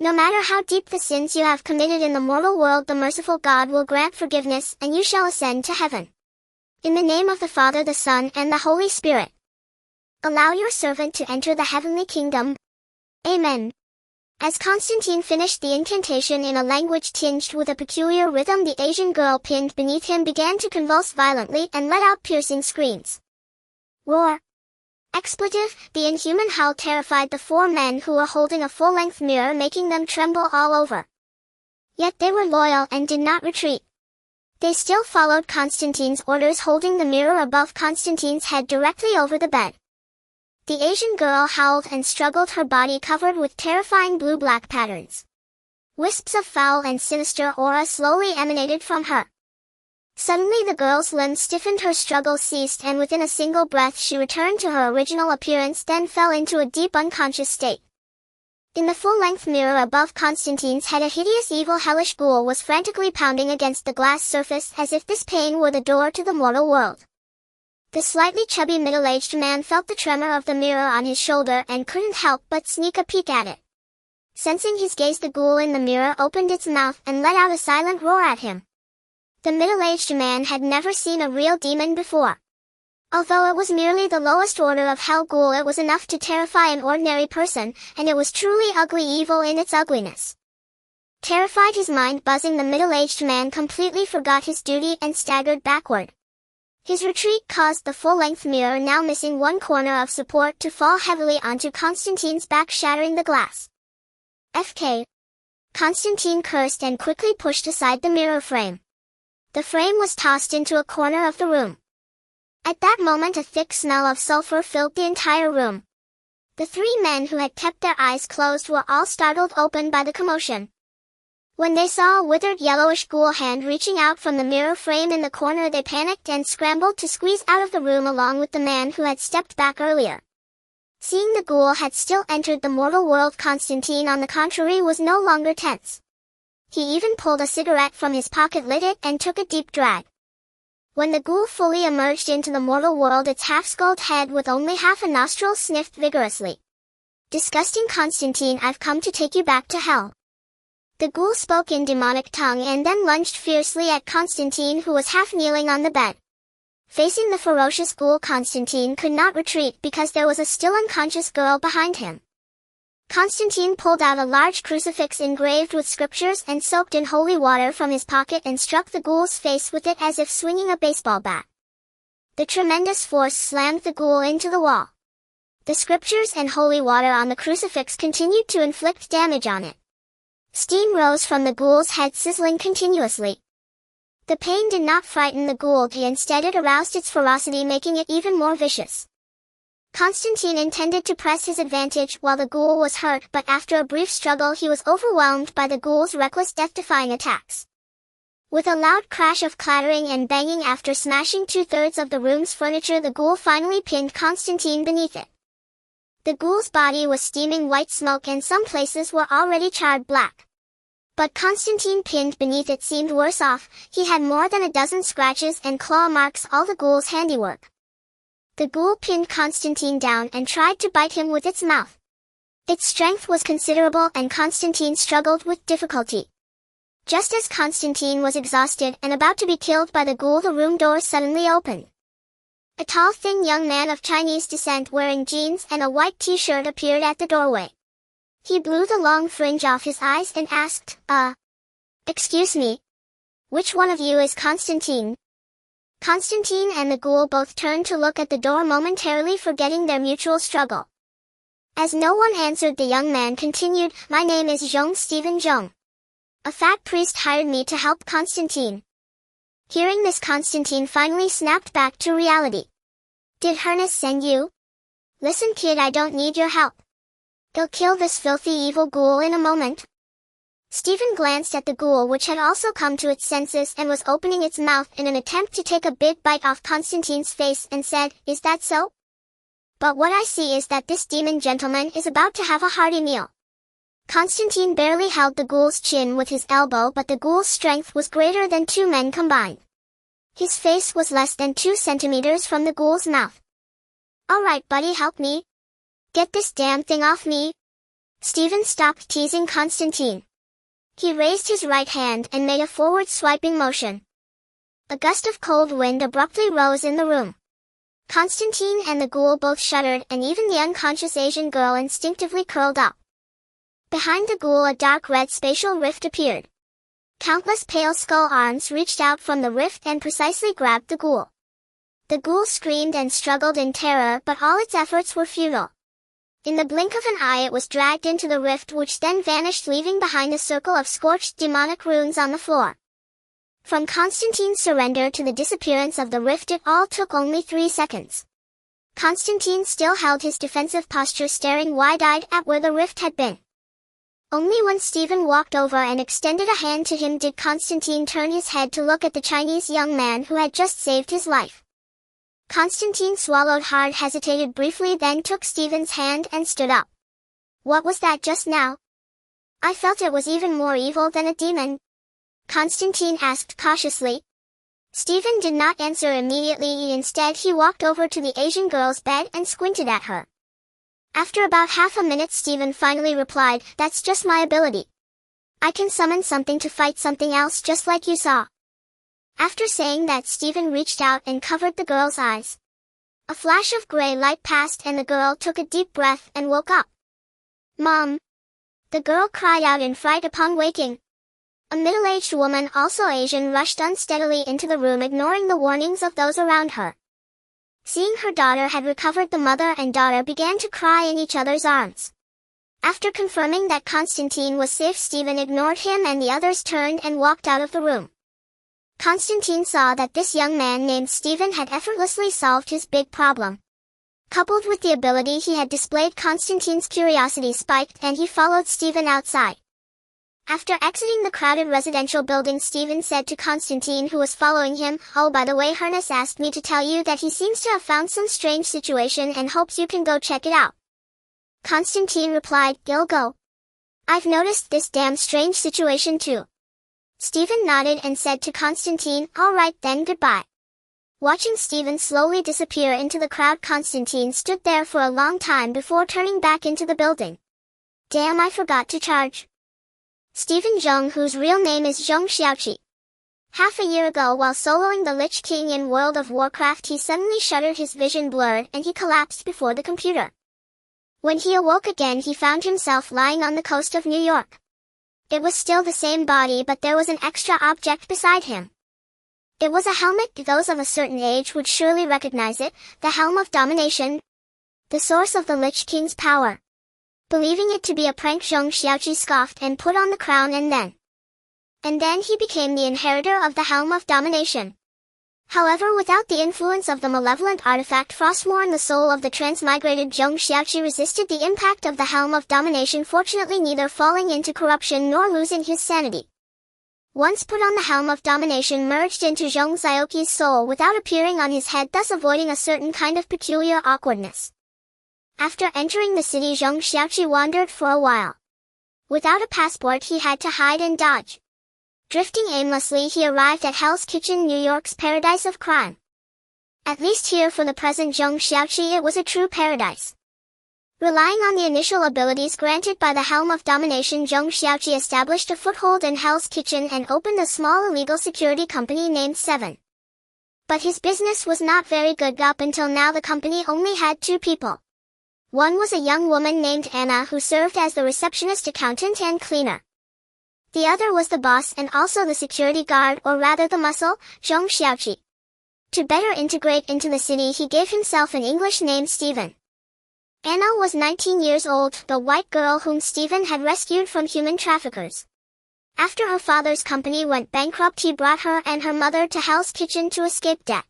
No matter how deep the sins you have committed in the mortal world, the merciful God will grant forgiveness and you shall ascend to heaven. In the name of the Father, the Son, and the Holy Spirit. Allow your servant to enter the heavenly kingdom. Amen. As Constantine finished the incantation in a language tinged with a peculiar rhythm, the Asian girl pinned beneath him began to convulse violently and let out piercing screams. Roar! Expletive! The inhuman howl terrified the four men who were holding a full-length mirror, making them tremble all over. Yet they were loyal and did not retreat. They still followed Constantine's orders, holding the mirror above Constantine's head directly over the bed. The Asian girl howled and struggled, her body covered with terrifying blue-black patterns. Wisps of foul and sinister aura slowly emanated from her. Suddenly the girl's limbs stiffened, her struggle ceased, and within a single breath she returned to her original appearance, then fell into a deep unconscious state. In the full-length mirror above Constantine's head, a hideous, evil, hellish ghoul was frantically pounding against the glass surface as if this pain were the door to the mortal world. The slightly chubby middle-aged man felt the tremor of the mirror on his shoulder and couldn't help but sneak a peek at it. Sensing his gaze, the ghoul in the mirror opened its mouth and let out a silent roar at him. The middle-aged man had never seen a real demon before. Although it was merely the lowest order of hell ghoul, it was enough to terrify an ordinary person, and it was truly ugly evil in its ugliness. Terrified, his mind buzzing, the middle-aged man completely forgot his duty and staggered backward. His retreat caused the full-length mirror, now missing one corner of support, to fall heavily onto Constantine's back, shattering the glass. FK. Constantine cursed and quickly pushed aside the mirror frame. The frame was tossed into a corner of the room. At that moment a thick smell of sulfur filled the entire room. The three men who had kept their eyes closed were all startled open by the commotion. When they saw a withered yellowish ghoul hand reaching out from the mirror frame in the corner, they panicked and scrambled to squeeze out of the room along with the man who had stepped back earlier. Seeing the ghoul had still entered the mortal world, Constantine, on the contrary, was no longer tense. He even pulled a cigarette from his pocket, lit it, and took a deep drag. When the ghoul fully emerged into the mortal world, its half-skulled head with only half a nostril sniffed vigorously. "Disgusting Constantine, I've come to take you back to hell." The ghoul spoke in demonic tongue and then lunged fiercely at Constantine, who was half kneeling on the bed. Facing the ferocious ghoul, Constantine could not retreat because there was a still unconscious girl behind him. Constantine pulled out a large crucifix engraved with scriptures and soaked in holy water from his pocket and struck the ghoul's face with it as if swinging a baseball bat. The tremendous force slammed the ghoul into the wall. The scriptures and holy water on the crucifix continued to inflict damage on it. Steam rose from the ghoul's head, sizzling continuously. The pain did not frighten the ghoul, instead it aroused its ferocity, making it even more vicious. Constantine intended to press his advantage while the ghoul was hurt, but after a brief struggle he was overwhelmed by the ghoul's reckless, death-defying attacks. With a loud crash of clattering and banging, after smashing 2/3 of the room's furniture, the ghoul finally pinned Constantine beneath it. The ghoul's body was steaming white smoke and some places were already charred black. But Constantine, pinned beneath it, seemed worse off. He had more than a dozen scratches and claw marks, all the ghoul's handiwork. The ghoul pinned Constantine down and tried to bite him with its mouth. Its strength was considerable and Constantine struggled with difficulty. Just as Constantine was exhausted and about to be killed by the ghoul, the room door suddenly opened. A tall, thin young man of Chinese descent wearing jeans and a white t-shirt appeared at the doorway. He blew the long fringe off his eyes and asked, "Excuse me? Which one of you is Constantine?" Constantine and the ghoul both turned to look at the door, momentarily forgetting their mutual struggle. As no one answered, the young man continued, "My name is Zhong, Stephen Zhong. A fat priest hired me to help Constantine." Hearing this, Constantine finally snapped back to reality. "Did Hernus send you? Listen, kid, I don't need your help. I'll kill this filthy evil ghoul in a moment." Stephen glanced at the ghoul, which had also come to its senses and was opening its mouth in an attempt to take a big bite off Constantine's face, and said, "Is that so? But what I see is that this demon gentleman is about to have a hearty meal." Constantine barely held the ghoul's chin with his elbow, but the ghoul's strength was greater than two men combined. His face was less than 2 centimeters from the ghoul's mouth. "All right, buddy, help me. Get this damn thing off me." Stephen stopped teasing Constantine. He raised his right hand and made a forward swiping motion. A gust of cold wind abruptly rose in the room. Constantine and the ghoul both shuddered, and even the unconscious Asian girl instinctively curled up. Behind the ghoul a dark red spatial rift appeared. Countless pale skull arms reached out from the rift and precisely grabbed the ghoul. The ghoul screamed and struggled in terror, but all its efforts were futile. In the blink of an eye it was dragged into the rift, which then vanished, leaving behind a circle of scorched demonic runes on the floor. From Constantine's surrender to the disappearance of the rift it all took only 3 seconds. Constantine still held his defensive posture, staring wide-eyed at where the rift had been. Only when Stephen walked over and extended a hand to him did Constantine turn his head to look at the Chinese young man who had just saved his life. Constantine swallowed hard, hesitated briefly, then took Stephen's hand and stood up. "What was that just now?" "I felt it was even more evil than a demon," Constantine asked cautiously. Stephen did not answer immediately. Instead, he walked over to the Asian girl's bed and squinted at her. After about half a minute, Stephen finally replied, "That's just my ability. I can summon something to fight something else, just like you saw." After saying that, Stephen reached out and covered the girl's eyes. A flash of gray light passed and the girl took a deep breath and woke up. "Mom!" the girl cried out in fright upon waking. A middle-aged woman, also Asian, rushed unsteadily into the room, ignoring the warnings of those around her. Seeing her daughter had recovered, the mother and daughter began to cry in each other's arms. After confirming that Constantine was safe, Stephen ignored him and the others turned and walked out of the room. Constantine saw that this young man named Stephen had effortlessly solved his big problem. Coupled with the ability he had displayed, Constantine's curiosity spiked and he followed Stephen outside. After exiting the crowded residential building, Stephen said to Constantine, who was following him, "Oh, by the way, Harness asked me to tell you that he seems to have found some strange situation and hopes you can go check it out." Constantine replied, "I'll go. I've noticed this damn strange situation too." Stephen nodded and said to Constantine, "All right then, goodbye." Watching Stephen slowly disappear into the crowd, Constantine stood there for a long time before turning back into the building. "Damn, I forgot to charge." Stephen Zheng, whose real name is Zheng Xiaoqi. Half a year ago, while soloing the Lich King in World of Warcraft, he suddenly shuddered, his vision blurred, and he collapsed before the computer. When he awoke again, he found himself lying on the coast of New York. It was still the same body, but there was an extra object beside him. It was a helmet. Those of a certain age would surely recognize it, the Helm of Domination, the source of the Lich King's power. Believing it to be a prank, Zheng Xiaoqi scoffed and put on the crown, and then he became the inheritor of the Helm of Domination. However, without the influence of the malevolent artifact Frostmourne, the soul of the transmigrated Zheng Xiaoqi resisted the impact of the Helm of Domination, fortunately neither falling into corruption nor losing his sanity. Once put on, the Helm of Domination merged into Zheng Xiaoqi's soul without appearing on his head, thus avoiding a certain kind of peculiar awkwardness. After entering the city, Zheng Xiaoqi wandered for a while. Without a passport, he had to hide and dodge. Drifting aimlessly, he arrived at Hell's Kitchen, New York's paradise of crime. At least here for the present, Zheng Xiaoqi, it was a true paradise. Relying on the initial abilities granted by the Helm of Domination, Zheng Xiaoqi established a foothold in Hell's Kitchen and opened a small illegal security company named Seven. But his business was not very good. Up until now, the company only had 2 people. One was a young woman named Anna, who served as the receptionist, accountant, and cleaner. The other was the boss and also the security guard, or rather the muscle, Zheng Xiaoqi. To better integrate into the city, he gave himself an English name, Stephen. Anna was 19 years old, the white girl whom Stephen had rescued from human traffickers. After her father's company went bankrupt, he brought her and her mother to Hell's Kitchen to escape debt.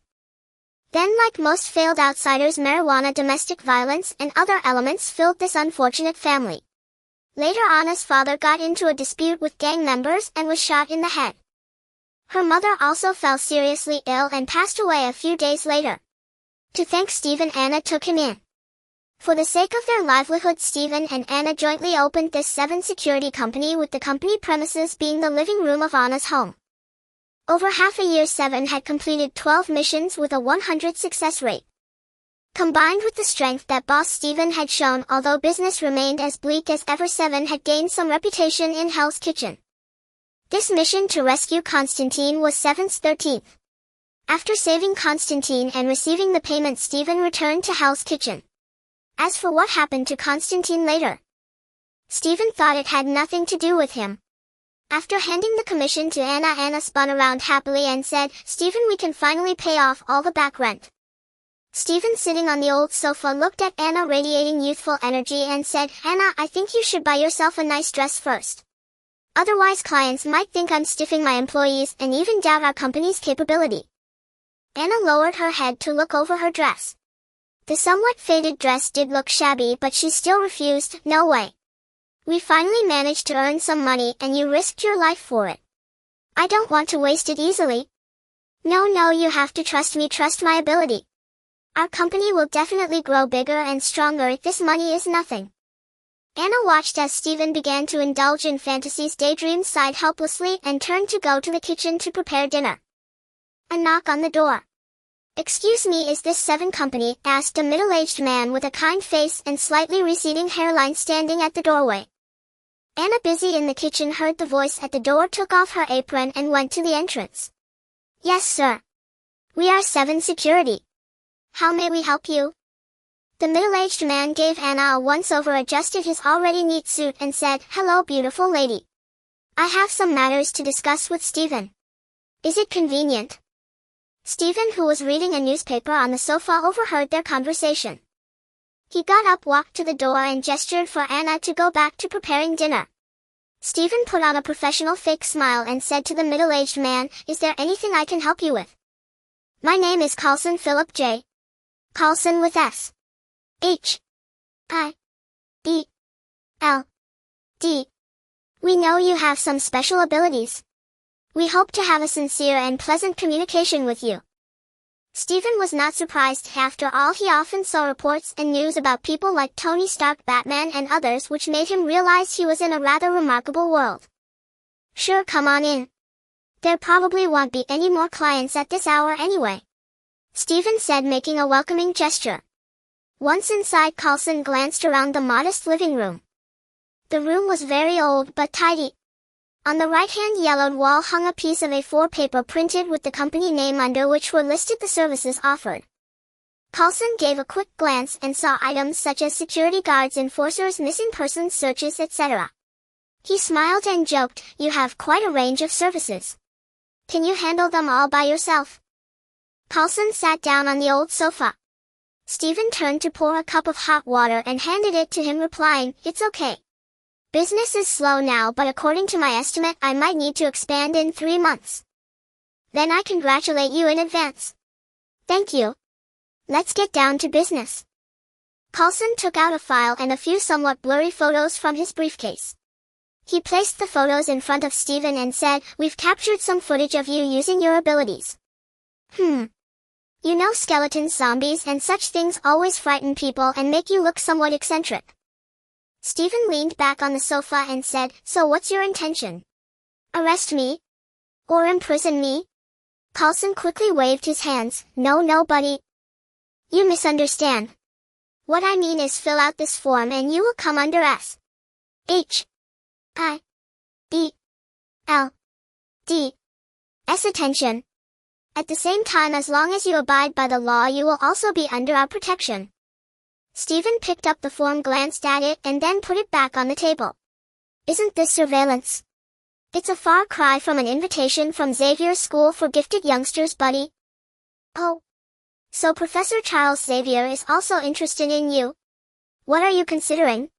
Then, like most failed outsiders, marijuana, domestic violence, and other elements filled this unfortunate family. Later, Anna's father got into a dispute with gang members and was shot in the head. Her mother also fell seriously ill and passed away a few days later. To thank Stephen, Anna took him in. For the sake of their livelihood, Stephen and Anna jointly opened this Seven security company, with the company premises being the living room of Anna's home. Over half a year, Seven had completed 12 missions with a 100 success rate. Combined with the strength that boss Steven had shown, although business remained as bleak as ever, Seven had gained some reputation in Hell's Kitchen. This mission to rescue Constantine was Seven's 13th. After saving Constantine and receiving the payment, Steven returned to Hell's Kitchen. As for what happened to Constantine later, Steven thought it had nothing to do with him. After handing the commission to Anna, Anna spun around happily and said, "Steven, we can finally pay off all the back rent." Steven, sitting on the old sofa, looked at Anna radiating youthful energy and said, "Anna, I think you should buy yourself a nice dress first. Otherwise clients might think I'm stiffing my employees and even doubt our company's capability." Anna lowered her head to look over her dress. The somewhat faded dress did look shabby, but she still refused. "No way. We finally managed to earn some money and you risked your life for it. I don't want to waste it easily. No, you have to trust me, trust my ability. Our company will definitely grow bigger and stronger. This money is nothing." Anna watched as Steven began to indulge in fantasies. Daydream sighed helplessly and turned to go to the kitchen to prepare dinner. A knock on the door. "Excuse me, is this Seven Company?" asked a middle-aged man with a kind face and slightly receding hairline standing at the doorway. Anna, busy in the kitchen, heard the voice at the door, took off her apron and went to the entrance. "Yes, sir. We are Seven Security. How may we help you?" The middle-aged man gave Anna a once-over, adjusted his already neat suit and said, "Hello, beautiful lady. I have some matters to discuss with Steven. Is it convenient?" Steven, who was reading a newspaper on the sofa, overheard their conversation. He got up, walked to the door and gestured for Anna to go back to preparing dinner. Steven put on a professional fake smile and said to the middle-aged man, "Is there anything I can help you with?" "My name is Carlson Philip J. Carlson with S. H. I. E. L. D. We know you have some special abilities. We hope to have a sincere and pleasant communication with you." Steven was not surprised. After all, he often saw reports and news about people like Tony Stark, Batman, and others, which made him realize he was in a rather remarkable world. "Sure, come on in. There probably won't be any more clients at this hour anyway," Steven said, making a welcoming gesture. Once inside, Carlson glanced around the modest living room. The room was very old but tidy. On the right-hand yellowed wall hung a piece of A4 paper printed with the company name, under which were listed the services offered. Carlson gave a quick glance and saw items such as security guards, enforcers, missing persons searches, etc. He smiled and joked, "You have quite a range of services. Can you handle them all by yourself?" Carlson sat down on the old sofa. Steven turned to pour a cup of hot water and handed it to him, replying, "It's okay. Business is slow now, but according to my estimate, I might need to expand in 3 months. Then I congratulate you in advance." "Thank you. Let's get down to business." Carlson took out a file and a few somewhat blurry photos from his briefcase. He placed the photos in front of Steven and said, "We've captured some footage of you using your abilities. You know, skeletons, zombies, and such things always frighten people and make you look somewhat eccentric." Steven leaned back on the sofa and said, "So what's your intention? Arrest me? Or imprison me?" Carlson quickly waved his hands. No, buddy. You misunderstand. What I mean is, fill out this form and you will come under S. H. I. E. L. D. S attention. At the same time, as long as you abide by the law, you will also be under our protection." Steven picked up the form, glanced at it, and then put it back on the table. "Isn't this surveillance? It's a far cry from an invitation from Xavier's School for Gifted Youngsters, buddy." "Oh. So Professor Charles Xavier is also interested in you? What are you considering?"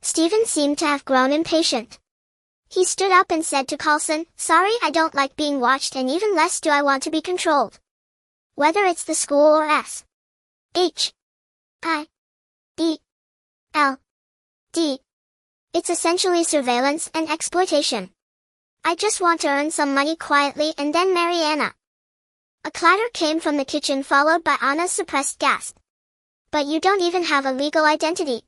Steven seemed to have grown impatient. He stood up and said to Carlson, "Sorry, I don't like being watched, and even less do I want to be controlled. Whether it's the school or S. H. I. E. L. D. It's essentially surveillance and exploitation. I just want to earn some money quietly and then marry Anna." A clatter came from the kitchen, followed by Anna's suppressed gasp. "But you don't even have a legal identity.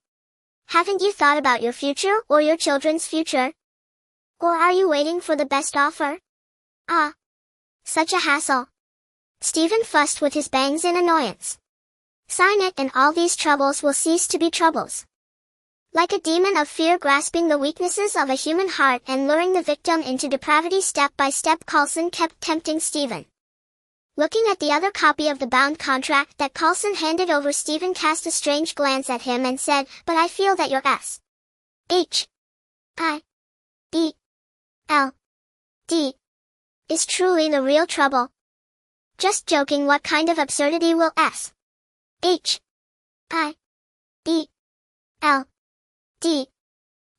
Haven't you thought about your future or your children's future? Or are you waiting for the best offer? Ah. Such a hassle." Steven fussed with his bangs in annoyance. Sign it and all these troubles will cease to be troubles. Like a demon of fear grasping the weaknesses of a human heart and luring the victim into depravity step by step, Coulson kept tempting Stephen. Looking at the other copy of the bound contract that Coulson handed over, Stephen cast a strange glance at him and said, "But I feel that your S-H-I-E-L-D is truly the real trouble." "Just joking. What kind of absurdity will S-H-I-E-L-D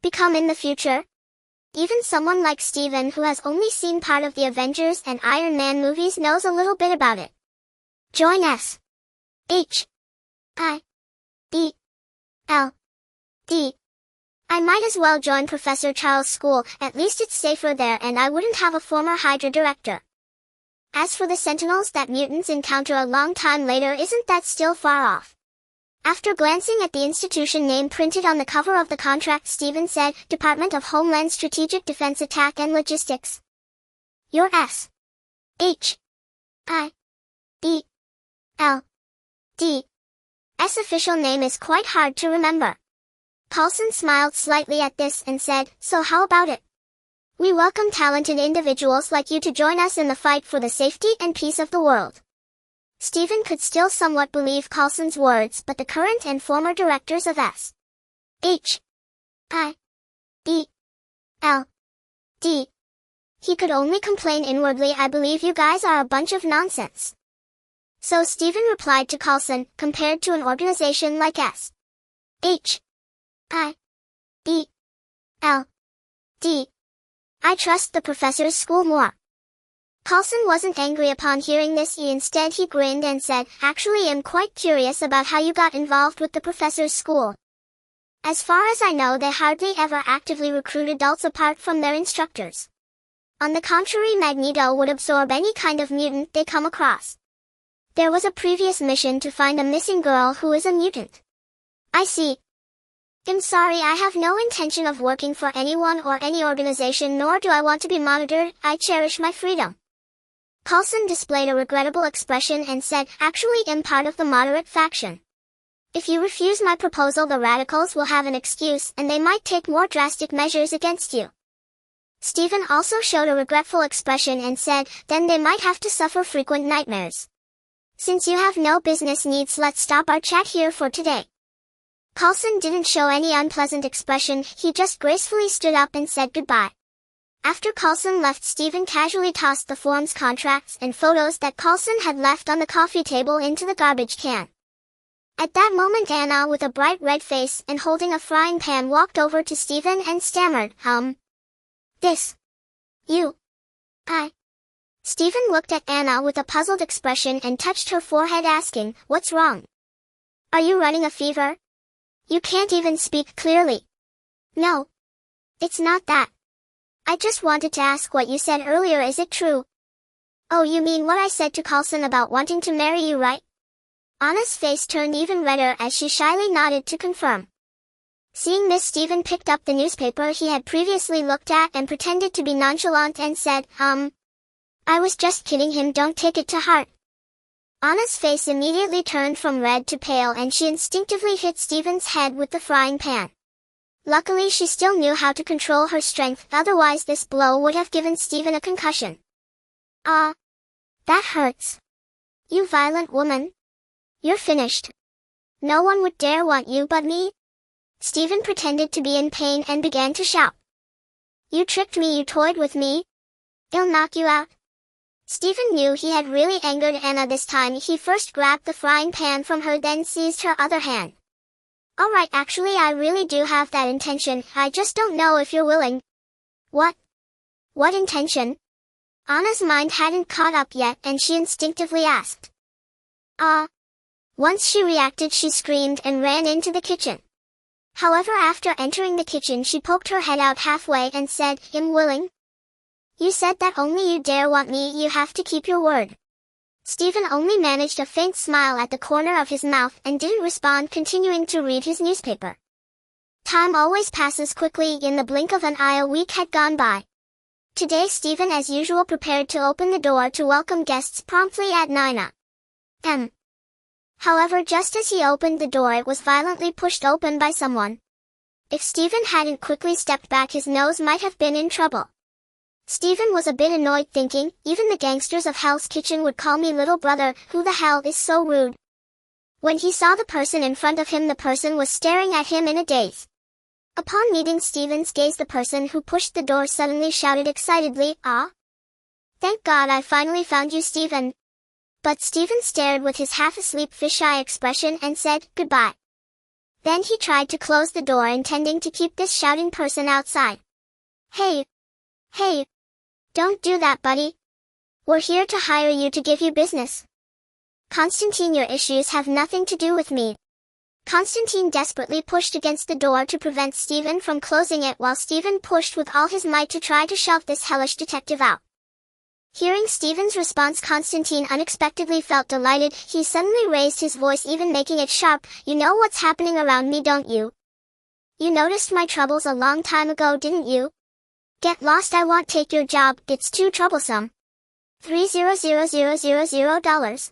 become in the future?" Even someone like Stephen, who has only seen part of the Avengers and Iron Man movies, knows a little bit about it. Join S-H-I-E-L-D. I might as well join Professor Charles' school, at least it's safer there and I wouldn't have a former Hydra director. As for the Sentinels that mutants encounter a long time later, isn't that still far off? After glancing at the institution name printed on the cover of the contract, Stephen said, "Department of Homeland Strategic Defense Attack and Logistics." Your S-H-I-E-L-D's official name is quite hard to remember. Coulson smiled slightly at this and said, "So how about it? We welcome talented individuals like you to join us in the fight for the safety and peace of the world." Stephen could still somewhat believe Coulson's words, but the current and former directors of S-H-I-E-L-D. He could only complain inwardly, "I believe you guys are a bunch of nonsense." So Stephen replied to Coulson, "Compared to an organization like S-H-I-E-L-D, I trust the professor's school more." Coulson wasn't angry upon hearing this. Instead he grinned and said, "Actually, I'm quite curious about how you got involved with the professor's school. As far as I know, they hardly ever actively recruit adults apart from their instructors. On the contrary, Magneto would absorb any kind of mutant they come across. There was a previous mission to find a missing girl who is a mutant." "I see. I'm sorry, I have no intention of working for anyone or any organization, nor do I want to be monitored. I cherish my freedom." Coulson displayed a regrettable expression and said, "Actually, I'm part of the moderate faction. If you refuse my proposal, the radicals will have an excuse and they might take more drastic measures against you." Stephen also showed a regretful expression and said, "Then they might have to suffer frequent nightmares. Since you have no business needs, let's stop our chat here for today." Coulson didn't show any unpleasant expression. He just gracefully stood up and said goodbye. After Coulson left, Stephen casually tossed the forms, contracts, and photos that Coulson had left on the coffee table into the garbage can. At that moment, Anna, with a bright red face and holding a frying pan, walked over to Stephen and stammered, "This. Stephen looked at Anna with a puzzled expression and touched her forehead, asking, "What's wrong? Are you running a fever? You can't even speak clearly." "No. It's not that. I just wanted to ask what you said earlier, is it true?" "Oh, you mean what I said to Coulson about wanting to marry you, right?" Anna's face turned even redder as she shyly nodded to confirm. Seeing this, Stephen picked up the newspaper he had previously looked at and pretended to be nonchalant and said, I was just kidding him, don't take it to heart." Anna's face immediately turned from red to pale and she instinctively hit Stephen's head with the frying pan. Luckily, she still knew how to control her strength, otherwise this blow would have given Stephen a concussion. "Ah. That hurts. You violent woman. You're finished. No one would dare want you but me." Stephen pretended to be in pain and began to shout. "You tricked me, you toyed with me. I'll knock you out." Stephen knew he had really angered Anna this time. He first grabbed the frying pan from her, then seized her other hand. "All right, actually I really do have that intention, I just don't know if you're willing." "What? What intention?" Anna's mind hadn't caught up yet and she instinctively asked. Once she reacted, she screamed and ran into the kitchen. However, after entering the kitchen, she poked her head out halfway and said, "I'm willing." "You said that only you dare want me, you have to keep your word." Stephen only managed a faint smile at the corner of his mouth and didn't respond, continuing to read his newspaper. Time always passes quickly. In the blink of an eye, a week had gone by. Today, Stephen, as usual, prepared to open the door to welcome guests promptly at 9 a.m. However, just as he opened the door, it was violently pushed open by someone. If Stephen hadn't quickly stepped back, his nose might have been in trouble. Stephen was a bit annoyed, thinking, even the gangsters of Hell's Kitchen would call me little brother. Who the hell is so rude? When he saw the person in front of him, the person was staring at him in a daze. Upon meeting Stephen's gaze, the person who pushed the door suddenly shouted excitedly, "Ah! Thank God I finally found you, Stephen." But Stephen stared with his half-asleep fisheye expression and said, "Goodbye." Then he tried to close the door, intending to keep this shouting person outside. Hey! Don't do that, buddy. We're here to hire you to give you business. Constantine, your issues have nothing to do with me. Constantine desperately pushed against the door to prevent Stephen from closing it, while Stephen pushed with all his might to try to shove this hellish detective out. Hearing Stephen's response, Constantine unexpectedly felt delighted. He suddenly raised his voice, even making it sharp. "You know what's happening around me, don't you? You noticed my troubles a long time ago, didn't you? Get lost, I won't take your job, it's too troublesome. $300,000.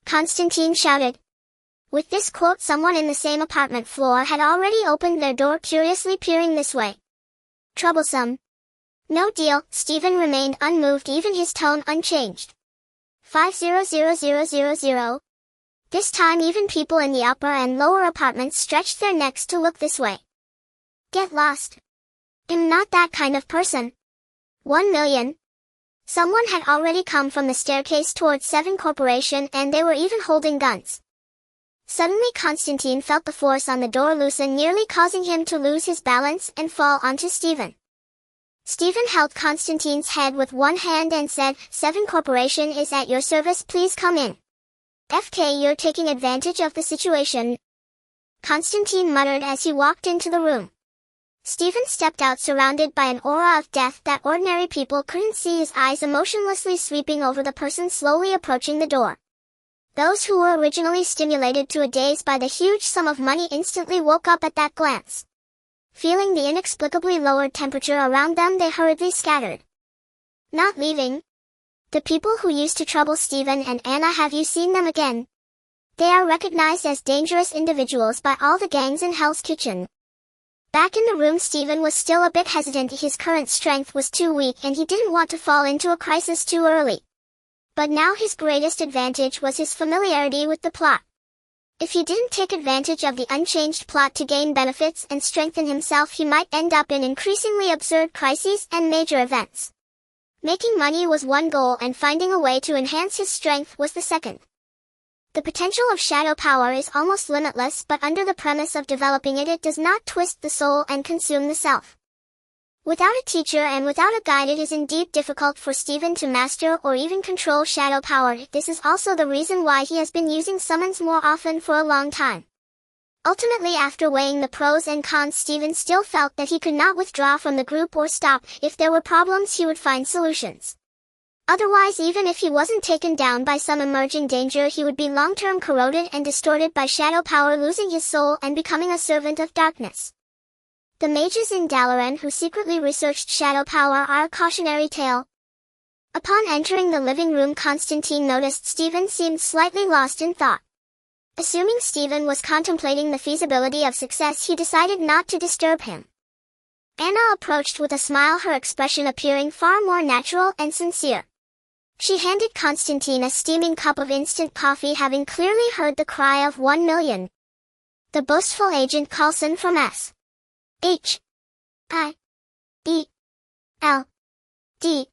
Constantine shouted. With this quote, someone in the same apartment floor had already opened their door, curiously peering this way. Troublesome. No deal. Stephen remained unmoved, even his tone unchanged. $500,000. This time even people in the upper and lower apartments stretched their necks to look this way. Get lost. I'm not that kind of person. 1 million. Someone had already come from the staircase towards Seven Corporation, and they were even holding guns. Suddenly Constantine felt the force on the door loosen, nearly causing him to lose his balance and fall onto Stephen. Stephen held Constantine's head with one hand and said, "Seven Corporation is at your service, please come in." "FK, you're taking advantage of the situation," Constantine muttered as he walked into the room. Stephen stepped out, surrounded by an aura of death that ordinary people couldn't see, his eyes emotionlessly sweeping over the person slowly approaching the door. Those who were originally stimulated to a daze by the huge sum of money instantly woke up at that glance. Feeling the inexplicably lowered temperature around them, they hurriedly scattered. Not leaving. The people who used to trouble Stephen and Anna, have you seen them again? They are recognized as dangerous individuals by all the gangs in Hell's Kitchen. Back in the room, Stephen was still a bit hesitant. His current strength was too weak and he didn't want to fall into a crisis too early. But now his greatest advantage was his familiarity with the plot. If he didn't take advantage of the unchanged plot to gain benefits and strengthen himself, he might end up in increasingly absurd crises and major events. Making money was one goal, and finding a way to enhance his strength was the second. The potential of shadow power is almost limitless, but under the premise of developing it, it does not twist the soul and consume the self. Without a teacher and without a guide, it is indeed difficult for Stephen to master or even control shadow power. This is also the reason why he has been using summons more often for a long time. Ultimately, after weighing the pros and cons, Stephen still felt that he could not withdraw from the group or stop. If there were problems, he would find solutions. Otherwise, even if he wasn't taken down by some emerging danger, he would be long-term corroded and distorted by shadow power, losing his soul and becoming a servant of darkness. The mages in Dalaran who secretly researched shadow power are a cautionary tale. Upon entering the living room, Constantine noticed Stephen seemed slightly lost in thought. Assuming Stephen was contemplating the feasibility of success, he decided not to disturb him. Anna approached with a smile, her expression appearing far more natural and sincere. She handed Constantine a steaming cup of instant coffee, having clearly heard the cry of 1 million. The boastful agent Carlson from S. H. I. E. L. D.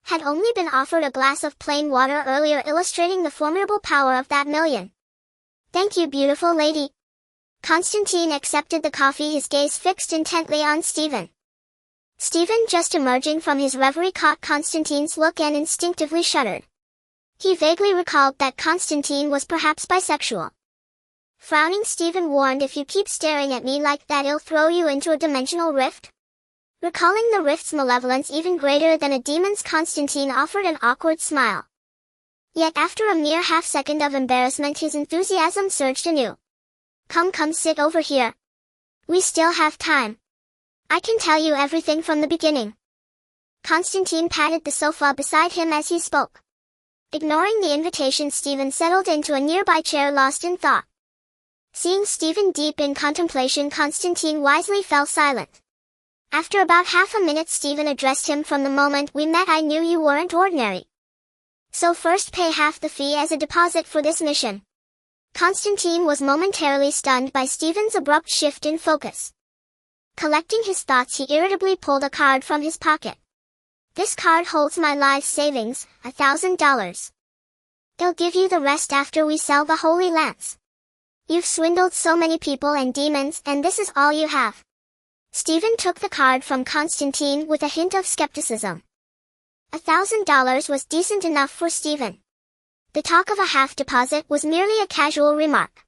had only been offered a glass of plain water earlier, illustrating the formidable power of that million. Thank you, beautiful lady. Constantine accepted the coffee, his gaze fixed intently on Stephen. Stephen, just emerging from his reverie, caught Constantine's look and instinctively shuddered. He vaguely recalled that Constantine was perhaps bisexual. Frowning, Stephen warned, "If you keep staring at me like that, I'll throw you into a dimensional rift." Recalling the rift's malevolence even greater than a demon's, Constantine offered an awkward smile. Yet after a mere half-second of embarrassment, his enthusiasm surged anew. Come, sit over here. We still have time. I can tell you everything from the beginning." Constantine patted the sofa beside him as he spoke. Ignoring the invitation, Stephen settled into a nearby chair, lost in thought. Seeing Stephen deep in contemplation, Constantine wisely fell silent. After about half a minute, Stephen addressed him. "From the moment we met, I knew you weren't ordinary. So first pay half the fee as a deposit for this mission." Constantine was momentarily stunned by Stephen's abrupt shift in focus. Collecting his thoughts, he irritably pulled a card from his pocket. "This card holds my life savings, $1,000. They'll give you the rest after we sell the Holy Lance. You've swindled so many people and demons, and this is all you have." Stephen took the card from Constantine with a hint of skepticism. $1,000 was decent enough for Stephen. The talk of a half deposit was merely a casual remark.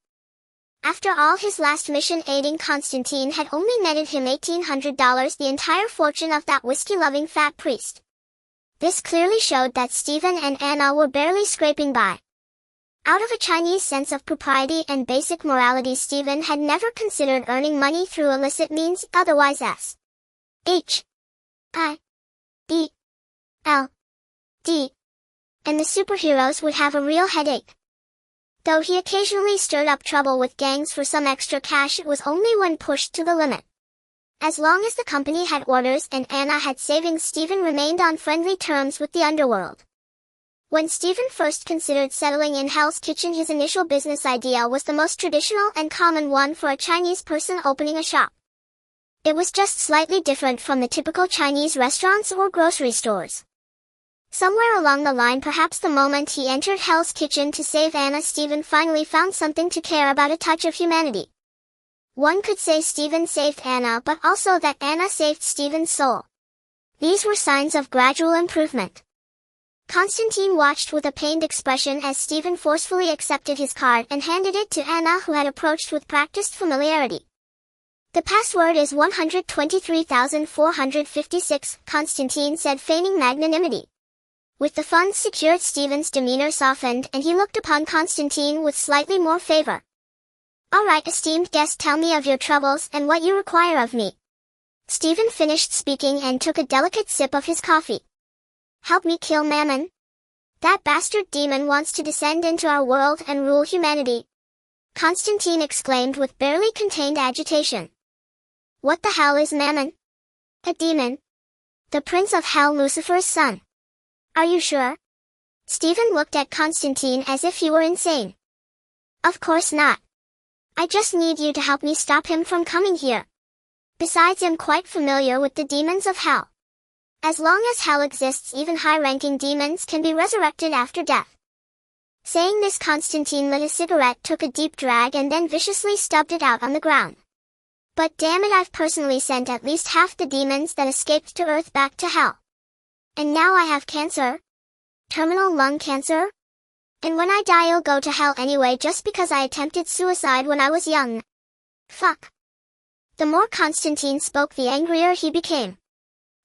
After all, his last mission aiding Constantine had only netted him $1,800, the entire fortune of that whiskey-loving fat priest. This clearly showed that Stephen and Anna were barely scraping by. Out of a Chinese sense of propriety and basic morality, Stephen had never considered earning money through illicit means, otherwise S-H-I-B-L-D, and the superheroes would have a real headache. Though he occasionally stirred up trouble with gangs for some extra cash, it was only when pushed to the limit. As long as the company had orders and Anna had savings, Stephen remained on friendly terms with the underworld. When Stephen first considered settling in Hell's Kitchen, his initial business idea was the most traditional and common one for a Chinese person opening a shop. It was just slightly different from the typical Chinese restaurants or grocery stores. Somewhere along the line, perhaps the moment he entered Hell's Kitchen to save Anna, Stephen finally found something to care about, a touch of humanity. One could say Stephen saved Anna, but also that Anna saved Stephen's soul. These were signs of gradual improvement. Constantine watched with a pained expression as Stephen forcefully accepted his card and handed it to Anna, who had approached with practiced familiarity. "The password is 123,456, Constantine said, feigning magnanimity. With the funds secured, Stephen's demeanor softened, and he looked upon Constantine with slightly more favor. "All right, esteemed guest, tell me of your troubles and what you require of me." Stephen finished speaking and took a delicate sip of his coffee. "Help me kill Mammon. That bastard demon wants to descend into our world and rule humanity," Constantine exclaimed with barely contained agitation. "What the hell is Mammon?" "A demon. The prince of hell, Lucifer's son." "Are you sure?" Stephen looked at Constantine as if he were insane. "Of course not. I just need you to help me stop him from coming here. Besides, I'm quite familiar with the demons of hell. As long as hell exists, even high-ranking demons can be resurrected after death." Saying this, Constantine lit a cigarette, took a deep drag, and then viciously stubbed it out on the ground. "But damn it, I've personally sent at least half the demons that escaped to Earth back to hell. And now I have cancer. Terminal lung cancer. And when I die, I'll go to hell anyway, just because I attempted suicide when I was young. Fuck." The more Constantine spoke, the angrier he became.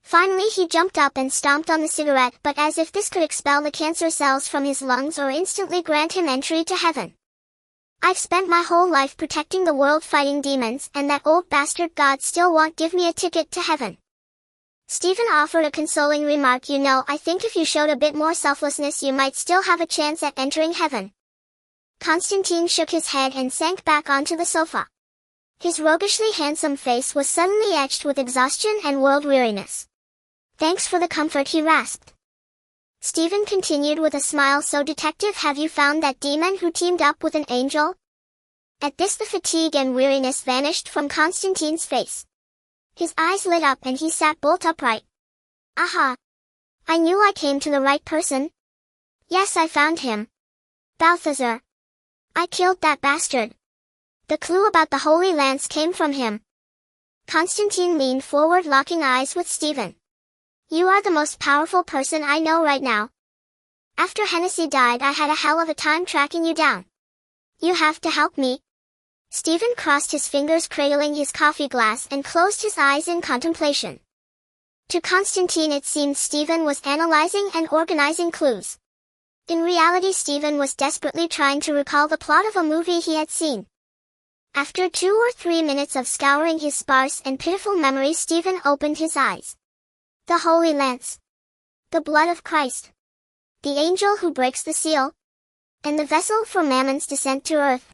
Finally, he jumped up and stomped on the cigarette, but as if this could expel the cancer cells from his lungs or instantly grant him entry to heaven. "I've spent my whole life protecting the world, fighting demons, and that old bastard God still won't give me a ticket to heaven." Stephen offered a consoling remark. "You know, I think if you showed a bit more selflessness, you might still have a chance at entering heaven." Constantine shook his head and sank back onto the sofa. His roguishly handsome face was suddenly etched with exhaustion and world weariness. "Thanks for the comfort," he rasped. Stephen continued with a smile. "So, detective, have you found that demon who teamed up with an angel?" At this, the fatigue and weariness vanished from Constantine's face. His eyes lit up and he sat bolt upright. "Aha! I knew I came to the right person. Yes, I found him. Balthazar. I killed that bastard. The clue about the Holy Lance came from him." Constantine leaned forward, locking eyes with Stephen. "You are the most powerful person I know right now. After Hennessy died, I had a hell of a time tracking you down. You have to help me." Stephen crossed his fingers, cradling his coffee glass, and closed his eyes in contemplation. To Constantine, it seemed Stephen was analyzing and organizing clues. In reality, Stephen was desperately trying to recall the plot of a movie he had seen. After 2 or 3 minutes of scouring his sparse and pitiful memory, Stephen opened his eyes. The Holy Lance. The blood of Christ. the angel who breaks the seal, and the vessel for Mammon's descent to Earth.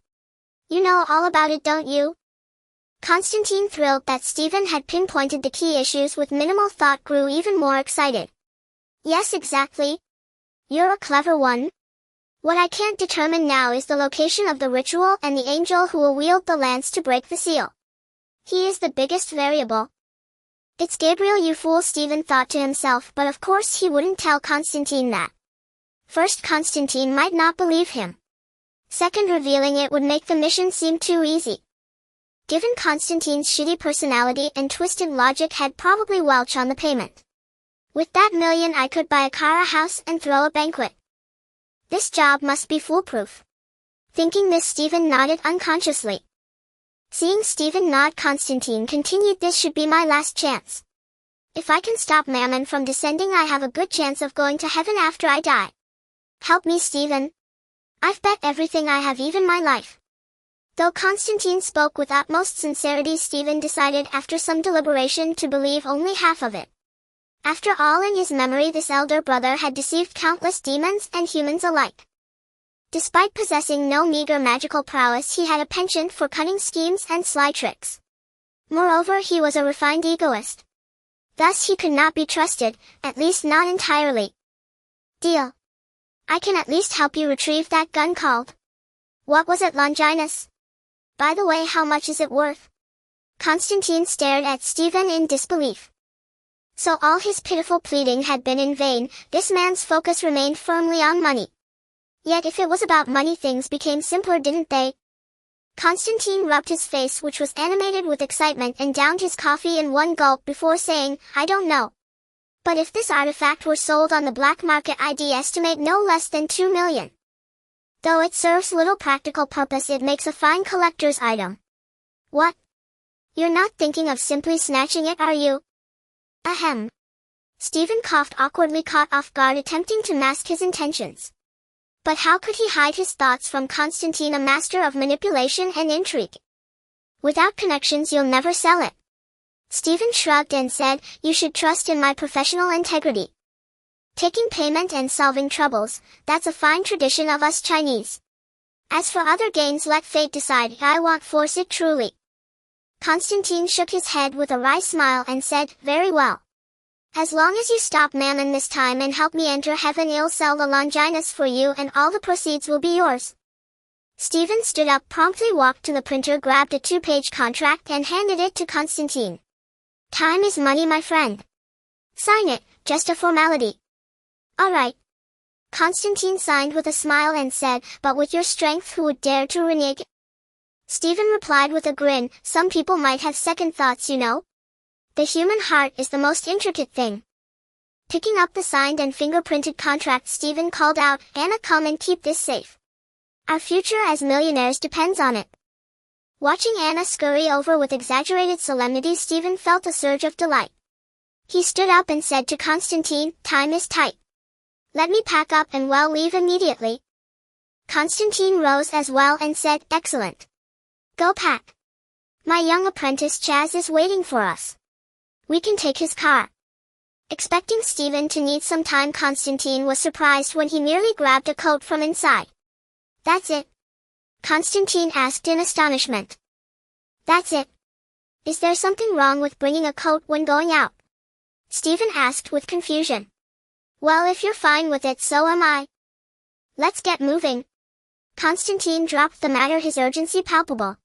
You know all about it, don't you? Constantine, thrilled that Stephen had pinpointed the key issues with minimal thought, grew even more excited. Yes, exactly. You're a clever one. What I can't determine now is the location of the ritual and the angel who will wield the lance to break the seal. He is the biggest variable. It's Gabriel, you fool, Stephen thought to himself, but of course he wouldn't tell Constantine that. First, Constantine might not believe him. Second, revealing it would make the mission seem too easy. Given Constantine's shitty personality and twisted logic, he'd probably welch on the payment. With that million I could buy a car, a house, and throw a banquet. This job must be foolproof. Thinking this, Stephen nodded unconsciously. Seeing Stephen nod, Constantine continued, this should be my last chance. If I can stop Mammon from descending, I have a good chance of going to heaven after I die. Help me, Stephen. I've bet everything I have, even my life. Though Constantine spoke with utmost sincerity, Stephen decided after some deliberation to believe only half of it. After all, in his memory, this elder brother had deceived countless demons and humans alike. Despite possessing no meager magical prowess, he had a penchant for cunning schemes and sly tricks. Moreover, he was a refined egoist. Thus he could not be trusted, at least not entirely. Deal. I can at least help you retrieve that gun called. What was it, Longinus? By the way, how much is it worth? Constantine stared at Stephen in disbelief. So all his pitiful pleading had been in vain. This man's focus remained firmly on money. Yet if it was about money, things became simpler, didn't they? Constantine rubbed his face, which was animated with excitement, and downed his coffee in one gulp before saying, I don't know. But if this artifact were sold on the black market, I'd estimate no less than 2 million. Though it serves little practical purpose, it makes a fine collector's item. What? You're not thinking of simply snatching it, are you? Ahem. Stephen coughed awkwardly, caught off guard, attempting to mask his intentions. But how could he hide his thoughts from Constantine, a master of manipulation and intrigue? Without connections, you'll never sell it. Stephen shrugged and said, you should trust in my professional integrity. Taking payment and solving troubles, that's a fine tradition of us Chinese. As for other gains, let fate decide. I won't force it, truly. Constantine shook his head with a wry smile and said, very well. As long as you stop Mammon this time and help me enter heaven, I'll sell the Longinus for you and all the proceeds will be yours. Stephen stood up, promptly walked to the printer, grabbed a 2-page contract and handed it to Constantine. Time is money, my friend. Sign it, just a formality. All right. Constantine signed with a smile and said, but with your strength, who would dare to renege? Stephen replied with a grin, some people might have second thoughts, you know. The human heart is the most intricate thing. Picking up the signed and fingerprinted contract, Stephen called out, Anna, come and keep this safe. Our future as millionaires depends on it. Watching Anna scurry over with exaggerated solemnity, Stephen felt a surge of delight. He stood up and said to Constantine, time is tight. Let me pack up and leave immediately. Constantine rose as well and said, excellent. Go pack. My young apprentice Chaz is waiting for us. We can take his car. Expecting Stephen to need some time, Constantine was surprised when he merely grabbed a coat from inside. That's it? Constantine asked in astonishment. That's it. Is there something wrong with bringing a coat when going out? Stephen asked with confusion. Well, if you're fine with it, so am I. Let's get moving. Constantine dropped the matter, his urgency palpable.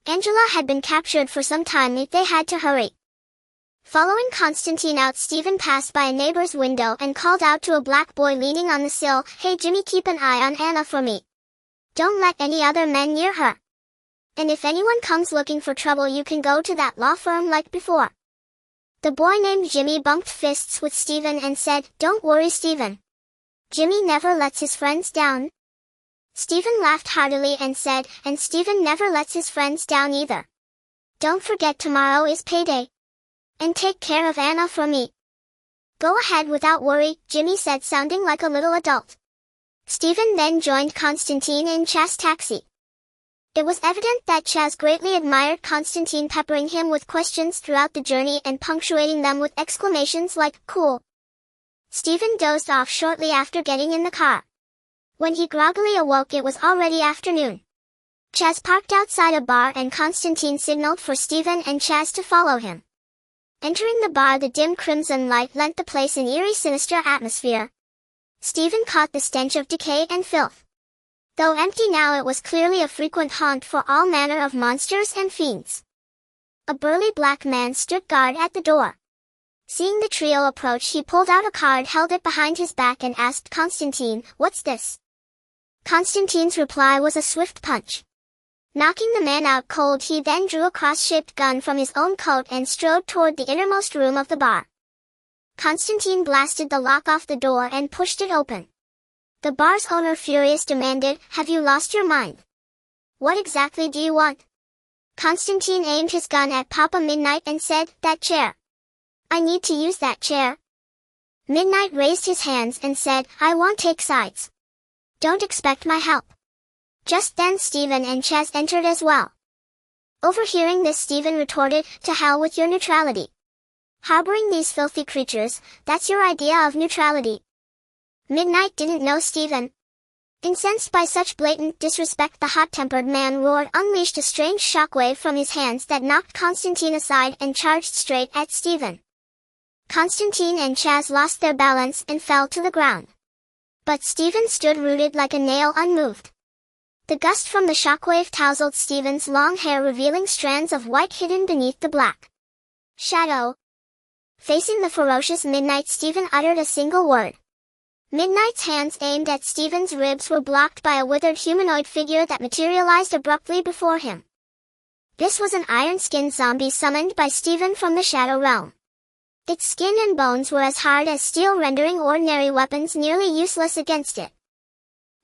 Angela had been captured for some time, they had to hurry. Following Constantine out, Stephen passed by a neighbor's window and called out to a black boy leaning on the sill, hey Jimmy, keep an eye on Anna for me. Don't let any other men near her. And if anyone comes looking for trouble, you can go to that law firm like before. The boy named Jimmy bumped fists with Stephen and said, don't worry, Stephen. Jimmy never lets his friends down. Stephen laughed heartily and said, and Stephen never lets his friends down either. Don't forget, tomorrow is payday. And take care of Anna for me. Go ahead without worry, Jimmy said, sounding like a little adult. Stephen then joined Constantine in Chaz's taxi. It was evident that Chaz greatly admired Constantine, peppering him with questions throughout the journey and punctuating them with exclamations like, cool. Stephen dozed off shortly after getting in the car. When he groggily awoke, it was already afternoon. Chaz parked outside a bar and Constantine signaled for Stephen and Chaz to follow him. Entering the bar, the dim crimson light lent the place an eerie, sinister atmosphere. Stephen caught the stench of decay and filth. Though empty now, it was clearly a frequent haunt for all manner of monsters and fiends. A burly black man stood guard at the door. Seeing the trio approach, he pulled out a card, held it behind his back and asked Constantine, "What's this?" Constantine's reply was a swift punch. Knocking the man out cold, he then drew a cross-shaped gun from his own coat and strode toward the innermost room of the bar. Constantine blasted the lock off the door and pushed it open. The bar's owner, furious, demanded, "Have you lost your mind? What exactly do you want?" Constantine aimed his gun at Papa Midnight and said, "That chair. I need to use that chair." Midnight raised his hands and said, "I won't take sides. Don't expect my help." Just then Stephen and Chaz entered as well. Overhearing this, Stephen retorted, "To hell with your neutrality. Harboring these filthy creatures, that's your idea of neutrality." Midnight didn't know Stephen. Incensed by such blatant disrespect, the hot-tempered man roared, unleashed a strange shockwave from his hands that knocked Constantine aside and charged straight at Stephen. Constantine and Chaz lost their balance and fell to the ground. But Stephen stood rooted like a nail, unmoved. The gust from the shockwave tousled Stephen's long hair, revealing strands of white hidden beneath the black shadow. Facing the ferocious Midnight, Stephen uttered a single word. Midnight's hands aimed at Stephen's ribs were blocked by a withered humanoid figure that materialized abruptly before him. This was an iron-skinned zombie summoned by Stephen from the Shadow Realm. Its skin and bones were as hard as steel, rendering ordinary weapons nearly useless against it.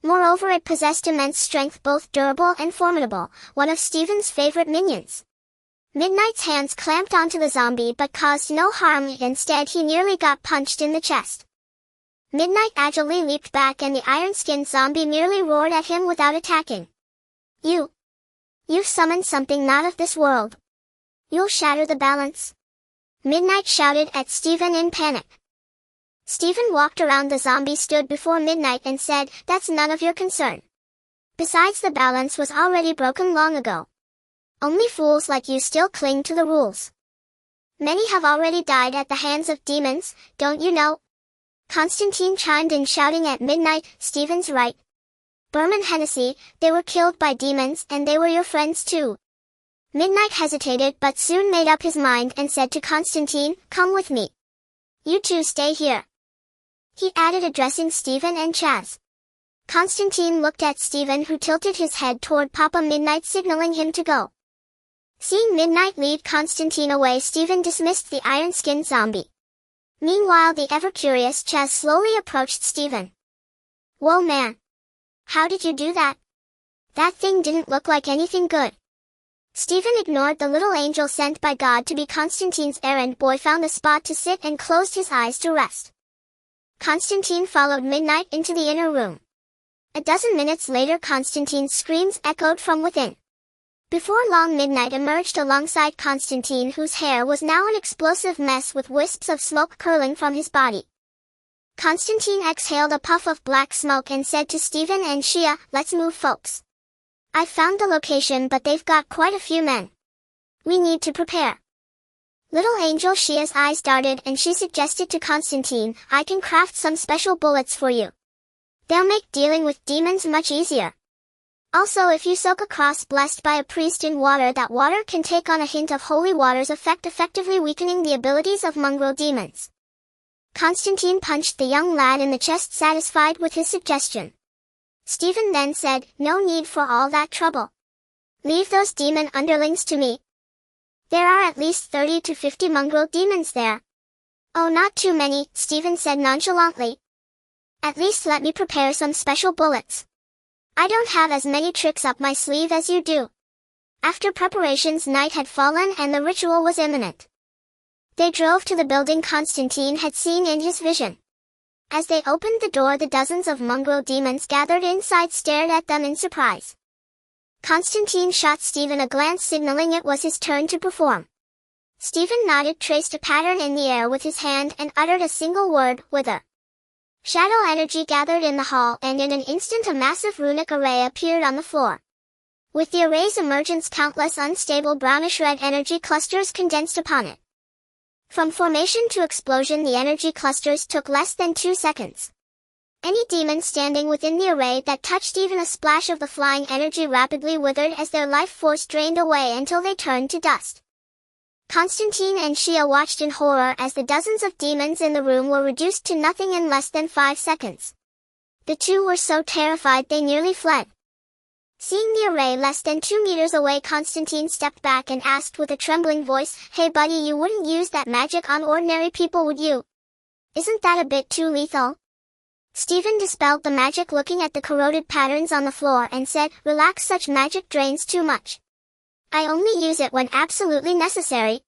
Moreover, it possessed immense strength, both durable and formidable, one of Stephen's favorite minions. Midnight's hands clamped onto the zombie but caused no harm. Instead, he nearly got punched in the chest. Midnight agilely leaped back and the iron-skinned zombie merely roared at him without attacking. You've summoned something not of this world. You'll shatter the balance." Midnight shouted at Stephen in panic. Stephen walked around the zombie, stood before Midnight and said, "That's none of your concern. Besides, the balance was already broken long ago. Only fools like you still cling to the rules. Many have already died at the hands of demons, don't you know?" Constantine chimed in, shouting at Midnight, "Stephen's right. Berman Hennessy, they were killed by demons and they were your friends too." Midnight hesitated but soon made up his mind and said to Constantine, "Come with me. You two stay here," he added, addressing Stephen and Chaz. Constantine looked at Stephen, who tilted his head toward Papa Midnight, signaling him to go. Seeing Midnight lead Constantine away, Stephen dismissed the iron-skinned zombie. Meanwhile, the ever-curious Chaz slowly approached Stephen. "Whoa, man. How did you do that? That thing didn't look like anything good." Stephen ignored the little angel sent by God to be Constantine's errand boy, found a spot to sit and closed his eyes to rest. Constantine followed Midnight into the inner room. A dozen minutes later, Constantine's screams echoed from within. Before long, Midnight emerged alongside Constantine, whose hair was now an explosive mess with wisps of smoke curling from his body. Constantine exhaled a puff of black smoke and said to Stephen and Shia, "Let's move, folks. I've found the location, but they've got quite a few men. We need to prepare." Little Angel Shia's eyes darted and she suggested to Constantine, "I can craft some special bullets for you. They'll make dealing with demons much easier. Also, if you soak a cross blessed by a priest in water, that water can take on a hint of holy water's effect, effectively weakening the abilities of mongrel demons." Constantine punched the young lad in the chest, satisfied with his suggestion. Stephen then said, "No need for all that trouble. Leave those demon underlings to me. There are at least 30 to 50 mongrel demons there." "Oh, not too many," Stephen said nonchalantly. "At least let me prepare some special bullets. I don't have as many tricks up my sleeve as you do." After preparations, night had fallen and the ritual was imminent. They drove to the building Constantine had seen in his vision. As they opened the door, the dozens of mongrel demons gathered inside stared at them in surprise. Constantine shot Stephen a glance, signaling it was his turn to perform. Stephen nodded, traced a pattern in the air with his hand and uttered a single word, "Wither." Shadow energy gathered in the hall, and in an instant a massive runic array appeared on the floor. With the array's emergence, countless unstable brownish-red energy clusters condensed upon it. From formation to explosion, the energy clusters took less than 2 seconds. Any demon standing within the array that touched even a splash of the flying energy rapidly withered as their life force drained away until they turned to dust. Constantine and Shia watched in horror as the dozens of demons in the room were reduced to nothing in less than 5 seconds. The two were so terrified they nearly fled. Seeing the array less than 2 meters away, Constantine stepped back and asked with a trembling voice, "Hey buddy, you wouldn't use that magic on ordinary people, would you? Isn't that a bit too lethal?" Stephen dispelled the magic, looking at the corroded patterns on the floor, and said, "Relax, such magic drains too much. I only use it when absolutely necessary."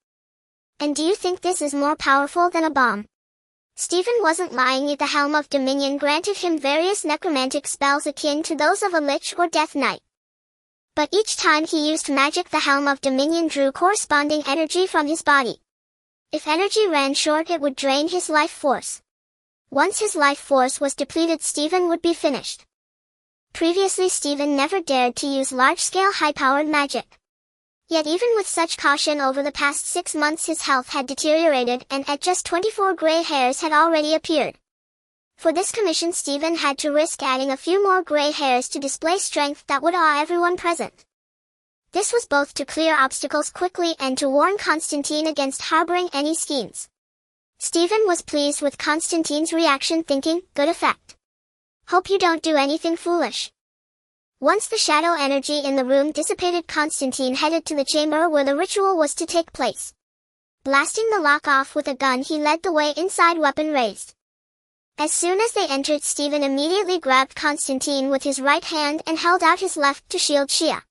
"And do you think this is more powerful than a bomb?" Stephen wasn't lying. The Helm of Dominion granted him various necromantic spells akin to those of a Lich or Death Knight. But each time he used magic, the Helm of Dominion drew corresponding energy from his body. If energy ran short, it would drain his life force. Once his life force was depleted, Stephen would be finished. Previously, Stephen never dared to use large-scale high-powered magic. Yet even with such caution, over the past 6 months his health had deteriorated, and at just 24 gray hairs had already appeared. For this commission, Stephen had to risk adding a few more gray hairs to display strength that would awe everyone present. This was both to clear obstacles quickly and to warn Constantine against harboring any schemes. Stephen was pleased with Constantine's reaction, thinking, "Good effect. Hope you don't do anything foolish." Once the shadow energy in the room dissipated, Constantine headed to the chamber where the ritual was to take place. Blasting the lock off with a gun, he led the way inside, weapon raised. As soon as they entered, Stephen immediately grabbed Constantine with his right hand and held out his left to shield Shia.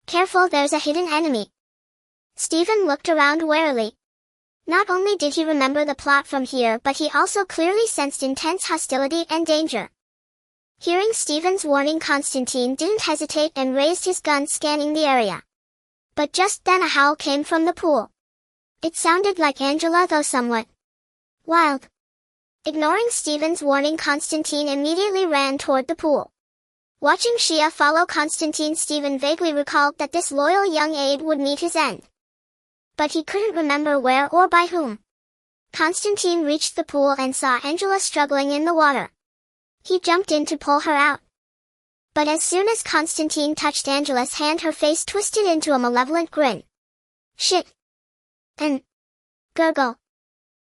"Careful, there's a hidden enemy." Stephen looked around warily. Not only did he remember the plot from here, but he also clearly sensed intense hostility and danger. Hearing Stephen's warning, Constantine didn't hesitate and raised his gun, scanning the area. But just then a howl came from the pool. It sounded like Angela, though somewhat wild. Ignoring Stephen's warning, Constantine immediately ran toward the pool. Watching Shia follow Constantine, Stephen vaguely recalled that this loyal young aide would meet his end. But he couldn't remember where or by whom. Constantine reached the pool and saw Angela struggling in the water. He jumped in to pull her out. But as soon as Constantine touched Angela's hand, her face twisted into a malevolent grin. "Shit. And gurgle.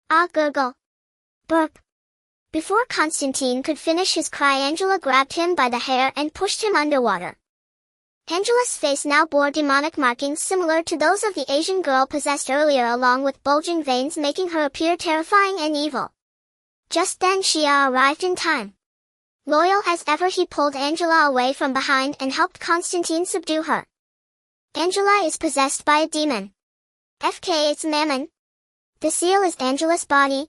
Ah, gurgle. Burp." Before Constantine could finish his cry, Angela grabbed him by the hair and pushed him underwater. Angela's face now bore demonic markings similar to those of the Asian girl possessed earlier, along with bulging veins making her appear terrifying and evil. Just then Shia arrived in time. Loyal as ever, he pulled Angela away from behind and helped Constantine subdue her. "Angela is possessed by a demon. FK, it's Mammon. The seal is Angela's body.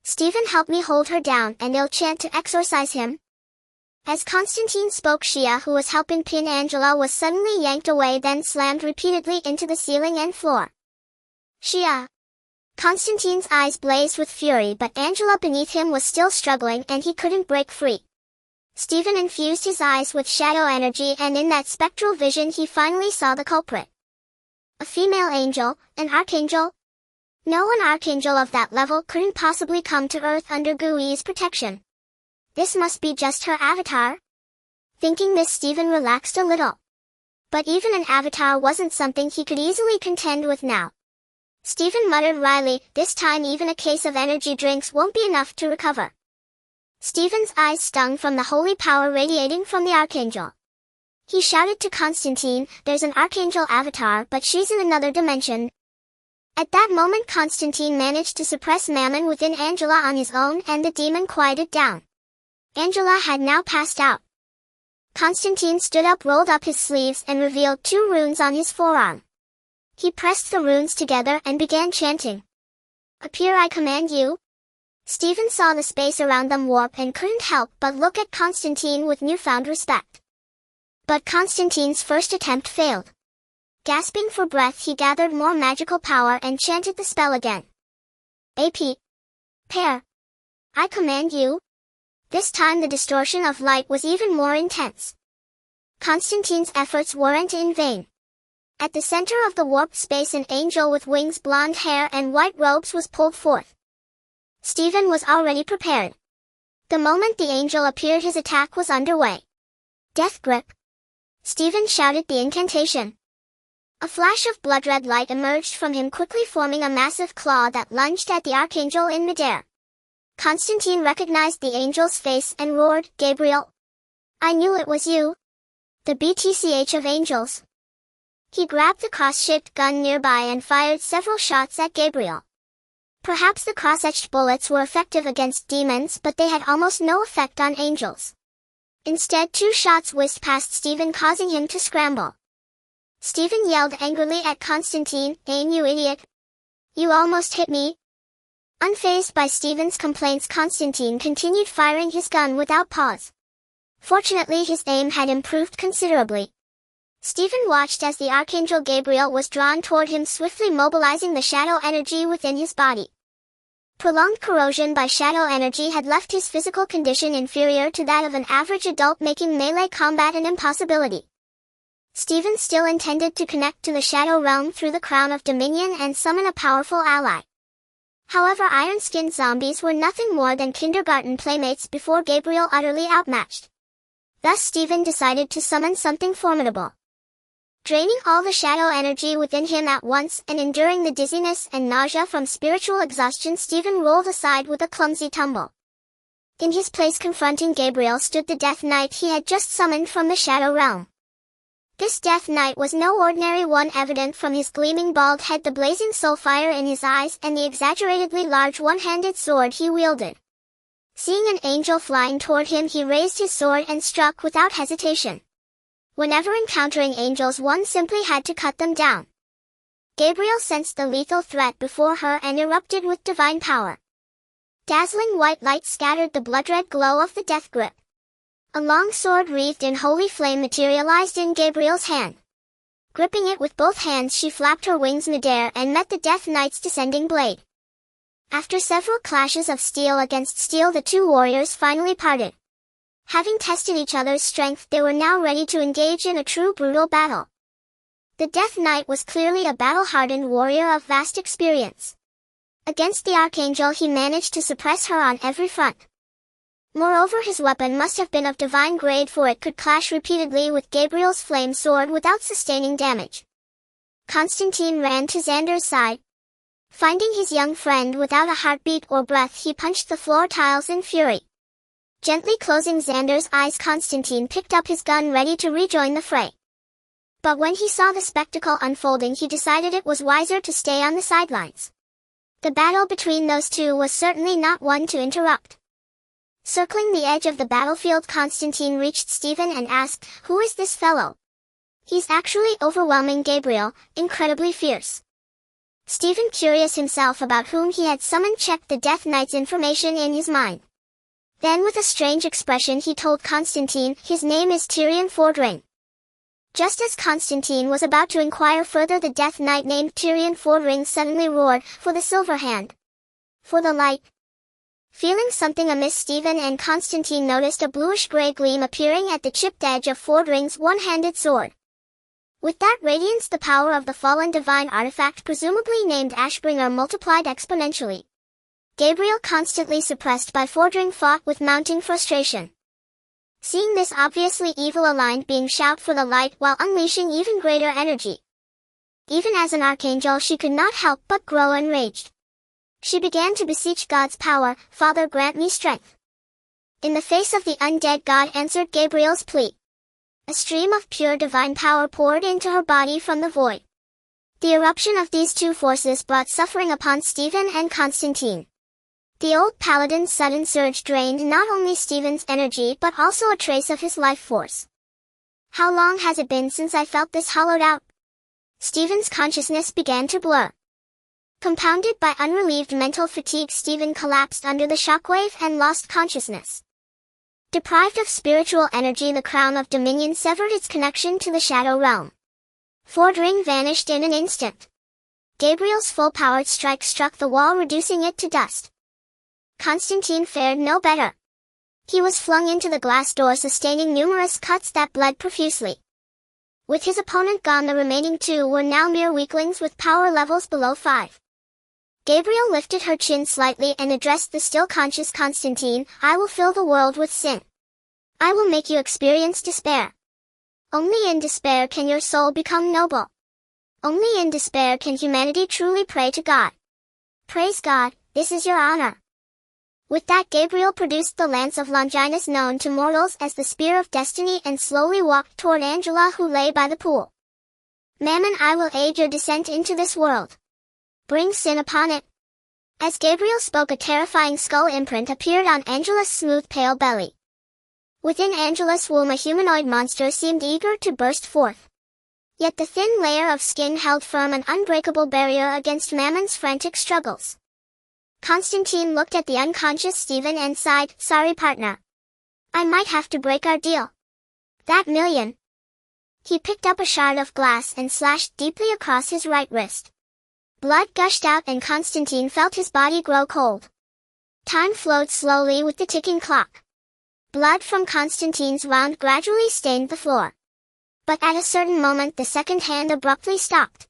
Stephen, help me hold her down and they'll chant to exorcise him." As Constantine spoke, Shia, who was helping pin Angela, was suddenly yanked away, then slammed repeatedly into the ceiling and floor. "Shia!" Constantine's eyes blazed with fury, but Angela beneath him was still struggling and he couldn't break free. Stephen infused his eyes with shadow energy, and in that spectral vision he finally saw the culprit. A female angel, an archangel? No, an archangel of that level couldn't possibly come to Earth under Gui's protection. This must be just her avatar. Thinking this, Stephen relaxed a little. But even an avatar wasn't something he could easily contend with now. Stephen muttered wryly, "This time even a case of energy drinks won't be enough to recover." Stephen's eyes stung from the holy power radiating from the archangel. He shouted to Constantine, "There's an archangel avatar, but she's in another dimension." At that moment Constantine managed to suppress Mammon within Angela on his own, and the demon quieted down. Angela had now passed out. Constantine stood up, rolled up his sleeves, and revealed 2 runes on his forearm. He pressed the runes together and began chanting. "Appear, I command you." Stephen saw the space around them warp and couldn't help but look at Constantine with newfound respect. But Constantine's first attempt failed. Gasping for breath, he gathered more magical power and chanted the spell again. "AP. Pair. I command you." This time the distortion of light was even more intense. Constantine's efforts weren't in vain. At the center of the warped space, an angel with wings, blonde hair, and white robes was pulled forth. Stephen was already prepared. The moment the angel appeared, his attack was underway. Death grip. Stephen shouted the incantation. A flash of blood-red light emerged from him, quickly forming a massive claw that lunged at the archangel in midair. Constantine recognized the angel's face and roared, "Gabriel! I knew it was you! The BTCH of angels!" He grabbed the cross-shaped gun nearby and fired several shots at Gabriel. Perhaps the cross-etched bullets were effective against demons, but they had almost no effect on angels. Instead, 2 shots whizzed past Stephen, causing him to scramble. Stephen yelled angrily at Constantine, "Aim, you idiot! You almost hit me!" Unfazed by Stephen's complaints, Constantine continued firing his gun without pause. Fortunately, his aim had improved considerably. Stephen watched as the Archangel Gabriel was drawn toward him, swiftly mobilizing the shadow energy within his body. Prolonged corrosion by shadow energy had left his physical condition inferior to that of an average adult, making melee combat an impossibility. Stephen still intended to connect to the Shadow Realm through the Crown of Dominion and summon a powerful ally. However, iron-skinned zombies were nothing more than kindergarten playmates before Gabriel, utterly outmatched. Thus Stephen decided to summon something formidable. Draining all the shadow energy within him at once and enduring the dizziness and nausea from spiritual exhaustion, Stephen rolled aside with a clumsy tumble. In his place, confronting Gabriel, stood the Death Knight he had just summoned from the Shadow Realm. This Death Knight was no ordinary one, evident from his gleaming bald head, the blazing soul fire in his eyes, and the exaggeratedly large one-handed sword he wielded. Seeing an angel flying toward him, he raised his sword and struck without hesitation. Whenever encountering angels, one simply had to cut them down. Gabriel sensed the lethal threat before her and erupted with divine power. Dazzling white light scattered the blood-red glow of the death grip. A long sword wreathed in holy flame materialized in Gabriel's hand. Gripping it with both hands, she flapped her wings midair and met the Death Knight's descending blade. After several clashes of steel against steel, the 2 warriors finally parted. Having tested each other's strength, they were now ready to engage in a true brutal battle. The Death Knight was clearly a battle-hardened warrior of vast experience. Against the Archangel, he managed to suppress her on every front. Moreover, his weapon must have been of divine grade, for it could clash repeatedly with Gabriel's flame sword without sustaining damage. Constantine ran to Xander's side. Finding his young friend without a heartbeat or breath, he punched the floor tiles in fury. Gently closing Xander's eyes, Constantine picked up his gun, ready to rejoin the fray. But when he saw the spectacle unfolding, he decided it was wiser to stay on the sidelines. The battle between those two was certainly not one to interrupt. Circling the edge of the battlefield, Constantine reached Stephen and asked, "Who is this fellow? He's actually overwhelming Gabriel, incredibly fierce." Stephen, curious himself about whom he had summoned, checked the Death Knight's information in his mind. Then, with a strange expression, he told Constantine, "His name is Tyrion Fordring." Just as Constantine was about to inquire further, the Death Knight named Tyrion Fordring suddenly roared, "For the silver hand! For the light!" Feeling something amiss, Stephen and Constantine noticed a bluish-gray gleam appearing at the chipped edge of Fordring's one-handed sword. With that radiance, the power of the fallen divine artifact, presumably named Ashbringer, multiplied exponentially. Gabriel, constantly suppressed by Fordring, fought with mounting frustration. Seeing this obviously evil-aligned being shout for the light while unleashing even greater energy. Even as an archangel, she could not help but grow enraged. She began to beseech God's power, "Father, grant me strength." In the face of the undead, God answered Gabriel's plea. A stream of pure divine power poured into her body from the void. The eruption of these 2 forces brought suffering upon Stephen and Constantine. The old paladin's sudden surge drained not only Stephen's energy but also a trace of his life force. "How long has it been since I felt this hollowed out?" Stephen's consciousness began to blur. Compounded by unrelieved mental fatigue, Stephen collapsed under the shockwave and lost consciousness. Deprived of spiritual energy, the Crown of Dominion severed its connection to the Shadow Realm. Fordring vanished in an instant. Gabriel's full-powered strike struck the wall, reducing it to dust. Constantine fared no better. He was flung into the glass door, sustaining numerous cuts that bled profusely. With his opponent gone, the remaining two were now mere weaklings with power levels below 5. Gabriel lifted her chin slightly and addressed the still conscious Constantine. I will fill the world with sin. I will make you experience despair. Only in despair can your soul become noble. Only in despair can humanity truly pray to God. Praise God, this is your honor. With that, Gabriel produced the lance of Longinus, known to mortals as the Spear of Destiny, and slowly walked toward Angela, who lay by the pool. Mammon, I will aid your descent into this world. Bring sin upon it. As Gabriel spoke, a terrifying skull imprint appeared on Angela's smooth pale belly. Within Angela's womb, a humanoid monster seemed eager to burst forth. Yet the thin layer of skin held firm, an unbreakable barrier against Mammon's frantic struggles. Constantine looked at the unconscious Stephen and sighed, sorry partner. I might have to break our deal. That million. He picked up a shard of glass and slashed deeply across his right wrist. Blood gushed out and Constantine felt his body grow cold. Time flowed slowly with the ticking clock. Blood from Constantine's wound gradually stained the floor. But at a certain moment the second hand abruptly stopped.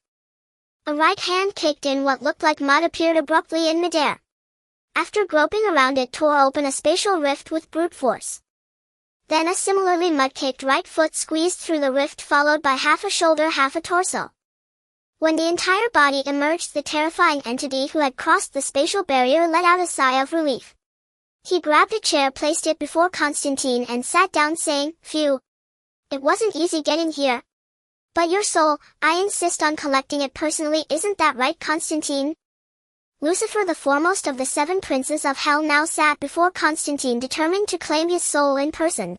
A right hand caked in what looked like mud appeared abruptly in midair. After groping around, it tore open a spatial rift with brute force. Then a similarly mud-caked right foot squeezed through the rift, followed by half a shoulder, half a torso. When the entire body emerged, the terrifying entity who had crossed the spatial barrier let out a sigh of relief. He grabbed a chair, placed it before Constantine, and sat down, saying, Phew. It wasn't easy getting here. But your soul, I insist on collecting it personally, isn't that right, Constantine? Lucifer, the foremost of the 7 princes of hell, now sat before Constantine, determined to claim his soul in person.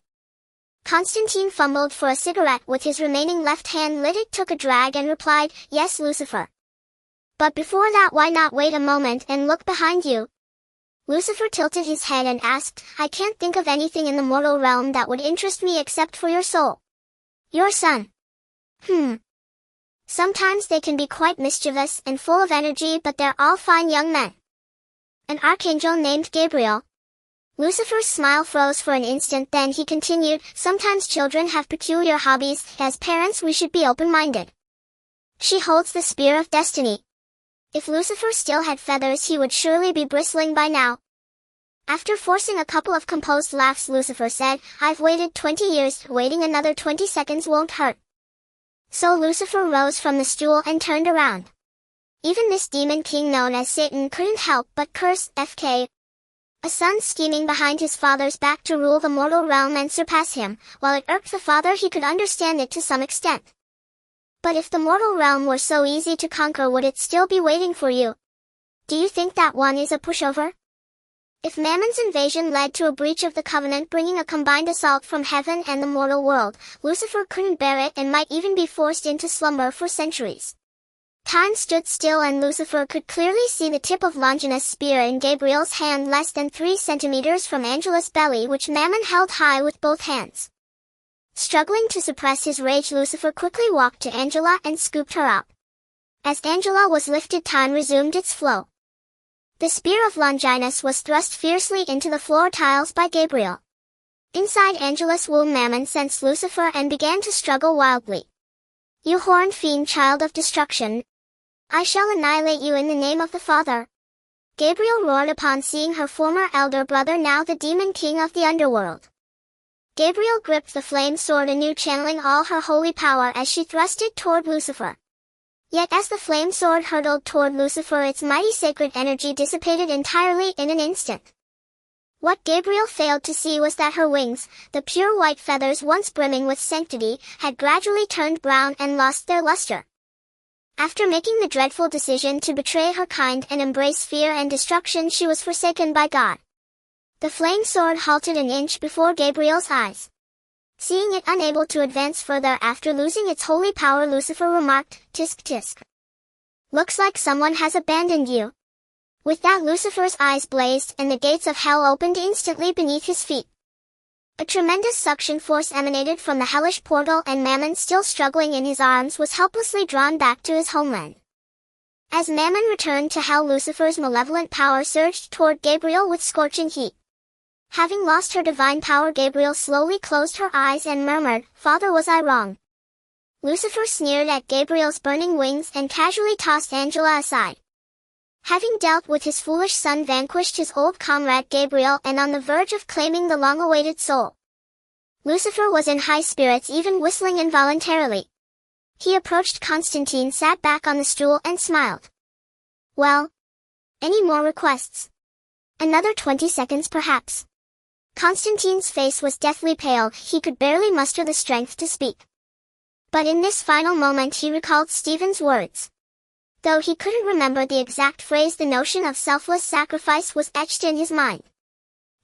Constantine fumbled for a cigarette with his remaining left hand, lit it, took a drag, and replied, Yes, Lucifer. But before that, why not wait a moment and look behind you? Lucifer tilted his head and asked, I can't think of anything in the mortal realm that would interest me except for your soul. Your son. Sometimes they can be quite mischievous and full of energy, but they're all fine young men. An archangel named Gabriel. Lucifer's smile froze for an instant, then he continued, Sometimes children have peculiar hobbies. As parents, we should be open-minded. She holds the Spear of Destiny. If Lucifer still had feathers, he would surely be bristling by now. After forcing a couple of composed laughs, Lucifer said, I've waited 20 years, waiting another 20 seconds won't hurt. So Lucifer rose from the stool and turned around. Even this demon king known as Satan couldn't help but curse, FK. A son scheming behind his father's back to rule the mortal realm and surpass him. While it irked the father, he could understand it to some extent. But if the mortal realm were so easy to conquer, would it still be waiting for you? Do you think that one is a pushover? If Mammon's invasion led to a breach of the covenant, bringing a combined assault from heaven and the mortal world, Lucifer couldn't bear it and might even be forced into slumber for centuries. Time stood still and Lucifer could clearly see the tip of Longinus' spear in Gabriel's hand, less than 3 centimeters from Angela's belly, which Mammon held high with both hands. Struggling to suppress his rage, Lucifer quickly walked to Angela and scooped her up. As Angela was lifted, time resumed its flow. The Spear of Longinus was thrust fiercely into the floor tiles by Gabriel. Inside Angela's womb, Mammon sensed Lucifer and began to struggle wildly. You horned fiend, child of destruction. I shall annihilate you in the name of the Father. Gabriel roared upon seeing her former elder brother, now the demon king of the underworld. Gabriel gripped the flame sword anew, channeling all her holy power as she thrust it toward Lucifer. Yet as the flame sword hurtled toward Lucifer, its mighty sacred energy dissipated entirely in an instant. What Gabriel failed to see was that her wings, the pure white feathers once brimming with sanctity, had gradually turned brown and lost their luster. After making the dreadful decision to betray her kind and embrace fear and destruction, she was forsaken by God. The flame sword halted an inch before Gabriel's eyes. Seeing it unable to advance further after losing its holy power, Lucifer remarked, Tisk tisk. Looks like someone has abandoned you. With that, Lucifer's eyes blazed and the gates of hell opened instantly beneath his feet. A tremendous suction force emanated from the hellish portal and Mammon, still struggling in his arms, was helplessly drawn back to his homeland. As Mammon returned to hell, Lucifer's malevolent power surged toward Gabriel with scorching heat. Having lost her divine power, Gabriel slowly closed her eyes and murmured, "Father, was I wrong?" Lucifer sneered at Gabriel's burning wings and casually tossed Angela aside. Having dealt with his foolish son, vanquished his old comrade Gabriel, and on the verge of claiming the long-awaited soul, Lucifer was in high spirits, even whistling involuntarily. He approached Constantine, sat back on the stool, and smiled. "Well? Any more requests?" "Another 20 seconds perhaps." Constantine's face was deathly pale, he could barely muster the strength to speak. But in this final moment he recalled Stephen's words. Though he couldn't remember the exact phrase, the notion of selfless sacrifice was etched in his mind.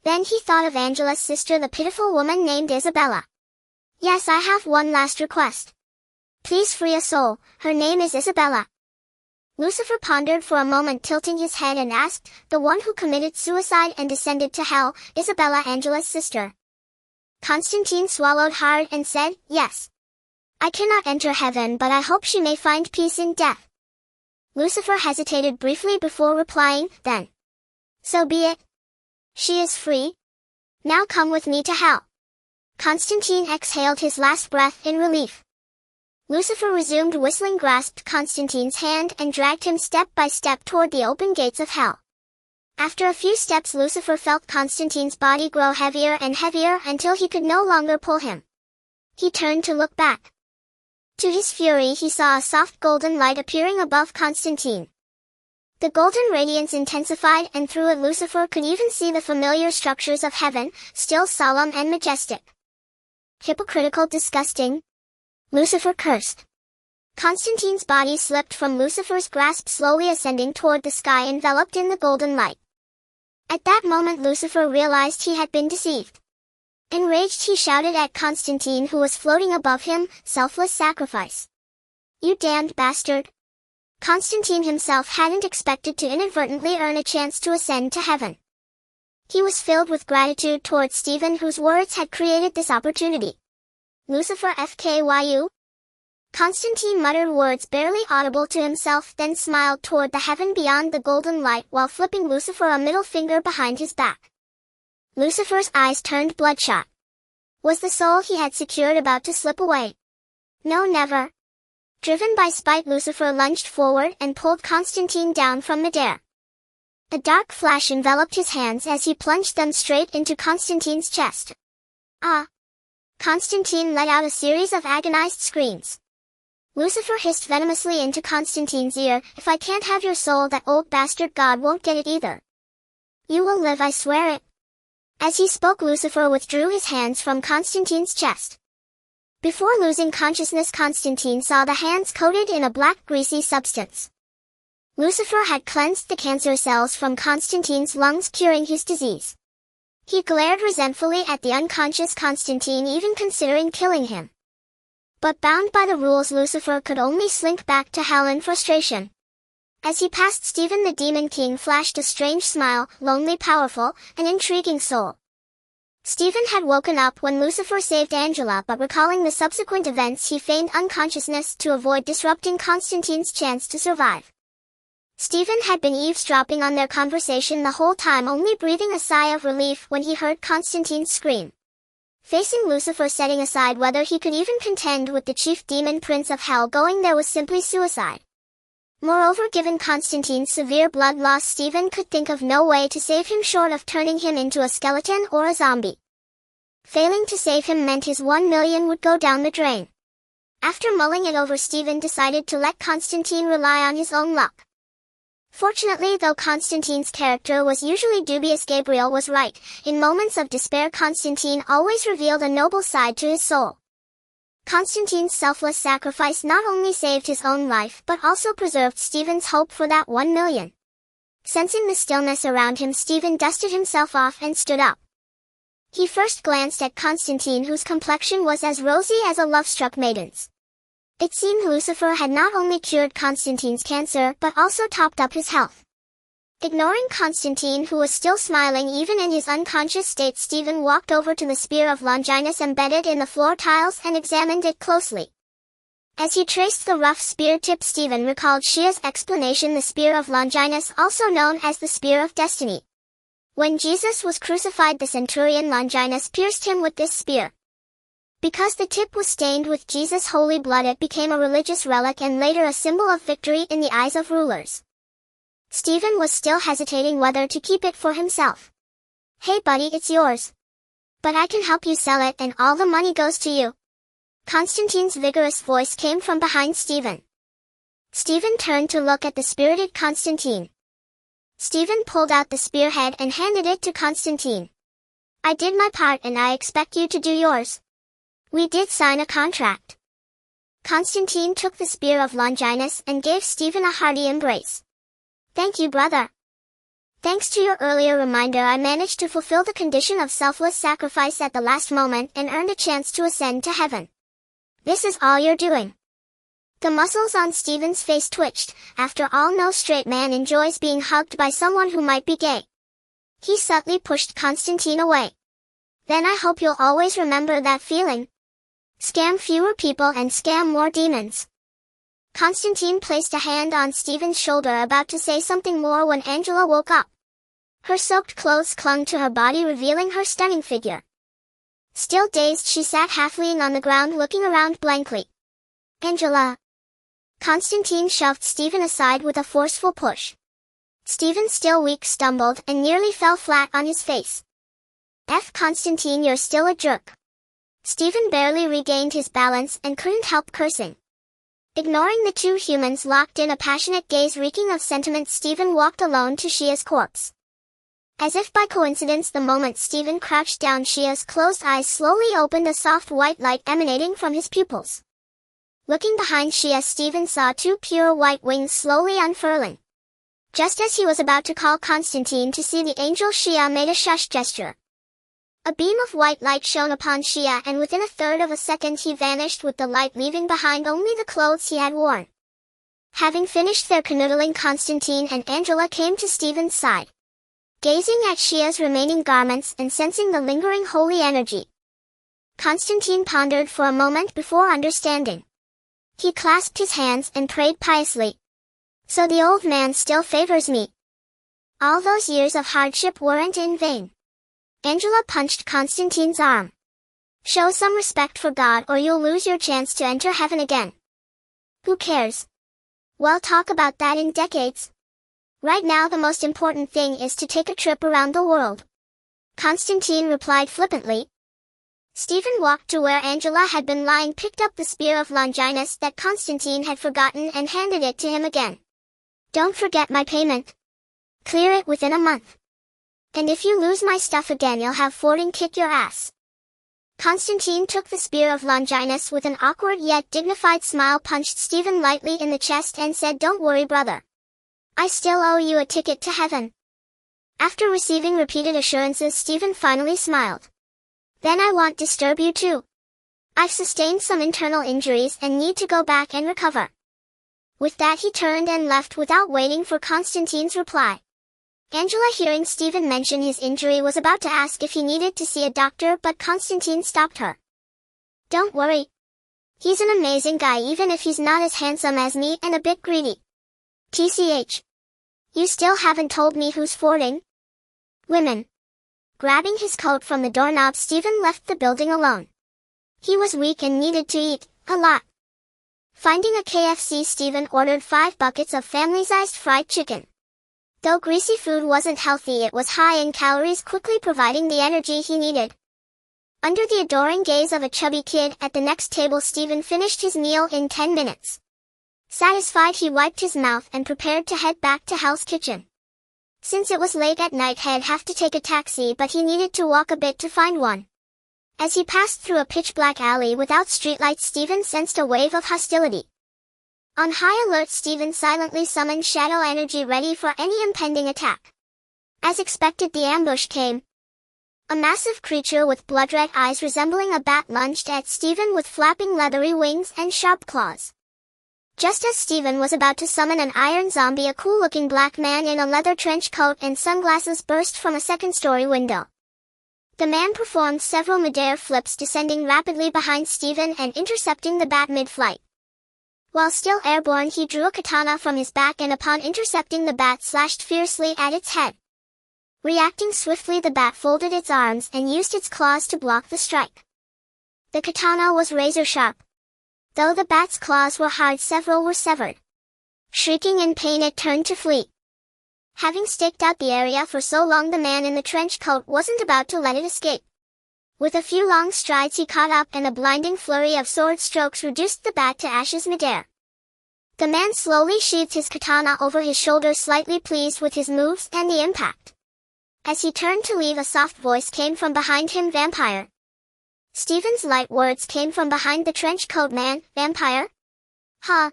Then he thought of Angela's sister, the pitiful woman named Isabella. "Yes, I have one last request. Please free a soul, her name is Isabella." Lucifer pondered for a moment, tilting his head, and asked, "The one who committed suicide and descended to hell, Isabella, Angela's sister?" Constantine swallowed hard and said, "Yes. I cannot enter heaven, but I hope she may find peace in death." Lucifer hesitated briefly before replying, "Then so be it. She is free. Now come with me to hell." Constantine exhaled his last breath in relief. Lucifer resumed whistling, grasped Constantine's hand, and dragged him step by step toward the open gates of hell. After a few steps, Lucifer felt Constantine's body grow heavier and heavier until he could no longer pull him. He turned to look back. To his fury, he saw a soft golden light appearing above Constantine. The golden radiance intensified, and through it Lucifer could even see the familiar structures of heaven, still solemn and majestic. "Hypocritical, disgusting," Lucifer cursed. Constantine's body slipped from Lucifer's grasp, slowly ascending toward the sky, enveloped in the golden light. At that moment Lucifer realized he had been deceived. Enraged, he shouted at Constantine, who was floating above him, "Selfless sacrifice! You damned bastard!" Constantine himself hadn't expected to inadvertently earn a chance to ascend to heaven. He was filled with gratitude toward Stephen, whose words had created this opportunity. "Lucifer FKYU?" Constantine muttered words barely audible to himself, then smiled toward the heaven beyond the golden light while flipping Lucifer a middle finger behind his back. Lucifer's eyes turned bloodshot. Was the soul he had secured about to slip away? No, never. Driven by spite, Lucifer lunged forward and pulled Constantine down from midair. A dark flash enveloped his hands as he plunged them straight into Constantine's chest. "Ah!" Constantine let out a series of agonized screams. Lucifer hissed venomously into Constantine's ear, "If I can't have your soul, that old bastard God won't get it either. You will live, I swear it." As he spoke, Lucifer withdrew his hands from Constantine's chest. Before losing consciousness, Constantine saw the hands coated in a black, greasy substance. Lucifer had cleansed the cancer cells from Constantine's lungs, curing his disease. He glared resentfully at the unconscious Constantine, even considering killing him. But bound by the rules, Lucifer could only slink back to hell in frustration. As he passed Stephen, the Demon King flashed a strange smile, lonely, powerful, an intriguing soul. Stephen had woken up when Lucifer saved Angela, but recalling the subsequent events, he feigned unconsciousness to avoid disrupting Constantine's chance to survive. Stephen had been eavesdropping on their conversation the whole time, only breathing a sigh of relief when he heard Constantine scream. Facing Lucifer, setting aside whether he could even contend with the chief demon prince of hell, going there was simply suicide. Moreover, given Constantine's severe blood loss, Stephen could think of no way to save him short of turning him into a skeleton or a zombie. Failing to save him meant his 1 million would go down the drain. After mulling it over, Stephen decided to let Constantine rely on his own luck. Fortunately, though Constantine's character was usually dubious, Gabriel was right. In moments of despair, Constantine always revealed a noble side to his soul. Constantine's selfless sacrifice not only saved his own life but also preserved Stephen's hope for that 1 million. Sensing the stillness around him, Stephen dusted himself off and stood up. He first glanced at Constantine, whose complexion was as rosy as a love-struck maiden's. It seemed Lucifer had not only cured Constantine's cancer but also topped up his health. Ignoring Constantine, who was still smiling even in his unconscious state, Stephen walked over to the spear of Longinus embedded in the floor tiles and examined it closely. As he traced the rough spear tip, Stephen recalled Shia's explanation, the spear of Longinus, also known as the spear of destiny. When Jesus was crucified, the centurion Longinus pierced him with this spear. Because the tip was stained with Jesus' holy blood, it became a religious relic and later a symbol of victory in the eyes of rulers. Stephen was still hesitating whether to keep it for himself. "Hey buddy, it's yours. But I can help you sell it and all the money goes to you." Constantine's vigorous voice came from behind Stephen. Stephen turned to look at the spirited Constantine. Stephen pulled out the spearhead and handed it to Constantine. "I did my part and I expect you to do yours. We did sign a contract." Constantine took the spear of Longinus and gave Stephen a hearty embrace. "Thank you, brother. Thanks to your earlier reminder, I managed to fulfill the condition of selfless sacrifice at the last moment and earned a chance to ascend to heaven. This is all you're doing." The muscles on Stephen's face twitched. After all, no straight man enjoys being hugged by someone who might be gay. He subtly pushed Constantine away. "Then I hope you'll always remember that feeling. Scam fewer people and scam more demons." Constantine placed a hand on Stephen's shoulder, about to say something more when Angela woke up. Her soaked clothes clung to her body, revealing her stunning figure. Still dazed, she sat half-leaning on the ground, looking around blankly. "Angela." Constantine shoved Stephen aside with a forceful push. Stephen, still weak, stumbled and nearly fell flat on his face. Constantine, you're still a jerk." Stephen barely regained his balance and couldn't help cursing. Ignoring the two humans locked in a passionate gaze reeking of sentiment, Stephen walked alone to Shia's corpse. As if by coincidence, the moment Stephen crouched down, Shia's closed eyes slowly opened, a soft white light emanating from his pupils. Looking behind Shia, Stephen saw two pure white wings slowly unfurling. Just as he was about to call Constantine to see the angel, Shia made a shush gesture. A beam of white light shone upon Shia, and within a third of a second he vanished with the light, leaving behind only the clothes he had worn. Having finished their canoodling, Constantine and Angela came to Stephen's side. Gazing at Shia's remaining garments and sensing the lingering holy energy, Constantine pondered for a moment before understanding. He clasped his hands and prayed piously. "So the old man still favors me. All those years of hardship weren't in vain." Angela punched Constantine's arm. "Show some respect for God or you'll lose your chance to enter heaven again." "Who cares? We'll talk about that in decades. Right now the most important thing is to take a trip around the world," Constantine replied flippantly. Stephen walked to where Angela had been lying, picked up the spear of Longinus that Constantine had forgotten and handed it to him again. "Don't forget my payment. Clear it within a month. And if you lose my stuff again, you'll have Fording kick your ass." Constantine took the spear of Longinus with an awkward yet dignified smile, punched Stephen lightly in the chest and said, "Don't worry, brother. I still owe you a ticket to heaven." After receiving repeated assurances, Stephen finally smiled. "Then I won't disturb you too. I've sustained some internal injuries and need to go back and recover." With that he turned and left without waiting for Constantine's reply. Angela, hearing Stephen mention his injury, was about to ask if he needed to see a doctor, but Constantine stopped her. "Don't worry. He's an amazing guy, even if he's not as handsome as me and a bit greedy. TCH. You still haven't told me who's Fording?" "Women." Grabbing his coat from the doorknob, Stephen left the building alone. He was weak and needed to eat, a lot. Finding a KFC, Stephen ordered 5 buckets of family-sized fried chicken. Though greasy food wasn't healthy, it was high in calories, quickly providing the energy he needed. Under the adoring gaze of a chubby kid at the next table, Stephen finished his meal in 10 minutes. Satisfied, he wiped his mouth and prepared to head back to Hell's Kitchen. Since it was late at night, he'd have to take a taxi, but he needed to walk a bit to find one. As he passed through a pitch-black alley without streetlights, Stephen sensed a wave of hostility. On high alert, Stephen silently summoned shadow energy, ready for any impending attack. As expected, the ambush came. A massive creature with blood-red eyes resembling a bat lunged at Stephen with flapping leathery wings and sharp claws. Just as Stephen was about to summon an iron zombie, a cool-looking black man in a leather trench coat and sunglasses burst from a second-story window. The man performed several midair flips, descending rapidly behind Stephen and intercepting the bat mid-flight. While still airborne, he drew a katana from his back and upon intercepting the bat, slashed fiercely at its head. Reacting swiftly, the bat folded its arms and used its claws to block the strike. The katana was razor sharp. Though the bat's claws were hard, several were severed. Shrieking in pain, it turned to flee. Having staked out the area for so long, the man in the trench coat wasn't about to let it escape. With a few long strides, he caught up, and a blinding flurry of sword strokes reduced the bat to ashes midair. The man slowly sheathed his katana over his shoulder, slightly pleased with his moves and the impact. As he turned to leave, a soft voice came from behind him. "Vampire." Stephen's light words came from behind the trench coat man. "Vampire? Huh?"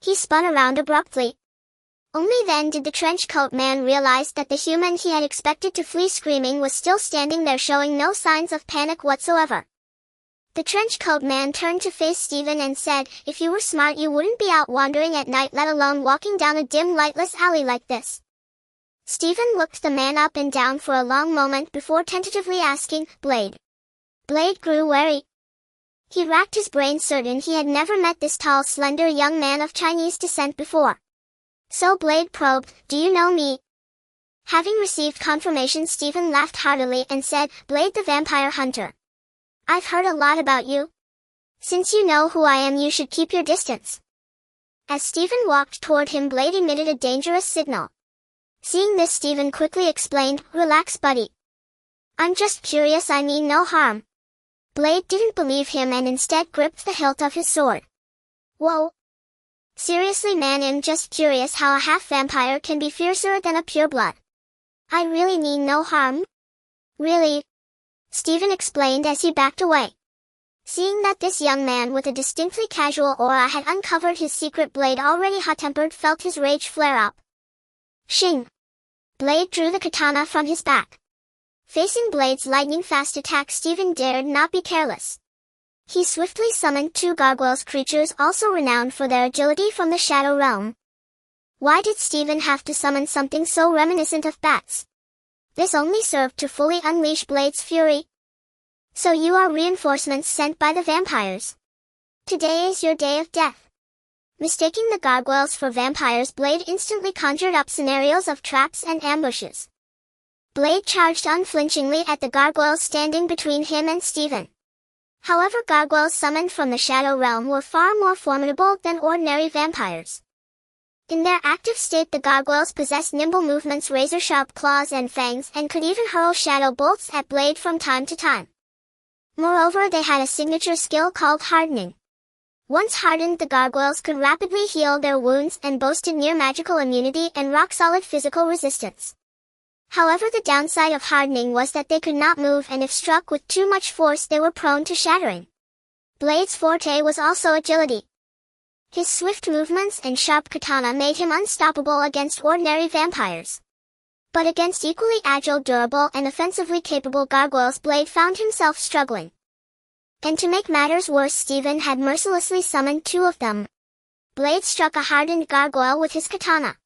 He spun around abruptly. Only then did the trench coat man realize that the human he had expected to flee screaming was still standing there, showing no signs of panic whatsoever. The trench coat man turned to face Stephen and said, "If you were smart, you wouldn't be out wandering at night, let alone walking down a dim, lightless alley like this." Stephen looked the man up and down for a long moment before tentatively asking, "Blade?" Blade grew wary. He racked his brain, certain he had never met this tall, slender young man of Chinese descent before. So Blade probed, "Do you know me?" Having received confirmation, Stephen laughed heartily and said, "Blade the vampire hunter. I've heard a lot about you. Since you know who I am, you should keep your distance." As Stephen walked toward him, Blade emitted a dangerous signal. Seeing this, Stephen quickly explained, "Relax, buddy. I'm just curious, I mean no harm." Blade didn't believe him and instead gripped the hilt of his sword. "Whoa. Seriously, man, I'm just curious how a half-vampire can be fiercer than a pureblood. I really mean no harm." "Really?" Stephen explained as he backed away. Seeing that this young man with a distinctly casual aura had uncovered his secret, Blade, already hot-tempered, felt his rage flare up. Shing! Blade drew the katana from his back. Facing Blade's lightning-fast attack, Stephen dared not be careless. He swiftly summoned two gargoyles, creatures also renowned for their agility, from the Shadow Realm. Why did Stephen have to summon something so reminiscent of bats? This only served to fully unleash Blade's fury. "So you are reinforcements sent by the vampires. Today is your day of death." Mistaking the gargoyles for vampires, Blade instantly conjured up scenarios of traps and ambushes. Blade charged unflinchingly at the gargoyles standing between him and Stephen. However, gargoyles summoned from the Shadow Realm were far more formidable than ordinary vampires. In their active state, the gargoyles possessed nimble movements, razor-sharp claws and fangs, and could even hurl shadow bolts at Blade from time to time. Moreover, they had a signature skill called hardening. Once hardened, the gargoyles could rapidly heal their wounds and boasted near magical immunity and rock-solid physical resistance. However, the downside of hardening was that they could not move, and if struck with too much force, they were prone to shattering. Blade's forte was also agility. His swift movements and sharp katana made him unstoppable against ordinary vampires. But against equally agile, durable, and offensively capable gargoyles, Blade found himself struggling. And to make matters worse, Stephen had mercilessly summoned two of them. Blade struck a hardened gargoyle with his katana.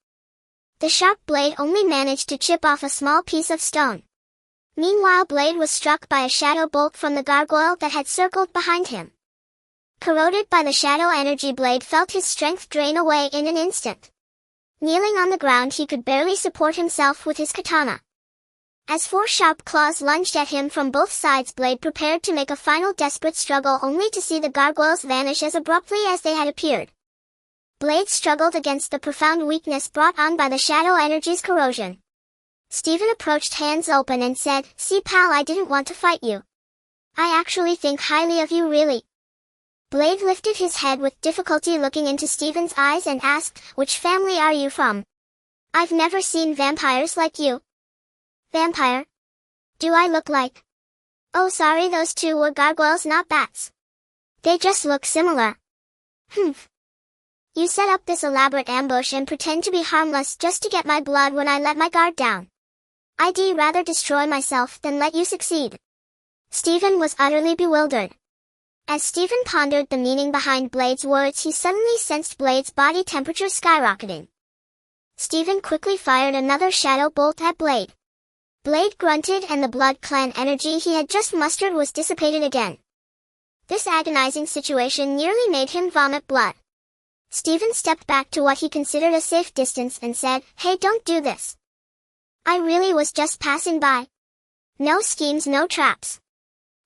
The sharp blade only managed to chip off a small piece of stone. Meanwhile, Blade was struck by a shadow bolt from the gargoyle that had circled behind him. Corroded by the shadow energy, Blade felt his strength drain away in an instant. Kneeling on the ground, he could barely support himself with his katana. As four sharp claws lunged at him from both sides, Blade prepared to make a final desperate struggle, only to see the gargoyles vanish as abruptly as they had appeared. Blade struggled against the profound weakness brought on by the shadow energy's corrosion. Stephen approached, hands open, and said, "See, pal, I didn't want to fight you. I actually think highly of you, really." Blade lifted his head with difficulty, looking into Stephen's eyes, and asked, "Which family are you from? I've never seen vampires like you." "Vampire? Do I look like?" "Oh, sorry, those two were gargoyles, not bats. They just look similar." "Humph. You set up this elaborate ambush and pretend to be harmless just to get my blood when I let my guard down. I'd rather destroy myself than let you succeed." Stephen was utterly bewildered. As Stephen pondered the meaning behind Blade's words, he suddenly sensed Blade's body temperature skyrocketing. Stephen quickly fired another shadow bolt at Blade. Blade grunted, and the Blood Clan energy he had just mustered was dissipated again. This agonizing situation nearly made him vomit blood. Stephen stepped back to what he considered a safe distance and said, "Hey, don't do this. I really was just passing by. No schemes, no traps.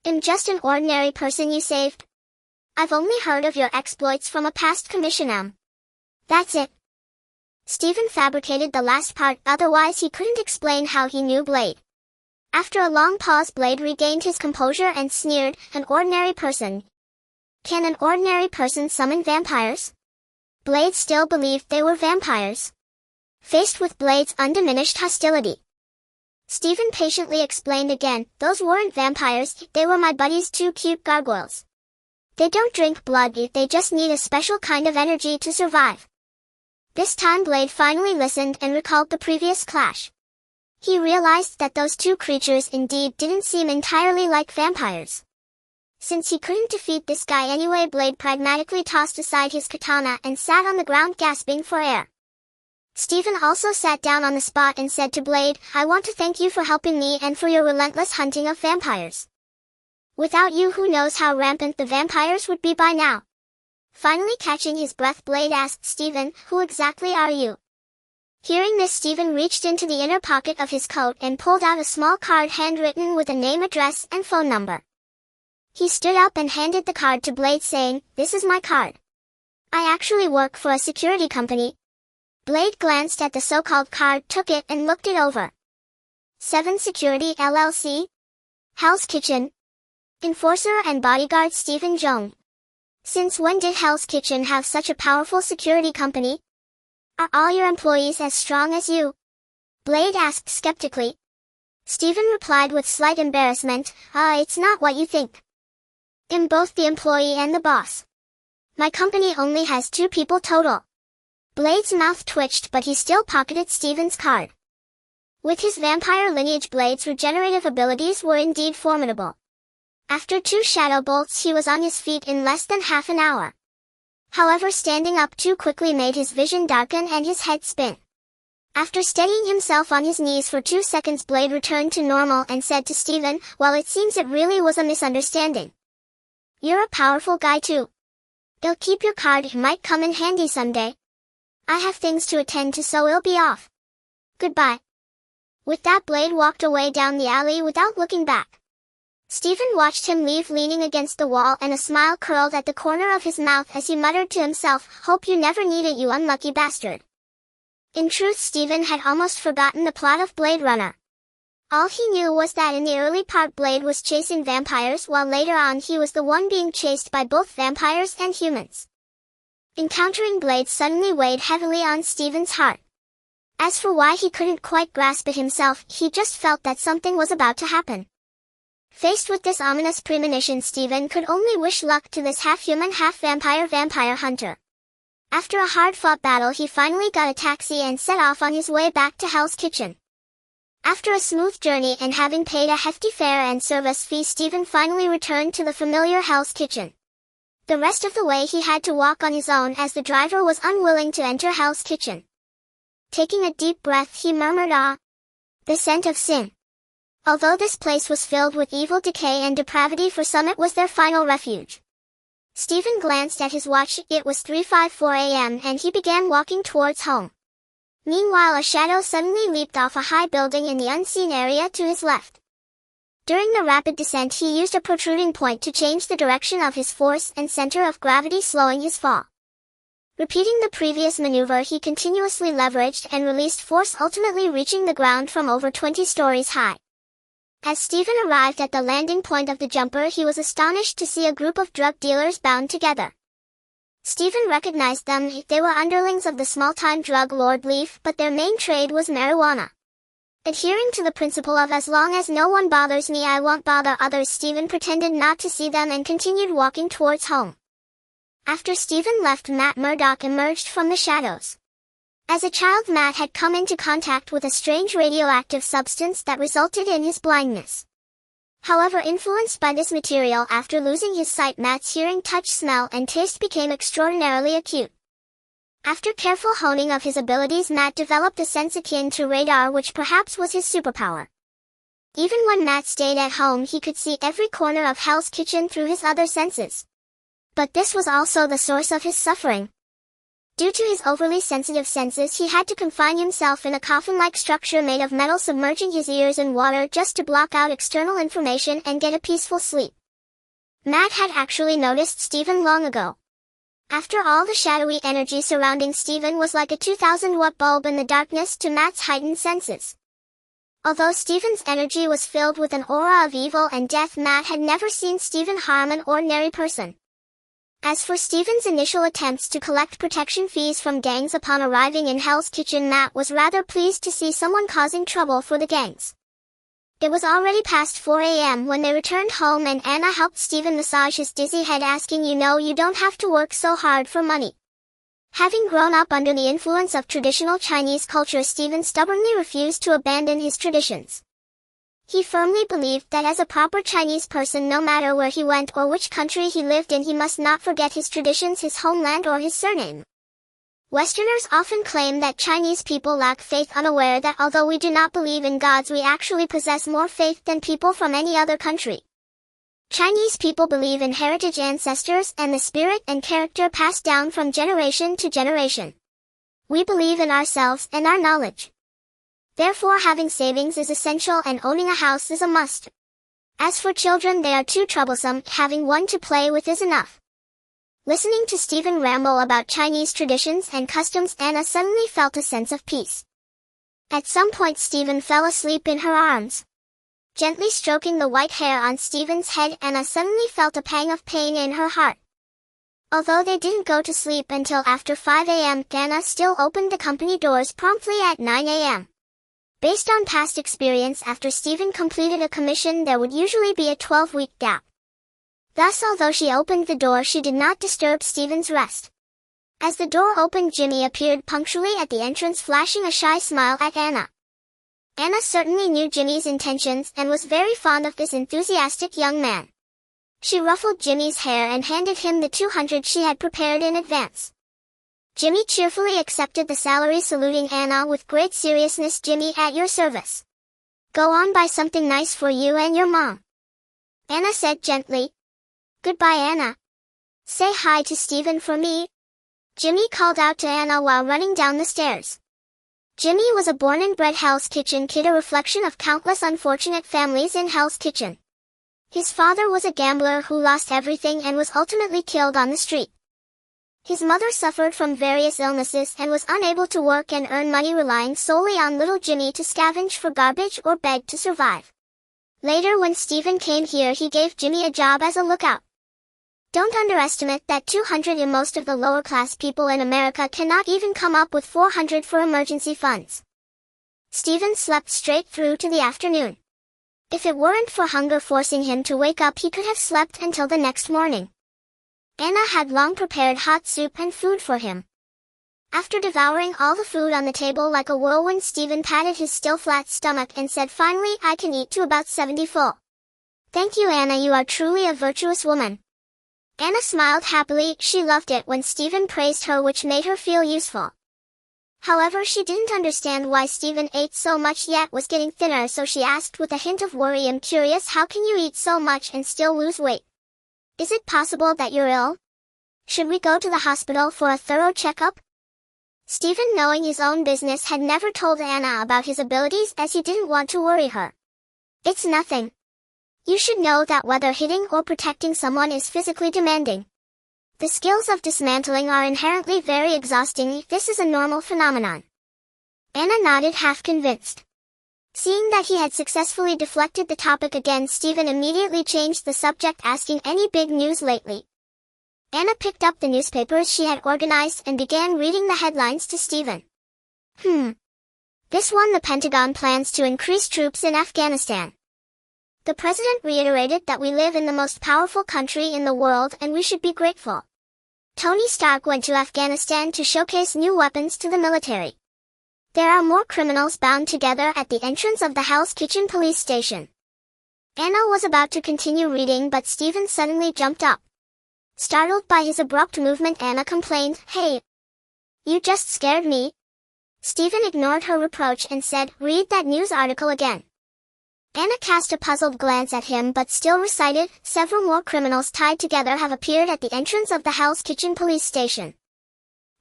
I'm just an ordinary person you saved. I've only heard of your exploits from a past commission. That's it. Stephen fabricated the last part, otherwise he couldn't explain how he knew Blade. After a long pause, Blade regained his composure and sneered, an ordinary person. Can an ordinary person summon vampires? Blade still believed they were vampires. Faced with Blade's undiminished hostility, Stephen patiently explained again, those weren't vampires, they were my buddies, two cute gargoyles. They don't drink blood, they just need a special kind of energy to survive. This time Blade finally listened and recalled the previous clash. He realized that those two creatures indeed didn't seem entirely like vampires. Since he couldn't defeat this guy anyway, Blade pragmatically tossed aside his katana and sat on the ground gasping for air. Stephen also sat down on the spot and said to Blade, I want to thank you for helping me and for your relentless hunting of vampires. Without you, who knows how rampant the vampires would be by now. Finally catching his breath, Blade asked Stephen, who exactly are you? Hearing this, Stephen reached into the inner pocket of his coat and pulled out a small card handwritten with a name, address, and phone number. He stood up and handed the card to Blade, saying, this is my card. I actually work for a security company. Blade glanced at the so-called card, took it, and looked it over. 7 Security LLC? Hell's Kitchen. Enforcer and bodyguard Stephen Jones. Since when did Hell's Kitchen have such a powerful security company? Are all your employees as strong as you? Blade asked skeptically. Stephen replied with slight embarrassment, it's not what you think. I'm both the employee and the boss. My company only has 2 people total. Blade's mouth twitched, but he still pocketed Stephen's card. With his vampire lineage, Blade's regenerative abilities were indeed formidable. After 2 shadow bolts, he was on his feet in less than half an hour. However, standing up too quickly made his vision darken and his head spin. After steadying himself on his knees for 2 seconds, Blade returned to normal and said to Stephen, well, it seems it really was a misunderstanding. You're a powerful guy too. I'll keep your card, it might come in handy someday. I have things to attend to, so I'll be off. Goodbye. With that, Blade walked away down the alley without looking back. Stephen watched him leave, leaning against the wall, and a smile curled at the corner of his mouth as he muttered to himself, hope you never need it, you unlucky bastard. In truth, Stephen had almost forgotten the plot of Blade Runner. All he knew was that in the early part Blade was chasing vampires, while later on he was the one being chased by both vampires and humans. Encountering Blade suddenly weighed heavily on Stephen's heart. As for why he couldn't quite grasp it himself, he just felt that something was about to happen. Faced with this ominous premonition, Stephen could only wish luck to this half-human, half-vampire hunter. After a hard-fought battle, he finally got a taxi and set off on his way back to Hell's Kitchen. After a smooth journey and having paid a hefty fare and service fee, Stephen finally returned to the familiar Hell's Kitchen. The rest of the way he had to walk on his own as the driver was unwilling to enter Hell's Kitchen. Taking a deep breath, he murmured, the scent of sin. Although this place was filled with evil, decay, and depravity, for some it was their final refuge. Stephen glanced at his watch. It was 3:54 a.m. and he began walking towards home. Meanwhile, a shadow suddenly leaped off a high building in the unseen area to his left. During the rapid descent, he used a protruding point to change the direction of his force and center of gravity, slowing his fall. Repeating the previous maneuver, he continuously leveraged and released force, ultimately reaching the ground from over 20 stories high. As Stephen arrived at the landing point of the jumper, he was astonished to see a group of drug dealers bound together. Stephen recognized them. They were underlings of the small-time drug lord Leaf, but their main trade was marijuana. Adhering to the principle of as long as no one bothers me, I won't bother others, Stephen pretended not to see them and continued walking towards home. After Stephen left, Matt Murdock emerged from the shadows. As a child, Matt had come into contact with a strange radioactive substance that resulted in his blindness. However, influenced by this material, after losing his sight, Matt's hearing, touch, smell, and taste became extraordinarily acute. After careful honing of his abilities, Matt developed a sense akin to radar, which perhaps was his superpower. Even when Matt stayed at home, he could see every corner of Hell's Kitchen through his other senses. But this was also the source of his suffering. Due to his overly sensitive senses, he had to confine himself in a coffin-like structure made of metal, submerging his ears in water just to block out external information and get a peaceful sleep. Matt had actually noticed Stephen long ago. After all, the shadowy energy surrounding Stephen was like a 2000-watt bulb in the darkness to Matt's heightened senses. Although Stephen's energy was filled with an aura of evil and death, Matt had never seen Stephen harm an ordinary person. As for Stephen's initial attempts to collect protection fees from gangs upon arriving in Hell's Kitchen, Matt was rather pleased to see someone causing trouble for the gangs. It was already past 4 a.m. when they returned home, and Anna helped Stephen massage his dizzy head, asking, you don't have to work so hard for money. Having grown up under the influence of traditional Chinese culture, Stephen stubbornly refused to abandon his traditions. He firmly believed that as a proper Chinese person, no matter where he went or which country he lived in, he must not forget his traditions, his homeland, or his surname. Westerners often claim that Chinese people lack faith, unaware that although we do not believe in gods, we actually possess more faith than people from any other country. Chinese people believe in heritage, ancestors, and the spirit and character passed down from generation to generation. We believe in ourselves and our knowledge. Therefore, having savings is essential, and owning a house is a must. As for children, they are too troublesome. Having one to play with is enough. Listening to Stephen ramble about Chinese traditions and customs, Anna suddenly felt a sense of peace. At some point, Stephen fell asleep in her arms. Gently stroking the white hair on Stephen's head, Anna suddenly felt a pang of pain in her heart. Although they didn't go to sleep until after 5 a.m., Anna still opened the company doors promptly at 9 a.m. Based on past experience, after Stephen completed a commission, there would usually be a 12-week gap. Thus, although she opened the door, she did not disturb Stephen's rest. As the door opened, Jimmy appeared punctually at the entrance, flashing a shy smile at Anna. Anna certainly knew Jimmy's intentions and was very fond of this enthusiastic young man. She ruffled Jimmy's hair and handed him the 200 she had prepared in advance. Jimmy cheerfully accepted the salary, saluting Anna with great seriousness. "Jimmy, at your service. Go on, buy something nice for you and your mom," Anna said gently. "Goodbye, Anna. Say hi to Stephen for me," Jimmy called out to Anna while running down the stairs. Jimmy was a born and bred Hell's Kitchen kid, a reflection of countless unfortunate families in Hell's Kitchen. His father was a gambler who lost everything and was ultimately killed on the street. His mother suffered from various illnesses and was unable to work and earn money, relying solely on little Jimmy to scavenge for garbage or beg to survive. Later, when Stephen came here, he gave Jimmy a job as a lookout. Don't underestimate that 200. Most of the lower-class people in America cannot even come up with 400 for emergency funds. Stephen slept straight through to the afternoon. If it weren't for hunger forcing him to wake up, he could have slept until the next morning. Anna had long prepared hot soup and food for him. After devouring all the food on the table like a whirlwind, Stephen patted his still flat stomach and said, "Finally, I can eat to about 70 full. Thank you, Anna, you are truly a virtuous woman." Anna smiled happily. She loved it when Stephen praised her, which made her feel useful. However, she didn't understand why Stephen ate so much yet was getting thinner, so she asked with a hint of worry, "I'm curious, how can you eat so much and still lose weight? Is it possible that you're ill? Should we go to the hospital for a thorough checkup?" Stephen, knowing his own business, had never told Anna about his abilities, as he didn't want to worry her. "It's nothing. You should know that whether hitting or protecting someone is physically demanding. The skills of dismantling are inherently very exhausting. This is a normal phenomenon." Anna nodded, half convinced. Seeing that he had successfully deflected the topic again, Stephen immediately changed the subject, asking, "Any big news lately?" Anna picked up the newspapers she had organized and began reading the headlines to Stephen. This one: the Pentagon plans to increase troops in Afghanistan. The president reiterated that we live in the most powerful country in the world and we should be grateful. Tony Stark went to Afghanistan to showcase new weapons to the military. There are more criminals bound together at the entrance of the Hell's Kitchen police station. Anna was about to continue reading, but Stephen suddenly jumped up. Startled by his abrupt movement, Anna complained, "Hey, you just scared me." Stephen ignored her reproach and said, "Read that news article again." Anna cast a puzzled glance at him but still recited, "Several more criminals tied together have appeared at the entrance of the Hell's Kitchen police station."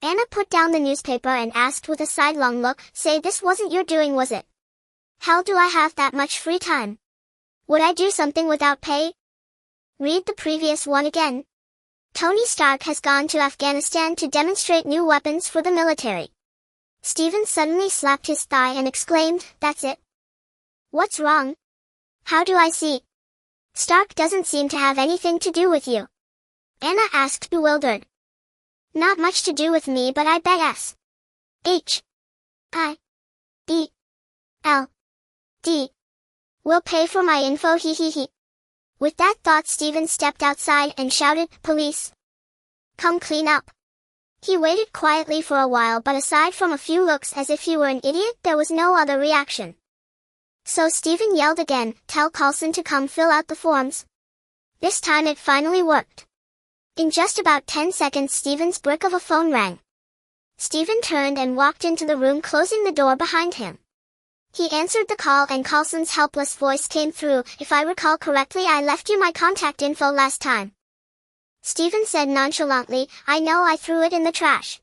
Anna put down the newspaper and asked with a sidelong look, say this wasn't your doing, was it? How do I have that much free time? Would I do something without pay? Read the previous one again. Tony Stark has gone to Afghanistan to demonstrate new weapons for the military. Stephen suddenly slapped his thigh and exclaimed, that's it? What's wrong? How do I see? Stark doesn't seem to have anything to do with you. Anna asked, bewildered. Not much to do with me, but I bet S.H.I.E.L.D. will pay for my info, he. With that thought, Stephen stepped outside and shouted, police! Come clean up. He waited quietly for a while, but aside from a few looks as if he were an idiot, there was no other reaction. So Stephen yelled again, tell Coulson to come fill out the forms. This time it finally worked. In just about 10 seconds, Stephen's brick of a phone rang. Stephen turned and walked into the room, closing the door behind him. He answered the call and Coulson's helpless voice came through. If I recall correctly, I left you my contact info last time. Stephen said nonchalantly, I know, I threw it in the trash.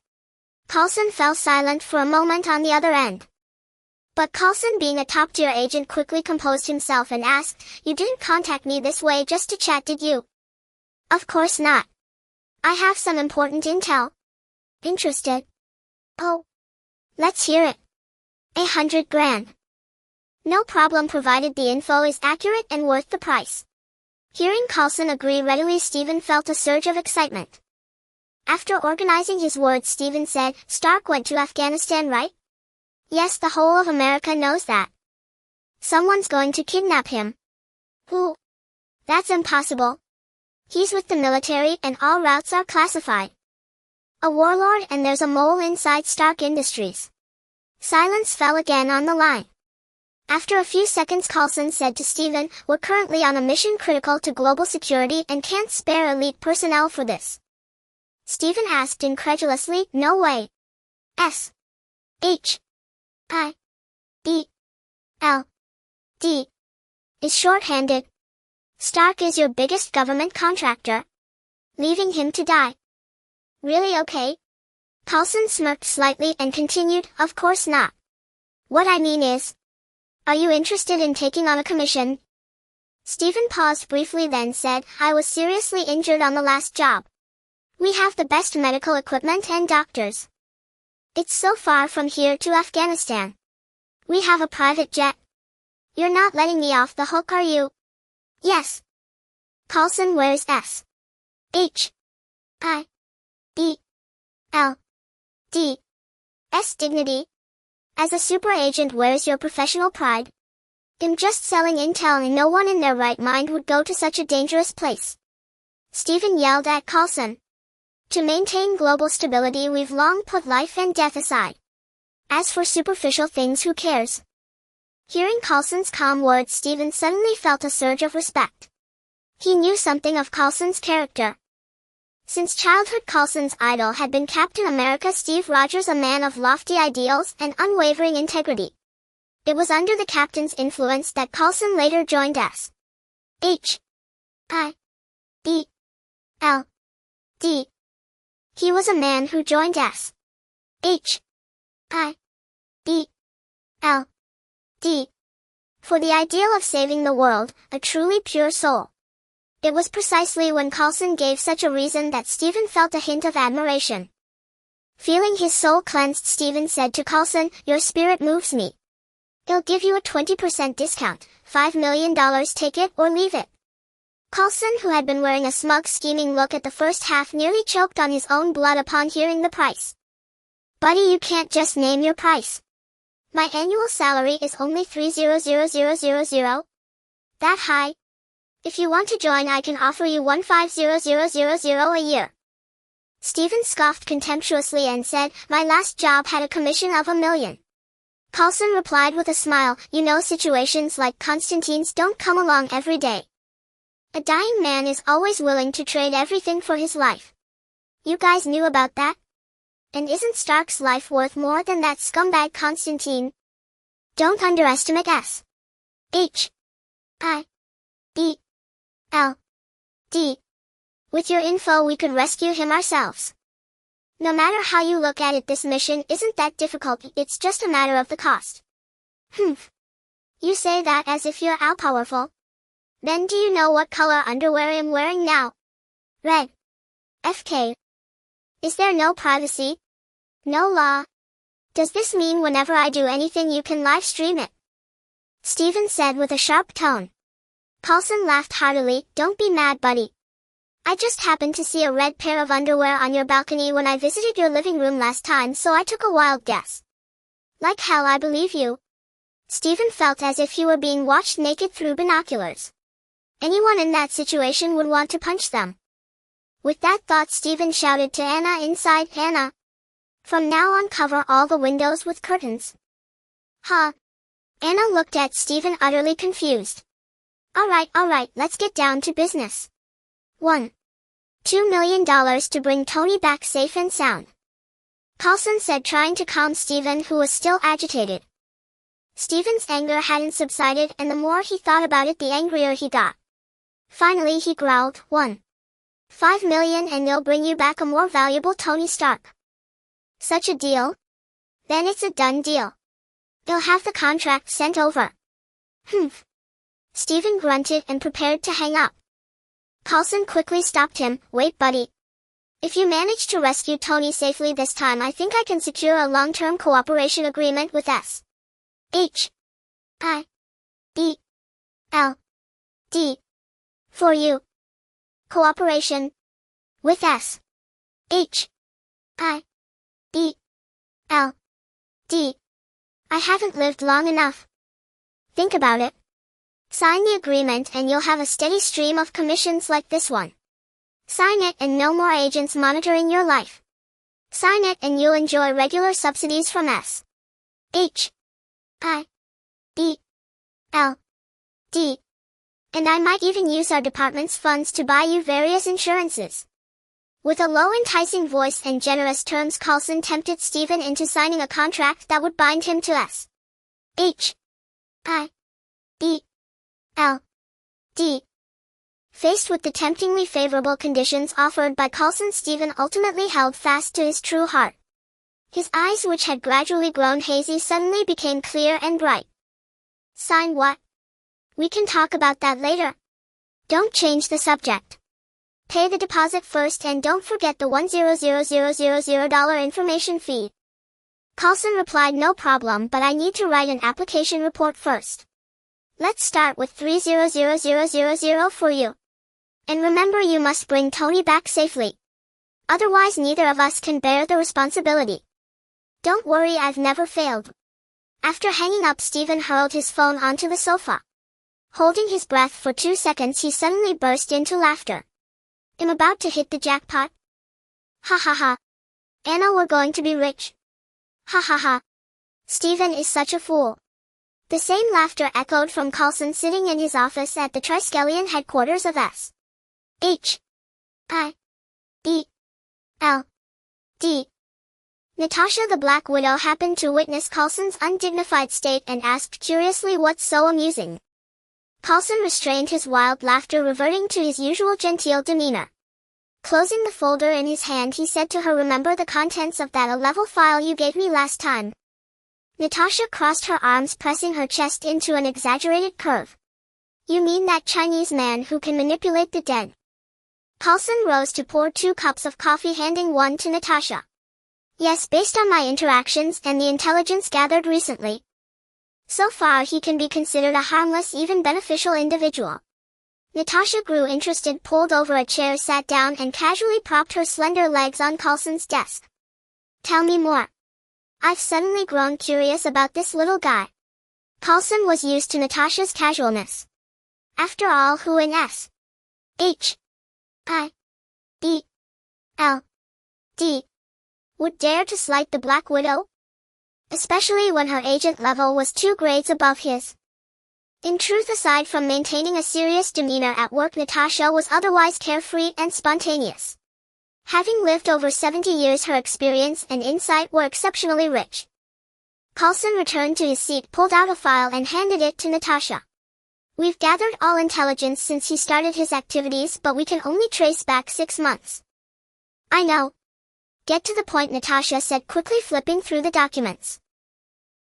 Coulson fell silent for a moment on the other end. But Coulson, being a top-tier agent, quickly composed himself and asked, you didn't contact me this way just to chat, did you? Of course not. I have some important intel. Interested? Oh. Let's hear it. 100 grand. No problem, provided the info is accurate and worth the price. Hearing Coulson agree readily, Stephen felt a surge of excitement. After organizing his words, Stephen said, Stark went to Afghanistan, right? Yes, the whole of America knows that. Someone's going to kidnap him. Who? That's impossible. He's with the military and all routes are classified. A warlord, and there's a mole inside Stark Industries. Silence fell again on the line. After a few seconds, Coulson said to Stephen, we're currently on a mission critical to global security and can't spare elite personnel for this. Stephen asked incredulously, no way. S.H.I.E.L.D. is short-handed. Stark is your biggest government contractor. Leaving him to die. Really, okay? Coulson smirked slightly and continued, of course not. What I mean is, are you interested in taking on a commission? Stephen paused briefly, then said, I was seriously injured on the last job. We have the best medical equipment and doctors. It's so far from here to Afghanistan. We have a private jet. You're not letting me off the hook, are you? Yes. Coulson, where's S.H.I.E.L.D.'s dignity? As a super agent, where's your professional pride? I'm just selling intel and no one in their right mind would go to such a dangerous place. Stephen yelled at Coulson. To maintain global stability, we've long put life and death aside. As for superficial things, who cares? Hearing Coulson's calm words, Stephen suddenly felt a surge of respect. He knew something of Coulson's character. Since childhood, Coulson's idol had been Captain America Steve Rogers, a man of lofty ideals and unwavering integrity. It was under the captain's influence that Coulson later joined S.H.I.E.L.D. He was a man who joined S.H.I.E.L.D. for the ideal of saving the world, a truly pure soul. It was precisely when Coulson gave such a reason that Stephen felt a hint of admiration. Feeling his soul cleansed, Stephen said to Coulson, your spirit moves me. I'll give you a 20% discount, $5 million, take it or leave it. Coulson, who had been wearing a smug, scheming look at the first half, nearly choked on his own blood upon hearing the price. Buddy, you can't just name your price. My annual salary is only $300,000. That high? If you want to join, I can offer you $15,000 a year. Stephen scoffed contemptuously and said, my last job had a commission of $1 million. Coulson replied with a smile, you know, situations like Constantine's don't come along every day. A dying man is always willing to trade everything for his life. You guys knew about that? And isn't Stark's life worth more than that scumbag Constantine? Don't underestimate S.H.I.E.L.D. With your info, we could rescue him ourselves. No matter how you look at it, this mission isn't that difficult, it's just a matter of the cost. Humph. You say that as if you're all powerful. Then do you know what color underwear I'm wearing now? Red. FK. Is there no privacy? No law? Does this mean whenever I do anything you can live stream it? Stephen said with a sharp tone. Coulson laughed heartily. Don't be mad, buddy. I just happened to see a red pair of underwear on your balcony when I visited your living room last time, so I took a wild guess. Like hell, I believe you. Stephen felt as if he were being watched naked through binoculars. Anyone in that situation would want to punch them. With that thought, Stephen shouted to Anna inside, Anna, from now on cover all the windows with curtains. Huh? Anna looked at Stephen utterly confused. Alright, let's get down to business. 1. $2 million to bring Tony back safe and sound. Coulson said, trying to calm Stephen, who was still agitated. Stephen's anger hadn't subsided, and the more he thought about it, the angrier he got. Finally he growled, 1. $5 million and they'll bring you back a more valuable Tony Stark. Such a deal? Then it's a done deal. They'll have the contract sent over. Humph. Stephen grunted and prepared to hang up. Coulson quickly stopped him. Wait, buddy. If you manage to rescue Tony safely this time, I think I can secure a long-term cooperation agreement with S.H.I.E.L.D. For you. Cooperation. With S.H.I.E.L.D. I haven't lived long enough. Think about it. Sign the agreement and you'll have a steady stream of commissions like this one. Sign it and no more agents monitoring your life. Sign it and you'll enjoy regular subsidies from S.H.I.E.L.D. And I might even use our department's funds to buy you various insurances. With a low, enticing voice and generous terms, Coulson tempted Stephen into signing a contract that would bind him to S.H.I.E.L.D. Faced with the temptingly favorable conditions offered by Coulson, Stephen ultimately held fast to his true heart. His eyes, which had gradually grown hazy, suddenly became clear and bright. Sign what? We can talk about that later. Don't change the subject. Pay the deposit first and don't forget the $100,000 information fee. Coulson replied, no problem, but I need to write an application report first. Let's start with $300,000 for you. And remember, you must bring Tony back safely. Otherwise neither of us can bear the responsibility. Don't worry, I've never failed. After hanging up, Stephen hurled his phone onto the sofa. Holding his breath for 2 seconds, he suddenly burst into laughter. I'm about to hit the jackpot. Ha ha ha. Anna, we're going to be rich. Ha ha ha. Stephen is such a fool. The same laughter echoed from Coulson sitting in his office at the Triskelion headquarters of S.H.I.E.L.D. Natasha the Black Widow happened to witness Coulson's undignified state and asked curiously, what's so amusing? Coulson restrained his wild laughter, reverting to his usual genteel demeanor. Closing the folder in his hand, he said to her, remember the contents of that A-level file you gave me last time? Natasha crossed her arms, pressing her chest into an exaggerated curve. You mean that Chinese man who can manipulate the dead? Coulson rose to pour 2 cups of coffee, handing one to Natasha. Yes, based on my interactions and the intelligence gathered recently. So far he can be considered a harmless, even beneficial individual. Natasha grew interested, pulled over a chair, sat down and casually propped her slender legs on Coulson's desk. Tell me more. I've suddenly grown curious about this little guy. Coulson was used to Natasha's casualness. After all, who in S.H.I.E.L.D. would dare to slight the Black Widow? Especially when her agent level was 2 grades above his. In truth, aside from maintaining a serious demeanor at work, Natasha was otherwise carefree and spontaneous. Having lived over 70 years, her experience and insight were exceptionally rich. Coulson returned to his seat, pulled out a file and handed it to Natasha. We've gathered all intelligence since he started his activities, but we can only trace back 6 months. I know. Get to the point, Natasha said, quickly flipping through the documents.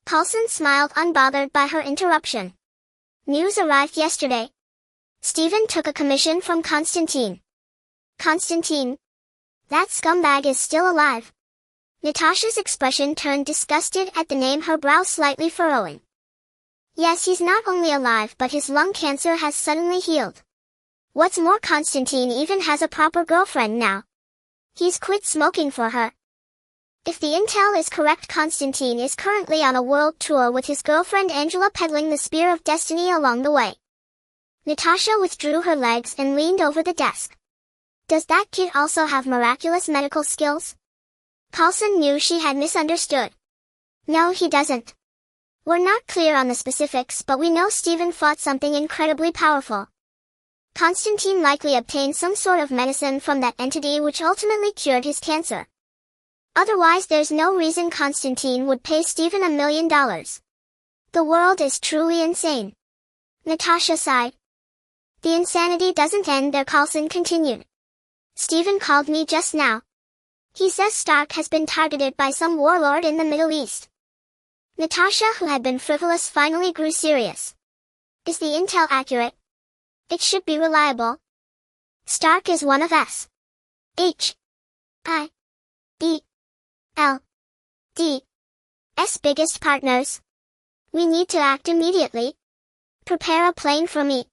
Coulson smiled, unbothered by her interruption. News arrived yesterday. Stephen took a commission from Constantine. Constantine? That scumbag is still alive. Natasha's expression turned disgusted at the name, her brow slightly furrowing. Yes, he's not only alive, but his lung cancer has suddenly healed. What's more, Constantine even has a proper girlfriend now. He's quit smoking for her. If the intel is correct, Constantine is currently on a world tour with his girlfriend Angela, peddling the spear of destiny along the way. Natasha withdrew her legs and leaned over the desk. Does that kid also have miraculous medical skills? Coulson knew she had misunderstood. No, he doesn't. We're not clear on the specifics, but we know Stephen fought something incredibly powerful. Constantine likely obtained some sort of medicine from that entity which ultimately cured his cancer. Otherwise, there's no reason Constantine would pay Stephen $1 million. The world is truly insane. Natasha sighed. The insanity doesn't end there, Coulson continued. Stephen called me just now. He says Stark has been targeted by some warlord in the Middle East. Natasha, who had been frivolous, finally grew serious. Is the intel accurate? It should be reliable. Stark is one of S.H.I.E.L.D.'s biggest partners. We need to act immediately. Prepare a plane for me.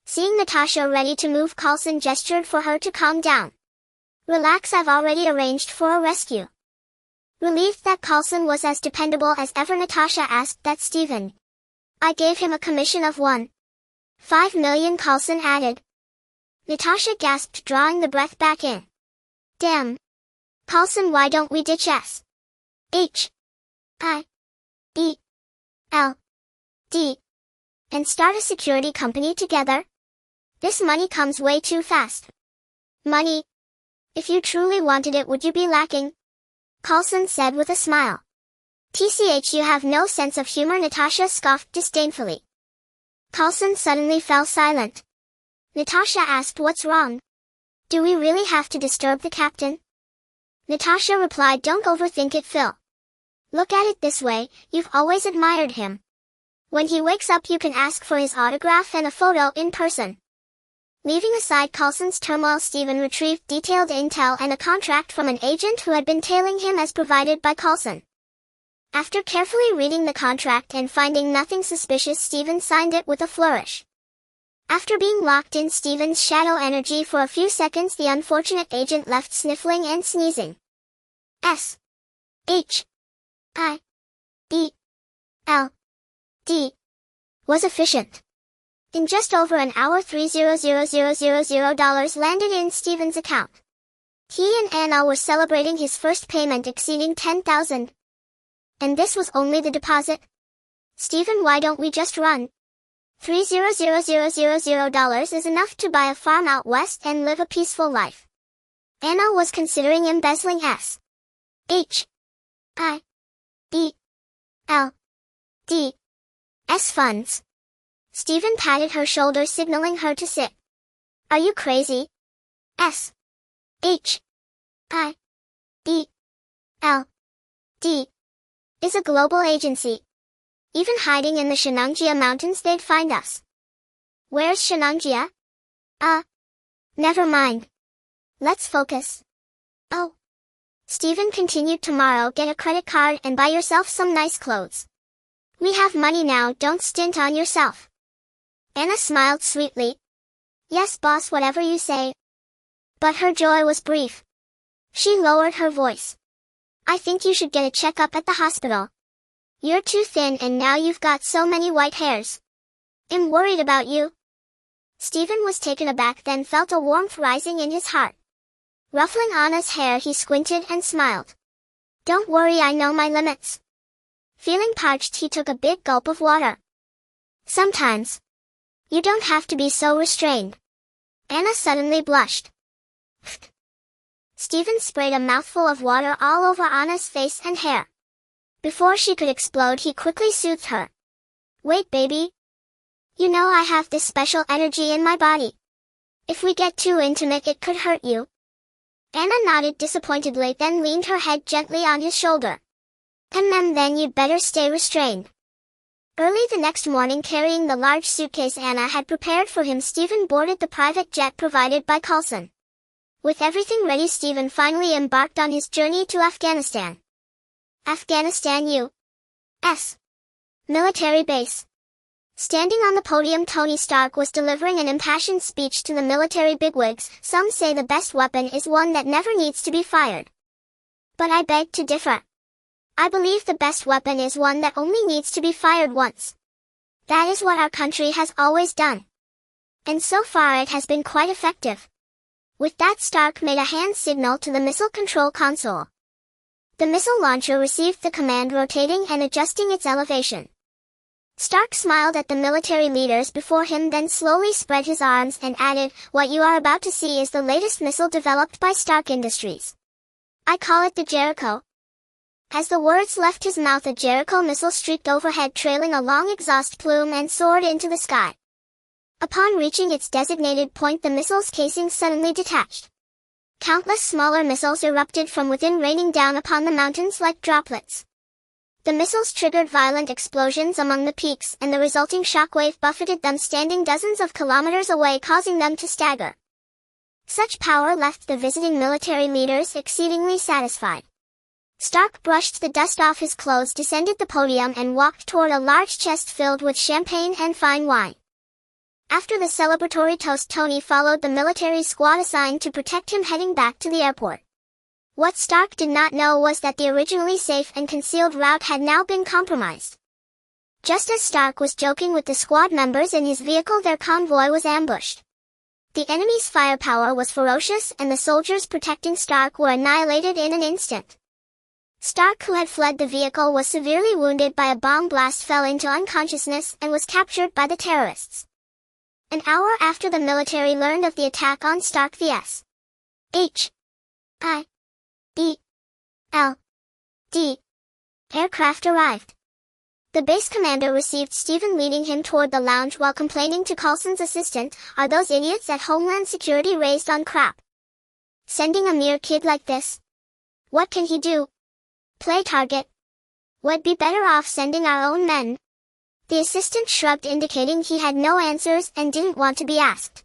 Seeing Natasha ready to move, Coulson gestured for her to calm down. Relax, I've already arranged for a rescue. Relieved that Coulson was as dependable as ever, Natasha asked that Stephen. I gave him a commission of $1.5 million, Coulson added. Natasha gasped, drawing the breath back in. Damn. Coulson, why don't we ditch S.H.I.E.L.D. and start a security company together? This money comes way too fast. Money? If you truly wanted it, would you be lacking? Coulson said with a smile. TCH, you have no sense of humor, Natasha scoffed disdainfully. Coulson suddenly fell silent. Natasha asked, what's wrong? Do we really have to disturb the captain? Natasha replied, don't overthink it, Phil. Look at it this way, you've always admired him. When he wakes up, you can ask for his autograph and a photo in person. Leaving aside Coulson's turmoil, Stephen retrieved detailed intel and a contract from an agent who had been tailing him as provided by Coulson. After carefully reading the contract and finding nothing suspicious, Stephen signed it with a flourish. After being locked in Stephen's shadow energy for a few seconds, the unfortunate agent left sniffling and sneezing. S.H.I.E.L.D. was efficient. In just over an hour, $300,000 landed in Stephen's account. He and Anna were celebrating his first payment exceeding $10,000. And this was only the deposit? Stephen, why don't we just run? $300,000 is enough to buy a farm out west and live a peaceful life. Anna was considering embezzling S.H.I.E.L.D.'s funds. Stephen patted her shoulder, signaling her to sit. Are you crazy? S.H.I.E.L.D. is a global agency. Even hiding in the Shenanjia Mountains, they'd find us. Where's Shenanjia? Never mind. Let's focus. Oh. Stephen continued, tomorrow get a credit card and buy yourself some nice clothes. We have money now, don't stint on yourself. Anna smiled sweetly. Yes, boss, whatever you say. But her joy was brief. She lowered her voice. I think you should get a checkup at the hospital. You're too thin and now you've got so many white hairs. I'm worried about you. Stephen was taken aback, then felt a warmth rising in his heart. Ruffling Anna's hair, he squinted and smiled. Don't worry, I know my limits. Feeling parched, he took a big gulp of water. Sometimes. You don't have to be so restrained. Anna suddenly blushed. Stephen sprayed a mouthful of water all over Anna's face and hair. Before she could explode, he quickly soothed her. Wait, baby. You know I have this special energy in my body. If we get too intimate, it could hurt you. Anna nodded disappointedly, then leaned her head gently on his shoulder. Then you'd better stay restrained. Early the next morning, carrying the large suitcase Anna had prepared for him, Stephen boarded the private jet provided by Coulson. With everything ready, Stephen finally embarked on his journey to Afghanistan. Afghanistan U.S. military base. Standing on the podium, Tony Stark was delivering an impassioned speech to the military bigwigs. Some say the best weapon is one that never needs to be fired. But I beg to differ. I believe the best weapon is one that only needs to be fired once. That is what our country has always done. And so far it has been quite effective. With that, Stark made a hand signal to the missile control console. The missile launcher received the command, rotating and adjusting its elevation. Stark smiled at the military leaders before him, then slowly spread his arms and added, "What you are about to see is the latest missile developed by Stark Industries. I call it the Jericho." As the words left his mouth, a Jericho missile streaked overhead, trailing a long exhaust plume, and soared into the sky. Upon reaching its designated point, the missile's casing suddenly detached. Countless smaller missiles erupted from within, raining down upon the mountains like droplets. The missiles triggered violent explosions among the peaks, and the resulting shockwave buffeted them standing dozens of kilometers away, causing them to stagger. Such power left the visiting military leaders exceedingly satisfied. Stark brushed the dust off his clothes, descended the podium, and walked toward a large chest filled with champagne and fine wine. After the celebratory toast, Tony followed the military squad assigned to protect him, heading back to the airport. What Stark did not know was that the originally safe and concealed route had now been compromised. Just as Stark was joking with the squad members in his vehicle, their convoy was ambushed. The enemy's firepower was ferocious, and the soldiers protecting Stark were annihilated in an instant. Stark, who had fled the vehicle, was severely wounded by a bomb blast, fell into unconsciousness, and was captured by the terrorists. An hour after the military learned of the attack on Stark, the S.H.I.E.L.D. aircraft arrived. The base commander received Stephen, leading him toward the lounge while complaining to Coulson's assistant, "Are those idiots at Homeland Security raised on crap? Sending a mere kid like this? What can he do? Play target? We'd be better off sending our own men." The assistant shrugged, indicating he had no answers and didn't want to be asked.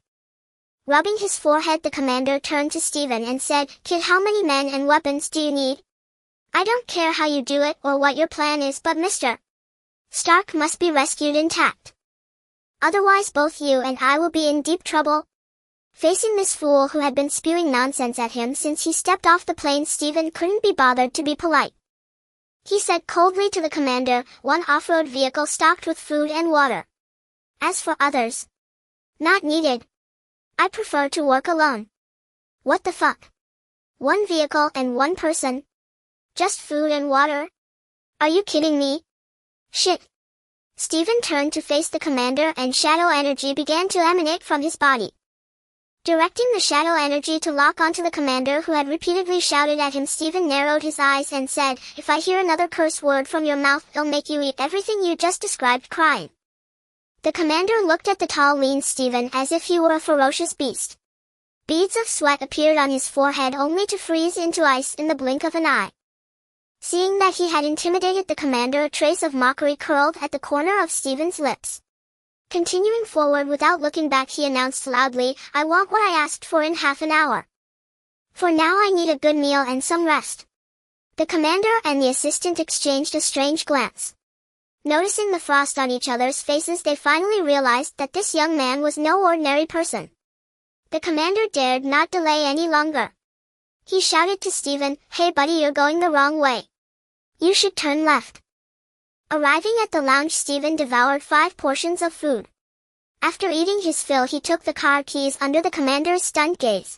Rubbing his forehead, the commander turned to Stephen and said, "Kid, how many men and weapons do you need? I don't care how you do it or what your plan is, but Mr. Stark must be rescued intact. Otherwise both you and I will be in deep trouble." Facing this fool who had been spewing nonsense at him since he stepped off the plane, Stephen couldn't be bothered to be polite. He said coldly to the commander, "One off-road vehicle stocked with food and water. As for others, not needed. I prefer to work alone." "What the fuck? One vehicle and one person? Just food and water? Are you kidding me? Shit." Stephen turned to face the commander, and shadow energy began to emanate from his body. Directing the shadow energy to lock onto the commander, who had repeatedly shouted at him, Stephen narrowed his eyes and said, "If I hear another curse word from your mouth, I'll make you eat everything you just described," crying. The commander looked at the tall, lean Stephen as if he were a ferocious beast. Beads of sweat appeared on his forehead, only to freeze into ice in the blink of an eye. Seeing that he had intimidated the commander, a trace of mockery curled at the corner of Stephen's lips. Continuing forward without looking back, he announced loudly, "I want what I asked for in half an hour. For now I need a good meal and some rest." The commander and the assistant exchanged a strange glance. Noticing the frost on each other's faces, they finally realized that this young man was no ordinary person. The commander dared not delay any longer. He shouted to Stephen, "Hey buddy, you're going the wrong way. You should turn left." Arriving at the lounge, Stephen devoured 5 portions of food. After eating his fill, he took the car keys under the commander's stunned gaze.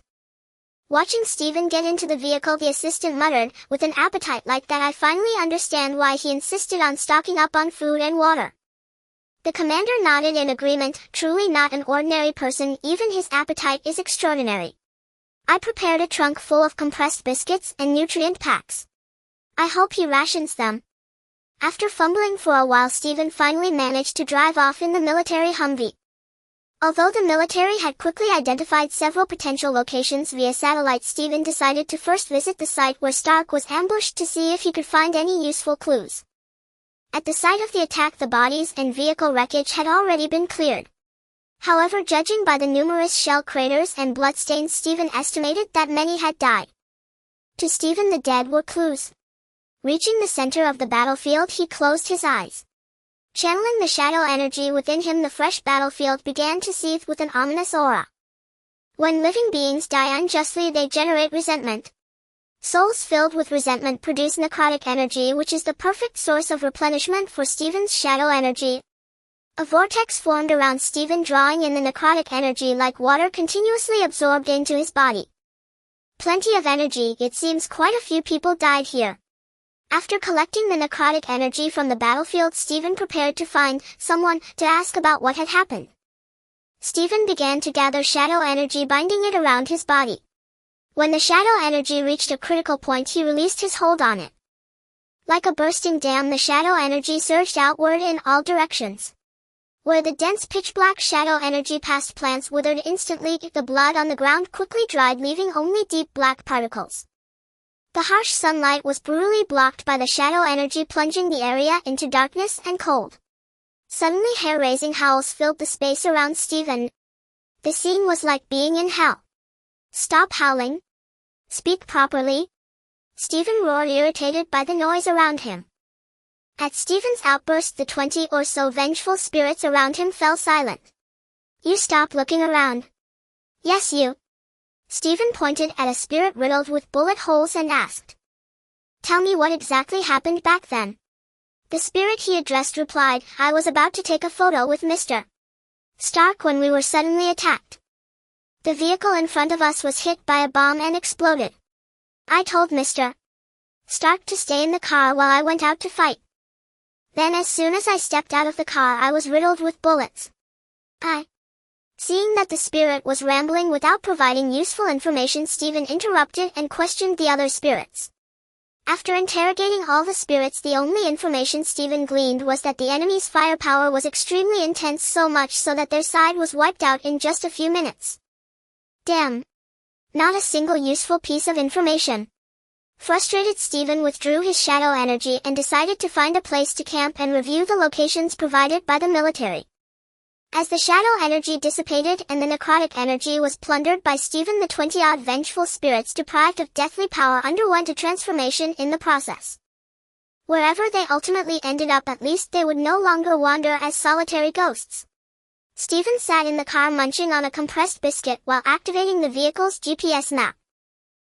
Watching Stephen get into the vehicle, the assistant muttered, "With an appetite like that, I finally understand why he insisted on stocking up on food and water." The commander nodded in agreement. "Truly not an ordinary person, even his appetite is extraordinary. I prepared a trunk full of compressed biscuits and nutrient packs. I hope he rations them." After fumbling for a while, Stephen finally managed to drive off in the military Humvee. Although the military had quickly identified several potential locations via satellite, Stephen decided to first visit the site where Stark was ambushed to see if he could find any useful clues. At the site of the attack, the bodies and vehicle wreckage had already been cleared. However, judging by the numerous shell craters and bloodstains, Stephen estimated that many had died. To Stephen, the dead were clues. Reaching the center of the battlefield, he closed his eyes. Channeling the shadow energy within him, the fresh battlefield began to seethe with an ominous aura. When living beings die unjustly, they generate resentment. Souls filled with resentment produce necrotic energy, which is the perfect source of replenishment for Stephen's shadow energy. A vortex formed around Stephen, drawing in the necrotic energy like water continuously absorbed into his body. Plenty of energy. It seems quite a few people died here. After collecting the necrotic energy from the battlefield, Stephen prepared to find someone to ask about what had happened. Stephen began to gather shadow energy, binding it around his body. When the shadow energy reached a critical point, he released his hold on it. Like a bursting dam, the shadow energy surged outward in all directions. Where the dense pitch-black shadow energy passed, plants withered instantly. The blood on the ground quickly dried, leaving only deep black particles. The harsh sunlight was brutally blocked by the shadow energy, plunging the area into darkness and cold. Suddenly, hair-raising howls filled the space around Stephen. The scene was like being in hell. "Stop howling. Speak properly," Stephen roared, irritated by the noise around him. At Stephen's outburst, the 20 or so vengeful spirits around him fell silent. "You stop looking around." "Yes, you." Stephen pointed at a spirit riddled with bullet holes and asked, "Tell me what exactly happened back then." The spirit he addressed replied, "I was about to take a photo with Mr. Stark when we were suddenly attacked. The vehicle in front of us was hit by a bomb and exploded. I told Mr. Stark to stay in the car while I went out to fight. Then as soon as I stepped out of the car, I was riddled with bullets. Seeing that the spirit was rambling without providing useful information, Stephen interrupted and questioned the other spirits. After interrogating all the spirits, the only information Stephen gleaned was that the enemy's firepower was extremely intense, so much so that their side was wiped out in just a few minutes. Damn! Not a single useful piece of information. Frustrated, Stephen withdrew his shadow energy and decided to find a place to camp and review the locations provided by the military. As the shadow energy dissipated and the necrotic energy was plundered by Stephen, the 20-odd vengeful spirits deprived of deathly power underwent a transformation in the process. Wherever they ultimately ended up, at least they would no longer wander as solitary ghosts. Stephen sat in the car munching on a compressed biscuit while activating the vehicle's GPS map.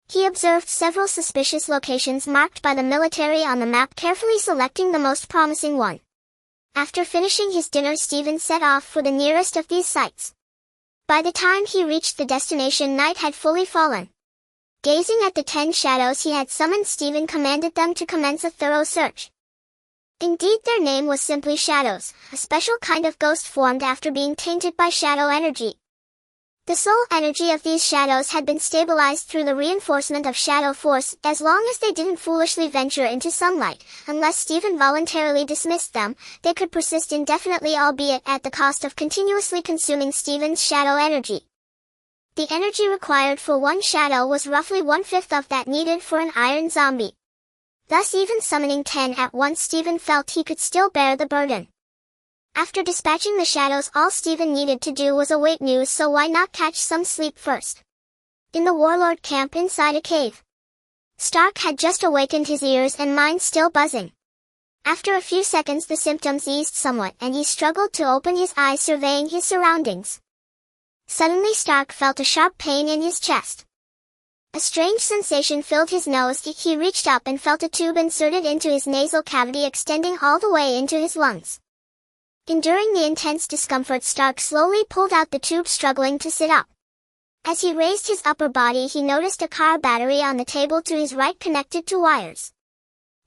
He observed several suspicious locations marked by the military on the map, carefully selecting the most promising one. After finishing his dinner, Stephen set off for the nearest of these sites. By the time he reached the destination, night had fully fallen. Gazing at the 10 shadows he had summoned, Stephen commanded them to commence a thorough search. Indeed, their name was simply shadows, a special kind of ghost formed after being tainted by shadow energy. The soul energy of these shadows had been stabilized through the reinforcement of shadow force. As long as they didn't foolishly venture into sunlight, unless Stephen voluntarily dismissed them, they could persist indefinitely, albeit at the cost of continuously consuming Stephen's shadow energy. The energy required for one shadow was roughly 1/5 of that needed for an iron zombie. Thus, even summoning 10 at once, Stephen felt he could still bear the burden. After dispatching the shadows, all Stephen needed to do was await news, so why not catch some sleep first? In the warlord camp inside a cave, Stark had just awakened, his ears and mind still buzzing. After a few seconds, the symptoms eased somewhat and he struggled to open his eyes, surveying his surroundings. Suddenly Stark felt a sharp pain in his chest. A strange sensation filled his nose. He reached up and felt a tube inserted into his nasal cavity, extending all the way into his lungs. Enduring the intense discomfort, Stark slowly pulled out the tube, struggling to sit up. As he raised his upper body, he noticed a car battery on the table to his right, connected to wires.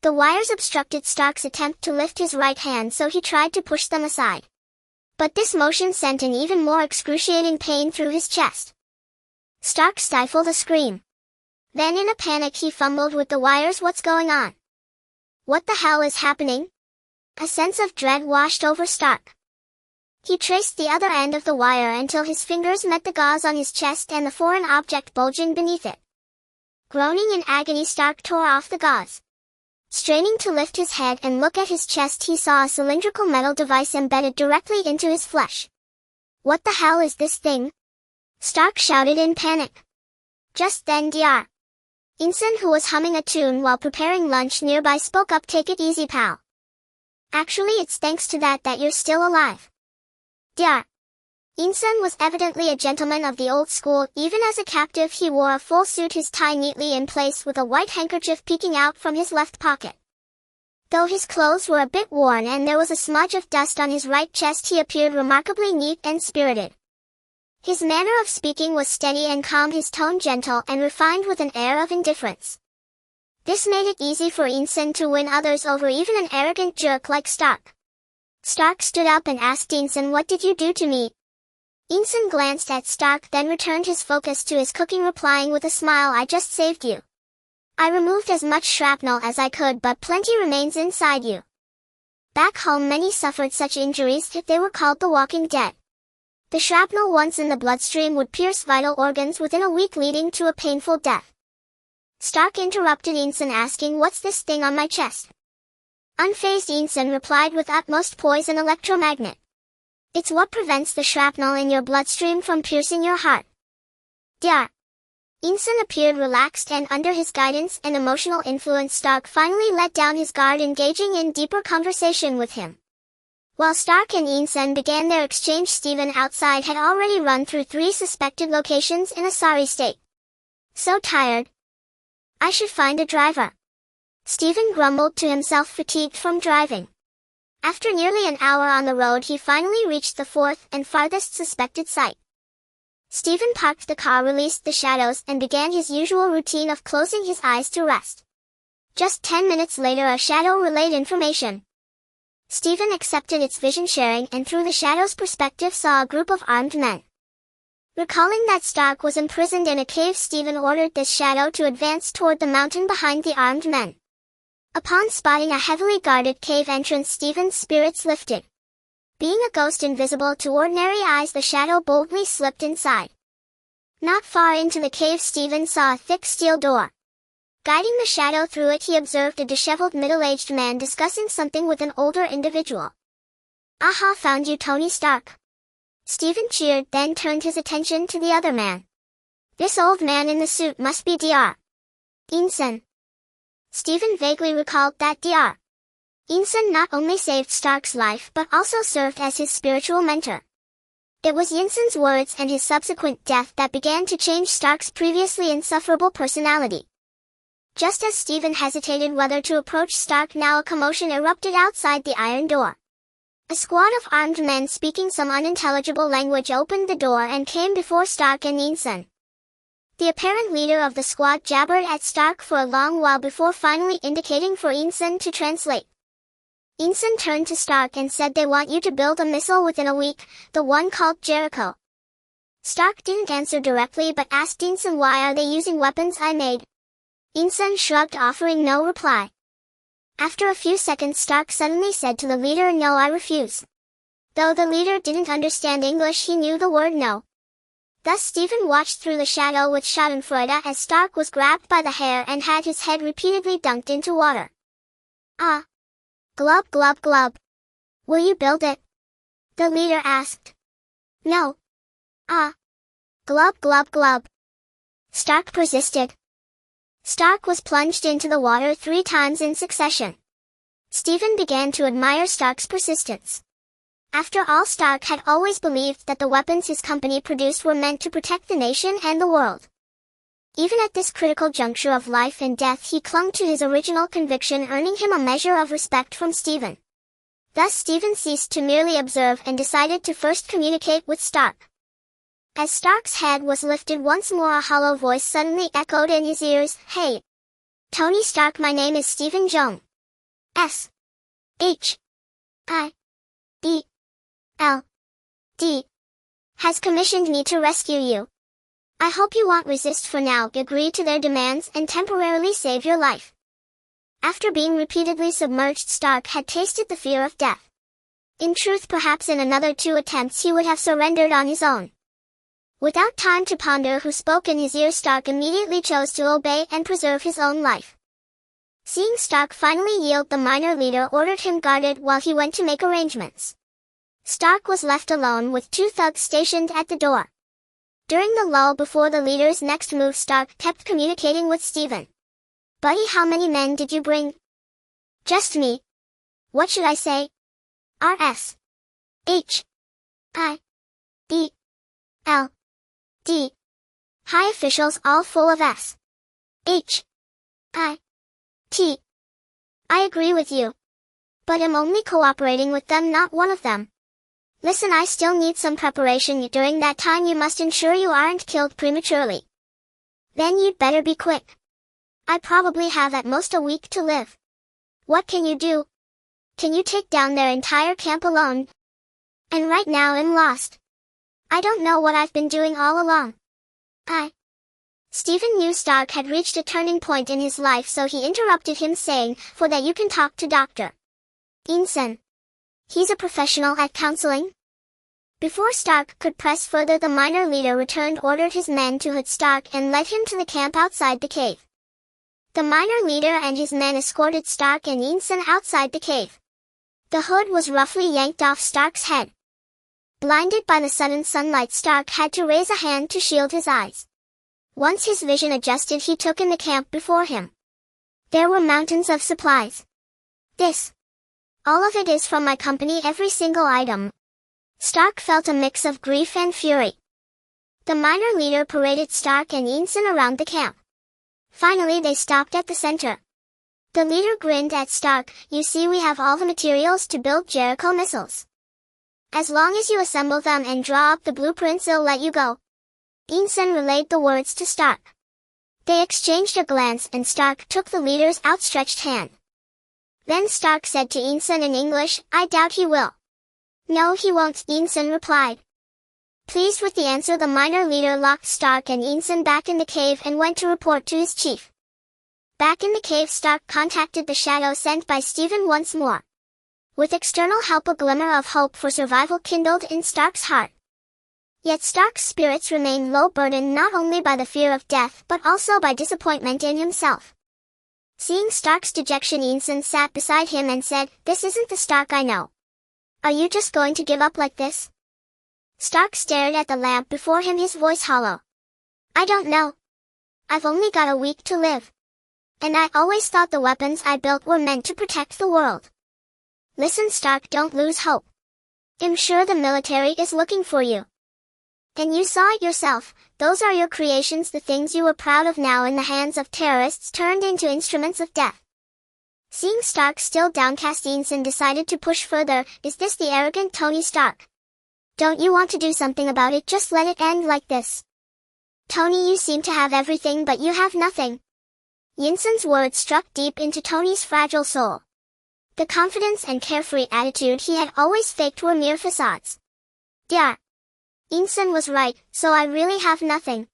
The wires obstructed Stark's attempt to lift his right hand, so he tried to push them aside. But this motion sent an even more excruciating pain through his chest. Stark stifled a scream. Then in a panic he fumbled with the wires. What's going on? What the hell is happening? A sense of dread washed over Stark. He traced the other end of the wire until his fingers met the gauze on his chest and the foreign object bulging beneath it. Groaning in agony, Stark tore off the gauze. Straining to lift his head and look at his chest, he saw a cylindrical metal device embedded directly into his flesh. "What the hell is this thing?" Stark shouted in panic. Just then Dr. Inson, who was humming a tune while preparing lunch nearby, spoke up. "Take it easy, pal. Actually, it's thanks to that you're still alive." Dr. Inson was evidently a gentleman of the old school. Even as a captive, he wore a full suit, his tie neatly in place with a white handkerchief peeking out from his left pocket. Though his clothes were a bit worn and there was a smudge of dust on his right chest, he appeared remarkably neat and spirited. His manner of speaking was steady and calm, his tone gentle and refined with an air of indifference. This made it easy for Inson to win others over, even an arrogant jerk like Stark. Stark stood up and asked Inson, "What did you do to me?" Inson glanced at Stark, then returned his focus to his cooking, replying with a smile, "I just saved you. I removed as much shrapnel as I could, but plenty remains inside you." Back home many suffered such injuries that they were called the walking dead. The shrapnel, once in the bloodstream, would pierce vital organs within a week, leading to a painful death. Stark interrupted Inson, asking, "What's this thing on my chest?" Unfazed, Inson replied with utmost poise, "An electromagnet. It's what prevents the shrapnel in your bloodstream from piercing your heart." Dr. Inson appeared relaxed, and under his guidance and emotional influence, Stark finally let down his guard, engaging in deeper conversation with him. While Stark and Inson began their exchange, Stephen outside had already run through 3 suspected locations in a sorry state. "So tired. I should find a driver." Stephen grumbled to himself, fatigued from driving. After nearly an hour on the road, he finally reached the 4th and farthest suspected site. Stephen parked the car, released the shadows, and began his usual routine of closing his eyes to rest. Just 10 minutes later, a shadow relayed information. Stephen accepted its vision sharing and through the shadow's perspective saw a group of armed men. Recalling that Stark was imprisoned in a cave, Stephen ordered this shadow to advance toward the mountain behind the armed men. Upon spotting a heavily guarded cave entrance, Stephen's spirits lifted. Being a ghost invisible to ordinary eyes, the shadow boldly slipped inside. Not far into the cave, Stephen saw a thick steel door. Guiding the shadow through it, he observed a disheveled middle-aged man discussing something with an older individual. "Aha, found you, Tony Stark." Stephen cheered, then turned his attention to the other man. This old man in the suit must be Dr. Inson. Stephen vaguely recalled that Dr. Inson not only saved Stark's life but also served as his spiritual mentor. It was Inson's words and his subsequent death that began to change Stark's previously insufferable personality. Just as Stephen hesitated whether to approach Stark, now a commotion erupted outside the iron door. A squad of armed men speaking some unintelligible language opened the door and came before Stark and Inson. The apparent leader of the squad jabbered at Stark for a long while before finally indicating for Inson to translate. Inson turned to Stark and said, "They want you to build a missile within a week, the one called Jericho." Stark didn't answer directly but asked Inson, "Why are they using weapons I made?" Inson shrugged, offering no reply. After a few seconds, Stark suddenly said to the leader, "No, I refuse." Though the leader didn't understand English, he knew the word no. Thus Stephen watched through the shadow with schadenfreude as Stark was grabbed by the hair and had his head repeatedly dunked into water. "Ah. Glub glub glub. Will you build it?" the leader asked. "No. Ah. Glub glub glub." Stark persisted. Stark was plunged into the water 3 times in succession. Stephen began to admire Stark's persistence. After all, Stark had always believed that the weapons his company produced were meant to protect the nation and the world. Even at this critical juncture of life and death, he clung to his original conviction, earning him a measure of respect from Stephen. Thus Stephen ceased to merely observe and decided to first communicate with Stark. As Stark's head was lifted once more, a hollow voice suddenly echoed in his ears, "Hey, Tony Stark, my name is Stephen Jones. S.H.I.D. has commissioned me to rescue you. I hope you won't resist for now, agree to their demands and temporarily save your life." After being repeatedly submerged, Stark had tasted the fear of death. In truth, perhaps in another 2 attempts he would have surrendered on his own. Without time to ponder who spoke in his ear, Stark immediately chose to obey and preserve his own life. Seeing Stark finally yield, the minor leader ordered him guarded while he went to make arrangements. Stark was left alone with 2 thugs stationed at the door. During the lull before the leader's next move, Stark kept communicating with Stephen. "Buddy, how many men did you bring?" "Just me. What should I say?" "R.S. H. I. E. L. D. High officials all full of S. H. I. T. I agree with you. But I'm only cooperating with them, not one of them. Listen, I still need some preparation. During that time you must ensure you aren't killed prematurely. Then you'd better be quick. I probably have at most a week to live. What can you do? Can you take down their entire camp alone? And right now I'm lost. I don't know what I've been doing all along." Stephen knew Stark had reached a turning point in his life, so he interrupted him, saying, "For that you can talk to Dr. Inson. He's a professional at counseling." Before Stark could press further, the minor leader returned, ordered his men to hood Stark, and led him to the camp outside the cave. The minor leader and his men escorted Stark and Inson outside the cave. The hood was roughly yanked off Stark's head. Blinded by the sudden sunlight, Stark had to raise a hand to shield his eyes. Once his vision adjusted, he took in the camp before him. There were mountains of supplies. All of it is from my company, every single item." Stark felt a mix of grief and fury. The minor leader paraded Stark and Inson around the camp. Finally they stopped at the center. The leader grinned at Stark. "You see, we have all the materials to build Jericho missiles. As long as you assemble them and draw up the blueprints, they'll let you go." Inson relayed the words to Stark. They exchanged a glance, and Stark took the leader's outstretched hand. Then Stark said to Inson in English, "I doubt he will." "No, he won't," Inson replied. Pleased with the answer, the minor leader locked Stark and Inson back in the cave and went to report to his chief. Back in the cave, Stark contacted the shadow sent by Stephen once more. With external help, a glimmer of hope for survival kindled in Stark's heart. Yet Stark's spirits remained low, burdened not only by the fear of death but also by disappointment in himself. Seeing Stark's dejection, Inson sat beside him and said, "This isn't the Stark I know. Are you just going to give up like this?" Stark stared at the lamp before him, his voice hollow. "I don't know. I've only got a week to live. And I always thought the weapons I built were meant to protect the world." "Listen, Stark, don't lose hope. I'm sure the military is looking for you. And you saw it yourself, those are your creations, the things you were proud of, now in the hands of terrorists, turned into instruments of death." Seeing Stark still downcast, Inson decided to push further. "Is this the arrogant Tony Stark? Don't you want to do something about it? Just let it end like this. Tony, you seem to have everything but you have nothing." Inson's words struck deep into Tony's fragile soul. The confidence and carefree attitude he had always faked were mere facades. "Yeah. Inson was right, so I really have nothing."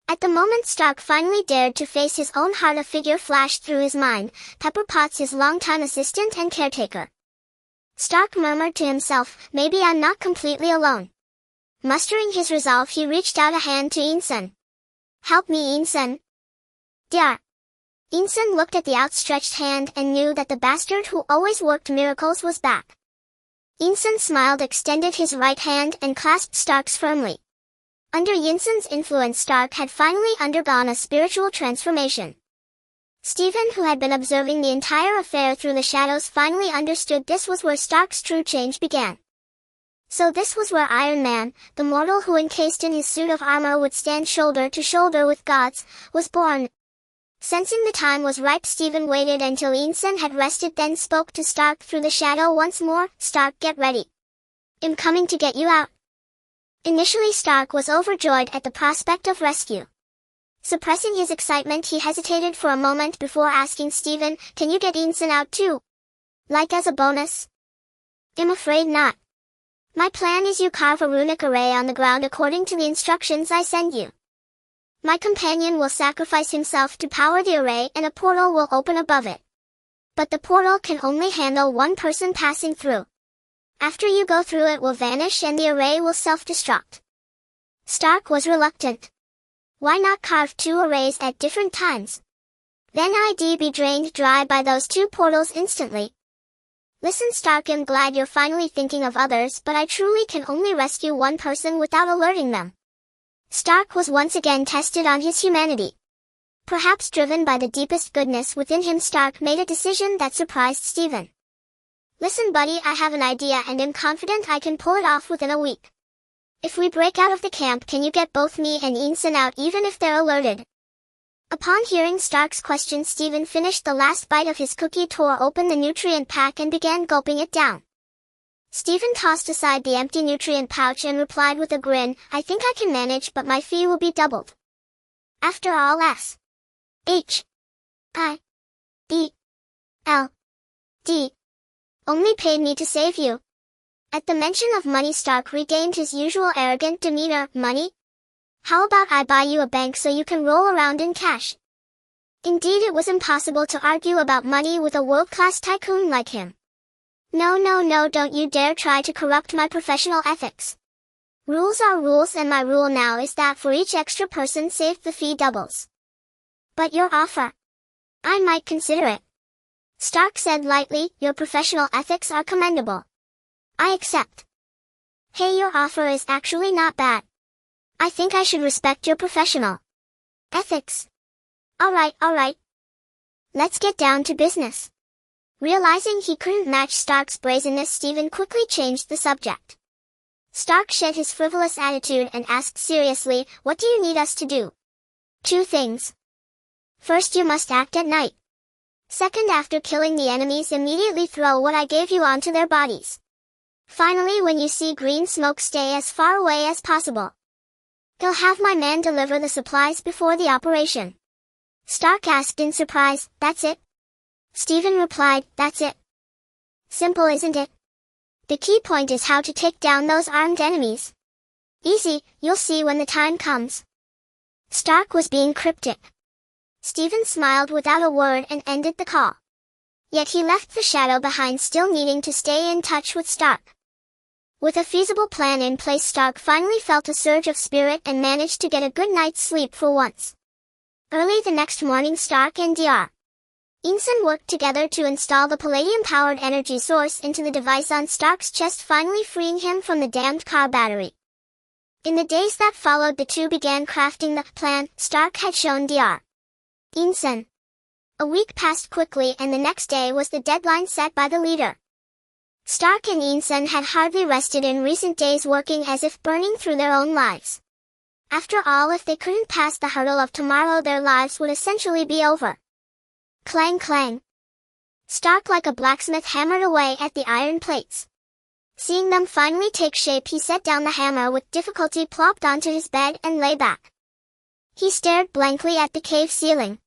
At the moment Stark finally dared to face his own heart, a figure flashed through his mind, Pepper Potts, his longtime assistant and caretaker. Stark murmured to himself, "Maybe I'm not completely alone." Mustering his resolve, he reached out a hand to Inson. "Help me, Inson." "Yeah." Inson looked at the outstretched hand and knew that the bastard who always worked miracles was back. Inson smiled, extended his right hand, and clasped Stark's firmly. Under Inson's influence, Stark had finally undergone a spiritual transformation. Stephen, who had been observing the entire affair through the shadows, finally understood this was where Stark's true change began. So this was where Iron Man, the mortal who encased in his suit of armor would stand shoulder to shoulder with gods, was born. Sensing the time was ripe, Stephen waited until Inson had rested, then spoke to Stark through the shadow once more. "Stark, get ready. I'm coming to get you out." Initially Stark was overjoyed at the prospect of rescue. Suppressing his excitement, he hesitated for a moment before asking Stephen, "Can you get Inson out too? Like as a bonus?" "I'm afraid not. My plan is you carve a runic array on the ground according to the instructions I send you. My companion will sacrifice himself to power the array and a portal will open above it. But the portal can only handle one person passing through. After you go through it will vanish and the array will self-destruct. Stark was reluctant. Why not carve 2 arrays at different times? Then I'd be drained dry by those 2 portals instantly. Listen Stark, I'm glad you're finally thinking of others, but I truly can only rescue 1 person without alerting them. Stark was once again tested on his humanity. Perhaps driven by the deepest goodness within him, Stark made a decision that surprised Stephen. Listen buddy, I have an idea and am confident I can pull it off within a week. If we break out of the camp, can you get both me and Ensign out even if they're alerted? Upon hearing Stark's question, Stephen finished the last bite of his cookie, tore open the nutrient pack and began gulping it down. Stephen tossed aside the empty nutrient pouch and replied with a grin, I think I can manage, but my fee will be doubled. After all, S.H.I.E.L.D. only paid me to save you. At the mention of money, Stark regained his usual arrogant demeanor. Money? How about I buy you a bank so you can roll around in cash? Indeed, it was impossible to argue about money with a world-class tycoon like him. No, don't you dare try to corrupt my professional ethics. Rules are rules, and my rule now is that for each extra person saved the fee doubles. But your offer? I might consider it. Stark said lightly, your professional ethics are commendable. I accept. Hey, your offer is actually not bad. I think I should respect your professional ethics. Alright. Let's get down to business. Realizing he couldn't match Stark's brazenness, Stephen quickly changed the subject. Stark shed his frivolous attitude and asked seriously, what do you need us to do? 2 things. First, you must act at night. Second, after killing the enemies, immediately throw what I gave you onto their bodies. Finally, when you see green smoke, stay as far away as possible. He'll have my man deliver the supplies before the operation. Stark asked in surprise, that's it? Stephen replied, that's it. Simple, isn't it? The key point is how to take down those armed enemies. Easy, you'll see when the time comes. Stark was being cryptic. Stephen smiled without a word and ended the call. Yet he left the shadow behind, still needing to stay in touch with Stark. With a feasible plan in place, Stark finally felt a surge of spirit and managed to get a good night's sleep for once. Early the next morning, Stark and Dr. Ensign worked together to install the palladium-powered energy source into the device on Stark's chest, finally freeing him from the damned car battery. In the days that followed, the 2 began crafting the plan Stark had shown Dr. Ensign. A week passed quickly, and the next day was the deadline set by the leader. Stark and Ensign had hardly rested in recent days, working as if burning through their own lives. After all, if they couldn't pass the hurdle of tomorrow, their lives would essentially be over. Clang clang. Stark, like a blacksmith, hammered away at the iron plates. Seeing them finally take shape, he set down the hammer with difficulty, plopped onto his bed, and lay back. He stared blankly at the cave ceiling.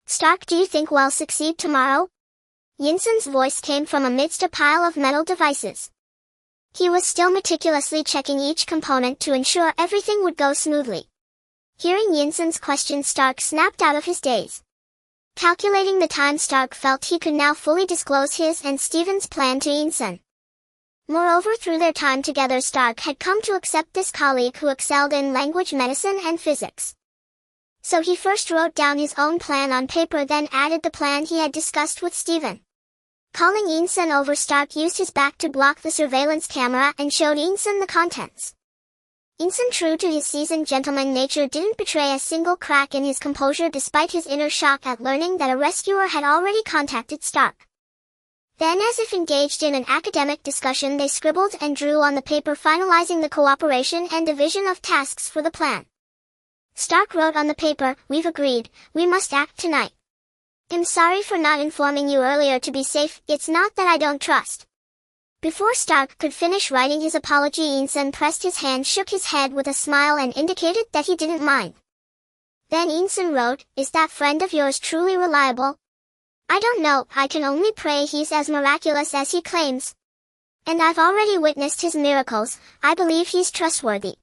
Stark, do you think we'll succeed tomorrow? Ensign's voice came from amidst a pile of metal devices. He was still meticulously checking each component to ensure everything would go smoothly. Hearing Ensign's question, Stark snapped out of his daze. Calculating the time, Stark felt he could now fully disclose his and Stephen's plan to Ensign. Moreover, through their time together, Stark had come to accept this colleague who excelled in language, medicine, and physics. So he first wrote down his own plan on paper, then added the plan he had discussed with Stephen. Calling Ensign over, Stark used his back to block the surveillance camera and showed Ensign the contents. Ensign, true to his seasoned gentleman nature, didn't betray a single crack in his composure despite his inner shock at learning that a rescuer had already contacted Stark. Then, as if engaged in an academic discussion, they scribbled and drew on the paper, finalizing the cooperation and division of tasks for the plan. Stark wrote on the paper, "We've agreed, we must act tonight. I'm sorry for not informing you earlier. To be safe, it's not that I don't trust." Before Stark could finish writing his apology, Ensign pressed his hand, shook his head with a smile, and indicated that he didn't mind. Then Ensign wrote, "Is that friend of yours truly reliable?" "I don't know, I can only pray he's as miraculous as he claims. And I've already witnessed his miracles, I believe he's trustworthy."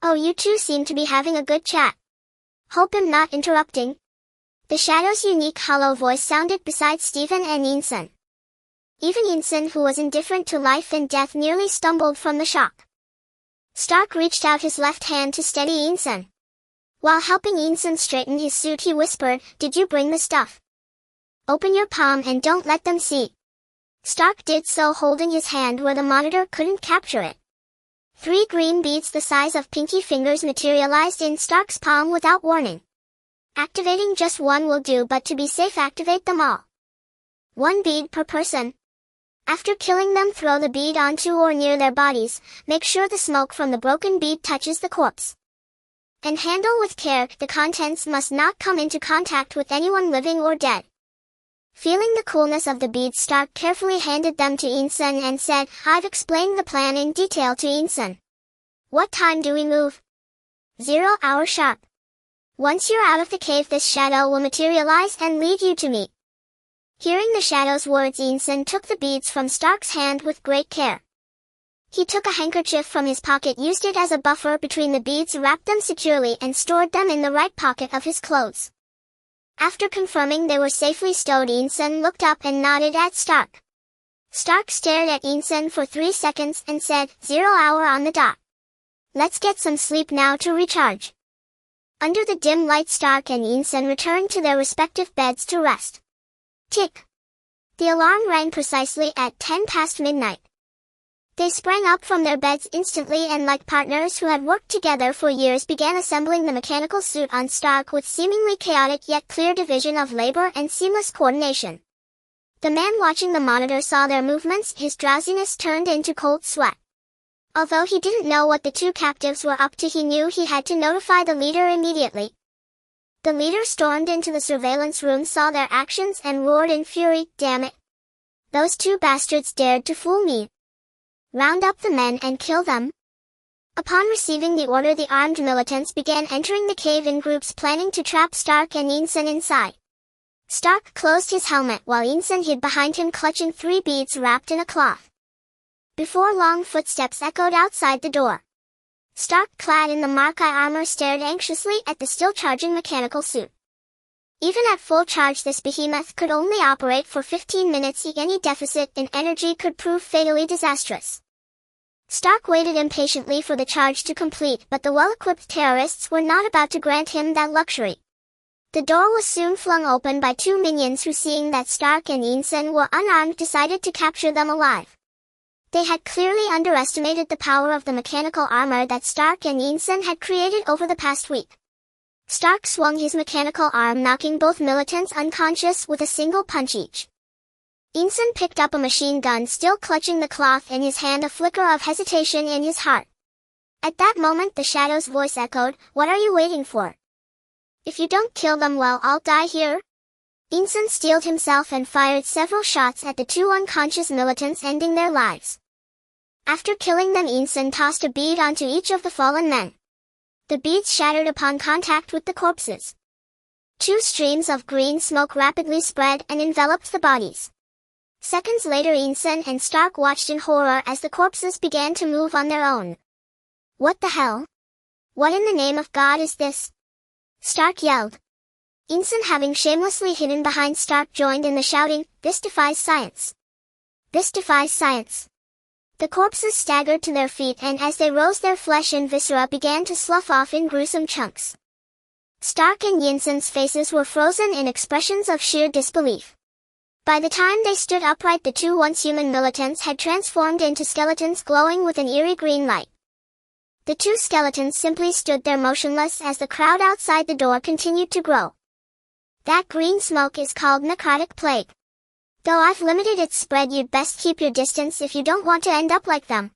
"Oh, you two seem to be having a good chat. Hope I'm not interrupting." The Shadow's unique hollow voice sounded beside Stephen and Ensign. Even Ensign, who was indifferent to life and death, nearly stumbled from the shock. Stark reached out his left hand to steady Ensign. While helping Ensign straighten his suit, he whispered, "Did you bring the stuff? Open your palm and don't let them see." Stark did so, holding his hand where the monitor couldn't capture it. 3 green beads the size of pinky fingers materialized in Stark's palm without warning. Activating just one will do, but to be safe, activate them all. 1 bead per person. After killing them, throw the bead onto or near their bodies. Make sure the smoke from the broken bead touches the corpse. And handle with care, the contents must not come into contact with anyone living or dead. Feeling the coolness of the beads, Stark carefully handed them to Ensign and said, "I've explained the plan in detail to Ensign. What time do we move?" 0 hour sharp. Once you're out of the cave, this shadow will materialize and lead you to me. Hearing the shadow's words, Ensign took the beads from Stark's hand with great care. He took a handkerchief from his pocket, used it as a buffer between the beads, wrapped them securely, and stored them in the right pocket of his clothes. After confirming they were safely stowed, Ensign looked up and nodded at Stark. Stark stared at Ensign for 3 seconds and said, 0 hour on the dot. Let's get some sleep now to recharge. Under the dim light, Stark and Ensign returned to their respective beds to rest. Tick. The alarm rang precisely at 10 past midnight. They sprang up from their beds instantly and, like partners who had worked together for years, began assembling the mechanical suit on Stark with seemingly chaotic yet clear division of labor and seamless coordination. The man watching the monitor saw their movements. His drowsiness turned into cold sweat. Although he didn't know what the 2 captives were up to, he knew he had to notify the leader immediately. The leader stormed into the surveillance room, saw their actions, and roared in fury, "Damn it! Those 2 bastards dared to fool me. Round up the men and kill them." Upon receiving the order, the armed militants began entering the cave in groups, planning to trap Stark and Ensign inside. Stark closed his helmet while Ensign hid behind him, clutching 3 beads wrapped in a cloth. Before long, footsteps echoed outside the door. Stark, clad in the Mark I armor, stared anxiously at the still charging mechanical suit. Even at full charge, this behemoth could only operate for 15 minutes. Any deficit in energy could prove fatally disastrous. Stark waited impatiently for the charge to complete, but the well-equipped terrorists were not about to grant him that luxury. The door was soon flung open by 2 minions who, seeing that Stark and Ensign were unarmed, decided to capture them alive. They had clearly underestimated the power of the mechanical armor that Stark and Ensign had created over the past week. Stark swung his mechanical arm, knocking both militants unconscious with a single punch each. Ensign picked up a machine gun, still clutching the cloth in his hand, a flicker of hesitation in his heart. At that moment, the shadow's voice echoed, "What are you waiting for? If you don't kill them, well, I'll die here." Ensign steeled himself and fired several shots at the 2 unconscious militants, ending their lives. After killing them, Ensign tossed a bead onto each of the fallen men. The beads shattered upon contact with the corpses. 2 streams of green smoke rapidly spread and enveloped the bodies. Seconds later, Ensign and Stark watched in horror as the corpses began to move on their own. "What the hell? What in the name of God is this?" Stark yelled. Ensign, having shamelessly hidden behind Stark, joined in the shouting, "This defies science! This defies science!" The corpses staggered to their feet, and as they rose, their flesh and viscera began to slough off in gruesome chunks. Stark and Ensign's faces were frozen in expressions of sheer disbelief. By the time they stood upright, the 2 once human militants had transformed into skeletons glowing with an eerie green light. The 2 skeletons simply stood there motionless as the crowd outside the door continued to grow. That green smoke is called necrotic plague. Though I've limited its spread, you'd best keep your distance if you don't want to end up like them.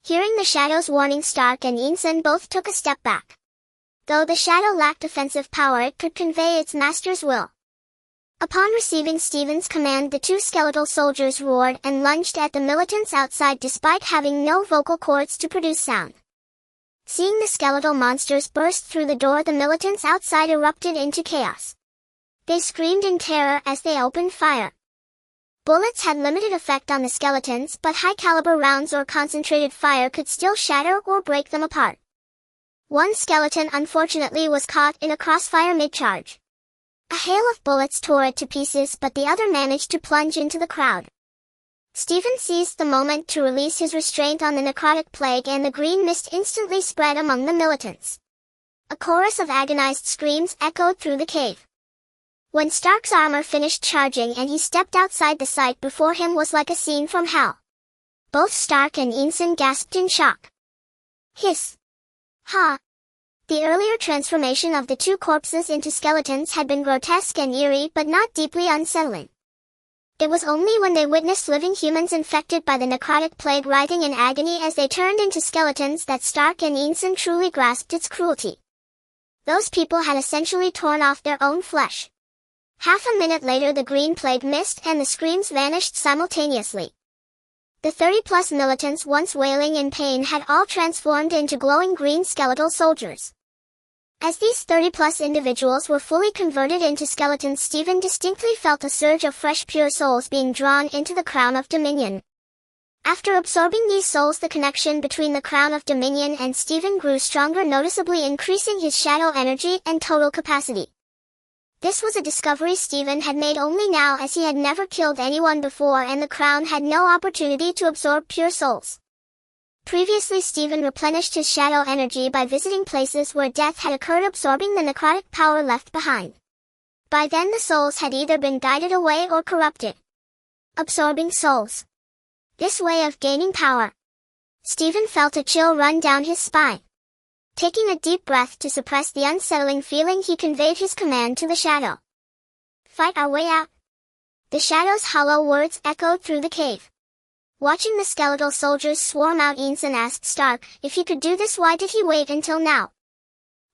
Hearing the shadow's warning, Stark and Ensign both took a step back. Though the shadow lacked offensive power, it could convey its master's will. Upon receiving Stephen's command, the 2 skeletal soldiers roared and lunged at the militants outside despite having no vocal cords to produce sound. Seeing the skeletal monsters burst through the door, the militants outside erupted into chaos. They screamed in terror as they opened fire. Bullets had limited effect on the skeletons, but high-caliber rounds or concentrated fire could still shatter or break them apart. 1 skeleton, unfortunately, was caught in a crossfire mid-charge. A hail of bullets tore it to pieces, but the other managed to plunge into the crowd. Stephen seized the moment to release his restraint on the necrotic plague, and the green mist instantly spread among the militants. A chorus of agonized screams echoed through the cave. When Stark's armor finished charging and he stepped outside, the sight before him was like a scene from hell. Both Stark and Ensign gasped in shock. Hiss! Ha! The earlier transformation of the two corpses into skeletons had been grotesque and eerie, but not deeply unsettling. It was only when they witnessed living humans infected by the necrotic plague writhing in agony as they turned into skeletons that Stark and Ensign truly grasped its cruelty. Those people had essentially torn off their own flesh. Half a minute later, the green plague mist and the screams vanished simultaneously. The 30-plus militants once wailing in pain had all transformed into glowing green skeletal soldiers. As these 30-plus individuals were fully converted into skeletons, Stephen distinctly felt a surge of fresh pure souls being drawn into the Crown of Dominion. After absorbing these souls, the connection between the Crown of Dominion and Stephen grew stronger, noticeably increasing his shadow energy and total capacity. This was a discovery Stephen had made only now, as he had never killed anyone before and the Crown had no opportunity to absorb pure souls. Previously, Stephen replenished his shadow energy by visiting places where death had occurred, absorbing the necrotic power left behind. By then the souls had either been guided away or corrupted. Absorbing souls. This way of gaining power. Stephen felt a chill run down his spine. Taking a deep breath to suppress the unsettling feeling, he conveyed his command to the shadow. Fight our way out. The shadow's hollow words echoed through the cave. Watching the skeletal soldiers swarm out, Ensign asked Stark, if he could do this, why did he wait until now?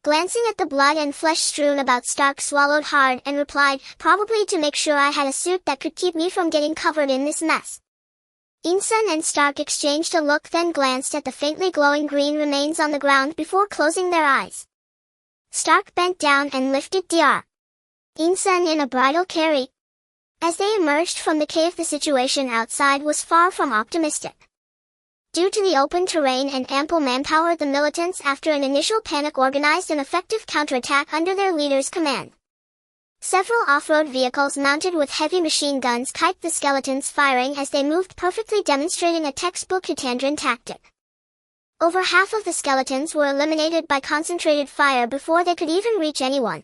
Glancing at the blood and flesh strewn about, Stark swallowed hard and replied, probably to make sure I had a suit that could keep me from getting covered in this mess. Ensign and Stark exchanged a look, then glanced at the faintly glowing green remains on the ground before closing their eyes. Stark bent down and lifted Dr. Ensign in a bridal carry. As they emerged from the cave, the situation outside was far from optimistic. Due to the open terrain and ample manpower, the militants, after an initial panic, organized an effective counterattack under their leader's command. Several off-road vehicles mounted with heavy machine guns kiped the skeletons, firing as they moved perfectly, demonstrating a textbook Hitandran tactic. Over half of the skeletons were eliminated by concentrated fire before they could even reach anyone.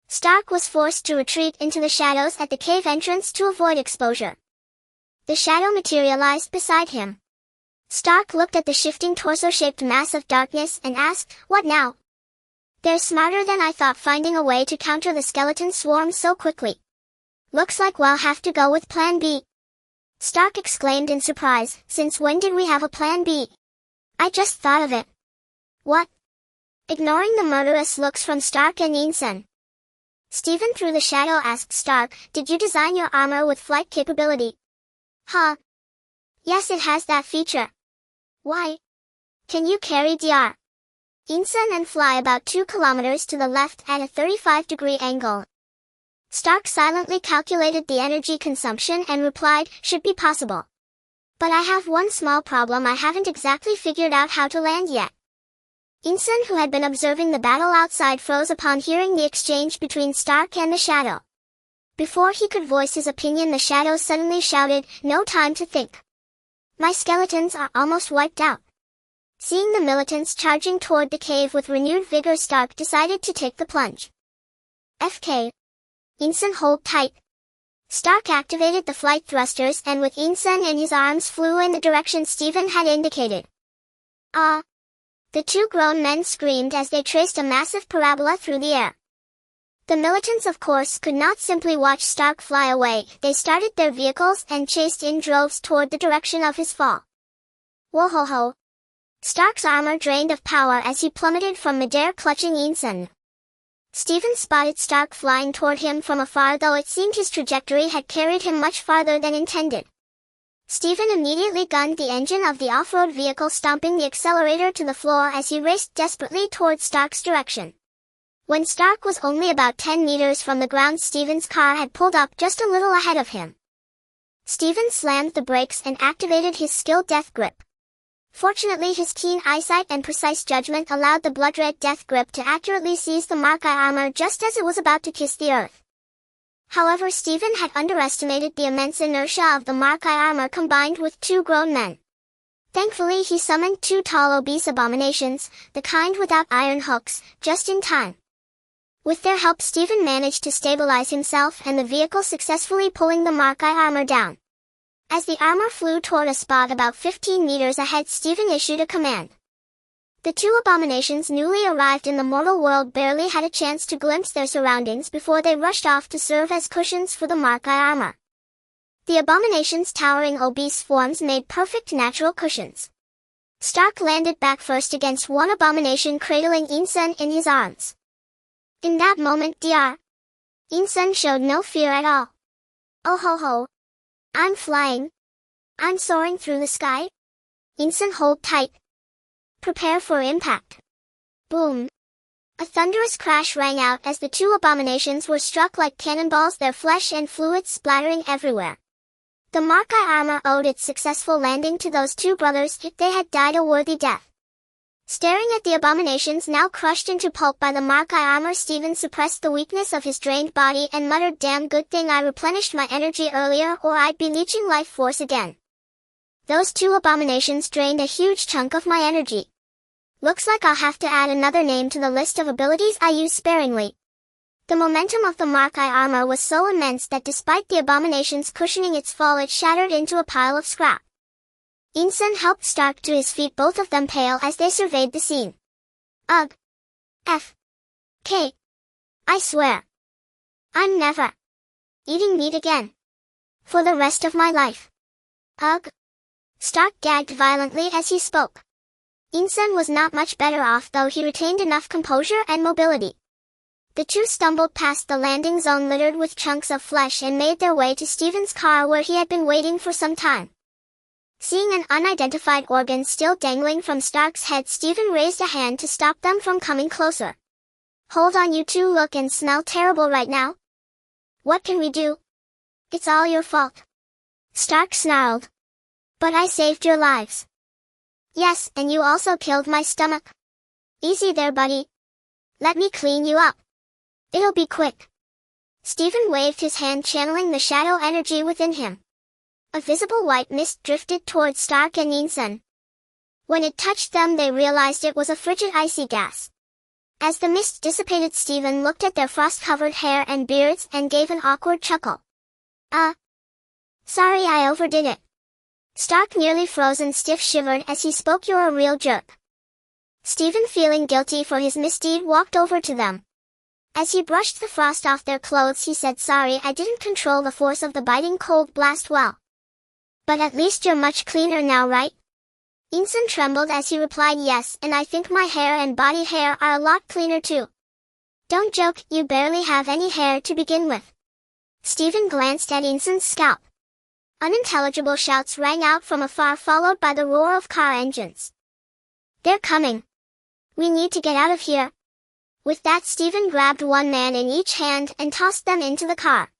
Stark was forced to retreat into the shadows at the cave entrance to avoid exposure. The shadow materialized beside him. Stark looked at the shifting torso-shaped mass of darkness and asked, "What now?" "They're smarter than I thought, finding a way to counter the skeleton swarm so quickly. Looks like we'll have to go with Plan B." Stark exclaimed in surprise, "Since when did we have a Plan B? I just thought of it." "What?" Ignoring the murderous looks from Stark and Ensign, Stephen through the shadow asked Stark, "Did you design your armor with flight capability?" "Huh. Yes, it has that feature." "Why? Can you carry Dr. Ensign and fly about 2 kilometers to the left at a 35-degree angle?" Stark silently calculated the energy consumption and replied, "Should be possible. But I have one small problem, I haven't exactly figured out how to land yet." Ensign, who had been observing the battle outside, froze upon hearing the exchange between Stark and the shadow. Before he could voice his opinion, the shadow suddenly shouted, "No time to think. My skeletons are almost wiped out." Seeing the militants charging toward the cave with renewed vigor, Stark decided to take the plunge. "FK. Ensign, hold tight." Stark activated the flight thrusters and with Ensign in his arms flew in the direction Stephen had indicated. "Ah!" The two grown men screamed as they traced a massive parabola through the air. The militants, of course, could not simply watch Stark fly away. They started their vehicles and chased in droves toward the direction of his fall. Whoa-ho-ho! Stark's armor drained of power as he plummeted from midair, clutching Ensign. Stephen spotted Stark flying toward him from afar, though it seemed his trajectory had carried him much farther than intended. Stephen immediately gunned the engine of the off-road vehicle, stomping the accelerator to the floor as he raced desperately toward Stark's direction. When Stark was only about 10 meters from the ground, Stephen's car had pulled up just a little ahead of him. Stephen slammed the brakes and activated his skilled death grip. Fortunately, his keen eyesight and precise judgment allowed the blood-red death grip to accurately seize the Markai armor just as it was about to kiss the earth. However, Stephen had underestimated the immense inertia of the Markai armor combined with two grown men. Thankfully, he summoned two tall obese abominations, the kind without iron hooks, just in time. With their help, Stephen managed to stabilize himself and the vehicle, successfully pulling the Markai armor down. As the armor flew toward a spot about 15 meters ahead, Stephen issued a command. The two abominations newly arrived in the mortal world barely had a chance to glimpse their surroundings before they rushed off to serve as cushions for the Markai armor. The abominations' towering obese forms made perfect natural cushions. Stark landed back first against one abomination, cradling Insun in his arms. In that moment, Dr. Insun showed no fear at all. "Oh ho ho! I'm flying. I'm soaring through the sky." Insun, hold tight. Prepare for impact. Boom! A thunderous crash rang out as the two abominations were struck like cannonballs, their flesh and fluids splattering everywhere. The Markai armor owed its successful landing to those two brothers. They had died a worthy death. Staring at the abominations now crushed into pulp by the Markai armor, Stephen suppressed the weakness of his drained body and muttered, "Damn good thing I replenished my energy earlier, or I'd be leeching life force again. Those two abominations drained a huge chunk of my energy. Looks like I'll have to add another name to the list of abilities I use sparingly." The momentum of the Markai armor was so immense that despite the abominations cushioning its fall, it shattered into a pile of scrap. Insun helped Stark to his feet, both of them pale as they surveyed the scene. "Ugh. I swear. I'm never eating meat again. For the rest of my life." "Ugh." Stark gagged violently as he spoke. Insun was not much better off, though he retained enough composure and mobility. The two stumbled past the landing zone littered with chunks of flesh and made their way to Stephen's car, where he had been waiting for some time. Seeing an unidentified organ still dangling from Stark's head, Stephen raised a hand to stop them from coming closer. "Hold on, you two look and smell terrible right now. What can we do?" "It's all your fault," Stark snarled. "But I saved your lives." "Yes, and you also killed my stomach." "Easy there, buddy. Let me clean you up. It'll be quick." Stephen waved his hand, channeling the shadow energy within him. A visible white mist drifted towards Stark and Insun. When it touched them, they realized it was a frigid icy gas. As the mist dissipated, Stephen looked at their frost-covered hair and beards and gave an awkward chuckle. Sorry, I overdid it." Stark, nearly frozen stiff, shivered as he spoke. "You're a real jerk." Stephen, feeling guilty for his misdeed, walked over to them. As he brushed the frost off their clothes, he said, "Sorry, I didn't control the force of the biting cold blast well. But at least you're much cleaner now, right?" Insun trembled as he replied, "Yes, and I think my hair and body hair are a lot cleaner too." "Don't joke, you barely have any hair to begin with." Stephen glanced at Insun's scalp. Unintelligible shouts rang out from afar, followed by the roar of car engines. "They're coming. We need to get out of here." With that, Stephen grabbed one man in each hand and tossed them into the car.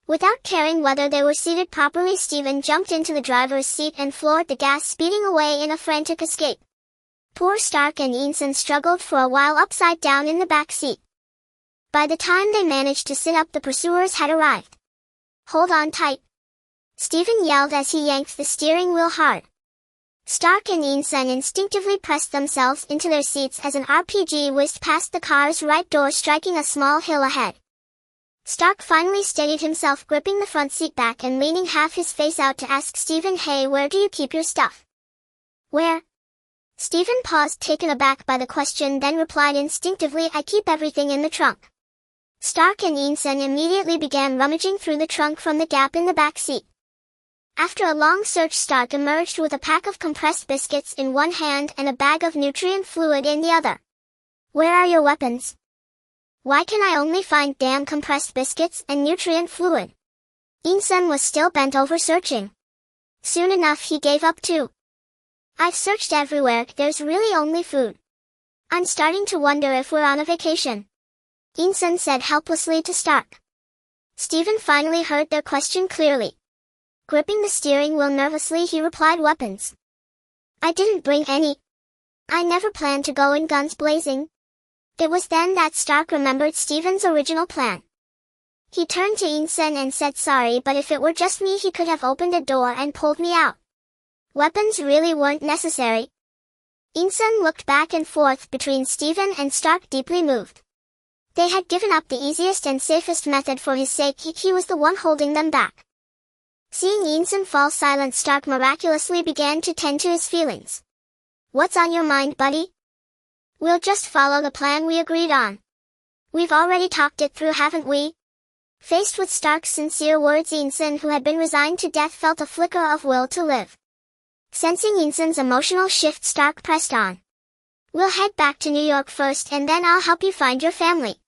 Without caring whether they were seated properly, Stephen jumped into the driver's seat and floored the gas, speeding away in a frantic escape. Poor Stark and Insun struggled for a while upside down in the back seat. By the time they managed to sit up, the pursuers had arrived. "Hold on tight," Stephen yelled as he yanked the steering wheel hard. Stark and Insun instinctively pressed themselves into their seats as an RPG whizzed past the car's right door, striking a small hill ahead. Stark finally steadied himself, gripping the front seat back and leaning half his face out to ask Stephen, "Hey, where do you keep your stuff?" "Where?" Stephen paused, taken aback by the question, then replied instinctively, "I keep everything in the trunk." Stark and Insun immediately began rummaging through the trunk from the gap in the back seat. After a long search, Stark emerged with a pack of compressed biscuits in one hand and a bag of nutrient fluid in the other. "Where are your weapons? Why can I only find damn compressed biscuits and nutrient fluid?" Insun was still bent over searching. Soon enough, he gave up too. "I've searched everywhere, there's really only food. I'm starting to wonder if we're on a vacation," Insun said helplessly to Stark. Stephen finally heard their question clearly. Gripping the steering wheel nervously, he replied, "Weapons. I didn't bring any. I never planned to go in guns blazing." It was then that Stark remembered Stephen's original plan. He turned to Ensign and said sorry, but if it were just me he could have opened a door and pulled me out. Weapons really weren't necessary. Ensign looked back and forth between Stephen and Stark, deeply moved. They had given up the easiest and safest method for his sake. He was the one holding them back. Seeing Ensign fall silent, Stark miraculously began to tend to his feelings. "What's on your mind, buddy?" "We'll just follow the plan we agreed on. We've already talked it through, haven't we?" Faced with Stark's sincere words, Ensign, who had been resigned to death, felt a flicker of will to live. Sensing Ensign's emotional shift, Stark pressed on. "We'll head back to New York first, and then I'll help you find your family."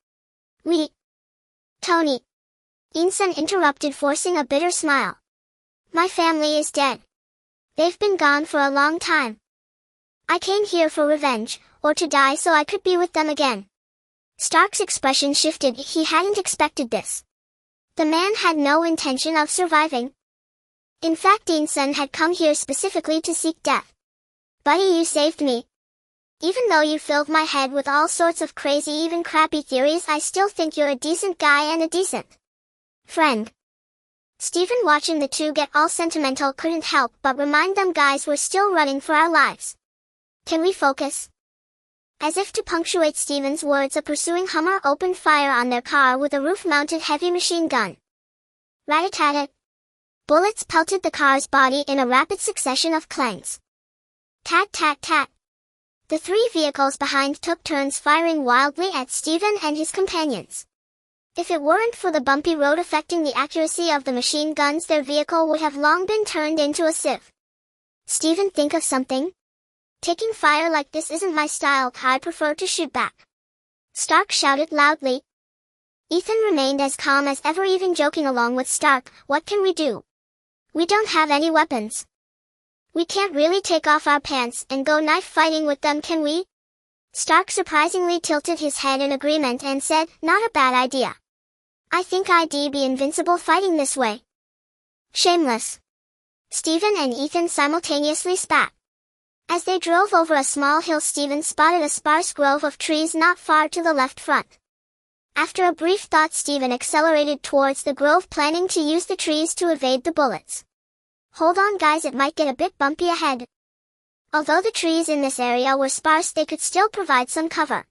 Tony," Ensign interrupted, forcing a bitter smile. "My family is dead. They've been gone for a long time. I came here for revenge, or to die so I could be with them again." Stark's expression shifted. He hadn't expected this. The man had no intention of surviving. In fact, Ensign had come here specifically to seek death. "Buddy, you saved me. Even though you filled my head with all sorts of crazy, even crappy theories, I still think you're a decent guy and a decent friend." Stephen, watching the two get all sentimental, couldn't help but remind them, "Guys, we're still running for our lives. Can we focus?" As if to punctuate Stephen's words, a pursuing Hummer opened fire on their car with a roof-mounted heavy machine gun. Rat-a-tat-tat. Bullets pelted the car's body in a rapid succession of clangs. Tat-tat-tat. The three vehicles behind took turns firing wildly at Stephen and his companions. If it weren't for the bumpy road affecting the accuracy of the machine guns, their vehicle would have long been turned into a sieve. "Stephen, think of something. Taking fire like this isn't my style. I prefer to shoot back," Stark shouted loudly. Ethan remained as calm as ever, even joking along with Stark. "What can we do? We don't have any weapons. We can't really take off our pants and go knife fighting with them, can we?" Stark surprisingly tilted his head in agreement and said, "Not a bad idea. I think I'd be invincible fighting this way." "Shameless." Stephen and Ethan simultaneously spat. As they drove over a small hill, Stephen spotted a sparse grove of trees not far to the left front. After a brief thought, Stephen accelerated towards the grove, planning to use the trees to evade the bullets. "Hold on, guys, it might get a bit bumpy ahead." Although the trees in this area were sparse, they could still provide some cover.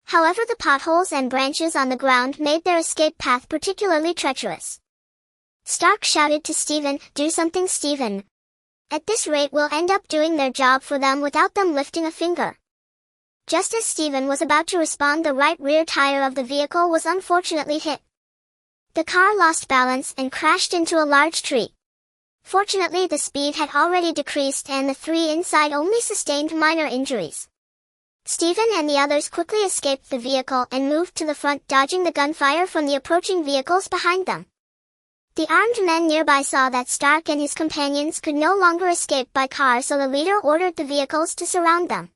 However, the potholes and branches on the ground made their escape path particularly treacherous. Stark shouted to Stephen, "Do something, Stephen. At this rate, we'll end up doing their job for them without them lifting a finger." Just as Stephen was about to respond, the right rear tire of the vehicle was unfortunately hit. The car lost balance and crashed into a large tree. Fortunately, the speed had already decreased and the three inside only sustained minor injuries. Stephen and the others quickly escaped the vehicle and moved to the front, dodging the gunfire from the approaching vehicles behind them. The armed men nearby saw that Stark and his companions could no longer escape by car, so the leader ordered the vehicles to surround them.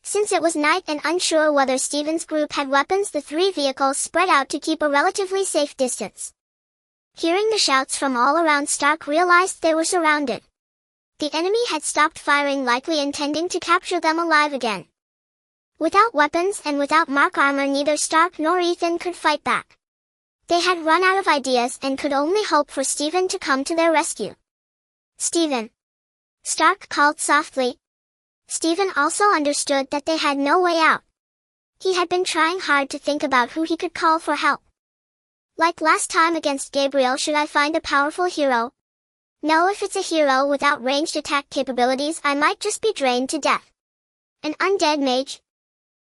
Since it was night and unsure whether Stephen's group had weapons, the three vehicles spread out to keep a relatively safe distance. Hearing the shouts from all around, Stark realized they were surrounded. The enemy had stopped firing, likely intending to capture them alive again. Without weapons and without mark armor, neither Stark nor Ethan could fight back. They had run out of ideas and could only hope for Stephen to come to their rescue. "Stephen," Stark called softly. Stephen also understood that they had no way out. He had been trying hard to think about who he could call for help. Like last time against Gabriel, should I find a powerful hero? No, if it's a hero without ranged attack capabilities, I might just be drained to death. An undead mage?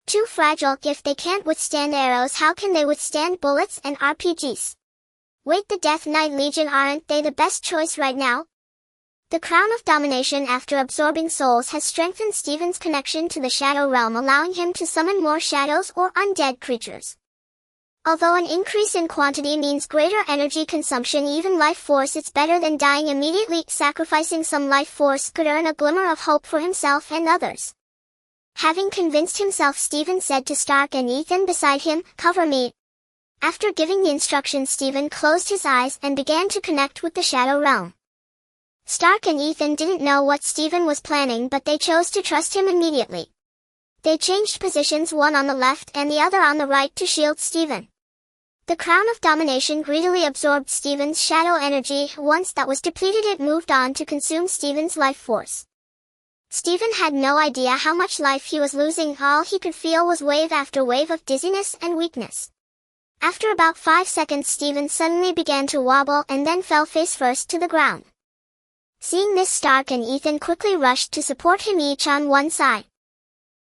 Too fragile. If they can't withstand arrows, how can they withstand bullets and RPGs? Wait, the Death Knight Legion, aren't they the best choice right now? The Crown of Domination, after absorbing souls, has strengthened Stephen's connection to the Shadow Realm, allowing him to summon more shadows or undead creatures. Although an increase in quantity means greater energy consumption, even life force, it's better than dying immediately. Sacrificing some life force could earn a glimmer of hope for himself and others. Having convinced himself, Stephen said to Stark and Ethan beside him, "Cover me." After giving the instructions, Stephen closed his eyes and began to connect with the Shadow Realm. Stark and Ethan didn't know what Stephen was planning, but they chose to trust him immediately. They changed positions, one on the left and the other on the right, to shield Stephen. The Crown of Domination greedily absorbed Stephen's shadow energy. Once that was depleted, it moved on to consume Stephen's life force. Stephen had no idea how much life he was losing. All he could feel was wave after wave of dizziness and weakness. After about 5 seconds, Stephen suddenly began to wobble and then fell face first to the ground. Seeing this, Stark and Ethan quickly rushed to support him, each on one side.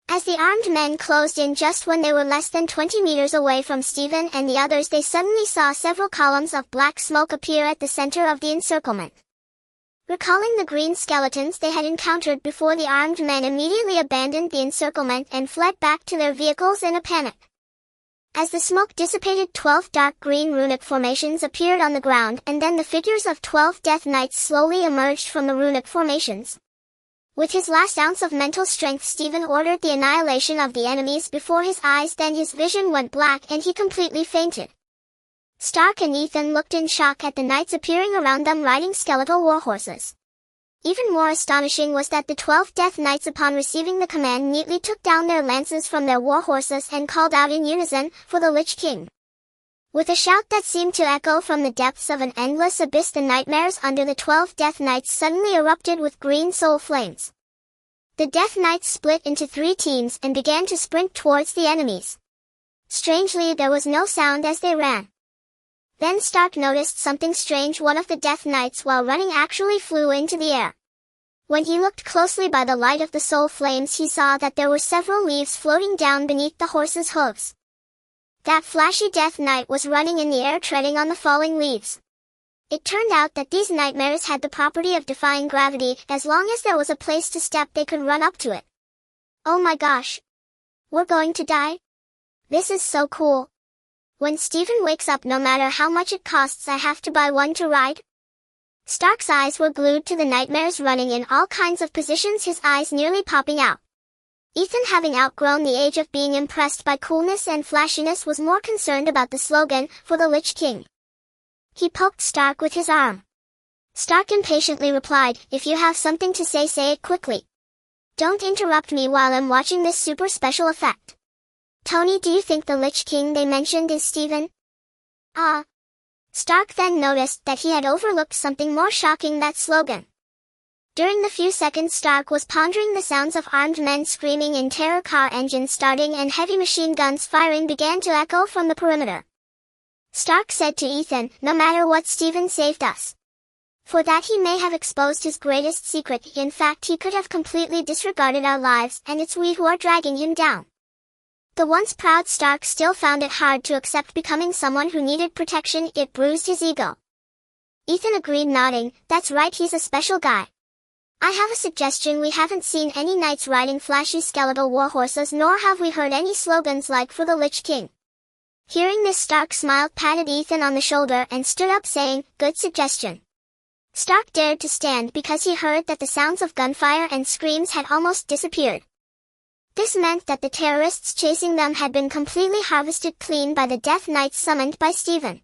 As the armed men closed in just when they were less than 20 meters away from Stephen and the others, they suddenly saw several columns of black smoke appear at the center of the encirclement. Recalling the green skeletons they had encountered before, the armed men immediately abandoned the encirclement and fled back to their vehicles in a panic. As the smoke dissipated, 12 dark green runic formations appeared on the ground, and then the figures of 12 Death Knights slowly emerged from the runic formations. With his last ounce of mental strength, Stephen ordered the annihilation of the enemies before his eyes. Then his vision went black and he completely fainted. Stark and Ethan looked in shock at the knights appearing around them riding skeletal warhorses. Even more astonishing was that the 12 Death Knights, upon receiving the command, neatly took down their lances from their warhorses and called out in unison, "For the Lich King!" With a shout that seemed to echo from the depths of an endless abyss, the nightmares under the 12 Death Knights suddenly erupted with green soul flames. The Death Knights split into 3 teams and began to sprint towards the enemies. Strangely, there was no sound as they ran. Then Stark noticed something strange. One of the Death Knights, while running, actually flew into the air. When he looked closely by the light of the soul flames, he saw that there were several leaves floating down beneath the horse's hooves. That flashy Death Knight was running in the air, treading on the falling leaves. It turned out that these nightmares had the property of defying gravity. As long as there was a place to step, they could run up to it. Oh my gosh! We're going to die? This is so cool. When Stephen wakes up, no matter how much it costs, I have to buy one to ride. Stark's eyes were glued to the nightmares, running in all kinds of positions, his eyes nearly popping out. Ethan, having outgrown the age of being impressed by coolness and flashiness, was more concerned about the slogan, "For the Lich King." He poked Stark with his arm. Stark impatiently replied, "If you have something to say it quickly. Don't interrupt me while I'm watching this super special effect. Tony, do you think the Lich King they mentioned is Stephen?" Stark then noticed that he had overlooked something more shocking: that slogan. During the few seconds Stark was pondering, the sounds of armed men screaming in terror, car engines starting, and heavy machine guns firing began to echo from the perimeter. Stark said to Ethan, "No matter what, Stephen saved us. For that he may have exposed his greatest secret. In fact, he could have completely disregarded our lives, and it's we who are dragging him down." The once proud Stark still found it hard to accept becoming someone who needed protection. It bruised his ego. Ethan agreed, nodding, "That's right, he's a special guy. I have a suggestion. We haven't seen any knights riding flashy skeletal warhorses, nor have we heard any slogans like 'For the Lich King.'" Hearing this, Stark smiled, patted Ethan on the shoulder, and stood up, saying, "Good suggestion." Stark dared to stand because he heard that the sounds of gunfire and screams had almost disappeared. This meant that the terrorists chasing them had been completely harvested clean by the Death Knights summoned by Stephen.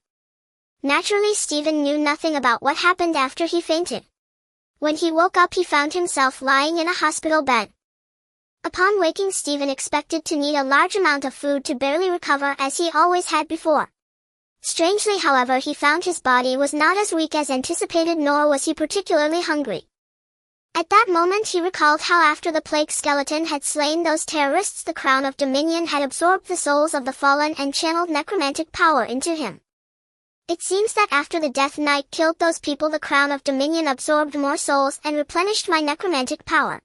Naturally, Stephen knew nothing about what happened after he fainted. When he woke up, he found himself lying in a hospital bed. Upon waking, Stephen expected to need a large amount of food to barely recover, as he always had before. Strangely, however, he found his body was not as weak as anticipated, nor was he particularly hungry. At that moment he recalled how, after the plague skeleton had slain those terrorists, the Crown of Dominion had absorbed the souls of the fallen and channeled necromantic power into him. It seems that after the Death Knight killed those people, the Crown of Dominion absorbed more souls and replenished my necromantic power.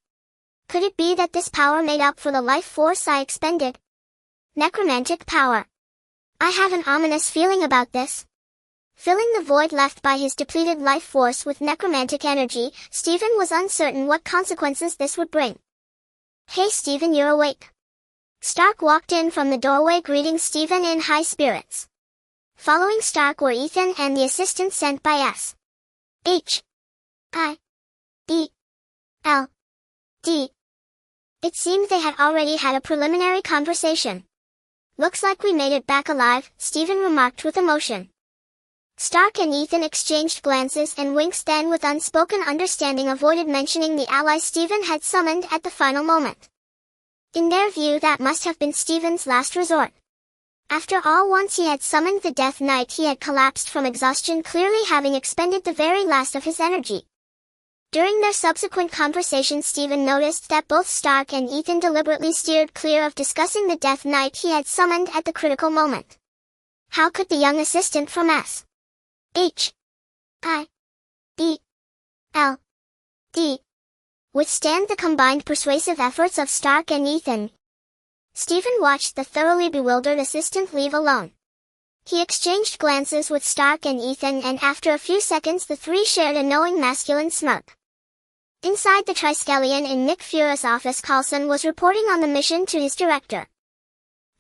Could it be that this power made up for the life force I expended? Necromantic power. I have an ominous feeling about this. Filling the void left by his depleted life force with necromantic energy, Stephen was uncertain what consequences this would bring. "Hey Stephen, you're awake." Stark walked in from the doorway, greeting Stephen in high spirits. Following Stark were Ethan and the assistant sent by S.H.I.E.L.D. It seemed they had already had a preliminary conversation. "Looks like we made it back alive," Stephen remarked with emotion. Stark and Ethan exchanged glances and winks, then with unspoken understanding avoided mentioning the ally Stephen had summoned at the final moment. In their view, that must have been Stephen's last resort. After all, once he had summoned the Death Knight, he had collapsed from exhaustion, clearly having expended the very last of his energy. During their subsequent conversation, Stephen noticed that both Stark and Ethan deliberately steered clear of discussing the Death Knight he had summoned at the critical moment. How could the young assistant from S.H.I.E.L.D. withstand the combined persuasive efforts of Stark and Ethan? Stephen watched the thoroughly bewildered assistant leave alone. He exchanged glances with Stark and Ethan, and after a few seconds the three shared a knowing masculine smirk. Inside the Triskelion in Nick Fury's office, Coulson was reporting on the mission to his director.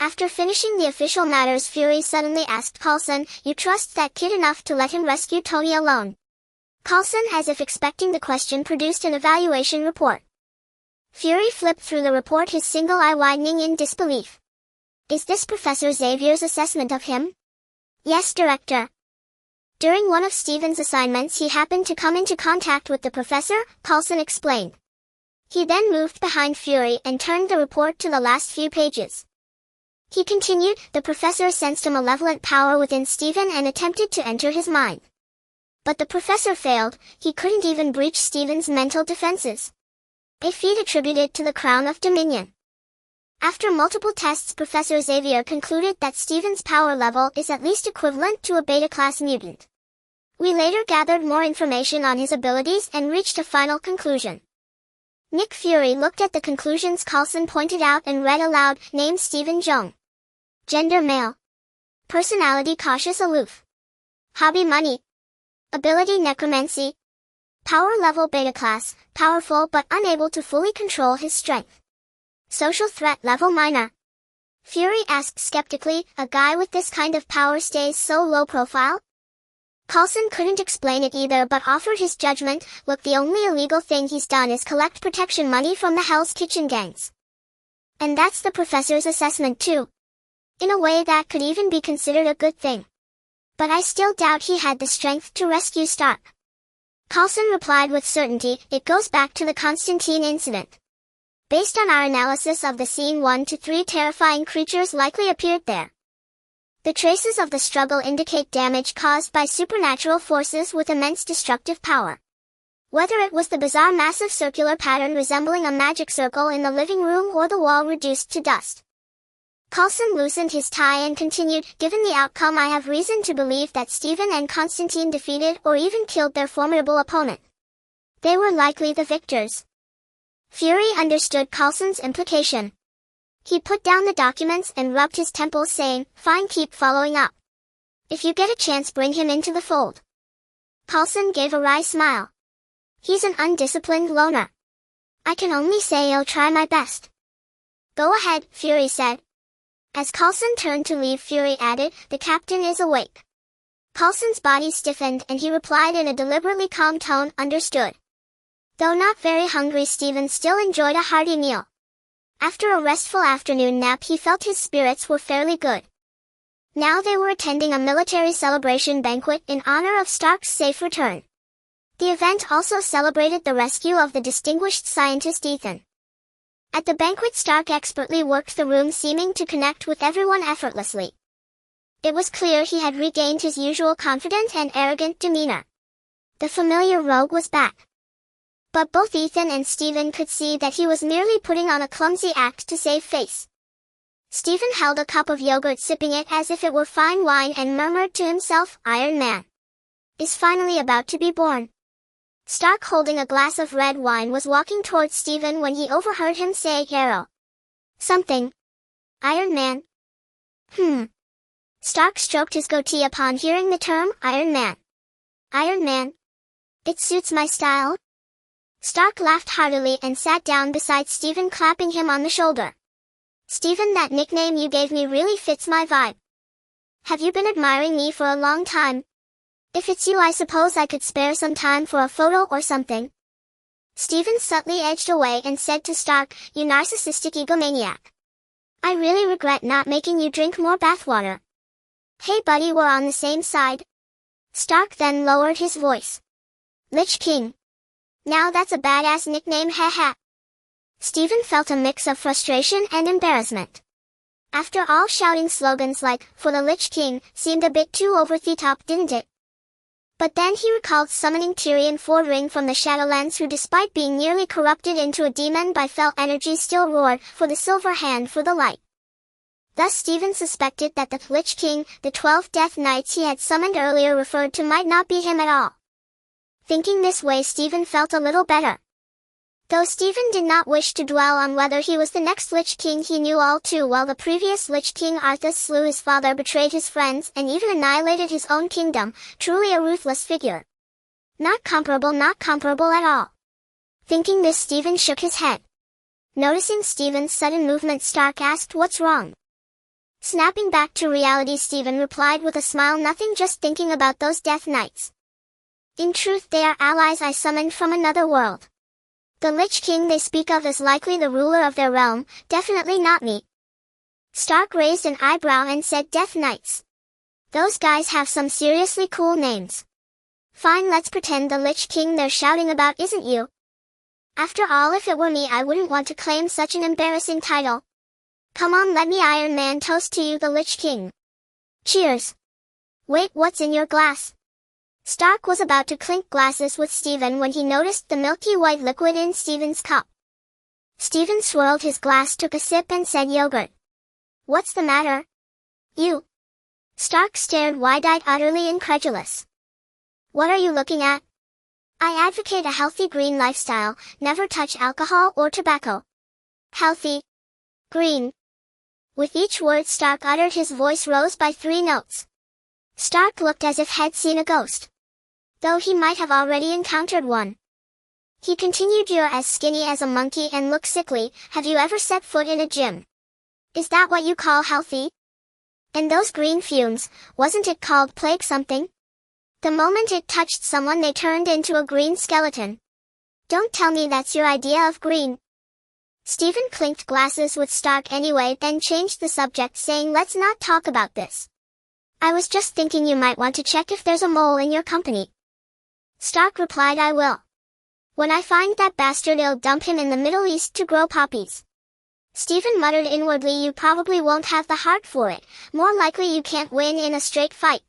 After finishing the official matters, Fury suddenly asked Coulson, "You trust that kid enough to let him rescue Tony alone?" Coulson, as if expecting the question, produced an evaluation report. Fury flipped through the report, his single eye widening in disbelief. "Is this Professor Xavier's assessment of him?" "Yes, Director." During one of Stephen's assignments, he happened to come into contact with the professor, Coulson explained. He then moved behind Fury and turned the report to the last few pages. He continued, "The professor sensed a malevolent power within Stephen and attempted to enter his mind. But the professor failed. He couldn't even breach Stephen's mental defenses. A feat attributed to the Crown of Dominion. After multiple tests, Professor Xavier concluded that Stephen's power level is at least equivalent to a beta-class mutant. We later gathered more information on his abilities and reached a final conclusion." Nick Fury looked at the conclusions Coulson pointed out and read aloud. Name: Stephen Jung. Gender: male. Personality: cautious, aloof. Hobby: money. Ability: necromancy. Power level: beta class, powerful but unable to fully control his strength. Social threat level: minor. Fury asked skeptically, "A guy with this kind of power stays so low profile?" Coulson couldn't explain it either, but offered his judgment. "Look, the only illegal thing he's done is collect protection money from the Hell's Kitchen gangs. And that's the professor's assessment too. In a way, that could even be considered a good thing. But I still doubt he had the strength to rescue Stark." Coulson replied with certainty, "It goes back to the Constantine incident. Based on our analysis of the scene, 1 to 3 terrifying creatures likely appeared there. The traces of the struggle indicate damage caused by supernatural forces with immense destructive power. Whether it was the bizarre massive circular pattern resembling a magic circle in the living room or the wall reduced to dust." Coulson loosened his tie and continued, "Given the outcome, I have reason to believe that Stephen and Constantine defeated or even killed their formidable opponent. They were likely the victors." Fury understood Coulson's implication. He put down the documents and rubbed his temples, saying, "Fine, keep following up. If you get a chance, bring him into the fold." Coulson gave a wry smile. "He's an undisciplined loner. I can only say I'll try my best." "Go ahead," Fury said. As Coulson turned to leave, Fury added, "The captain is awake." Coulson's body stiffened and he replied in a deliberately calm tone, "Understood." Though not very hungry, Stephen still enjoyed a hearty meal. After a restful afternoon nap, he felt his spirits were fairly good. Now they were attending a military celebration banquet in honor of Stark's safe return. The event also celebrated the rescue of the distinguished scientist Ethan. At the banquet, Stark expertly worked the room, seeming to connect with everyone effortlessly. It was clear he had regained his usual confident and arrogant demeanor. The familiar rogue was back. But both Ethan and Stephen could see that he was merely putting on a clumsy act to save face. Stephen held a cup of yogurt, sipping it as if it were fine wine, and murmured to himself, "Iron Man is finally about to be born." Stark, holding a glass of red wine, was walking towards Stephen when he overheard him say, "Hero. Something. Iron Man." Stark stroked his goatee upon hearing the term, Iron Man. "Iron Man. It suits my style." Stark laughed heartily and sat down beside Stephen, clapping him on the shoulder. "Stephen, that nickname you gave me really fits my vibe. Have you been admiring me for a long time? If it's you, I suppose I could spare some time for a photo or something." Stephen subtly edged away and said to Stark, "You narcissistic egomaniac. I really regret not making you drink more bathwater." "Hey buddy, we're on the same side." Stark then lowered his voice. "Lich King. Now that's a badass nickname, haha." Stephen felt a mix of frustration and embarrassment. After all, shouting slogans like, "For the Lich King," seemed a bit too over the top, didn't it? But then he recalled summoning Tyrion Fordring from the Shadowlands, who despite being nearly corrupted into a demon by fell energy still roared, "For the Silver Hand, for the light." Thus Stephen suspected that the Lich King, the 12 Death Knights he had summoned earlier referred to, might not be him at all. Thinking this way, Stephen felt a little better. Though Stephen did not wish to dwell on whether he was the next Lich King, he knew all too well the previous Lich King Arthas slew his father, betrayed his friends, and even annihilated his own kingdom, truly a ruthless figure. Not comparable at all. Thinking this, Stephen shook his head. Noticing Stephen's sudden movement, Stark asked, "What's wrong?" Snapping back to reality, Stephen replied with a smile, "Nothing, just thinking about those Death Knights. In truth, they are allies I summoned from another world. The Lich King they speak of is likely the ruler of their realm, definitely not me." Stark raised an eyebrow and said, "Death Knights? Those guys have some seriously cool names. Fine, let's pretend the Lich King they're shouting about isn't you. After all, if it were me, I wouldn't want to claim such an embarrassing title. Come on, let me Iron Man toast to you, the Lich King. Cheers. Wait, what's in your glass?" Stark was about to clink glasses with Stephen when he noticed the milky white liquid in Stephen's cup. Stephen swirled his glass, took a sip and said, "Yogurt." "What's the matter? You?" Stark stared wide-eyed, utterly incredulous. "What are you looking at?" "I advocate a healthy green lifestyle, never touch alcohol or tobacco." "Healthy? Green?" With each word Stark uttered, his voice rose by 3 notes. Stark looked as if he'd seen a ghost, though he might have already encountered one. He continued, "You're as skinny as a monkey and look sickly. Have you ever set foot in a gym? Is that what you call healthy? And those green fumes, wasn't it called plague something? The moment it touched someone they turned into a green skeleton. Don't tell me that's your idea of green." Stephen clinked glasses with Stark anyway, then changed the subject, saying, "Let's not talk about this. I was just thinking you might want to check if there's a mole in your company." Stark replied, "I will. When I find that bastard, I'll dump him in the Middle East to grow poppies." Stephen muttered inwardly, "You probably won't have the heart for it. More likely you can't win in a straight fight."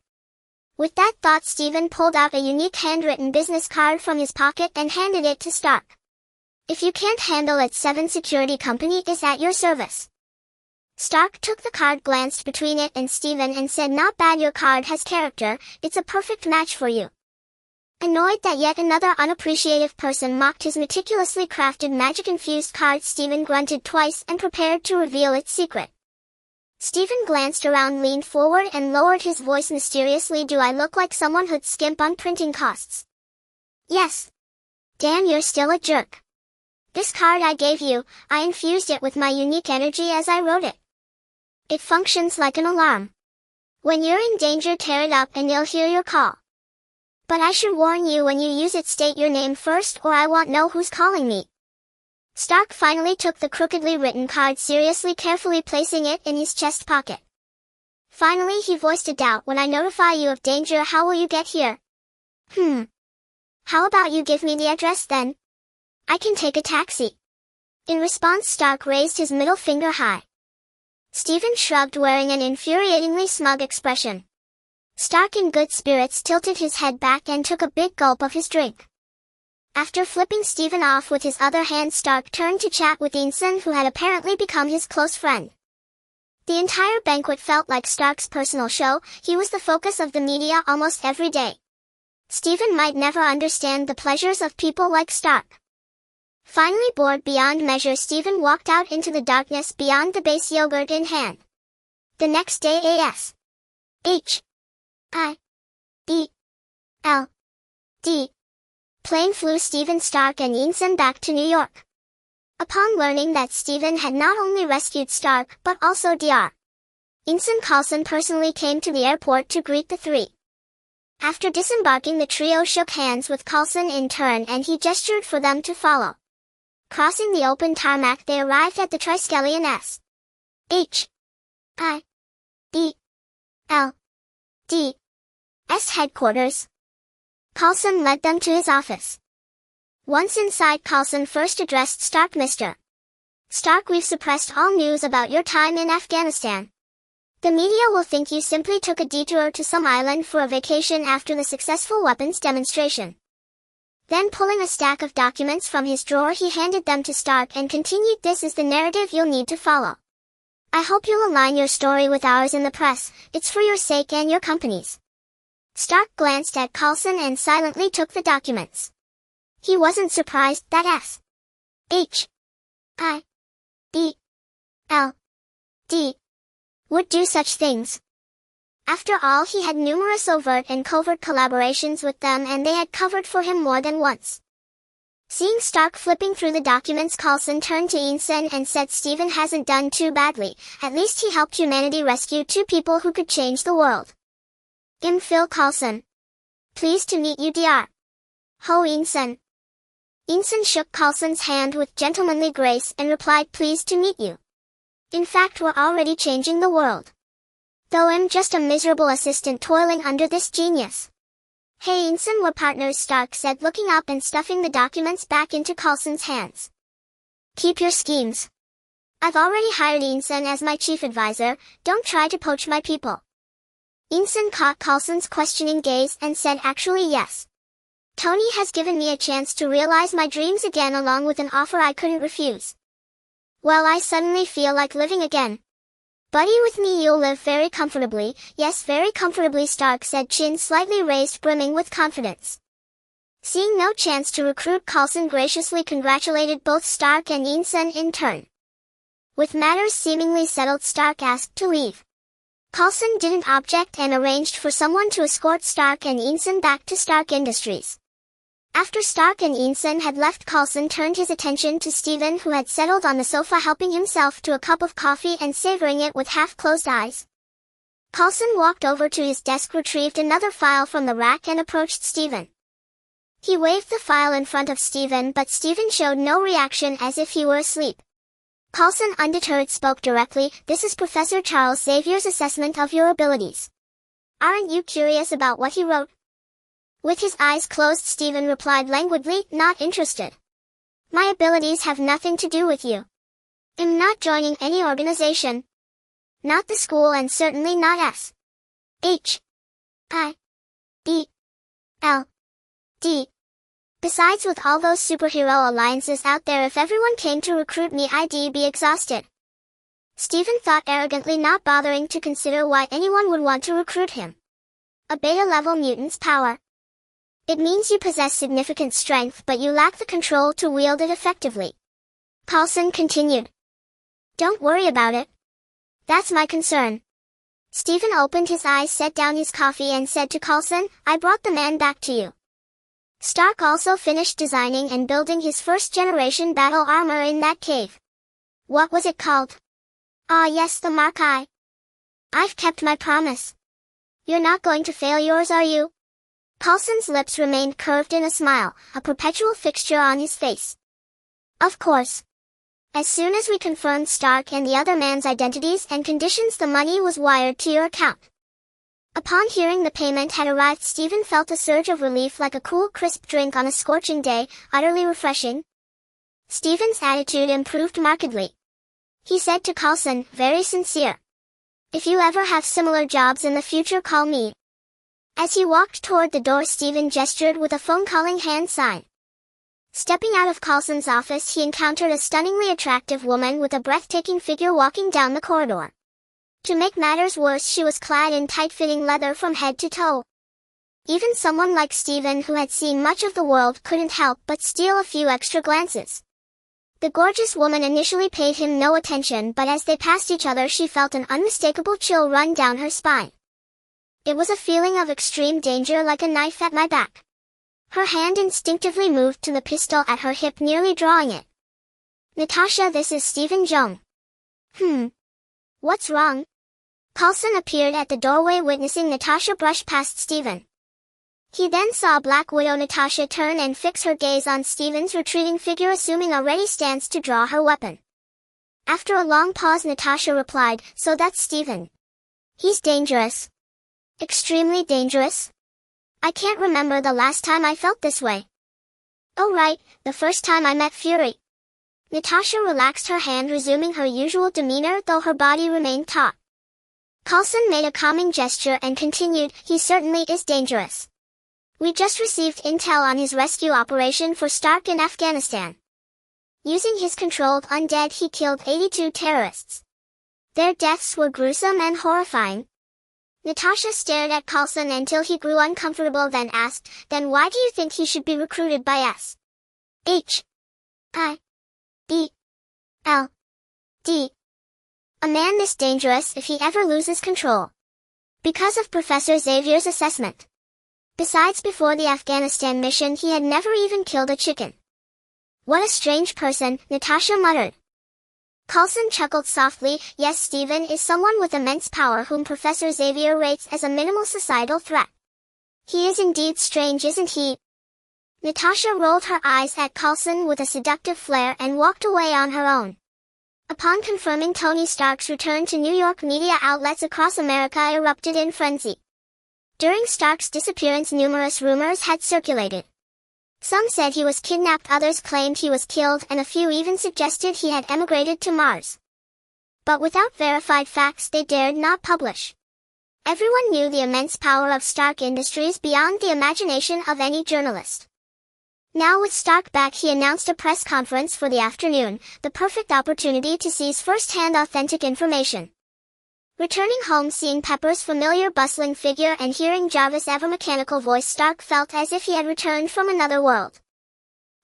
With that thought, Stephen pulled out a unique handwritten business card from his pocket and handed it to Stark. "If you can't handle it, 7 Security Company is at your service." Stark took the card, glanced between it and Stephen and said, "Not bad, your card has character, it's a perfect match for you." Annoyed that yet another unappreciative person mocked his meticulously crafted magic-infused card, Stephen grunted twice and prepared to reveal its secret. Stephen glanced around, leaned forward and lowered his voice mysteriously, "Do I look like someone who'd skimp on printing costs?" "Yes." "Damn, you're still a jerk. This card I gave you, I infused it with my unique energy as I wrote it. It functions like an alarm. When you're in danger, tear it up and you'll hear your call. But I should warn you, when you use it, state your name first or I won't know who's calling me." Stark finally took the crookedly written card seriously, carefully placing it in his chest pocket. Finally he voiced a doubt, "When I notify you of danger, how will you get here?" "How about you give me the address then? I can take a taxi." In response, Stark raised his middle finger high. Stephen shrugged, wearing an infuriatingly smug expression. Stark, in good spirits, tilted his head back and took a big gulp of his drink. After flipping Stephen off with his other hand, Stark turned to chat with Ensign, who had apparently become his close friend. The entire banquet felt like Stark's personal show. He was the focus of the media almost every day. Stephen might never understand the pleasures of people like Stark. Finally bored beyond measure, Stephen walked out into the darkness beyond the base, yogurt in hand. The next day, A.S.H.I.E.L.D. plane flew Stephen, Stark and Ensign back to New York. Upon learning that Stephen had not only rescued Stark but also Dr. Ensign Coulson personally came to the airport to greet the three. After disembarking, the trio shook hands with Coulson in turn and he gestured for them to follow. Crossing the open tarmac, they arrived at the Triskelion S.H.I.E.L.D.'s headquarters. Coulson led them to his office. Once inside, Coulson first addressed Stark, "Mr. Stark, we've suppressed all news about your time in Afghanistan. The media will think you simply took a detour to some island for a vacation after the successful weapons demonstration. Then, pulling a stack of documents from his drawer, he handed them to Stark and continued, this is the narrative you'll need to follow. I hope you'll align your story with ours in the press. It's for your sake and your company's. Stark glanced at Coulson and silently took the documents. He wasn't surprised that S.H.I.E.L.D. would do such things. After all, he had numerous overt and covert collaborations with them, and they had covered for him more than once. Seeing Stark flipping through the documents, Coulson turned to Ensign and said, Stephen hasn't done too badly. At least he helped humanity rescue 2 people who could change the world. Phil Coulson. Pleased to meet you, Dr. Ho Ensign. Ensign shook Coulson's hand with gentlemanly grace and replied, pleased to meet you. In fact, we're already changing the world. Though I'm just a miserable assistant toiling under this genius. Hey Ensign, we're partners, Stark said, looking up and stuffing the documents back into Coulson's hands. Keep your schemes. I've already hired Ensign as my chief advisor. Don't try to poach my people. Ensign caught Coulson's questioning gaze and said, actually yes. Tony has given me a chance to realize my dreams again, along with an offer I couldn't refuse. Well, I suddenly feel like living again. Buddy, with me you'll live very comfortably. Yes, very comfortably, Stark said, chin slightly raised, brimming with confidence. Seeing no chance to recruit, Coulson graciously congratulated both Stark and Ensign in turn. With matters seemingly settled, Stark asked to leave. Coulson didn't object and arranged for someone to escort Stark and Ensign back to Stark Industries. After Stark and Ensign had left, Coulson turned his attention to Stephen, who had settled on the sofa, helping himself to a cup of coffee and savoring it with half-closed eyes. Coulson walked over to his desk, retrieved another file from the rack, and approached Stephen. He waved the file in front of Stephen, but Stephen showed no reaction, as if he were asleep. Coulson, undeterred, spoke directly, this is Professor Charles Xavier's assessment of your abilities. Aren't you curious about what he wrote? With his eyes closed, Stephen replied languidly, not interested. My abilities have nothing to do with you. I'm not joining any organization. Not the school, and certainly not S.H.I.E.L.D. Besides, with all those superhero alliances out there, if everyone came to recruit me, I'd be exhausted. Stephen thought arrogantly, not bothering to consider why anyone would want to recruit him. A beta-level mutant's power. It means you possess significant strength, but you lack the control to wield it effectively. Coulson continued. Don't worry about it. That's my concern. Stephen opened his eyes, set down his coffee, and said to Coulson, I brought the man back to you. Stark also finished designing and building his first-generation battle armor in that cave. What was it called? Ah yes, the Mark I. I've kept my promise. You're not going to fail yours, are you? Coulson's lips remained curved in a smile, a perpetual fixture on his face. Of course. As soon as we confirmed Stark and the other man's identities and conditions, the money was wired to your account. Upon hearing the payment had arrived, Stephen felt a surge of relief, like a cool, crisp drink on a scorching day, utterly refreshing. Stephen's attitude improved markedly. He said to Coulson, very sincere. If you ever have similar jobs in the future, call me. As he walked toward the door, Stephen gestured with a phone-calling hand sign. Stepping out of Coulson's office, he encountered a stunningly attractive woman with a breathtaking figure walking down the corridor. To make matters worse, she was clad in tight-fitting leather from head to toe. Even someone like Stephen, who had seen much of the world, couldn't help but steal a few extra glances. The gorgeous woman initially paid him no attention, but as they passed each other, she felt an unmistakable chill run down her spine. It was a feeling of extreme danger, like a knife at my back. Her hand instinctively moved to the pistol at her hip, nearly drawing it. Natasha, this is Stephen Jung. What's wrong? Coulson appeared at the doorway, witnessing Natasha brush past Stephen. He then saw Black Widow Natasha turn and fix her gaze on Stephen's retreating figure, assuming a ready stance to draw her weapon. After a long pause, Natasha replied, so that's Stephen. He's dangerous. Extremely dangerous? I can't remember the last time I felt this way. Oh right, the first time I met Fury. Natasha relaxed her hand, resuming her usual demeanor, though her body remained taut. Coulson made a calming gesture and continued, "He certainly is dangerous. We just received intel on his rescue operation for Stark in Afghanistan. Using his controlled undead, he killed 82 terrorists. Their deaths were gruesome and horrifying." Natasha stared at Coulson until he grew uncomfortable, then asked, "Then why do you think he should be recruited by S. H. I. B. L. D. A man this dangerous if he ever loses control?" "Because of Professor Xavier's assessment. Besides, before the Afghanistan mission he had never even killed a chicken." "What a strange person," Natasha muttered. Coulson chuckled softly. "Yes, Stephen is someone with immense power whom Professor Xavier rates as a minimal societal threat. He is indeed strange, isn't he?" Natasha rolled her eyes at Coulson with a seductive flare and walked away on her own. Upon confirming Tony Stark's return to New York, media outlets across America erupted in frenzy. During Stark's disappearance, numerous rumors had circulated. Some said he was kidnapped, others claimed he was killed, and a few even suggested he had emigrated to Mars. But without verified facts, they dared not publish. Everyone knew the immense power of Stark Industries beyond the imagination of any journalist. Now, with Stark back, he announced a press conference for the afternoon, the perfect opportunity to seize first-hand authentic information. Returning home, seeing Pepper's familiar bustling figure and hearing Jarvis' ever-mechanical voice, Stark felt as if he had returned from another world.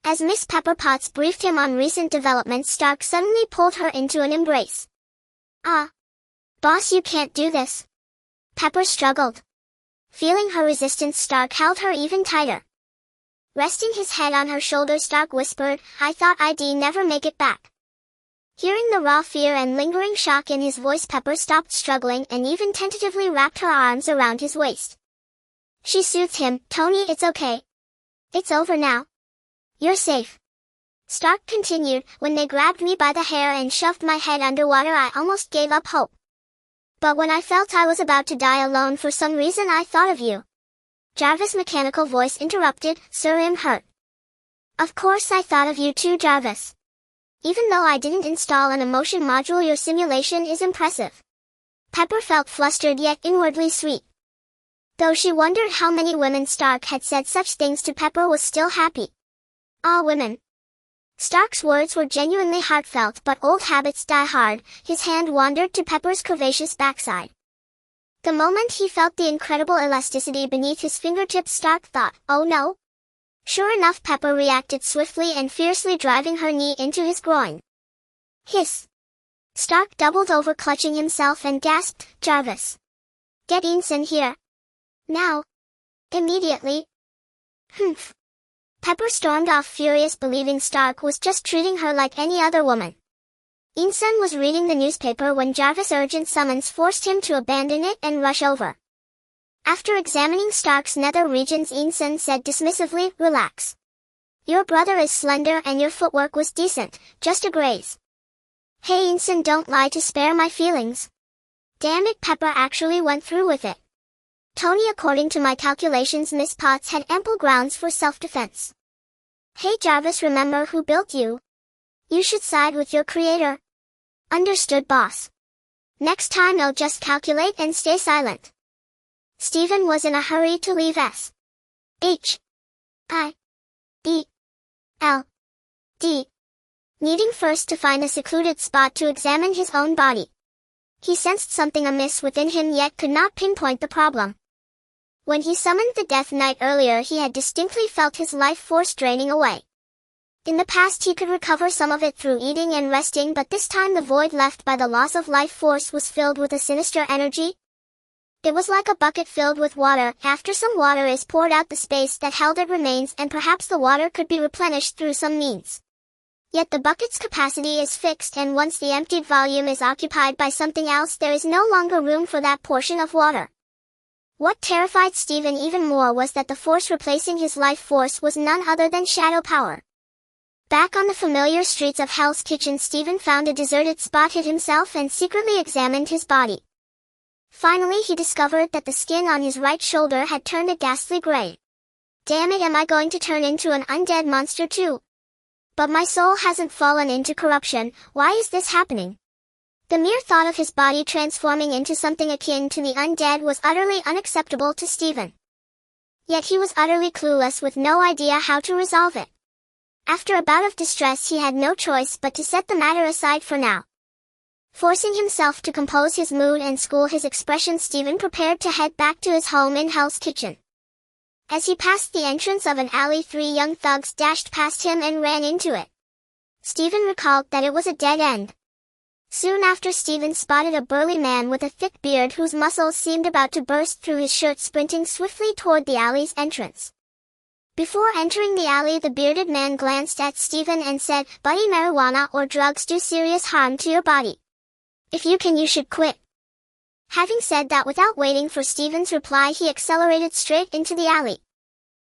As Miss Pepper Potts briefed him on recent developments, Stark suddenly pulled her into an embrace. "Ah, boss, you can't do this." Pepper struggled. Feeling her resistance, Stark held her even tighter. Resting his head on her shoulder, Stark whispered, "I thought I'd never make it back." Hearing the raw fear and lingering shock in his voice, Pepper stopped struggling and even tentatively wrapped her arms around his waist. She soothed him, "Tony, it's okay. It's over now. You're safe." Stark continued, "When they grabbed me by the hair and shoved my head underwater, I almost gave up hope. But when I felt I was about to die alone, for some reason I thought of you." Jarvis' mechanical voice interrupted, "Sir, I'm hurt." "Of course I thought of you too, Jarvis. Even though I didn't install an emotion module, your simulation is impressive." Pepper felt flustered yet inwardly sweet. Though she wondered how many women Stark had said such things to, Pepper was still happy. "All women." Stark's words were genuinely heartfelt, but old habits die hard. His hand wandered to Pepper's curvaceous backside. The moment he felt the incredible elasticity beneath his fingertips, Stark thought, "Oh no." Sure enough, Pepper reacted swiftly and fiercely, driving her knee into his groin. Hiss. Stark doubled over, clutching himself, and gasped, "Jarvis. Get Ensign here. Now. Immediately." "Humph." Pepper stormed off, furious, believing Stark was just treating her like any other woman. Ensign was reading the newspaper when Jarvis' urgent summons forced him to abandon it and rush over. After examining Stark's nether regions, Ensign said dismissively, "Relax. Your brother is slender and your footwork was decent, just a graze." "Hey Ensign, don't lie to spare my feelings." "Damn it, Pepper actually went through with it." "Tony, according to my calculations, Miss Potts had ample grounds for self-defense." "Hey Jarvis, remember who built you. You should side with your creator." "Understood, boss. Next time I'll just calculate and stay silent." Stephen was in a hurry to leave S. H. I. B. L. D. needing first to find a secluded spot to examine his own body. He sensed something amiss within him, yet could not pinpoint the problem. When he summoned the Death Knight earlier, he had distinctly felt his life force draining away. In the past he could recover some of it through eating and resting, but this time the void left by the loss of life force was filled with a sinister energy. It was like a bucket filled with water. After some water is poured out, the space that held it remains, and perhaps the water could be replenished through some means. Yet the bucket's capacity is fixed, and once the emptied volume is occupied by something else, there is no longer room for that portion of water. What terrified Stephen even more was that the force replacing his life force was none other than shadow power. Back on the familiar streets of Hell's Kitchen, Stephen found a deserted spot, hid himself, and secretly examined his body. Finally he discovered that the skin on his right shoulder had turned a ghastly gray. "Damn it, am I going to turn into an undead monster too?" But my soul hasn't fallen into corruption. Why is this happening? The mere thought of his body transforming into something akin to the undead was utterly unacceptable to Stephen. Yet he was utterly clueless with no idea how to resolve it. After a bout of distress he had no choice but to set the matter aside for now. Forcing himself to compose his mood and school his expression, Stephen prepared to head back to his home in Hell's Kitchen. As he passed the entrance of an alley, 3 young thugs dashed past him and ran into it. Stephen recalled that it was a dead end. Soon after, Stephen spotted a burly man with a thick beard whose muscles seemed about to burst through his shirt sprinting swiftly toward the alley's entrance. Before entering the alley, the bearded man glanced at Stephen and said, "Buddy, marijuana or drugs do serious harm to your body. If you can, you should quit." Having said that, without waiting for Stephen's reply, he accelerated straight into the alley.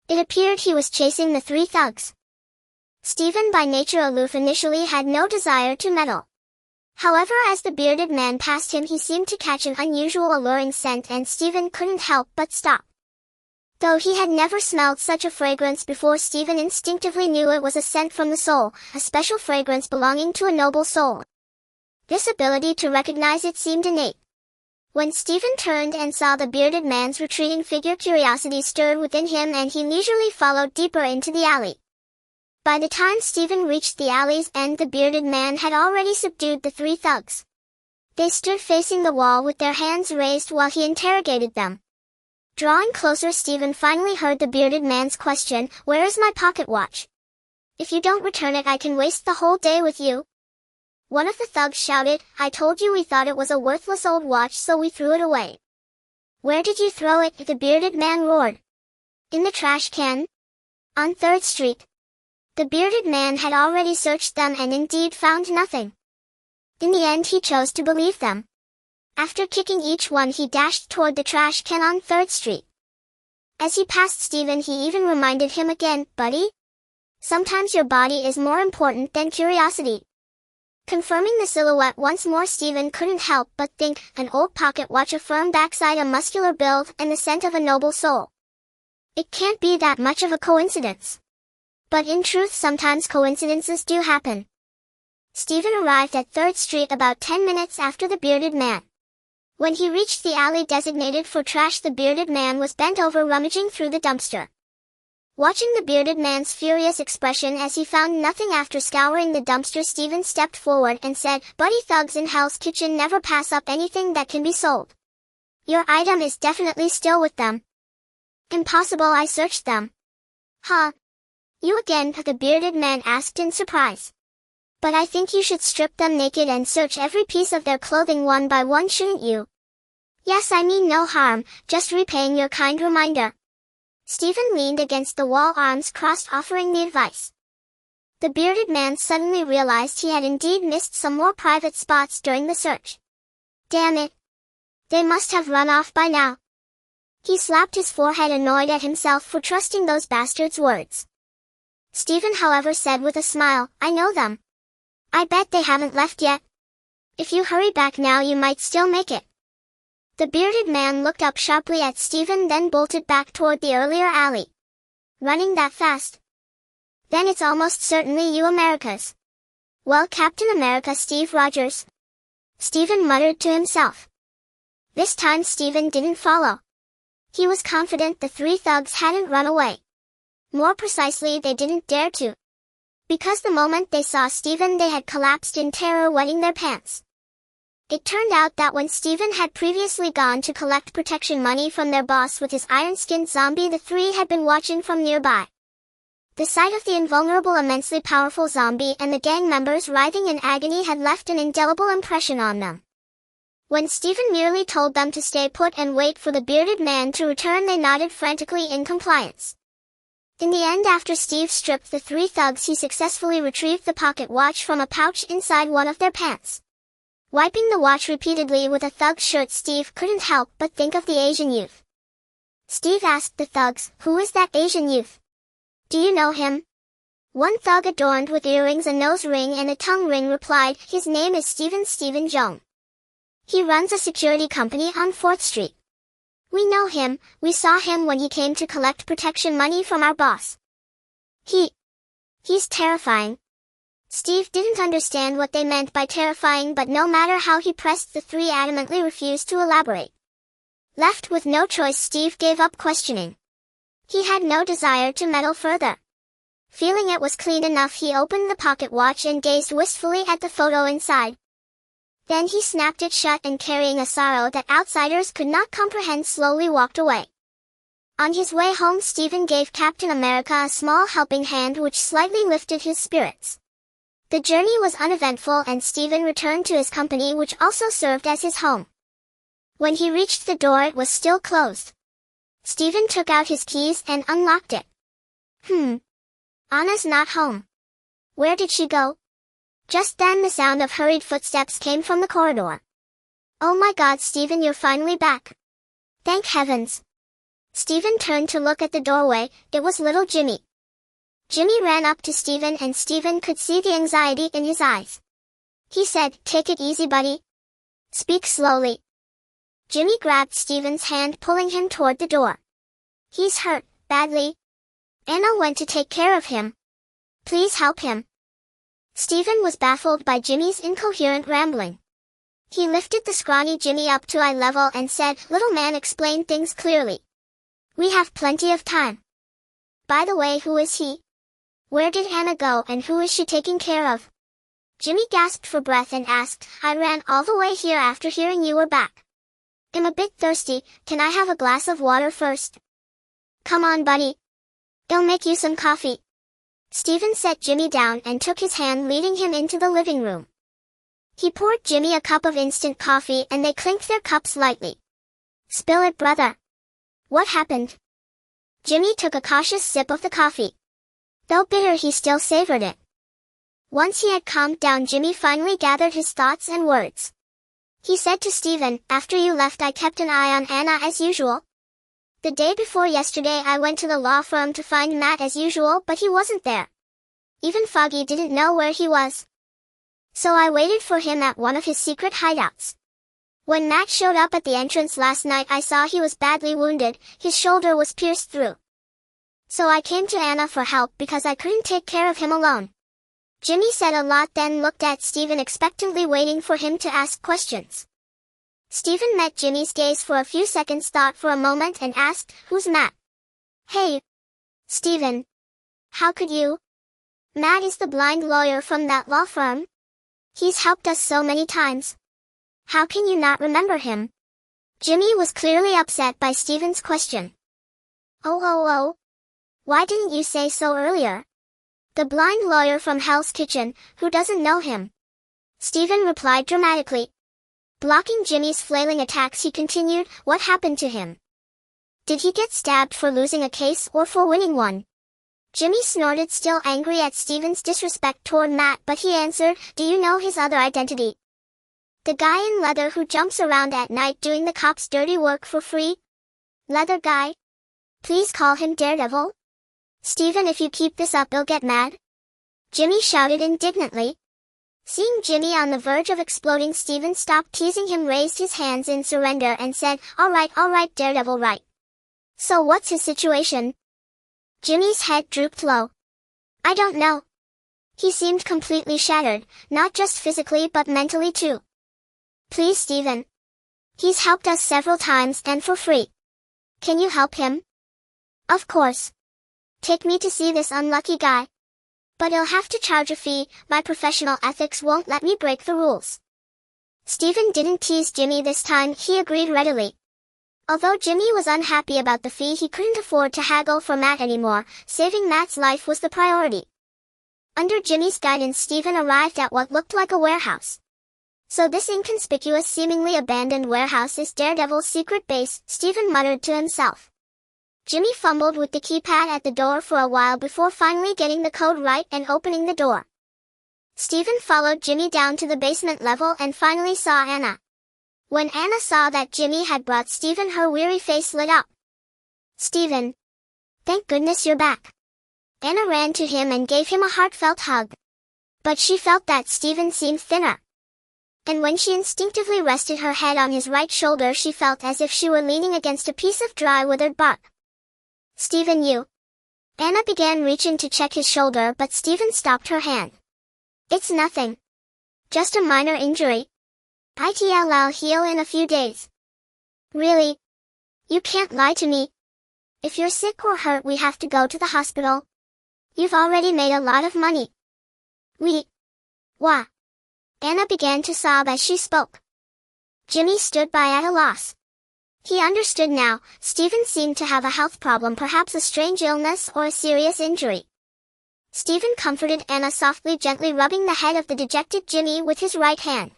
It appeared he was chasing the 3 thugs. Stephen, by nature aloof, initially had no desire to meddle. However, as the bearded man passed him, he seemed to catch an unusual alluring scent, and Stephen couldn't help but stop. Though he had never smelled such a fragrance before, Stephen instinctively knew it was a scent from the soul, a special fragrance belonging to a noble soul. This ability to recognize it seemed innate. When Stephen turned and saw the bearded man's retreating figure, curiosity stirred within him and he leisurely followed deeper into the alley. By the time Stephen reached the alley's end, the bearded man had already subdued the 3 thugs. They stood facing the wall with their hands raised while he interrogated them. Drawing closer, Stephen finally heard the bearded man's question, "Where is my pocket watch? If you don't return it, I can waste the whole day with you." One of the thugs shouted, "I told you we thought it was a worthless old watch, so we threw it away." "Where did you throw it?" the bearded man roared. "In the trash can. On 3rd Street. The bearded man had already searched them and indeed found nothing. In the end, he chose to believe them. After kicking each one, he dashed toward the trash can on 3rd Street. As he passed Stephen, he even reminded him again, "Buddy, sometimes your body is more important than curiosity." Confirming the silhouette once more, Stephen couldn't help but think, an old pocket watch, a firm backside, a muscular build, and the scent of a noble soul. It can't be that much of a coincidence. But in truth, sometimes coincidences do happen. Stephen arrived at 3rd Street about 10 minutes after the bearded man. When he reached the alley designated for trash, the bearded man was bent over rummaging through the dumpster. Watching the bearded man's furious expression as he found nothing after scouring the dumpster, Stephen stepped forward and said, "Buddy, thugs in Hell's Kitchen never pass up anything that can be sold. Your item is definitely still with them." "Impossible, I searched them." "Huh? You again?" the bearded man asked in surprise. "But I think you should strip them naked and search every piece of their clothing one by one, shouldn't you?" "Yes, I mean no harm, just repaying your kind reminder." Stephen leaned against the wall, arms crossed, offering the advice. The bearded man suddenly realized he had indeed missed some more private spots during the search. Damn it! They must have run off by now. He slapped his forehead, annoyed at himself for trusting those bastards' words. Stephen, however, said with a smile, "I know them. I bet they haven't left yet. If you hurry back now, you might still make it." The bearded man looked up sharply at Stephen, then bolted back toward the earlier alley. "Running that fast? Then it's almost certainly you Americas." "Well, Captain America, Steve Rogers," Stephen muttered to himself. This time Stephen didn't follow. He was confident the 3 thugs hadn't run away. More precisely, they didn't dare to. Because the moment they saw Stephen, they had collapsed in terror, wetting their pants. It turned out that when Stephen had previously gone to collect protection money from their boss with his iron-skinned zombie, the 3 had been watching from nearby. The sight of the invulnerable, immensely powerful zombie and the gang members writhing in agony had left an indelible impression on them. When Stephen merely told them to stay put and wait for the bearded man to return, they nodded frantically in compliance. In the end, after Steve stripped the 3 thugs, he successfully retrieved the pocket watch from a pouch inside one of their pants. Wiping the watch repeatedly with a thug's shirt, Steve couldn't help but think of the Asian youth. Steve asked the thugs, "Who is that Asian youth? Do you know him?" One thug, adorned with earrings, a nose ring, and a tongue ring, replied, "His name is Stephen Jong. He runs a security company on 4th Street. We know him, we saw him when he came to collect protection money from our boss. He's terrifying." Steve didn't understand what they meant by terrifying, but no matter how he pressed, the three adamantly refused to elaborate. Left with no choice, Steve gave up questioning. He had no desire to meddle further. Feeling it was clean enough, he opened the pocket watch and gazed wistfully at the photo inside. Then he snapped it shut and, carrying a sorrow that outsiders could not comprehend, slowly walked away. On his way home, Stephen gave Captain America a small helping hand which slightly lifted his spirits. The journey was uneventful and Stephen returned to his company, which also served as his home. When he reached the door, it was still closed. Stephen took out his keys and unlocked it. Anna's not home. Where did she go? Just then the sound of hurried footsteps came from the corridor. Oh my God, Stephen, you're finally back. Thank heavens. Stephen turned to look at the doorway. It was little Jimmy. Jimmy ran up to Stephen and Stephen could see the anxiety in his eyes. He said, "Take it easy, buddy. Speak slowly." Jimmy grabbed Stephen's hand, pulling him toward the door. "He's hurt, badly. Anna went to take care of him. Please help him." Stephen was baffled by Jimmy's incoherent rambling. He lifted the scrawny Jimmy up to eye level and said, "Little man, explain things clearly. We have plenty of time. By the way, who is he? Where did Anna go and who is she taking care of?" Jimmy gasped for breath and asked, "I ran all the way here after hearing you were back. I'm a bit thirsty, can I have a glass of water first?" "Come on, buddy. I'll make you some coffee." Stephen set Jimmy down and took his hand, leading him into the living room. He poured Jimmy a cup of instant coffee and they clinked their cups lightly. "Spill it, brother. What happened?" Jimmy took a cautious sip of the coffee. Though bitter, he still savored it. Once he had calmed down, Jimmy finally gathered his thoughts and words. He said to Stephen, "After you left, I kept an eye on Anna as usual. The day before yesterday, I went to the law firm to find Matt as usual, but he wasn't there. Even Foggy didn't know where he was. So I waited for him at one of his secret hideouts. When Matt showed up at the entrance last night, I saw he was badly wounded. His shoulder was pierced through. So I came to Anna for help because I couldn't take care of him alone." Jimmy said a lot, then looked at Stephen expectantly, waiting for him to ask questions. Stephen met Jimmy's gaze for a few seconds, thought for a moment and asked, "Who's Matt?" "Hey, Stephen. How could you?" "Matt is the blind lawyer from that law firm. He's helped us so many times. How can you not remember him?" Jimmy was clearly upset by Stephen's question. Oh. Why didn't you say so earlier? The blind lawyer from Hell's Kitchen, who doesn't know him?" Stephen replied dramatically. Blocking Jimmy's flailing attacks, he continued, "What happened to him? Did he get stabbed for losing a case or for winning one?" Jimmy snorted, still angry at Stephen's disrespect toward Matt, but he answered, "Do you know his other identity? The guy in leather who jumps around at night doing the cops' dirty work for free? Leather guy? Please call him Daredevil. Stephen, if you keep this up, he'll get mad." Jimmy shouted indignantly. Seeing Jimmy on the verge of exploding, Stephen stopped teasing him, raised his hands in surrender and said, all right, Daredevil, right. So what's his situation?" Jimmy's head drooped low. "I don't know. He seemed completely shattered, not just physically but mentally too. Please, Stephen. He's helped us several times and for free. Can you help him?" "Of course. Take me to see this unlucky guy. But he'll have to charge a fee. My professional ethics won't let me break the rules." Stephen didn't tease Jimmy this time, he agreed readily. Although Jimmy was unhappy about the fee, he couldn't afford to haggle for Matt anymore. Saving Matt's life was the priority. Under Jimmy's guidance, Stephen arrived at what looked like a warehouse. So this inconspicuous, seemingly abandoned warehouse is Daredevil's secret base, Stephen muttered to himself. Jimmy fumbled with the keypad at the door for a while before finally getting the code right and opening the door. Stephen followed Jimmy down to the basement level and finally saw Anna. When Anna saw that Jimmy had brought Stephen, her weary face lit up. "Stephen. Thank goodness you're back." Anna ran to him and gave him a heartfelt hug. But she felt that Stephen seemed thinner. And when she instinctively rested her head on his right shoulder, she felt as if she were leaning against a piece of dry, withered bark. "Stephen, you." Anna began reaching to check his shoulder, but Stephen stopped her hand. It's nothing. Just a minor injury. I'll heal in a few days. Really? You can't lie to me. If you're sick or hurt, we have to go to the hospital. You've already made a lot of money. Wah. Anna began to sob as she spoke. Jimmy stood by at a loss. He understood now. Stephen seemed to have a health problem, perhaps a strange illness or a serious injury. Stephen comforted Anna softly, gently rubbing the head of the dejected Jimmy with his right hand.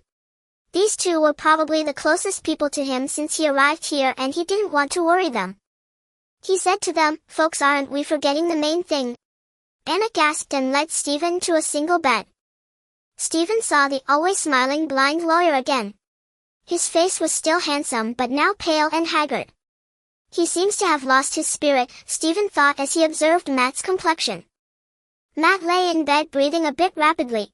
These two were probably the closest people to him since he arrived here, and he didn't want to worry them. He said to them, "Folks, aren't we forgetting the main thing?" Anna gasped and led Stephen to a single bed. Stephen saw the always smiling blind lawyer again. His face was still handsome but now pale and haggard. He seems to have lost his spirit, Stephen thought as he observed Matt's complexion. Matt lay in bed breathing a bit rapidly.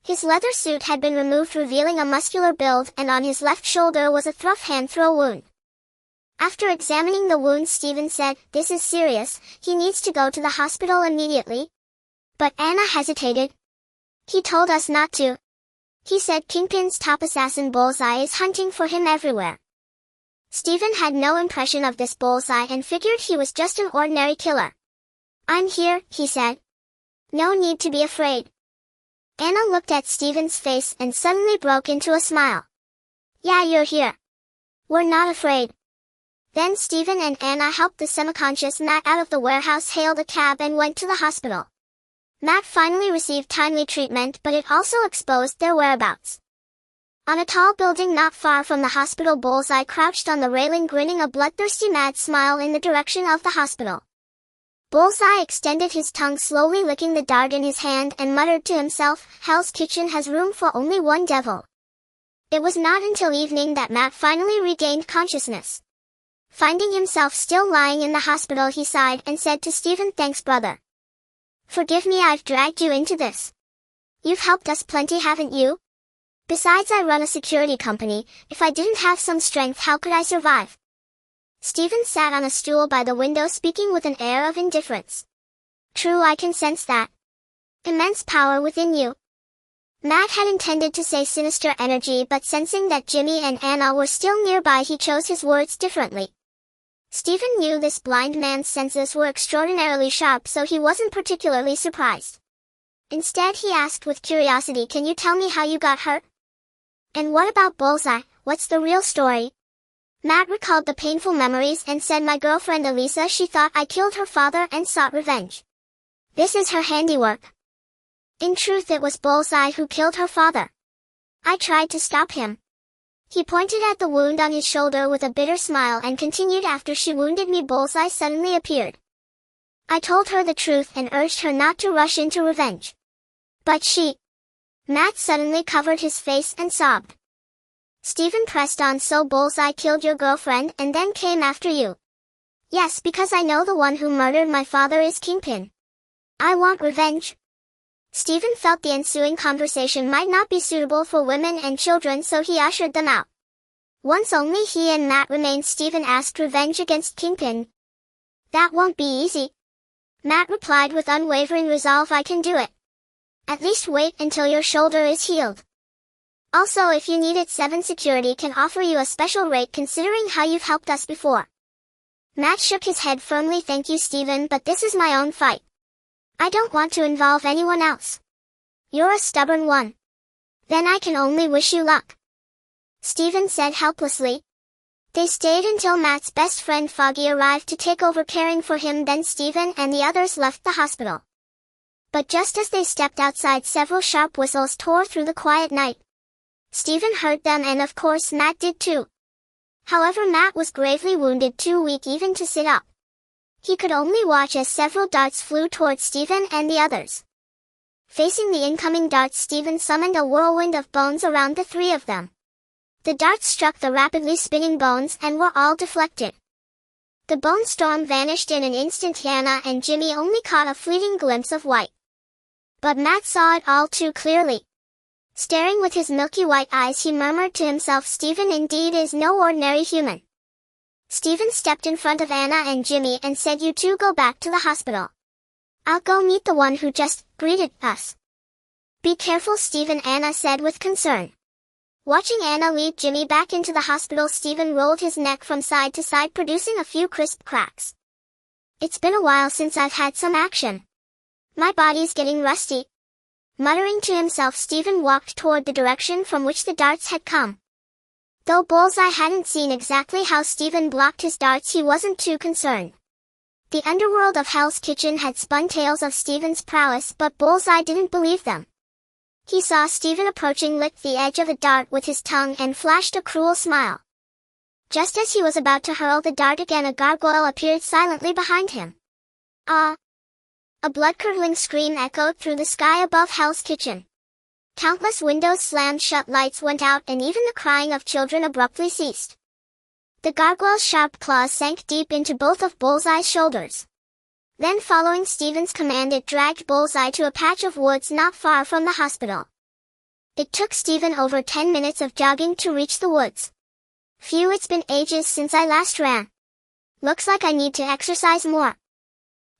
His leather suit had been removed, revealing a muscular build, and on his left shoulder was a rough hand-throw wound. After examining the wound, Stephen said, "This is serious, he needs to go to the hospital immediately." But Anna hesitated. "He told us not to. He said Kingpin's top assassin Bullseye is hunting for him everywhere." Stephen had no impression of this Bullseye and figured he was just an ordinary killer. "I'm here," he said. "No need to be afraid." Anna looked at Stephen's face and suddenly broke into a smile. "Yeah, you're here. We're not afraid." Then Stephen and Anna helped the semi-conscious Matt out of the warehouse, hailed a cab, and went to the hospital. Matt finally received timely treatment, but it also exposed their whereabouts. On a tall building not far from the hospital, Bullseye crouched on the railing, grinning a bloodthirsty mad smile in the direction of the hospital. Bullseye extended his tongue, slowly licking the dart in his hand, and muttered to himself, "Hell's Kitchen has room for only one devil." It was not until evening that Matt finally regained consciousness. Finding himself still lying in the hospital, he sighed and said to Stephen, "Thanks, brother. Forgive me, I've dragged you into this. You've helped us plenty, haven't you? Besides, I run a security company. If I didn't have some strength, how could I survive?" Stephen sat on a stool by the window, speaking with an air of indifference. "True, I can sense that immense power within you." Matt had intended to say sinister energy, but sensing that Jimmy and Anna were still nearby, he chose his words differently. Stephen knew this blind man's senses were extraordinarily sharp, so he wasn't particularly surprised. Instead, he asked with curiosity, "Can you tell me how you got hurt? And what about Bullseye? What's the real story?" Matt recalled the painful memories and said, "My girlfriend Elisa, she thought I killed her father and sought revenge. This is her handiwork. In truth, it was Bullseye who killed her father. I tried to stop him." He pointed at the wound on his shoulder with a bitter smile and continued, "After she wounded me, Bullseye suddenly appeared. I told her the truth and urged her not to rush into revenge. But she..." Matt suddenly covered his face and sobbed. Stephen pressed on, "So Bullseye killed your girlfriend and then came after you?" "Yes, because I know the one who murdered my father is Kingpin. I want revenge." Stephen felt the ensuing conversation might not be suitable for women and children, so he ushered them out. Once only he and Matt remained, Stephen asked, "Revenge against Kingpin? That won't be easy." Matt replied with unwavering resolve, "I can do it. At least wait until your shoulder is healed. Also, if you need it, 7 Security can offer you a special rate considering how you've helped us before." Matt shook his head firmly. "Thank you, Stephen, but this is my own fight. I don't want to involve anyone else." "You're a stubborn one. Then I can only wish you luck," Stephen said helplessly. They stayed until Matt's best friend Foggy arrived to take over caring for him, then Stephen and the others left the hospital. But just as they stepped outside, several sharp whistles tore through the quiet night. Stephen heard them, and of course Matt did too. However, Matt was gravely wounded, too weak even to sit up. He could only watch as several darts flew towards Stephen and the others. Facing the incoming darts, Stephen summoned a whirlwind of bones around the 3 of them. The darts struck the rapidly spinning bones and were all deflected. The bone storm vanished in an instant. Anna and Jimmy only caught a fleeting glimpse of white. But Matt saw it all too clearly. Staring with his milky white eyes, he murmured to himself, "Stephen indeed is no ordinary human." Stephen stepped in front of Anna and Jimmy and said, "You two go back to the hospital. I'll go meet the one who just greeted us." Be careful, Stephen, Anna said with concern. Watching Anna lead Jimmy back into the hospital, Stephen rolled his neck from side to side, producing a few crisp cracks. It's been a while since I've had some action. My body's getting rusty. Muttering to himself, Stephen walked toward the direction from which the darts had come. Though Bullseye hadn't seen exactly how Stephen blocked his darts, he wasn't too concerned. The underworld of Hell's Kitchen had spun tales of Stephen's prowess, but Bullseye didn't believe them. He saw Stephen approaching, licked the edge of a dart with his tongue, and flashed a cruel smile. Just as he was about to hurl the dart again, a gargoyle appeared silently behind him. Ah! A blood-curdling scream echoed through the sky above Hell's Kitchen. Countless windows slammed shut, lights went out, and even the crying of children abruptly ceased. The gargoyle's sharp claws sank deep into both of Bullseye's shoulders. Then, following Stephen's command, it dragged Bullseye to a patch of woods not far from the hospital. It took Stephen over 10 minutes of jogging to reach the woods. Phew, it's been ages since I last ran. Looks like I need to exercise more.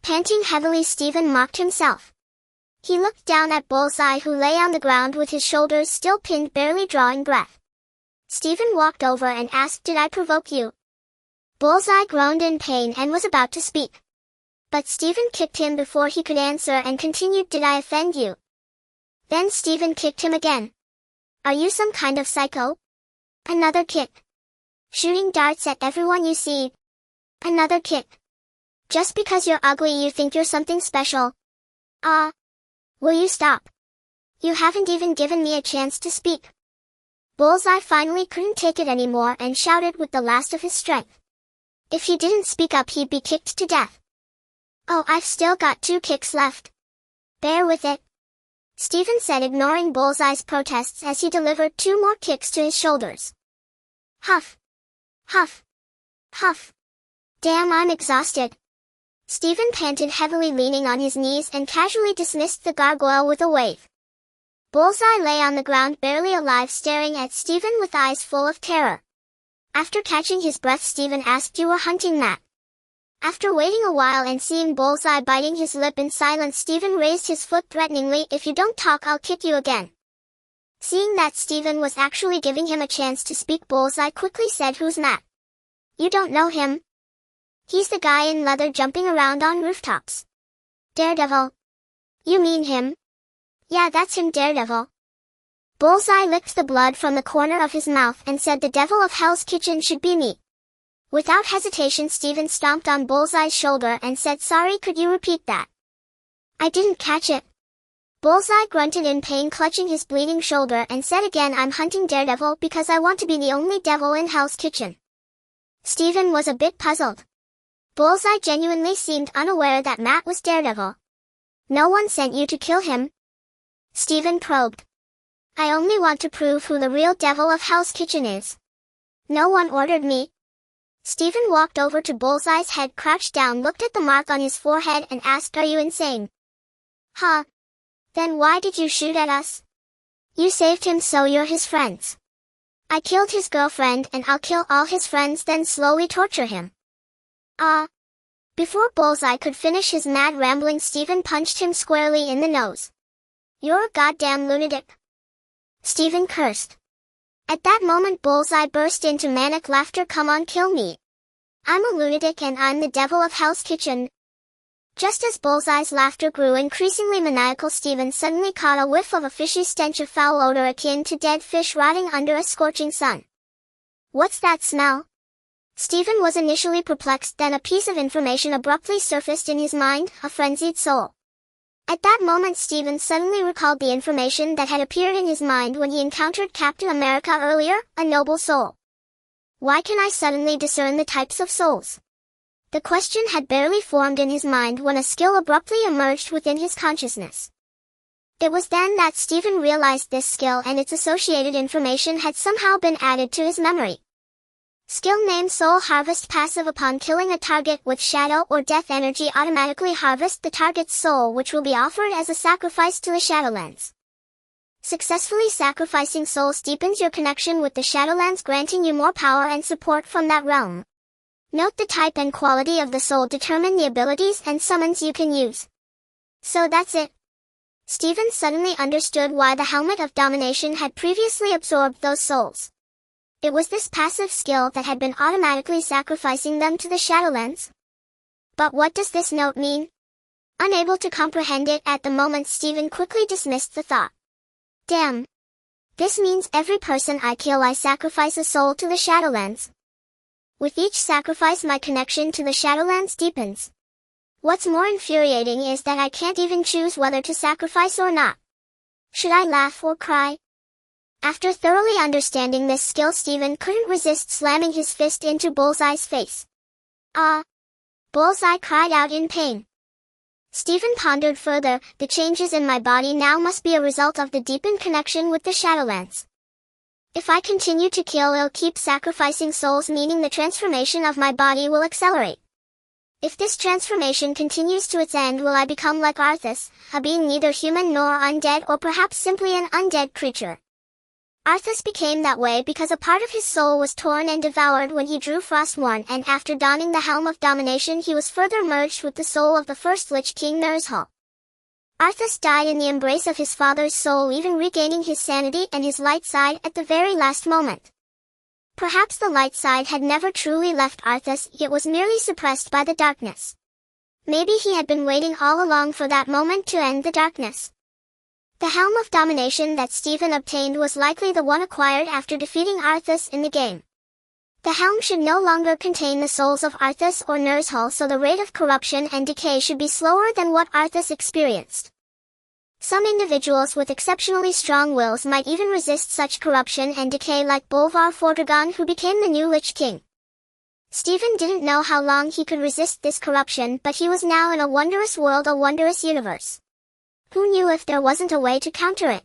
Panting heavily, Stephen mocked himself. He looked down at Bullseye, who lay on the ground with his shoulders still pinned, barely drawing breath. Stephen walked over and asked, "Did I provoke you?" Bullseye groaned in pain and was about to speak. But Stephen kicked him before he could answer and continued, "Did I offend you?" Then Stephen kicked him again. "Are you some kind of psycho?" Another kick. "Shooting darts at everyone you see." Another kick. "Just because you're ugly you think you're something special." Ah. Will you stop? You haven't even given me a chance to speak." Bullseye finally couldn't take it anymore and shouted with the last of his strength. If he didn't speak up, he'd be kicked to death. "Oh, I've still got 2 kicks left. Bear with it," Stephen said, ignoring Bullseye's protests as he delivered 2 more kicks to his shoulders. Huff. Huff. Huff. "Damn, I'm exhausted." Stephen panted heavily, leaning on his knees, and casually dismissed the gargoyle with a wave. Bullseye lay on the ground, barely alive, staring at Stephen with eyes full of terror. After catching his breath, Stephen asked, "You were hunting that?" After waiting a while and seeing Bullseye biting his lip in silence, Stephen raised his foot threateningly. "If you don't talk, I'll kick you again." Seeing that Stephen was actually giving him a chance to speak, Bullseye quickly said, "Who's Matt?" "You don't know him? He's the guy in leather jumping around on rooftops." "Daredevil." "You mean him?" "Yeah, that's him, Daredevil." Bullseye licked the blood from the corner of his mouth and said, "The devil of Hell's Kitchen should be me." Without hesitation, Stephen stomped on Bullseye's shoulder and said, "Sorry, could you repeat that?" "I didn't catch it." Bullseye grunted in pain, clutching his bleeding shoulder, and said again, "I'm hunting Daredevil because I want to be the only devil in Hell's Kitchen." Stephen was a bit puzzled. Bullseye genuinely seemed unaware that Matt was Daredevil. "No one sent you to kill him?" Stephen probed. "I only want to prove who the real devil of Hell's Kitchen is." "No one ordered me." Stephen walked over to Bullseye's head, crouched down, looked at the mark on his forehead, and asked, "Are you insane?" "Huh? Then why did you shoot at us?" "You saved him, so you're his friends." "I killed his girlfriend, and I'll kill all his friends, then slowly torture him." Before Bullseye could finish his mad rambling, Stephen punched him squarely in the nose. "You're a goddamn lunatic," Stephen cursed. At that moment, Bullseye burst into manic laughter. "Come on, kill me. I'm a lunatic and I'm the devil of Hell's Kitchen." Just as Bullseye's laughter grew increasingly maniacal, Stephen suddenly caught a whiff of a fishy stench, of foul odor akin to dead fish rotting under a scorching sun. "What's that smell?" Stephen was initially perplexed, then a piece of information abruptly surfaced in his mind: a frenzied soul. At that moment, Stephen suddenly recalled the information that had appeared in his mind when he encountered Captain America earlier: a noble soul. Why can I suddenly discern the types of souls? The question had barely formed in his mind when a skill abruptly emerged within his consciousness. It was then that Stephen realized this skill and its associated information had somehow been added to his memory. Skill name: Soul Harvest. Passive: upon killing a target with shadow or death energy, automatically harvest the target's soul, which will be offered as a sacrifice to the Shadowlands. Successfully sacrificing souls deepens your connection with the Shadowlands, granting you more power and support from that realm. Note: the type and quality of the soul determine the abilities and summons you can use. So that's it. Stephen suddenly understood why the Helmet of Domination had previously absorbed those souls. It was this passive skill that had been automatically sacrificing them to the Shadowlands. But what does this note mean? Unable to comprehend it at the moment, Stephen quickly dismissed the thought. Damn. This means every person I kill I sacrifice a soul to the Shadowlands. With each sacrifice my connection to the Shadowlands deepens. What's more infuriating is that I can't even choose whether to sacrifice or not. Should I laugh or cry? After thoroughly understanding this skill, Stephen couldn't resist slamming his fist into Bullseye's face. Ah! Bullseye cried out in pain. Stephen pondered further, the changes in my body now must be a result of the deepened connection with the Shadowlands. If I continue to kill, I'll keep sacrificing souls, meaning the transformation of my body will accelerate. If this transformation continues to its end, will I become like Arthas, a being neither human nor undead, or perhaps simply an undead creature? Arthas became that way because a part of his soul was torn and devoured when he drew Frostmourne, and after donning the Helm of Domination he was further merged with the soul of the first Lich King Ner'zhul. Arthas died in the embrace of his father's soul, even regaining his sanity and his light side at the very last moment. Perhaps the light side had never truly left Arthas, yet was merely suppressed by the darkness. Maybe he had been waiting all along for that moment to end the darkness. The Helm of Domination that Stephen obtained was likely the one acquired after defeating Arthas in the game. The helm should no longer contain the souls of Arthas or Ner'zhul, so the rate of corruption and decay should be slower than what Arthas experienced. Some individuals with exceptionally strong wills might even resist such corruption and decay, like Bolvar Fordragon, who became the new Lich King. Stephen didn't know how long he could resist this corruption, but he was now in a wondrous world, a wondrous universe. Who knew if there wasn't a way to counter it?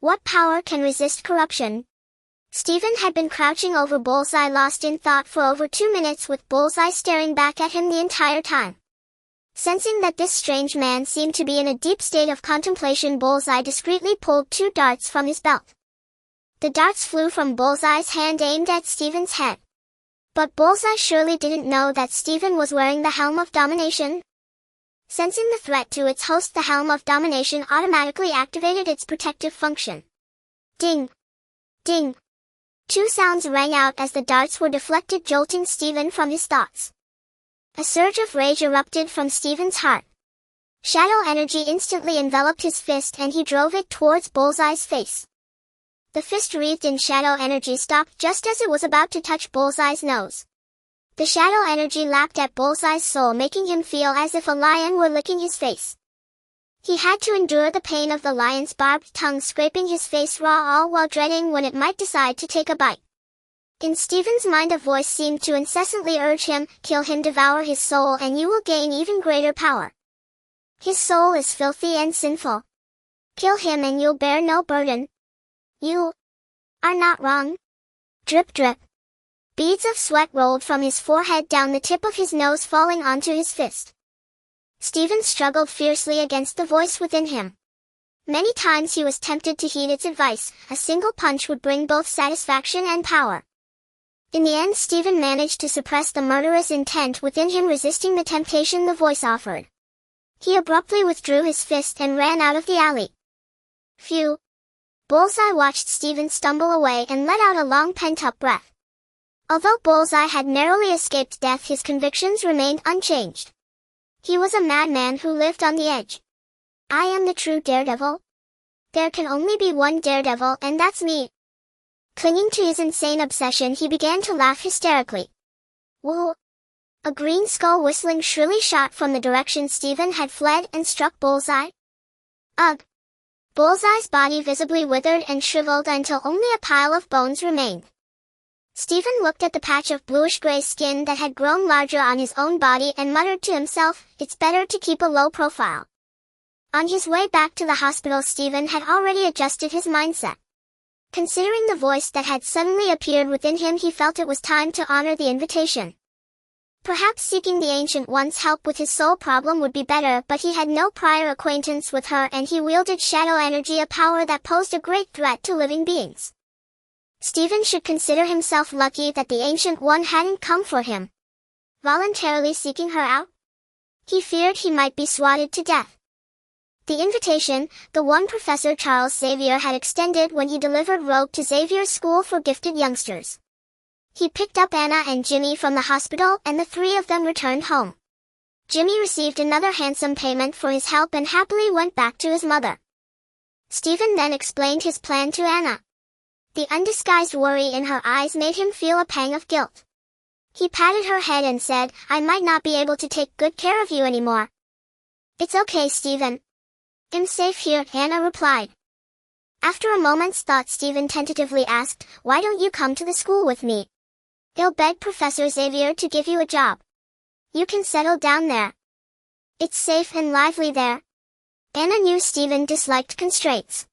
What power can resist corruption? Stephen had been crouching over Bullseye, lost in thought for over 2 minutes, with Bullseye staring back at him the entire time. Sensing that this strange man seemed to be in a deep state of contemplation, Bullseye discreetly pulled 2 darts from his belt. The darts flew from Bullseye's hand, aimed at Stephen's head. But Bullseye surely didn't know that Stephen was wearing the Helm of Domination. Sensing the threat to its host, the Helm of Domination automatically activated its protective function. Ding! Ding! 2 sounds rang out as the darts were deflected, jolting Stephen from his thoughts. A surge of rage erupted from Stephen's heart. Shadow energy instantly enveloped his fist and he drove it towards Bullseye's face. The fist, wreathed in shadow energy, stopped just as it was about to touch Bullseye's nose. The shadow energy lapped at Bullseye's soul, making him feel as if a lion were licking his face. He had to endure the pain of the lion's barbed tongue scraping his face raw, all while dreading when it might decide to take a bite. In Stephen's mind a voice seemed to incessantly urge him, kill him, devour his soul, and you will gain even greater power. His soul is filthy and sinful. Kill him and you'll bear no burden. You are not wrong. Drip drip. Beads of sweat rolled from his forehead down the tip of his nose, falling onto his fist. Stephen struggled fiercely against the voice within him. Many times he was tempted to heed its advice. A single punch would bring both satisfaction and power. In the end, Stephen managed to suppress the murderous intent within him, resisting the temptation the voice offered. He abruptly withdrew his fist and ran out of the alley. Phew! Bullseye watched Stephen stumble away and let out a long pent-up breath. Although Bullseye had narrowly escaped death, his convictions remained unchanged. He was a madman who lived on the edge. I am the true daredevil. There can only be one daredevil, and that's me. Clinging to his insane obsession, he began to laugh hysterically. Woo! A green skull whistling shrilly shot from the direction Stephen had fled and struck Bullseye. Ugh! Bullseye's body visibly withered and shriveled until only a pile of bones remained. Stephen looked at the patch of bluish-gray skin that had grown larger on his own body and muttered to himself, it's better to keep a low profile. On his way back to the hospital, Stephen had already adjusted his mindset. Considering the voice that had suddenly appeared within him, he felt it was time to honor the invitation. Perhaps seeking the Ancient One's help with his soul problem would be better, but he had no prior acquaintance with her and he wielded shadow energy, a power that posed a great threat to living beings. Stephen should consider himself lucky that the Ancient One hadn't come for him, voluntarily seeking her out. He feared he might be swatted to death. The invitation, the one Professor Charles Xavier had extended when he delivered Rogue to Xavier's school for gifted youngsters. He picked up Anna and Jimmy from the hospital and the three of them returned home. Jimmy received another handsome payment for his help and happily went back to his mother. Stephen then explained his plan to Anna. The undisguised worry in her eyes made him feel a pang of guilt. He patted her head and said, "I might not be able to take good care of you anymore." "It's okay, Stephen. I'm safe here," Anna replied. After a moment's thought, Stephen tentatively asked, "Why don't you come to the school with me? I'll beg Professor Xavier to give you a job. You can settle down there. It's safe and lively there." Anna knew Stephen disliked constraints.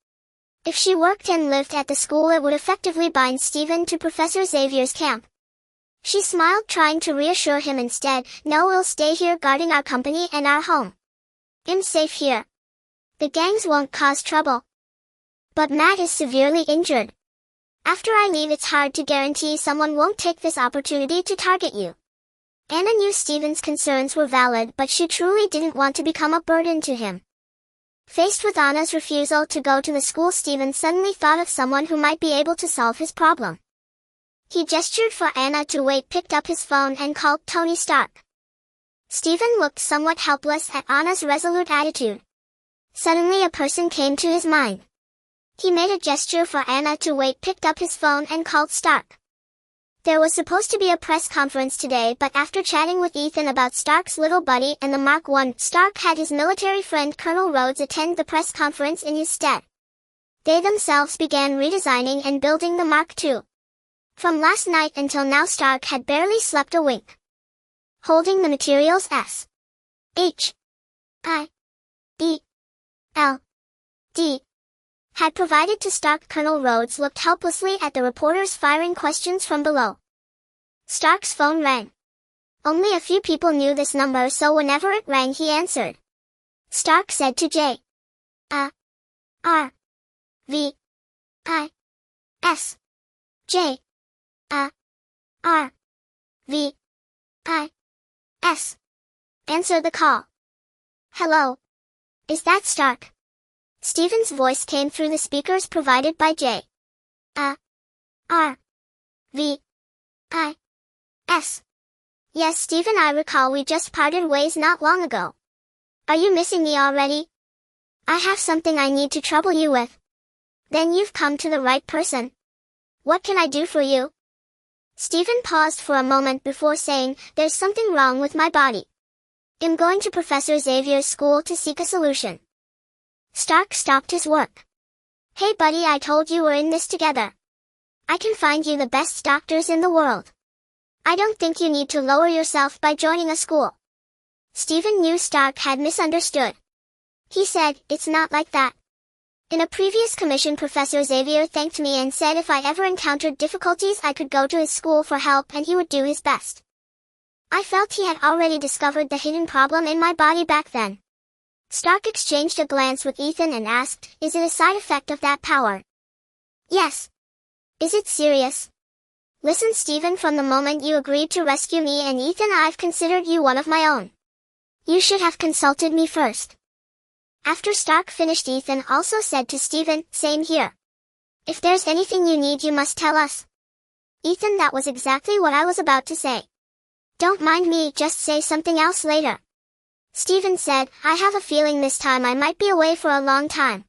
If she worked and lived at the school, it would effectively bind Stephen to Professor Xavier's camp. She smiled, trying to reassure him instead. "No, we'll stay here guarding our company and our home. I'm safe here. The gangs won't cause trouble. But Matt is severely injured. After I leave, it's hard to guarantee someone won't take this opportunity to target you." Anna knew Stephen's concerns were valid, but she truly didn't want to become a burden to him. Faced with Anna's refusal to go to the school, Stephen suddenly thought of someone who might be able to solve his problem. He gestured for Anna to wait, picked up his phone and called Tony Stark. Stephen looked somewhat helpless at Anna's resolute attitude. Suddenly a person came to his mind. He made a gesture for Anna to wait, picked up his phone and called Stark. There was supposed to be a press conference today, but after chatting with Ethan about Stark's little buddy and the Mark I, Stark had his military friend Colonel Rhodes attend the press conference in his stead. They themselves began redesigning and building the Mark II. From last night until now, Stark had barely slept a wink. Holding the materials S. H. I. E. L. D. had provided to Stark, Colonel Rhodes looked helplessly at the reporters firing questions from below. Stark's phone rang. Only a few people knew this number, so whenever it rang he answered. Stark said to J. A. R. V. I. S. J. A. R. V. I. S. Answer the call. "Hello. Is that Stark?" Stephen's voice came through the speakers provided by J. A. R. V. I. S. "Yes, Stephen, I recall we just parted ways not long ago. Are you missing me already? I have something I need to trouble you with." "Then you've come to the right person. What can I do for you?" Stephen paused for a moment before saying, "There's something wrong with my body. I'm going to Professor Xavier's school to seek a solution." Stark stopped his work. "Hey buddy, I told you we're in this together. I can find you the best doctors in the world. I don't think you need to lower yourself by joining a school." Stephen knew Stark had misunderstood. He said, "It's not like that. In a previous commission, Professor Xavier thanked me and said if I ever encountered difficulties I could go to his school for help and he would do his best." I felt he had already discovered the hidden problem in my body back then. Stark exchanged a glance with Ethan and asked, "Is it a side effect of that power?" "Yes." "Is it serious?" "Listen, Stephen, from the moment you agreed to rescue me and Ethan, I've considered you one of my own. You should have consulted me first." After Stark finished, Ethan also said to Stephen, "Same here. If there's anything you need, you must tell us." "Ethan, that was exactly what I was about to say. Don't mind me, just say something else later." Stephen said, "I have a feeling this time I might be away for a long time.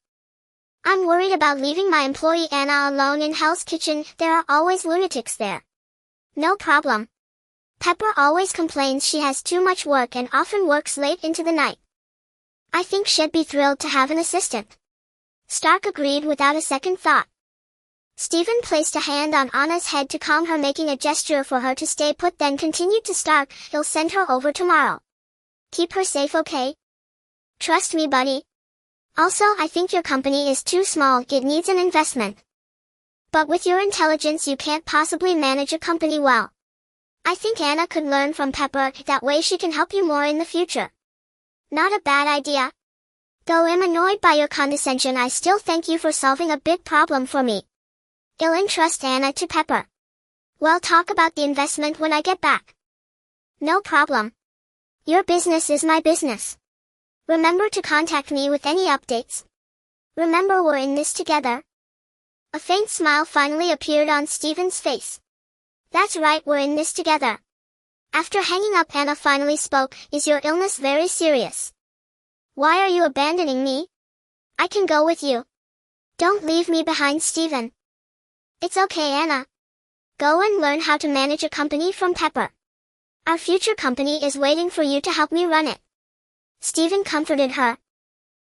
I'm worried about leaving my employee Anna alone in Hell's Kitchen. There are always lunatics there." "No problem. Pepper always complains she has too much work and often works late into the night. I think she'd be thrilled to have an assistant." Stark agreed without a second thought. Stephen placed a hand on Anna's head to calm her, making a gesture for her to stay put, then continued to Stark, "He'll send her over tomorrow. Keep her safe, okay? Trust me, buddy. Also, I think your company is too small, it needs an investment. But with your intelligence you can't possibly manage a company well. I think Anna could learn from Pepper, that way she can help you more in the future." "Not a bad idea. Though I'm annoyed by your condescension, I still thank you for solving a big problem for me. I'll entrust Anna to Pepper. We'll talk about the investment when I get back." "No problem. Your business is my business. Remember to contact me with any updates. Remember we're in this together. A faint smile finally appeared on Stephen's face. That's right, we're in this together. After hanging up, Anna finally spoke. Is your illness very serious? Why are you abandoning me? I can go with you. Don't leave me behind, Stephen. It's okay, Anna. Go and learn how to manage a company from Pepper. Our future company is waiting for you to help me run it. Stephen comforted her.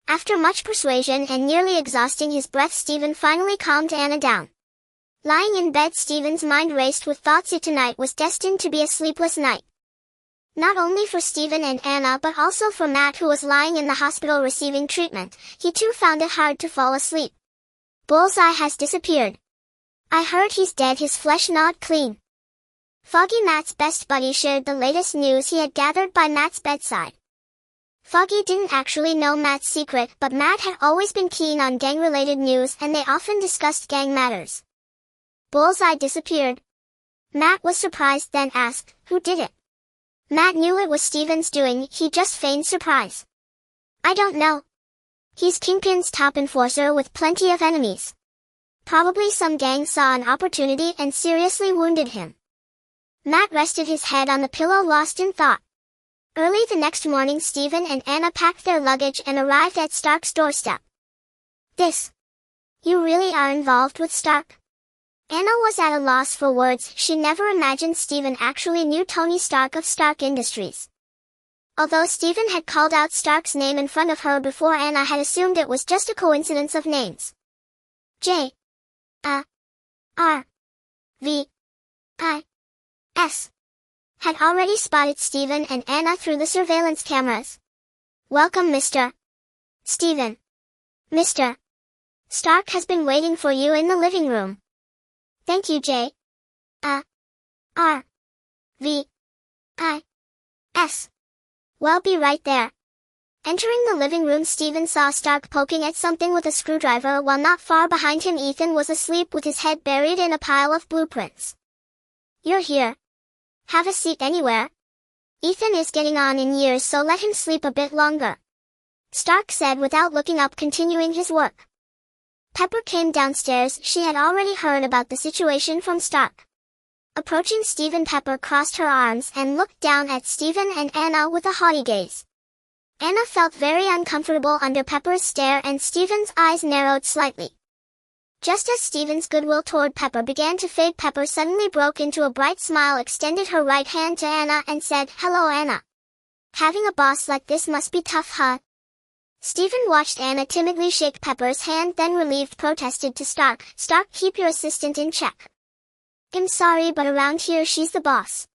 After much persuasion and nearly exhausting his breath, Stephen finally calmed Anna down. Lying in bed, Stephen's mind raced with thoughts. Tonight was destined to be a sleepless night. Not only for Stephen and Anna but also for Matt, who was lying in the hospital receiving treatment. He too found it hard to fall asleep. Bullseye has disappeared. I heard he's dead, his flesh gnawed clean. Foggy, Matt's best buddy, shared the latest news he had gathered by Matt's bedside. Foggy didn't actually know Matt's secret, but Matt had always been keen on gang-related news and they often discussed gang matters. Bullseye disappeared. Matt was surprised, then asked, who did it? Matt knew it was Stephen's doing, he just feigned surprise. I don't know. He's Kingpin's top enforcer with plenty of enemies. Probably some gang saw an opportunity and seriously wounded him. Matt rested his head on the pillow, lost in thought. Early the next morning, Stephen and Anna packed their luggage and arrived at Stark's doorstep. You really are involved with Stark? Anna was at a loss for words. She never imagined Stephen actually knew Tony Stark of Stark Industries. Although Stephen had called out Stark's name in front of her before, Anna had assumed it was just a coincidence of names. J.A.R.V.I.S. had already spotted Stephen and Anna through the surveillance cameras. Welcome, Mr. Stephen. Mr. Stark has been waiting for you in the living room. Thank you, J.A.R.V.I.S. Well, be right there. Entering the living room, Stephen saw Stark poking at something with a screwdriver, while not far behind him Ethan was asleep with his head buried in a pile of blueprints. You're here. Have a seat anywhere. Ethan is getting on in years, so let him sleep a bit longer. Stark said without looking up, continuing his work. Pepper came downstairs. She had already heard about the situation from Stark. Approaching Stephen, Pepper crossed her arms and looked down at Stephen and Anna with a haughty gaze. Anna felt very uncomfortable under Pepper's stare and Stephen's eyes narrowed slightly. Just as Stephen's goodwill toward Pepper began to fade, Pepper suddenly broke into a bright smile, extended her right hand to Anna and said, Hello, Anna. Having a boss like this must be tough, huh? Stephen watched Anna timidly shake Pepper's hand, then relieved protested to Stark, Stark, keep your assistant in check. I'm sorry, but around here she's the boss.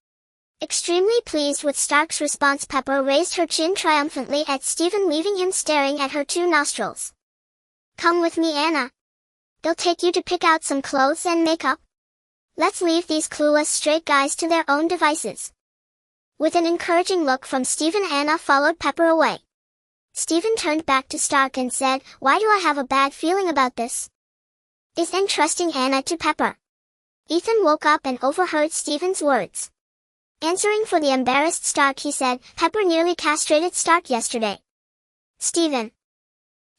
Extremely pleased with Stark's response, Pepper raised her chin triumphantly at Stephen, leaving him staring at her two nostrils. Come with me, Anna. They'll take you to pick out some clothes and makeup. Let's leave these clueless straight guys to their own devices. With an encouraging look from Stephen, Anna followed Pepper away. Stephen turned back to Stark and said, Why do I have a bad feeling about this? Is entrusting Anna to Pepper. Ethan woke up and overheard Stephen's words. Answering for the embarrassed Stark, he said, Pepper nearly castrated Stark yesterday. Stephen.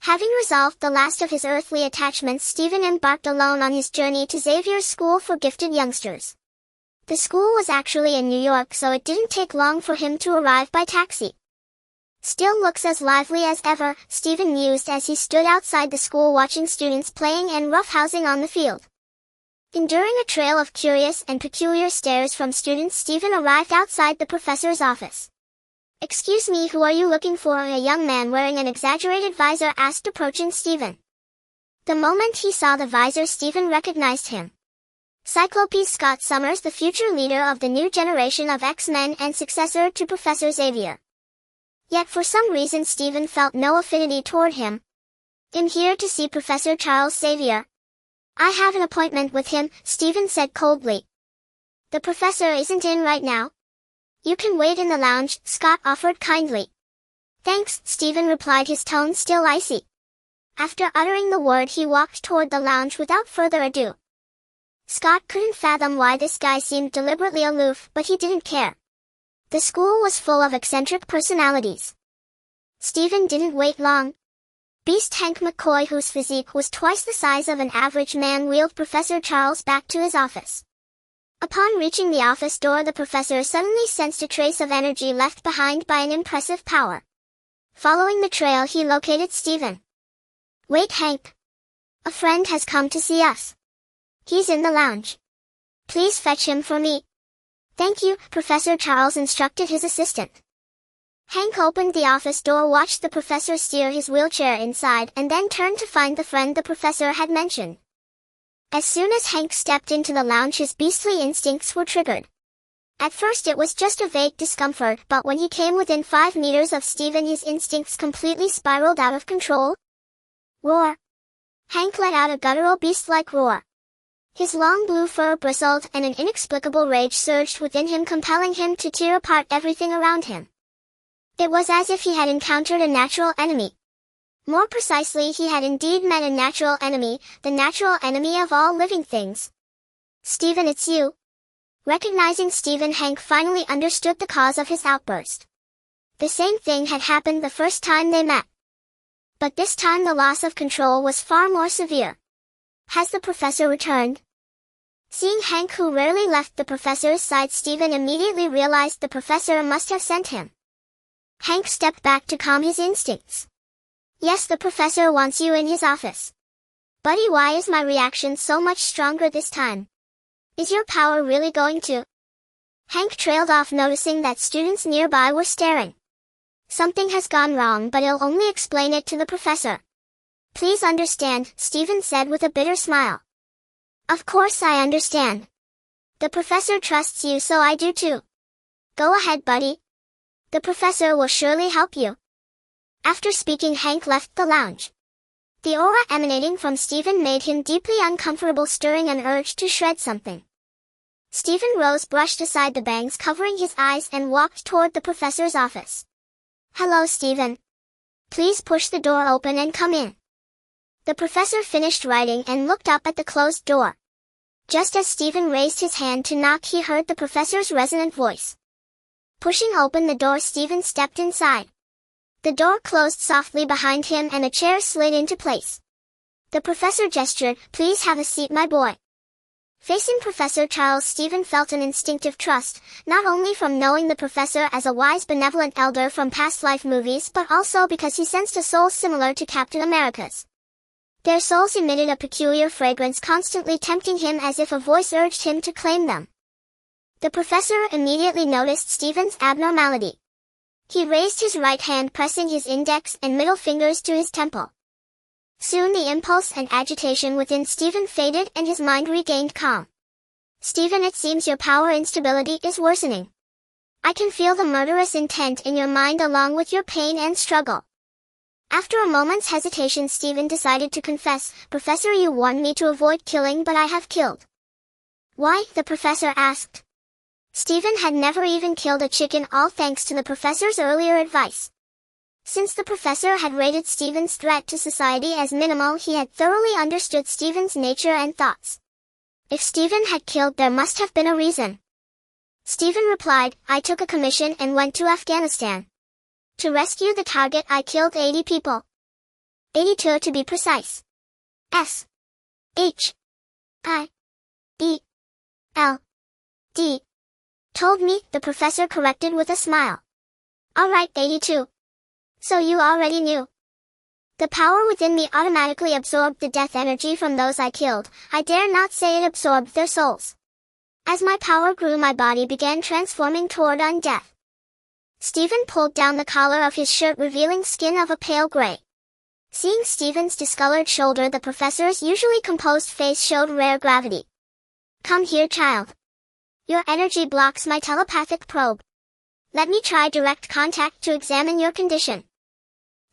Having resolved the last of his earthly attachments, Stephen embarked alone on his journey to Xavier's School for Gifted Youngsters. The school was actually in New York, so it didn't take long for him to arrive by taxi. Still looks as lively as ever, Stephen mused as he stood outside the school watching students playing and roughhousing on the field. Enduring a trail of curious and peculiar stares from students, Stephen arrived outside the professor's office. Excuse me, who are you looking for? A young man wearing an exaggerated visor asked, approaching Stephen. The moment he saw the visor, Stephen recognized him. Cyclopes Scott Summers, the future leader of the new generation of X-Men and successor to Professor Xavier. Yet for some reason Stephen felt no affinity toward him. I'm here to see Professor Charles Xavier. I have an appointment with him, Stephen said coldly. The professor isn't in right now. You can wait in the lounge, Scott offered kindly. Thanks, Stephen replied, his tone still icy. After uttering the word, he walked toward the lounge without further ado. Scott couldn't fathom why this guy seemed deliberately aloof, but he didn't care. The school was full of eccentric personalities. Stephen didn't wait long. Beast Hank McCoy, whose physique was twice the size of an average man, wheeled Professor Charles back to his office. Upon reaching the office door, the professor suddenly sensed a trace of energy left behind by an impressive power. Following the trail, he located Stephen. "Wait, Hank. A friend has come to see us. He's in the lounge. Please fetch him for me." "Thank you," Professor Charles instructed his assistant. Hank opened the office door, watched the professor steer his wheelchair inside, and then turned to find the friend the professor had mentioned. As soon as Hank stepped into the lounge, his beastly instincts were triggered. At first it was just a vague discomfort, but when he came within 5 meters of Stephen, his instincts completely spiraled out of control. Roar! Hank let out a guttural beast-like roar. His long blue fur bristled, and an inexplicable rage surged within him, compelling him to tear apart everything around him. It was as if he had encountered a natural enemy. More precisely, he had indeed met a natural enemy, the natural enemy of all living things. "Stephen, it's you." Recognizing Stephen, Hank finally understood the cause of his outburst. The same thing had happened the first time they met. But this time the loss of control was far more severe. "Has the professor returned?" Seeing Hank, who rarely left the professor's side, Stephen immediately realized the professor must have sent him. Hank stepped back to calm his instincts. "Yes, the professor wants you in his office." "Buddy, why is my reaction so much stronger this time? Is your power really going to—" Hank trailed off, noticing that students nearby were staring. "Something has gone wrong, but I'll only explain it to the professor. Please understand," Stephen said with a bitter smile. "Of course I understand. The professor trusts you, so I do too. Go ahead, buddy. The professor will surely help you." After speaking, Hank left the lounge. The aura emanating from Stephen made him deeply uncomfortable, stirring an urge to shred something. Stephen rose, brushed aside the bangs covering his eyes, and walked toward the professor's office. "Hello, Stephen. Please push the door open and come in." The professor finished writing and looked up at the closed door. Just as Stephen raised his hand to knock, he heard the professor's resonant voice. Pushing open the door, Stephen stepped inside. The door closed softly behind him and a chair slid into place. The professor gestured, "Please have a seat, my boy." Facing Professor Charles, Stephen felt an instinctive trust, not only from knowing the professor as a wise, benevolent elder from past life movies, but also because he sensed a soul similar to Captain America's. Their souls emitted a peculiar fragrance, constantly tempting him as if a voice urged him to claim them. The professor immediately noticed Stephen's abnormality. He raised his right hand, pressing his index and middle fingers to his temple. Soon the impulse and agitation within Stephen faded and his mind regained calm. "Stephen, it seems your power instability is worsening. I can feel the murderous intent in your mind along with your pain and struggle." After a moment's hesitation, Stephen decided to confess, "Professor, you warned me to avoid killing, but I have killed." "Why?" the professor asked. Stephen had never even killed a chicken, all thanks to the professor's earlier advice. Since the professor had rated Stephen's threat to society as minimal, he had thoroughly understood Stephen's nature and thoughts. If Stephen had killed, there must have been a reason. Stephen replied, "I took a commission and went to Afghanistan. To rescue the target, I killed 80 people. 82 to be precise. S-H-I-E-L-D. Told me," the professor corrected with a smile. "All right, 82. So you already knew." "The power within me automatically absorbed the death energy from those I killed. I dare not say it absorbed their souls. As my power grew, my body began transforming toward undeath." Stephen pulled down the collar of his shirt, revealing skin of a pale gray. Seeing Stephen's discolored shoulder, the professor's usually composed face showed rare gravity. "Come here, child. Your energy blocks my telepathic probe. Let me try direct contact to examine your condition."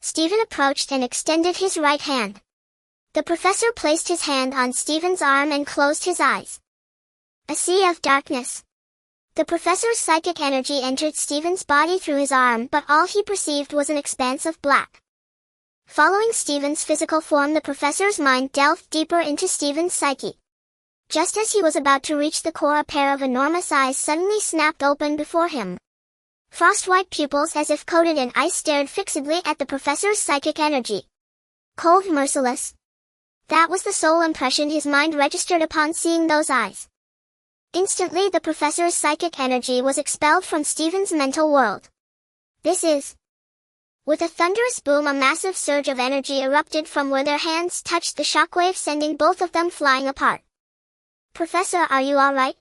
Stephen approached and extended his right hand. The professor placed his hand on Stephen's arm and closed his eyes. A sea of darkness. The professor's psychic energy entered Stephen's body through his arm, but all he perceived was an expanse of black. Following Stephen's physical form, the professor's mind delved deeper into Stephen's psyche. Just as he was about to reach the core, a pair of enormous eyes suddenly snapped open before him. Frost-white pupils as if coated in ice stared fixedly at the professor's psychic energy. Cold, merciless. That was the sole impression his mind registered upon seeing those eyes. Instantly the professor's psychic energy was expelled from Stephen's mental world. This is... With a thunderous boom, a massive surge of energy erupted from where their hands touched the shockwave, sending both of them flying apart. Professor, are you all right?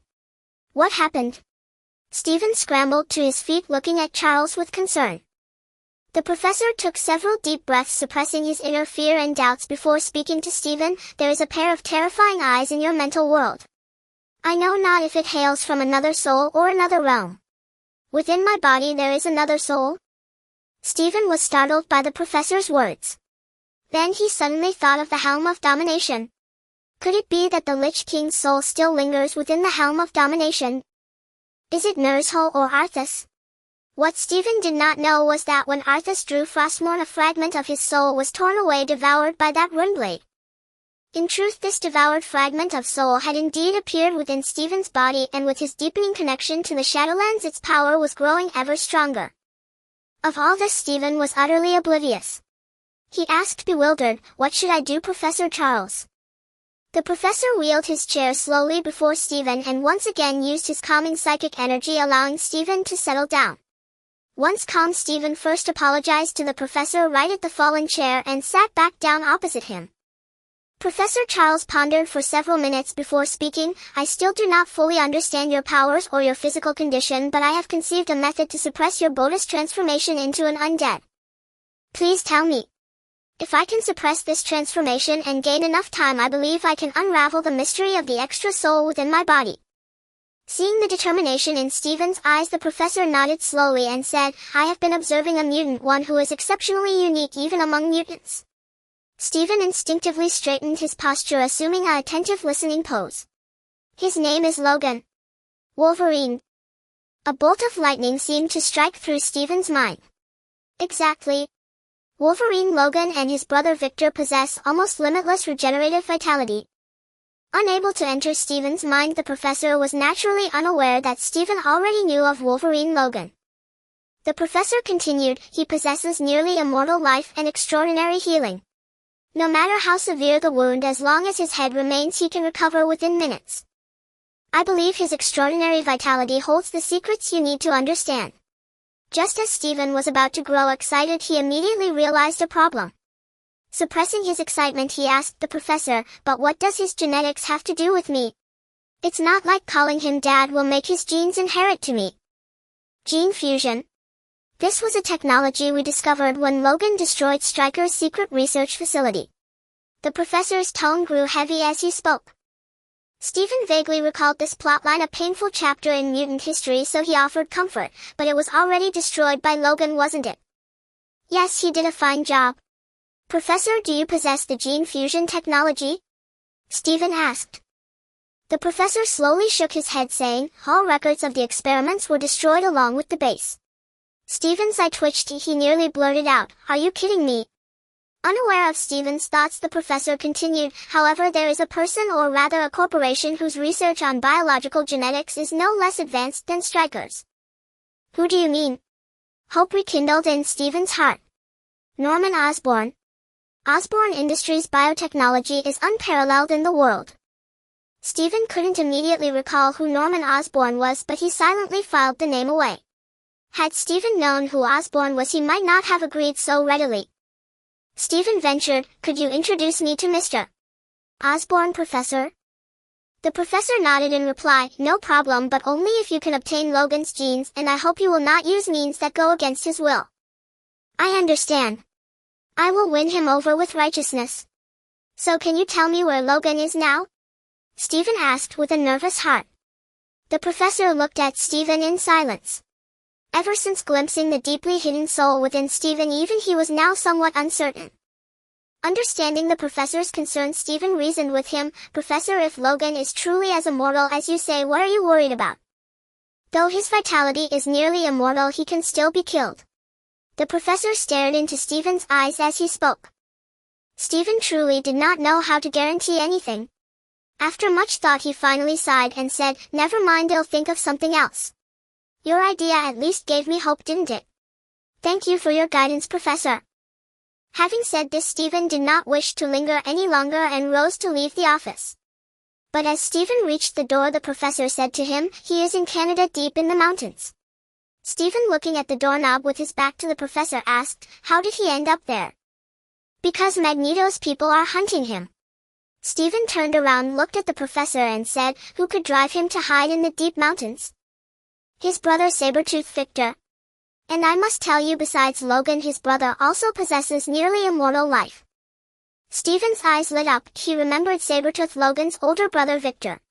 What happened? Stephen scrambled to his feet, looking at Charles with concern. The professor took several deep breaths, suppressing his inner fear and doubts before speaking to Stephen. There is a pair of terrifying eyes in your mental world. I know not if it hails from another soul or another realm. Within my body there is another soul? Stephen was startled by the professor's words. Then he suddenly thought of the Helm of Domination. Could it be that the Lich King's soul still lingers within the Helm of Domination? Is it Nurzho or Arthas? What Stephen did not know was that when Arthas drew Frostmourne, a fragment of his soul was torn away, devoured by that runeblade. In truth, this devoured fragment of soul had indeed appeared within Stephen's body, and with his deepening connection to the Shadowlands, its power was growing ever stronger. Of all this Stephen was utterly oblivious. He asked, bewildered, "What should I do, Professor Charles?" The professor wheeled his chair slowly before Stephen and once again used his calming psychic energy, allowing Stephen to settle down. Once calm, Stephen first apologized to the professor right at the fallen chair and sat back down opposite him. Professor Charles pondered for several minutes before speaking. I still do not fully understand your powers or your physical condition, but I have conceived a method to suppress your bodhi's transformation into an undead. Please tell me. If I can suppress this transformation and gain enough time, I believe I can unravel the mystery of the extra soul within my body. Seeing the determination in Stephen's eyes, the professor nodded slowly and said, I have been observing a mutant, one who is exceptionally unique even among mutants. Stephen instinctively straightened his posture, assuming an attentive listening pose. His name is Logan. Wolverine. A bolt of lightning seemed to strike through Stephen's mind. Exactly. Wolverine Logan and his brother Victor possess almost limitless regenerative vitality. Unable to enter Stephen's mind, the professor was naturally unaware that Stephen already knew of Wolverine Logan. The professor continued, he possesses nearly immortal life and extraordinary healing. No matter how severe the wound, as long as his head remains, he can recover within minutes. I believe his extraordinary vitality holds the secrets you need to understand. Just as Stephen was about to grow excited, he immediately realized a problem. Suppressing his excitement, he asked the professor, but what does his genetics have to do with me? It's not like calling him Dad will make his genes inherit to me. Gene fusion. This was a technology we discovered when Logan destroyed Stryker's secret research facility. The professor's tone grew heavy as he spoke. Stephen vaguely recalled this plotline, a painful chapter in mutant history, so he offered comfort, but it was already destroyed by Logan, wasn't it? Yes, he did a fine job. Professor, do you possess the gene fusion technology? Stephen asked. The professor slowly shook his head, saying, all records of the experiments were destroyed along with the base. Stephen's eye twitched. He nearly blurted out, are you kidding me? Unaware of Stephen's thoughts, the professor continued, however, there is a person, or rather a corporation, whose research on biological genetics is no less advanced than Stryker's. Who do you mean? Hope rekindled in Stephen's heart. Norman Osborn. Osborn Industries' biotechnology is unparalleled in the world. Stephen couldn't immediately recall who Norman Osborn was, but he silently filed the name away. Had Stephen known who Osborn was, he might not have agreed so readily. Stephen ventured, could you introduce me to Mr. Osborn, Professor? The professor nodded in reply, no problem, but only if you can obtain Logan's genes, and I hope you will not use means that go against his will. I understand. I will win him over with righteousness. So can you tell me where Logan is now? Stephen asked with a nervous heart. The professor looked at Stephen in silence. Ever since glimpsing the deeply hidden soul within Stephen, even he was now somewhat uncertain. Understanding the professor's concern, Stephen reasoned with him, Professor, if Logan is truly as immortal as you say, what are you worried about? Though his vitality is nearly immortal, he can still be killed. The professor stared into Stephen's eyes as he spoke. Stephen truly did not know how to guarantee anything. After much thought, he finally sighed and said, never mind, I'll think of something else. Your idea at least gave me hope, didn't it? Thank you for your guidance, Professor. Having said this, Stephen did not wish to linger any longer and rose to leave the office. But as Stephen reached the door, the professor said to him, "He is in Canada, deep in the mountains." Stephen, looking at the doorknob with his back to the professor, asked, "How did he end up there?" "Because Magneto's people are hunting him." Stephen turned around, looked at the professor and said, "Who could drive him to hide in the deep mountains?" "His brother Sabretooth, Victor. And I must tell you, besides Logan, his brother also possesses nearly immortal life." Stephen's eyes lit up. He remembered Sabretooth, Logan's older brother Victor.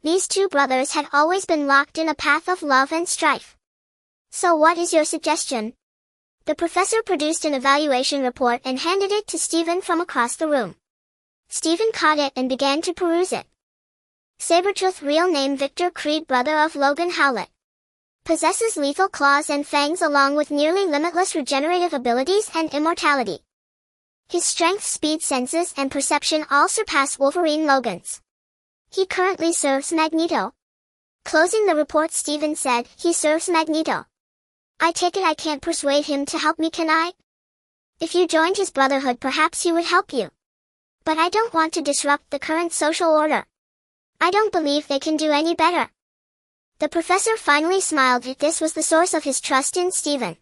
These two brothers had always been locked in a path of love and strife. "So what is your suggestion?" The professor produced an evaluation report and handed it to Stephen from across the room. Stephen caught it and began to peruse it. Sabretooth, real name Victor Creed, brother of Logan Howlett. Possesses lethal claws and fangs along with nearly limitless regenerative abilities and immortality. His strength, speed, senses, and perception all surpass Wolverine Logan's. He currently serves Magneto. Closing the report, Stephen said, "He serves Magneto. I take it I can't persuade him to help me, can I? If you joined his brotherhood, perhaps he would help you. But I don't want to disrupt the current social order. I don't believe they can do any better." The professor finally smiled. This was the source of his trust in Stephen.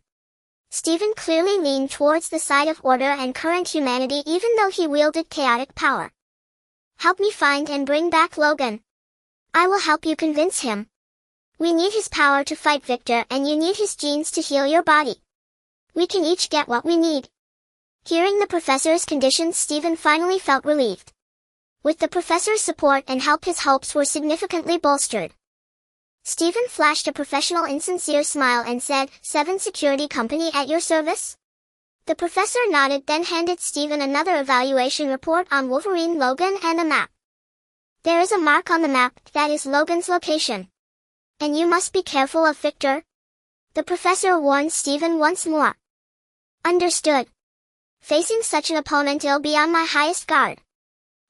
Stephen clearly leaned towards the side of order and current humanity, even though he wielded chaotic power. "Help me find and bring back Logan. I will help you convince him. We need his power to fight Victor, and you need his genes to heal your body. We can each get what we need." Hearing the professor's conditions, Stephen finally felt relieved. With the professor's support and help, his hopes were significantly bolstered. Stephen flashed a professional, insincere smile and said, "Seven Security Company at your service?" The professor nodded, then handed Stephen another evaluation report on Wolverine Logan and a map. "There is a mark on the map. That is Logan's location. And you must be careful of Victor," the professor warned Stephen once more. "Understood. Facing such an opponent, I'll be on my highest guard.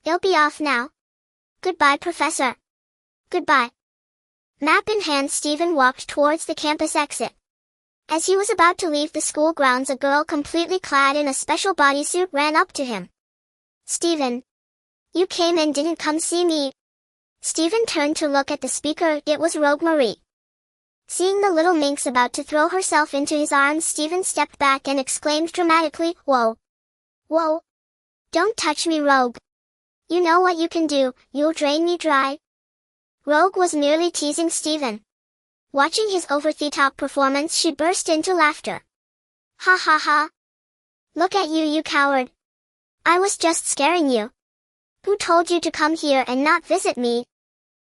I'll be off now. Goodbye, Professor." "Goodbye." Map in hand, Stephen walked towards the campus exit. As he was about to leave the school grounds, a girl completely clad in a special bodysuit ran up to him. "Stephen. You came and didn't come see me." Stephen turned to look at the speaker. It was Rogue Marie. Seeing the little minx about to throw herself into his arms, Stephen stepped back and exclaimed dramatically, "Whoa! Whoa! Don't touch me, Rogue. You know what you can do, you'll drain me dry." Rogue was merely teasing Stephen. Watching his over-the-top performance, she burst into laughter. "Ha ha ha! Look at you, you coward! I was just scaring you. Who told you to come here and not visit me?"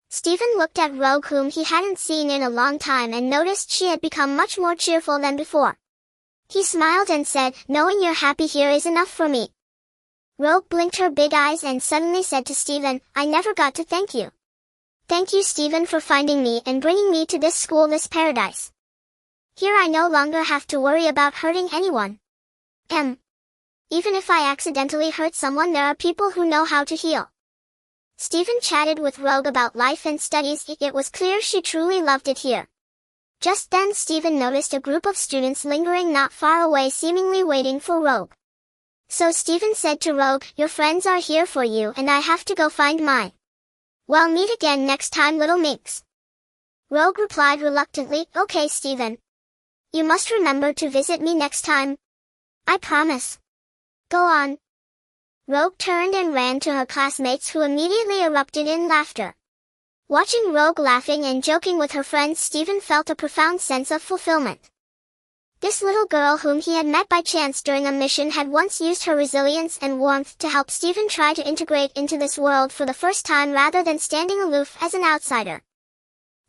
Stephen looked at Rogue, whom he hadn't seen in a long time, and noticed she had become much more cheerful than before. He smiled and said, "Knowing you're happy here is enough for me." Rogue blinked her big eyes and suddenly said to Stephen, "I never got to thank you. Thank you, Stephen, for finding me and bringing me to this school, this paradise. Here I no longer have to worry about hurting anyone. Even if I accidentally hurt someone, there are people who know how to heal." Stephen chatted with Rogue about life and studies. It was clear she truly loved it here. Just then Stephen noticed a group of students lingering not far away, seemingly waiting for Rogue. So Stephen said to Rogue, "Your friends are here for you and I have to go find mine. Well, meet again next time, little minx." Rogue replied reluctantly, "Okay, Stephen. You must remember to visit me next time." "I promise." "Go on." Rogue turned and ran to her classmates, who immediately erupted in laughter. Watching Rogue laughing and joking with her friends, Stephen felt a profound sense of fulfillment. This little girl, whom he had met by chance during a mission, had once used her resilience and warmth to help Stephen try to integrate into this world for the first time rather than standing aloof as an outsider.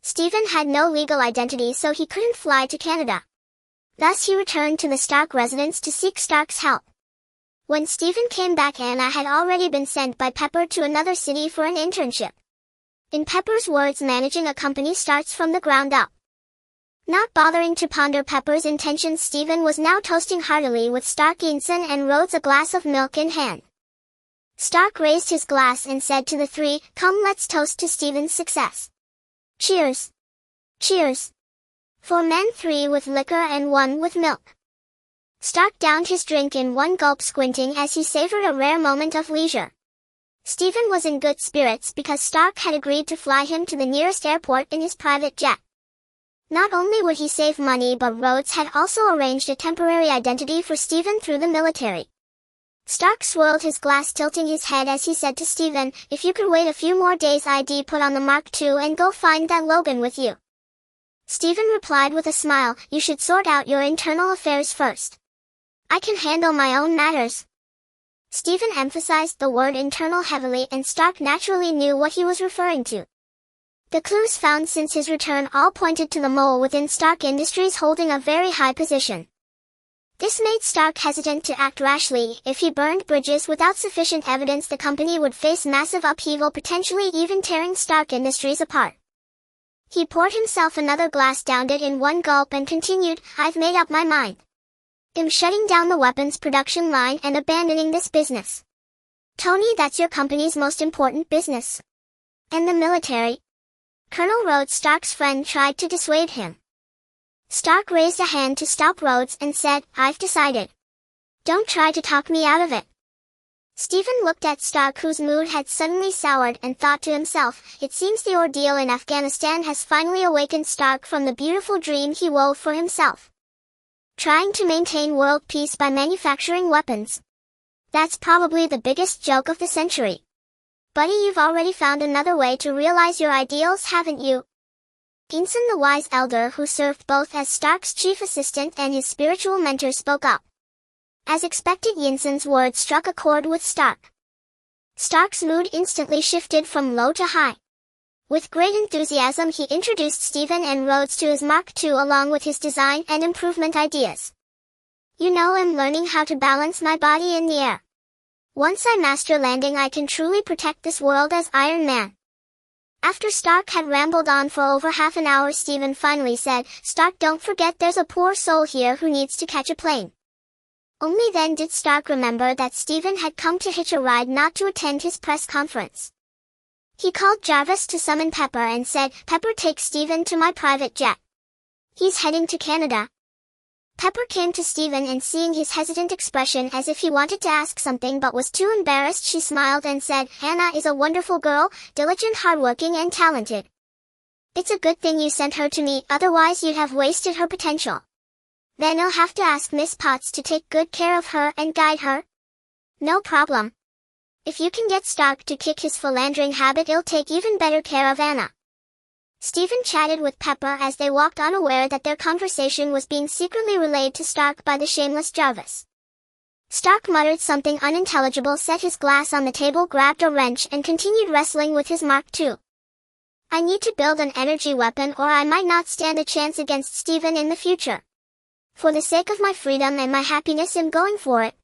Stephen had no legal identity, so he couldn't fly to Canada. Thus he returned to the Stark residence to seek Stark's help. When Stephen came back, Anna had already been sent by Pepper to another city for an internship. In Pepper's words, managing a company starts from the ground up. Not bothering to ponder Pepper's intentions, Stephen was now toasting heartily with Stark Ensign and Rhodes, a glass of milk in hand. Stark raised his glass and said to the three, "Come, let's toast to Stephen's success. Cheers! Cheers!" 4 men, 3 with liquor and 1 with milk. Stark downed his drink in one gulp, squinting as he savored a rare moment of leisure. Stephen was in good spirits because Stark had agreed to fly him to the nearest airport in his private jet. Not only would he save money, but Rhodes had also arranged a temporary identity for Stephen through the military. Stark swirled his glass, tilting his head as he said to Stephen, "If you could wait a few more days, I'd put on the Mark II and go find that Logan with you." Stephen replied with a smile, "You should sort out your internal affairs first. I can handle my own matters." Stephen emphasized the word internal heavily, and Stark naturally knew what he was referring to. The clues found since his return all pointed to the mole within Stark Industries holding a very high position. This made Stark hesitant to act rashly. If he burned bridges without sufficient evidence, the company would face massive upheaval, potentially even tearing Stark Industries apart. He poured himself another glass, downed it in one gulp, and continued, "I've made up my mind. I'm shutting down the weapons production line and abandoning this business." "Tony, that's your company's most important business. And the military." Colonel Rhodes, Stark's friend, tried to dissuade him. Stark raised a hand to stop Rhodes and said, "I've decided. Don't try to talk me out of it." Stephen looked at Stark, whose mood had suddenly soured, and thought to himself, "It seems the ordeal in Afghanistan has finally awakened Stark from the beautiful dream he wove for himself. Trying to maintain world peace by manufacturing weapons. That's probably the biggest joke of the century. Buddy, you've already found another way to realize your ideals, haven't you?" Ensign, the wise elder who served both as Stark's chief assistant and his spiritual mentor, spoke up. As expected, Yinsen's words struck a chord with Stark. Stark's mood instantly shifted from low to high. With great enthusiasm, he introduced Stephen and Rhodes to his Mark II along with his design and improvement ideas. "You know, I'm learning how to balance my body in the air. Once I master landing, I can truly protect this world as Iron Man." After Stark had rambled on for over half an hour, Stephen finally said, "Stark, don't forget there's a poor soul here who needs to catch a plane." Only then did Stark remember that Stephen had come to hitch a ride, not to attend his press conference. He called Jarvis to summon Pepper and said, "Pepper, take Stephen to my private jet. He's heading to Canada." Pepper came to Stephen, and seeing his hesitant expression as if he wanted to ask something but was too embarrassed, she smiled and said, "Hannah is a wonderful girl, diligent, hardworking, and talented. It's a good thing you sent her to me, otherwise you'd have wasted her potential. Then I'll have to ask Miss Potts to take good care of her and guide her." "No problem. If you can get Stark to kick his philandering habit, he'll take even better care of Anna." Stephen chatted with Pepper as they walked, unaware that their conversation was being secretly relayed to Stark by the shameless Jarvis. Stark muttered something unintelligible, set his glass on the table, grabbed a wrench, and continued wrestling with his Mark II. "I need to build an energy weapon, or I might not stand a chance against Stephen in the future. For the sake of my freedom and my happiness, I'm going for it."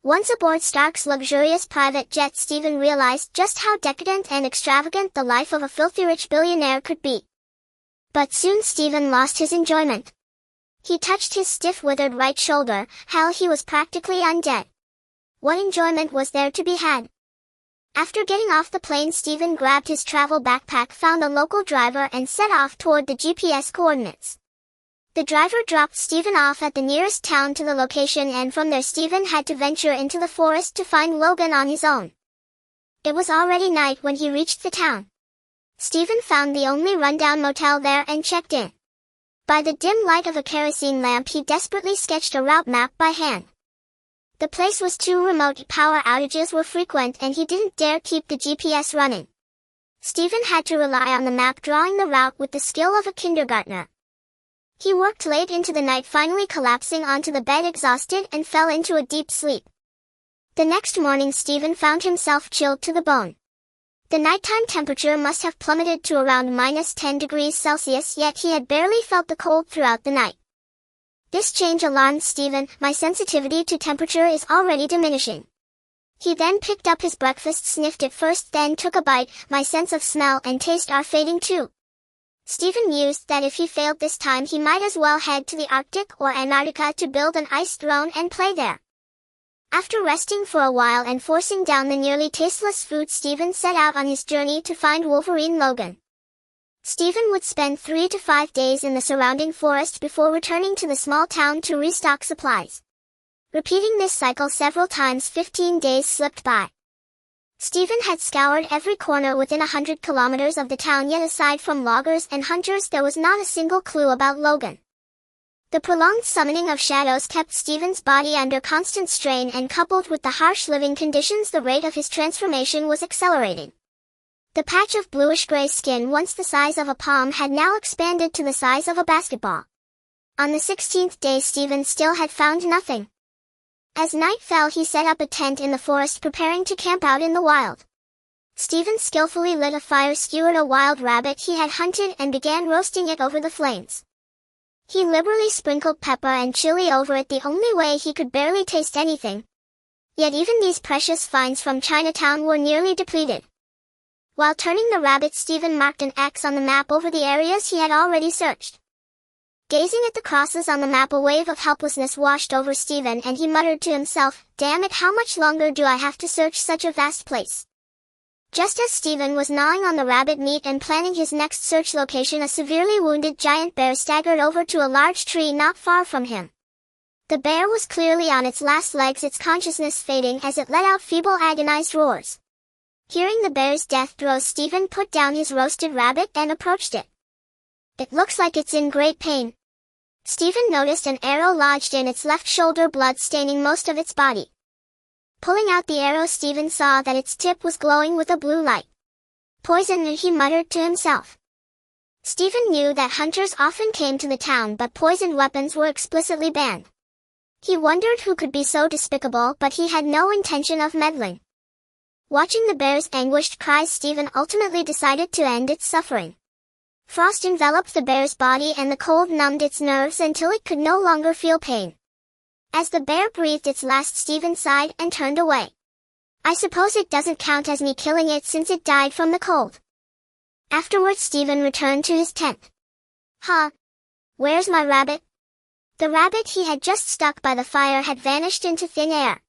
Once aboard Stark's luxurious private jet, Stephen realized just how decadent and extravagant the life of a filthy rich billionaire could be. But soon Stephen lost his enjoyment. He touched his stiff, withered right shoulder. Hell, he was practically undead. What enjoyment was there to be had? After getting off the plane, Stephen grabbed his travel backpack, found a local driver, and set off toward the GPS coordinates. The driver dropped Stephen off at the nearest town to the location, and from there Stephen had to venture into the forest to find Logan on his own. It was already night when he reached the town. Stephen found the only rundown motel there and checked in. By the dim light of a kerosene lamp, he desperately sketched a route map by hand. The place was too remote, power outages were frequent, and he didn't dare keep the GPS running. Stephen had to rely on the map, drawing the route with the skill of a kindergartner. He worked late into the night, finally collapsing onto the bed exhausted, and fell into a deep sleep. The next morning Stephen found himself chilled to the bone. The nighttime temperature must have plummeted to around -10 degrees Celsius, yet he had barely felt the cold throughout the night. This change alarmed Stephen. "My sensitivity to temperature is already diminishing." He then picked up his breakfast, sniffed it first, then took a bite. "My sense of smell and taste are fading too." Stephen mused that if he failed this time, he might as well head to the Arctic or Antarctica to build an ice throne and play there. After resting for a while and forcing down the nearly tasteless food, Stephen set out on his journey to find Wolverine Logan. Stephen would spend 3 to 5 days in the surrounding forest before returning to the small town to restock supplies. Repeating this cycle several times, 15 days slipped by. Stephen had scoured every corner within 100 kilometers of the town, yet aside from loggers and hunters there was not a single clue about Logan. The prolonged summoning of shadows kept Stephen's body under constant strain, and coupled with the harsh living conditions, the rate of his transformation was accelerating. The patch of bluish-gray skin, once the size of a palm, had now expanded to the size of a basketball. On the 16th day, Stephen still had found nothing. As night fell, he set up a tent in the forest, preparing to camp out in the wild. Stephen skillfully lit a fire, skewered a wild rabbit he had hunted, and began roasting it over the flames. He liberally sprinkled pepper and chili over it, the only way he could barely taste anything. Yet even these precious finds from Chinatown were nearly depleted. While turning the rabbit, Stephen marked an X on the map over the areas he had already searched. Gazing at the crosses on the map, a wave of helplessness washed over Stephen, and he muttered to himself, "Damn it, how much longer do I have to search such a vast place?" Just as Stephen was gnawing on the rabbit meat and planning his next search location, a severely wounded giant bear staggered over to a large tree not far from him. The bear was clearly on its last legs, its consciousness fading as it let out feeble, agonized roars. Hearing the bear's death throes, Stephen put down his roasted rabbit and approached it. "It looks like it's in great pain." Stephen noticed an arrow lodged in its left shoulder, blood staining most of its body. Pulling out the arrow, Stephen saw that its tip was glowing with a blue light. "Poison," he muttered to himself. Stephen knew that hunters often came to the town, but poisoned weapons were explicitly banned. He wondered who could be so despicable, but he had no intention of meddling. Watching the bear's anguished cries, Stephen ultimately decided to end its suffering. Frost enveloped the bear's body and the cold numbed its nerves until it could no longer feel pain. As the bear breathed its last, Stephen sighed and turned away. "I suppose it doesn't count as me killing it since it died from the cold." Afterwards, Stephen returned to his tent. "Huh? Where's my rabbit?" The rabbit he had just stuck by the fire had vanished into thin air.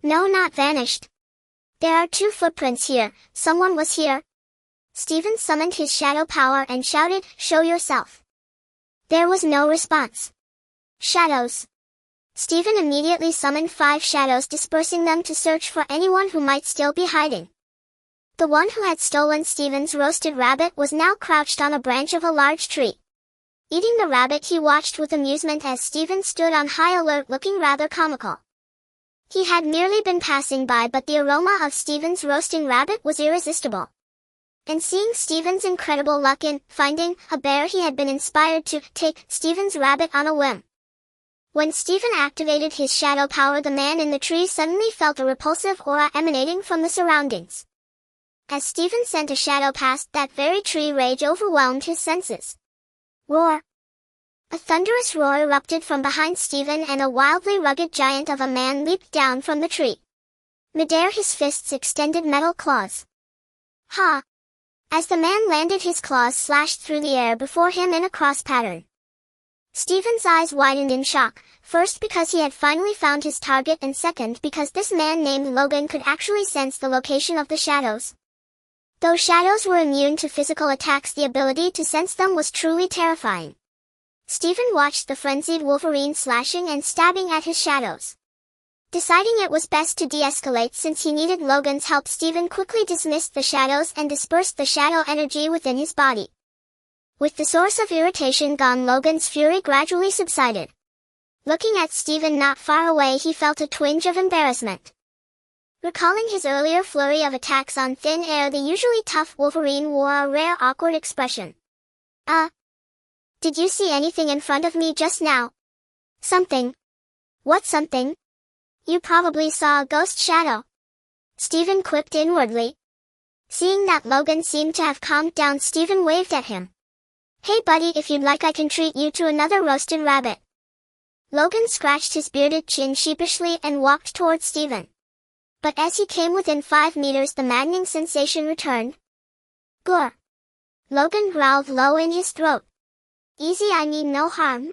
"No, not vanished. There are 2 footprints here. Someone was here." Stephen summoned his shadow power and shouted, "Show yourself." There was no response. Shadows. Stephen immediately summoned 5 shadows, dispersing them to search for anyone who might still be hiding. The one who had stolen Stephen's roasted rabbit was now crouched on a branch of a large tree. Eating the rabbit, he watched with amusement as Stephen stood on high alert, looking rather comical. He had merely been passing by, but the aroma of Stephen's roasting rabbit was irresistible. And seeing Stephen's incredible luck in finding a bear, he had been inspired to take Stephen's rabbit on a whim. When Stephen activated his shadow power, the man in the tree suddenly felt a repulsive aura emanating from the surroundings. As Stephen sent a shadow past that very tree, rage overwhelmed his senses. Roar! A thunderous roar erupted from behind Stephen, and a wildly rugged giant of a man leaped down from the tree. Midair, his fists extended metal claws. Ha! As the man landed, his claws slashed through the air before him in a cross pattern. Stephen's eyes widened in shock, first because he had finally found his target, and second because this man named Logan could actually sense the location of the shadows. Though shadows were immune to physical attacks, the ability to sense them was truly terrifying. Stephen watched the frenzied Wolverine slashing and stabbing at his shadows. Deciding it was best to de-escalate since he needed Logan's help, Stephen quickly dismissed the shadows and dispersed the shadow energy within his body. With the source of irritation gone, Logan's fury gradually subsided. Looking at Stephen not far away, he felt a twinge of embarrassment. Recalling his earlier flurry of attacks on thin air, the usually tough Wolverine wore a rare, awkward expression. Did you see anything in front of me just now?" "Something." "What something?" "You probably saw a ghost shadow," Stephen quipped inwardly. Seeing that Logan seemed to have calmed down, Stephen waved at him. "Hey buddy, if you'd like I can treat you to another roasted rabbit." Logan scratched his bearded chin sheepishly and walked towards Stephen. But as he came within 5 meters, the maddening sensation returned. "Gore!" Logan growled low in his throat. "Easy, I mean no harm."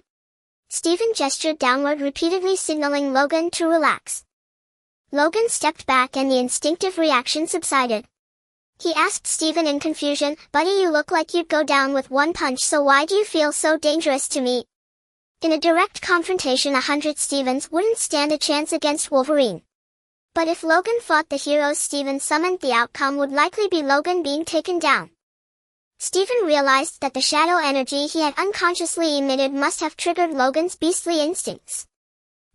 Stephen gestured downward, repeatedly signaling Logan to relax. Logan stepped back and the instinctive reaction subsided. He asked Stephen in confusion, "Buddy, you look like you'd go down with one punch, so why do you feel so dangerous to me?" In a direct confrontation, 100 Stevens wouldn't stand a chance against Wolverine. But if Logan fought the heroes Stephen summoned, the outcome would likely be Logan being taken down. Stephen realized that the shadow energy he had unconsciously emitted must have triggered Logan's beastly instincts.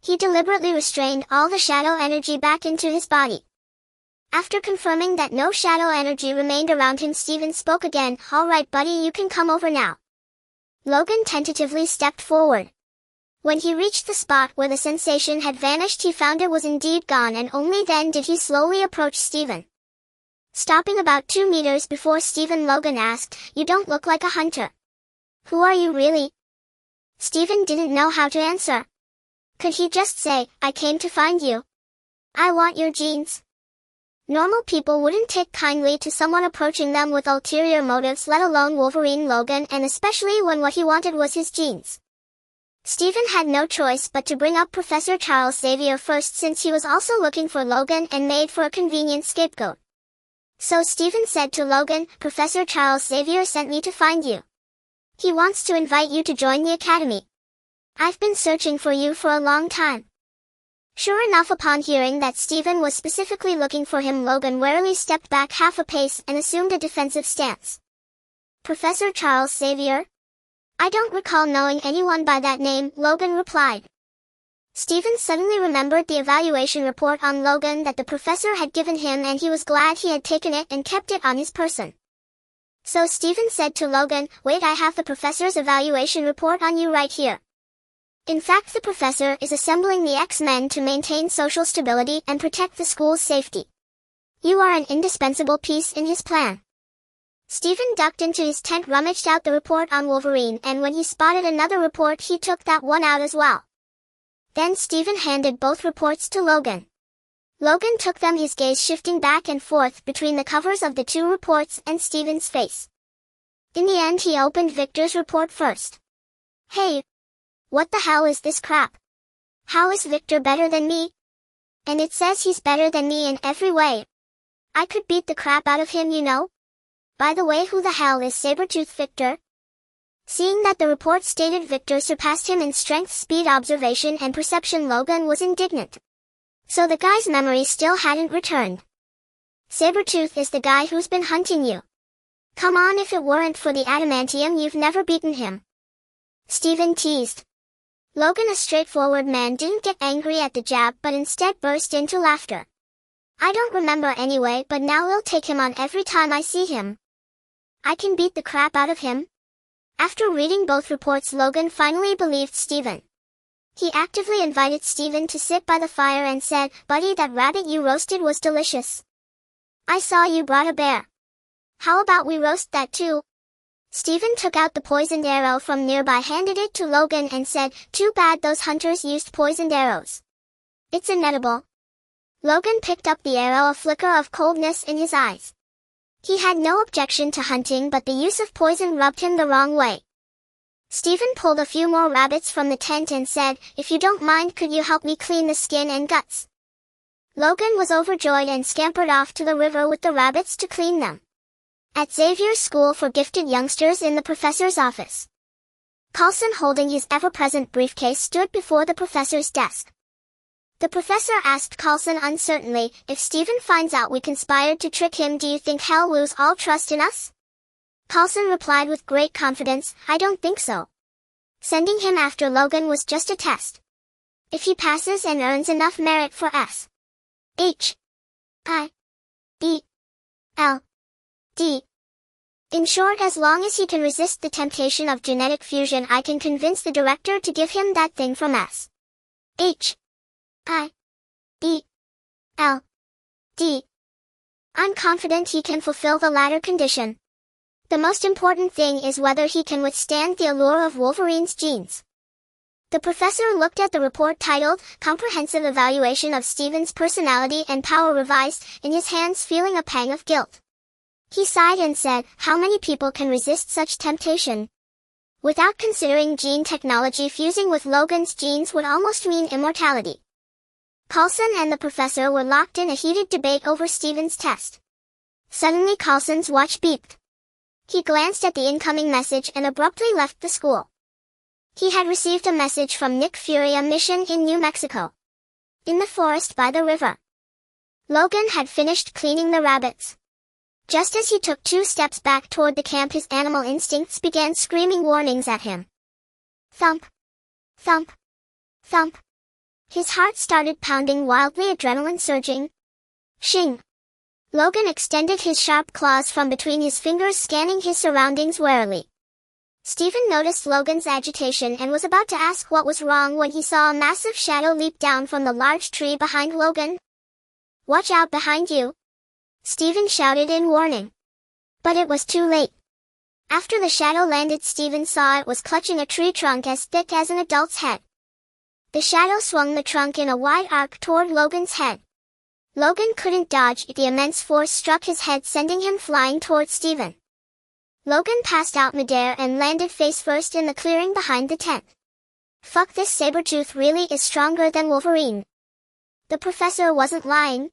He deliberately restrained all the shadow energy back into his body. After confirming that no shadow energy remained around him, Stephen spoke again. "All right, buddy, you can come over now." Logan tentatively stepped forward. When he reached the spot where the sensation had vanished, he found it was indeed gone, and only then did he slowly approach Stephen. Stopping about 2 meters before Stephen, Logan asked, "You don't look like a hunter. Who are you really?" Stephen didn't know how to answer. Could he just say, "I came to find you. I want your genes"? Normal people wouldn't take kindly to someone approaching them with ulterior motives, let alone Wolverine Logan, and especially when what he wanted was his genes. Stephen had no choice but to bring up Professor Charles Xavier first, since he was also looking for Logan and made for a convenient scapegoat. So Stephen said to Logan, "Professor Charles Xavier sent me to find you. He wants to invite you to join the academy. I've been searching for you for a long time." Sure enough, upon hearing that Stephen was specifically looking for him, Logan warily stepped back half a pace and assumed a defensive stance. "Professor Charles Xavier? I don't recall knowing anyone by that name," Logan replied. Stephen suddenly remembered the evaluation report on Logan that the professor had given him, and he was glad he had taken it and kept it on his person. So Stephen said to Logan, "Wait, I have the professor's evaluation report on you right here. In fact, the professor is assembling the X-Men to maintain social stability and protect the school's safety. You are an indispensable piece in his plan." Stephen ducked into his tent, rummaged out the report on Wolverine, and when he spotted another report, he took that one out as well. Then Stephen handed both reports to Logan. Logan took them, his gaze shifting back and forth between the covers of the two reports and Stephen's face. In the end, he opened Victor's report first. "Hey, what the hell is this crap? How is Victor better than me? And it says he's better than me in every way. I could beat the crap out of him, you know. By the way, who the hell is Sabretooth Victor?" Seeing that the report stated Victor surpassed him in strength, speed, observation, and perception, Logan was indignant. So the guy's memory still hadn't returned. "Sabretooth is the guy who's been hunting you. Come on, if it weren't for the adamantium, you've never beaten him," Stephen teased. Logan, a straightforward man, didn't get angry at the jab, but instead burst into laughter. "I don't remember anyway, but now I'll take him on every time I see him. I can beat the crap out of him." After reading both reports, Logan finally believed Stephen. He actively invited Stephen to sit by the fire and said, "Buddy, that rabbit you roasted was delicious. I saw you brought a bear. How about we roast that too?" Stephen took out the poisoned arrow from nearby, handed it to Logan, and said, "Too bad those hunters used poisoned arrows. It's inedible." Logan picked up the arrow, a flicker of coldness in his eyes. He had no objection to hunting, but the use of poison rubbed him the wrong way. Stephen pulled a few more rabbits from the tent and said, "If you don't mind, could you help me clean the skin and guts?" Logan was overjoyed and scampered off to the river with the rabbits to clean them. At Xavier's school for gifted youngsters, in the professor's office, Coulson, holding his ever-present briefcase, stood before the professor's desk. The professor asked Coulson uncertainly, "If Stephen finds out we conspired to trick him, do you think he'll lose all trust in us?" Coulson replied with great confidence, "I don't think so. Sending him after Logan was just a test. If he passes and earns enough merit for S.H.I.E.L.D. In short, as long as he can resist the temptation of genetic fusion, I can convince the director to give him that thing from S.H.I.E.L.D. I'm confident he can fulfill the latter condition. The most important thing is whether he can withstand the allure of Wolverine's genes." The professor looked at the report titled, "Comprehensive Evaluation of Stephen's Personality and Power Revised," in his hands, feeling a pang of guilt. He sighed and said, "How many people can resist such temptation?" Without considering gene technology, fusing with Logan's genes would almost mean immortality. Coulson and the professor were locked in a heated debate over Stephen's test. Suddenly Carlson's watch beeped. He glanced at the incoming message and abruptly left the school. He had received a message from Nick Fury, a mission in New Mexico. In the forest by the river. Logan had finished cleaning the rabbits. Just as he took 2 steps back toward the camp, his animal instincts began screaming warnings at him. Thump. Thump. Thump. His heart started pounding wildly, adrenaline surging. Shing. Logan extended his sharp claws from between his fingers, scanning his surroundings warily. Stephen noticed Logan's agitation and was about to ask what was wrong when he saw a massive shadow leap down from the large tree behind Logan. Watch out behind you! Stephen shouted in warning. But it was too late. After the shadow landed, Stephen saw it was clutching a tree trunk as thick as an adult's head. The shadow swung the trunk in a wide arc toward Logan's head. Logan couldn't dodge. The immense force struck his head, sending him flying toward Stephen. Logan passed out midair and landed face first in the clearing behind the tent. Fuck, this saber-tooth really is stronger than Wolverine. The professor wasn't lying.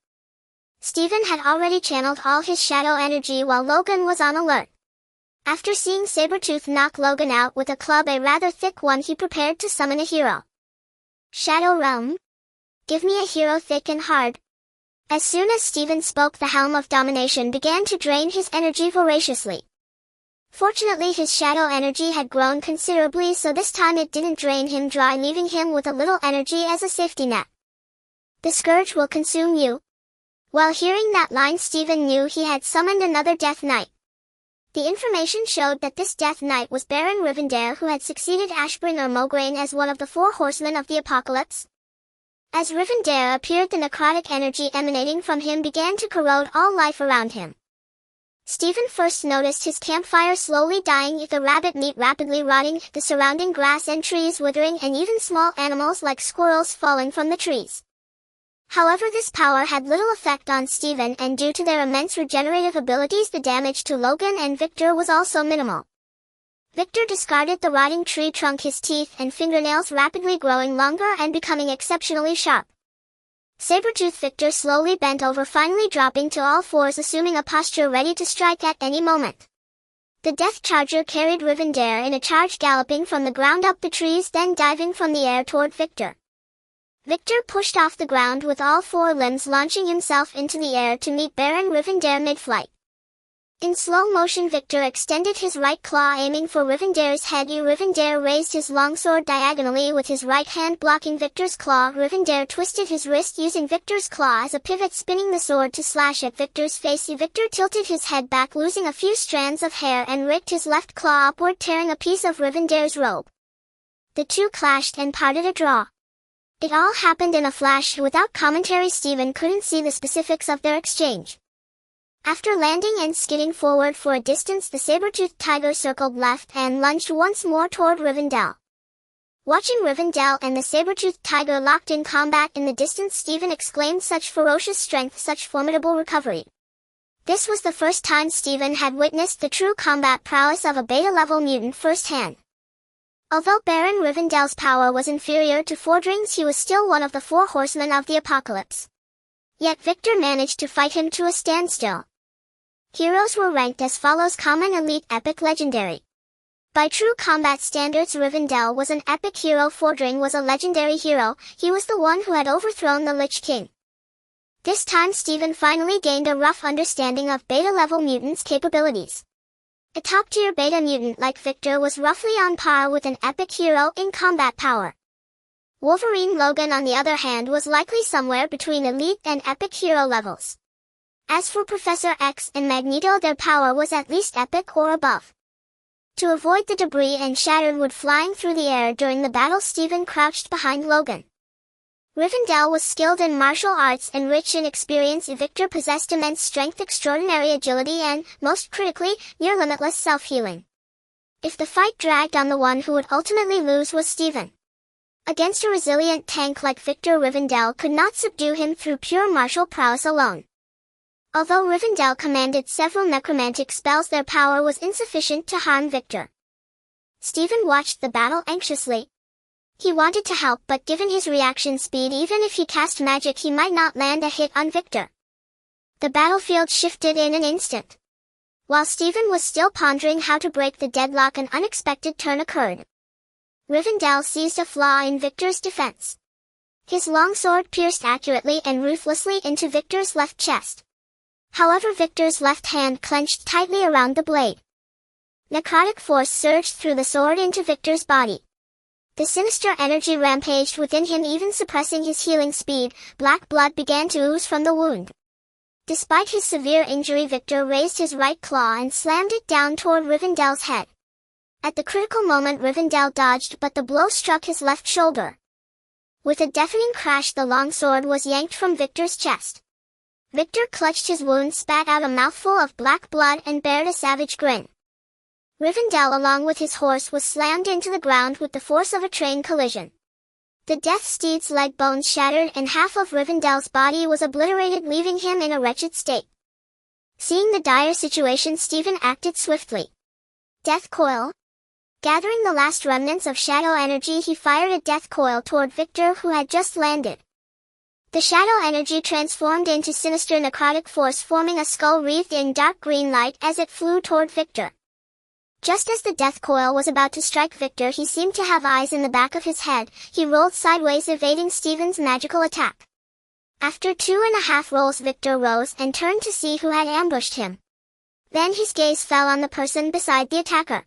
Stephen had already channeled all his shadow energy while Logan was on alert. After seeing Sabretooth knock Logan out with a club, a rather thick one, he prepared to summon a hero. Shadow Realm? Give me a hero thick and hard. As soon as Stephen spoke, the helm of domination began to drain his energy voraciously. Fortunately, his shadow energy had grown considerably, so this time it didn't drain him dry, leaving him with a little energy as a safety net. The Scourge will consume you. While hearing that line, Stephen knew he had summoned another Death Knight. The information showed that this Death Knight was Baron Rivendare, who had succeeded Ashburn or Mograine as one of the 4 horsemen of the apocalypse. As Rivendare appeared, the necrotic energy emanating from him began to corrode all life around him. Stephen first noticed his campfire slowly dying, the rabbit meat rapidly rotting, the surrounding grass and trees withering, and even small animals like squirrels falling from the trees. However, this power had little effect on Stephen, and due to their immense regenerative abilities, the damage to Logan and Victor was also minimal. Victor discarded the rotting tree trunk, his teeth and fingernails rapidly growing longer and becoming exceptionally sharp. Sabretooth Victor slowly bent over, finally dropping to all fours, assuming a posture ready to strike at any moment. The Death Charger carried Rivendare in a charge, galloping from the ground up the trees, then diving from the air toward Victor. Victor pushed off the ground with all 4 limbs, launching himself into the air to meet Baron Rivendare mid-flight. In slow motion, Victor extended his right claw, aiming for Rivendare's head. Rivendare raised his longsword diagonally with his right hand, blocking Victor's claw. Rivendare twisted his wrist, using Victor's claw as a pivot, spinning the sword to slash at Victor's face. Victor tilted his head back, losing a few strands of hair, and raked his left claw upward, tearing a piece of Rivendare's robe. The two clashed and parted a draw. It all happened in a flash. Without commentary, Stephen couldn't see the specifics of their exchange. After landing and skidding forward for a distance, the saber-toothed tiger circled left and lunged once more toward Rivendell. Watching Rivendell and the saber-toothed tiger locked in combat in the distance, Stephen exclaimed, "Such ferocious strength, such formidable recovery." This was the first time Stephen had witnessed the true combat prowess of a beta-level mutant firsthand. Although Baron Rivendell's power was inferior to Fordring's, he was still one of the 4 horsemen of the apocalypse. Yet Victor managed to fight him to a standstill. Heroes were ranked as follows: Common, Elite, Epic, Legendary. By true combat standards, Rivendell was an epic hero. Fordring was a legendary hero. He was the one who had overthrown the Lich King. This time Stephen finally gained a rough understanding of beta-level mutants' capabilities. A top-tier beta mutant like Victor was roughly on par with an epic hero in combat power. Wolverine Logan, on the other hand, was likely somewhere between elite and epic hero levels. As for Professor X and Magneto, their power was at least epic or above. To avoid the debris and shattered wood flying through the air during the battle, Stephen crouched behind Logan. Rivendell was skilled in martial arts and rich in experience. Victor possessed immense strength, extraordinary agility, and, most critically, near limitless self-healing. If the fight dragged on, the one who would ultimately lose was Stephen. Against a resilient tank like Victor, Rivendell could not subdue him through pure martial prowess alone. Although Rivendell commanded several necromantic spells, their power was insufficient to harm Victor. Stephen watched the battle anxiously. He wanted to help, but given his reaction speed, even if he cast magic, he might not land a hit on Victor. The battlefield shifted in an instant. While Stephen was still pondering how to break the deadlock, an unexpected turn occurred. Rivendell seized a flaw in Victor's defense. His long sword pierced accurately and ruthlessly into Victor's left chest. However, Victor's left hand clenched tightly around the blade. Necrotic force surged through the sword into Victor's body. The sinister energy rampaged within him, even suppressing his healing speed. Black blood began to ooze from the wound. Despite his severe injury, Victor raised his right claw and slammed it down toward Rivendell's head. At the critical moment, Rivendell dodged, but the blow struck his left shoulder. With a deafening crash, the long sword was yanked from Victor's chest. Victor clutched his wound, spat out a mouthful of black blood, and bared a savage grin. Rivendell, along with his horse, was slammed into the ground with the force of a train collision. The death steed's leg bones shattered and half of Rivendell's body was obliterated, leaving him in a wretched state. Seeing the dire situation, Stephen acted swiftly. Death coil. Gathering the last remnants of shadow energy, he fired a death coil toward Victor, who had just landed. The shadow energy transformed into sinister necrotic force, forming a skull wreathed in dark green light as it flew toward Victor. Just as the death coil was about to strike Victor, he seemed to have eyes in the back of his head. He rolled sideways, evading Stephen's magical attack. After 2.5 rolls, Victor rose and turned to see who had ambushed him. Then his gaze fell on the person beside the attacker.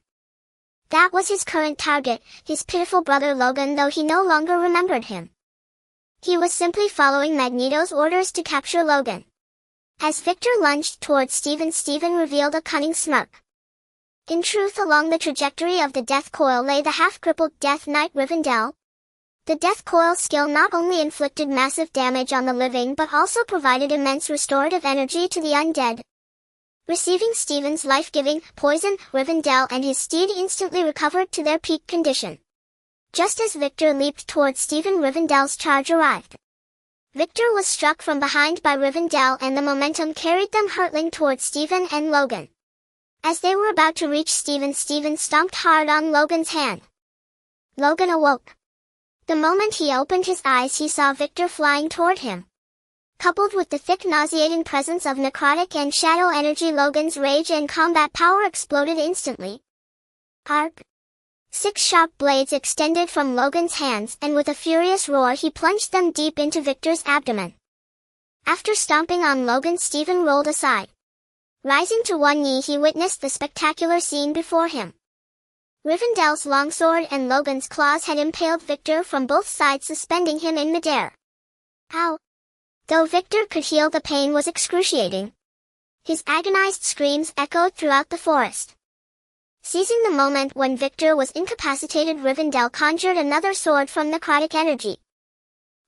That was his current target, his pitiful brother Logan, though he no longer remembered him. He was simply following Magneto's orders to capture Logan. As Victor lunged toward Stephen, Stephen revealed a cunning smirk. In truth, along the trajectory of the death coil lay the half-crippled Death Knight Rivendell. The death coil skill not only inflicted massive damage on the living but also provided immense restorative energy to the undead. Receiving Stephen's life-giving poison, Rivendell and his steed instantly recovered to their peak condition. Just as Victor leaped toward Stephen, Rivendell's charge arrived. Victor was struck from behind by Rivendell, and the momentum carried them hurtling toward Stephen and Logan. As they were about to reach Stephen, Stephen stomped hard on Logan's hand. Logan awoke. The moment he opened his eyes, he saw Victor flying toward him. Coupled with the thick, nauseating presence of necrotic and shadow energy, Logan's rage and combat power exploded instantly. Arg! 6 sharp blades extended from Logan's hands, and with a furious roar he plunged them deep into Victor's abdomen. After stomping on Logan, Stephen rolled aside. Rising to one knee, he witnessed the spectacular scene before him. Rivendell's longsword and Logan's claws had impaled Victor from both sides, suspending him in midair. Ow! Though Victor could heal, the pain was excruciating. His agonized screams echoed throughout the forest. Seizing the moment when Victor was incapacitated, Rivendell conjured another sword from necrotic energy.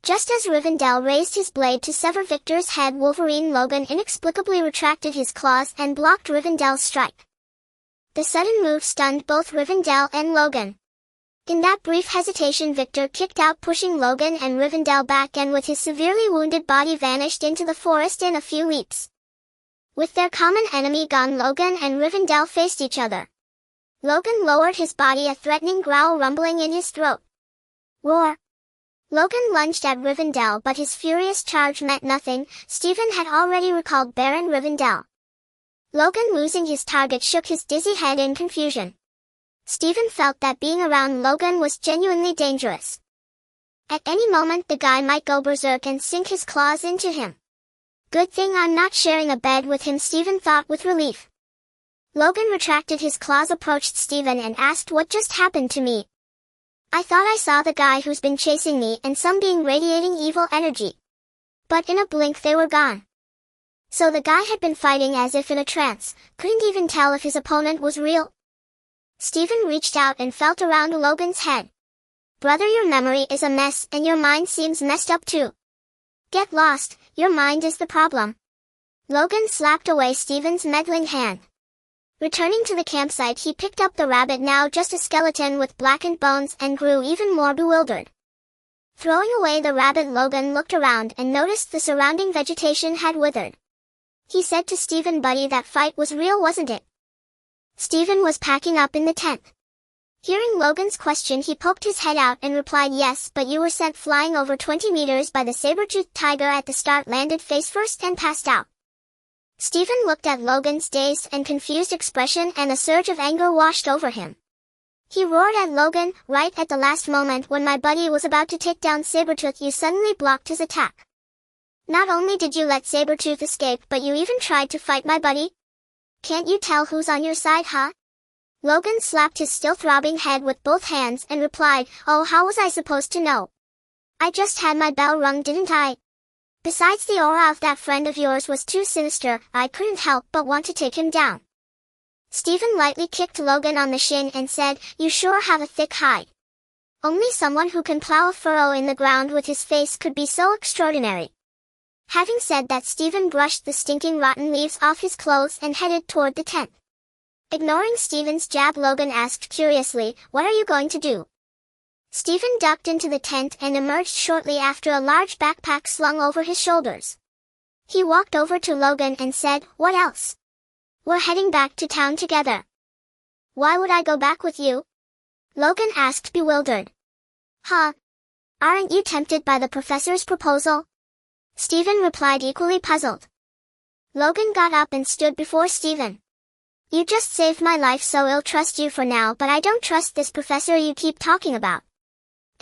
Just as Rivendell raised his blade to sever Victor's head, Wolverine Logan inexplicably retracted his claws and blocked Rivendell's strike. The sudden move stunned both Rivendell and Logan. In that brief hesitation, Victor kicked out, pushing Logan and Rivendell back, and with his severely wounded body vanished into the forest in a few leaps. With their common enemy gone, Logan and Rivendell faced each other. Logan lowered his body, a threatening growl rumbling in his throat. Roar! Logan lunged at Rivendell, but his furious charge meant nothing. Stephen had already recalled Baron Rivendell. Logan, losing his target, shook his dizzy head in confusion. Stephen felt that being around Logan was genuinely dangerous. At any moment the guy might go berserk and sink his claws into him. Good thing I'm not sharing a bed with him, Stephen thought with relief. Logan retracted his claws, approached Stephen, and asked, "What just happened to me? I thought I saw the guy who's been chasing me and some being radiating evil energy. But in a blink they were gone." So the guy had been fighting as if in a trance, couldn't even tell if his opponent was real. Stephen reached out and felt around Logan's head. "Brother, your memory is a mess, and your mind seems messed up too. Get lost, your mind is the problem." Logan slapped away Stephen's meddling hand. Returning to the campsite, he picked up the rabbit, now just a skeleton with blackened bones, and grew even more bewildered. Throwing away the rabbit, Logan looked around and noticed the surrounding vegetation had withered. He said to Stephen, "Buddy, that fight was real, wasn't it?" Stephen was packing up in the tent. Hearing Logan's question, he poked his head out and replied, "Yes, but you were sent flying over 20 meters by the saber-toothed tiger at the start, landed face first and passed out. Stephen looked at Logan's dazed and confused expression and a surge of anger washed over him. He roared at Logan, right at the last moment when my buddy was about to take down Sabretooth, you suddenly blocked his attack. Not only did you let Sabretooth escape, but you even tried to fight my buddy? Can't you tell who's on your side, huh? Logan slapped his still throbbing head with both hands and replied, oh, how was I supposed to know? I just had my bell rung, didn't I? Besides, the aura of that friend of yours was too sinister, I couldn't help but want to take him down. Stephen lightly kicked Logan on the shin and said, you sure have a thick hide. Only someone who can plow a furrow in the ground with his face could be so extraordinary. Having said that, Stephen brushed the stinking rotten leaves off his clothes and headed toward the tent. Ignoring Stephen's jab, Logan asked curiously, what are you going to do? Stephen ducked into the tent and emerged shortly after, a large backpack slung over his shoulders. He walked over to Logan and said, what else? We're heading back to town together. Why would I go back with you? Logan asked, bewildered. Huh? Aren't you tempted by the professor's proposal? Stephen replied, equally puzzled. Logan got up and stood before Stephen. You just saved my life, so I'll trust you for now, but I don't trust this professor you keep talking about.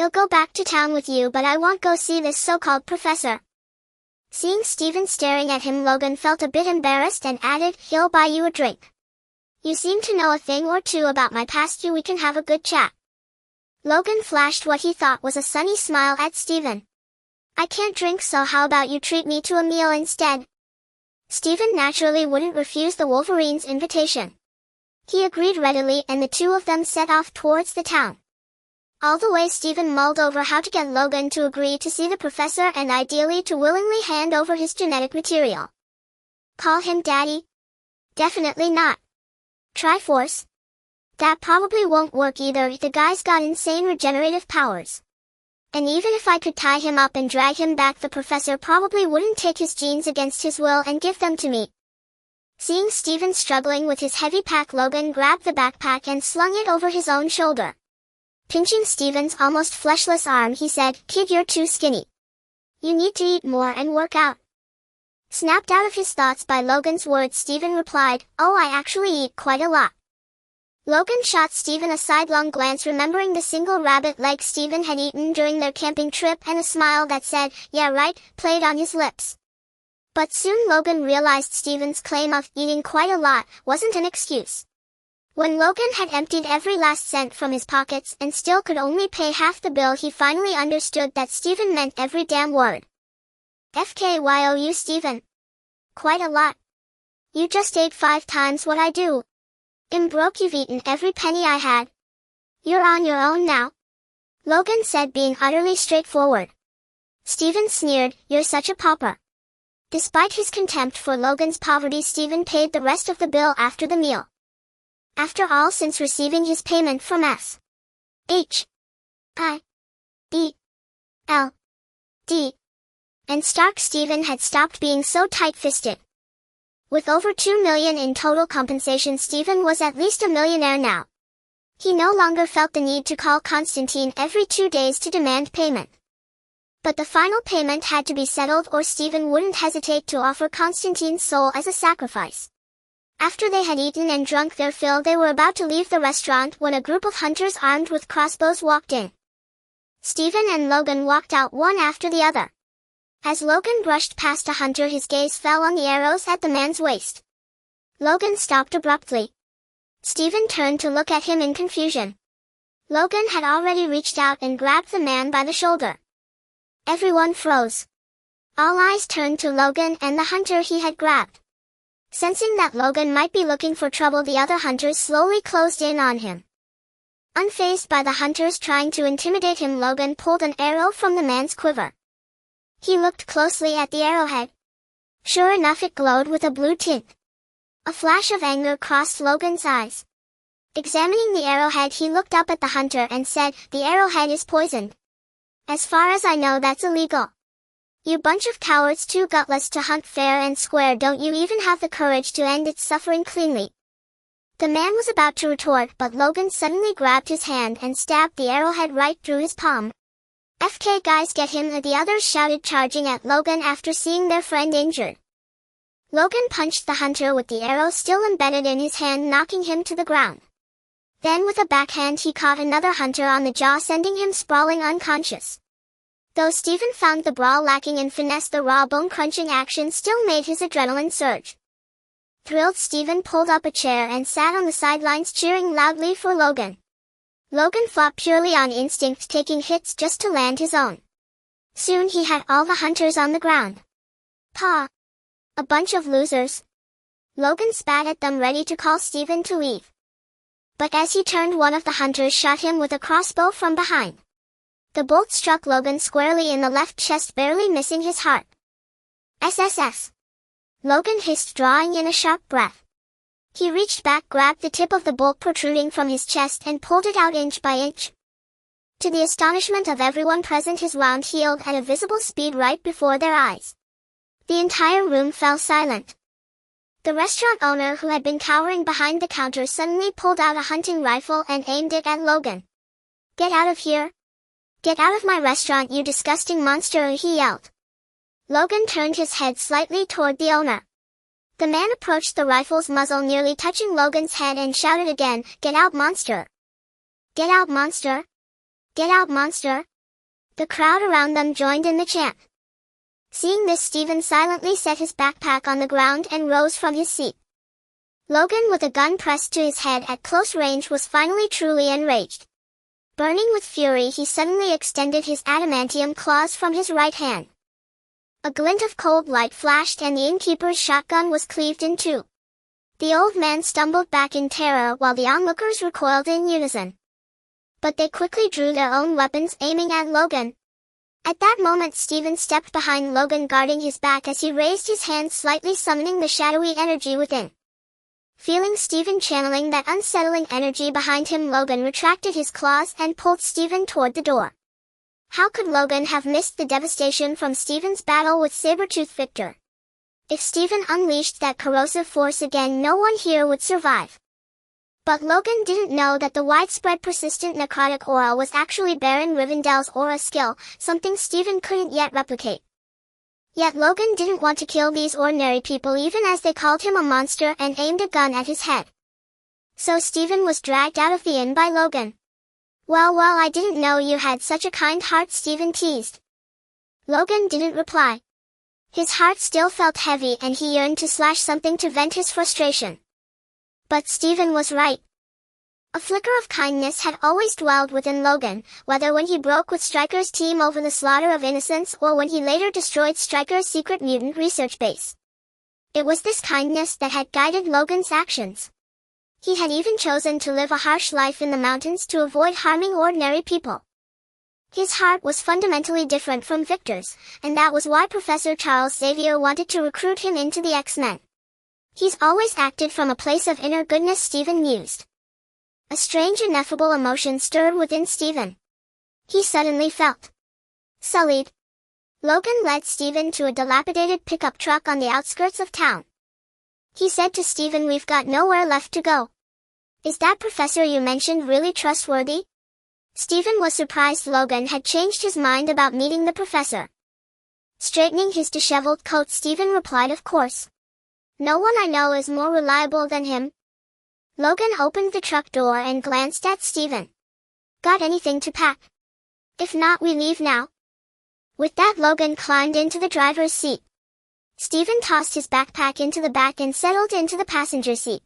I'll go back to town with you, but I won't go see this so-called professor. Seeing Stephen staring at him, Logan felt a bit embarrassed and added, he'll buy you a drink. You seem to know a thing or two about my past, we can have a good chat. Logan flashed what he thought was a sunny smile at Stephen. I can't drink, so how about you treat me to a meal instead? Stephen naturally wouldn't refuse the Wolverine's invitation. He agreed readily, and the two of them set off towards the town. All the way, Stephen mulled over how to get Logan to agree to see the professor and ideally to willingly hand over his genetic material. Call him daddy? Definitely not. Triforce? That probably won't work either, the guy's got insane regenerative powers. And even if I could tie him up and drag him back, the professor probably wouldn't take his genes against his will and give them to me. Seeing Stephen struggling with his heavy pack, Logan grabbed the backpack and slung it over his own shoulder. Pinching Stephen's almost fleshless arm, he said, kid, you're too skinny. You need to eat more and work out. Snapped out of his thoughts by Logan's words, Stephen replied, oh, I actually eat quite a lot. Logan shot Stephen a sidelong glance, remembering the single rabbit leg Stephen had eaten during their camping trip, and a smile that said, yeah right, played on his lips. But soon Logan realized Stephen's claim of eating quite a lot wasn't an excuse. When Logan had emptied every last cent from his pockets and still could only pay half the bill, he finally understood that Stephen meant every damn word. FKYOU, Stephen. Quite a lot. You just ate 5 times what I do. Broke, you've eaten every penny I had. You're on your own now. Logan said, being utterly straightforward. Stephen sneered, you're such a pauper. Despite his contempt for Logan's poverty, Stephen paid the rest of the bill after the meal. After all, since receiving his payment from S.H.I.E.L.D. and Stark, Stephen had stopped being so tight-fisted. With over $2 million in total compensation, Stephen was at least a millionaire now. He no longer felt the need to call Constantine every 2 days to demand payment. But the final payment had to be settled, or Stephen wouldn't hesitate to offer Constantine's soul as a sacrifice. After they had eaten and drunk their fill, they were about to leave the restaurant when a group of hunters armed with crossbows walked in. Stephen and Logan walked out one after the other. As Logan brushed past a hunter, his gaze fell on the arrows at the man's waist. Logan stopped abruptly. Stephen turned to look at him in confusion. Logan had already reached out and grabbed the man by the shoulder. Everyone froze. All eyes turned to Logan and the hunter he had grabbed. Sensing that Logan might be looking for trouble, the other hunters slowly closed in on him. Unfazed by the hunters trying to intimidate him, Logan pulled an arrow from the man's quiver. He looked closely at the arrowhead. Sure enough, it glowed with a blue tint. A flash of anger crossed Logan's eyes. Examining the arrowhead, he looked up at the hunter and said, the arrowhead is poisoned. As far as I know, that's illegal. You bunch of cowards, too gutless to hunt fair and square. Don't you even have the courage to end its suffering cleanly? The man was about to retort, but Logan suddenly grabbed his hand and stabbed the arrowhead right through his palm. FK guys, get him, the others shouted, charging at Logan after seeing their friend injured. Logan punched the hunter with the arrow still embedded in his hand, knocking him to the ground. Then with a backhand he caught another hunter on the jaw, sending him sprawling unconscious. Though Stephen found the brawl lacking in finesse, the raw bone-crunching action still made his adrenaline surge. Thrilled, Stephen pulled up a chair and sat on the sidelines, cheering loudly for Logan. Logan fought purely on instinct, taking hits just to land his own. Soon he had all the hunters on the ground. "Paw! A bunch of losers." Logan spat at them, ready to call Stephen to leave. But as he turned, one of the hunters shot him with a crossbow from behind. The bolt struck Logan squarely in the left chest, barely missing his heart. "SSS!" Logan hissed, drawing in a sharp breath. He reached back, grabbed the tip of the bolt protruding from his chest, and pulled it out inch by inch. To the astonishment of everyone present, his wound healed at a visible speed right before their eyes. The entire room fell silent. The restaurant owner, who had been cowering behind the counter, suddenly pulled out a hunting rifle and aimed it at Logan. "Get out of here! Get out of my restaurant, you disgusting monster!" he yelled. Logan turned his head slightly toward the owner. The man approached the rifle's muzzle, nearly touching Logan's head, and shouted again, "Get out, monster! Get out, monster! Get out, monster!" The crowd around them joined in the chant. Seeing this, Stephen silently set his backpack on the ground and rose from his seat. Logan, with a gun pressed to his head at close range, was finally truly enraged. Burning with fury, he suddenly extended his adamantium claws from his right hand. A glint of cold light flashed and the innkeeper's shotgun was cleaved in two. The old man stumbled back in terror while the onlookers recoiled in unison. But they quickly drew their own weapons, aiming at Logan. At that moment, Stephen stepped behind Logan, guarding his back as he raised his hand slightly, summoning the shadowy energy within. Feeling Stephen channeling that unsettling energy behind him, Logan retracted his claws and pulled Stephen toward the door. How could Logan have missed the devastation from Stephen's battle with Sabretooth Victor? If Stephen unleashed that corrosive force again, no one here would survive. But Logan didn't know that the widespread persistent necrotic aura was actually Baron Rivendell's aura skill, something Stephen couldn't yet replicate. Yet Logan didn't want to kill these ordinary people, even as they called him a monster and aimed a gun at his head. So Stephen was dragged out of the inn by Logan. Well, I didn't know you had such a kind heart," Stephen teased. Logan didn't reply. His heart still felt heavy and he yearned to slash something to vent his frustration. But Stephen was right. A flicker of kindness had always dwelled within Logan, whether when he broke with Stryker's team over the slaughter of innocents or when he later destroyed Stryker's secret mutant research base. It was this kindness that had guided Logan's actions. He had even chosen to live a harsh life in the mountains to avoid harming ordinary people. His heart was fundamentally different from Victor's, and that was why Professor Charles Xavier wanted to recruit him into the X-Men. "He's always acted from a place of inner goodness," Stephen mused. A strange, ineffable emotion stirred within Stephen. He suddenly felt sullied. Logan led Stephen to a dilapidated pickup truck on the outskirts of town. He said to Stephen, "We've got nowhere left to go. Is that professor you mentioned really trustworthy?" Stephen was surprised Logan had changed his mind about meeting the professor. Straightening his disheveled coat, Stephen replied, "Of course. No one I know is more reliable than him." Logan opened the truck door and glanced at Stephen. "Got anything to pack? If not, we leave now." With that, Logan climbed into the driver's seat. Stephen tossed his backpack into the back and settled into the passenger seat.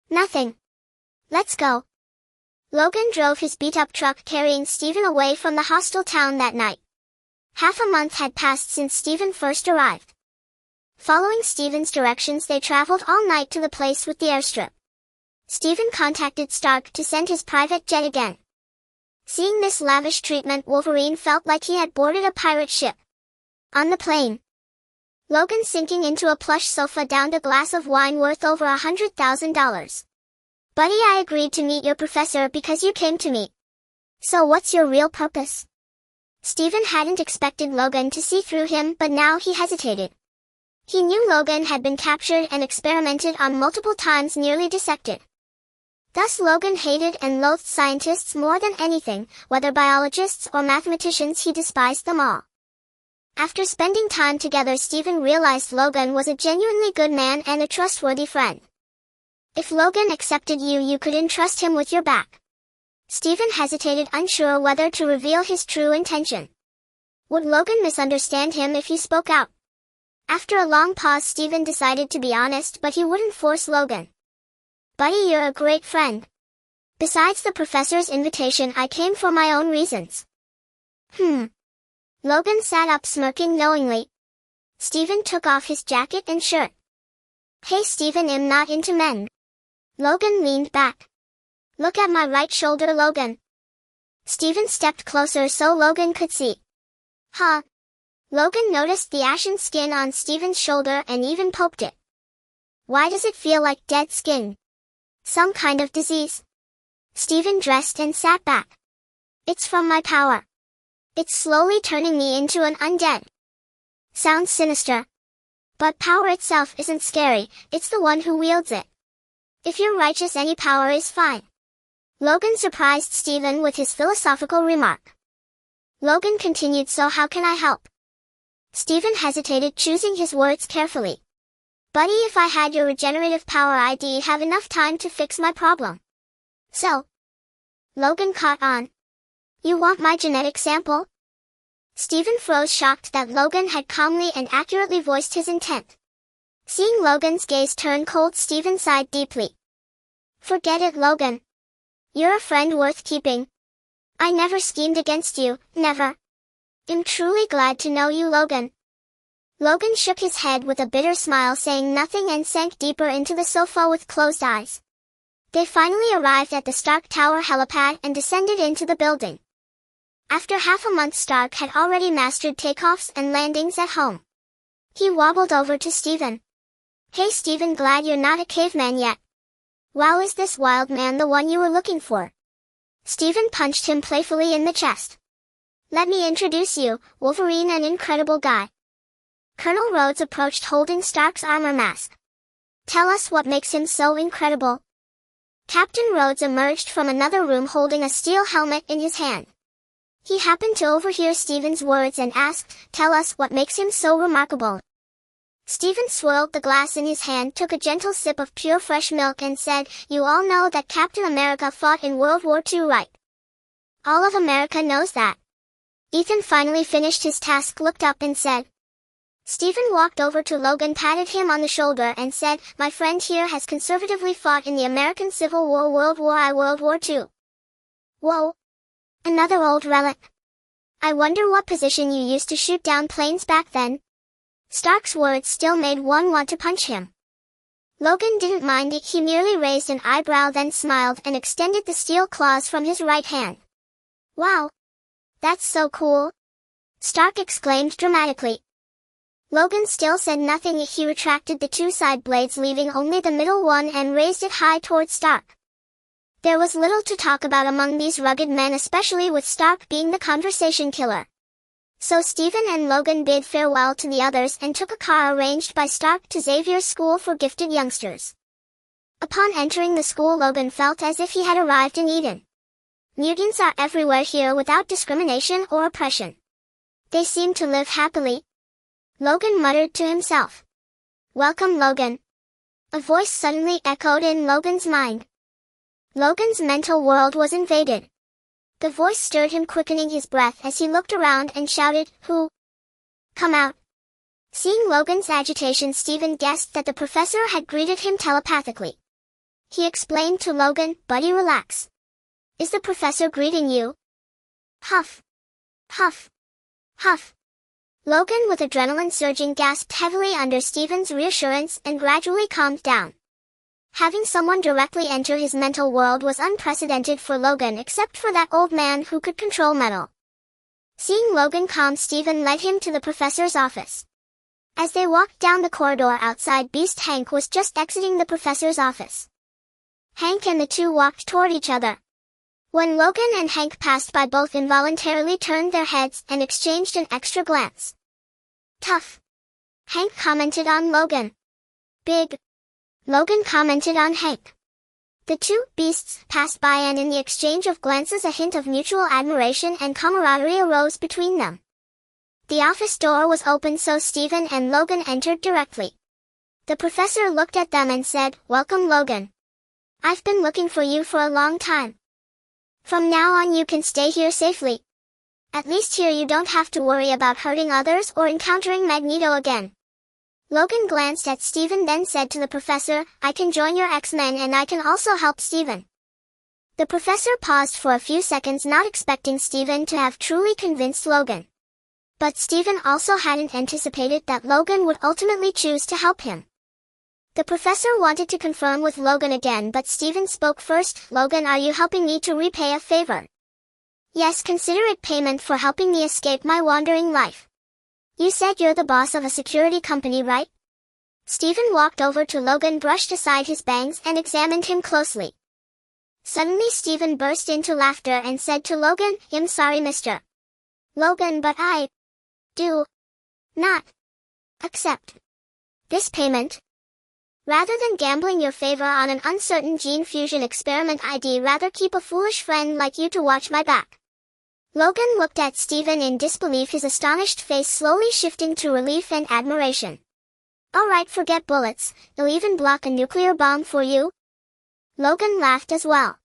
"Nothing. Let's go." Logan drove his beat-up truck, carrying Stephen away from the hostile town that night. Half a month had passed since Stephen first arrived. Following Stephen's directions, they traveled all night to the place with the airstrip. Stephen contacted Stark to send his private jet again. Seeing this lavish treatment, Wolverine felt like he had boarded a pirate ship. On the plane, Logan, sinking into a plush sofa, downed a glass of wine worth over $100,000. "Buddy, I agreed to meet your professor because you came to me. So what's your real purpose?" Stephen hadn't expected Logan to see through him, but now he hesitated. He knew Logan had been captured and experimented on multiple times, nearly dissected. Thus Logan hated and loathed scientists more than anything, whether biologists or mathematicians. He despised them all. After spending time together, Stephen realized Logan was a genuinely good man and a trustworthy friend. If Logan accepted you, you could entrust him with your back. Stephen hesitated, unsure whether to reveal his true intention. Would Logan misunderstand him if he spoke out? After a long pause, Stephen decided to be honest, but he wouldn't force Logan. Buddy, you're a great friend. Besides the professor's invitation, I came for my own reasons. Logan sat up, smirking knowingly. Stephen took off his jacket and shirt. Hey Stephen, I'm not into men. Logan leaned back. Look at my right shoulder, Logan. Stephen stepped closer so Logan could see. Huh? Logan noticed the ashen skin on Stephen's shoulder and even poked it. Why does it feel like dead skin? Some kind of disease? Stephen dressed and sat back. It's from my power. It's slowly turning me into an undead. Sounds sinister. But power itself isn't scary, it's the one who wields it. If you're righteous, any power is fine. Logan surprised Stephen with his philosophical remark. Logan continued, so how can I help? Stephen hesitated, choosing his words carefully. Buddy, if I had your regenerative power, I'd have enough time to fix my problem. So? Logan caught on. You want my genetic sample? Stephen froze, shocked that Logan had calmly and accurately voiced his intent. Seeing Logan's gaze turn cold, Stephen sighed deeply. Forget it, Logan. You're a friend worth keeping. I never schemed against you, never. I'm truly glad to know you, Logan. Logan shook his head with a bitter smile, saying nothing, and sank deeper into the sofa with closed eyes. They finally arrived at the Stark Tower helipad and descended into the building. After half a month, Stark had already mastered takeoffs and landings at home. He wobbled over to Stephen. Hey Stephen, glad you're not a caveman yet. Wow, is this wild man the one you were looking for? Stephen punched him playfully in the chest. Let me introduce you, Wolverine, an incredible guy. Colonel Rhodes approached, holding Stark's armor mask. Tell us what makes him so incredible. Captain Rhodes emerged from another room holding a steel helmet in his hand. He happened to overhear Stephen's words and asked, Tell us what makes him so remarkable. Stephen swirled the glass in his hand, took a gentle sip of pure fresh milk, and said, You all know that Captain America fought in World War II, right? All of America knows that. Ethan finally finished his task, looked up and said. Stephen walked over to Logan, patted him on the shoulder and said, My friend here has conservatively fought in the American Civil War, World War I, World War II. Whoa. Another old relic. I wonder what position you used to shoot down planes back then. Stark's words still made one want to punch him. Logan didn't mind it, he merely raised an eyebrow, then smiled and extended the steel claws from his right hand. Wow. That's so cool. Stark exclaimed dramatically. Logan still said nothing. He retracted the two side blades, leaving only the middle one, and raised it high towards Stark. There was little to talk about among these rugged men, especially with Stark being the conversation killer. So Stephen and Logan bid farewell to the others and took a car arranged by Stark to Xavier's school for gifted youngsters. Upon entering the school, Logan felt as if he had arrived in Eden. Mutants are everywhere here without discrimination or oppression. They seem to live happily. Logan muttered to himself. Welcome, Logan. A voice suddenly echoed in Logan's mind. Logan's mental world was invaded. The voice stirred him, quickening his breath as he looked around and shouted, Who? Come out. Seeing Logan's agitation, Stephen guessed that the professor had greeted him telepathically. He explained to Logan, Buddy, relax. Is the professor greeting you? Huff. Huff. Huff. Logan, with adrenaline surging, gasped heavily under Stephen's reassurance and gradually calmed down. Having someone directly enter his mental world was unprecedented for Logan, except for that old man who could control metal. Seeing Logan calm, Stephen led him to the professor's office. As they walked down the corridor outside, Beast Hank was just exiting the professor's office. Hank and the two walked toward each other. When Logan and Hank passed by, both involuntarily turned their heads and exchanged an extra glance. Tough. Hank commented on Logan. Big. Logan commented on Hank. The two beasts passed by, and in the exchange of glances a hint of mutual admiration and camaraderie arose between them. The office door was open so Stephen and Logan entered directly. The professor looked at them and said, "Welcome, Logan. I've been looking for you for a long time. From now on you can stay here safely. At least here you don't have to worry about hurting others or encountering Magneto again." Logan glanced at Stephen then said to the professor, "I can join your X-Men and I can also help Stephen." The professor paused for a few seconds, not expecting Stephen to have truly convinced Logan. But Stephen also hadn't anticipated that Logan would ultimately choose to help him. The professor wanted to confirm with Logan again, but Stephen spoke first. "Logan, are you helping me to repay a favor?" "Yes, consider it payment for helping me escape my wandering life. You said you're the boss of a security company, right?" Stephen walked over to Logan, brushed aside his bangs, and examined him closely. Suddenly Stephen burst into laughter and said to Logan, "I'm sorry, Mr. Logan, but I do not accept this payment. Rather than gambling your favor on an uncertain gene fusion experiment, I'd rather keep a foolish friend like you to watch my back." Logan looked at Stephen in disbelief, his astonished face slowly shifting to relief and admiration. "All right, forget bullets. They'll even block a nuclear bomb for you." Logan laughed as well.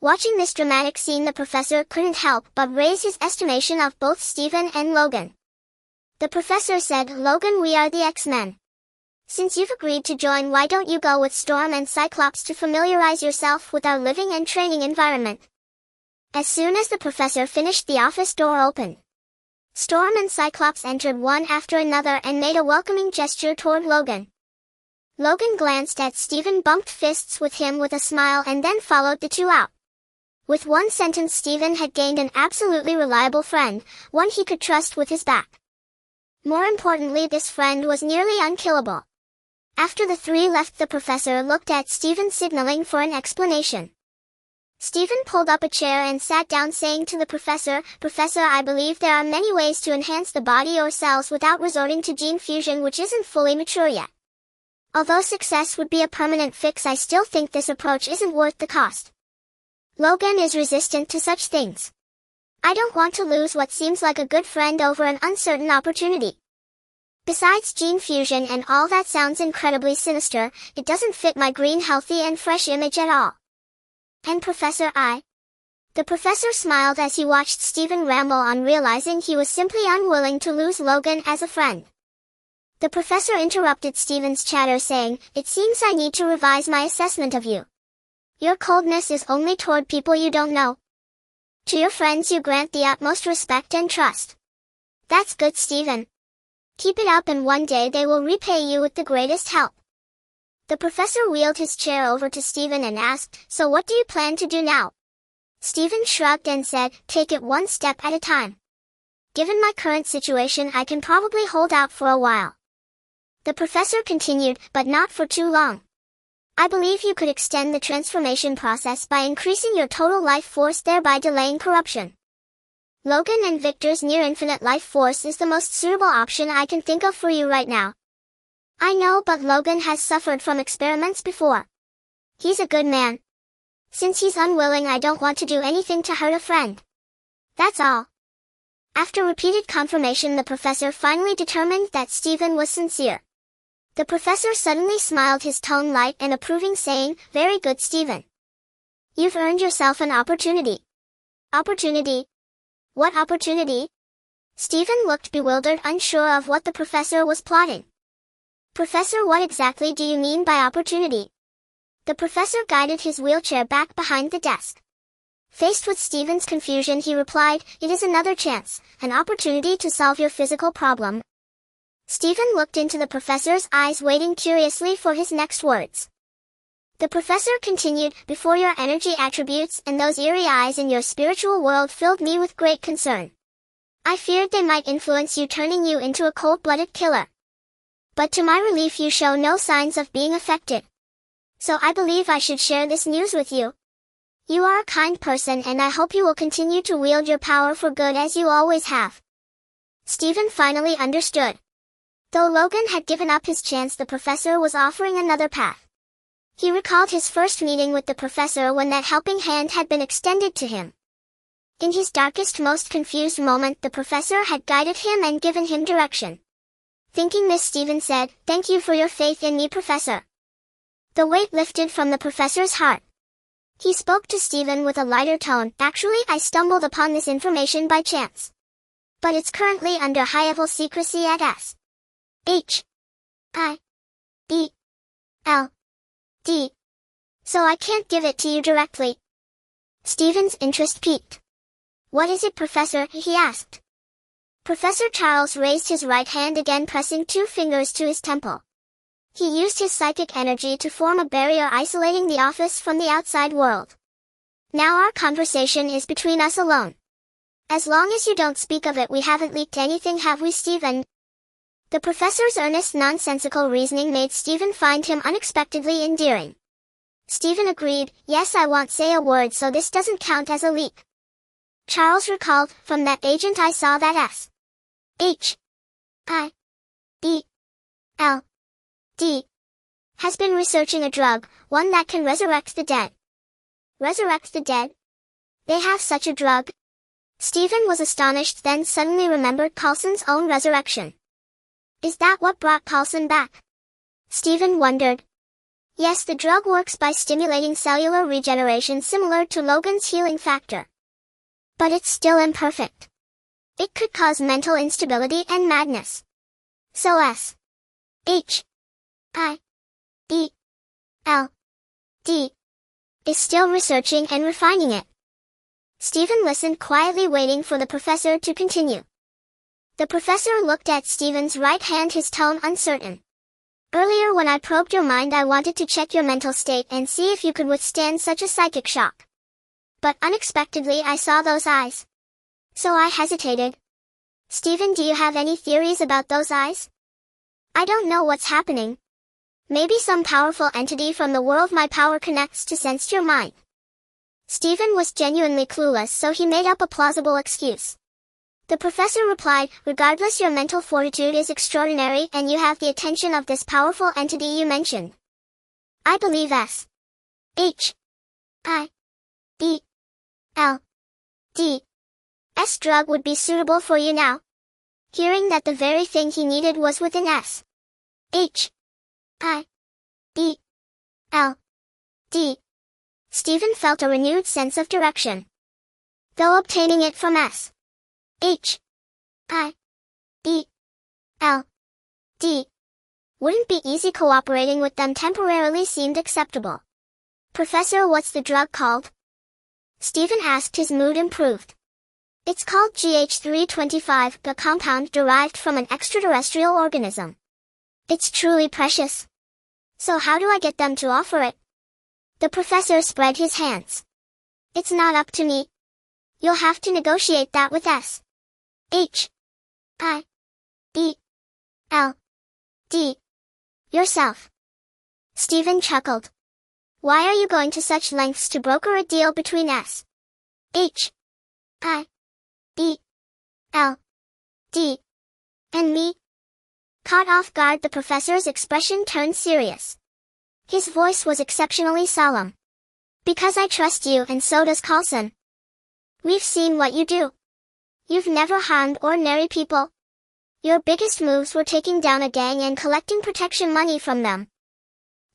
Watching this dramatic scene, the professor couldn't help but raise his estimation of both Stephen and Logan. The professor said, "Logan, we are the X-Men. Since you've agreed to join, why don't you go with Storm and Cyclops to familiarize yourself with our living and training environment?" As soon as the professor finished, the office door opened. Storm and Cyclops entered one after another and made a welcoming gesture toward Logan. Logan glanced at Stephen, bumped fists with him with a smile, and then followed the two out. With one sentence, Stephen had gained an absolutely reliable friend, one he could trust with his back. More importantly, this friend was nearly unkillable. After the three left, the professor looked at Stephen, signaling for an explanation. Stephen pulled up a chair and sat down, saying to the professor, "Professor, I believe there are many ways to enhance the body or cells without resorting to gene fusion, which isn't fully mature yet. Although success would be a permanent fix, I still think this approach isn't worth the cost. Logan is resistant to such things. I don't want to lose what seems like a good friend over an uncertain opportunity. Besides, gene fusion and all that sounds incredibly sinister. It doesn't fit my green, healthy and fresh image at all. And Professor The professor smiled as he watched Stephen ramble on, realizing he was simply unwilling to lose Logan as a friend. The professor interrupted Stephen's chatter, saying, "It seems I need to revise my assessment of you. Your coldness is only toward people you don't know. To your friends you grant the utmost respect and trust. That's good, Stephen. Keep it up and one day they will repay you with the greatest help." The professor wheeled his chair over to Stephen and asked, "So what do you plan to do now?" Stephen shrugged and said, "Take it one step at a time. Given my current situation, I can probably hold out for a while." The professor continued, "But not for too long. I believe you could extend the transformation process by increasing your total life force, thereby delaying corruption. Logan and Victor's near-infinite life force is the most suitable option I can think of for you right now. I know, but Logan has suffered from experiments before. He's a good man. Since he's unwilling, I don't want to do anything to hurt a friend. That's all." After repeated confirmation, the professor finally determined that Stephen was sincere. The professor suddenly smiled, his tone light and approving, saying, "Very good, Stephen. You've earned yourself an opportunity." "Opportunity? What opportunity?" Stephen looked bewildered, unsure of what the professor was plotting. "Professor, what exactly do you mean by opportunity?" The professor guided his wheelchair back behind the desk. Faced with Stephen's confusion, he replied, "It is another chance, an opportunity to solve your physical problem." Stephen looked into the professor's eyes, waiting curiously for his next words. The professor continued, "Before, your energy attributes and those eerie eyes in your spiritual world filled me with great concern. I feared they might influence you, turning you into a cold-blooded killer. But to my relief, you show no signs of being affected. So I believe I should share this news with you. You are a kind person, and I hope you will continue to wield your power for good as you always have." Stephen finally understood. Though Logan had given up his chance, the professor was offering another path. He recalled his first meeting with the professor when that helping hand had been extended to him. In his darkest, most confused moment, the professor had guided him and given him direction. Thinking this, Stephen said, "Thank you for your faith in me, Professor." The weight lifted from the professor's heart. He spoke to Stephen with a lighter tone. "Actually, I stumbled upon this information by chance. But it's currently under high-level secrecy at S.H.I.E.L.D. So I can't give it to you directly." Stephen's interest piqued. "What is it, Professor?" he asked. Professor Charles raised his right hand again, pressing 2 fingers to his temple. He used his psychic energy to form a barrier isolating the office from the outside world. "Now our conversation is between us alone. As long as you don't speak of it, we haven't leaked anything, have we, Stephen?" The professor's earnest, nonsensical reasoning made Stephen find him unexpectedly endearing. Stephen agreed, "Yes, I won't say a word, so this doesn't count as a leak." Charles recalled, "From that agent I saw that S.H.I.E.L.D. has been researching a drug, one that can resurrect the dead." Resurrect the dead? They have such a drug? Stephen was astonished, then suddenly remembered Coulson's own resurrection. Is that what brought Coulson back? Stephen wondered. Yes, the drug works by stimulating cellular regeneration similar to Logan's healing factor. But it's still imperfect. It could cause mental instability and madness. So S.H.I.E.L.D. is still researching and refining it. Stephen listened quietly, waiting for the professor to continue. The professor looked at Stephen's right hand, his tone uncertain. "Earlier when I probed your mind, I wanted to check your mental state and see if you could withstand such a psychic shock. But unexpectedly I saw those eyes. So I hesitated. Stephen, do you have any theories about those eyes? I don't know what's happening. Maybe some powerful entity from the world my power connects to sense your mind." Stephen was genuinely clueless, so he made up a plausible excuse. The professor replied, "Regardless, your mental fortitude is extraordinary and you have the attention of this powerful entity you mentioned. I believe S.H.I.E.L.D.'s drug would be suitable for you now." Hearing that the very thing he needed was within S.H.I.E.L.D., Stephen felt a renewed sense of direction. Though obtaining it from S.H.I.E.L.D. wouldn't be easy, cooperating with them temporarily seemed acceptable. "Professor, what's the drug called?" Stephen asked, his mood improved. "It's called GH325, a compound derived from an extraterrestrial organism. It's truly precious. So how do I get them to offer it?" The professor spread his hands. "It's not up to me. You'll have to negotiate that with S.H.I.E.L.D. yourself." Stephen chuckled. "Why are you going to such lengths to broker a deal between S.H.I.E.L.D. and me?" Caught off guard, the professor's expression turned serious. His voice was exceptionally solemn. "Because I trust you, and so does Coulson. We've seen what you do. You've never harmed ordinary people. Your biggest moves were taking down a gang and collecting protection money from them.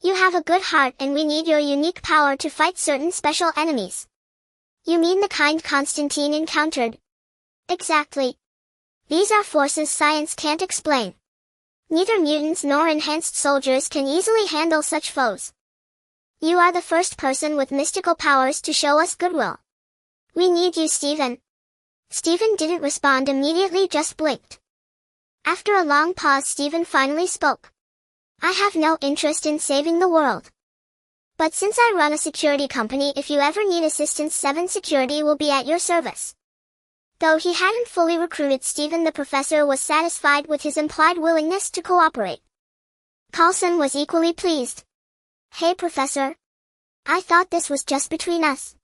You have a good heart, and we need your unique power to fight certain special enemies." "You mean the kind Constantine encountered?" "Exactly. These are forces science can't explain. Neither mutants nor enhanced soldiers can easily handle such foes. You are the first person with mystical powers to show us goodwill. We need you, Stephen." Stephen didn't respond immediately, just blinked. After a long pause, Stephen finally spoke. "I have no interest in saving the world. But since I run a security company, if you ever need assistance, 7 Security will be at your service." Though he hadn't fully recruited Stephen, the professor was satisfied with his implied willingness to cooperate. Coulson was equally pleased. "Hey, Professor. I thought this was just between us."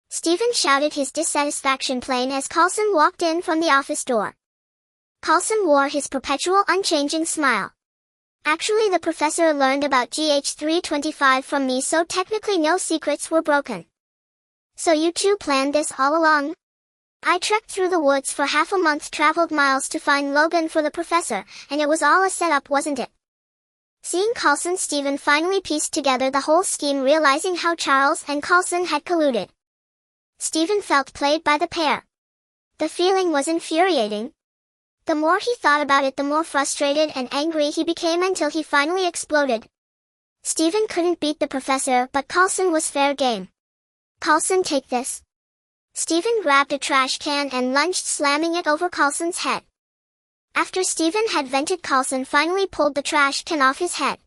Stephen shouted his dissatisfaction plain as Coulson walked in from the office door. Coulson wore his perpetual unchanging smile. "Actually, the professor learned about GH325 from me, so technically no secrets were broken." "So you two planned this all along?" I trekked through the woods for half a month, traveled miles to find Logan for the professor, and it was all a setup, wasn't it? Seeing Coulson, Stephen finally pieced together the whole scheme, realizing how Charles and Coulson had colluded. Stephen felt played by the pair. The feeling was infuriating. The more he thought about it, the more frustrated and angry he became, until he finally exploded. Stephen couldn't beat the professor, but Coulson was fair game. "Coulson, take this." Stephen grabbed a trash can and lunged, slamming it over Coulson's head. After Stephen had vented, Coulson finally pulled the trash can off his head.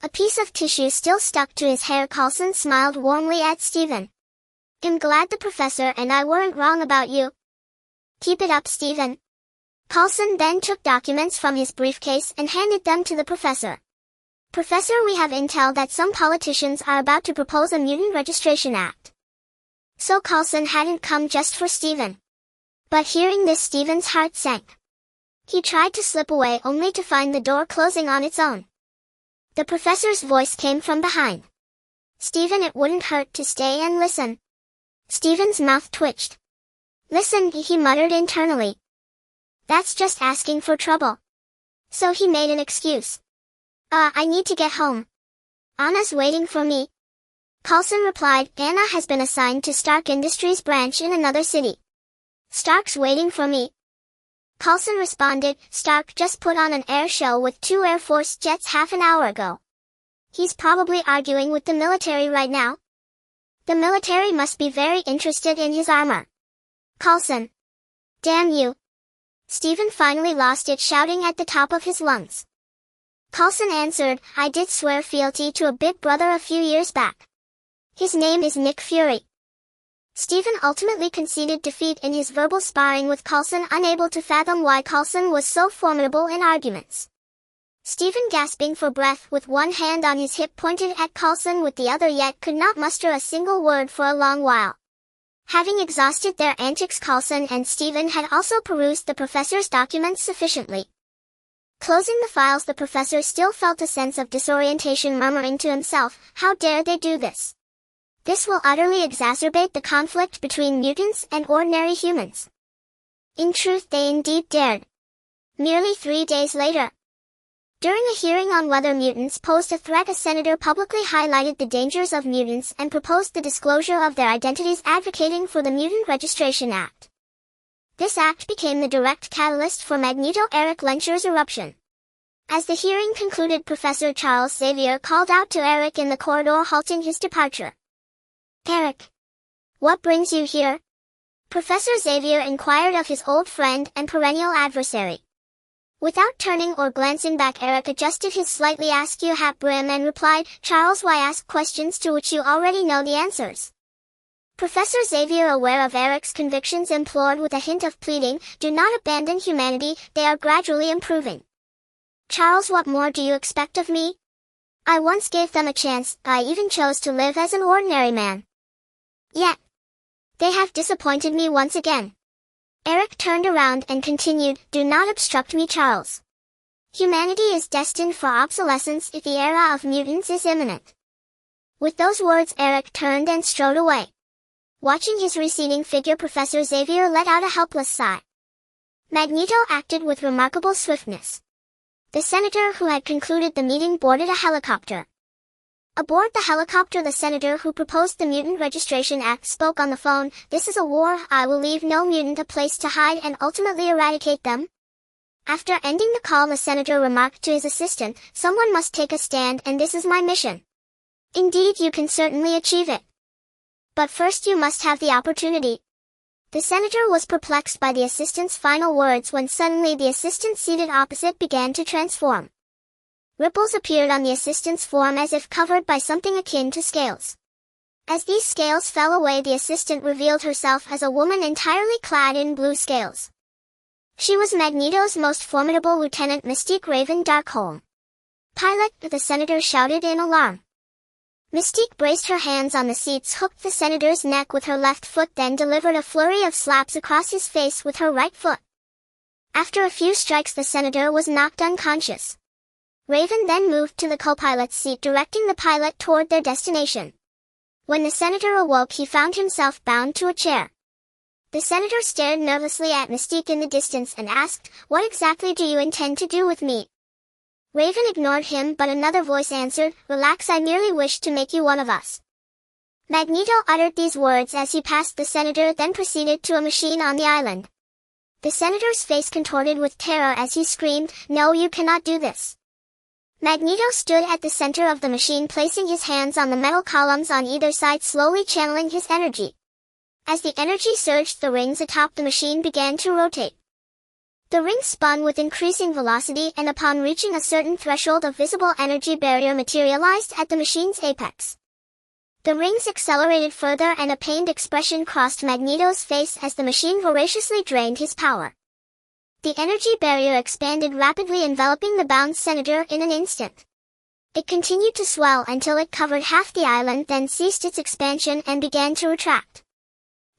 A piece of tissue still stuck to his hair. Coulson smiled warmly at Stephen. "I'm glad the professor and I weren't wrong about you." "Keep it up, Stephen." Coulson then took documents from his briefcase and handed them to the professor. "Professor, we have intel that some politicians are about to propose a Mutant Registration Act." So Coulson hadn't come just for Stephen. But hearing this, Stephen's heart sank. He tried to slip away, only to find the door closing on its own. The professor's voice came from behind. "Stephen, it wouldn't hurt to stay and listen." Stephen's mouth twitched. "Listen," he muttered internally. "That's just asking for trouble." So he made an excuse. I need to get home. Anna's waiting for me." Coulson replied, "Anna has been assigned to Stark Industries branch in another city." "Stark's waiting for me." Coulson responded, "Stark just put on an air show with 2 Air Force jets half an hour ago. He's probably arguing with the military right now. The military must be very interested in his armor." Coulson. "Damn you." Stephen finally lost it, shouting at the top of his lungs. Coulson answered, "I did swear fealty to a big brother a few years back. His name is Nick Fury." Stephen ultimately conceded defeat in his verbal sparring with Coulson, unable to fathom why Coulson was so formidable in arguments. Stephen, gasping for breath, with one hand on his hip, pointed at Coulson with the other, yet could not muster a single word for a long while. Having exhausted their antics, Coulson and Stephen had also perused the professor's documents sufficiently. Closing the files, the professor still felt a sense of disorientation, murmuring to himself, "How dare they do this? This will utterly exacerbate the conflict between mutants and ordinary humans." In truth, they indeed dared. Merely 3 days later, during a hearing on whether mutants posed a threat, a senator publicly highlighted the dangers of mutants and proposed the disclosure of their identities, advocating for the Mutant Registration Act. This act became the direct catalyst for Magneto Eric Lencher's eruption. As the hearing concluded, Professor Charles Xavier called out to Eric in the corridor, halting his departure. "Eric, what brings you here?" Professor Xavier inquired of his old friend and perennial adversary. Without turning or glancing back, Eric adjusted his slightly askew hat brim and replied, "Charles, why ask questions to which you already know the answers?" Professor Xavier, aware of Eric's convictions, implored with a hint of pleading, "Do not abandon humanity, they are gradually improving." "Charles, what more do you expect of me? I once gave them a chance, I even chose to live as an ordinary man. Yet, they have disappointed me once again." Eric turned around and continued, "Do not obstruct me, Charles. Humanity is destined for obsolescence if the era of mutants is imminent." With those words, Eric turned and strode away. Watching his receding figure, Professor Xavier let out a helpless sigh. Magneto acted with remarkable swiftness. The senator who had concluded the meeting boarded a helicopter. Aboard the helicopter, the senator who proposed the Mutant Registration Act spoke on the phone, "This is a war. I will leave no mutant a place to hide and ultimately eradicate them." After ending the call, the senator remarked to his assistant, "Someone must take a stand, and this is my mission." "Indeed, you can certainly achieve it. But first you must have the opportunity." The senator was perplexed by the assistant's final words when suddenly the assistant seated opposite began to transform. Ripples appeared on the assistant's form as if covered by something akin to scales. As these scales fell away, the assistant revealed herself as a woman entirely clad in blue scales. She was Magneto's most formidable lieutenant, Mystique Raven Darkholm. "Pilot!" the senator shouted in alarm. Mystique braced her hands on the seats, hooked the senator's neck with her left foot, then delivered a flurry of slaps across his face with her right foot. After a few strikes, the senator was knocked unconscious. Raven then moved to the co-pilot's seat, directing the pilot toward their destination. When the senator awoke, he found himself bound to a chair. The senator stared nervously at Mystique in the distance and asked, "What exactly do you intend to do with me?" Raven ignored him, but another voice answered, "Relax, I merely wish to make you one of us." Magneto uttered these words as he passed the senator, then proceeded to a machine on the island. The senator's face contorted with terror as he screamed, "No, you cannot do this." Magneto stood at the center of the machine, placing his hands on the metal columns on either side, slowly channeling his energy. As the energy surged, the rings atop the machine began to rotate. The rings spun with increasing velocity, and upon reaching a certain threshold, a visible energy barrier materialized at the machine's apex. The rings accelerated further, and a pained expression crossed Magneto's face as the machine voraciously drained his power. The energy barrier expanded rapidly, enveloping the bound senator in an instant. It continued to swell until it covered half the island, then ceased its expansion and began to retract.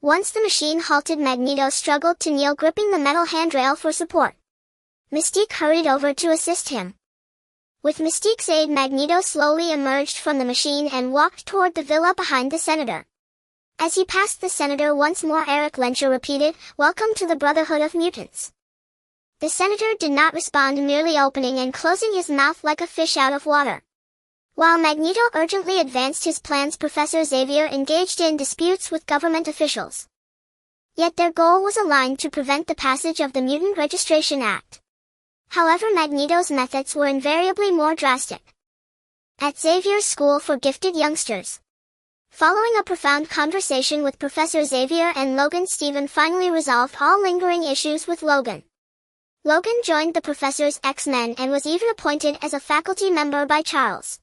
Once the machine halted, Magneto struggled to kneel, gripping the metal handrail for support. Mystique hurried over to assist him. With Mystique's aid, Magneto slowly emerged from the machine and walked toward the villa behind the senator. As he passed the senator once more, Eric Lencher repeated, "Welcome to the Brotherhood of Mutants." The senator did not respond, merely opening and closing his mouth like a fish out of water. While Magneto urgently advanced his plans, Professor Xavier engaged in disputes with government officials. Yet their goal was aligned to prevent the passage of the Mutant Registration Act. However, Magneto's methods were invariably more drastic. At Xavier's School for Gifted Youngsters. Following a profound conversation with Professor Xavier and Logan, Stephen finally resolved all lingering issues with Logan. Logan joined the professor's X-Men and was even appointed as a faculty member by Charles.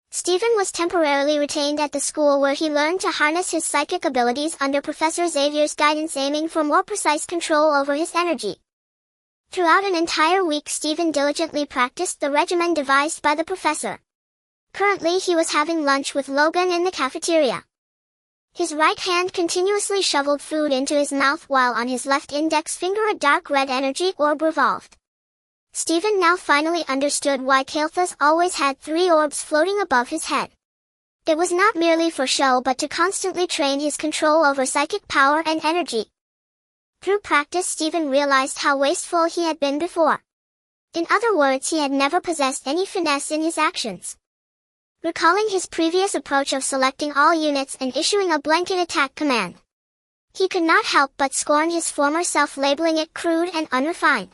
Stephen was temporarily retained at the school, where he learned to harness his psychic abilities under Professor Xavier's guidance, aiming for more precise control over his energy. Throughout an entire week, Stephen diligently practiced the regimen devised by the professor. Currently, he was having lunch with Logan in the cafeteria. His right hand continuously shoveled food into his mouth, while on his left index finger a dark red energy orb revolved. Stephen now finally understood why Kael'thas always had 3 orbs floating above his head. It was not merely for show, but to constantly train his control over psychic power and energy. Through practice, Stephen realized how wasteful he had been before. In other words, he had never possessed any finesse in his actions. Recalling his previous approach of selecting all units and issuing a blanket attack command, he could not help but scorn his former self, labeling it crude and unrefined.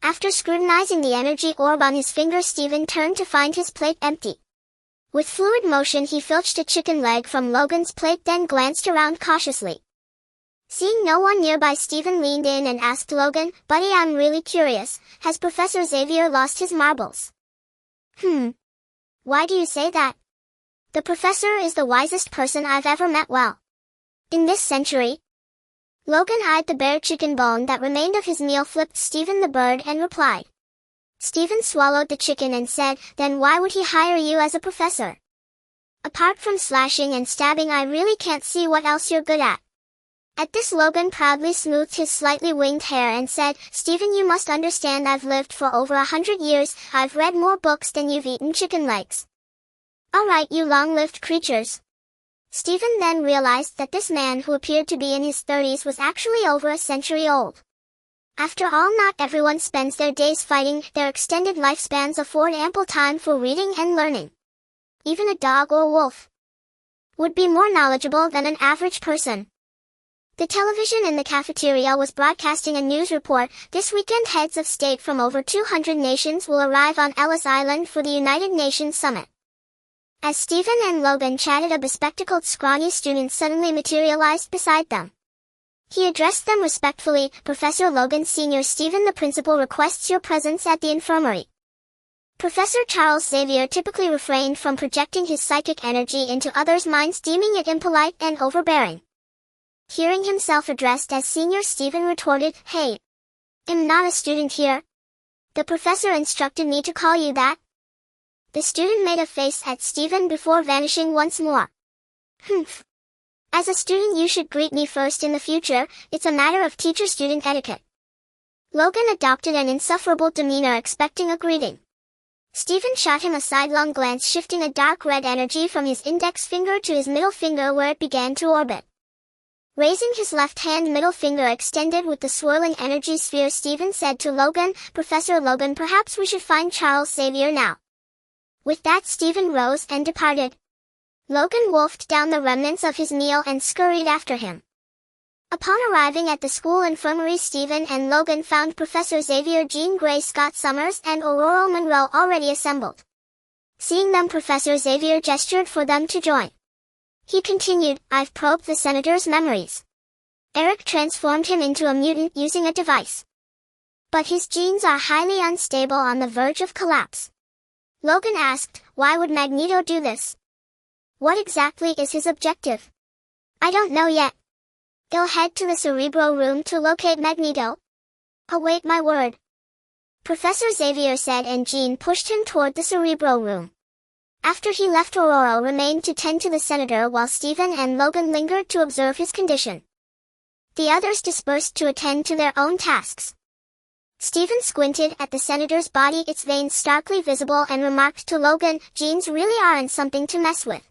After scrutinizing the energy orb on his finger, Stephen turned to find his plate empty. With fluid motion, he filched a chicken leg from Logan's plate, then glanced around cautiously. Seeing no one nearby, Stephen leaned in and asked Logan, "Buddy, I'm really curious, has Professor Xavier lost his marbles?" Why do you say that? The professor is the wisest person I've ever met. Well, in this century. Logan eyed the bare chicken bone that remained of his meal, flipped Stephen the bird, and replied. Stephen swallowed the chicken and said, "Then why would he hire you as a professor? Apart from slashing and stabbing, I really can't see what else you're good at." At this, Logan proudly smoothed his slightly winged hair and said, "Stephen, you must understand, I've lived for over 100 years, I've read more books than you've eaten chicken legs." "All right, you long-lived creatures." Stephen then realized that this man, who appeared to be in his 30s, was actually over a century old. After all, not everyone spends their days fighting. Their extended lifespans afford ample time for reading and learning. Even a dog or wolf would be more knowledgeable than an average person. The television in the cafeteria was broadcasting a news report. This weekend, heads of state from over 200 nations will arrive on Ellis Island for the United Nations Summit. As Stephen and Logan chatted, a bespectacled, scrawny student suddenly materialized beside them. He addressed them respectfully. "Professor Logan Sr., Stephen the principal requests your presence at the infirmary." Professor Charles Xavier typically refrained from projecting his psychic energy into others' minds, deeming it impolite and overbearing. Hearing himself addressed as Senior, Stephen retorted, "Hey, I'm not a student here. The professor instructed me to call you that." The student made a face at Stephen before vanishing once more. "Humph. As a student, you should greet me first in the future. It's a matter of teacher-student etiquette." Logan adopted an insufferable demeanor, expecting a greeting. Stephen shot him a sidelong glance, shifting a dark red energy from his index finger to his middle finger, where it began to orbit. Raising his left-hand middle finger extended with the swirling energy sphere, Stephen said to Logan, "Professor Logan, perhaps we should find Charles Xavier now." With that, Stephen rose and departed. Logan wolfed down the remnants of his meal and scurried after him. Upon arriving at the school infirmary, Stephen and Logan found Professor Xavier, Jean Grey, Scott Summers, and Aurora Monroe already assembled. Seeing them, Professor Xavier gestured for them to join. He continued, "I've probed the senator's memories. Eric transformed him into a mutant using a device. But his genes are highly unstable, on the verge of collapse." Logan asked, "Why would Magneto do this? What exactly is his objective?" "I don't know yet. I'll head to the Cerebro room to locate Magneto. Await my word," Professor Xavier said, and Jean pushed him toward the Cerebro room. After he left, Aurora remained to tend to the senator while Stephen and Logan lingered to observe his condition. The others dispersed to attend to their own tasks. Stephen squinted at the senator's body, its veins starkly visible, and remarked to Logan, "Genes really aren't something to mess with.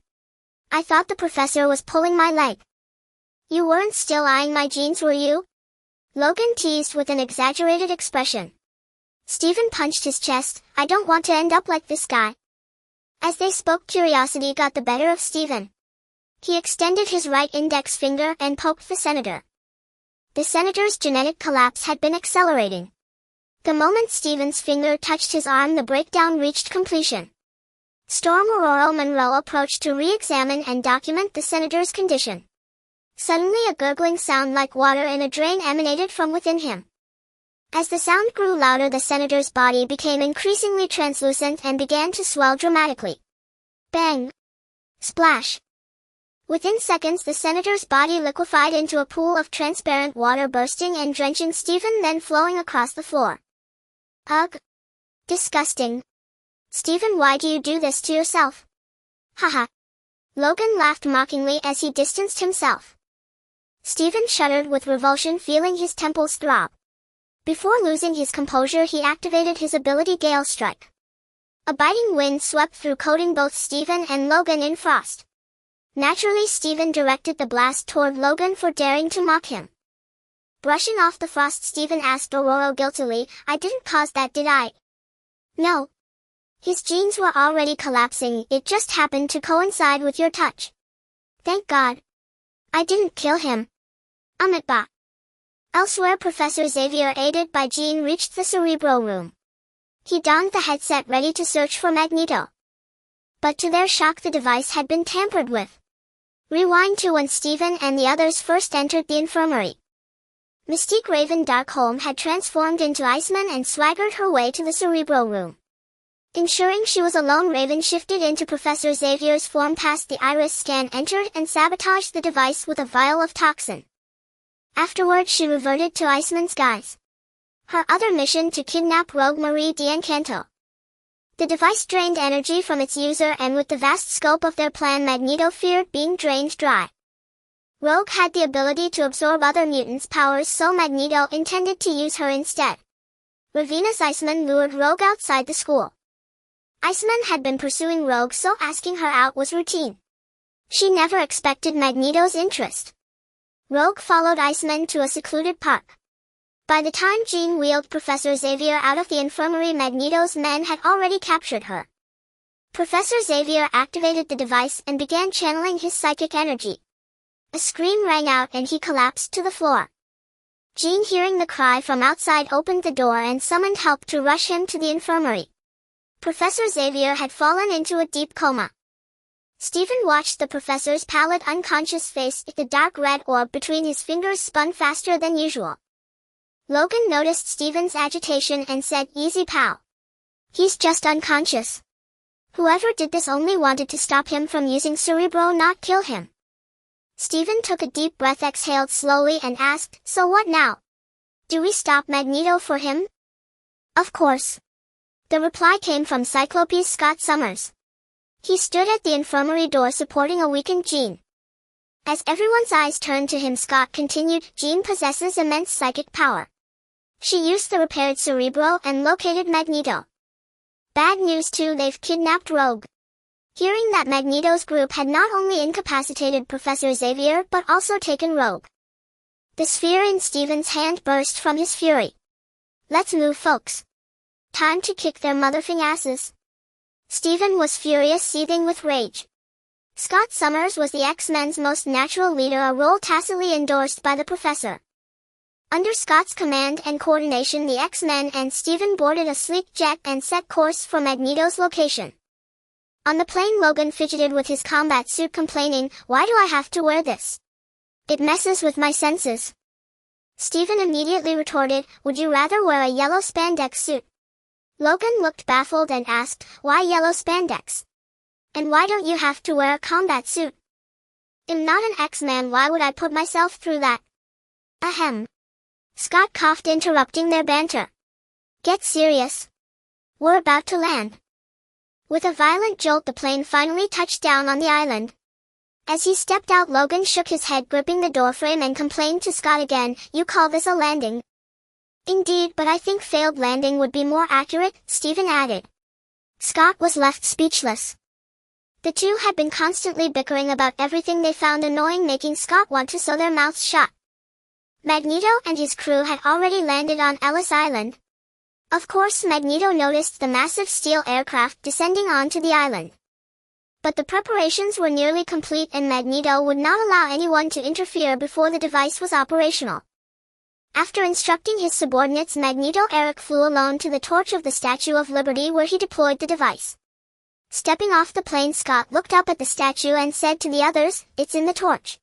I thought the professor was pulling my leg." "You weren't still eyeing my genes, were you?" Logan teased with an exaggerated expression. Stephen punched his chest. "I don't want to end up like this guy." As they spoke, curiosity got the better of Stephen. He extended his right index finger and poked the senator. The senator's genetic collapse had been accelerating. The moment Stephen's finger touched his arm, the breakdown reached completion. Storm Aurora Monroe approached to re-examine and document the senator's condition. Suddenly, a gurgling sound like water in a drain emanated from within him. As the sound grew louder, the senator's body became increasingly translucent and began to swell dramatically. Bang! Splash! Within seconds, the senator's body liquefied into a pool of transparent water, bursting and drenching Stephen, then flowing across the floor. Ugh! Disgusting! Stephen, why do you do this to yourself? Haha! Logan laughed mockingly as he distanced himself. Stephen shuddered with revulsion, feeling his temples throb. Before losing his composure, he activated his ability Gale Strike. A biting wind swept through, coating both Stephen and Logan in frost. Naturally, Stephen directed the blast toward Logan for daring to mock him. Brushing off the frost, Stephen asked Aurora guiltily, "I didn't cause that, did I?" "No. His genes were already collapsing, it just happened to coincide with your touch." "Thank God. I didn't kill him." Bah. Elsewhere, Professor Xavier, aided by Jean, reached the Cerebro room. He donned the headset, ready to search for Magneto. But to their shock, the device had been tampered with. Rewind to when Stephen and the others first entered the infirmary. Mystique Raven Darkholm had transformed into Iceman and swaggered her way to the Cerebro room. Ensuring she was alone, Raven shifted into Professor Xavier's form, passed the iris scan, entered, and sabotaged the device with a vial of toxin. Afterward, she reverted to Iceman's guise. Her other mission: to kidnap Rogue Marie D'Encanto. The device drained energy from its user, and with the vast scope of their plan, Magneto feared being drained dry. Rogue had the ability to absorb other mutants' powers, so Magneto intended to use her instead. Ravina's Iceman lured Rogue outside the school. Iceman had been pursuing Rogue, so asking her out was routine. She never expected Magneto's interest. Rogue followed Iceman to a secluded park. By the time Jean wheeled Professor Xavier out of the infirmary, Magneto's men had already captured her. Professor Xavier activated the device and began channeling his psychic energy. A scream rang out and he collapsed to the floor. Jean, hearing the cry from outside, opened the door and summoned help to rush him to the infirmary. Professor Xavier had fallen into a deep coma. Stephen watched the professor's pallid, unconscious face. The dark red orb between his fingers spun faster than usual. Logan noticed Stephen's agitation and said, "Easy, pal. He's just unconscious. Whoever did this only wanted to stop him from using Cerebro, not kill him." Stephen took a deep breath, exhaled slowly, and asked, "So what now? Do we stop Magneto for him?" "Of course." The reply came from Cyclope's Scott Summers. He stood at the infirmary door supporting a weakened Jean. As everyone's eyes turned to him, Scott continued, "Jean possesses immense psychic power. She used the repaired Cerebro and located Magneto. Bad news too, they've kidnapped Rogue." Hearing that Magneto's group had not only incapacitated Professor Xavier but also taken Rogue, The sphere in Steven's hand burst from his fury. "Let's move, folks. Time to kick their motherfing asses." Steven was furious, seething with rage. Scott Summers was the X-Men's most natural leader, a role tacitly endorsed by the Professor. Under Scott's command and coordination, the X-Men and Steven boarded a sleek jet and set course for Magneto's location. On the plane, Logan fidgeted with his combat suit, complaining, "Why do I have to wear this? It messes with my senses." Steven immediately retorted, "Would you rather wear a yellow spandex suit?" Logan looked baffled and asked, "Why yellow spandex? And why don't you have to wear a combat suit?" "I'm not an X-Man, why would I put myself through that?" "Ahem." Scott coughed, interrupting their banter. "Get serious. We're about to land." With a violent jolt, the plane finally touched down on the island. As he stepped out, Logan shook his head, gripping the doorframe, and complained to Scott again, "You call this a landing?" "Indeed, but I think failed landing would be more accurate," Steven added. Scott was left speechless. The two had been constantly bickering about everything they found annoying, making Scott want to sew their mouths shut. Magneto and his crew had already landed on Ellis Island. Of course, Magneto noticed the massive steel aircraft descending onto the island. But the preparations were nearly complete, and Magneto would not allow anyone to interfere before the device was operational. After instructing his subordinates, Magneto Eric flew alone to the torch of the Statue of Liberty, where he deployed the device. Stepping off the plane, Scott looked up at the statue and said to the others, "It's in the torch."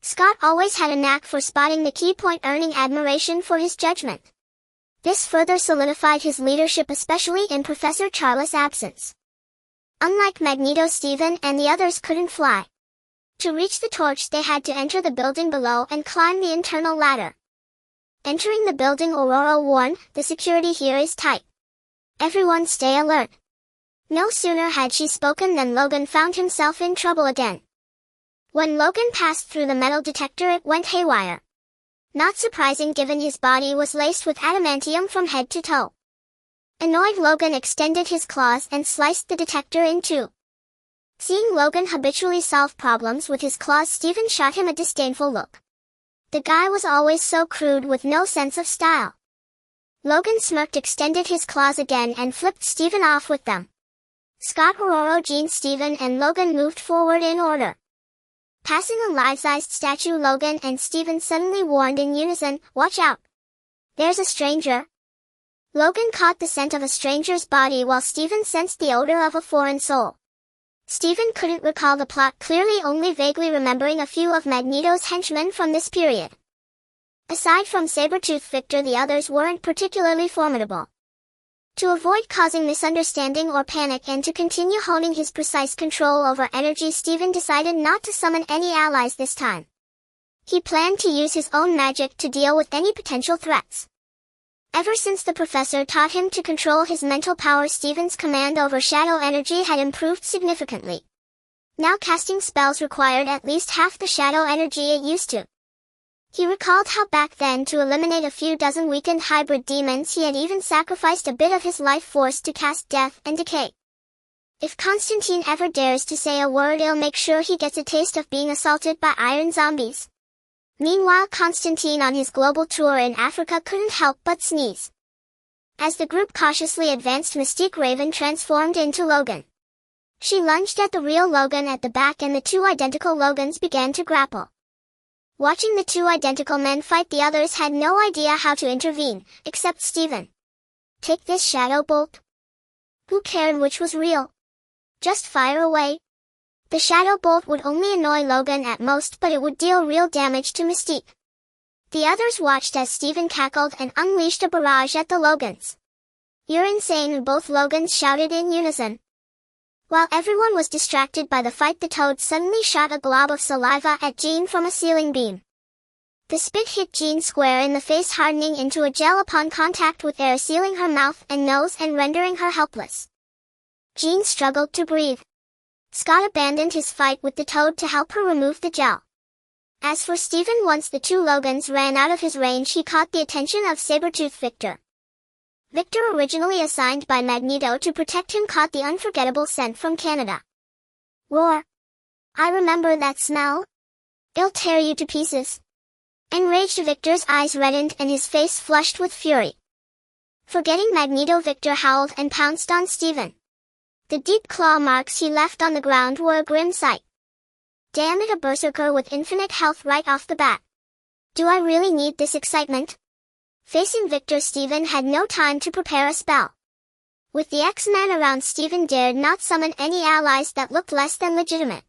Scott always had a knack for spotting the key point, earning admiration for his judgment. This further solidified his leadership, especially in Professor Charles' absence. Unlike Magneto, Steven and the others couldn't fly. To reach the torch, they had to enter the building below and climb the internal ladder. Entering the building, Aurora warned, "The security here is tight. Everyone stay alert." No sooner had she spoken than Logan found himself in trouble again. When Logan passed through the metal detector, it went haywire. Not surprising, given his body was laced with adamantium from head to toe. Annoyed, Logan extended his claws and sliced the detector in two. Seeing Logan habitually solve problems with his claws, Steven shot him a disdainful look. The guy was always so crude, with no sense of style. Logan smirked, extended his claws again, and flipped Steven off with them. Scott, Aurora, Jean, Steven, and Logan moved forward in order. Passing a life-sized statue, Logan and Steven suddenly warned in unison, "Watch out. There's a stranger." Logan caught the scent of a stranger's body, while Steven sensed the odor of a foreign soul. Steven couldn't recall the plot clearly, only vaguely remembering a few of Magneto's henchmen from this period. Aside from Sabretooth Victor, the others weren't particularly formidable. To avoid causing misunderstanding or panic and to continue honing his precise control over energy, Steven decided not to summon any allies this time. He planned to use his own magic to deal with any potential threats. Ever since the Professor taught him to control his mental power, Steven's command over shadow energy had improved significantly. Now casting spells required at least half the shadow energy it used to. He recalled how back then, to eliminate a few dozen weakened hybrid demons, he had even sacrificed a bit of his life force to cast death and decay. If Constantine ever dares to say a word, he'll make sure he gets a taste of being assaulted by iron zombies. Meanwhile, Constantine on his global tour in Africa couldn't help but sneeze. As the group cautiously advanced, Mystique Raven transformed into Logan. She lunged at the real Logan at the back, and the two identical Logans began to grapple. Watching the two identical men fight, the others had no idea how to intervene, except Steven. "Take this, Shadow Bolt." Who cared which was real? Just fire away. The Shadow Bolt would only annoy Logan at most, but it would deal real damage to Mystique. The others watched as Steven cackled and unleashed a barrage at the Logans. "You're insane," both Logans shouted in unison. While everyone was distracted by the fight, the Toad suddenly shot a glob of saliva at Jean from a ceiling beam. The spit hit Jean square in the face, hardening into a gel upon contact with air, sealing her mouth and nose and rendering her helpless. Jean struggled to breathe. Scott abandoned his fight with the Toad to help her remove the gel. As for Steven, once the two Logans ran out of his range, he caught the attention of Sabretooth Victor. Victor, originally assigned by Magneto to protect him, caught the unforgettable scent from Canada. "Roar! I remember that smell. It'll tear you to pieces." Enraged, Victor's eyes reddened and his face flushed with fury. Forgetting Magneto, Victor howled and pounced on Steven. The deep claw marks he left on the ground were a grim sight. Damn it, a berserker with infinite health right off the bat. Do I really need this excitement? Facing Victor, Steven had no time to prepare a spell. With the X-Men around, Steven dared not summon any allies that looked less than legitimate.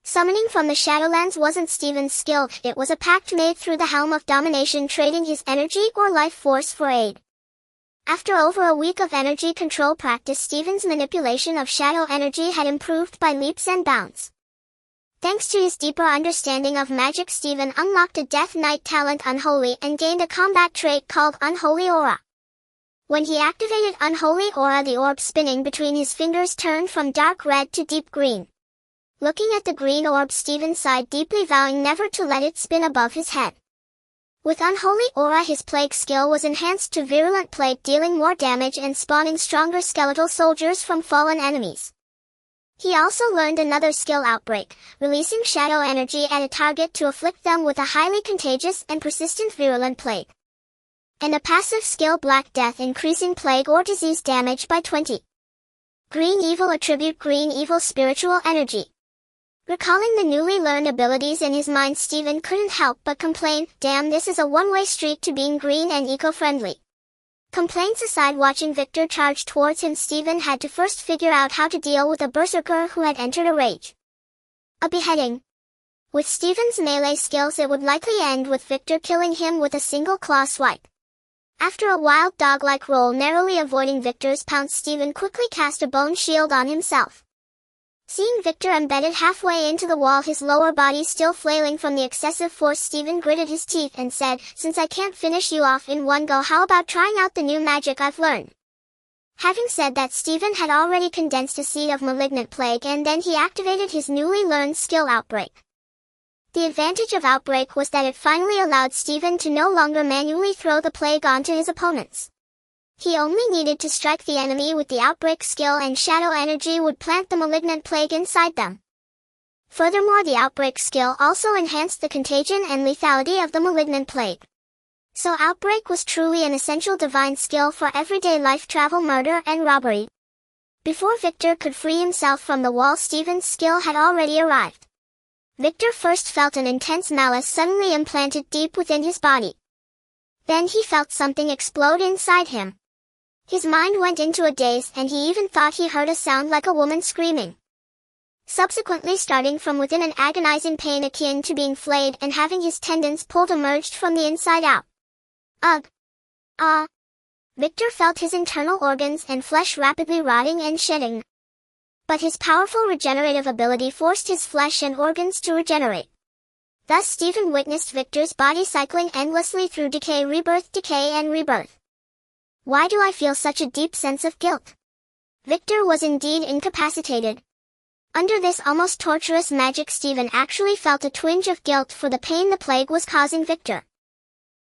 Summoning from the Shadowlands wasn't Steven's skill, it was a pact made through the Helm of Domination, trading his energy or life force for aid. After over a week of energy control practice, Steven's manipulation of shadow energy had improved by leaps and bounds. Thanks to his deeper understanding of magic, Steven unlocked a Death Knight talent, Unholy, and gained a combat trait called Unholy Aura. When he activated Unholy Aura, the orb spinning between his fingers turned from dark red to deep green. Looking at the green orb, Steven sighed deeply, vowing never to let it spin above his head. With Unholy Aura, his Plague skill was enhanced to Virulent Plague, dealing more damage and spawning stronger skeletal soldiers from fallen enemies. He also learned another skill, Outbreak, releasing shadow energy at a target to afflict them with a highly contagious and persistent virulent plague. And a passive skill, Black Death, increasing plague or disease damage by 20. Green Evil attribute, Green Evil spiritual energy. Recalling the newly learned abilities in his mind, Steven couldn't help but complain, damn, this is a one-way street to being green and eco-friendly. Complaints aside, watching Victor charge towards him, Steven had to first figure out how to deal with a berserker who had entered a rage. A beheading. With Steven's melee skills, it would likely end with Victor killing him with a single claw swipe. After a wild dog-like roll, narrowly avoiding Victor's pounce, Steven quickly cast a bone shield on himself. Seeing Victor embedded halfway into the wall, his lower body still flailing from the excessive force, Steven gritted his teeth and said, since I can't finish you off in one go, how about trying out the new magic I've learned? Having said that, Steven had already condensed a seed of Malignant Plague, and then he activated his newly learned skill, Outbreak. The advantage of Outbreak was that it finally allowed Steven to no longer manually throw the plague onto his opponents. He only needed to strike the enemy with the Outbreak skill, and shadow energy would plant the Malignant Plague inside them. Furthermore, the Outbreak skill also enhanced the contagion and lethality of the Malignant Plague. So Outbreak was truly an essential divine skill for everyday life, travel, murder, and robbery. Before Victor could free himself from the wall, Steven's skill had already arrived. Victor first felt an intense malice suddenly implanted deep within his body. Then he felt something explode inside him. His mind went into a daze, and he even thought he heard a sound like a woman screaming. Subsequently, starting from within, an agonizing pain akin to being flayed and having his tendons pulled emerged from the inside out. Ugh! Ah! Victor felt his internal organs and flesh rapidly rotting and shedding. But his powerful regenerative ability forced his flesh and organs to regenerate. Thus Steven witnessed Victor's body cycling endlessly through decay, and rebirth. Why do I feel such a deep sense of guilt? Victor was indeed incapacitated. Under this almost torturous magic, Steven actually felt a twinge of guilt for the pain the plague was causing Victor.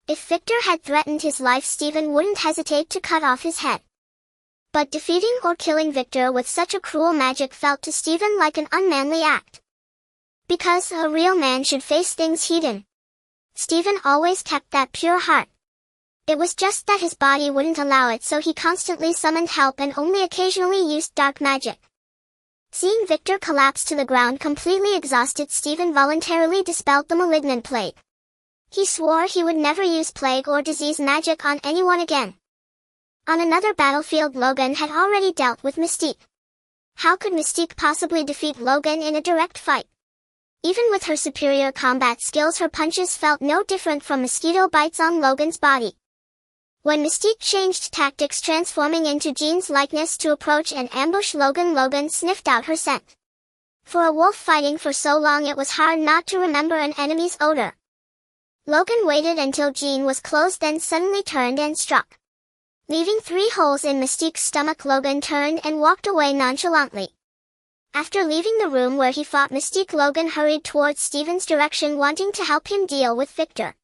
If Victor had threatened his life, Steven wouldn't hesitate to cut off his head. But defeating or killing Victor with such a cruel magic felt to Steven like an unmanly act. Because a real man should face things hidden. Steven always kept that pure heart. It was just that his body wouldn't allow it, so he constantly summoned help and only occasionally used dark magic. Seeing Victor collapse to the ground completely exhausted, Steven voluntarily dispelled the Malignant Plague. He swore he would never use plague or disease magic on anyone again. On another battlefield, Logan had already dealt with Mystique. How could Mystique possibly defeat Logan in a direct fight? Even with her superior combat skills, her punches felt no different from mosquito bites on Logan's body. When Mystique changed tactics, transforming into Jean's likeness to approach and ambush Logan, Logan sniffed out her scent. For a wolf fighting for so long, it was hard not to remember an enemy's odor. Logan waited until Jean was close, then suddenly turned and struck. Leaving 3 holes in Mystique's stomach, Logan turned and walked away nonchalantly. After leaving the room where he fought Mystique, Logan hurried towards Steven's direction, wanting to help him deal with Victor.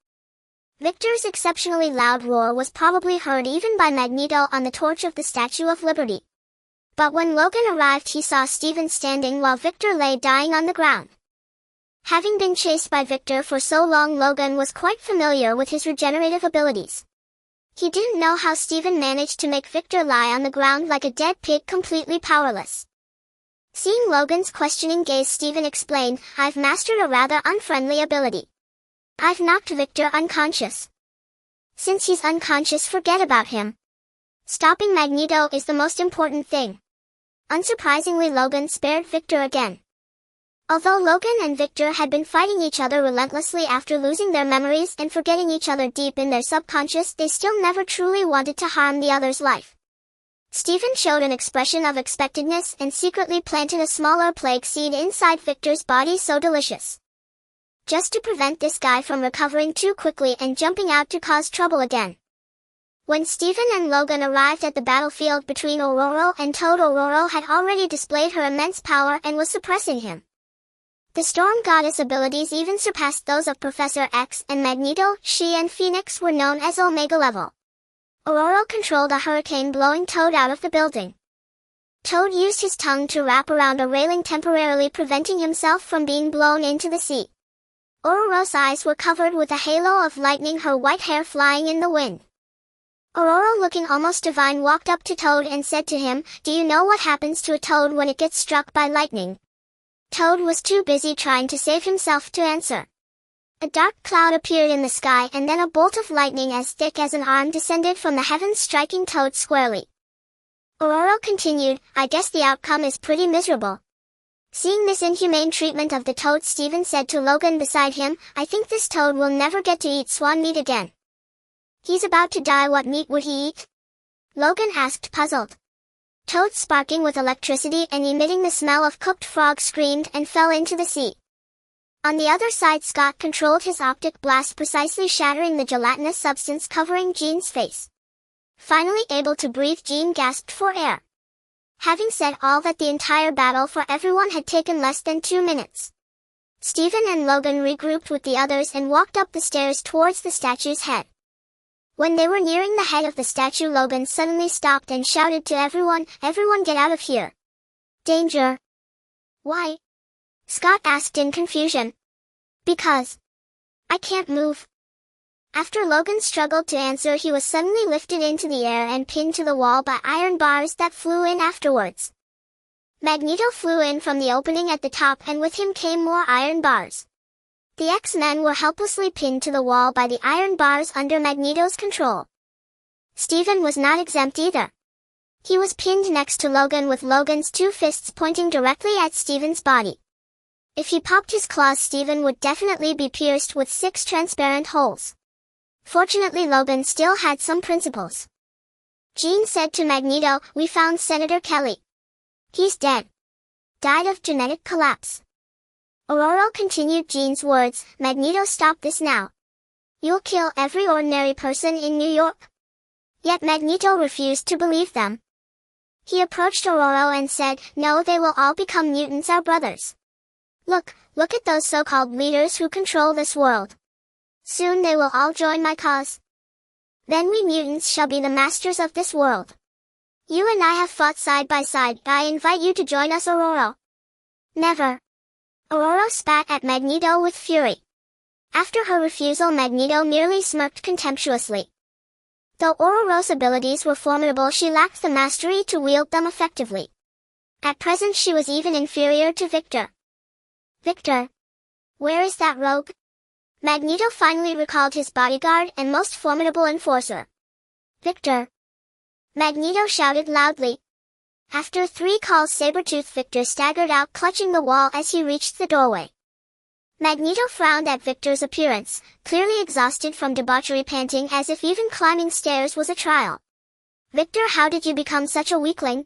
Victor's exceptionally loud roar was probably heard even by Magneto on the torch of the Statue of Liberty. But when Logan arrived, he saw Steven standing while Victor lay dying on the ground. Having been chased by Victor for so long, Logan was quite familiar with his regenerative abilities. He didn't know how Stephen managed to make Victor lie on the ground like a dead pig, completely powerless. Seeing Logan's questioning gaze, Stephen explained, "I've mastered a rather unfriendly ability. I've knocked Victor unconscious. Since he's unconscious, forget about him. Stopping Magneto is the most important thing." Unsurprisingly, Logan spared Victor again. Although Logan and Victor had been fighting each other relentlessly after losing their memories and forgetting each other deep in their subconscious, they still never truly wanted to harm the other's life. Stephen showed an expression of expectedness and secretly planted a smaller plague seed inside Victor's body. So delicious. Just to prevent this guy from recovering too quickly and jumping out to cause trouble again. When Stephen and Logan arrived at the battlefield between Ororo and Toad, Ororo had already displayed her immense power and was suppressing him. The Storm Goddess abilities even surpassed those of Professor X and Magneto. She and Phoenix were known as Omega level. Ororo controlled a hurricane, blowing Toad out of the building. Toad used his tongue to wrap around a railing, temporarily preventing himself from being blown into the sea. Ororo's eyes were covered with a halo of lightning, her white hair flying in the wind. Ororo, looking almost divine, walked up to Toad and said to him, "Do you know what happens to a toad when it gets struck by lightning?" Toad was too busy trying to save himself to answer. A dark cloud appeared in the sky, and then a bolt of lightning as thick as an arm descended from the heavens, striking Toad squarely. Ororo continued, "I guess the outcome is pretty miserable." Seeing this inhumane treatment of the toad, Stephen said to Logan beside him, "I think this toad will never get to eat swan meat again." "He's about to die. What meat would he eat?" Logan asked, puzzled. Toad, sparking with electricity and emitting the smell of cooked frog, screamed and fell into the sea. On the other side, Scott controlled his optic blast, precisely shattering the gelatinous substance covering Jean's face. Finally able to breathe, Jean gasped for air. Having said all that, the entire battle for everyone had taken less than 2 minutes. Stephen and Logan regrouped with the others and walked up the stairs towards the statue's head. When they were nearing the head of the statue, Logan suddenly stopped and shouted to everyone, "Everyone get out of here. Danger." "Why?" Scott asked in confusion. "Because I can't move." After Logan struggled to answer, he was suddenly lifted into the air and pinned to the wall by iron bars that flew in afterwards. Magneto flew in from the opening at the top, and with him came more iron bars. The X-Men were helplessly pinned to the wall by the iron bars under Magneto's control. Stephen was not exempt either. He was pinned next to Logan, with Logan's 2 fists pointing directly at Stephen's body. If he popped his claws, Stephen would definitely be pierced with 6 transparent holes. Fortunately, Logan still had some principles. Jean said to Magneto, "We found Senator Kelly. He's dead. Died of genetic collapse." Ororo continued Jean's words, "Magneto, stop this now. You'll kill every ordinary person in New York." Yet Magneto refused to believe them. He approached Ororo and said, "No, they will all become mutants, our brothers. Look at those so-called leaders who control this world. Soon they will all join my cause. Then we mutants shall be the masters of this world. You and I have fought side by side. I invite you to join us, Ororo." "Never." Ororo spat at Magneto with fury. After her refusal, Magneto merely smirked contemptuously. Though Ororo's abilities were formidable, she lacked the mastery to wield them effectively. At present she was even inferior to Victor. "Victor? Where is that rogue?" Magneto finally recalled his bodyguard and most formidable enforcer. "Victor!" Magneto shouted loudly. After 3 calls, Sabretooth Victor staggered out, clutching the wall as he reached the doorway. Magneto frowned at Victor's appearance, clearly exhausted from debauchery, panting as if even climbing stairs was a trial. "Victor, how did you become such a weakling?"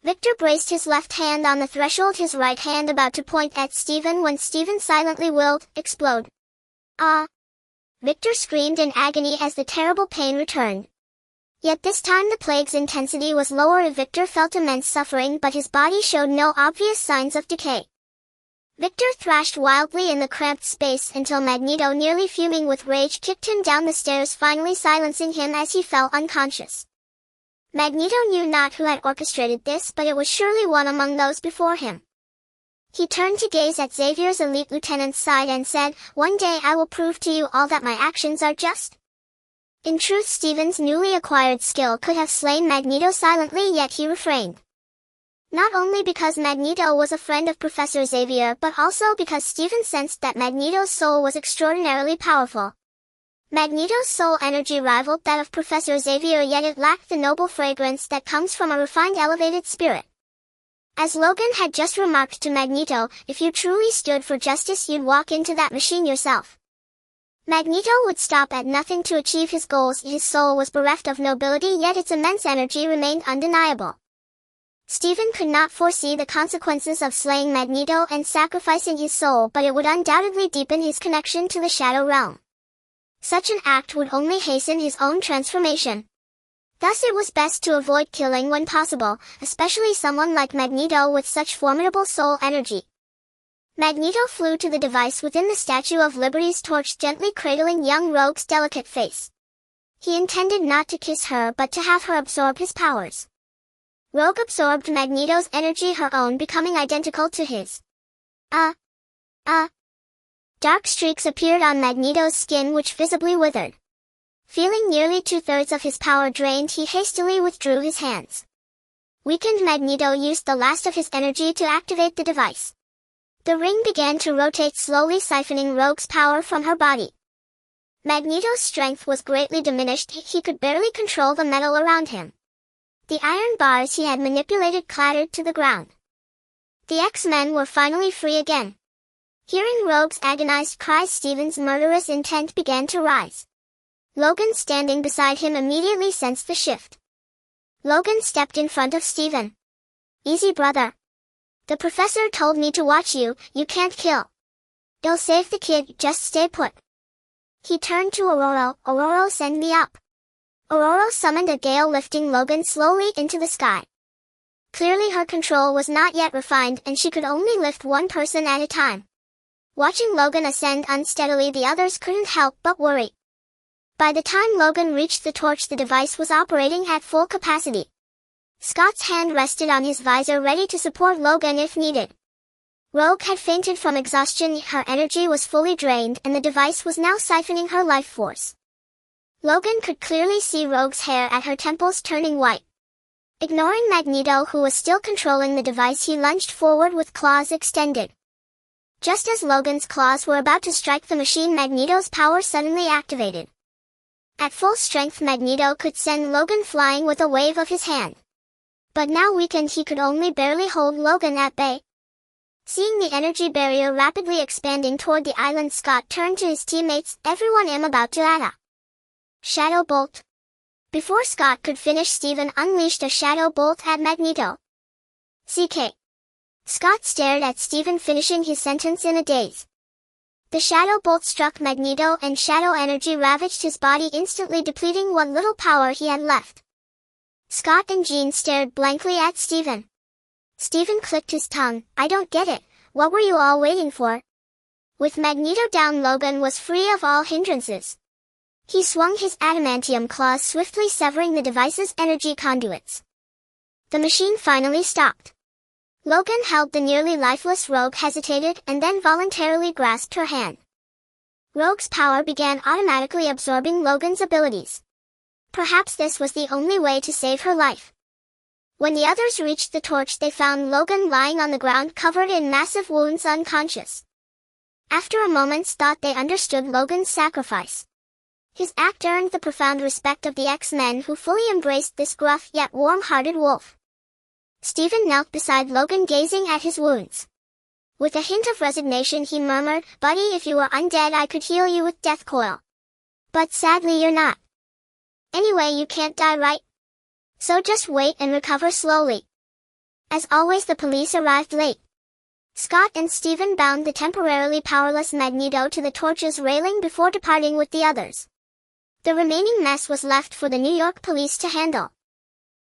Victor braced his left hand on the threshold, his right hand about to point at Stephen, when Stephen silently willed, "Explode." "Ah!" Victor screamed in agony as the terrible pain returned. Yet this time the plague's intensity was lower. Victor felt immense suffering, but his body showed no obvious signs of decay. Victor thrashed wildly in the cramped space until Magneto, nearly fuming with rage, kicked him down the stairs, finally silencing him as he fell unconscious. Magneto knew not who had orchestrated this, but it was surely one among those before him. He turned to gaze at Xavier's elite lieutenant's side and said, "One day I will prove to you all that my actions are just." In truth, Steven's newly acquired skill could have slain Magneto silently, yet he refrained. Not only because Magneto was a friend of Professor Xavier, but also because Steven sensed that Magneto's soul was extraordinarily powerful. Magneto's soul energy rivaled that of Professor Xavier, yet it lacked the noble fragrance that comes from a refined, elevated spirit. As Logan had just remarked to Magneto, if you truly stood for justice, you'd walk into that machine yourself. Magneto would stop at nothing to achieve his goals. His soul was bereft of nobility, yet its immense energy remained undeniable. Steven could not foresee the consequences of slaying Magneto and sacrificing his soul, but it would undoubtedly deepen his connection to the Shadow Realm. Such an act would only hasten his own transformation. Thus it was best to avoid killing when possible, especially someone like Magneto with such formidable soul energy. Magneto flew to the device within the Statue of Liberty's torch, gently cradling young Rogue's delicate face. He intended not to kiss her but to have her absorb his powers. Rogue absorbed Magneto's energy, her own becoming identical to his. Dark streaks appeared on Magneto's skin, which visibly withered. Feeling nearly 2/3 of his power drained, he hastily withdrew his hands. Weakened, Magneto used the last of his energy to activate the device. The ring began to rotate slowly, siphoning Rogue's power from her body. Magneto's strength was greatly diminished. He could barely control the metal around him. The iron bars he had manipulated clattered to the ground. The X-Men were finally free again. Hearing Rogue's agonized cries, Steven's murderous intent began to rise. Logan, standing beside him, immediately sensed the shift. Logan stepped in front of Steven. "Easy, brother. The professor told me to watch you. You can't kill. You'll save the kid, just stay put." He turned to Aurora. "Aurora, send me up." Aurora summoned a gale, lifting Logan slowly into the sky. Clearly her control was not yet refined, and she could only lift one person at a time. Watching Logan ascend unsteadily, the others couldn't help but worry. By the time Logan reached the torch, the device was operating at full capacity. Scott's hand rested on his visor, ready to support Logan if needed. Rogue had fainted from exhaustion. Her energy was fully drained, and the device was now siphoning her life force. Logan could clearly see Rogue's hair at her temples turning white. Ignoring Magneto, who was still controlling the device, he lunged forward with claws extended. Just as Logan's claws were about to strike the machine, Magneto's power suddenly activated. At full strength, Magneto could send Logan flying with a wave of his hand. But now weakened, he could only barely hold Logan at bay. Seeing the energy barrier rapidly expanding toward the island, Scott turned to his teammates. "Everyone, am about to atta. Shadow Bolt." Before Scott could finish, Steven unleashed a Shadow Bolt at Magneto. "CK." Scott stared at Steven, finishing his sentence in a daze. The Shadow Bolt struck Magneto, and shadow energy ravaged his body, instantly depleting what little power he had left. Scott and Jean stared blankly at Steven. Steven clicked his tongue. "I don't get it. What were you all waiting for?" With Magneto down, Logan was free of all hindrances. He swung his adamantium claws, swiftly severing the device's energy conduits. The machine finally stopped. Logan held the nearly lifeless Rogue, hesitated, and then voluntarily grasped her hand. Rogue's power began automatically absorbing Logan's abilities. Perhaps this was the only way to save her life. When the others reached the torch, they found Logan lying on the ground, covered in massive wounds, unconscious. After a moment's thought, they understood Logan's sacrifice. His act earned the profound respect of the X-Men, who fully embraced this gruff yet warm-hearted wolf. Steven knelt beside Logan, gazing at his wounds. With a hint of resignation, he murmured, "Buddy, if you were undead, I could heal you with Death Coil. But sadly you're not. Anyway, you can't die, right? So just wait and recover slowly." As always, the police arrived late. Scott and Steven bound the temporarily powerless Magneto to the torch's railing before departing with the others. The remaining mess was left for the New York police to handle.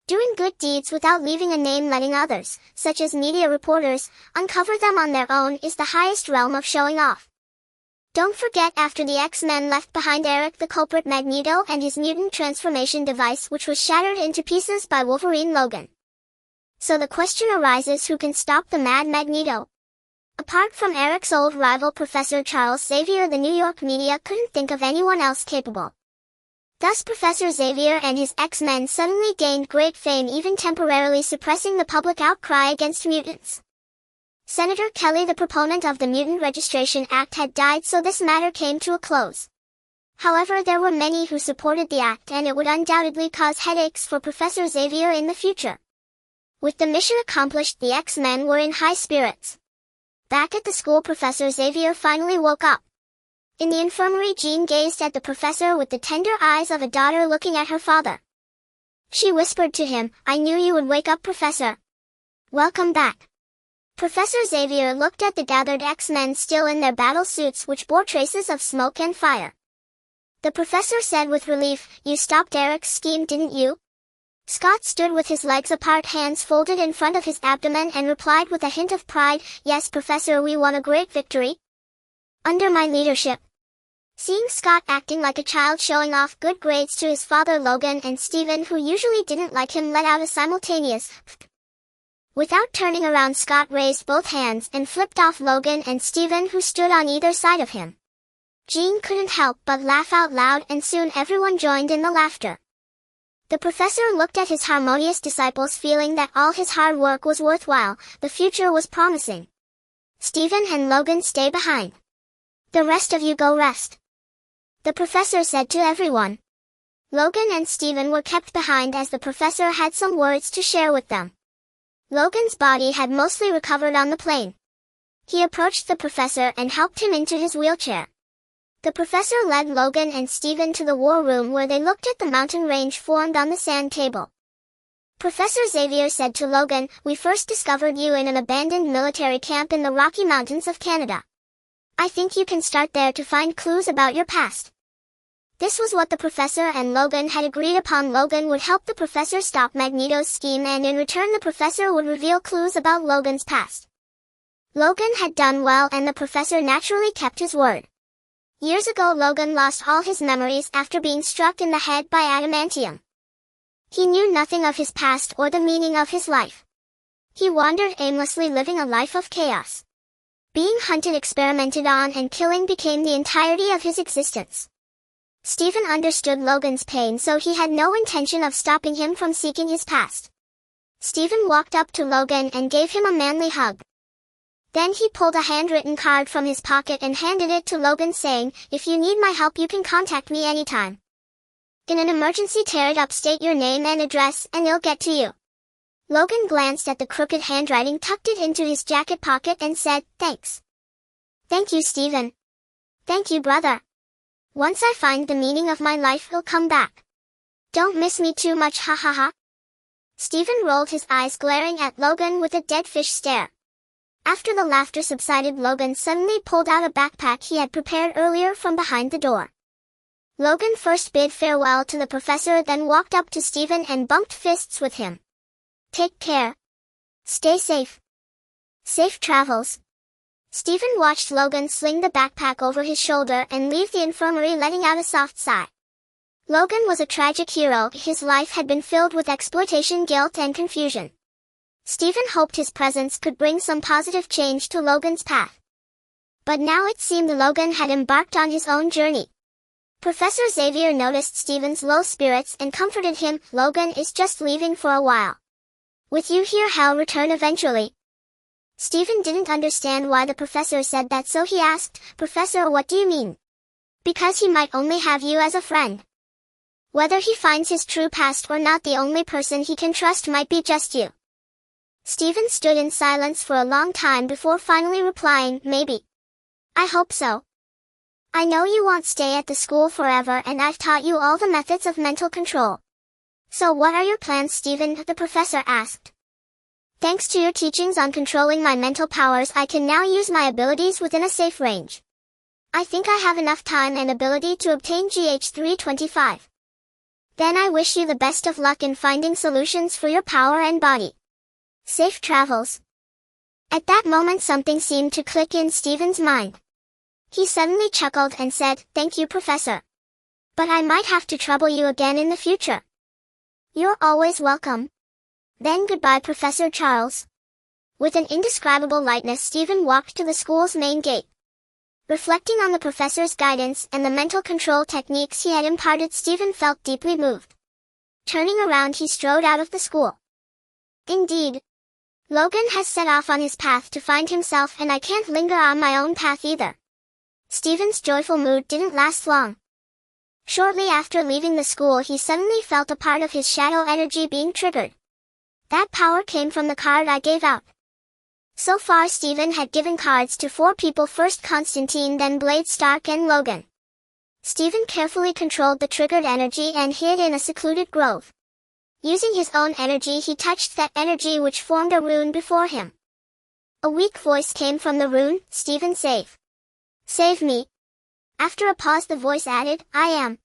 Doing good deeds without leaving a name, letting others, such as media reporters, uncover them on their own is the highest realm of showing off. Don't forget, after the X-Men left behind Eric the culprit, Magneto and his mutant transformation device, which was shattered into pieces by Wolverine Logan. So the question arises, who can stop the mad Magneto? Apart from Eric's old rival Professor Charles Xavier, the New York media couldn't think of anyone else capable. Thus Professor Xavier and his X-Men suddenly gained great fame, even temporarily suppressing the public outcry against mutants. Senator Kelly, the proponent of the Mutant Registration Act, had died, so this matter came to a close. However, there were many who supported the act, and it would undoubtedly cause headaches for Professor Xavier in the future. With the mission accomplished, the X-Men were in high spirits. Back at the school, Professor Xavier finally woke up. In the infirmary, Jean gazed at the professor with the tender eyes of a daughter looking at her father. She whispered to him, "I knew you would wake up, Professor. Welcome back." Professor Xavier looked at the gathered X-Men still in their battle suits, which bore traces of smoke and fire. The professor said with relief, "You stopped Eric's scheme, didn't you?" Scott stood with his legs apart, hands folded in front of his abdomen, and replied with a hint of pride, "Yes, Professor, we won a great victory. Under my leadership." Seeing Scott acting like a child showing off good grades to his father, Logan and Stephen, who usually didn't like him, let out a simultaneous "Pfft." Without turning around, Scott raised both hands and flipped off Logan and Stephen, who stood on either side of him. Jean couldn't help but laugh out loud, and soon everyone joined in the laughter. The professor looked at his harmonious disciples, feeling that all his hard work was worthwhile. The future was promising. "Stephen and Logan, stay behind. The rest of you go rest," the professor said to everyone. Logan and Stephen were kept behind as the professor had some words to share with them. Logan's body had mostly recovered on the plane. He approached the professor and helped him into his wheelchair. The professor led Logan and Stephen to the war room, where they looked at the mountain range formed on the sand table. Professor Xavier said to Logan, "We first discovered you in an abandoned military camp in the Rocky Mountains of Canada. I think you can start there to find clues about your past." This was what the professor and Logan had agreed upon. Logan would help the professor stop Magneto's scheme, and in return the professor would reveal clues about Logan's past. Logan had done well, and the professor naturally kept his word. Years ago, Logan lost all his memories after being struck in the head by adamantium. He knew nothing of his past or the meaning of his life. He wandered aimlessly, living a life of chaos. Being hunted, experimented on, and killing became the entirety of his existence. Stephen understood Logan's pain, so he had no intention of stopping him from seeking his past. Stephen walked up to Logan and gave him a manly hug. Then he pulled a handwritten card from his pocket and handed it to Logan, saying, "If you need my help, you can contact me anytime. In an emergency, tear it up, state your name and address, and it'll get to you." Logan glanced at the crooked handwriting, tucked it into his jacket pocket, and said, "Thanks." "Thank you, Stephen. Thank you, brother. Once I find the meaning of my life, it'll come back. Don't miss me too much, ha ha ha." Stephen rolled his eyes, glaring at Logan with a dead fish stare. After the laughter subsided, Logan suddenly pulled out a backpack he had prepared earlier from behind the door. Logan first bid farewell to the professor, then walked up to Stephen and bumped fists with him. "Take care. Stay safe. Safe travels." Stephen watched Logan sling the backpack over his shoulder and leave the infirmary, letting out a soft sigh. Logan was a tragic hero. His life had been filled with exploitation, guilt, and confusion. Stephen hoped his presence could bring some positive change to Logan's path. But now it seemed Logan had embarked on his own journey. Professor Xavier noticed Stephen's low spirits and comforted him. "Logan is just leaving for a while. With you here, he'll return eventually." Stephen didn't understand why the professor said that, so he asked, "Professor, what do you mean?" "Because he might only have you as a friend. Whether he finds his true past or not, the only person he can trust might be just you." Stephen stood in silence for a long time before finally replying, "Maybe. I hope so. I know you won't stay at the school forever, and I've taught you all the methods of mental control. So what are your plans, Stephen?" the professor asked. "Thanks to your teachings on controlling my mental powers, I can now use my abilities within a safe range. I think I have enough time and ability to obtain GH325. Then I wish you the best of luck in finding solutions for your power and body. Safe travels." At that moment, something seemed to click in Stephen's mind. He suddenly chuckled and said, "Thank you, Professor. But I might have to trouble you again in the future." "You're always welcome. Then goodbye, Professor Charles." With an indescribable lightness, Stephen walked to the school's main gate. Reflecting on the professor's guidance and the mental control techniques he had imparted, Stephen felt deeply moved. Turning around, he strode out of the school. Indeed, Logan has set off on his path to find himself, and I can't linger on my own path either. Stephen's joyful mood didn't last long. Shortly after leaving the school, he suddenly felt a part of his shadow energy being triggered. That power came from the card I gave out. So far, Stephen had given cards to 4 people, first Constantine, then Blade, Stark, and Logan. Stephen carefully controlled the triggered energy and hid in a secluded grove. Using his own energy, he touched that energy, which formed a rune before him. A weak voice came from the rune, "Stephen, save. Save me." After a pause, the voice added, "I am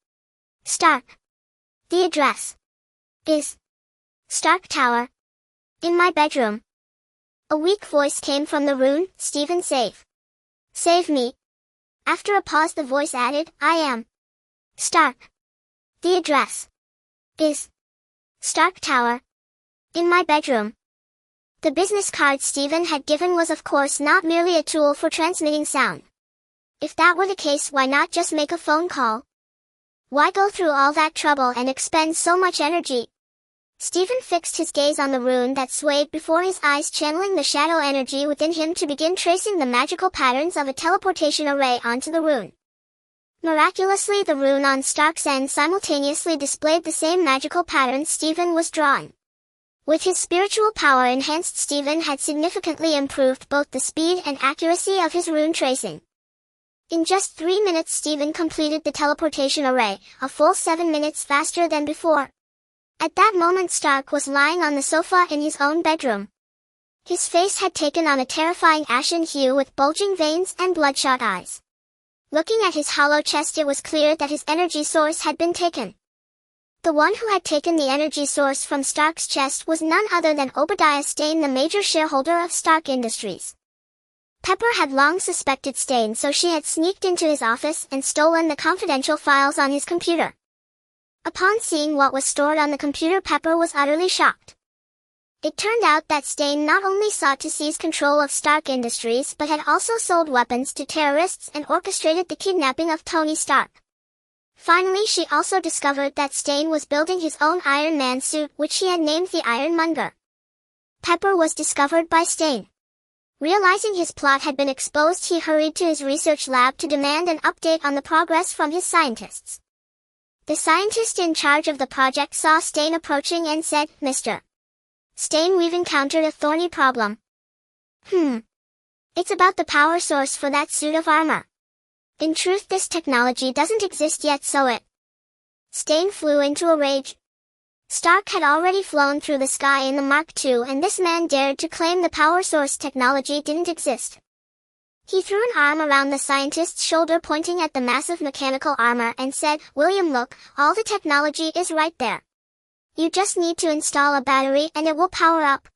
Stark. The address is Stark Tower. In my bedroom." A weak voice came from the rune, "Stephen, save. Save me." After a pause, the voice added, "I am Stark. The address is Stark Tower. In my bedroom." The business card Stephen had given was of course not merely a tool for transmitting sound. If that were the case, why not just make a phone call? Why go through all that trouble and expend so much energy? Stephen fixed his gaze on the rune that swayed before his eyes, channeling the shadow energy within him to begin tracing the magical patterns of a teleportation array onto the rune. Miraculously, the rune on Stark's end simultaneously displayed the same magical patterns Stephen was drawing. With his spiritual power enhanced, Stephen had significantly improved both the speed and accuracy of his rune tracing. In just 3 minutes, Stephen completed the teleportation array, a full 7 minutes faster than before. At that moment, Stark was lying on the sofa in his own bedroom. His face had taken on a terrifying ashen hue with bulging veins and bloodshot eyes. Looking at his hollow chest, it was clear that his energy source had been taken. The one who had taken the energy source from Stark's chest was none other than Obadiah Stane, the major shareholder of Stark Industries. Pepper had long suspected Stane, so she had sneaked into his office and stolen the confidential files on his computer. Upon seeing what was stored on the computer, Pepper was utterly shocked. It turned out that Stane not only sought to seize control of Stark Industries, but had also sold weapons to terrorists and orchestrated the kidnapping of Tony Stark. Finally, she also discovered that Stane was building his own Iron Man suit, which he had named the Ironmonger. Pepper was discovered by Stane. Realizing his plot had been exposed, he hurried to his research lab to demand an update on the progress from his scientists. The scientist in charge of the project saw Stane approaching and said, "Mr. Stane, we've encountered a thorny problem." It's about the power source for that suit of armor. In truth, this technology doesn't exist yet, so it..." Stane flew into a rage. Stark had already flown through the sky in the Mark II, and this man dared to claim the power source technology didn't exist. He threw an arm around the scientist's shoulder, pointing at the massive mechanical armor, and said, "William, look, all the technology is right there. You just need to install a battery and it will power up."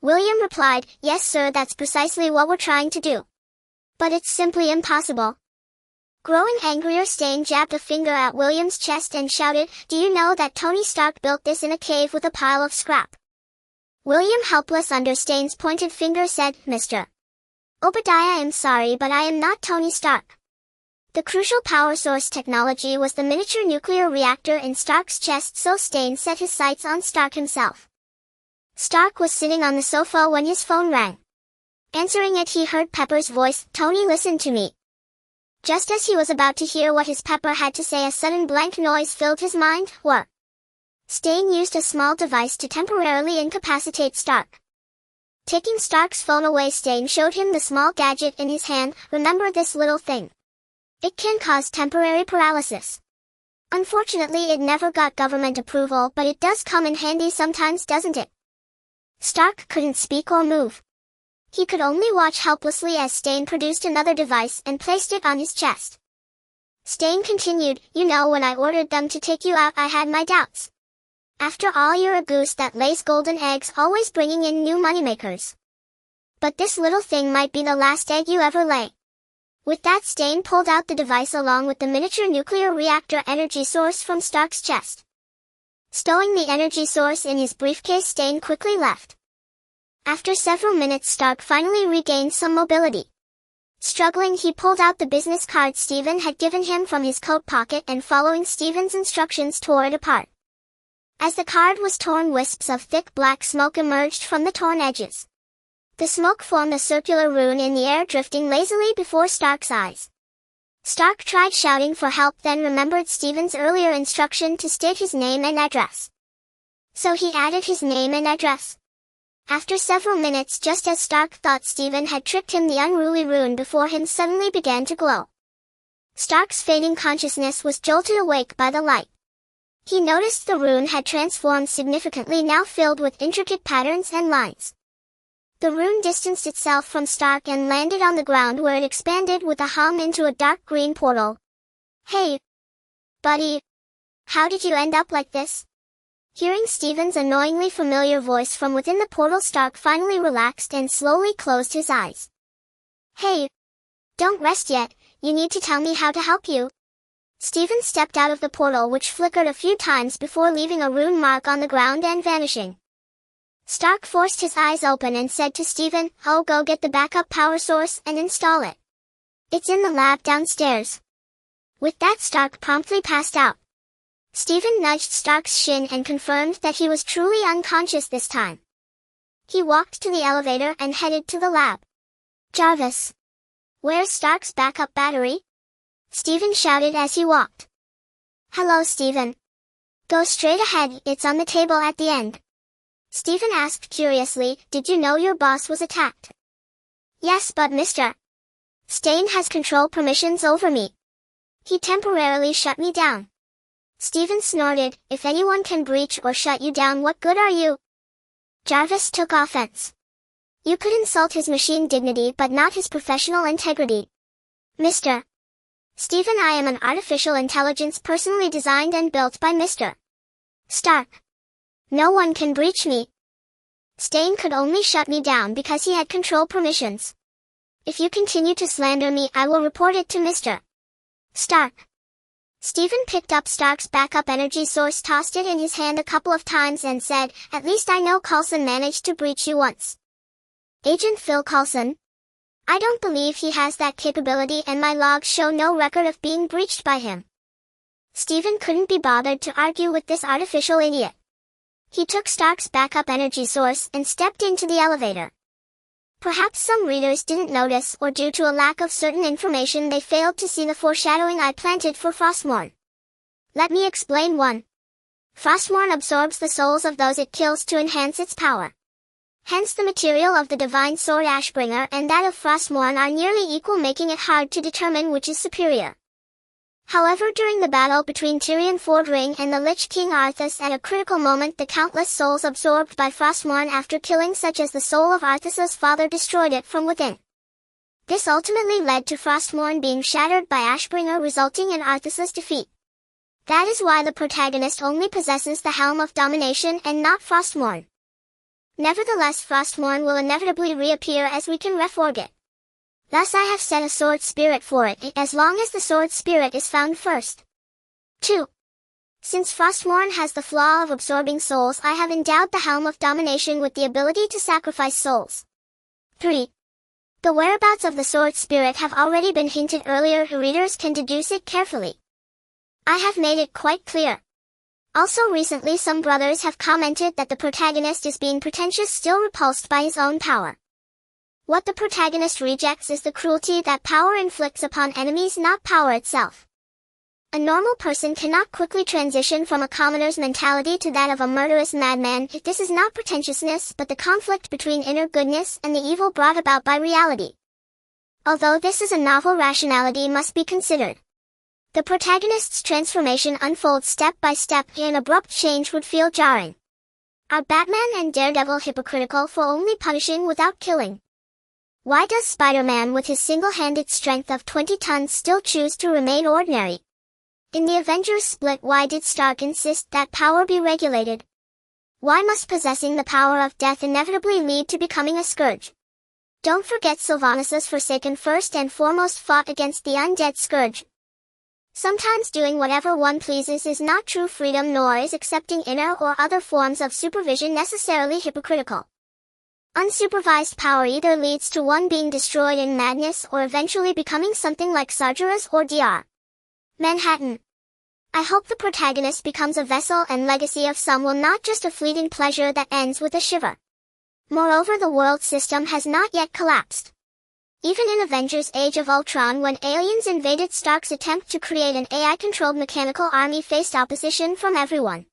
William replied, "Yes, sir, that's precisely what we're trying to do. But it's simply impossible." Growing angrier, Stane jabbed a finger at William's chest and shouted, "Do you know that Tony Stark built this in a cave with a pile of scrap?" William, helpless under Stane's pointed finger, said, "Mr. Obadiah, I'm sorry, but I am not Tony Stark." The crucial power source technology was the miniature nuclear reactor in Stark's chest, so Stane set his sights on Stark himself. Stark was sitting on the sofa when his phone rang. Answering it, he heard Pepper's voice, "Tony, listen to me." Just as he was about to hear what his Pepper had to say, a sudden blank noise filled his mind. What? Stane used a small device to temporarily incapacitate Stark. Taking Stark's phone away, Stane showed him the small gadget in his hand. "Remember this little thing. It can cause temporary paralysis. Unfortunately, it never got government approval, but it does come in handy sometimes, doesn't it?" Stark couldn't speak or move. He could only watch helplessly as Stane produced another device and placed it on his chest. Stane continued, "You know, when I ordered them to take you out, I had my doubts. After all, you're a goose that lays golden eggs, always bringing in new moneymakers. But this little thing might be the last egg you ever lay." With that, Stane pulled out the device along with the miniature nuclear reactor energy source from Stark's chest. Stowing the energy source in his briefcase, Stane quickly left. After several minutes, Stark finally regained some mobility. Struggling, he pulled out the business card Stephen had given him from his coat pocket and, following Stephen's instructions, tore it apart. As the card was torn, wisps of thick black smoke emerged from the torn edges. The smoke formed a circular rune in the air, drifting lazily before Stark's eyes. Stark tried shouting for help, then remembered Stephen's earlier instruction to state his name and address. So he added his name and address. After several minutes, just as Stark thought Stephen had tricked him, the unruly rune before him suddenly began to glow. Stark's fading consciousness was jolted awake by the light. He noticed the rune had transformed significantly, now filled with intricate patterns and lines. The rune distanced itself from Stark and landed on the ground, where it expanded with a hum into a dark green portal. "Hey, buddy. How did you end up like this?" Hearing Stephen's annoyingly familiar voice from within the portal, Stark finally relaxed and slowly closed his eyes. "Hey, don't rest yet, you need to tell me how to help you." Stephen stepped out of the portal, which flickered a few times before leaving a rune mark on the ground and vanishing. Stark forced his eyes open and said to Stephen, "Oh, go get the backup power source and install it. It's in the lab downstairs." With that, Stark promptly passed out. Stephen nudged Stark's shin and confirmed that he was truly unconscious this time. He walked to the elevator and headed to the lab. "Jarvis, where's Stark's backup battery?" Stephen shouted as he walked. "Hello, Stephen. Go straight ahead, it's on the table at the end." Stephen asked curiously, "Did you know your boss was attacked?" "Yes, but Mr. Stain has control permissions over me. He temporarily shut me down." Stephen snorted, "If anyone can breach or shut you down, what good are you?" Jarvis took offense. "You could insult his machine dignity but not his professional integrity. Mr. Stephen, I am an artificial intelligence personally designed and built by Mr. Stark. No one can breach me. Stain could only shut me down because he had control permissions. If you continue to slander me, I will report it to Mr. Stark." Stephen picked up Stark's backup energy source, tossed it in his hand a couple of times and said, "At least I know Coulson managed to breach you once." "Agent Phil Coulson? I don't believe he has that capability, and my logs show no record of being breached by him." Stephen couldn't be bothered to argue with this artificial idiot. He took Stark's backup energy source and stepped into the elevator. Perhaps some readers didn't notice, or due to a lack of certain information they failed to see the foreshadowing I planted for Frostmourne. Let me explain. 1. Frostmourne absorbs the souls of those it kills to enhance its power. Hence the material of the divine sword Ashbringer and that of Frostmourne are nearly equal, making it hard to determine which is superior. However, during the battle between Tyrion Fordring and the Lich King Arthas, at a critical moment, the countless souls absorbed by Frostmourne after killing, such as the soul of Arthas's father, destroyed it from within. This ultimately led to Frostmourne being shattered by Ashbringer, resulting in Arthas's defeat. That is why the protagonist only possesses the Helm of Domination and not Frostmourne. Nevertheless, Frostmourne will inevitably reappear as we can reforge it. Thus I have set a sword spirit for it, as long as the sword spirit is found first. 2. Since Frostmourne has the flaw of absorbing souls, I have endowed the Helm of Domination with the ability to sacrifice souls. 3. The whereabouts of the sword spirit have already been hinted earlier, readers can deduce it carefully. I have made it quite clear. Also, recently some brothers have commented that the protagonist is being pretentious, still repulsed by his own power. What the protagonist rejects is the cruelty that power inflicts upon enemies, not power itself. A normal person cannot quickly transition from a commoner's mentality to that of a murderous madman. This is not pretentiousness, but the conflict between inner goodness and the evil brought about by reality. Although this is a novel, rationality must be considered. The protagonist's transformation unfolds step by step. An abrupt change would feel jarring. Are Batman and Daredevil hypocritical for only punishing without killing? Why does Spider-Man with his single-handed strength of 20 tons still choose to remain ordinary? In the Avengers split, why did Stark insist that power be regulated? Why must possessing the power of death inevitably lead to becoming a scourge? Don't forget Sylvanas' Forsaken first and foremost fought against the undead Scourge. Sometimes doing whatever one pleases is not true freedom, nor is accepting inner or other forms of supervision necessarily hypocritical. Unsupervised power either leads to one being destroyed in madness or eventually becoming something like Sargeras or Dr. Manhattan. I hope the protagonist becomes a vessel and legacy of some will, not just a fleeting pleasure that ends with a shiver. Moreover, the world system has not yet collapsed. Even in Avengers Age of Ultron, when aliens invaded, Stark's attempt to create an AI-controlled mechanical army faced opposition from everyone.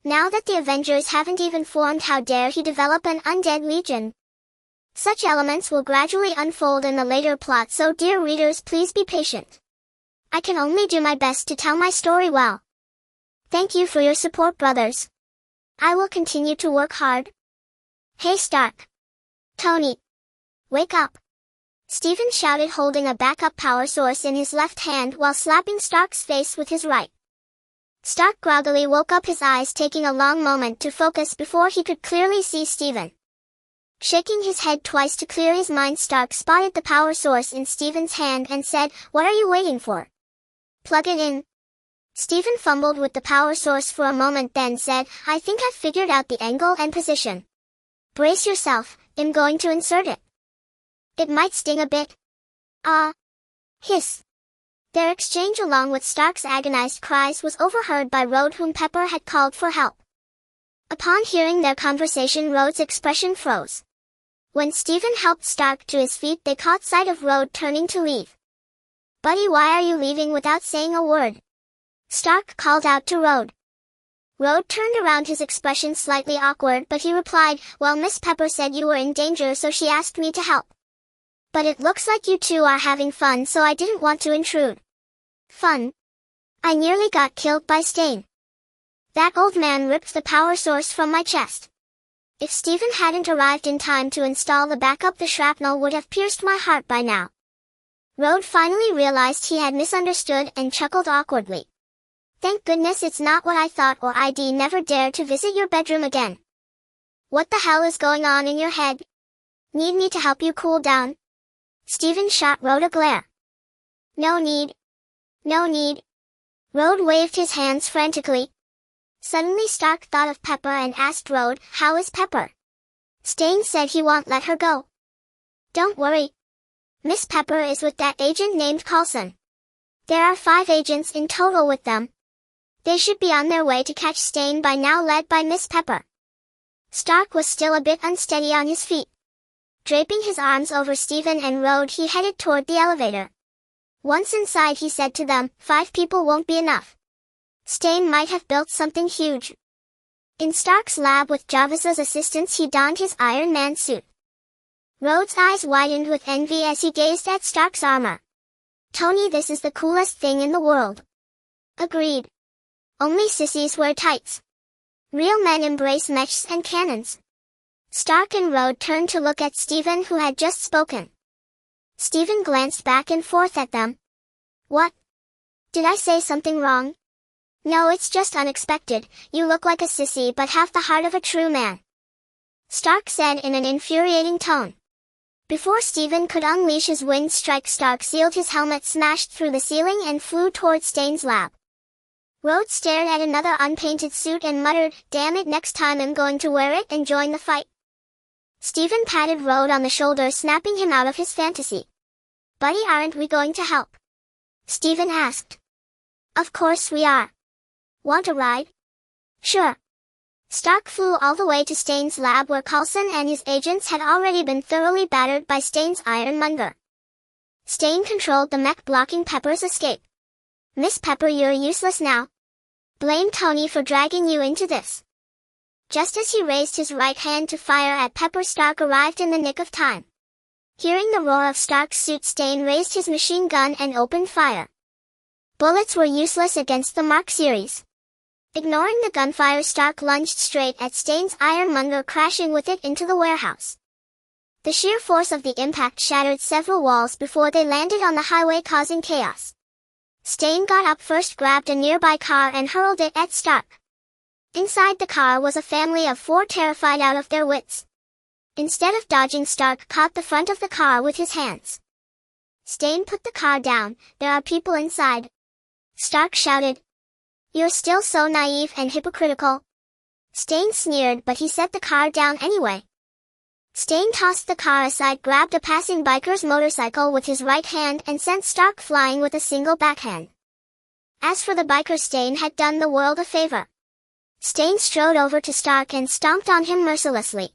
Now that the Avengers haven't even formed, how dare he develop an undead legion? Such elements will gradually unfold in the later plot, so dear readers, please be patient. I can only do my best to tell my story well. Thank you for your support, brothers. I will continue to work hard. Hey Stark. Tony. Wake up. Stephen shouted, holding a backup power source in his left hand while slapping Stark's face with his right. Stark groggily woke up, his eyes taking a long moment to focus before he could clearly see Stephen. Shaking his head twice to clear his mind, Stark spotted the power source in Stephen's hand and said, "What are you waiting for? Plug it in." Stephen fumbled with the power source for a moment, then said, "I think I've figured out the angle and position. Brace yourself, I'm going to insert it. It might sting a bit." Hiss. Their exchange, along with Stark's agonized cries, was overheard by Road, whom Pepper had called for help. Upon hearing their conversation, Road's expression froze. When Stephen helped Stark to his feet, they caught sight of Road turning to leave. "Buddy, why are you leaving without saying a word?" Stark called out to Road. Road turned around, his expression slightly awkward, but he replied, "Well, Miss Pepper said you were in danger, so she asked me to help. But it looks like you two are having fun, so I didn't want to intrude." "Fun? I nearly got killed by Stain. That old man ripped the power source from my chest. If Stephen hadn't arrived in time to install the backup, the shrapnel would have pierced my heart by now." Road finally realized he had misunderstood and chuckled awkwardly. "Thank goodness it's not what I thought, or I'd never dare to visit your bedroom again. What the hell is going on in your head? Need me to help you cool down?" Stephen shot Road a glare. No need. No need." Road waved his hands frantically. Suddenly Stark thought of Pepper and asked Road, "How is Pepper?" "Stain said he won't let her go." "Don't worry. Miss Pepper is with that agent named Coulson. There are 5 agents in total with them. They should be on their way to catch Stain by now, led by Miss Pepper." Stark was still a bit unsteady on his feet. Draping his arms over Stephen and Road, he headed toward the elevator. Once inside, he said to them, 5 people won't be enough. Stain might have built something huge." In Stark's lab with Jarvis's assistance, he donned his Iron Man suit. Road's eyes widened with envy as he gazed at Stark's armor. "Tony, this is the coolest thing in the world." "Agreed. Only sissies wear tights. Real men embrace mechs and cannons." Stark and Road turned to look at Stephen, who had just spoken. Stephen glanced back and forth at them. "What? Did I say something wrong?" "No, it's just unexpected. You look like a sissy but have the heart of a true man," Stark said in an infuriating tone. Before Stephen could unleash his wind strike, Stark sealed his helmet, smashed through the ceiling, and flew toward Stain's lab. Road stared at another unpainted suit and muttered, "Damn it, next time I'm going to wear it and join the fight." Stephen patted Road on the shoulder, snapping him out of his fantasy. "Buddy, aren't we going to help?" Stephen asked. "Of course we are. Want a ride?" "Sure." Stark flew all the way to Stain's lab, where Coulson and his agents had already been thoroughly battered by Stain's ironmonger. Stain controlled the mech, blocking Pepper's escape. "Miss Pepper, you're useless now. Blame Tony for dragging you into this." Just as he raised his right hand to fire at Pepper, Stark arrived in the nick of time. Hearing the roar of Stark's suit, Stain raised his machine gun and opened fire. Bullets were useless against the Mark series. Ignoring the gunfire, Stark lunged straight at Stain's ironmonger, crashing with it into the warehouse. The sheer force of the impact shattered several walls before they landed on the highway, causing chaos. Stain got up first, grabbed a nearby car and hurled it at Stark. Inside the car was a family of 4, terrified out of their wits. Instead of dodging, Stark caught the front of the car with his hands. Stain put the car down. "There are people inside," Stark shouted. "You're still so naive and hypocritical." Stain sneered, but he set the car down anyway. Stain tossed the car aside, grabbed a passing biker's motorcycle with his right hand and sent Stark flying with a single backhand. As for the biker, Stain had done the world a favor. Stain strode over to Stark and stomped on him mercilessly.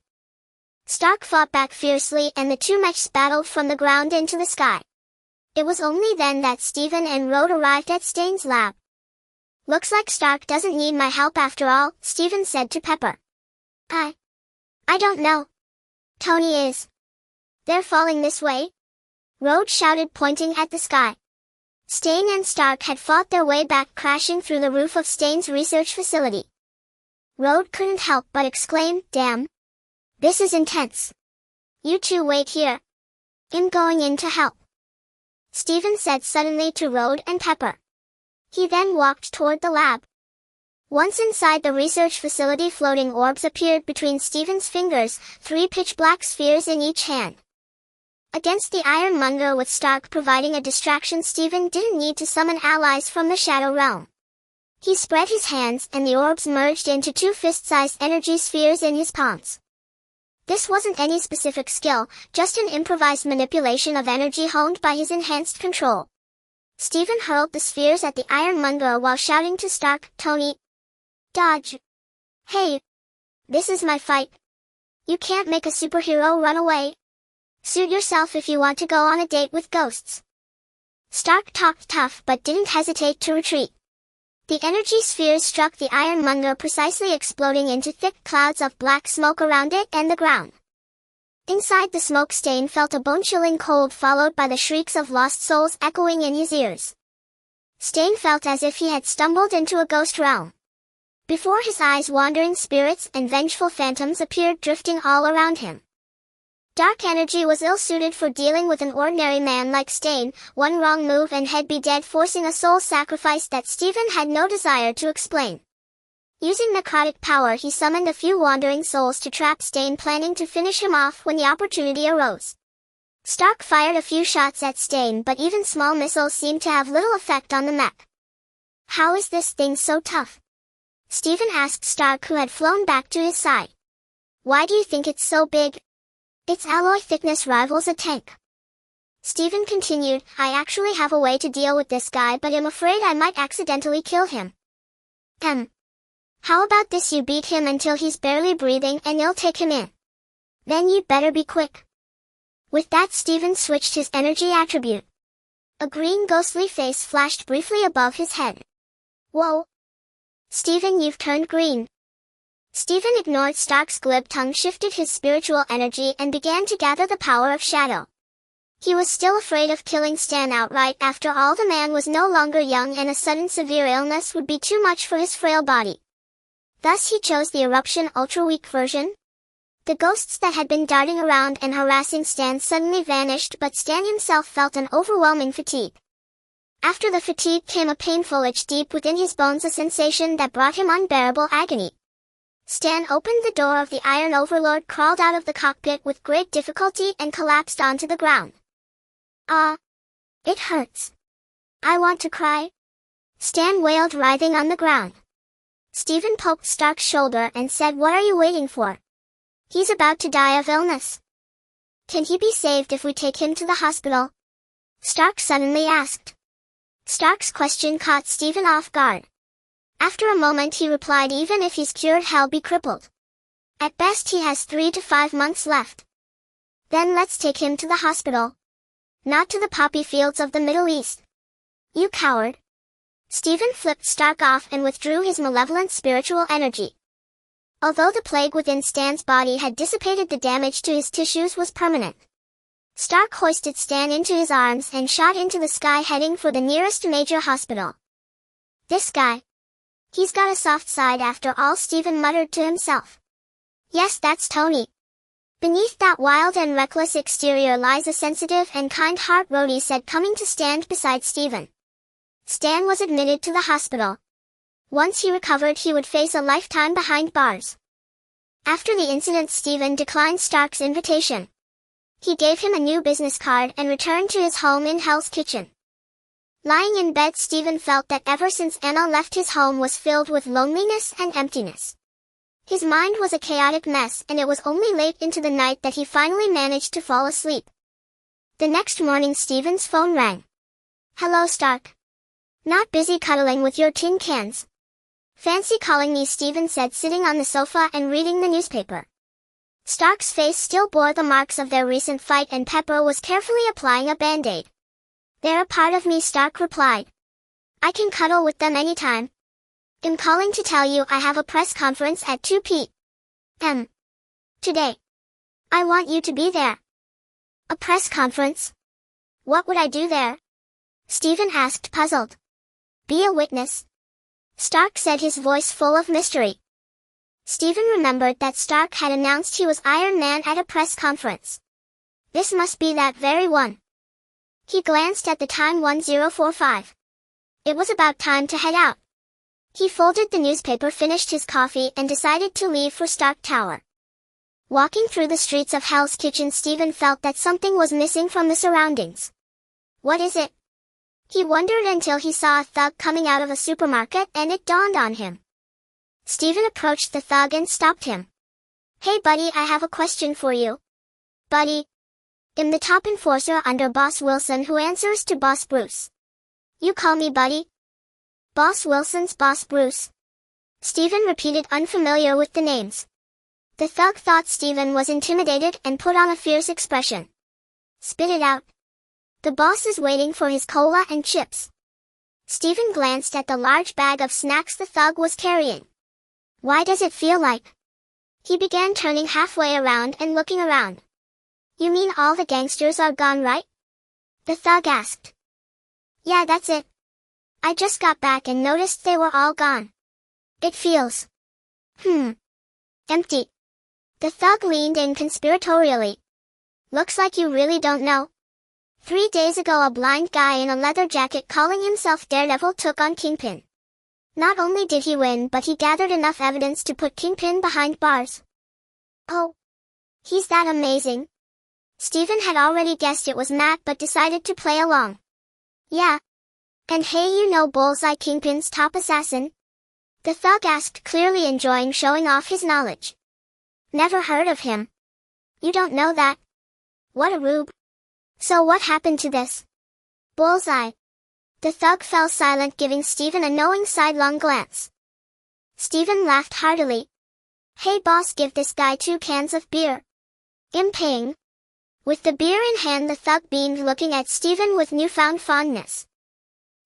Stark fought back fiercely and the two mechs battled from the ground into the sky. It was only then that Stephen and Rode arrived at Stain's lab. "Looks like Stark doesn't need my help after all," Stephen said to Pepper. I don't know. Tony is. They're falling this way?" Rode shouted, pointing at the sky. Stain and Stark had fought their way back, crashing through the roof of Stain's research facility. Rode couldn't help but exclaim, "Damn. This is intense. You two wait here. I'm going in to help," Stephen said suddenly to Rode and Pepper. He then walked toward the lab. Once inside the research facility, floating orbs appeared between Stephen's fingers, 3 pitch-black spheres in each hand. Against the Ironmonger with Stark providing a distraction, Stephen didn't need to summon allies from the Shadow Realm. He spread his hands and the orbs merged into 2 fist-sized energy spheres in his palms. This wasn't any specific skill, just an improvised manipulation of energy honed by his enhanced control. Stephen hurled the spheres at the Ironmonger while shouting to Stark, "Tony, dodge. Hey, this is my fight. You can't make a superhero run away. Suit yourself if you want to go on a date with ghosts." Stark talked tough but didn't hesitate to retreat. The energy spheres struck the Ironmonger, precisely exploding into thick clouds of black smoke around it and the ground. Inside the smoke, Stain felt a bone-chilling cold, followed by the shrieks of lost souls echoing in his ears. Stain felt as if he had stumbled into a ghost realm. Before his eyes, wandering spirits and vengeful phantoms appeared, drifting all around him. Dark energy was ill-suited for dealing with an ordinary man like Stain. One wrong move and he'd be dead, forcing a soul sacrifice that Stephen had no desire to explain. Using necrotic power, he summoned a few wandering souls to trap Stain, planning to finish him off when the opportunity arose. Stark fired a few shots at Stain, but even small missiles seemed to have little effect on the mech. "How is this thing so tough?" Stephen asked Stark, who had flown back to his side. "Why do you think it's so big?" "Its alloy thickness rivals a tank." Stephen continued, "I actually have a way to deal with this guy, but I'm afraid I might accidentally kill him." How about this? You beat him until he's barely breathing and you'll take him in. Then you'd better be quick." With that, Stephen switched his energy attribute. A green ghostly face flashed briefly above his head. "Whoa. Stephen, you've turned green." Stephen ignored Stark's glib tongue, shifted his spiritual energy and began to gather the power of shadow. He was still afraid of killing Stan outright. After all, the man was no longer young and a sudden severe illness would be too much for his frail body. Thus he chose the Eruption ultra-weak version. The ghosts that had been darting around and harassing Stan suddenly vanished, but Stan himself felt an overwhelming fatigue. After the fatigue came a painful itch deep within his bones, a sensation that brought him unbearable agony. Stan opened the door of the Iron Overlord, crawled out of the cockpit with great difficulty and collapsed onto the ground. It hurts. I want to cry," Stan wailed, writhing on the ground. Stephen poked Stark's shoulder and said, "What are you waiting for? He's about to die of illness. Can he be saved if we take him to the hospital?" Stark suddenly asked. Stark's question caught Stephen off guard. After a moment he replied, "Even if he's cured, he'll be crippled. At best he has 3 to 5 months left. Then let's take him to the hospital. Not to the poppy fields of the Middle East." "You coward." Stephen flipped Stark off and withdrew his malevolent spiritual energy. Although the plague within Stan's body had dissipated, the damage to his tissues was permanent. Stark hoisted Stan into his arms and shot into the sky, heading for the nearest major hospital. "This guy. He's got a soft side after all," Stephen muttered to himself. "Yes, that's Tony. Beneath that wild and reckless exterior lies a sensitive and kind heart," Rhodey said, coming to stand beside Stephen. Stan was admitted to the hospital. Once he recovered, he would face a lifetime behind bars. After the incident, Stephen declined Stark's invitation. He gave him a new business card and returned to his home in Hell's Kitchen. Lying in bed, Stephen felt that ever since Anna left, his home was filled with loneliness and emptiness. His mind was a chaotic mess, and it was only late into the night that he finally managed to fall asleep. The next morning Stephen's phone rang. "Hello, Stark. Not busy cuddling with your tin cans? Fancy calling me?" Stephen said, sitting on the sofa and reading the newspaper. Stark's face still bore the marks of their recent fight, and Pepper was carefully applying a band-aid. "They're a part of me," Stark replied. "I can cuddle with them anytime. I'm calling to tell you I have a press conference at 2 p.m. today. I want you to be there." "A press conference? What would I do there?" Stephen asked, puzzled. "Be a witness," Stark said, his voice full of mystery. Stephen remembered that Stark had announced he was Iron Man at a press conference. This must be that very one. He glanced at the time, 10:45. It was about time to head out. He folded the newspaper, finished his coffee, and decided to leave for Stark Tower. Walking through the streets of Hell's Kitchen, Stephen felt that something was missing from the surroundings. What is it? He wondered until he saw a thug coming out of a supermarket, and it dawned on him. Stephen approached the thug and stopped him. "Hey buddy, I have a question for you." "Buddy?" "I'm the top enforcer under Boss Wilson, who answers to Boss Bruce." "You call me buddy?" "Boss Wilson's Boss Bruce." Stephen repeated, unfamiliar with the names. The thug thought Stephen was intimidated and put on a fierce expression. "Spit it out. The boss is waiting for his cola and chips." Stephen glanced at the large bag of snacks the thug was carrying. "Why does it feel like?" He began, turning halfway around and looking around. "You mean all the gangsters are gone, right?" the thug asked. "Yeah, that's it. I just got back and noticed they were all gone. It feels empty." The thug leaned in conspiratorially. "Looks like you really don't know. 3 days ago, a blind guy in a leather jacket calling himself Daredevil took on Kingpin. Not only did he win, but he gathered enough evidence to put Kingpin behind bars." "Oh, he's that amazing?" Stephen had already guessed it was Matt, but decided to play along. "Yeah. And hey, you know Bullseye, Kingpin's top assassin?" the thug asked, clearly enjoying showing off his knowledge. "Never heard of him." "You don't know that? What a rube. So what happened to this Bullseye?" The thug fell silent, giving Stephen a knowing sidelong glance. Stephen laughed heartily. "Hey boss, give this guy 2 cans of beer. I'm paying." With the beer in hand, the thug beamed, looking at Stephen with newfound fondness.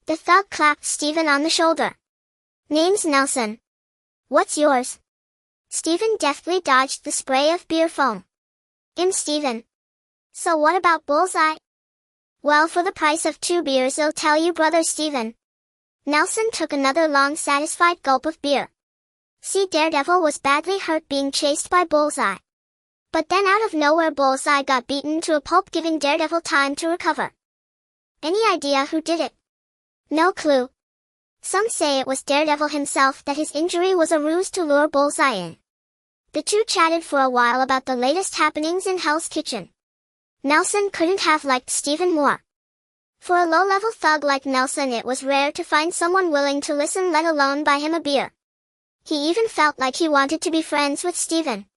The thug clapped Stephen on the shoulder. "Name's Nelson. What's yours?" Stephen deftly dodged the spray of beer foam. "I'm Stephen. So what about Bullseye?" "Well, for the price of 2 beers, I'll tell you, brother Stephen." Nelson took another long, satisfied gulp of beer. "See, Daredevil was badly hurt being chased by Bullseye. But then out of nowhere, Bullseye got beaten to a pulp, giving Daredevil time to recover. Any idea who did it?" "No clue. Some say it was Daredevil himself, that his injury was a ruse to lure Bullseye in." The two chatted for a while about the latest happenings in Hell's Kitchen. Nelson couldn't have liked Stephen more. For a low-level thug like Nelson, it was rare to find someone willing to listen, let alone buy him a beer. He even felt like he wanted to be friends with Stephen.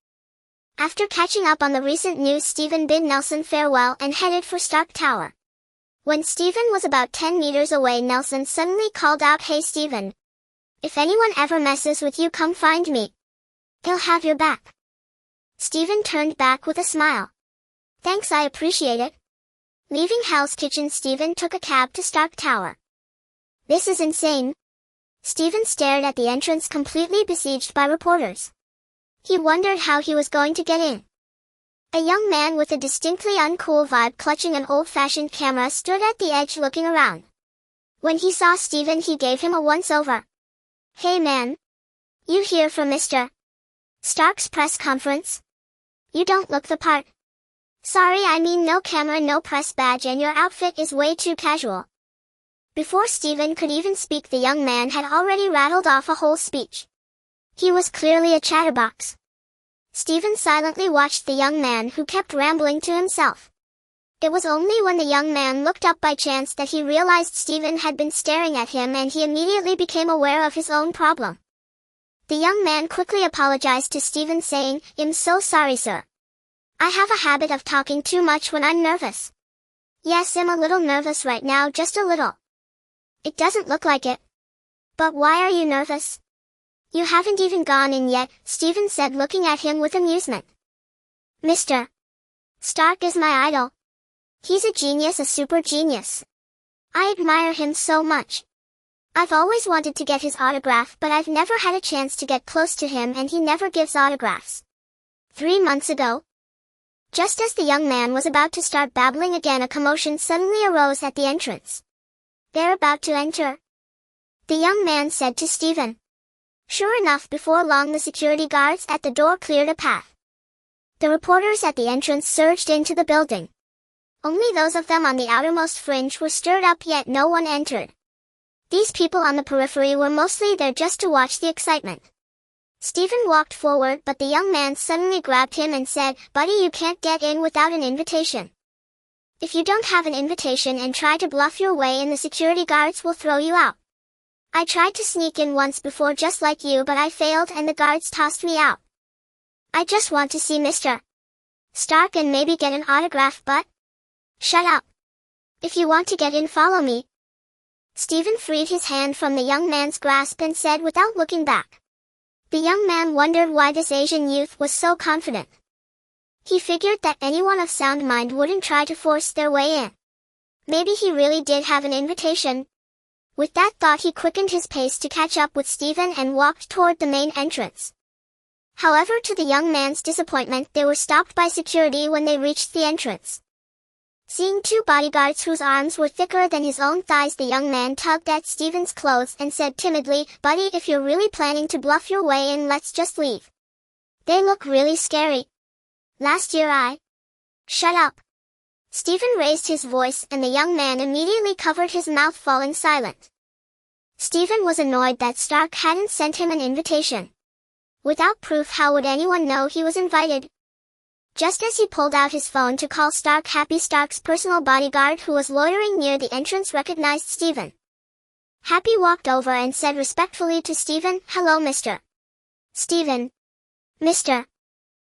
After catching up on the recent news, Stephen bid Nelson farewell and headed for Stark Tower. When Stephen was about 10 meters away, Nelson suddenly called out, "Hey Stephen. If anyone ever messes with you, come find me. I'll have your back." Stephen turned back with a smile. "Thanks, I appreciate it." Leaving Hell's Kitchen, Stephen took a cab to Stark Tower. "This is insane." Stephen stared at the entrance, completely besieged by reporters. He wondered how he was going to get in. A young man with a distinctly uncool vibe, clutching an old-fashioned camera, stood at the edge looking around. When he saw Stephen, he gave him a once-over. "Hey man. You here for Mr. Stark's press conference? You don't look the part." "Sorry, I mean no camera, no press badge, and your outfit is way too casual." Before Stephen could even speak, the young man had already rattled off a whole speech. He was clearly a chatterbox. Stephen silently watched the young man, who kept rambling to himself. It was only when the young man looked up by chance that he realized Stephen had been staring at him, and he immediately became aware of his own problem. The young man quickly apologized to Stephen saying, "I'm so sorry, sir. I have a habit of talking too much when I'm nervous." "Yes, I'm a little nervous right now, just a little." "It doesn't look like it. But why are you nervous?" "You haven't even gone in yet," Stephen said, looking at him with amusement. "Mr. Stark is my idol. He's a genius, a super genius. I admire him so much. I've always wanted to get his autograph, but I've never had a chance to get close to him, and he never gives autographs." 3 months ago. Just as the young man was about to start babbling again, a commotion suddenly arose at the entrance. "They're about to enter," the young man said to Stephen. Sure enough, before long the security guards at the door cleared a path. The reporters at the entrance surged into the building. Only those of them on the outermost fringe were stirred up, yet no one entered. These people on the periphery were mostly there just to watch the excitement. Stephen walked forward, but the young man suddenly grabbed him and said, "Buddy, you can't get in without an invitation. If you don't have an invitation and try to bluff your way in, the security guards will throw you out. I tried to sneak in once before just like you, but I failed and the guards tossed me out. I just want to see Mr. Stark and maybe get an autograph, but..." "Shut up. If you want to get in, follow me." Stephen freed his hand from the young man's grasp and said without looking back. The young man wondered why this Asian youth was so confident. He figured that anyone of sound mind wouldn't try to force their way in. Maybe he really did have an invitation. With that thought, he quickened his pace to catch up with Stephen and walked toward the main entrance. However, to the young man's disappointment, they were stopped by security when they reached the entrance. Seeing 2 bodyguards whose arms were thicker than his own thighs, the young man tugged at Stephen's clothes and said timidly, "Buddy, if you're really planning to bluff your way in, let's just leave. They look really scary. Last year I..." "Shut up." Stephen raised his voice and the young man immediately covered his mouth, falling silent. Stephen was annoyed that Stark hadn't sent him an invitation. Without proof, how would anyone know he was invited? Just as he pulled out his phone to call Stark, Happy, Stark's personal bodyguard who was loitering near the entrance, recognized Stephen. Happy walked over and said respectfully to Stephen, "Hello, Mr. Stephen." "Mr.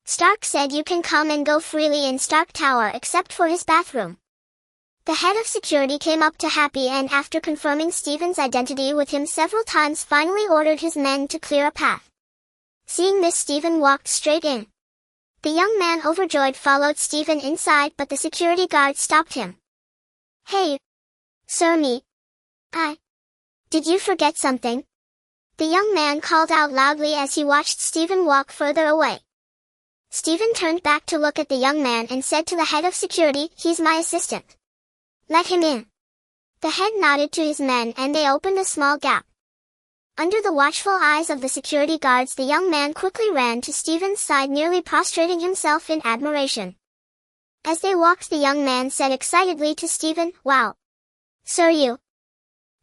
Stark said you can come and go freely in Stark Tower except for his bathroom." The head of security came up to Happy and, after confirming Stephen's identity with him several times, finally ordered his men to clear a path. Seeing this, Stephen walked straight in. The young man, overjoyed, followed Stephen inside, but the security guard stopped him. "Hey, sir, did you forget something?" the young man called out loudly as he watched Stephen walk further away. Stephen turned back to look at the young man and said to the head of security, "He's my assistant. Let him in." The head nodded to his men and they opened a small gap. Under the watchful eyes of the security guards, the young man quickly ran to Stephen's side, nearly prostrating himself in admiration. As they walked, the young man said excitedly to Stephen, "Wow. Sir,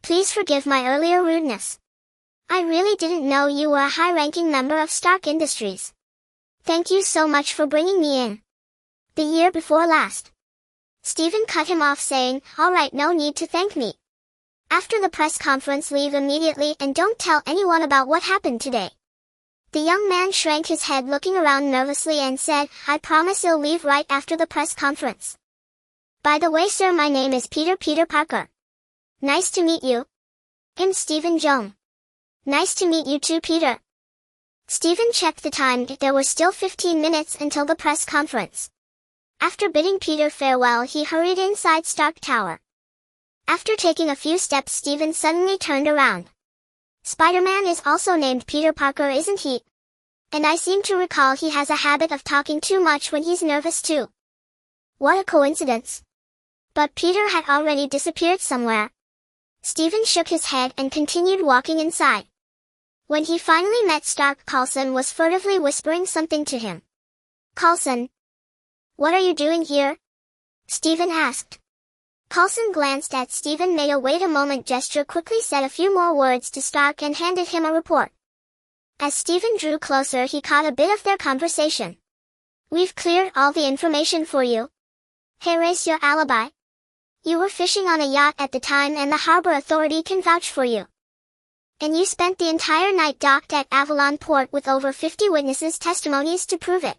please forgive my earlier rudeness. I really didn't know you were a high-ranking member of Stark Industries. Thank you so much for bringing me in. The year before last." Stephen cut him off, saying, "All right, no need to thank me. After the press conference, leave immediately and don't tell anyone about what happened today." The young man shrank his head, looking around nervously, and said, "I promise I'll leave right after the press conference. By the way, sir, my name is Peter Parker. Nice to meet you. I'm Stephen Jones." "Nice to meet you too, Peter." Stephen checked the time. There were still 15 minutes until the press conference. After bidding Peter farewell, he hurried inside Stark Tower. After taking a few steps, Stephen suddenly turned around. "Spider-Man is also named Peter Parker, isn't he? And I seem to recall he has a habit of talking too much when he's nervous too. What a coincidence." But Peter had already disappeared somewhere. Stephen shook his head and continued walking inside. When he finally met Stark, Coulson was furtively whispering something to him. "Coulson, what are you doing here?" Stephen asked. Coulson glanced at Stephen, made a "wait a moment" gesture, quickly said a few more words to Stark and handed him a report. As Stephen drew closer, he caught a bit of their conversation. "We've cleared all the information for you. Here's your alibi. You were fishing on a yacht at the time and the harbor authority can vouch for you." And you spent the entire night docked at Avalon Port with over 50 witnesses' testimonies to prove it.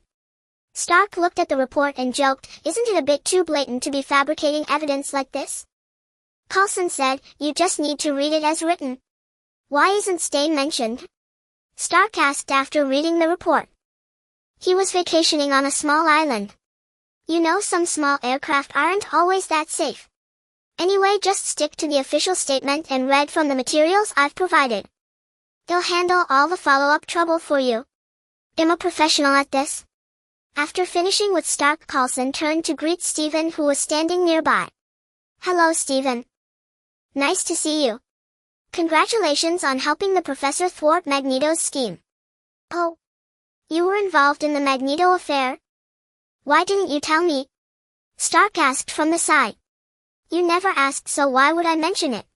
Stark looked at the report and joked, isn't it a bit too blatant to be fabricating evidence like this? Coulson said, you just need to read it as written. Why isn't Stain mentioned? Stark asked after reading the report. He was vacationing on a small island. You know, some small aircraft aren't always that safe. Anyway, just stick to the official statement and read from the materials I've provided. They'll handle all the follow-up trouble for you. I'm a professional at this. After finishing with Stark, Coulson turned to greet Stephen, who was standing nearby. Hello, Stephen. Nice to see you. Congratulations on helping the professor thwart Magneto's scheme. Oh. You were involved in the Magneto affair? Why didn't you tell me? Stark asked from the side. You never asked, so why would I mention it?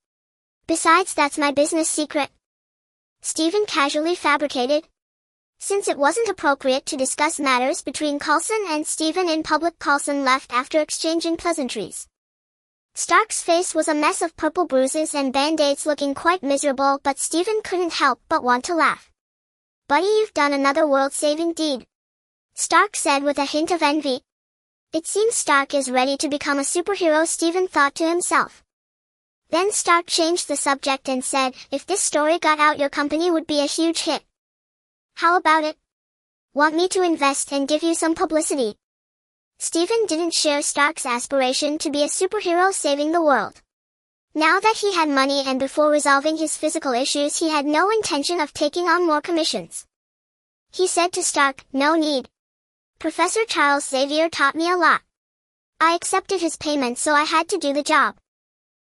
Besides, that's my business secret. Stephen casually fabricated. Since it wasn't appropriate to discuss matters between Coulson and Stephen in public, Coulson left after exchanging pleasantries. Stark's face was a mess of purple bruises and band-aids, looking quite miserable, but Stephen couldn't help but want to laugh. Buddy, you've done another world-saving deed. Stark said with a hint of envy. It seems Stark is ready to become a superhero, Stephen thought to himself. Then Stark changed the subject and said, if this story got out, your company would be a huge hit. How about it? Want me to invest and give you some publicity? Stephen didn't share Stark's aspiration to be a superhero saving the world. Now that he had money and before resolving his physical issues, he had no intention of taking on more commissions. He said to Stark, no need. Professor Charles Xavier taught me a lot. I accepted his payment, so I had to do the job.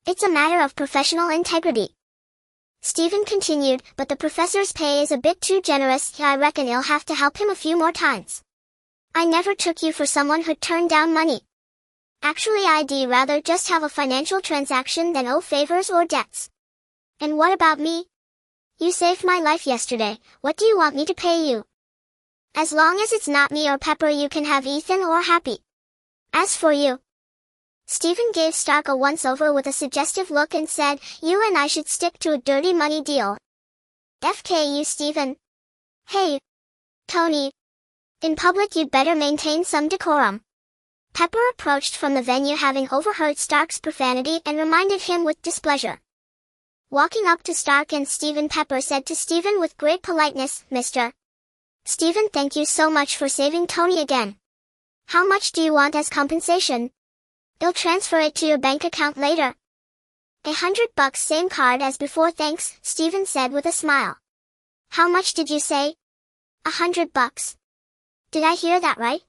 It's a matter of professional integrity. Stephen continued, but the professor's pay is a bit too generous. I reckon I'll have to help him a few more times. I never took you for someone who'd turn down money. Actually, I'd rather just have a financial transaction than owe favors or debts. And what about me? You saved my life yesterday. What do you want me to pay you? As long as it's not me or Pepper, you can have Ethan or Happy. As for you. Stephen gave Stark a once-over with a suggestive look and said, you and I should stick to a dirty money deal. FK you, Stephen. Hey, Tony. In public, you'd better maintain some decorum. Pepper approached from the venue, having overheard Stark's profanity, and reminded him with displeasure. Walking up to Stark and Stephen, Pepper said to Stephen with great politeness, Mr. Stephen, thank you so much for saving Tony again. How much do you want as compensation? I'll transfer it to your bank account later. $100, same card as before, thanks, Stephen said with a smile. How much did you say? $100. Did I hear that right?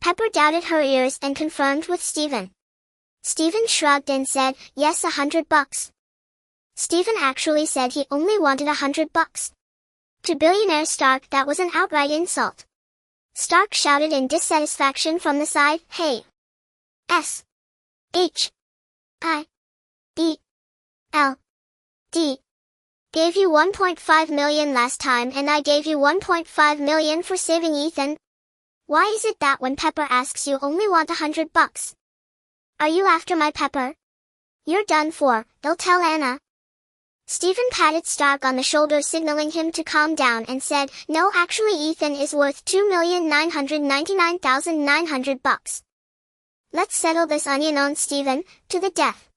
Pepper doubted her ears and confirmed with Stephen. Stephen shrugged and said, yes, $100. Stephen actually said he only wanted $100. To billionaire Stark, that was an outright insult. Stark shouted in dissatisfaction from the side, hey. S. H. I. E. L. D. Gave you $1.5 million last time, and I gave you $1.5 million for saving Ethan. Why is it that when Pepper asks, you only want $100? Are you after my Pepper? You're done for, they'll tell Anna. Stephen patted Stark on the shoulder, signaling him to calm down, and said, no, actually Ethan is worth $2,999,900. Let's settle this onion on Stephen, to the death.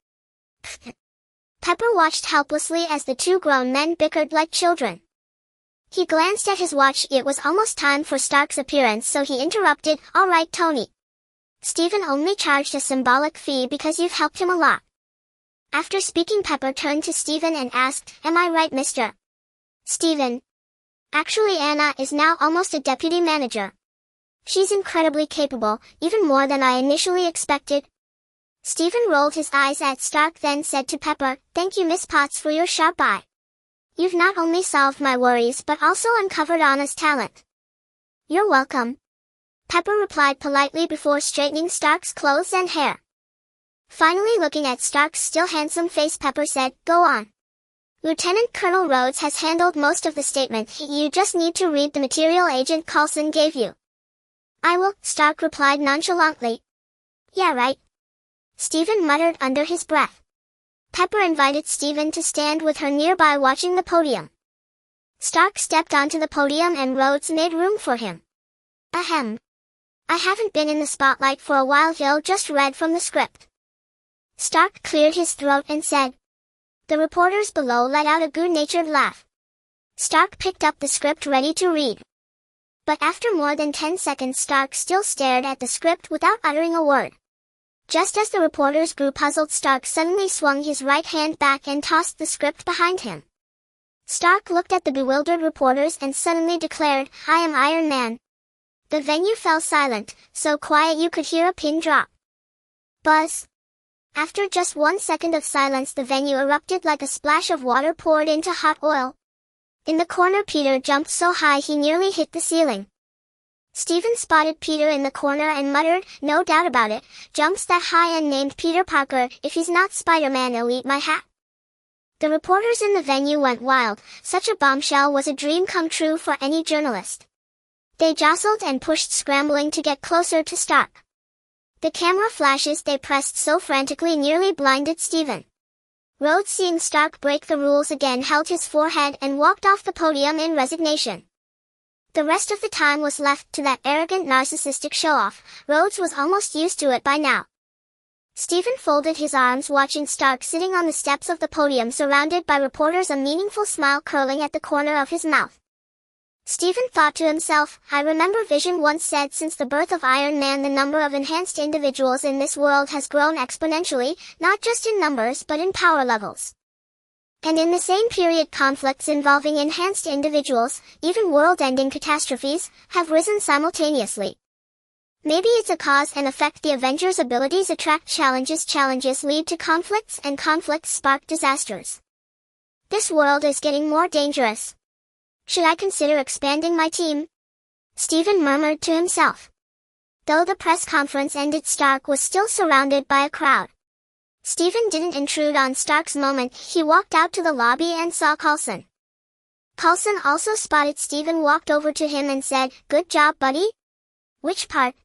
Pepper watched helplessly as the two grown men bickered like children. He glanced at his watch. It was almost time for Stark's appearance, so he interrupted, all right, Tony. Stephen only charged a symbolic fee because you've helped him a lot. After speaking, Pepper turned to Stephen and asked, am I right, Mr. Stephen? Actually, Anna is now almost a deputy manager. She's incredibly capable, even more than I initially expected. Stephen rolled his eyes at Stark, then said to Pepper, thank you, Miss Potts, for your sharp eye. You've not only solved my worries but also uncovered Anna's talent. You're welcome. Pepper replied politely before straightening Stark's clothes and hair. Finally, looking at Stark's still handsome face, Pepper said, go on. Lieutenant Colonel Rhodes has handled most of the statement. You just need to read the material Agent Coulson gave you. I will, Stark replied nonchalantly. Yeah, right. Stephen muttered under his breath. Pepper invited Stephen to stand with her nearby watching the podium. Stark stepped onto the podium and Rhodes made room for him. Ahem. I haven't been in the spotlight for a while. Hill just read from the script. Stark cleared his throat and said. The reporters below let out a good-natured laugh. Stark picked up the script ready to read. But after more than 10 seconds Stark still stared at the script without uttering a word. Just as the reporters grew puzzled, Stark suddenly swung his right hand back and tossed the script behind him. Stark looked at the bewildered reporters and suddenly declared, I am Iron Man. The venue fell silent, so quiet you could hear a pin drop. Buzz. After just 1 second of silence, the venue erupted like a splash of water poured into hot oil. In the corner, Peter jumped so high he nearly hit the ceiling. Stephen spotted Peter in the corner and muttered, no doubt about it, jumps that high, and named Peter Parker. If he's not Spider-Man, he'll eat my hat. The reporters in the venue went wild. Such a bombshell was a dream come true for any journalist. They jostled and pushed, scrambling to get closer to Stark. The camera flashes they pressed so frantically nearly blinded Stephen. Rhodes, seeing Stark break the rules again, held his forehead and walked off the podium in resignation. The rest of the time was left to that arrogant, narcissistic show-off. Rhodes was almost used to it by now. Stephen folded his arms, watching Stark sitting on the steps of the podium surrounded by reporters, a meaningful smile curling at the corner of his mouth. Stephen thought to himself, I remember Vision once said since the birth of Iron Man the number of enhanced individuals in this world has grown exponentially, not just in numbers but in power levels. And in the same period conflicts involving enhanced individuals, even world-ending catastrophes, have risen simultaneously. Maybe it's a cause and effect. The Avengers' abilities attract challenges, challenges lead to conflicts, and conflicts spark disasters. This world is getting more dangerous. Should I consider expanding my team? Stephen murmured to himself. Though the press conference ended, Stark was still surrounded by a crowd. Stephen didn't intrude on Stark's moment. He walked out to the lobby and saw Coulson. Coulson also spotted Stephen, walked over to him and said, good job, buddy. Which part?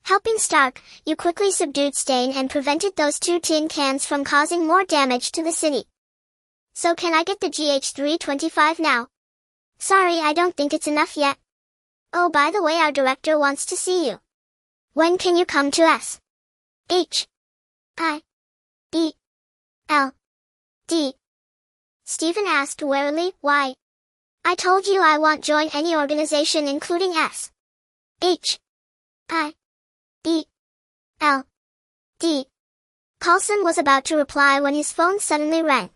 Helping Stark, you quickly subdued Stain and prevented those 2 tin cans from causing more damage to the city. So can I get the GH325 now? Sorry, I don't think it's enough yet. Oh, by the way, our director wants to see you. When can you come to S? H. I. E. L. D. Stephen asked warily, why? I told you I won't join any organization including S. H. I. E. L. D. Coulson was about to reply when his phone suddenly rang.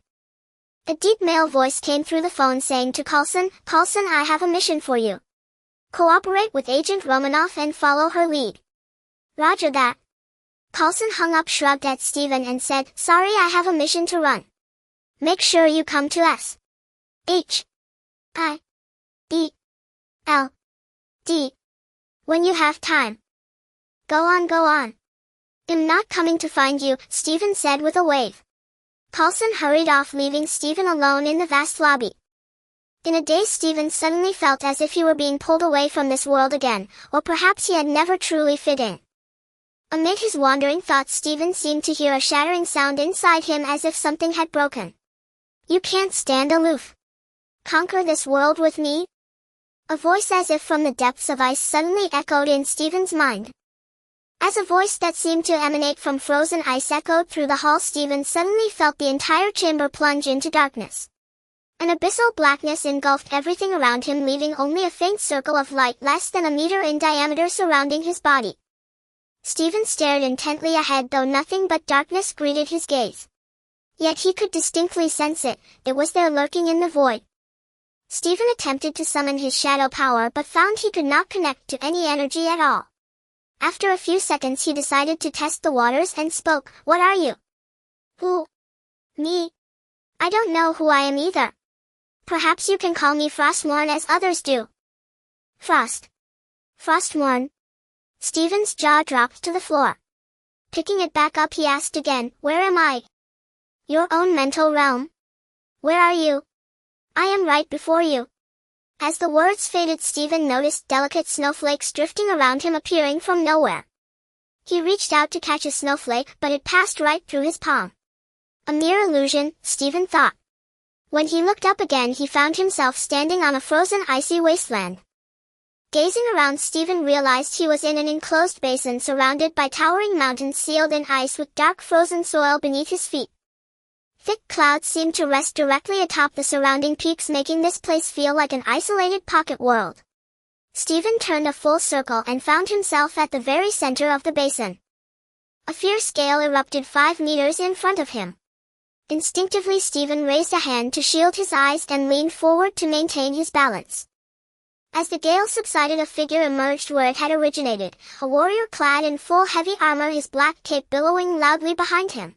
A deep male voice came through the phone saying to Coulson, Coulson, I have a mission for you. Cooperate with Agent Romanoff and follow her lead. Roger that. Coulson hung up, shrugged at Stephen and said, sorry, I have a mission to run. Make sure you come to S. H. I. E. L. D. When you have time. Go on, go on. I'm not coming to find you, Stephen said with a wave. Coulson hurried off, leaving Stephen alone in the vast lobby. In a daze, Stephen suddenly felt as if he were being pulled away from this world again, or perhaps he had never truly fit in. Amid his wandering thoughts, Stephen seemed to hear a shattering sound inside him, as if something had broken. You can't stand aloof. Conquer this world with me? A voice as if from the depths of ice suddenly echoed in Stephen's mind. As a voice that seemed to emanate from frozen ice echoed through the hall, Stephen suddenly felt the entire chamber plunge into darkness. An abyssal blackness engulfed everything around him, leaving only a faint circle of light less than a meter in diameter surrounding his body. Stephen stared intently ahead, though nothing but darkness greeted his gaze. Yet he could distinctly sense it. It was there, lurking in the void. Stephen attempted to summon his shadow power but found he could not connect to any energy at all. After a few seconds he decided to test the waters and spoke, What are you? Who? Me? I don't know who I am either. Perhaps you can call me Frostmourne as others do. Frost. Frostmourne. Stephen's jaw dropped to the floor. Picking it back up, he asked again, Where am I? Your own mental realm? Where are you? I am right before you. As the words faded, Stephen noticed delicate snowflakes drifting around him, appearing from nowhere. He reached out to catch a snowflake, but it passed right through his palm. A mere illusion, Stephen thought. When he looked up again he found himself standing on a frozen icy wasteland. Gazing around, Stephen realized he was in an enclosed basin surrounded by towering mountains sealed in ice with dark frozen soil beneath his feet. Thick clouds seemed to rest directly atop the surrounding peaks, making this place feel like an isolated pocket world. Stephen turned a full circle and found himself at the very center of the basin. A fierce gale erupted 5 meters in front of him. Instinctively, Stephen raised a hand to shield his eyes and leaned forward to maintain his balance. As the gale subsided, a figure emerged where it had originated, a warrior clad in full heavy armor, his black cape billowing loudly behind him.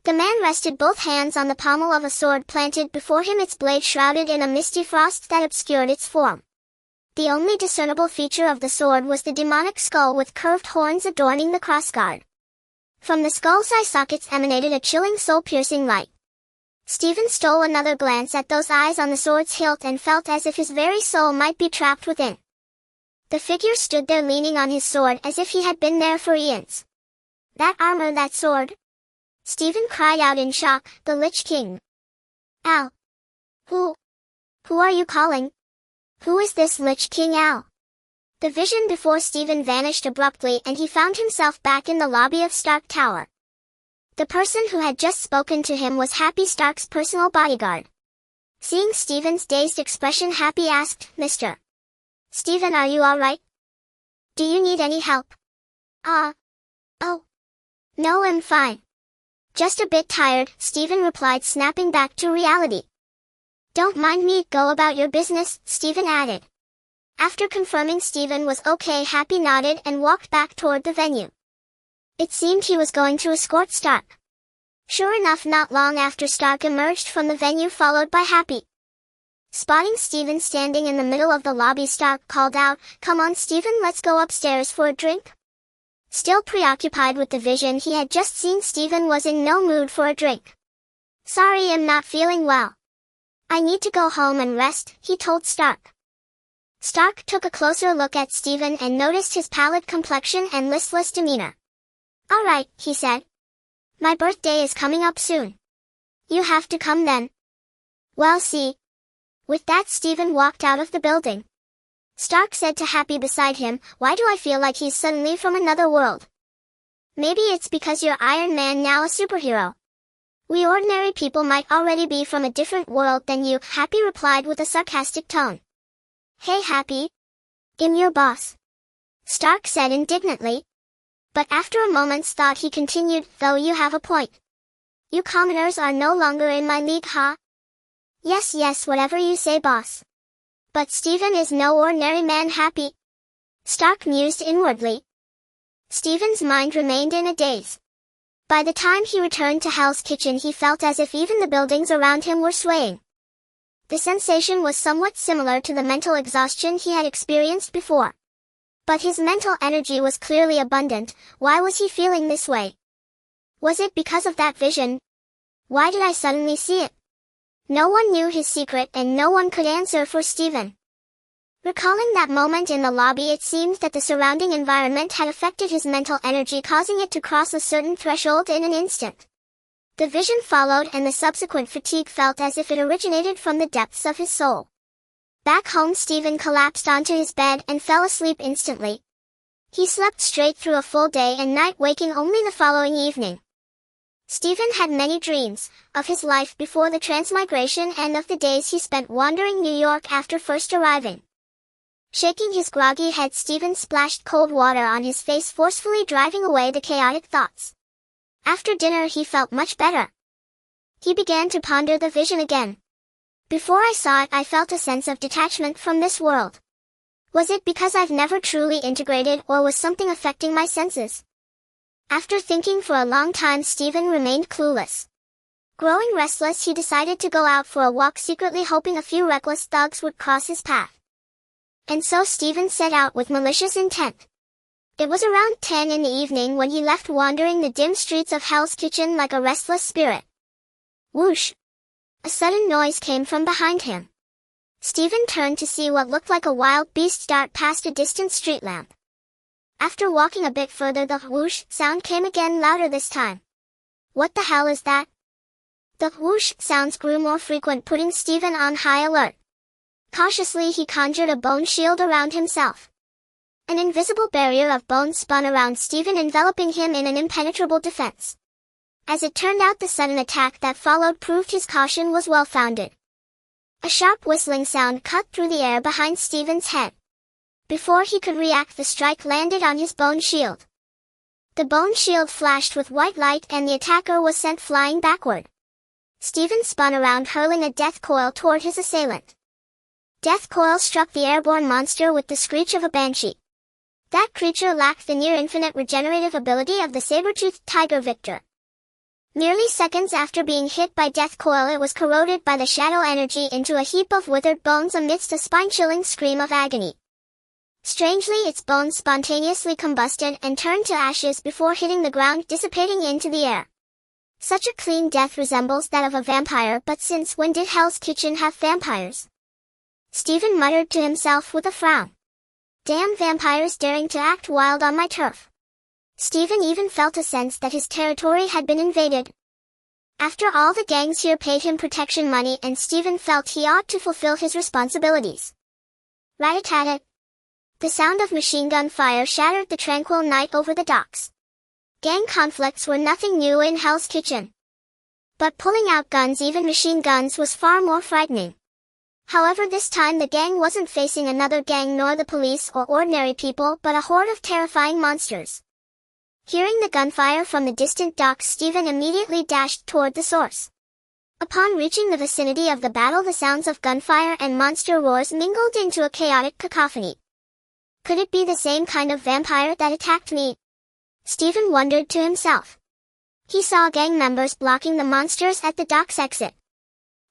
The man rested both hands on the pommel of a sword planted before him, its blade shrouded in a misty frost that obscured its form. The only discernible feature of the sword was the demonic skull with curved horns adorning the crossguard. From the skull's eye sockets emanated a chilling, soul-piercing light. Stephen stole another glance at those eyes on the sword's hilt and felt as if his very soul might be trapped within. The figure stood there leaning on his sword as if he had been there for eons. That armor, that sword? Stephen cried out in shock, the Lich King. Al. Who are you calling? Who is this Lich King, Al? The vision before Stephen vanished abruptly and he found himself back in the lobby of Stark Tower. The person who had just spoken to him was Happy, Stark's personal bodyguard. Seeing Stephen's dazed expression, Happy asked, Mr. Stephen, are you alright? Do you need any help? Oh. No, I'm fine. Just a bit tired, Stephen replied, snapping back to reality. Don't mind me, go about your business, Stephen added. After confirming Stephen was okay, Happy nodded and walked back toward the venue. It seemed he was going to escort Stark. Sure enough, not long after, Stark emerged from the venue followed by Happy. Spotting Stephen standing in the middle of the lobby, Stark called out, Come on Stephen, let's go upstairs for a drink. Still preoccupied with the vision he had just seen, Stephen was in no mood for a drink. Sorry, I'm not feeling well. I need to go home and rest, he told Stark. Stark took a closer look at Stephen and noticed his pallid complexion and listless demeanor. All right, he said. My birthday is coming up soon. You have to come then. Well, see. With that, Stephen walked out of the building. Stark said to Happy beside him, Why do I feel like he's suddenly from another world? Maybe it's because you're Iron Man now, a superhero. We ordinary people might already be from a different world than you, Happy replied with a sarcastic tone. Hey Happy. I'm your boss. Stark said indignantly. But after a moment's thought he continued, though you have a point. You commoners are no longer in my league, huh? Yes, whatever you say, boss. But Stephen is no ordinary man, Happy. Stark mused inwardly. Stephen's mind remained in a daze. By the time he returned to Hell's Kitchen he felt as if even the buildings around him were swaying. The sensation was somewhat similar to the mental exhaustion he had experienced before. But his mental energy was clearly abundant. Why was he feeling this way? Was it because of that vision? Why did I suddenly see it? No one knew his secret and no one could answer for Stephen. Recalling that moment in the lobby, it seemed that the surrounding environment had affected his mental energy, causing it to cross a certain threshold in an instant. The vision followed and the subsequent fatigue felt as if it originated from the depths of his soul. Back home, Stephen collapsed onto his bed and fell asleep instantly. He slept straight through a full day and night, waking only the following evening. Stephen had many dreams, of his life before the transmigration and of the days he spent wandering New York after first arriving. Shaking his groggy head, Stephen splashed cold water on his face, forcefully driving away the chaotic thoughts. After dinner he felt much better. He began to ponder the vision again. Before I saw it, I felt a sense of detachment from this world. Was it because I've never truly integrated, or was something affecting my senses? After thinking for a long time, Stephen remained clueless. Growing restless, he decided to go out for a walk, secretly hoping a few reckless thugs would cross his path. And so Stephen set out with malicious intent. It was around 10 in the evening when he left, wandering the dim streets of Hell's Kitchen like a restless spirit. Whoosh! A sudden noise came from behind him. Stephen turned to see what looked like a wild beast dart past a distant street lamp. After walking a bit further, the whoosh sound came again, louder this time. What the hell is that? The whoosh sounds grew more frequent, putting Stephen on high alert. Cautiously he conjured a bone shield around himself. An invisible barrier of bone spun around Stephen, enveloping him in an impenetrable defense. As it turned out, the sudden attack that followed proved his caution was well-founded. A sharp whistling sound cut through the air behind Stephen's head. Before he could react, the strike landed on his bone shield. The bone shield flashed with white light and the attacker was sent flying backward. Stephen spun around, hurling a death coil toward his assailant. Death coil struck the airborne monster with the screech of a banshee. That creature lacked the near-infinite regenerative ability of the saber-toothed tiger Victor. Merely seconds after being hit by death coil, it was corroded by the shadow energy into a heap of withered bones amidst a spine-chilling scream of agony. Strangely, its bones spontaneously combusted and turned to ashes before hitting the ground, dissipating into the air. Such a clean death resembles that of a vampire, but since when did Hell's Kitchen have vampires? Stephen muttered to himself with a frown. Damn vampires daring to act wild on my turf. Stephen even felt a sense that his territory had been invaded. After all, the gangs here paid him protection money and Stephen felt he ought to fulfill his responsibilities. Rat-a-tat-tat. The sound of machine gun fire shattered the tranquil night over the docks. Gang conflicts were nothing new in Hell's Kitchen. But pulling out guns, even machine guns, was far more frightening. However, this time the gang wasn't facing another gang nor the police or ordinary people, but a horde of terrifying monsters. Hearing the gunfire from the distant docks, Stephen immediately dashed toward the source. Upon reaching the vicinity of the battle, the sounds of gunfire and monster roars mingled into a chaotic cacophony. Could it be the same kind of vampire that attacked me? Stephen wondered to himself. He saw gang members blocking the monsters at the dock's exit.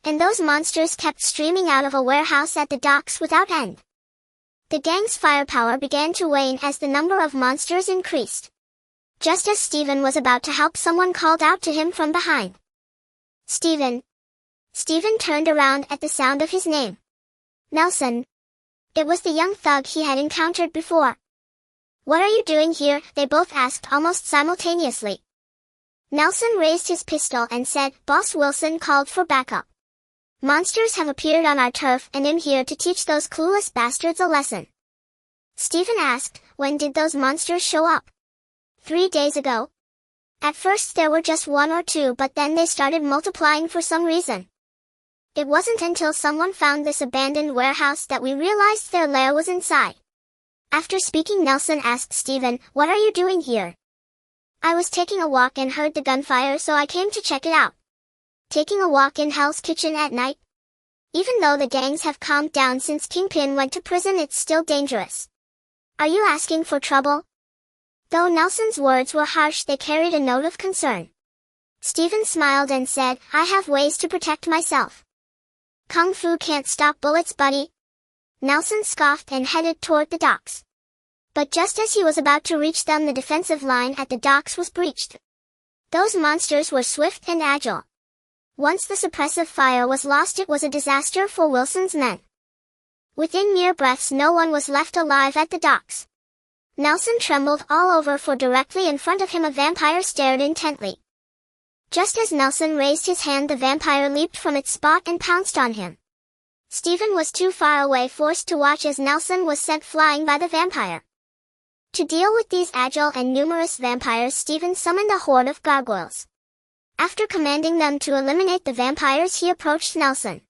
And those monsters kept streaming out of a warehouse at the docks without end. The gang's firepower began to wane as the number of monsters increased. Just as Stephen was about to help, someone called out to him from behind. Stephen. Stephen turned around at the sound of his name. Nelson. It was the young thug he had encountered before. What are you doing here? They both asked almost simultaneously. Nelson raised his pistol and said, Boss Wilson called for backup. Monsters have appeared on our turf and I'm here to teach those clueless bastards a lesson. Stephen asked, when did those monsters show up? 3 days ago. At first there were just 1 or 2, but then they started multiplying for some reason. It wasn't until someone found this abandoned warehouse that we realized their lair was inside. After speaking, Nelson asked Stephen, what are you doing here? I was taking a walk and heard the gunfire, so I came to check it out. Taking a walk in Hell's Kitchen at night? Even though the gangs have calmed down since Kingpin went to prison, it's still dangerous. Are you asking for trouble? Though Nelson's words were harsh, they carried a note of concern. Stephen smiled and said, I have ways to protect myself. Kung Fu can't stop bullets, buddy. Nelson scoffed and headed toward the docks. But just as he was about to reach them, the defensive line at the docks was breached. Those monsters were swift and agile. Once the suppressive fire was lost, it was a disaster for Wilson's men. Within mere breaths, no one was left alive at the docks. Nelson trembled all over, for directly in front of him a vampire stared intently. Just as Nelson raised his hand, the vampire leaped from its spot and pounced on him. Stephen was too far away, forced to watch as Nelson was sent flying by the vampire. To deal with these agile and numerous vampires, Stephen summoned a horde of gargoyles. After commanding them to eliminate the vampires, he approached Nelson.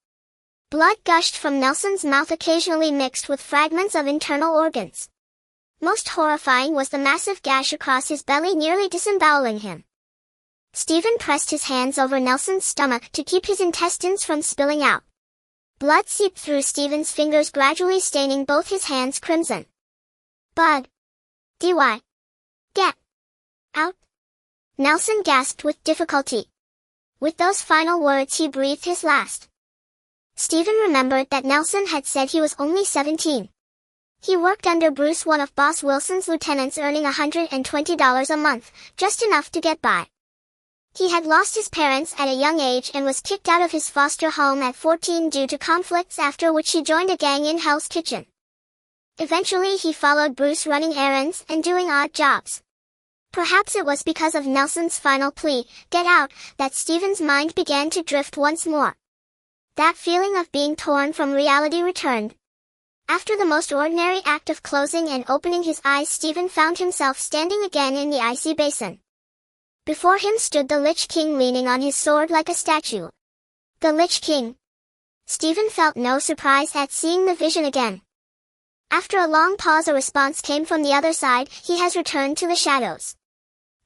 Blood gushed from Nelson's mouth, occasionally mixed with fragments of internal organs. Most horrifying was the massive gash across his belly, nearly disemboweling him. Stephen pressed his hands over Nelson's stomach to keep his intestines from spilling out. Blood seeped through Stephen's fingers, gradually staining both his hands crimson. Bud. DY. Get. Out. Nelson gasped with difficulty. With those final words, he breathed his last. Stephen remembered that Nelson had said he was only 17. He worked under Bruce, one of Boss Wilson's lieutenants, earning $120 a month, just enough to get by. He had lost his parents at a young age and was kicked out of his foster home at 14 due to conflicts, after which he joined a gang in Hell's Kitchen. Eventually he followed Bruce, running errands and doing odd jobs. Perhaps it was because of Nelson's final plea, "Get out," that Stephen's mind began to drift once more. That feeling of being torn from reality returned. After the most ordinary act of closing and opening his eyes, Stephen found himself standing again in the icy basin. Before him stood the Lich King, leaning on his sword like a statue. The Lich King. Stephen felt no surprise at seeing the vision again. After a long pause, a response came from the other side: "He has returned to the shadows."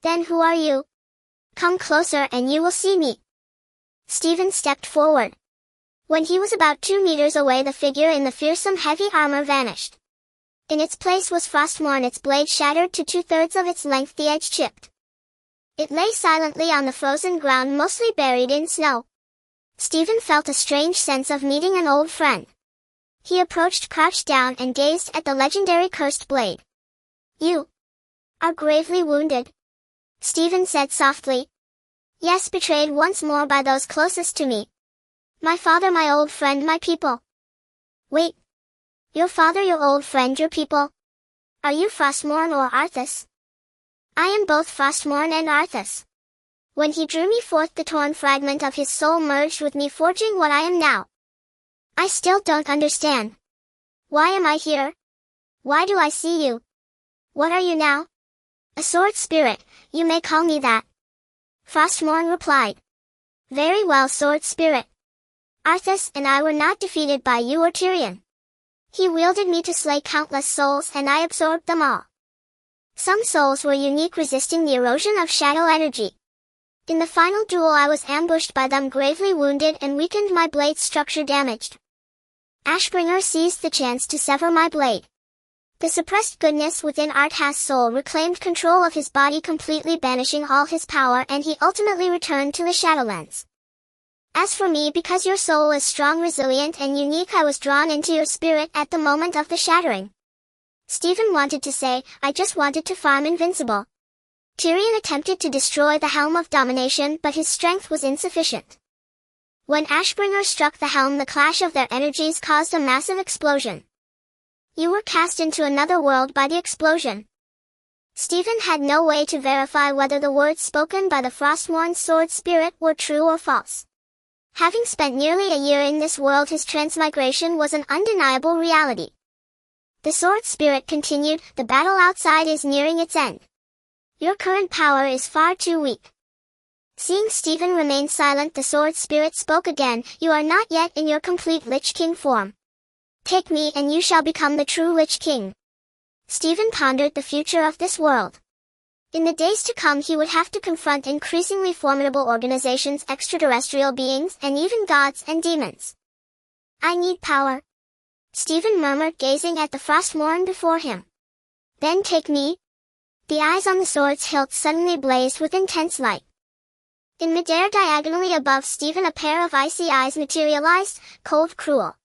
"Then who are you? Come closer and you will see me." Stephen stepped forward. When he was about 2 meters away, the figure in the fearsome heavy armor vanished. In its place was Frostmourne, its blade shattered to 2/3 of its length, the edge chipped. It lay silently on the frozen ground, mostly buried in snow. Stephen felt a strange sense of meeting an old friend. He approached, crouched down, and gazed at the legendary cursed blade. "You are gravely wounded," Stephen said softly. "Yes, betrayed once more by those closest to me. My father, my old friend, my people." "Wait. Your father, your old friend, your people? Are you Frostmourne or Arthas?" "I am both Frostmourne and Arthas. When he drew me forth, the torn fragment of his soul merged with me, forging what I am now. I still don't understand. Why am I here? Why do I see you? What are you now?" "A sword spirit, you may call me that," Frostmourne replied. "Very well, sword spirit. Arthas and I were not defeated by you or Tyrion. He wielded me to slay countless souls, and I absorbed them all. Some souls were unique, resisting the erosion of shadow energy. In the final duel, I was ambushed by them, gravely wounded and weakened, my blade's structure damaged. Ashbringer seized the chance to sever my blade. The suppressed goodness within Arthas' soul reclaimed control of his body, completely banishing all his power, and he ultimately returned to the Shadowlands. As for me, because your soul is strong, resilient, and unique, I was drawn into your spirit at the moment of the shattering." Stephen wanted to say, "I just wanted to farm invincible." Tyrion attempted to destroy the Helm of Domination, but his strength was insufficient. When Ashbringer struck the helm, the clash of their energies caused a massive explosion. "You were cast into another world by the explosion." Stephen had no way to verify whether the words spoken by the Frostmourne sword spirit were true or false. Having spent nearly a year in this world, his transmigration was an undeniable reality. The sword spirit continued, "The battle outside is nearing its end. Your current power is far too weak." Seeing Stephen remain silent, the sword spirit spoke again, "You are not yet in your complete Lich King form. Take me and you shall become the true Lich King." Stephen pondered the future of this world. In the days to come, he would have to confront increasingly formidable organizations, extraterrestrial beings, and even gods and demons. "I need power," Stephen murmured, gazing at the Frostmourne before him. "Then take me." The eyes on the sword's hilt suddenly blazed with intense light. In midair, diagonally above Stephen, a pair of icy eyes materialized, cold, cruel.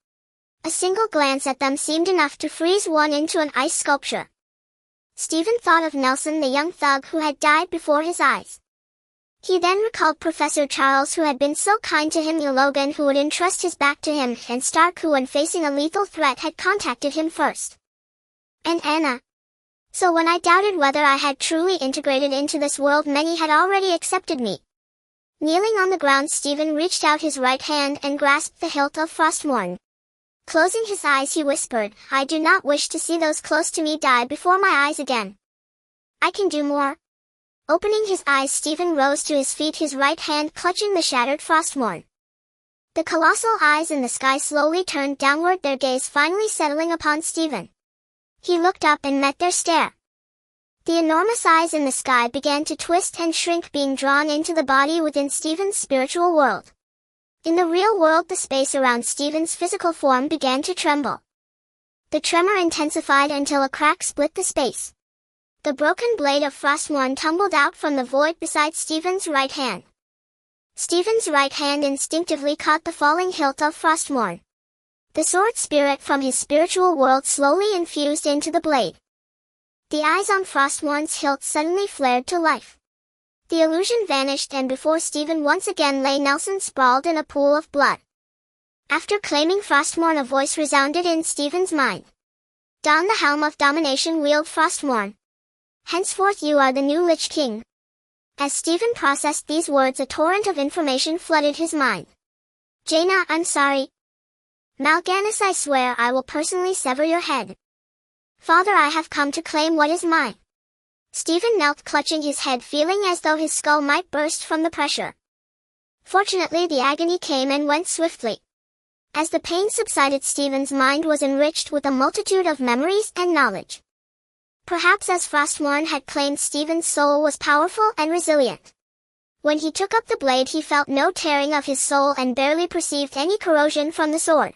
A single glance at them seemed enough to freeze one into an ice sculpture. Stephen thought of Nelson, the young thug who had died before his eyes. He then recalled Professor Charles, who had been so kind to him, Logan, who would entrust his back to him, and Stark, who, when facing a lethal threat, had contacted him first. And Anna. So when I doubted whether I had truly integrated into this world, many had already accepted me. Kneeling on the ground, Stephen reached out his right hand and grasped the hilt of Frostmourne. Closing his eyes, he whispered, "I do not wish to see those close to me die before my eyes again. I can do more." Opening his eyes, Stephen rose to his feet, his right hand clutching the shattered Frostmourne. The colossal eyes in the sky slowly turned downward, their gaze finally settling upon Stephen. He looked up and met their stare. The enormous eyes in the sky began to twist and shrink, being drawn into the body within Stephen's spiritual world. In the real world, the space around Stephen's physical form began to tremble. The tremor intensified until a crack split the space. The broken blade of Frostmourne tumbled out from the void beside Stephen's right hand. Stephen's right hand instinctively caught the falling hilt of Frostmourne. The sword spirit from his spiritual world slowly infused into the blade. The eyes on Frostmourne's hilt suddenly flared to life. The illusion vanished, and before Stephen once again lay Nelson sprawled in a pool of blood. After claiming Frostmourne, a voice resounded in Stephen's mind. "Don the Helm of Domination, wield Frostmourne. Henceforth you are the new Lich King. As Stephen processed these words, a torrent of information flooded his mind. Jaina, I'm sorry. Mal'Ganis, I swear I will personally sever your head. Father, I have come to claim what is mine. Stephen knelt, clutching his head, feeling as though his skull might burst from the pressure. Fortunately, the agony came and went swiftly. As the pain subsided, Stephen's mind was enriched with a multitude of memories and knowledge. Perhaps as Frostmourne had claimed, Stephen's soul was powerful and resilient. When he took up the blade, he felt no tearing of his soul and barely perceived any corrosion from the sword.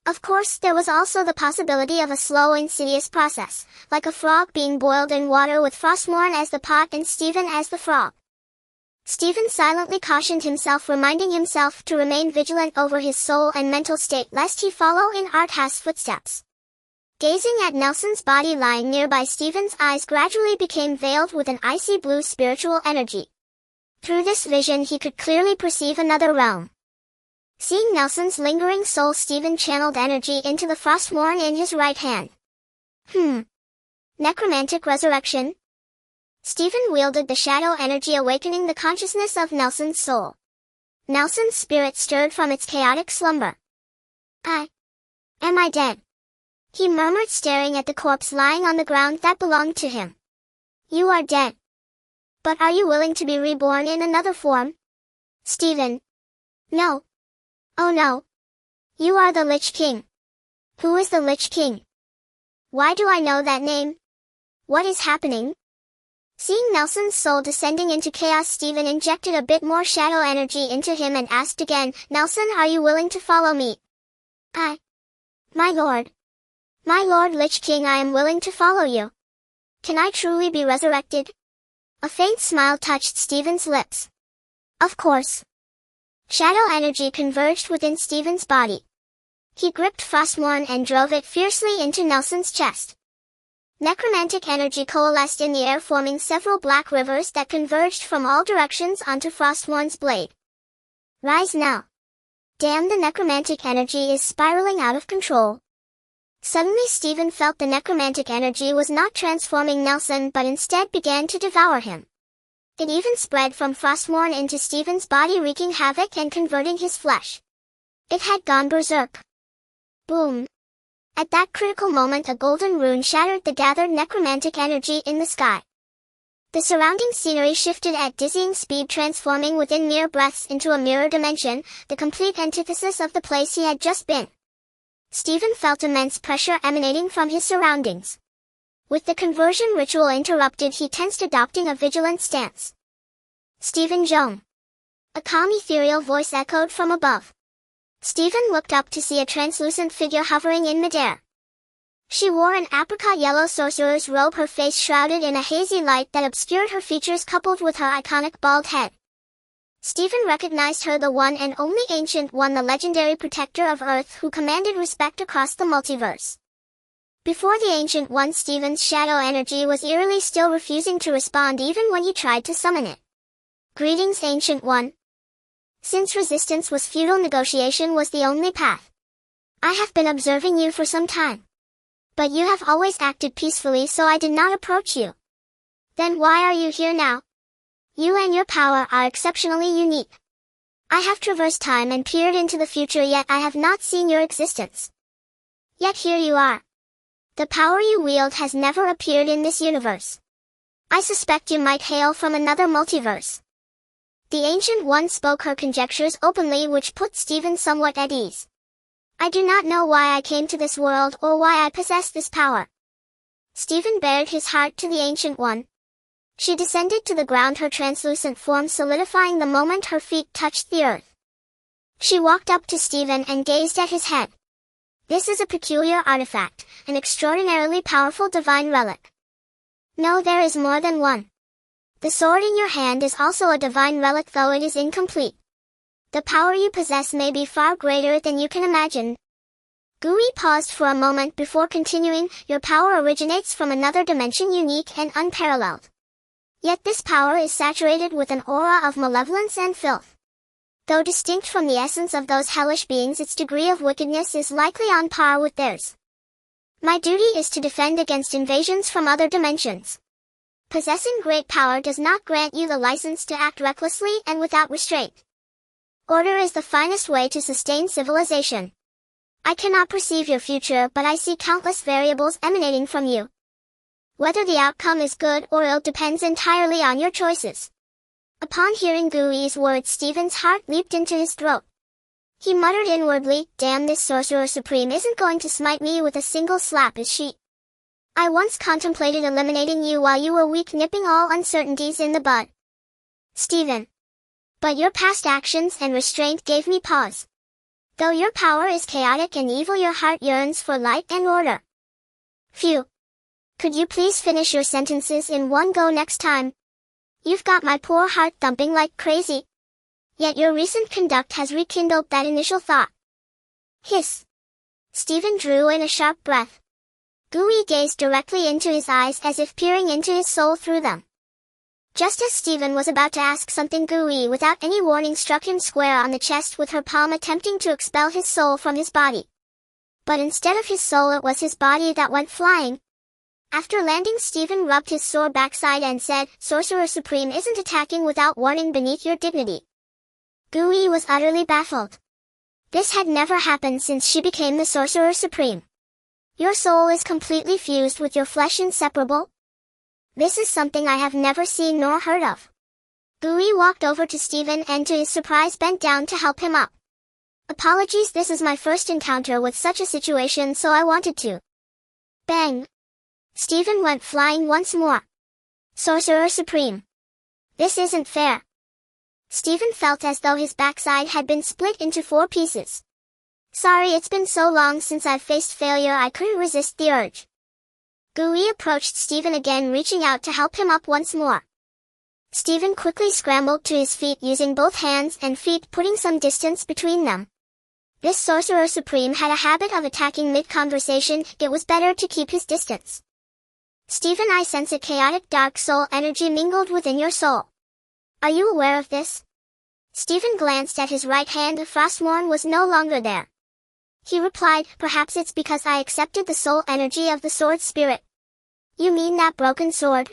Of course, there was also the possibility of a slow, insidious process, like a frog being boiled in water with Frostmourne as the pot and Stephen as the frog. Stephen silently cautioned himself, reminding himself to remain vigilant over his soul and mental state lest he follow in Arthas's footsteps. Gazing at Nelson's body lying nearby, Stephen's eyes gradually became veiled with an icy blue spiritual energy. Through this vision he could clearly perceive another realm. Seeing Nelson's lingering soul, Stephen channeled energy into the Frostmourne in his right hand. Necromantic resurrection? Stephen wielded the shadow energy, awakening the consciousness of Nelson's soul. Nelson's spirit stirred from its chaotic slumber. Am I dead? He murmured, staring at the corpse lying on the ground that belonged to him. You are dead. But are you willing to be reborn in another form? Stephen. No. Oh no. You are the Lich King. Who is the Lich King? Why do I know that name? What is happening? Seeing Nelson's soul descending into chaos, Stephen injected a bit more shadow energy into him and asked again, Nelson, are you willing to follow me? My lord. My lord Lich King, I am willing to follow you. Can I truly be resurrected? A faint smile touched Stephen's lips. Of course. Shadow energy converged within Stephen's body. He gripped Frostmourne and drove it fiercely into Nelson's chest. Necromantic energy coalesced in the air, forming several black rivers that converged from all directions onto Frostmourne's blade. Rise now. Damn, the necromantic energy is spiraling out of control. Suddenly Stephen felt the necromantic energy was not transforming Nelson but instead began to devour him. It even spread from Frostmourne into Stephen's body, wreaking havoc and converting his flesh. It had gone berserk. Boom. At that critical moment, a golden rune shattered the gathered necromantic energy in the sky. The surrounding scenery shifted at dizzying speed, transforming within mere breaths into a mirror dimension, the complete antithesis of the place he had just been. Stephen felt immense pressure emanating from his surroundings. With the conversion ritual interrupted, he tensed, adopting a vigilant stance. Stephen Zhong. A calm, ethereal voice echoed from above. Stephen looked up to see a translucent figure hovering in midair. She wore an apricot yellow sorcerer's robe, her face shrouded in a hazy light that obscured her features, coupled with her iconic bald head. Stephen recognized her, the one and only Ancient One, the legendary protector of Earth who commanded respect across the multiverse. Before the Ancient One, Stephen's shadow energy was eerily still, refusing to respond even when he tried to summon it. Greetings, Ancient One. Since resistance was futile, negotiation was the only path. I have been observing you for some time. But you have always acted peacefully, so I did not approach you. Then why are you here now? You and your power are exceptionally unique. I have traversed time and peered into the future, yet I have not seen your existence. Yet here you are. The power you wield has never appeared in this universe. I suspect you might hail from another multiverse. The Ancient One spoke her conjectures openly, which put Stephen somewhat at ease. I do not know why I came to this world or why I possess this power. Stephen bared his heart to the Ancient One. She descended to the ground, her translucent form solidifying the moment her feet touched the earth. She walked up to Stephen and gazed at his head. This is a peculiar artifact, an extraordinarily powerful divine relic. No, there is more than one. The sword in your hand is also a divine relic, though it is incomplete. The power you possess may be far greater than you can imagine. Gui paused for a moment before continuing, your power originates from another dimension, unique and unparalleled. Yet this power is saturated with an aura of malevolence and filth. Though distinct from the essence of those hellish beings, its degree of wickedness is likely on par with theirs. My duty is to defend against invasions from other dimensions. Possessing great power does not grant you the license to act recklessly and without restraint. Order is the finest way to sustain civilization. I cannot perceive your future, but I see countless variables emanating from you. Whether the outcome is good or ill depends entirely on your choices. Upon hearing Gui's words, Stephen's heart leaped into his throat. He muttered inwardly, "Damn, this Sorcerer Supreme isn't going to smite me with a single slap, is she? I once contemplated eliminating you while you were weak, nipping all uncertainties in the bud. Stephen. But your past actions and restraint gave me pause. Though your power is chaotic and evil, your heart yearns for light and order." Phew. Could you please finish your sentences in one go next time? You've got my poor heart thumping like crazy. Yet your recent conduct has rekindled that initial thought. Hiss. Stephen drew in a sharp breath. Gui gazed directly into his eyes as if peering into his soul through them. Just as Stephen was about to ask something, Gui without any warning struck him square on the chest with her palm, attempting to expel his soul from his body. But instead of his soul, it was his body that went flying. After landing, Stephen rubbed his sore backside and said, "Sorcerer Supreme isn't attacking without warning beneath your dignity." Gui was utterly baffled. This had never happened since she became the Sorcerer Supreme. Your soul is completely fused with your flesh, inseparable? This is something I have never seen nor heard of. Gui walked over to Stephen and to his surprise bent down to help him up. "Apologies, this is my first encounter with such a situation, so I wanted to." Bang! Stephen went flying once more. "Sorcerer Supreme. This isn't fair." Stephen felt as though his backside had been split into 4 pieces. "Sorry, it's been so long since I've faced failure, I couldn't resist the urge." Gui approached Stephen again, reaching out to help him up once more. Stephen quickly scrambled to his feet using both hands and feet, putting some distance between them. This Sorcerer Supreme had a habit of attacking mid-conversation. It was better to keep his distance. "Stephen, I sense a chaotic dark soul energy mingled within your soul. Are you aware of this?" Stephen glanced at his right hand. The Frostmourne was no longer there. He replied, "Perhaps it's because I accepted the soul energy of the sword spirit." "You mean that broken sword?"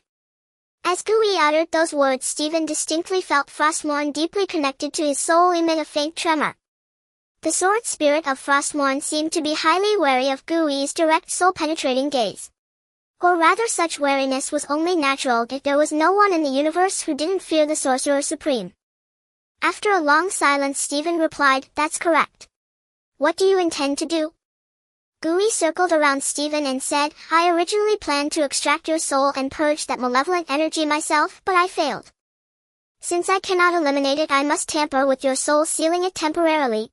As Gui uttered those words, Stephen distinctly felt Frostmourne deeply connected to his soul emit a faint tremor. The sword spirit of Frostmourne seemed to be highly wary of Gui's direct soul-penetrating gaze. Or rather, such wariness was only natural, if there was no one in the universe who didn't fear the Sorcerer Supreme. After a long silence, Stephen replied, "That's correct. What do you intend to do?" Gui circled around Stephen and said, "I originally planned to extract your soul and purge that malevolent energy myself, but I failed. Since I cannot eliminate it, I must tamper with your soul, sealing it temporarily.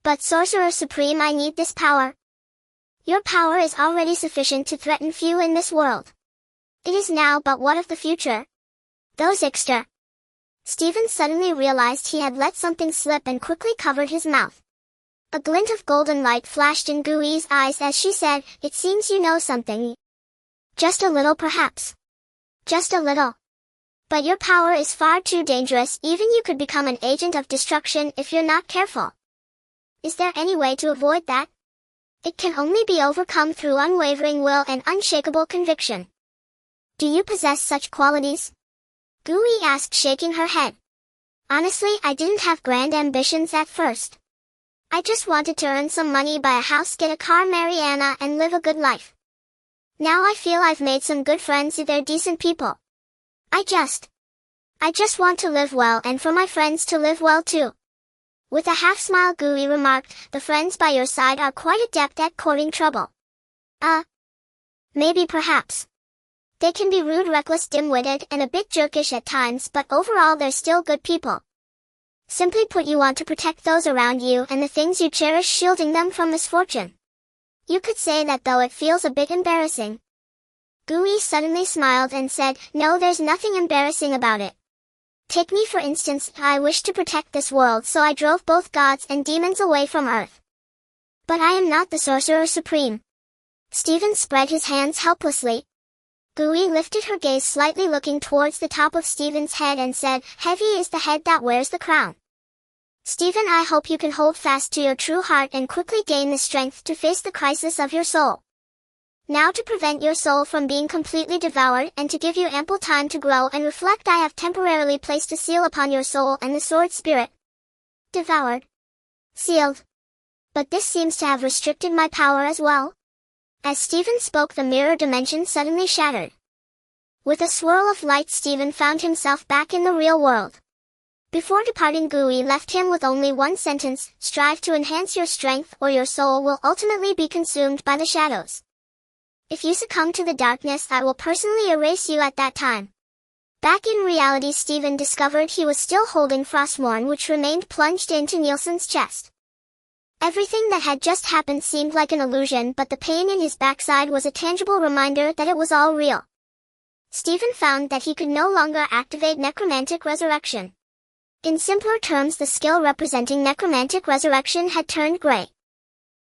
But Sorcerer Supreme, I need this power. Your power is already sufficient to threaten few in this world. It is now, but what of the future? Those extra." Stephen suddenly realized he had let something slip and quickly covered his mouth. A glint of golden light flashed in Gui's eyes as she said, "It seems you know something. Just a little, perhaps. Just a little. But your power is far too dangerous. Even you could become an agent of destruction if you're not careful. Is there any way to avoid that? It can only be overcome through unwavering will and unshakable conviction. Do you possess such qualities?" Gui asked, shaking her head. "Honestly, I didn't have grand ambitions at first. I just wanted to earn some money, buy a house, get a car, marry Anna, and live a good life. Now I feel I've made some good friends. They're decent people. I just want to live well, and for my friends to live well too." With a half-smile, Gui remarked, "The friends by your side are quite adept at courting trouble." Maybe, perhaps. They can be rude, reckless, dim-witted, and a bit jerkish at times, but overall they're still good people. Simply put, you want to protect those around you and the things you cherish, shielding them from misfortune. You could say that, though it feels a bit embarrassing." Gui suddenly smiled and said, "No, there's nothing embarrassing about it. Take me for instance. I wish to protect this world, so I drove both gods and demons away from Earth. But I am not the Sorcerer Supreme." Stephen spread his hands helplessly. Gui lifted her gaze slightly, looking towards the top of Stephen's head, and said, "Heavy is the head that wears the crown. Stephen, I hope you can hold fast to your true heart and quickly gain the strength to face the crisis of your soul." Now to prevent your soul from being completely devoured and to give you ample time to grow and reflect, I have temporarily placed a seal upon your soul and the sword spirit. Devoured. Sealed. But this seems to have restricted my power as well. As Stephen spoke, the mirror dimension suddenly shattered. With a swirl of light, Stephen found himself back in the real world. Before departing, Gui left him with only one sentence: strive to enhance your strength or your soul will ultimately be consumed by the shadows. If you succumb to the darkness, I will personally erase you at that time. Back in reality, Stephen discovered he was still holding Frostmourne, which remained plunged into Nielsen's chest. Everything that had just happened seemed like an illusion, but the pain in his backside was a tangible reminder that it was all real. Stephen found that he could no longer activate necromantic resurrection. In simpler terms, the skill representing necromantic resurrection had turned gray.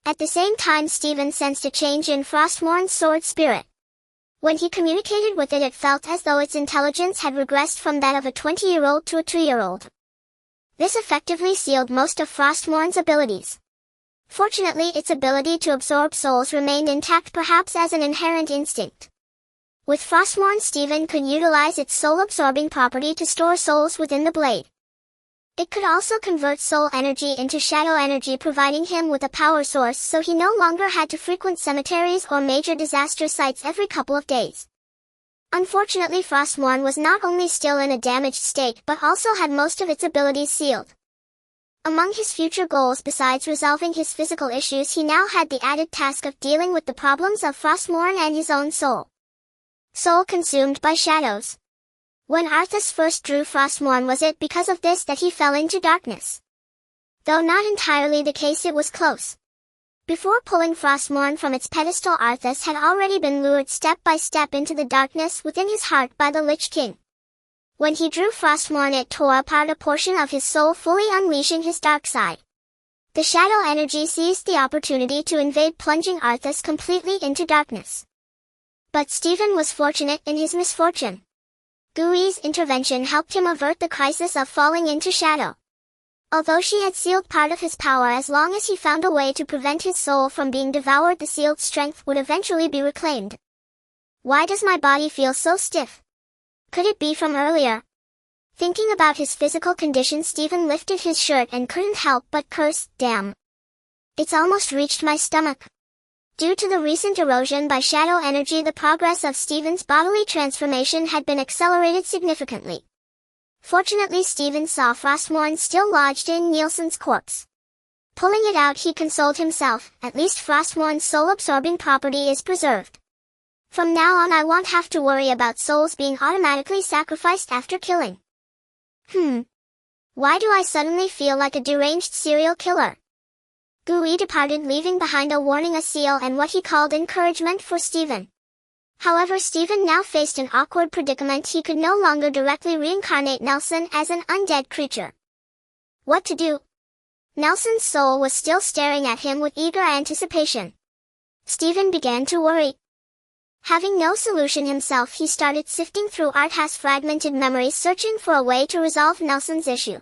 At the same time, Stephen sensed a change in Frostmourne's sword spirit. When he communicated with it, it felt as though its intelligence had regressed from that of a 20-year-old to a 2-year-old. This effectively sealed most of Frostmourne's abilities. Fortunately, its ability to absorb souls remained intact, perhaps as an inherent instinct. With Frostmourne, Stephen could utilize its soul-absorbing property to store souls within the blade. It could also convert soul energy into shadow energy, providing him with a power source, so he no longer had to frequent cemeteries or major disaster sites every couple of days. Unfortunately, Frostmourne was not only still in a damaged state but also had most of its abilities sealed. Among his future goals, besides resolving his physical issues, he now had the added task of dealing with the problems of Frostmourne and his own soul. Soul consumed by shadows. When Arthas first drew Frostmourne, was it because of this that he fell into darkness? Though not entirely the case, it was close. Before pulling Frostmourne from its pedestal, Arthas had already been lured step by step into the darkness within his heart by the Lich King. When he drew Frostmourne, it tore apart a portion of his soul, fully unleashing his dark side. The shadow energy seized the opportunity to invade, plunging Arthas completely into darkness. But Stephen was fortunate in his misfortune. Gui's intervention helped him avert the crisis of falling into shadow. Although she had sealed part of his power, as long as he found a way to prevent his soul from being devoured, the sealed strength would eventually be reclaimed. Why does my body feel so stiff? Could it be from earlier? Thinking about his physical condition, Stephen lifted his shirt and couldn't help but curse, damn. It's almost reached my stomach. Due to the recent erosion by shadow energy, the progress of Stephen's bodily transformation had been accelerated significantly. Fortunately, Stephen saw Frostmourne still lodged in Nielsen's corpse. Pulling it out, he consoled himself, at least Frostmourne's soul-absorbing property is preserved. From now on, I won't have to worry about souls being automatically sacrificed after killing. Why do I suddenly feel like a deranged serial killer? Gui departed, leaving behind a warning, a seal, and what he called encouragement for Stephen. However, Stephen now faced an awkward predicament. He could no longer directly reincarnate Nelson as an undead creature. What to do? Nelson's soul was still staring at him with eager anticipation. Stephen began to worry. Having no solution himself, he started sifting through Arthas' fragmented memories, searching for a way to resolve Nelson's issue.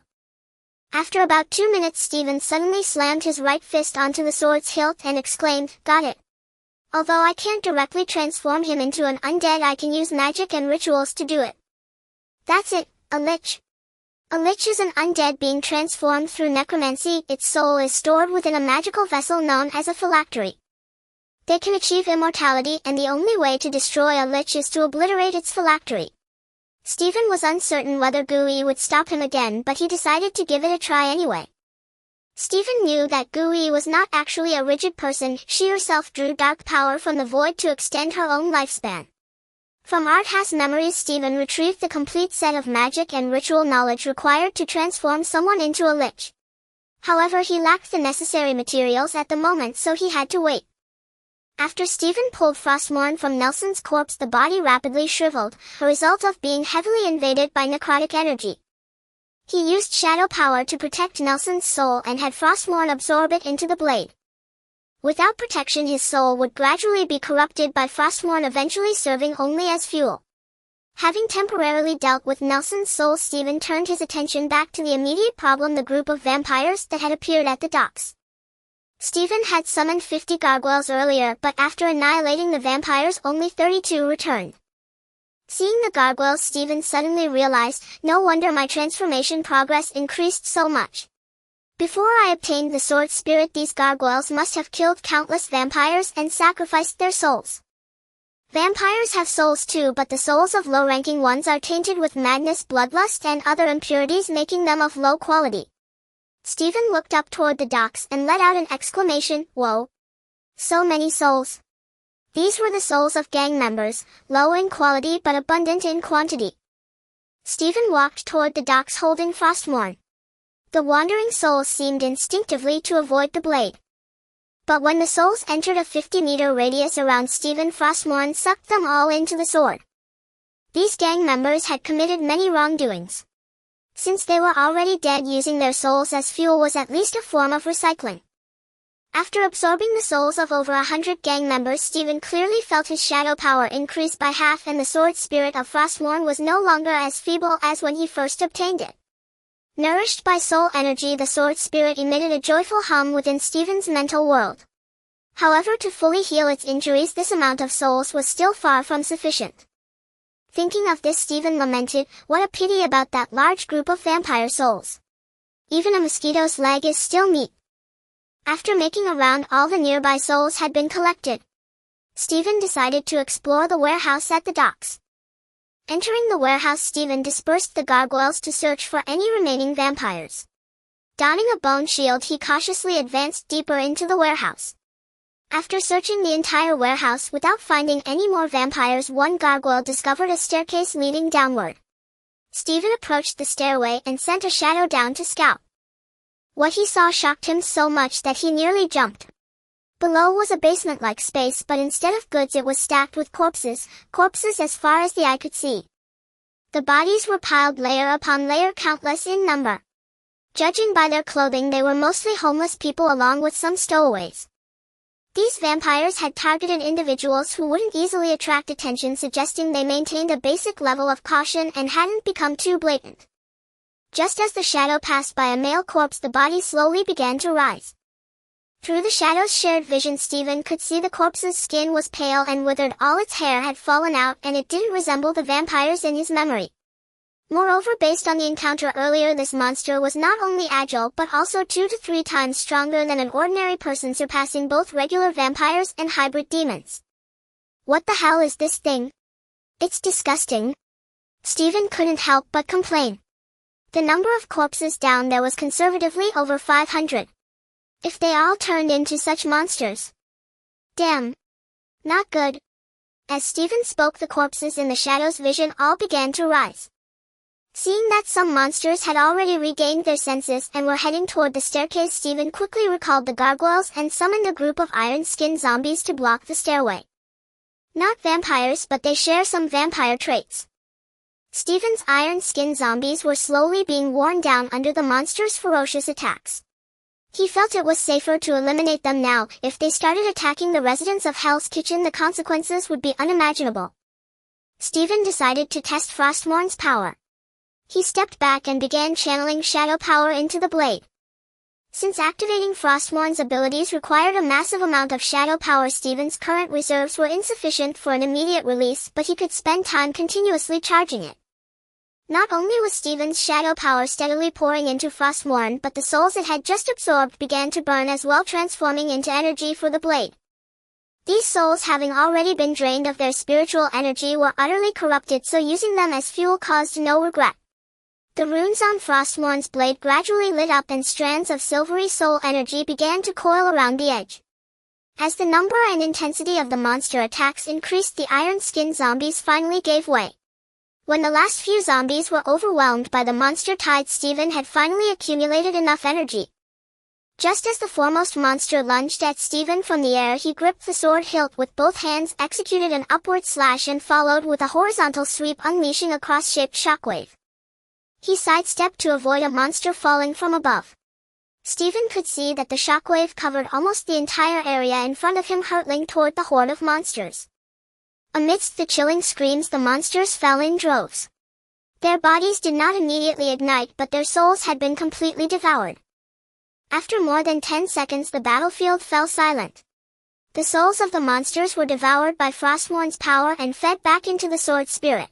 After about 2 minutes, Stephen suddenly slammed his right fist onto the sword's hilt and exclaimed, "Got it. Although I can't directly transform him into an undead, I can use magic and rituals to do it." That's it, a lich. A lich is an undead being transformed through necromancy. Its soul is stored within a magical vessel known as a phylactery. They can achieve immortality, and the only way to destroy a lich is to obliterate its phylactery. Stephen was uncertain whether Gui would stop him again, but he decided to give it a try anyway. Stephen knew that Gui was not actually a rigid person. She herself drew dark power from the void to extend her own lifespan. From Arthas' memories, Stephen retrieved the complete set of magic and ritual knowledge required to transform someone into a lich. However, he lacked the necessary materials at the moment, so he had to wait. After Stephen pulled Frostmourne from Nelson's corpse, the body rapidly shriveled, a result of being heavily invaded by necrotic energy. He used shadow power to protect Nelson's soul and had Frostmourne absorb it into the blade. Without protection, his soul would gradually be corrupted by Frostmourne, eventually serving only as fuel. Having temporarily dealt with Nelson's soul, Stephen turned his attention back to the immediate problem, the group of vampires that had appeared at the docks. Stephen had summoned 50 gargoyles earlier, but after annihilating the vampires only 32 returned. Seeing the gargoyles, Stephen suddenly realized, no wonder my transformation progress increased so much. Before I obtained the sword spirit, these gargoyles must have killed countless vampires and sacrificed their souls. Vampires have souls too, but the souls of low-ranking ones are tainted with madness, bloodlust, and other impurities, making them of low quality. Stephen looked up toward the docks and let out an exclamation, "Whoa! So many souls." These were the souls of gang members, low in quality but abundant in quantity. Stephen walked toward the docks holding Frostmourne. The wandering souls seemed instinctively to avoid the blade. But when the souls entered a 50-meter radius around Stephen, Frostmourne sucked them all into the sword. These gang members had committed many wrongdoings. Since they were already dead, using their souls as fuel was at least a form of recycling. After absorbing the souls of over 100 gang members, Stephen clearly felt his shadow power increase by half, and the sword spirit of Frostmourne was no longer as feeble as when he first obtained it. Nourished by soul energy, the sword spirit emitted a joyful hum within Stephen's mental world. However, to fully heal its injuries, this amount of souls was still far from sufficient. Thinking of this, Stephen lamented, what a pity about that large group of vampire souls. Even a mosquito's leg is still meat. After making a round, all the nearby souls had been collected. Stephen decided to explore the warehouse at the docks. Entering the warehouse, Stephen dispersed the gargoyles to search for any remaining vampires. Donning a bone shield, he cautiously advanced deeper into the warehouse. After searching the entire warehouse without finding any more vampires, one gargoyle discovered a staircase leading downward. Stephen approached the stairway and sent a shadow down to scout. What he saw shocked him so much that he nearly jumped. Below was a basement-like space, but instead of goods it was stacked with corpses as far as the eye could see. The bodies were piled layer upon layer, countless in number. Judging by their clothing, they were mostly homeless people along with some stowaways. These vampires had targeted individuals who wouldn't easily attract attention, suggesting they maintained a basic level of caution and hadn't become too blatant. Just as the shadow passed by a male corpse, the body slowly began to rise. Through the shadow's shared vision, Stephen could see the corpse's skin was pale and withered, all its hair had fallen out, and it didn't resemble the vampires in his memory. Moreover, based on the encounter earlier, this monster was not only agile but also 2 to 3 times stronger than an ordinary person, surpassing both regular vampires and hybrid demons. What the hell is this thing? It's disgusting. Stephen couldn't help but complain. The number of corpses down there was conservatively over 500. If they all turned into such monsters. Damn. Not good. As Stephen spoke, the corpses in the shadow's vision all began to rise. Seeing that some monsters had already regained their senses and were heading toward the staircase, Stephen quickly recalled the gargoyles and summoned a group of iron-skinned zombies to block the stairway. Not vampires, but they share some vampire traits. Stephen's iron-skinned zombies were slowly being worn down under the monster's ferocious attacks. He felt it was safer to eliminate them now. If they started attacking the residents of Hell's Kitchen, the consequences would be unimaginable. Stephen decided to test Frostmourne's power. He stepped back and began channeling shadow power into the blade. Since activating Frostmourne's abilities required a massive amount of shadow power, Stephen's current reserves were insufficient for an immediate release, but he could spend time continuously charging it. Not only was Stephen's shadow power steadily pouring into Frostmourne, but the souls it had just absorbed began to burn as well, transforming into energy for the blade. These souls, having already been drained of their spiritual energy, were utterly corrupted, so using them as fuel caused no regret. The runes on Frostmourne's blade gradually lit up and strands of silvery soul energy began to coil around the edge. As the number and intensity of the monster attacks increased, the iron-skinned zombies finally gave way. When the last few zombies were overwhelmed by the monster tide, Stephen had finally accumulated enough energy. Just as the foremost monster lunged at Stephen from the air, he gripped the sword hilt with both hands, executed an upward slash, and followed with a horizontal sweep, unleashing a cross-shaped shockwave. He sidestepped to avoid a monster falling from above. Stephen could see that the shockwave covered almost the entire area in front of him, hurtling toward the horde of monsters. Amidst the chilling screams, the monsters fell in droves. Their bodies did not immediately ignite, but their souls had been completely devoured. After more than 10 seconds the battlefield fell silent. The souls of the monsters were devoured by Frostmourn's power and fed back into the sword spirit.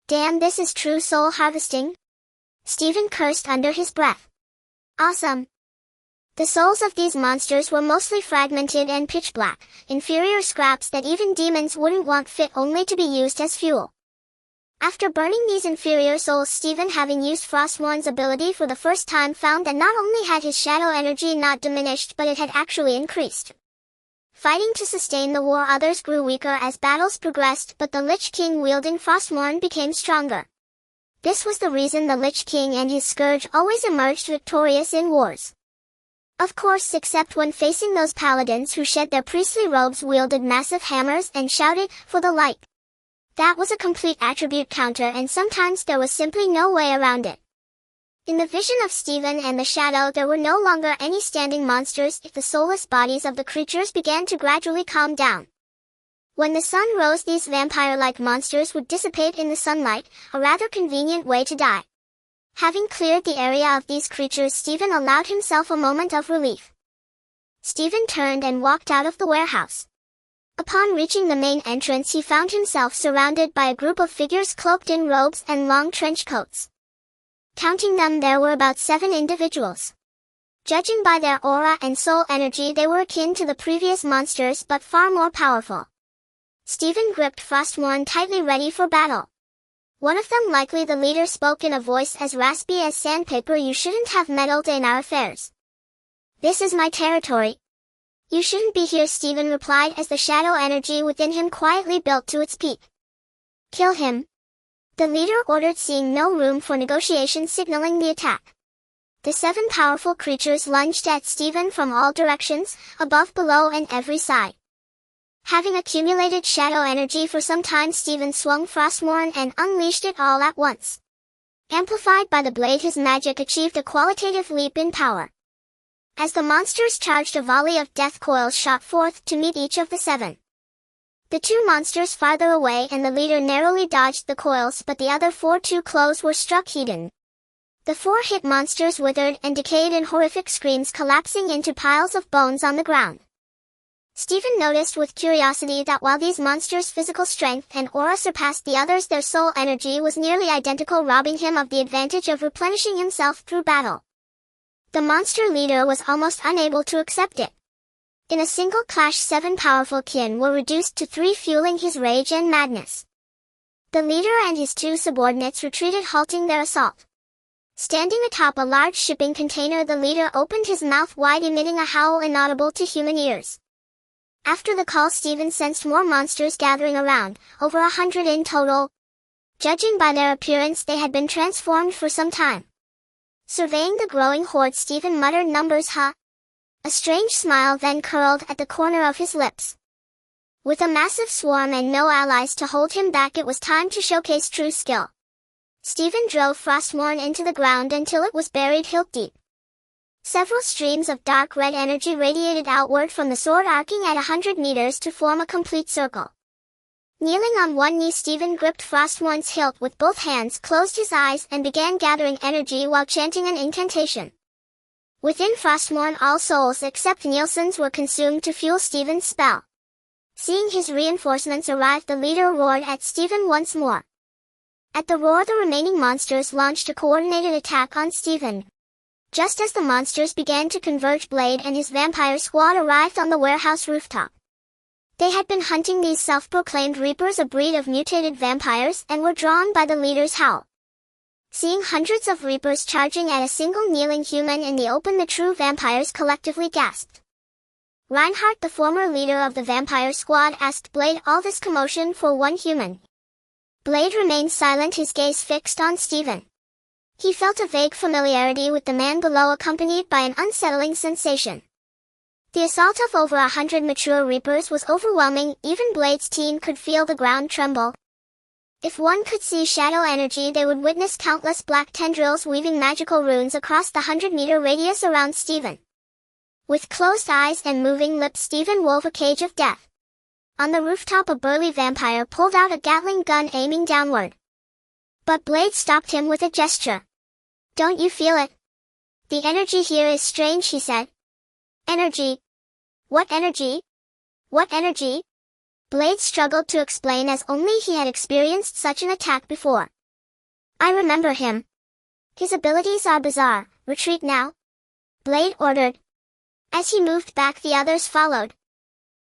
Damn, this is true soul harvesting? Stephen cursed under his breath. Awesome. The souls of these monsters were mostly fragmented and pitch black, inferior scraps that even demons wouldn't want, fit only to be used as fuel. After burning these inferior souls, Stephen, having used Frostmourn's ability for the first time, found that not only had his shadow energy not diminished but it had actually increased. Fighting to sustain the war, others grew weaker as battles progressed, but the Lich King wielding Frostmourne became stronger. This was the reason the Lich King and his Scourge always emerged victorious in wars. Of course, except when facing those paladins who shed their priestly robes, wielded massive hammers, and shouted, "For the light!" That was a complete attribute counter, and sometimes there was simply no way around it. In the vision of Stephen and the shadow, there were no longer any standing monsters. The soulless bodies of the creatures began to gradually calm down. When the sun rose, these vampire-like monsters would dissipate in the sunlight, a rather convenient way to die. Having cleared the area of these creatures, Stephen allowed himself a moment of relief. Stephen turned and walked out of the warehouse. Upon reaching the main entrance, he found himself surrounded by a group of figures cloaked in robes and long trench coats. Counting them, there were about 7 individuals. Judging by their aura and soul energy, they were akin to the previous monsters but far more powerful. Stephen gripped Frostmourne tightly, ready for battle. One of them, likely the leader, spoke in a voice as raspy as sandpaper. "You shouldn't have meddled in our affairs. This is my territory." "You shouldn't be here," Stephen replied as the shadow energy within him quietly built to its peak. "Kill him," the leader ordered, seeing no room for negotiation, signaling the attack. The 7 powerful creatures lunged at Stephen from all directions, above, below, and every side. Having accumulated shadow energy for some time, Stephen swung Frostmourne and unleashed it all at once. Amplified by the blade, his magic achieved a qualitative leap in power. As the monsters charged, a volley of death coils shot forth to meet each of the 7. The 2 monsters farther away and the leader narrowly dodged the coils, but the other 4 too close were struck hidden. The 4 hit monsters withered and decayed in horrific screams, collapsing into piles of bones on the ground. Stephen noticed with curiosity that while these monsters' physical strength and aura surpassed the others, their soul energy was nearly identical, robbing him of the advantage of replenishing himself through battle. The monster leader was almost unable to accept it. In a single clash, 7 powerful kin were reduced to 3, fueling his rage and madness. The leader and his 2 subordinates retreated, halting their assault. Standing atop a large shipping container, the leader opened his mouth wide, emitting a howl inaudible to human ears. After the call, Stephen sensed more monsters gathering around, over 100 in total. Judging by their appearance, they had been transformed for some time. Surveying the growing horde, Stephen muttered, "Numbers, huh?" A strange smile then curled at the corner of his lips. With a massive swarm and no allies to hold him back, it was time to showcase true skill. Stephen drove Frostmourne into the ground until it was buried hilt deep. Several streams of dark red energy radiated outward from the sword, arcing at 100 meters to form a complete circle. Kneeling on one knee, Stephen gripped Frostmourne's hilt with both hands, closed his eyes, and began gathering energy while chanting an incantation. Within Frostmourne, all souls except Nielsen's were consumed to fuel Stephen's spell. Seeing his reinforcements arrive, the leader roared at Stephen once more. At the roar, the remaining monsters launched a coordinated attack on Stephen. Just as the monsters began to converge, Blade and his vampire squad arrived on the warehouse rooftop. They had been hunting these self-proclaimed Reapers, a breed of mutated vampires, and were drawn by the leader's howl. Seeing hundreds of Reapers charging at a single kneeling human in the open, the true vampires collectively gasped. Reinhardt, the former leader of the vampire squad, asked Blade, "All this commotion for one human?" Blade remained silent, his gaze fixed on Stephen. He felt a vague familiarity with the man below, accompanied by an unsettling sensation. The assault of over 100 mature Reapers was overwhelming. Even Blade's team could feel the ground tremble. If one could see shadow energy, they would witness countless black tendrils weaving magical runes across the 100-meter radius around Stephen. With closed eyes and moving lips, Stephen wove a cage of death. On the rooftop, a burly vampire pulled out a Gatling gun, aiming downward. But Blade stopped him with a gesture. "Don't you feel it?" The energy here is strange, he said. Energy? What energy? What energy? Blade struggled to explain as only he had experienced such an attack before. I remember him. His abilities are bizarre. Retreat now. Blade ordered. As he moved back, the others followed.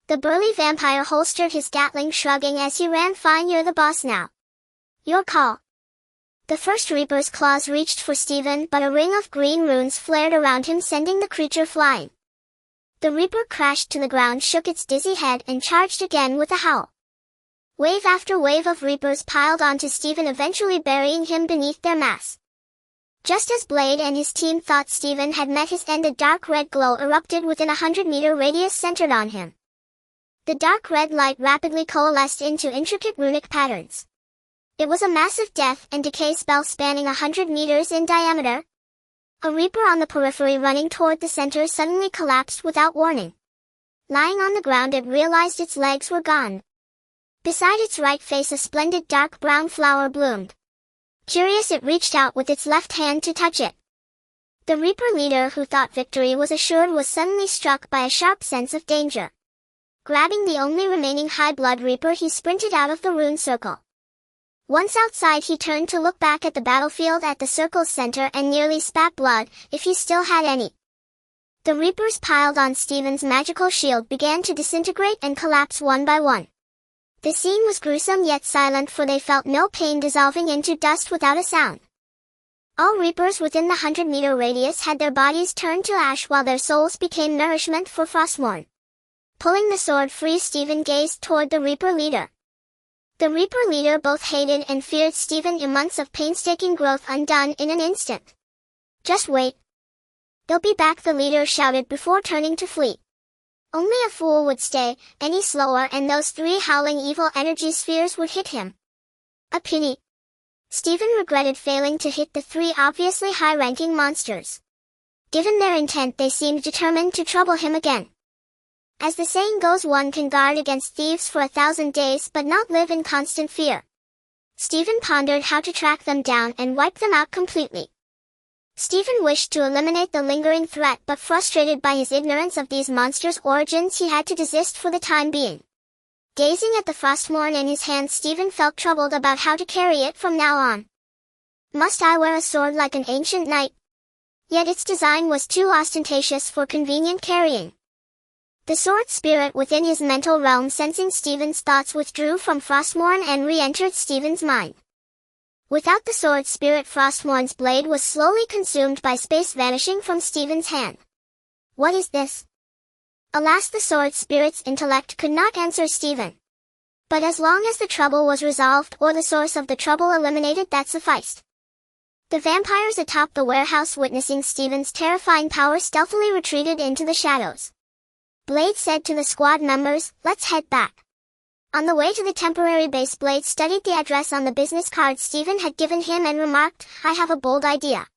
The burly vampire holstered his Gatling, shrugging as he ran. Fine, you're the boss now. Your call. The first Reaper's claws reached for Stephen, but a ring of green runes flared around him, sending the creature flying. The Reaper crashed to the ground, shook its dizzy head, and charged again with a howl. Wave after wave of Reapers piled onto Stephen, eventually burying him beneath their mass. Just as Blade and his team thought Stephen had met his end, a dark red glow erupted within a 100-meter radius centered on him. The dark red light rapidly coalesced into intricate runic patterns. It was a massive death and decay spell spanning 100 meters in diameter. A Reaper on the periphery running toward the center suddenly collapsed without warning. Lying on the ground, it realized its legs were gone. Beside its right face, a splendid dark brown flower bloomed. Curious, it reached out with its left hand to touch it. The Reaper leader, who thought victory was assured, was suddenly struck by a sharp sense of danger. Grabbing the only remaining high-blood Reaper, he sprinted out of the rune circle. Once outside, he turned to look back at the battlefield at the circle's center and nearly spat blood, if he still had any. The Reapers piled on Stephen's magical shield began to disintegrate and collapse one by one. The scene was gruesome yet silent, for they felt no pain, dissolving into dust without a sound. All Reapers within the 100-meter radius had their bodies turned to ash, while their souls became nourishment for Frostmourne. Pulling the sword free, Stephen gazed toward the Reaper leader. The Reaper leader both hated and feared Stephen. In months of painstaking growth undone in an instant. Just wait. They'll be back, the leader shouted before turning to flee. Only a fool would stay any slower, and those 3 howling evil energy spheres would hit him. A pity. Stephen regretted failing to hit the 3 obviously high-ranking monsters. Given their intent, they seemed determined to trouble him again. As the saying goes, one can guard against thieves for 1,000 days but not live in constant fear. Stephen pondered how to track them down and wipe them out completely. Stephen wished to eliminate the lingering threat, but frustrated by his ignorance of these monsters' origins, he had to desist for the time being. Gazing at the Frostmourne in his hand, Stephen felt troubled about how to carry it from now on. Must I wear a sword like an ancient knight? Yet its design was too ostentatious for convenient carrying. The sword spirit within his mental realm, sensing Stephen's thoughts, withdrew from Frostmourne and re-entered Stephen's mind. Without the sword spirit, Frostmourne's blade was slowly consumed by space, vanishing from Stephen's hand. What is this? Alas, the sword spirit's intellect could not answer Stephen. But as long as the trouble was resolved, or the source of the trouble eliminated, that sufficed. The vampires atop the warehouse, witnessing Stephen's terrifying power, stealthily retreated into the shadows. Blade said to the squad members, "Let's head back." On the way to the temporary base, Blade studied the address on the business card Stephen had given him and remarked, "I have a bold idea."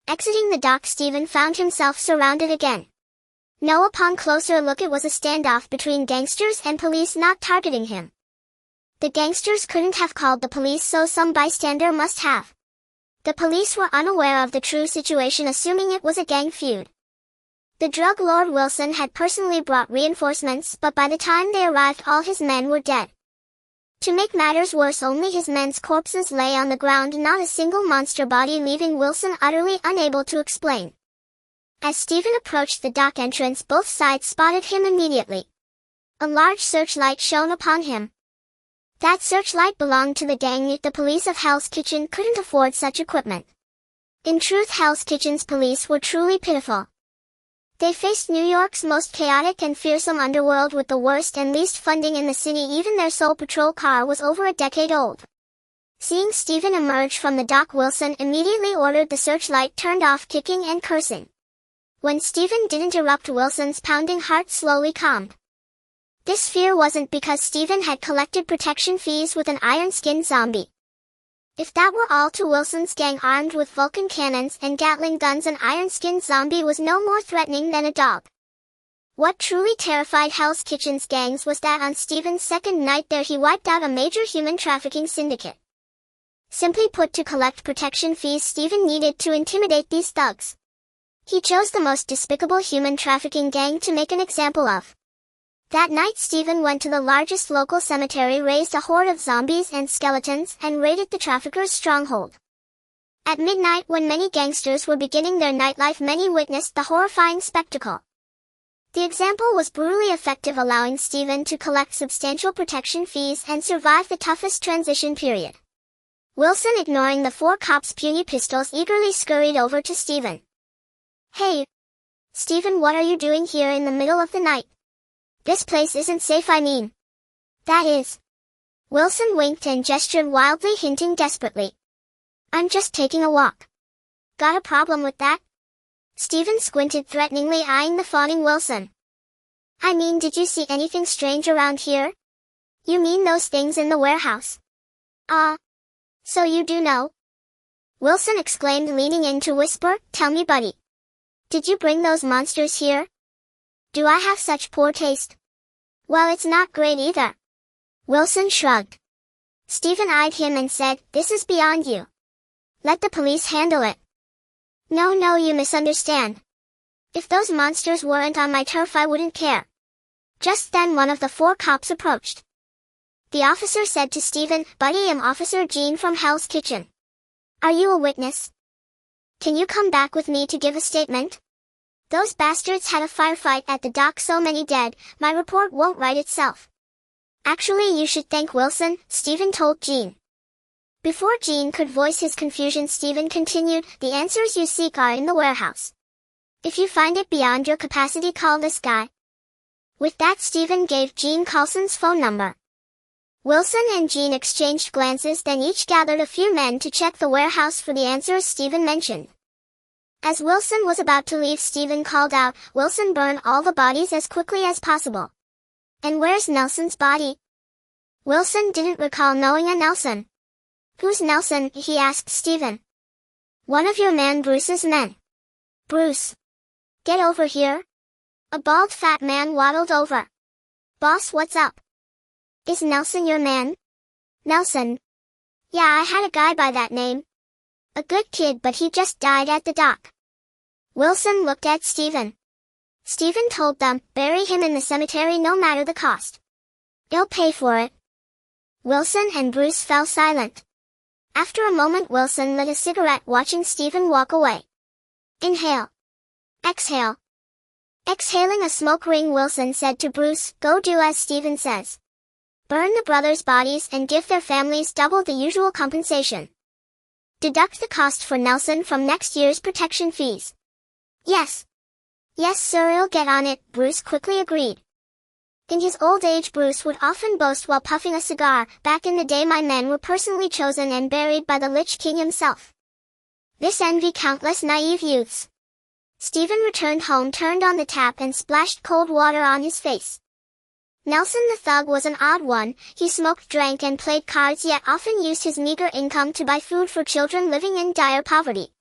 Exiting the dock, Stephen found himself surrounded again. No, upon closer look, it was a standoff between gangsters and police not targeting him. The gangsters couldn't have called the police, so some bystander must have. The police were unaware of the true situation, assuming it was a gang feud. The drug lord Wilson had personally brought reinforcements, but by the time they arrived, all his men were dead. To make matters worse, only his men's corpses lay on the ground, not a single monster body, leaving Wilson utterly unable to explain. As Stephen approached the dock entrance, both sides spotted him immediately. A large searchlight shone upon him. That searchlight belonged to the gang, yet the police of Hell's Kitchen couldn't afford such equipment. In truth, Hell's Kitchen's police were truly pitiful. They faced New York's most chaotic and fearsome underworld with the worst and least funding in the city. Even their sole patrol car was over a decade old. Seeing Stephen emerge from the dock, Wilson immediately ordered the searchlight turned off, kicking and cursing. When Stephen didn't erupt, Wilson's pounding heart slowly calmed. This fear wasn't because Stephen had collected protection fees with an iron-skinned zombie. If that were all, to Wilson's gang, armed with Vulcan cannons and Gatling guns, an iron-skinned zombie was no more threatening than a dog. What truly terrified Hell's Kitchen's gangs was that on Stephen's second night there, he wiped out a major human trafficking syndicate. Simply put, to collect protection fees, Stephen needed to intimidate these thugs. He chose the most despicable human trafficking gang to make an example of. That night Stephen went to the largest local cemetery, raised a horde of zombies and skeletons, and raided the traffickers' stronghold. At midnight, when many gangsters were beginning their nightlife, many witnessed the horrifying spectacle. The example was brutally effective, allowing Stephen to collect substantial protection fees and survive the toughest transition period. Wilson, ignoring the 4 cops' puny pistols, eagerly scurried over to Stephen. "Hey, Stephen, what are you doing here in the middle of the night? This place isn't safe, I mean." "That is." Wilson winked and gestured wildly, hinting desperately. "I'm just taking a walk." "Got a problem with that?" Stephen squinted threateningly, eyeing the fawning Wilson. "I mean, did you see anything strange around here?" "You mean those things in the warehouse?" So you do know?" Wilson exclaimed, leaning in to whisper, "Tell me, buddy. Did you bring those monsters here? Do I have such poor taste?" "Well, it's not great either." Wilson shrugged. Stephen eyed him and said, "This is beyond you. Let the police handle it." No, you misunderstand. If those monsters weren't on my turf, I wouldn't care." Just then one of the 4 cops approached. The officer said to Stephen, "Buddy, I'm Officer Gene from Hell's Kitchen. Are you a witness? Can you come back with me to give a statement? Those bastards had a firefight at the dock, so many dead, my report won't write itself." "Actually, you should thank Wilson," Stephen told Gene. Before Gene could voice his confusion, Stephen continued, "The answers you seek are in the warehouse. If you find it beyond your capacity, call this guy." With that, Stephen gave Gene Carlson's phone number. Wilson and Gene exchanged glances, then each gathered a few men to check the warehouse for the answers Stephen mentioned. As Wilson was about to leave, Stephen called out, "Wilson, burn all the bodies as quickly as possible." "And where's Nelson's body?" Wilson didn't recall knowing a Nelson. "Who's Nelson?" he asked Stephen. "One of your man Bruce's men." "Bruce? Get over here." A bald fat man waddled over. "Boss, what's up?" "Is Nelson your man?" "Nelson? Yeah, I had a guy by that name. A good kid, but he just died at the dock." Wilson looked at Stephen. Stephen told them, "Bury him in the cemetery no matter the cost. They'll pay for it." Wilson and Bruce fell silent. After a moment, Wilson lit a cigarette, watching Stephen walk away. "Inhale. Exhale." Exhaling a smoke ring, Wilson said to Bruce, "Go do as Stephen says. Burn the brothers' bodies and give their families double the usual compensation. Deduct the cost for Nelson from next year's protection fees." "Yes. Yes, sir, I'll get on it," Bruce quickly agreed. In his old age, Bruce would often boast while puffing a cigar, "Back in the day my men were personally chosen and buried by the Lich King himself." This envied countless naive youths. Stephen returned home, turned on the tap, and splashed cold water on his face. Nelson the thug was an odd one. He smoked, drank, and played cards, yet often used his meager income to buy food for children living in dire poverty.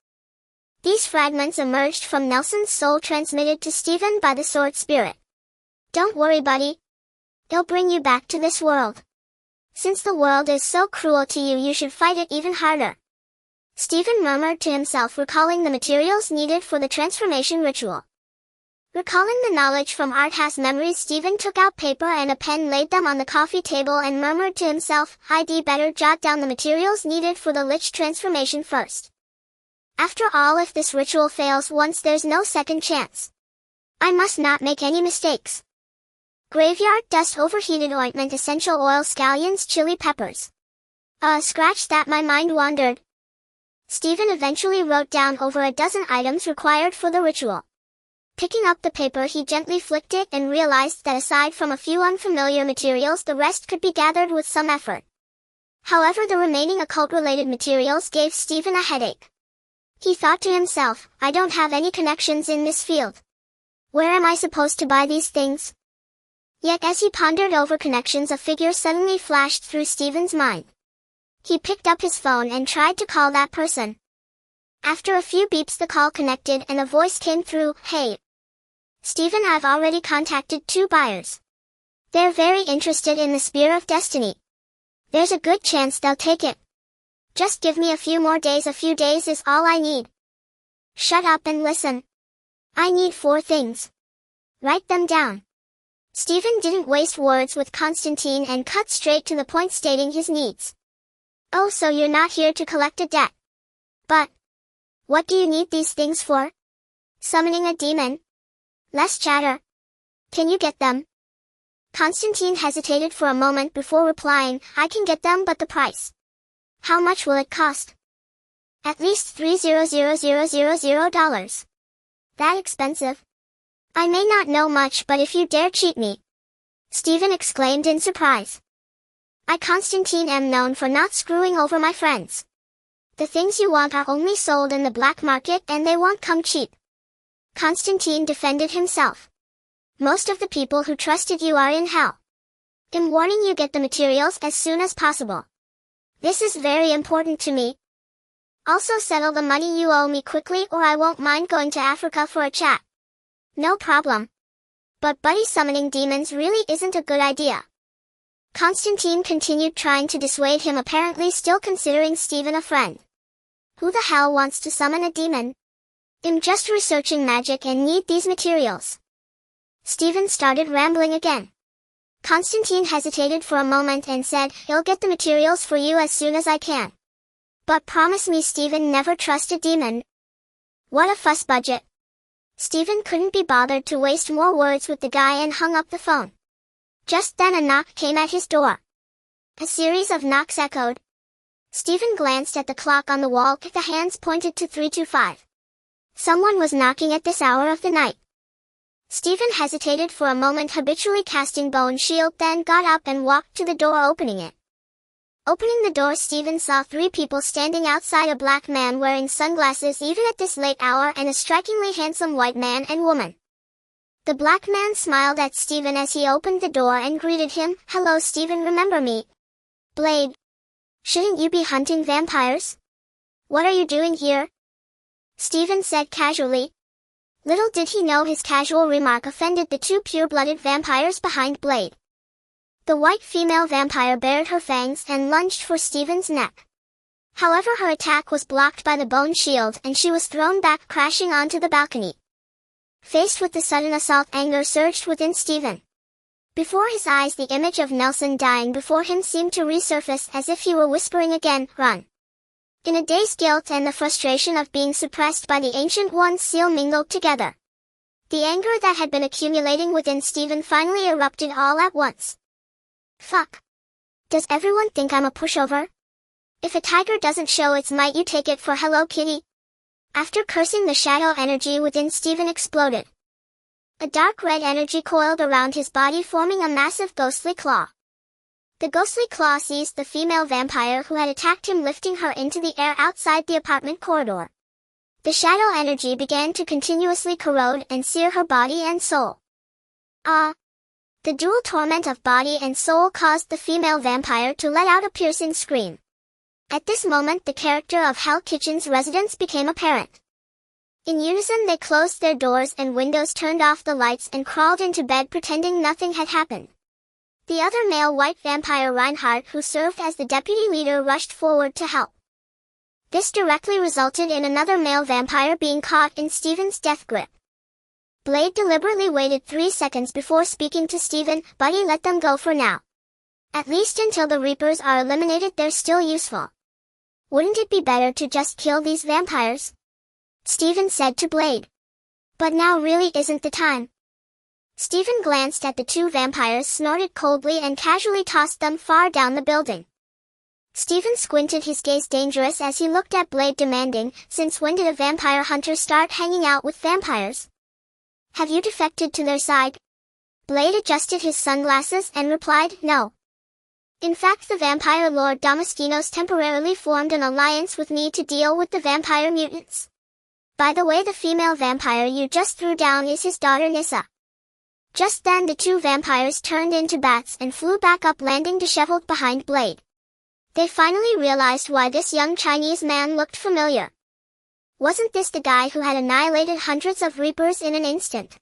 These fragments emerged from Nelson's soul, transmitted to Stephen by the sword spirit. "Don't worry, buddy. They'll bring you back to this world. Since the world is so cruel to you, you should fight it even harder." Stephen murmured to himself, recalling the materials needed for the transformation ritual. Recalling the knowledge from Arthas' memories, Stephen took out paper and a pen, laid them on the coffee table, and murmured to himself, "I'd better jot down the materials needed for the Lich transformation first. After all, if this ritual fails once, there's no second chance. I must not make any mistakes. Graveyard dust, overheated ointment, essential oil, scallions, chili peppers. Scratch that, my mind wandered." Stephen eventually wrote down over a dozen items required for the ritual. Picking up the paper, he gently flicked it and realized that aside from a few unfamiliar materials, the rest could be gathered with some effort. However, the remaining occult-related materials gave Stephen a headache. He thought to himself, "I don't have any connections in this field. Where am I supposed to buy these things?" Yet as he pondered over connections, a figure suddenly flashed through Stephen's mind. He picked up his phone and tried to call that person. After a few beeps, the call connected and a voice came through, "Hey, Stephen, I've already contacted 2 buyers. They're very interested in the Spear of Destiny. There's a good chance they'll take it. Just give me a few more days. A few days is all I need." "Shut up and listen. I need 4 things. Write them down. Stephen didn't waste words with Constantine and cut straight to the point, stating his needs. Oh, so you're not here to collect a debt. But what do you need these things for? Summoning a demon? Less chatter. Can you get them? Constantine hesitated for a moment before replying, I can get them, but the price. How much will it cost? At least $3,000,000. That expensive? I may not know much, but if you dare cheat me. Stephen exclaimed in surprise. I, Constantine, am known for not screwing over my friends. The things you want are only sold in the black market and they won't come cheap. Constantine defended himself. Most of the people who trusted you are in hell. I'm warning you, get the materials as soon as possible. This is very important to me. Also settle the money you owe me quickly, or I won't mind going to Africa for a chat. No problem. But buddy summoning demons really isn't a good idea. Constantine continued, trying to dissuade him, apparently still considering Stephen a friend. Who the hell wants to summon a demon? I'm just researching magic and need these materials. Stephen started rambling again. Constantine hesitated for a moment and said, I'll get the materials for you as soon as I can. But promise me Stephen never trust a demon. What a fuss budget. Stephen couldn't be bothered to waste more words with the guy and hung up the phone. Just then a knock came at his door. A series of knocks echoed. Stephen glanced at the clock on the wall. The hands pointed to 3:25. Someone was knocking at this hour of the night. Stephen hesitated for a moment, habitually casting bone shield, then got up and walked to the door, opening it. Opening the door, Stephen saw 3 people standing outside, a black man wearing sunglasses even at this late hour and a strikingly handsome white man and woman. The black man smiled at Stephen as he opened the door and greeted him. Hello Stephen, remember me? Blade. Shouldn't you be hunting vampires? What are you doing here? Stephen said casually. Little did he know his casual remark offended the 2 pure-blooded vampires behind Blade. The white female vampire bared her fangs and lunged for Stephen's neck. However, her attack was blocked by the bone shield and she was thrown back, crashing onto the balcony. Faced with the sudden assault, anger surged within Stephen. Before his eyes, the image of Nelson dying before him seemed to resurface, as if he were whispering again, run. In a dazed guilt and the frustration of being suppressed by the Ancient One's seal mingled together. The anger that had been accumulating within Stephen finally erupted all at once. Fuck. Does everyone think I'm a pushover? If a tiger doesn't show its might, you take it for Hello Kitty? After cursing, the shadow energy within Stephen exploded. A dark red energy coiled around his body, forming a massive ghostly claw. The ghostly claw seized the female vampire who had attacked him, lifting her into the air outside the apartment corridor. The shadow energy began to continuously corrode and sear her body and soul. The dual torment of body and soul caused the female vampire to let out a piercing scream. At this moment, the character of Hell Kitchen's residents became apparent. In unison, they closed their doors and windows, turned off the lights, and crawled into bed pretending nothing had happened. The other male white vampire, Reinhardt, who served as the deputy leader, rushed forward to help. This directly resulted in another male vampire being caught in Stephen's death grip. Blade deliberately waited 3 seconds before speaking to Stephen. Buddy, let them go for now. At least until the Reapers are eliminated, they're still useful. Wouldn't it be better to just kill these vampires? Stephen said to Blade. But now really isn't the time. Stephen glanced at the 2 vampires, snorted coldly, and casually tossed them far down the building. Stephen squinted, his gaze dangerous as he looked at Blade, demanding, since when did a vampire hunter start hanging out with vampires? Have you defected to their side? Blade adjusted his sunglasses and replied, no. In fact, the vampire Lord Damaskinos temporarily formed an alliance with me to deal with the vampire mutants. By the way, the female vampire you just threw down is his daughter Nissa. Just then the 2 vampires turned into bats and flew back up, landing disheveled behind Blade. They finally realized why this young Chinese man looked familiar. Wasn't this the guy who had annihilated hundreds of Reapers in an instant?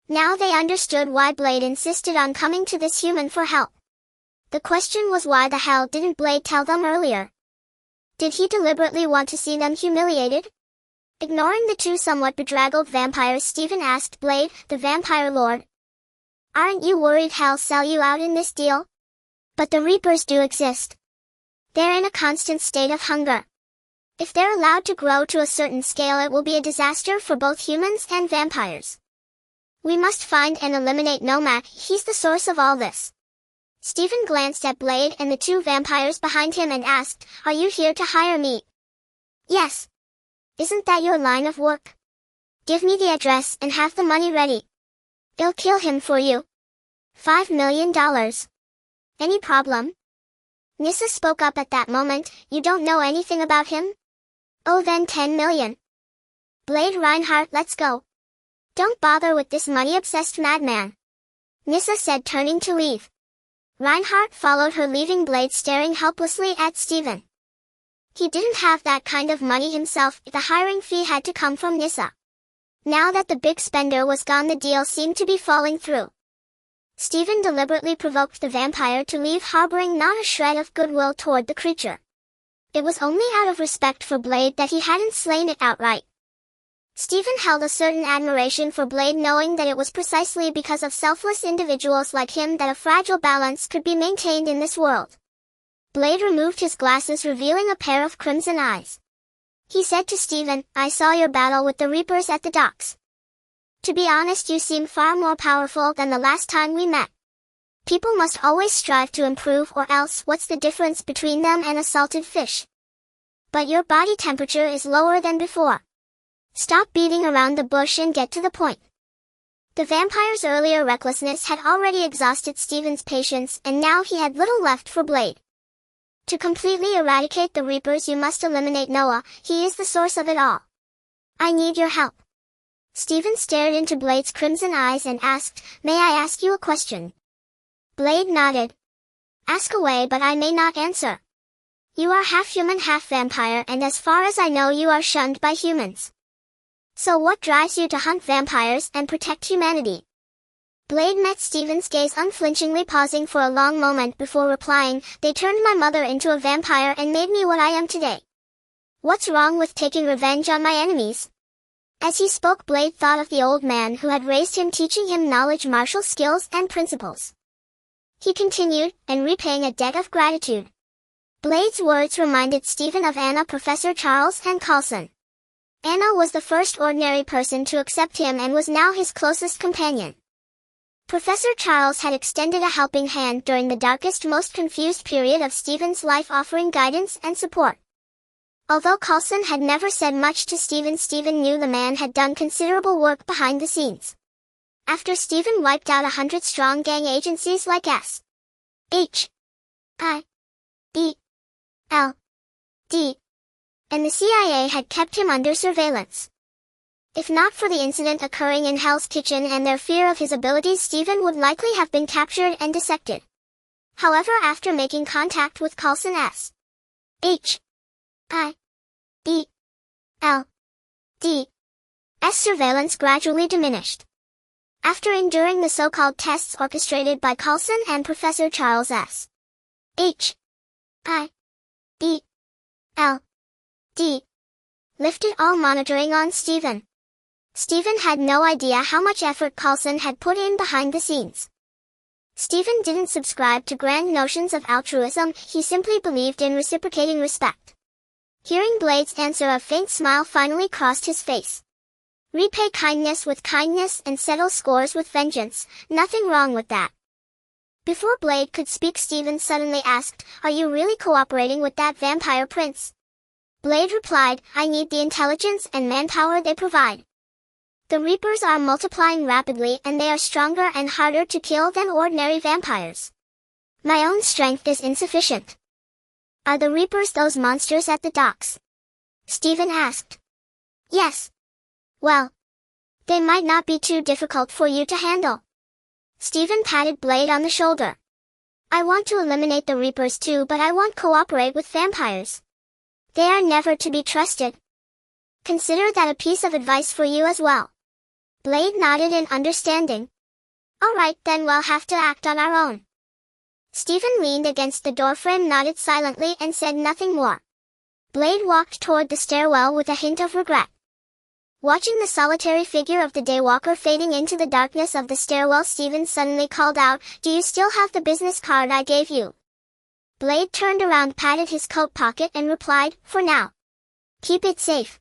Now they understood why Blade insisted on coming to this human for help. The question was, why the hell didn't Blade tell them earlier? Did he deliberately want to see them humiliated? Ignoring the two somewhat bedraggled vampires, Stephen asked Blade, the vampire lord, "Aren't you worried hell sell you out in this deal? But the Reapers do exist. They're in a constant state of hunger. If they're allowed to grow to a certain scale, it will be a disaster for both humans and vampires. We must find and eliminate Nomak. He's the source of all this." Stephen glanced at Blade and the two vampires behind him and asked, "Are you here to hire me?" "Yes. Isn't that your line of work? Give me the address and have the money ready. I'll kill him for you. $5 million. Any problem?" Nissa spoke up at that moment. "You don't know anything about him? Oh, then 10 million. Blade Reinhardt, let's go. Don't bother with this money-obsessed madman," Nissa said, turning to leave. Reinhardt followed her, leaving Blade staring helplessly at Stephen. He didn't have that kind of money himself. The hiring fee had to come from Nissa. Now that the big spender was gone, the deal seemed to be falling through. Stephen deliberately provoked the vampire to leave, harboring not a shred of goodwill toward the creature. It was only out of respect for Blade that he hadn't slain it outright. Stephen held a certain admiration for Blade, knowing that it was precisely because of selfless individuals like him that a fragile balance could be maintained in this world. Blade removed his glasses, revealing a pair of crimson eyes. He said to Stephen, "I saw your battle with the Reapers at the docks. To be honest, you seem far more powerful than the last time we met. People must always strive to improve, or else what's the difference between them and a salted fish? But your body temperature is lower than before. Stop beating around the bush and get to the point." The vampire's earlier recklessness had already exhausted Stephen's patience, and now he had little left for Blade. "To completely eradicate the Reapers, you must eliminate Noah. He is the source of it all. I need your help." Stephen stared into Blade's crimson eyes and asked, "May I ask you a question?" Blade nodded. "Ask away, but I may not answer. You are half human, half vampire, and as far as I know, you are shunned by humans. So what drives you to hunt vampires and protect humanity?" Blade met Stephen's gaze unflinchingly, pausing for a long moment before replying, "They turned my mother into a vampire and made me what I am today. What's wrong with taking revenge on my enemies?" As he spoke, Blade thought of the old man who had raised him, teaching him knowledge, martial skills, and principles. He continued, "And repaying a debt of gratitude." Blade's words reminded Stephen of Anna, Professor Charles, and Coulson. Anna was the first ordinary person to accept him and was now his closest companion. Professor Charles had extended a helping hand during the darkest, most confused period of Stephen's life, offering guidance and support. Although Coulson had never said much to Stephen, Stephen knew the man had done considerable work behind the scenes. After Stephen wiped out 100-strong gang agencies like S.H.I.E.L.D., and the CIA had kept him under surveillance. If not for the incident occurring in Hell's Kitchen and their fear of his abilities, Stephen would likely have been captured and dissected. However, after making contact with Coulson S.H.I.E.L.D.'s surveillance gradually diminished. After enduring the so-called tests orchestrated by Coulson and Professor Charles S.H.I.E.L.D. lifted all monitoring on Stephen. Stephen had no idea how much effort Coulson had put in behind the scenes. Stephen didn't subscribe to grand notions of altruism, he simply believed in reciprocating respect. Hearing Blade's answer, a faint smile finally crossed his face. Repay kindness with kindness and settle scores with vengeance, nothing wrong with that. Before Blade could speak, Stephen suddenly asked, "Are you really cooperating with that vampire prince?" Blade replied, "I need the intelligence and manpower they provide. The Reapers are multiplying rapidly and they are stronger and harder to kill than ordinary vampires. My own strength is insufficient." "Are the Reapers those monsters at the docks?" Stephen asked. "Yes. Well, they might not be too difficult for you to handle." Stephen patted Blade on the shoulder. "I want to eliminate the Reapers too, but I won't cooperate with vampires. They are never to be trusted. Consider that a piece of advice for you as well." Blade nodded in understanding. "All right, then we'll have to act on our own." Stephen leaned against the doorframe, nodded silently, and said nothing more. Blade walked toward the stairwell with a hint of regret. Watching the solitary figure of the daywalker fading into the darkness of the stairwell, Stephen suddenly called out, "Do you still have the business card I gave you?" Blade turned around, patted his coat pocket and replied, "For now. Keep it safe.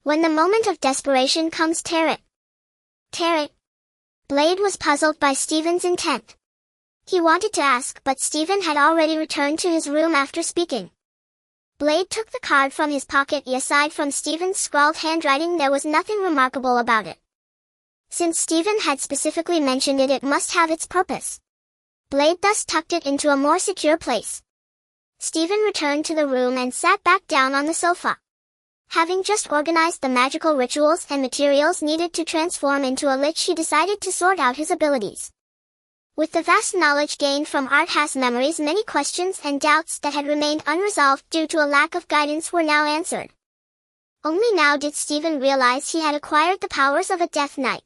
When the moment of desperation comes, tear it." Tear it? Blade was puzzled by Stephen's intent. He wanted to ask, but Stephen had already returned to his room after speaking. Blade took the card from his pocket. Aside from Stephen's scrawled handwriting, there was nothing remarkable about it. Since Stephen had specifically mentioned it, it must have its purpose. Blade thus tucked it into a more secure place. Stephen returned to the room and sat back down on the sofa. Having just organized the magical rituals and materials needed to transform into a lich, he decided to sort out his abilities. With the vast knowledge gained from Arthas' memories, many questions and doubts that had remained unresolved due to a lack of guidance were now answered. Only now did Stephen realize he had acquired the powers of a Death Knight.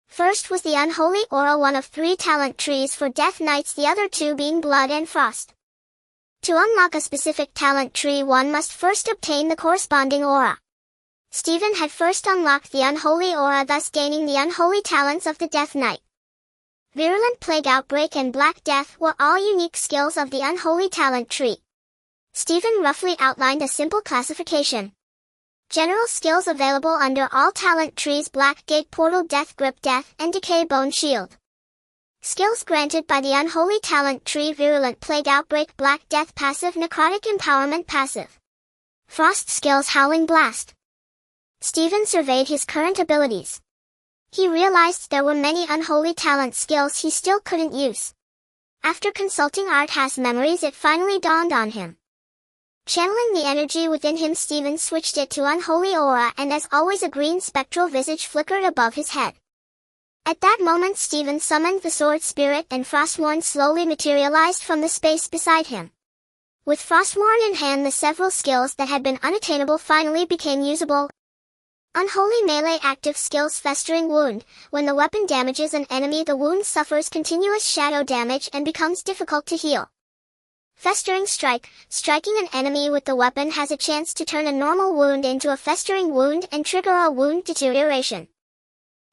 First was the Unholy Aura, one of 3 talent trees for Death Knights, the other 2 being Blood and Frost. To unlock a specific talent tree, one must first obtain the corresponding aura. Stephen had first unlocked the Unholy Aura, thus gaining the unholy talents of the Death Knight. Virulent Plague, Outbreak and Black Death were all unique skills of the Unholy Talent Tree. Stephen roughly outlined a simple classification. General skills available under all talent trees: Black Gate, Portal, Death Grip, Death, and Decay, Bone Shield. Skills granted by the Unholy Talent Tree: Virulent Plague, Outbreak, Black Death passive, Necrotic Empowerment passive. Frost skills: Howling Blast. Stephen surveyed his current abilities. He realized there were many unholy talent skills he still couldn't use. After consulting Arthas' memories, it finally dawned on him. Channeling the energy within him, Stephen switched it to Unholy Aura, and as always a green spectral visage flickered above his head. At that moment Stephen summoned the Sword Spirit, and Frostmourne slowly materialized from the space beside him. With Frostmourne in hand, the several skills that had been unattainable finally became usable. Unholy Melee active skills: Festering Wound. When the weapon damages an enemy, the wound suffers continuous shadow damage and becomes difficult to heal. Festering Strike. Striking an enemy with the weapon has a chance to turn a normal wound into a festering wound and trigger a wound deterioration.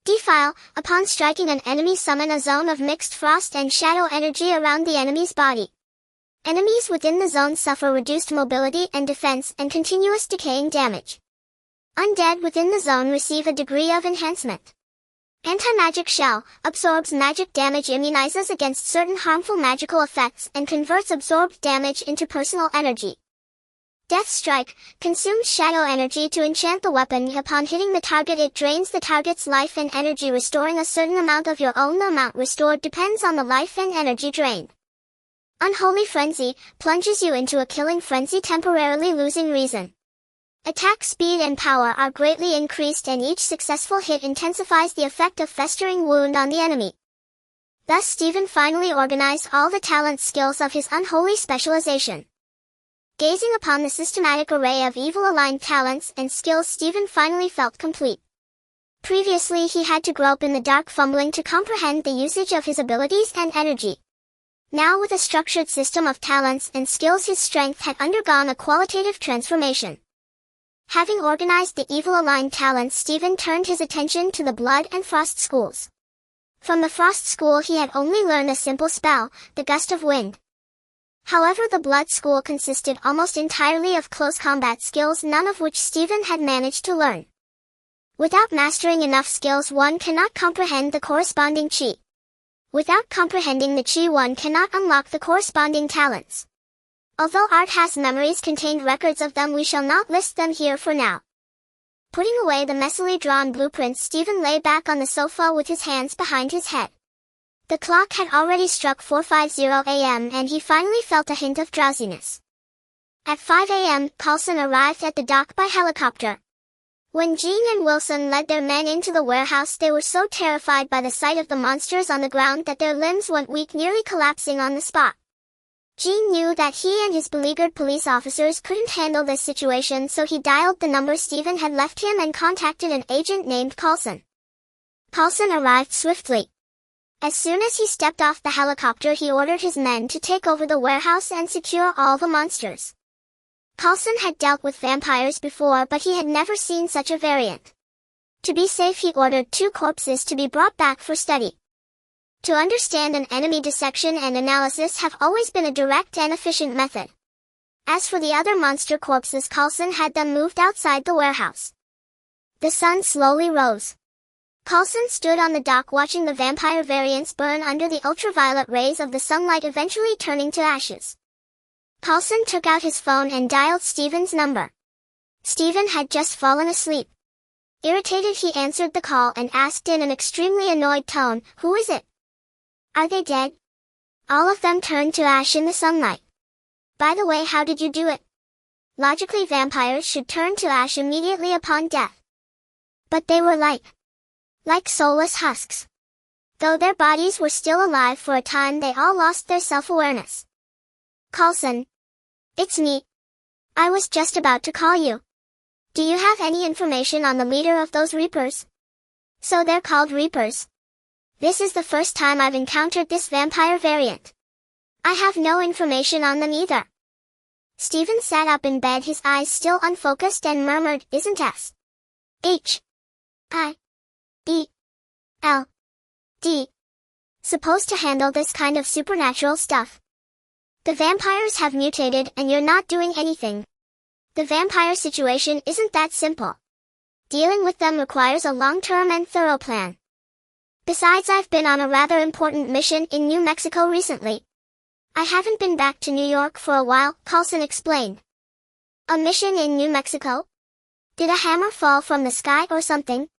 Defile. Upon striking an enemy, summon a zone of mixed frost and shadow energy around the enemy's body. Enemies within the zone suffer reduced mobility and defense and continuous decaying damage. Undead within the zone receive a degree of enhancement. Anti-Magic Shell. Absorbs magic damage, immunizes against certain harmful magical effects, and converts absorbed damage into personal energy. Death Strike. Consumes shadow energy to enchant the weapon. Upon hitting the target, it drains the target's life and energy, restoring a certain amount of your own. The amount restored depends on the life and energy drained. Unholy Frenzy. Plunges you into a killing frenzy, temporarily losing reason. Attack speed and power are greatly increased, and each successful hit intensifies the effect of Festering Wound on the enemy. Thus Stephen finally organized all the talent skills of his unholy specialization. Gazing upon the systematic array of evil-aligned talents and skills, Stephen finally felt complete. Previously he had to grope in the dark, fumbling to comprehend the usage of his abilities and energy. Now, with a structured system of talents and skills, his strength had undergone a qualitative transformation. Having organized the evil-aligned talents, Stephen turned his attention to the Blood and Frost schools. From the Frost school he had only learned a simple spell, the Gust of Wind. However, the Blood school consisted almost entirely of close combat skills, none of which Stephen had managed to learn. Without mastering enough skills, one cannot comprehend the corresponding chi. Without comprehending the chi, one cannot unlock the corresponding talents. Although Arthas' memories contained records of them, we shall not list them here for now. Putting away the messily drawn blueprints, Stephen lay back on the sofa with his hands behind his head. The clock had already struck 4:50 a.m. and he finally felt a hint of drowsiness. At 5 a.m., Coulson arrived at the dock by helicopter. When Jean and Wilson led their men into the warehouse, they were so terrified by the sight of the monsters on the ground that their limbs went weak, nearly collapsing on the spot. Jean knew that he and his beleaguered police officers couldn't handle this situation, so he dialed the number Stephen had left him and contacted an agent named Coulson. Coulson arrived swiftly. As soon as he stepped off the helicopter, he ordered his men to take over the warehouse and secure all the monsters. Coulson had dealt with vampires before, but he had never seen such a variant. To be safe, he ordered 2 corpses to be brought back for study. To understand an enemy, dissection and analysis have always been a direct and efficient method. As for the other monster corpses, Coulson had them moved outside the warehouse. The sun slowly rose. Coulson stood on the dock watching the vampire variants burn under the ultraviolet rays of the sunlight, eventually turning to ashes. Coulson took out his phone and dialed Stephen's number. Stephen had just fallen asleep. Irritated, he answered the call and asked in an extremely annoyed tone, "Who is it? Are they dead?" All of them turned to ash in the sunlight. "By the way, how did you do it?" Logically, vampires should turn to ash immediately upon death. But they were like soulless husks. Though their bodies were still alive for a time, they all lost their self-awareness. "Coulson. It's me. I was just about to call you. Do you have any information on the leader of those Reapers?" "So they're called Reapers. This is the first time I've encountered this vampire variant. I have no information on them either." Stephen sat up in bed, his eyes still unfocused, and murmured, "Isn't S-I-E-L-D supposed to handle this kind of supernatural stuff? The vampires have mutated and you're not doing anything. The vampire situation isn't that simple. Dealing with them requires a long-term and thorough plan. Besides, I've been on a rather important mission in New Mexico recently. I haven't been back to New York for a while," Coulson explained. "A mission in New Mexico? Did a hammer fall from the sky or something?"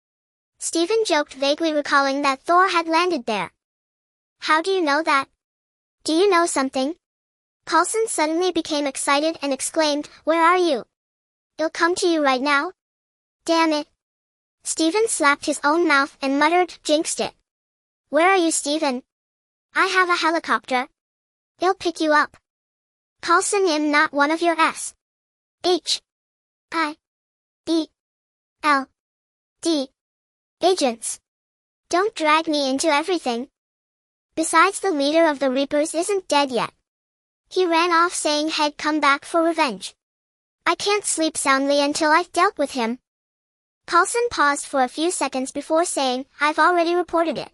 Stephen joked, vaguely recalling that Thor had landed there. "How do you know that? Do you know something?" Coulson suddenly became excited and exclaimed, "Where are you? I'll come to you right now." "Damn it." Stephen slapped his own mouth and muttered, "Jinxed it." "Where are you, Stephen?" "I have a helicopter. I'll pick you up." "Coulson, I'm not one of your S-I-E-L-D agents. Don't drag me into everything. Besides, the leader of the Reapers isn't dead yet. He ran off saying he'd come back for revenge. I can't sleep soundly until I've dealt with him." Coulson paused for a few seconds before saying, "I've already reported it.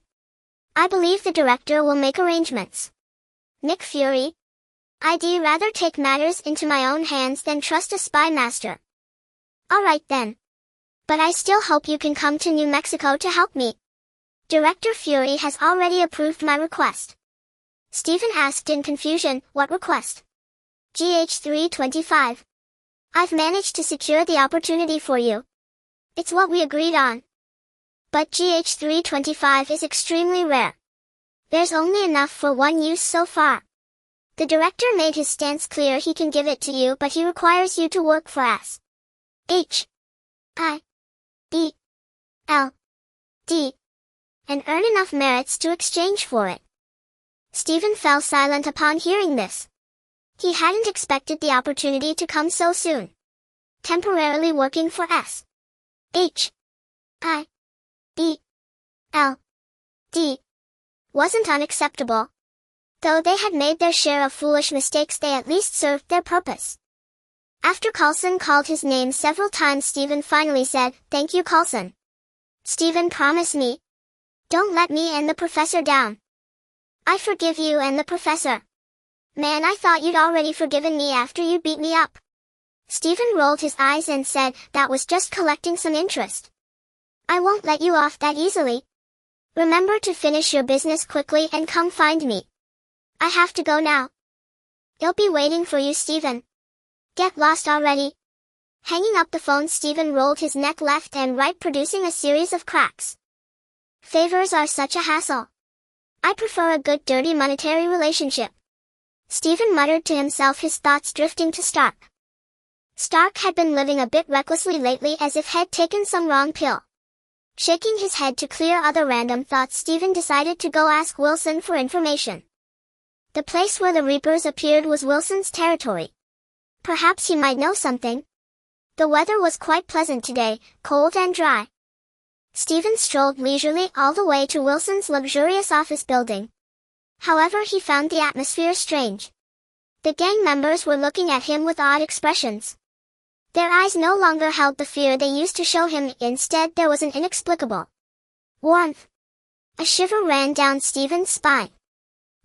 I believe the director will make arrangements. Nick Fury. I'd rather take matters into my own hands than trust a spy master." "All right then. But I still hope you can come to New Mexico to help me. Director Fury has already approved my request." Stephen asked in confusion, "What request?" "GH325. I've managed to secure the opportunity for you. It's what we agreed on. But GH325 is extremely rare. There's only enough for one use so far. The director made his stance clear. He can give it to you, but he requires you to work for us. H-I-E-L-D. And earn enough merits to exchange for it." Stephen fell silent upon hearing this. He hadn't expected the opportunity to come so soon. Temporarily working for S-H-I-E-L-D wasn't unacceptable. Though they had made their share of foolish mistakes, they at least served their purpose. After Coulson called his name several times, Stephen finally said, "Thank you, Coulson. Stephen, promise me. Don't let me and the professor down." "I forgive you and the professor." "Man, I thought you'd already forgiven me after you beat me up." Stephen rolled his eyes and said, "That was just collecting some interest. I won't let you off that easily. Remember to finish your business quickly and come find me. I have to go now." "I'll be waiting for you, Stephen. Get lost already." Hanging up the phone, Stephen rolled his neck left and right, producing a series of cracks. Favors are such a hassle. I prefer a good dirty monetary relationship. Stephen muttered to himself, his thoughts drifting to Stark. Stark had been living a bit recklessly lately, as if he'd taken some wrong pill. Shaking his head to clear other random thoughts, Stephen decided to go ask Wilson for information. The place where the Reapers appeared was Wilson's territory. Perhaps he might know something. The weather was quite pleasant today, cold and dry. Stephen strolled leisurely all the way to Wilson's luxurious office building. However, he found the atmosphere strange. The gang members were looking at him with odd expressions. Their eyes no longer held the fear they used to show him, instead there was an inexplicable warmth. A shiver ran down Stephen's spine.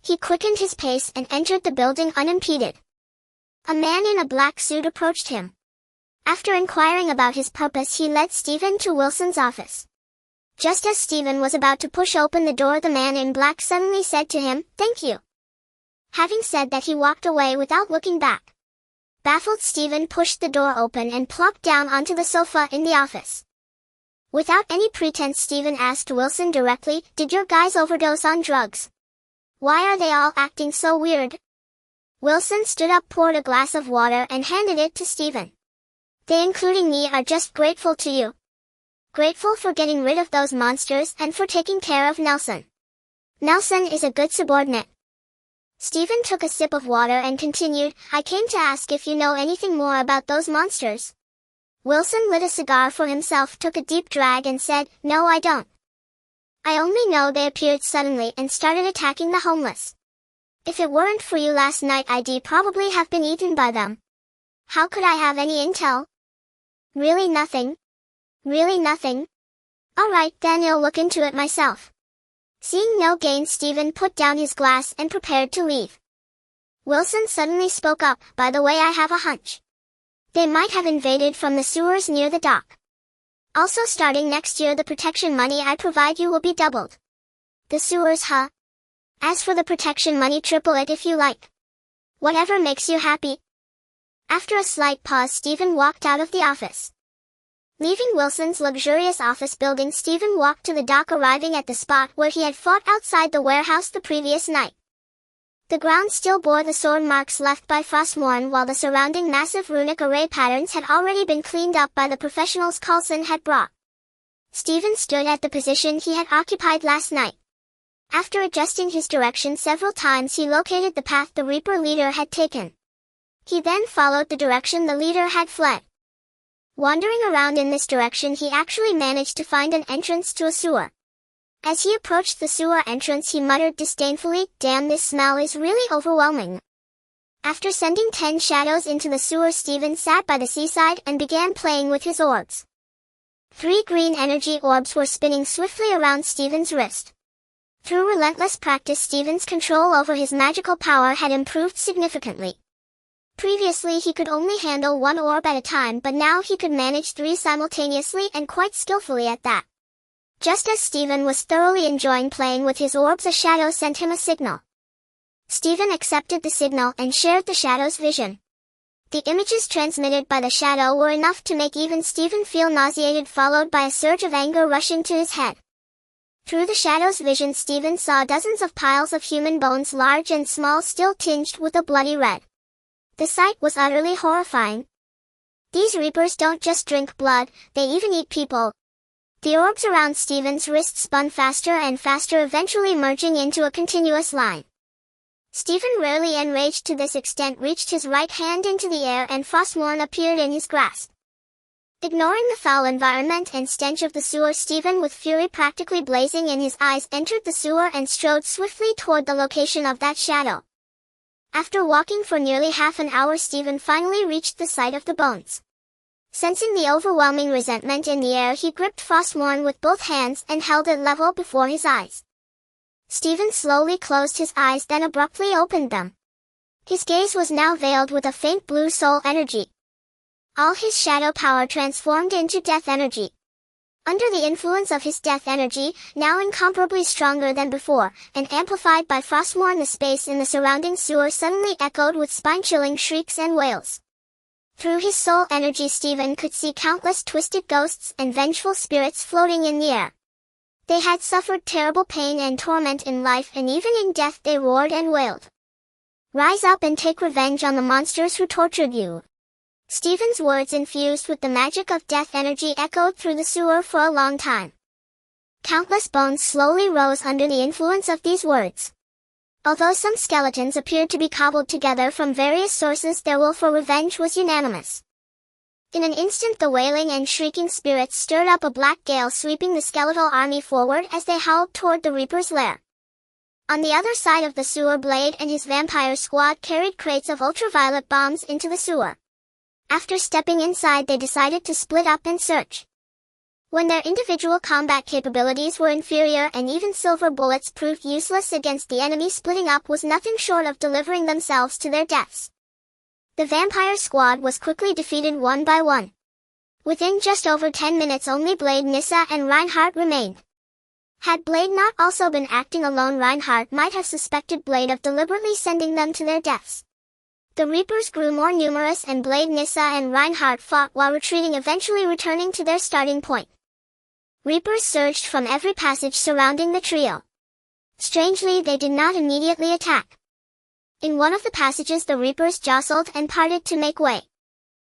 He quickened his pace and entered the building unimpeded. A man in a black suit approached him. After inquiring about his purpose, he led Stephen to Wilson's office. Just as Stephen was about to push open the door, the man in black suddenly said to him, "Thank you." Having said that, he walked away without looking back. Baffled, Stephen pushed the door open and plopped down onto the sofa in the office. Without any pretense, Stephen asked Wilson directly, "Did your guys overdose on drugs? Why are they all acting so weird?" Wilson stood up, poured a glass of water, and handed it to Stephen. "They, including me, are just grateful to you. Grateful for getting rid of those monsters and for taking care of Nelson. Nelson is a good subordinate." Stephen took a sip of water and continued, "I came to ask if you know anything more about those monsters." Wilson lit a cigar for himself, took a deep drag, and said, "No, I don't. I only know they appeared suddenly and started attacking the homeless. If it weren't for you last night, I'd probably have been eaten by them. How could I have any intel?" "Really nothing? Really nothing? All right, then I'll look into it myself." Seeing no gain, Stephen put down his glass and prepared to leave. Wilson suddenly spoke up, "By the way, I have a hunch. They might have invaded from the sewers near the dock. Also, starting next year, the protection money I provide you will be doubled." "The sewers, huh? As for the protection money, triple it if you like. Whatever makes you happy." After a slight pause, Stephen walked out of the office. Leaving Wilson's luxurious office building, Stephen walked to the dock, arriving at the spot where he had fought outside the warehouse the previous night. The ground still bore the sword marks left by Frostmourne, while the surrounding massive runic array patterns had already been cleaned up by the professionals Coulson had brought. Stephen stood at the position he had occupied last night. After adjusting his direction several times, he located the path the Reaper leader had taken. He then followed the direction the leader had fled. Wandering around in this direction, he actually managed to find an entrance to a sewer. As he approached the sewer entrance, he muttered disdainfully, "Damn, this smell is really overwhelming." After sending 10 shadows into the sewer, Stephen sat by the seaside and began playing with his orbs. 3 green energy orbs were spinning swiftly around Stephen's wrist. Through relentless practice, Stephen's control over his magical power had improved significantly. Previously, he could only handle 1 orb at a time, but now he could manage 3 simultaneously, and quite skillfully at that. Just as Stephen was thoroughly enjoying playing with his orbs, a shadow sent him a signal. Stephen accepted the signal and shared the shadow's vision. The images transmitted by the shadow were enough to make even Stephen feel nauseated, followed by a surge of anger rushing to his head. Through the shadow's vision, Stephen saw dozens of piles of human bones, large and small, still tinged with a bloody red. The sight was utterly horrifying. These Reapers don't just drink blood, they even eat people. The orbs around Stephen's wrist spun faster and faster, eventually merging into a continuous line. Stephen, rarely enraged to this extent, reached his right hand into the air and Frostmourne appeared in his grasp. Ignoring the foul environment and stench of the sewer, Stephen, with fury practically blazing in his eyes, entered the sewer and strode swiftly toward the location of that shadow. After walking for nearly half an hour, Stephen finally reached the site of the bones. Sensing the overwhelming resentment in the air, he gripped Frostmourne with both hands and held it level before his eyes. Stephen slowly closed his eyes, then abruptly opened them. His gaze was now veiled with a faint blue soul energy. All his shadow power transformed into death energy. Under the influence of his death energy, now incomparably stronger than before, and amplified by Frostmourne, the space in the surrounding sewer suddenly echoed with spine-chilling shrieks and wails. Through his soul energy, Stephen could see countless twisted ghosts and vengeful spirits floating in the air. They had suffered terrible pain and torment in life, and even in death they roared and wailed. "Rise up and take revenge on the monsters who tortured you." Stephen's words, infused with the magic of death energy, echoed through the sewer for a long time. Countless bones slowly rose under the influence of these words. Although some skeletons appeared to be cobbled together from various sources, their will for revenge was unanimous. In an instant, the wailing and shrieking spirits stirred up a black gale, sweeping the skeletal army forward as they howled toward the Reaper's lair. On the other side of the sewer, Blade and his vampire squad carried crates of ultraviolet bombs into the sewer. After stepping inside, they decided to split up and search. When their individual combat capabilities were inferior and even silver bullets proved useless against the enemy, splitting up was nothing short of delivering themselves to their deaths. The vampire squad was quickly defeated one by one. Within just over 10 minutes, only Blade, Nissa, and Reinhardt remained. Had Blade not also been acting alone, Reinhardt might have suspected Blade of deliberately sending them to their deaths. The Reapers grew more numerous, and Blade, Nissa, and Reinhardt fought while retreating, eventually returning to their starting point. Reapers surged from every passage surrounding the trio. Strangely, they did not immediately attack. In one of the passages, the Reapers jostled and parted to make way.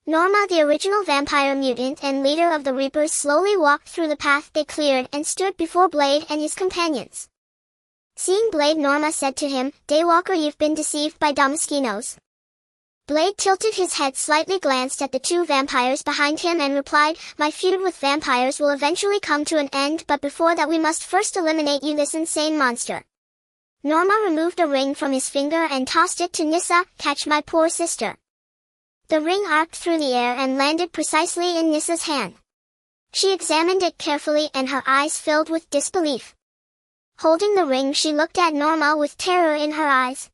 Norma, the original vampire mutant and leader of the Reapers, slowly walked through the path they cleared and stood before Blade and his companions. Seeing Blade, Norma said to him, "Daywalker, you've been deceived by Damaskinos." Blade tilted his head slightly, glanced at the two vampires behind him, and replied, "My feud with vampires will eventually come to an end, but before that we must first eliminate you, this insane monster." Norma removed a ring from his finger and tossed it to Nissa. "Catch my poor sister." The ring arced through the air and landed precisely in Nissa's hand. She examined it carefully, and her eyes filled with disbelief. Holding the ring, she looked at Norma with terror in her eyes.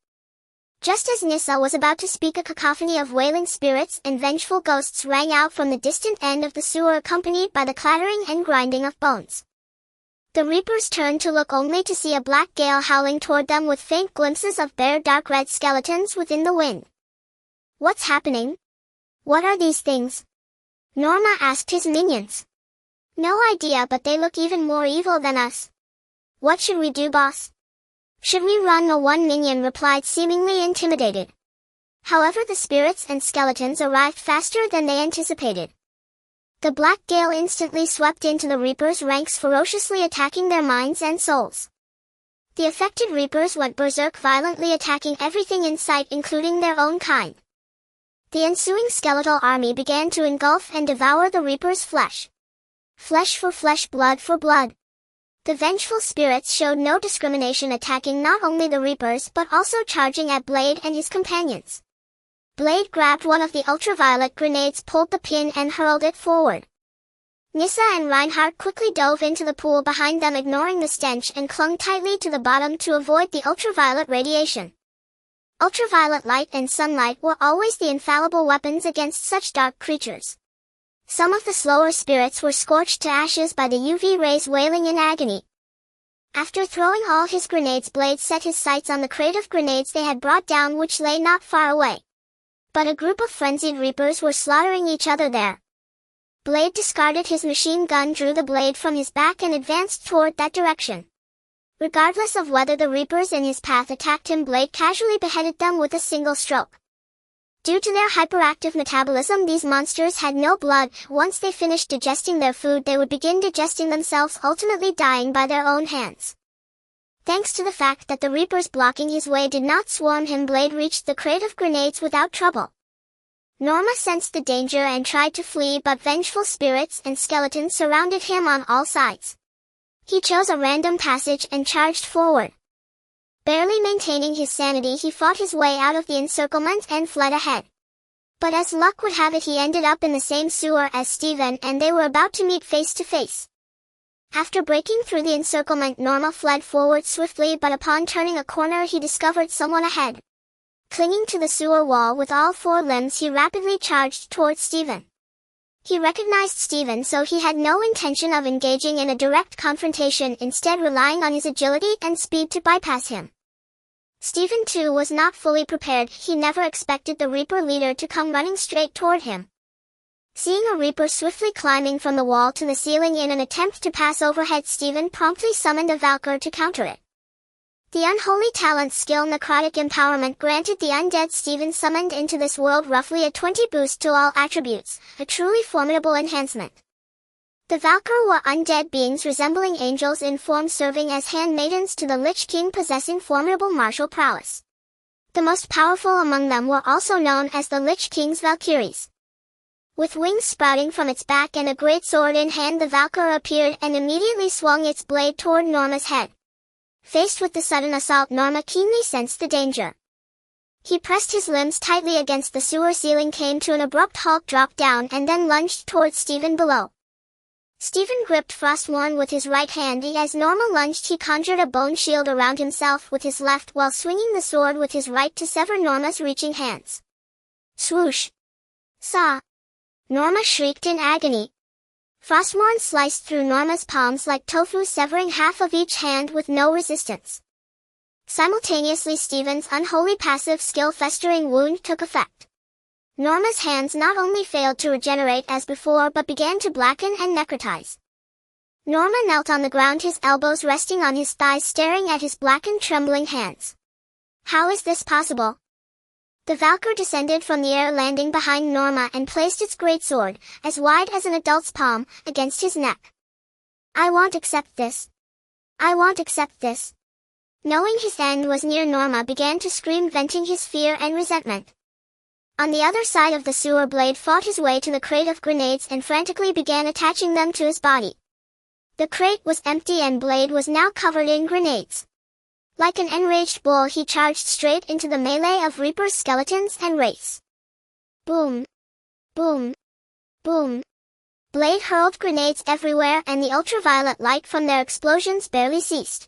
Just as Nissa was about to speak, a cacophony of wailing spirits and vengeful ghosts rang out from the distant end of the sewer, accompanied by the clattering and grinding of bones. The Reapers turned to look, only to see a black gale howling toward them with faint glimpses of bare dark red skeletons within the wind. "What's happening? What are these things?" Norma asked his minions. "No idea, but they look even more evil than us." "What should we do, boss?" "Should we run?" No one minion replied, seemingly intimidated. However, the spirits and skeletons arrived faster than they anticipated. The black gale instantly swept into the Reapers' ranks, ferociously attacking their minds and souls. The affected Reapers went berserk, violently attacking everything in sight, including their own kind. The ensuing skeletal army began to engulf and devour the Reapers' flesh. Flesh for flesh, blood for blood. The vengeful spirits showed no discrimination, attacking not only the Reapers but also charging at Blade and his companions. Blade grabbed one of the ultraviolet grenades, pulled the pin, and hurled it forward. Nissa and Reinhardt quickly dove into the pool behind them, ignoring the stench, and clung tightly to the bottom to avoid the ultraviolet radiation. Ultraviolet light and sunlight were always the infallible weapons against such dark creatures. Some of the slower spirits were scorched to ashes by the UV rays, wailing in agony. After throwing all his grenades, Blade set his sights on the crate of grenades they had brought down, which lay not far away. But a group of frenzied Reapers were slaughtering each other there. Blade discarded his machine gun, drew the blade from his back, and advanced toward that direction. Regardless of whether the Reapers in his path attacked him, Blade casually beheaded them with a single stroke. Due to their hyperactive metabolism, these monsters had no blood. Once they finished digesting their food, they would begin digesting themselves, ultimately dying by their own hands. Thanks to the fact that the Reapers blocking his way did not swarm him, Blade reached the crate of grenades without trouble. Norma sensed the danger and tried to flee, but vengeful spirits and skeletons surrounded him on all sides. He chose a random passage and charged forward. Barely maintaining his sanity, he fought his way out of the encirclement and fled ahead. But as luck would have it, he ended up in the same sewer as Steven, and they were about to meet face to face. After breaking through the encirclement, Norma fled forward swiftly, but upon turning a corner he discovered someone ahead. Clinging to the sewer wall with all four limbs, he rapidly charged towards Steven. He recognized Steven, so he had no intention of engaging in a direct confrontation, instead relying on his agility and speed to bypass him. Steven too was not fully prepared. He never expected the Reaper leader to come running straight toward him. Seeing a Reaper swiftly climbing from the wall to the ceiling in an attempt to pass overhead, Steven promptly summoned a Valkyr to counter it. The unholy talent skill Necrotic Empowerment granted the undead Steven summoned into this world roughly a 20 boost to all attributes, a truly formidable enhancement. The Valkyr were undead beings resembling angels in form, serving as handmaidens to the Lich King, possessing formidable martial prowess. The most powerful among them were also known as the Lich King's Valkyries. With wings sprouting from its back and a great sword in hand, the Valkyr appeared and immediately swung its blade toward Norma's head. Faced with the sudden assault, Norma keenly sensed the danger. He pressed his limbs tightly against the sewer ceiling, came to an abrupt halt, dropped down, and then lunged towards Stephen below. Stephen gripped Frostmourne with his right hand. As Norma lunged, he conjured a bone shield around himself with his left while swinging the sword with his right to sever Norma's reaching hands. Swoosh! Saw! Norma shrieked in agony. Frostmourne sliced through Norma's palms like tofu, severing half of each hand with no resistance. Simultaneously, Stephen's unholy passive skill festering wound took effect. Norma's hands not only failed to regenerate as before but began to blacken and necrotize. Norma knelt on the ground, his elbows resting on his thighs, staring at his blackened, trembling hands. How is this possible? The Valkyr descended from the air, landing behind Norma, and placed its greatsword, as wide as an adult's palm, against his neck. I won't accept this. I won't accept this. Knowing his end was near, Norma began to scream, venting his fear and resentment. On the other side of the sewer, Blade fought his way to the crate of grenades and frantically began attaching them to his body. The crate was empty and Blade was now covered in grenades. Like an enraged bull, he charged straight into the melee of Reapers, skeletons, and wraiths. Boom! Boom! Boom! Blade hurled grenades everywhere, and the ultraviolet light from their explosions barely ceased.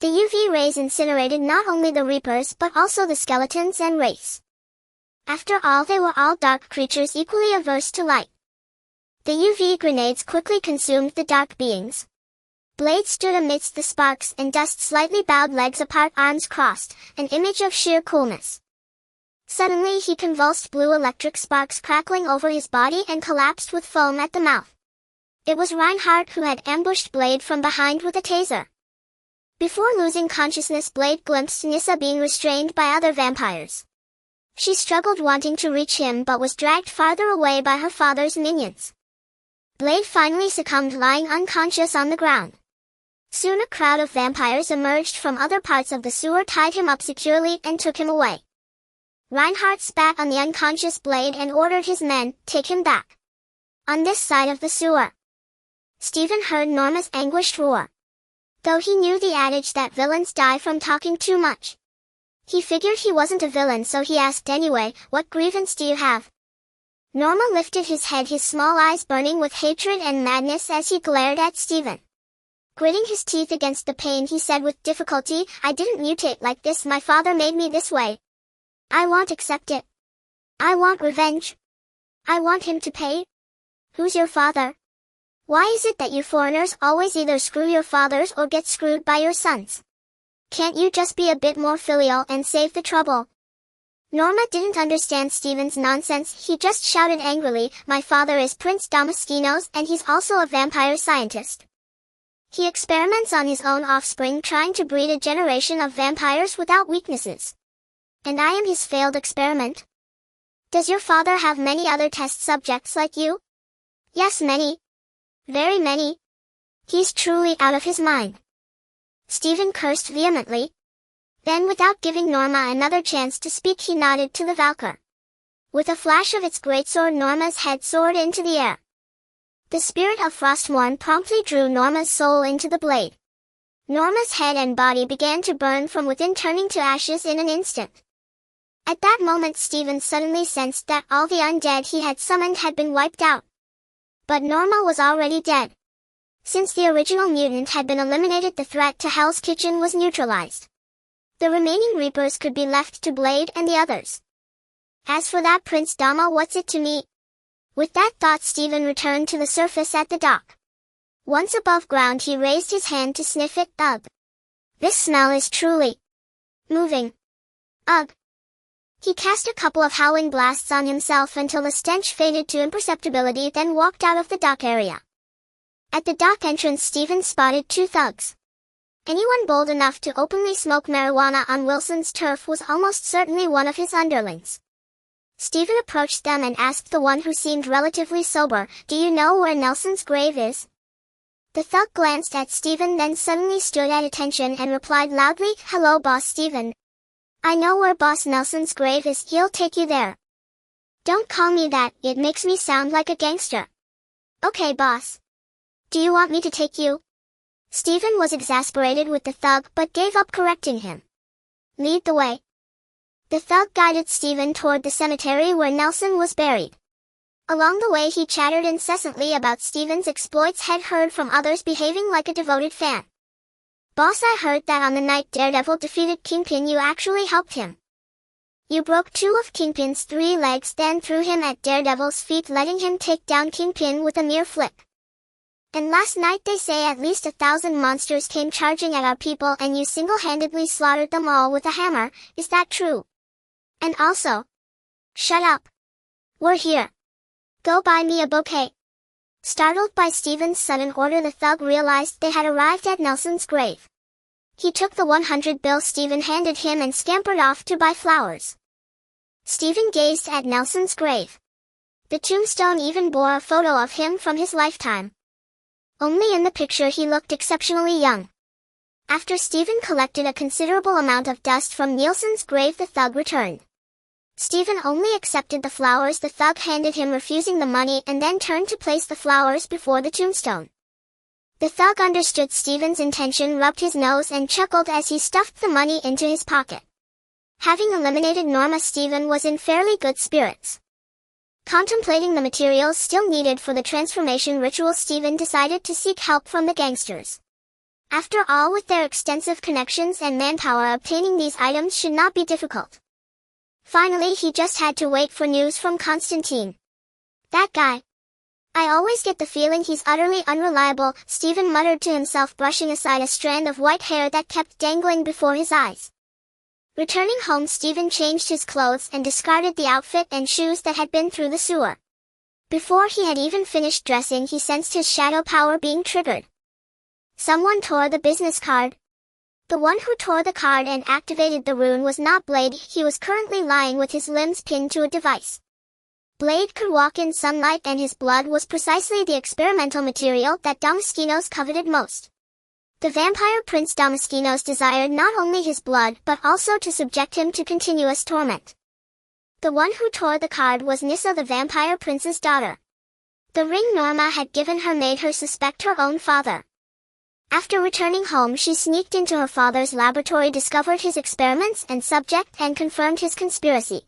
The UV rays incinerated not only the Reapers but also the skeletons and wraiths. After all, they were all dark creatures equally averse to light. The UV grenades quickly consumed the dark beings. Blade stood amidst the sparks and dust, slightly bowed, legs apart, arms crossed, an image of sheer coolness. Suddenly he convulsed, blue electric sparks crackling over his body, and collapsed with foam at the mouth. It was Reinhardt who had ambushed Blade from behind with a taser. Before losing consciousness, Blade glimpsed Nissa being restrained by other vampires. She struggled, wanting to reach him, but was dragged farther away by her father's minions. Blade finally succumbed, lying unconscious on the ground. Soon a crowd of vampires emerged from other parts of the sewer, tied him up securely, and took him away. Reinhardt spat on the unconscious Blade and ordered his men, take him back. On this side of the sewer, Stephen heard Norma's anguished roar. Though he knew the adage that villains die from talking too much, he figured he wasn't a villain, so he asked anyway, what grievance do you have? Norma lifted his head, his small eyes burning with hatred and madness as he glared at Stephen. Gritting his teeth against the pain, he said with difficulty, I didn't mutate like this, my father made me this way. I won't accept it. I want revenge. I want him to pay. Who's your father? Why is it that you foreigners always either screw your fathers or get screwed by your sons? Can't you just be a bit more filial and save the trouble? Norma didn't understand Stephen's nonsense. He just shouted angrily, my father is Prince Damaskinos, and he's also a vampire scientist. He experiments on his own offspring, trying to breed a generation of vampires without weaknesses. And I am his failed experiment. Does your father have many other test subjects like you? Yes, many. Very many. He's truly out of his mind. Stephen cursed vehemently. Then, without giving Norma another chance to speak, he nodded to the Valkyr. With a flash of its greatsword, Norma's head soared into the air. The spirit of Frostmourne promptly drew Norma's soul into the blade. Norma's head and body began to burn from within, turning to ashes in an instant. At that moment, Stephen suddenly sensed that all the undead he had summoned had been wiped out. But Norma was already dead. Since the original mutant had been eliminated, the threat to Hell's Kitchen was neutralized. The remaining Reapers could be left to Blade and the others. As for that Prince Dama, what's it to me? With that thought, Stephen returned to the surface at the dock. Once above ground, he raised his hand to sniff it. Ugh. This smell is truly moving. Ugh. He cast a couple of howling blasts on himself until the stench faded to imperceptibility, then walked out of the dock area. At the dock entrance, Stephen spotted two thugs. Anyone bold enough to openly smoke marijuana on Wilson's turf was almost certainly one of his underlings. Stephen approached them and asked the one who seemed relatively sober, do you know where Nelson's grave is? The thug glanced at Stephen, then suddenly stood at attention and replied loudly, hello, Boss Stephen. I know where Boss Nelson's grave is, he'll take you there. Don't call me that, it makes me sound like a gangster. Okay, boss. Do you want me to take you? Stephen was exasperated with the thug but gave up correcting him. Lead the way. The thug guided Stephen toward the cemetery where Nelson was buried. Along the way he chattered incessantly about Stephen's exploits, had heard from others behaving like a devoted fan. "Boss, I heard that on the night Daredevil defeated Kingpin you actually helped him. You broke 2 of Kingpin's 3 legs, then threw him at Daredevil's feet, letting him take down Kingpin with a mere flick. And last night they say at least 1,000 monsters came charging at our people and you single-handedly slaughtered them all with a hammer. Is that true? And also..." "Shut up. We're here. Go buy me a bouquet." Startled by Stephen's sudden order, the thug realized they had arrived at Nelson's grave. He took the 100 bill Stephen handed him and scampered off to buy flowers. Stephen gazed at Nelson's grave. The tombstone even bore a photo of him from his lifetime. Only in the picture he looked exceptionally young. After Stephen collected a considerable amount of dust from Nelson's grave, the thug returned. Stephen only accepted the flowers the thug handed him, refusing the money, and then turned to place the flowers before the tombstone. The thug understood Stephen's intention, rubbed his nose, and chuckled as he stuffed the money into his pocket. Having eliminated Norma, Stephen was in fairly good spirits. Contemplating the materials still needed for the transformation ritual, Stephen decided to seek help from the gangsters. After all, with their extensive connections and manpower, obtaining these items should not be difficult. Finally, he just had to wait for news from Constantine. "That guy. I always get the feeling he's utterly unreliable," Stephen muttered to himself, brushing aside a strand of white hair that kept dangling before his eyes. Returning home, Stephen changed his clothes and discarded the outfit and shoes that had been through the sewer. Before he had even finished dressing, he sensed his shadow power being triggered. Someone tore the business card. The one who tore the card and activated the rune was not Blade. He was currently lying with his limbs pinned to a device. Blade could walk in sunlight, and his blood was precisely the experimental material that Damaskinos coveted most. The vampire Prince Damaskinos desired not only his blood but also to subject him to continuous torment. The one who tore the card was Nissa, the vampire prince's daughter. The ring Norma had given her made her suspect her own father. After returning home, she sneaked into her father's laboratory, discovered his experiments and subject, and confirmed his conspiracy.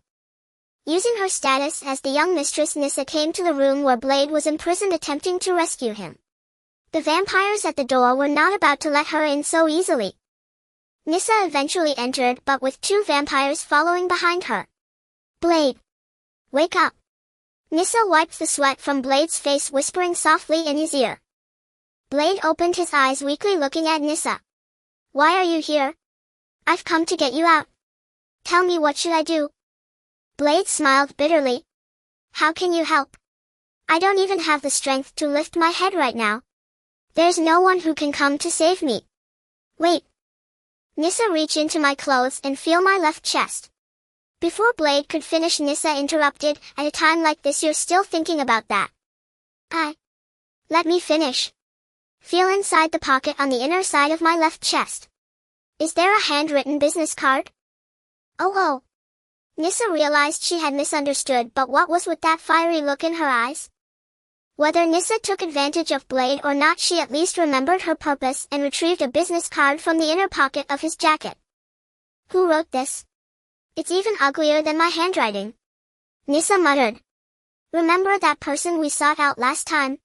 Using her status as the young mistress, Nissa came to the room where Blade was imprisoned, attempting to rescue him. The vampires at the door were not about to let her in so easily. Nissa eventually entered, but with 2 vampires following behind her. "Blade, wake up." Nissa wiped the sweat from Blade's face, whispering softly in his ear. Blade opened his eyes weakly, looking at Nissa. "Why are you here?" "I've come to get you out." "Tell me, what should I do?" Blade smiled bitterly. "How can you help? I don't even have the strength to lift my head right now. There's no one who can come to save me." "Wait. Nissa, reach into my clothes and feel my left chest." Before Blade could finish, Nissa interrupted. "At a time like this you're still thinking about that." Let me finish. Feel inside the pocket on the inner side of my left chest. Is there a handwritten business card?" Oh. Nissa realized she had misunderstood, but what was with that fiery look in her eyes? Whether Nissa took advantage of Blade or not, she at least remembered her purpose and retrieved a business card from the inner pocket of his jacket. "Who wrote this? It's even uglier than my handwriting," Nissa muttered. "Remember that person we sought out last time?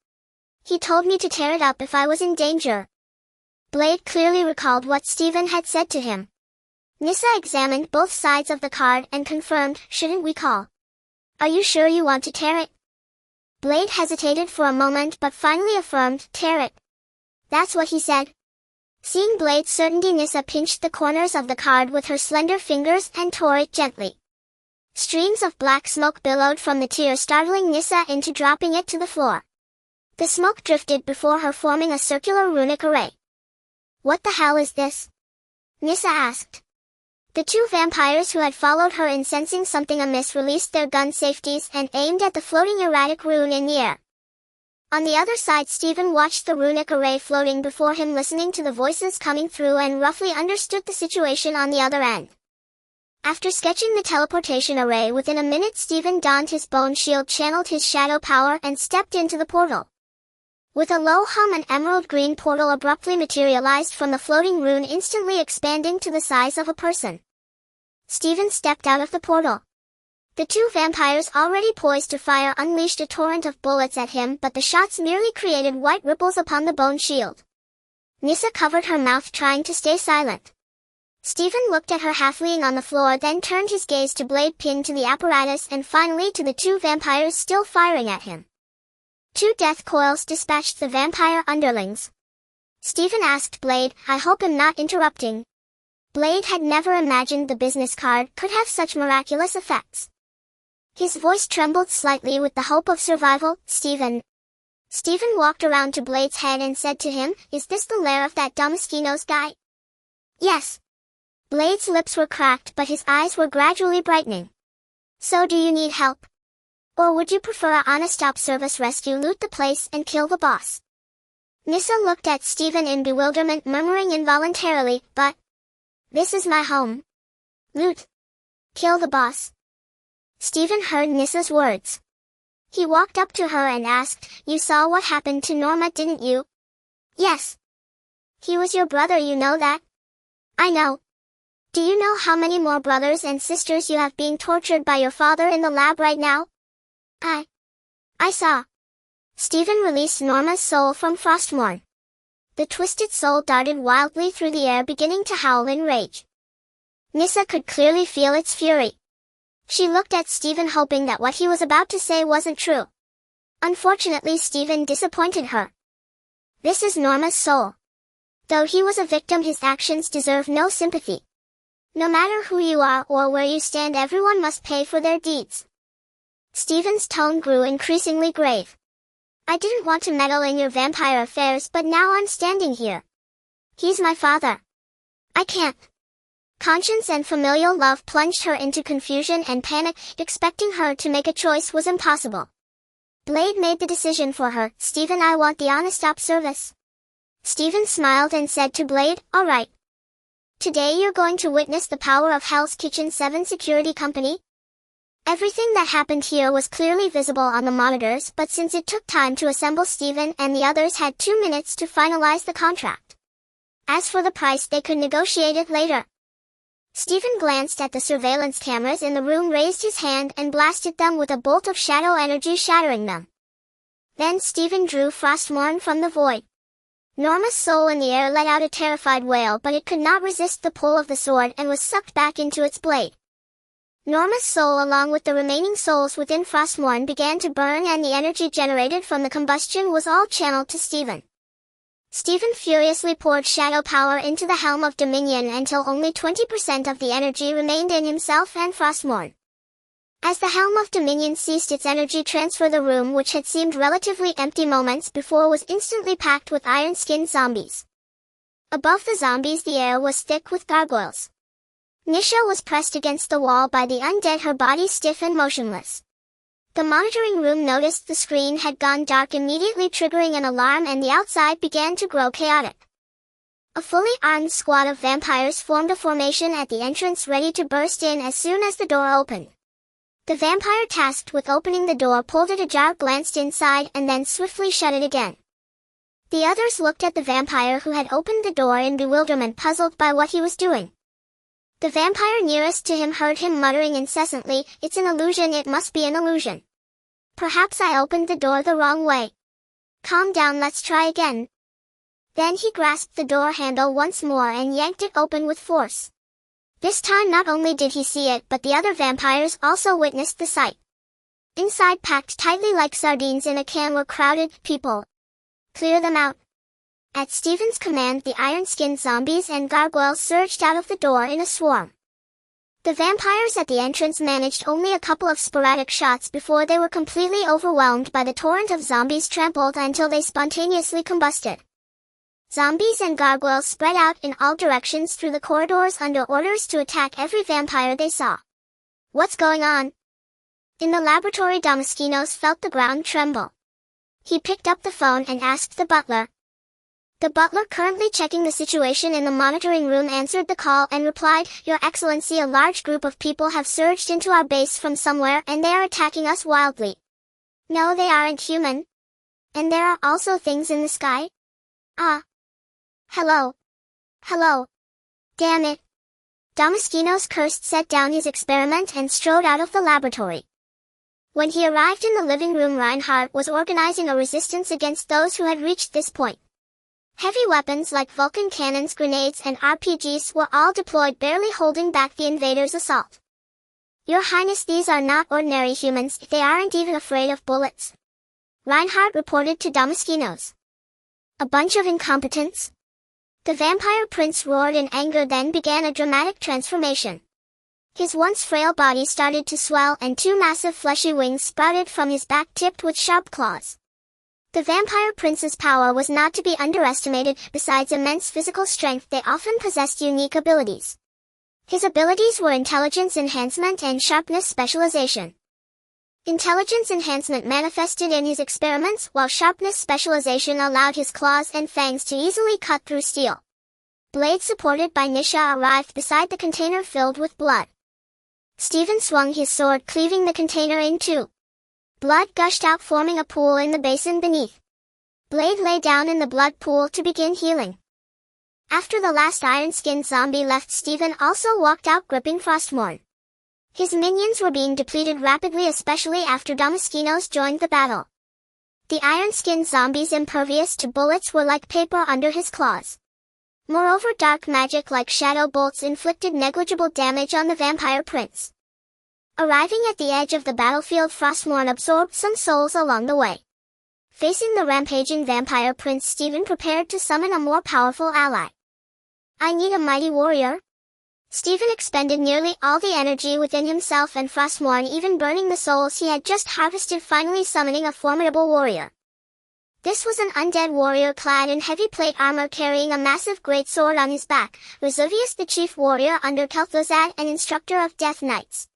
He told me to tear it up if I was in danger." Blade clearly recalled what Stephen had said to him. Nissa examined both sides of the card and confirmed. "Shouldn't we call? Are you sure you want to tear it?" Blade hesitated for a moment but finally affirmed. "Tear it." That's what he said. Seeing Blade's certainty, Nissa pinched the corners of the card with her slender fingers and tore it gently. Streams of black smoke billowed from the tear, startling Nissa into dropping it to the floor. The smoke drifted before her, forming a circular runic array. "What the hell is this?" Nissa asked. The 2 vampires who had followed her, in sensing something amiss, released their gun safeties and aimed at the floating erratic rune in the air. On the other side, Stephen watched the runic array floating before him, listening to the voices coming through, and roughly understood the situation on the other end. After sketching the teleportation array within a minute, Stephen donned his bone shield, channeled his shadow power, and stepped into the portal. With a low hum, an emerald green portal abruptly materialized from the floating rune, instantly expanding to the size of a person. Stephen stepped out of the portal. The two vampires already poised to fire unleashed a torrent of bullets at him, but the shots merely created white ripples upon the bone shield. Nissa covered her mouth trying to stay silent. Stephen looked at her halfling on the floor, then turned his gaze to Blade pinned to the apparatus and finally to the two vampires still firing at him. 2 death coils dispatched the vampire underlings. Stephen asked Blade, "I hope I'm not interrupting." Blade had never imagined the business card could have such miraculous effects. His voice trembled slightly with the hope of survival. "Stephen." Stephen walked around to Blade's head and said to him, "Is this the lair of that Damaskinos guy?" "Yes." Blade's lips were cracked but his eyes were gradually brightening. "So do you need help? Or would you prefer a honest op service rescue, loot the place and kill the boss?" Nissa looked at Stephen in bewilderment, murmuring involuntarily, "But this is my home. Loot. Kill the boss." Stephen heard Nissa's words. He walked up to her and asked, "You saw what happened to Norma, didn't you?" "Yes." "He was your brother, you know that?" "I know." "Do you know how many more brothers and sisters you have being tortured by your father in the lab right now?" I saw." Stephen released Norma's soul from Frostmourne. The twisted soul darted wildly through the air, beginning to howl in rage. Nissa could clearly feel its fury. She looked at Stephen, hoping that what he was about to say wasn't true. Unfortunately, Stephen disappointed her. This is Norma's soul. Though he was a victim, his actions deserve no sympathy. No matter who you are or where you stand, everyone must pay for their deeds. Stephen's tone grew increasingly grave. "I didn't want to meddle in your vampire affairs, but now I'm standing here. He's my father. I can't." Conscience and familial love plunged her into confusion and panic. Expecting her to make a choice was impossible. Blade made the decision for her. "Stephen, I want the honest op service." Stephen smiled and said to Blade, "All right. Today you're going to witness the power of Hell's Kitchen 7 security company." Everything that happened here was clearly visible on the monitors, but since it took time to assemble, Stephen and the others had 2 minutes to finalize the contract. As for the price, they could negotiate it later. Stephen glanced at the surveillance cameras in the room, raised his hand and blasted them with a bolt of shadow energy, shattering them. Then Stephen drew Frostmourne from the void. Norma's soul in the air let out a terrified wail, but it could not resist the pull of the sword and was sucked back into its blade. Norma's soul, along with the remaining souls within Frostmourne, began to burn, and the energy generated from the combustion was all channeled to Stephen. Stephen furiously poured shadow power into the Helm of Dominion until only 20% of the energy remained in himself and Frostmourne. As the Helm of Dominion ceased its energy transfer, the room, which had seemed relatively empty moments before, was instantly packed with iron-skinned zombies. Above the zombies, the air was thick with gargoyles. Nisha was pressed against the wall by the undead, her body stiff and motionless. The monitoring room noticed the screen had gone dark, immediately triggering an alarm, and the outside began to grow chaotic. A fully armed squad of vampires formed a formation at the entrance, ready to burst in as soon as the door opened. The vampire tasked with opening the door pulled it ajar, glanced inside, and then swiftly shut it again. The others looked at the vampire who had opened the door in bewilderment, puzzled by what he was doing. The vampire nearest to him heard him muttering incessantly, "It's an illusion, it must be an illusion. Perhaps I opened the door the wrong way. Calm down, let's try again." Then he grasped the door handle once more and yanked it open with force. This time not only did he see it, but the other vampires also witnessed the sight. Inside, packed tightly like sardines in a can, were crowded people. "Clear them out." At Stephen's command, the iron-skinned zombies and gargoyles surged out of the door in a swarm. The vampires at the entrance managed only a couple of sporadic shots before they were completely overwhelmed by the torrent of zombies, trampled until they spontaneously combusted. Zombies and gargoyles spread out in all directions through the corridors under orders to attack every vampire they saw. "What's going on?" In the laboratory, Damaskinos felt the ground tremble. He picked up the phone and asked the butler. The butler, currently checking the situation in the monitoring room, answered the call and replied, "Your Excellency, a large group of people have surged into our base from somewhere and they are attacking us wildly." "No, they aren't human. And there are also things in the sky." "Ah. Hello. Hello. Damn it. Damaskinos cursed set down his experiment and strode out of the laboratory. When he arrived in the living room, Reinhardt was organizing a resistance against those who had reached this point. Heavy weapons like Vulcan cannons, grenades, and RPGs were all deployed, barely holding back the invaders' assault. "Your Highness, these are not ordinary humans, they aren't even afraid of bullets," Reinhardt reported to Damaskinos. "A bunch of incompetents?" The vampire prince roared in anger, then began a dramatic transformation. His once frail body started to swell and two massive fleshy wings sprouted from his back tipped with sharp claws. The vampire prince's power was not to be underestimated. Besides immense physical strength, they often possessed unique abilities. His abilities were intelligence enhancement and sharpness specialization. Intelligence enhancement manifested in his experiments, while sharpness specialization allowed his claws and fangs to easily cut through steel. Blade supported by Nisha arrived beside the container filled with blood. Stephen swung his sword, cleaving the container in two. Blood gushed out, forming a pool in the basin beneath. Blade lay down in the blood pool to begin healing. After the last iron-skinned zombie left, Stephen also walked out, gripping Frostmourne. His minions were being depleted rapidly, especially after Damaskinos joined the battle. The iron-skinned zombies, impervious to bullets, were like paper under his claws. Moreover, dark magic like shadow bolts inflicted negligible damage on the vampire prince. Arriving at the edge of the battlefield, Frostmourne absorbed some souls along the way. Facing the rampaging vampire prince, Stephen prepared to summon a more powerful ally. "I need a mighty warrior." Stephen expended nearly all the energy within himself and Frostmourne, even burning the souls he had just harvested, finally summoning a formidable warrior. This was an undead warrior clad in heavy plate armor, carrying a massive greatsword on his back, Resuvius, the chief warrior under Kel'Thuzad and instructor of Death Knights.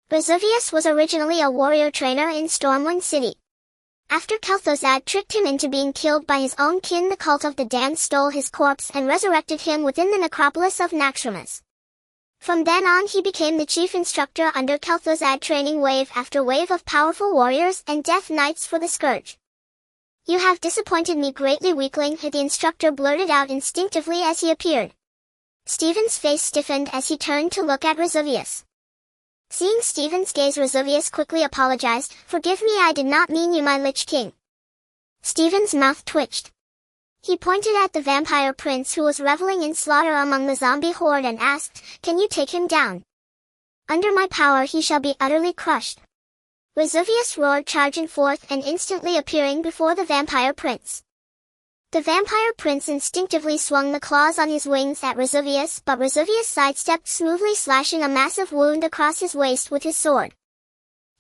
Resuvius was originally a warrior trainer in Stormwind City. After Kel'Thuzad tricked him into being killed by his own kin, the Cult of the Damned stole his corpse and resurrected him within the necropolis of Naxxramas. From then on, he became the chief instructor under Kel'Thuzad, training wave after wave of powerful warriors and Death Knights for the Scourge. "You have disappointed me greatly, weakling," the instructor blurted out instinctively as he appeared. Stephen's face stiffened as he turned to look at Resuvius. Seeing Stephen's gaze, Resuvius quickly apologized. "Forgive me, I did not mean you, my Lich King." Stephen's mouth twitched. He pointed at the vampire prince, who was reveling in slaughter among the zombie horde, and asked, "Can you take him down? Under my power he shall be utterly crushed." Resuvius roared, charging forth and instantly appearing before the vampire prince. The vampire prince instinctively swung the claws on his wings at Resuvius, but Resuvius sidestepped smoothly, slashing a massive wound across his waist with his sword.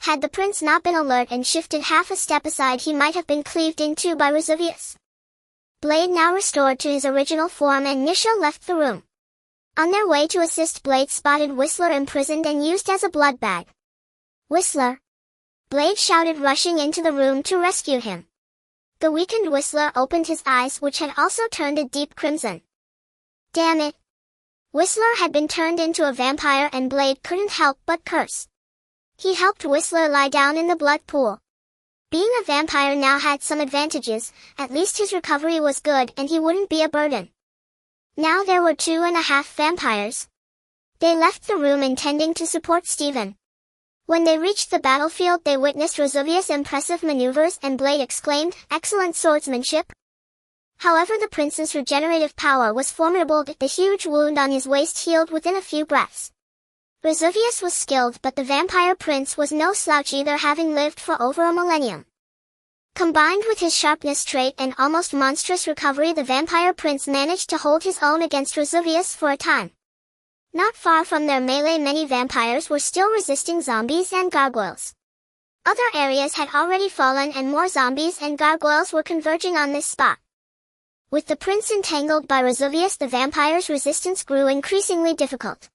Had the prince not been alert and shifted half a step aside, he might have been cleaved in two by Resuvius. Blade now restored to his original form, and Nisha left the room. On their way to assist, Blade spotted Whistler imprisoned and used as a blood bag. "Whistler!" Blade shouted, rushing into the room to rescue him. The weakened Whistler opened his eyes, which had also turned a deep crimson. Damn it! Whistler had been turned into a vampire, and Blade couldn't help but curse. He helped Whistler lie down in the blood pool. Being a vampire now had some advantages. At least his recovery was good and he wouldn't be a burden. Now there were 2.5 vampires. They left the room intending to support Stephen. When they reached the battlefield, they witnessed Resuvius' impressive maneuvers, and Blade exclaimed, "Excellent swordsmanship." However, the prince's regenerative power was formidable. The huge wound on his waist healed within a few breaths. Resuvius was skilled, but the vampire prince was no slouch either, having lived for over a millennium. Combined with his sharpness trait and almost monstrous recovery, the vampire prince managed to hold his own against Resuvius for a time. Not far from their melee, many vampires were still resisting zombies and gargoyles. Other areas had already fallen, and more zombies and gargoyles were converging on this spot. With the prince entangled by Resuvius, the vampires' resistance grew increasingly difficult.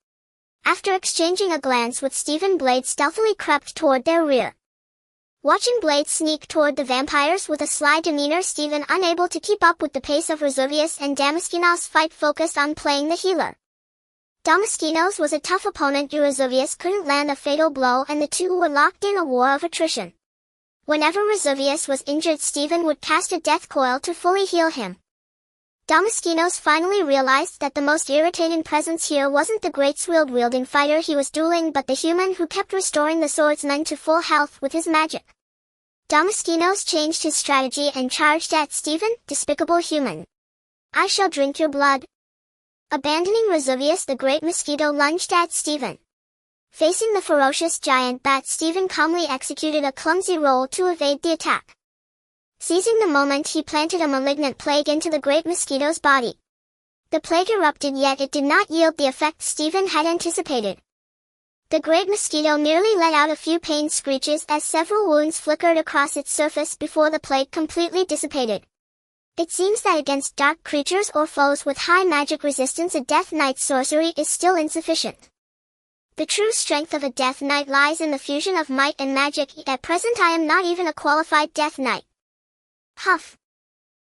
After exchanging a glance with Stephen, Blade stealthily crept toward their rear. Watching Blade sneak toward the vampires with a sly demeanor, Stephen, unable to keep up with the pace of Resuvius and Damaskinos' fight, focused on playing the healer. Damaskinos was a tough opponent. Resuvius couldn't land a fatal blow, and the two were locked in a war of attrition. Whenever Resuvius was injured, Stephen would cast a death coil to fully heal him. Damaskinos finally realized that the most irritating presence here wasn't the great sword-wielding fighter he was dueling but the human who kept restoring the swordsman to full health with his magic. Damaskinos changed his strategy and charged at Stephen, despicable human. I shall drink your blood. Abandoning Vesuvius, the great mosquito lunged at Stephen. Facing the ferocious giant bat, Stephen calmly executed a clumsy roll to evade the attack. Seizing the moment, he planted a malignant plague into the great mosquito's body. The plague erupted, yet it did not yield the effect Stephen had anticipated. The great mosquito merely let out a few pained screeches as several wounds flickered across its surface before the plague completely dissipated. It seems that against dark creatures or foes with high magic resistance, a Death Knight's sorcery is still insufficient. The true strength of a Death Knight lies in the fusion of might and magic. At present I am not even a qualified Death Knight. Huff!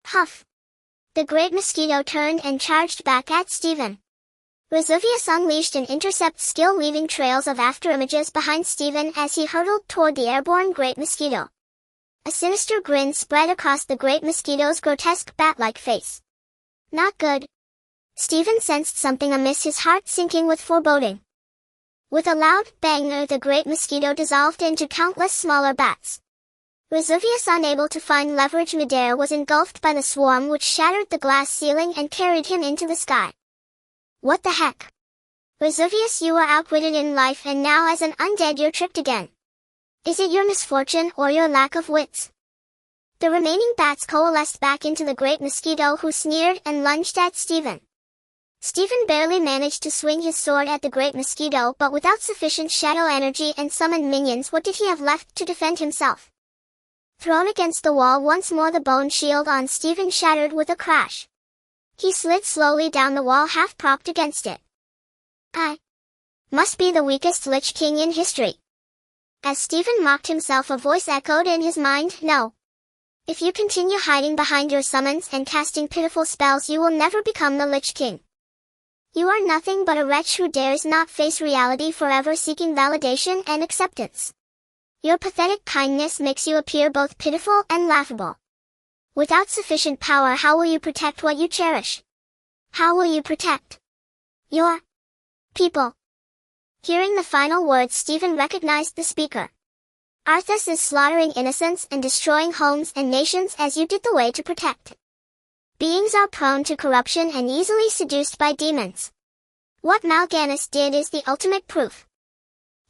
Huff! The great mosquito turned and charged back at Stephen. Vesuvius unleashed an intercept skill, leaving trails of afterimages behind Stephen as he hurtled toward the airborne great mosquito. A sinister grin spread across the great mosquito's grotesque bat-like face. Not good. Stephen sensed something amiss, his heart sinking with foreboding. With a loud bang, the great mosquito dissolved into countless smaller bats. Vesuvius, unable to find leverage midair, was engulfed by the swarm, which shattered the glass ceiling and carried him into the sky. What the heck? Vesuvius, you were outwitted in life and now as an undead you're tricked again. Is it your misfortune or your lack of wits? The remaining bats coalesced back into the great mosquito, who sneered and lunged at Stephen. Stephen barely managed to swing his sword at the great mosquito, but without sufficient shadow energy and summoned minions, what did he have left to defend himself? Thrown against the wall once more, the bone shield on Stephen shattered with a crash. He slid slowly down the wall, half propped against it. I must be the weakest Lich King in history. As Stephen mocked himself, a voice echoed in his mind, no. If you continue hiding behind your summons and casting pitiful spells, you will never become the Lich King. You are nothing but a wretch who dares not face reality, forever seeking validation and acceptance. Your pathetic kindness makes you appear both pitiful and laughable. Without sufficient power, how will you protect what you cherish? How will you protect your people? Hearing the final words, Stephen recognized the speaker. Arthas is slaughtering innocents and destroying homes and nations as you did the way to protect. Beings are prone to corruption and easily seduced by demons. What Mal'Ganis did is the ultimate proof.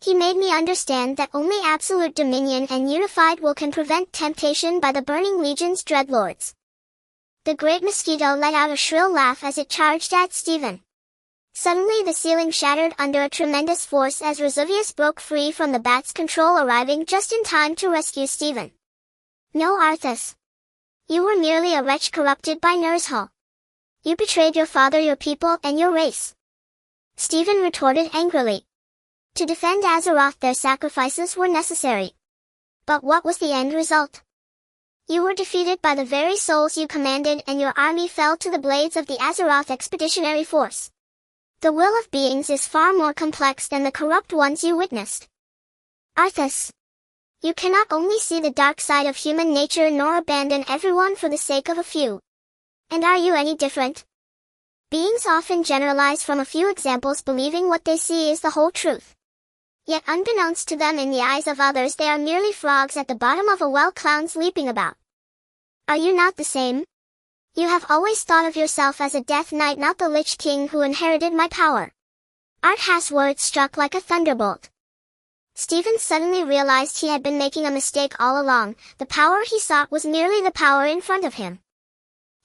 He made me understand that only absolute dominion and unified will can prevent temptation by the Burning Legion's dreadlords. The great mosquito let out a shrill laugh as it charged at Stephen. Suddenly the ceiling shattered under a tremendous force as Vesuvius broke free from the bat's control, arriving just in time to rescue Stephen. No, Arthas. You were merely a wretch corrupted by Nurzhal. You betrayed your father, your people, and your race. Stephen retorted angrily. To defend Azeroth, their sacrifices were necessary. But what was the end result? You were defeated by the very souls you commanded, and your army fell to the blades of the Azeroth Expeditionary Force. The will of beings is far more complex than the corrupt ones you witnessed. Arthas, you cannot only see the dark side of human nature nor abandon everyone for the sake of a few. And are you any different? Beings often generalize from a few examples, believing what they see is the whole truth. Yet unbeknownst to them, in the eyes of others, they are merely frogs at the bottom of a well, clowns leaping about. Are you not the same? You have always thought of yourself as a Death Knight, not the Lich King who inherited my power. Arthas' words struck like a thunderbolt. Stephen suddenly realized he had been making a mistake all along. The power he sought was merely the power in front of him.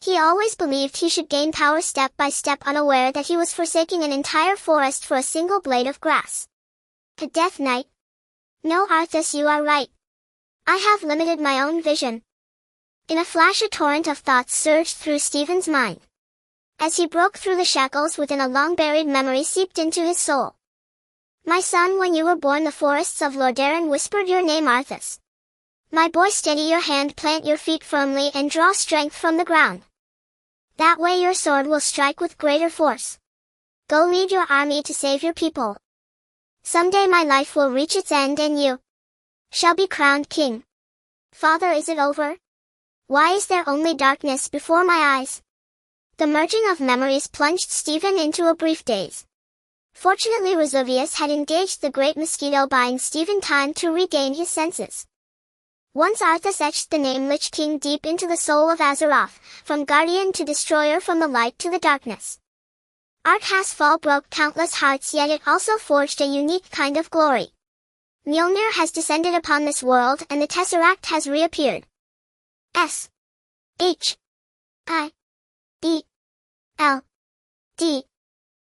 He always believed he should gain power step by step, unaware that he was forsaking an entire forest for a single blade of grass. A Death Knight? No, Arthas, you are right. I have limited my own vision. In a flash, a torrent of thoughts surged through Stephen's mind. As he broke through the shackles within, a long-buried memory seeped into his soul. My son, when you were born, the forests of Lordaeron whispered your name, Arthas. My boy, steady your hand, plant your feet firmly, and draw strength from the ground. That way your sword will strike with greater force. Go lead your army to save your people. Someday my life will reach its end and you shall be crowned king. Father, is it over? Why is there only darkness before my eyes? The merging of memories plunged Stephen into a brief daze. Fortunately, Vesuvius had engaged the great mosquito, buying Stephen time to regain his senses. Once Arthas etched the name Lich King deep into the soul of Azeroth, from guardian to destroyer, from the light to the darkness. Arthas' fall broke countless hearts, yet it also forged a unique kind of glory. Mjolnir has descended upon this world, and the Tesseract has reappeared. S-H-I-E-L-D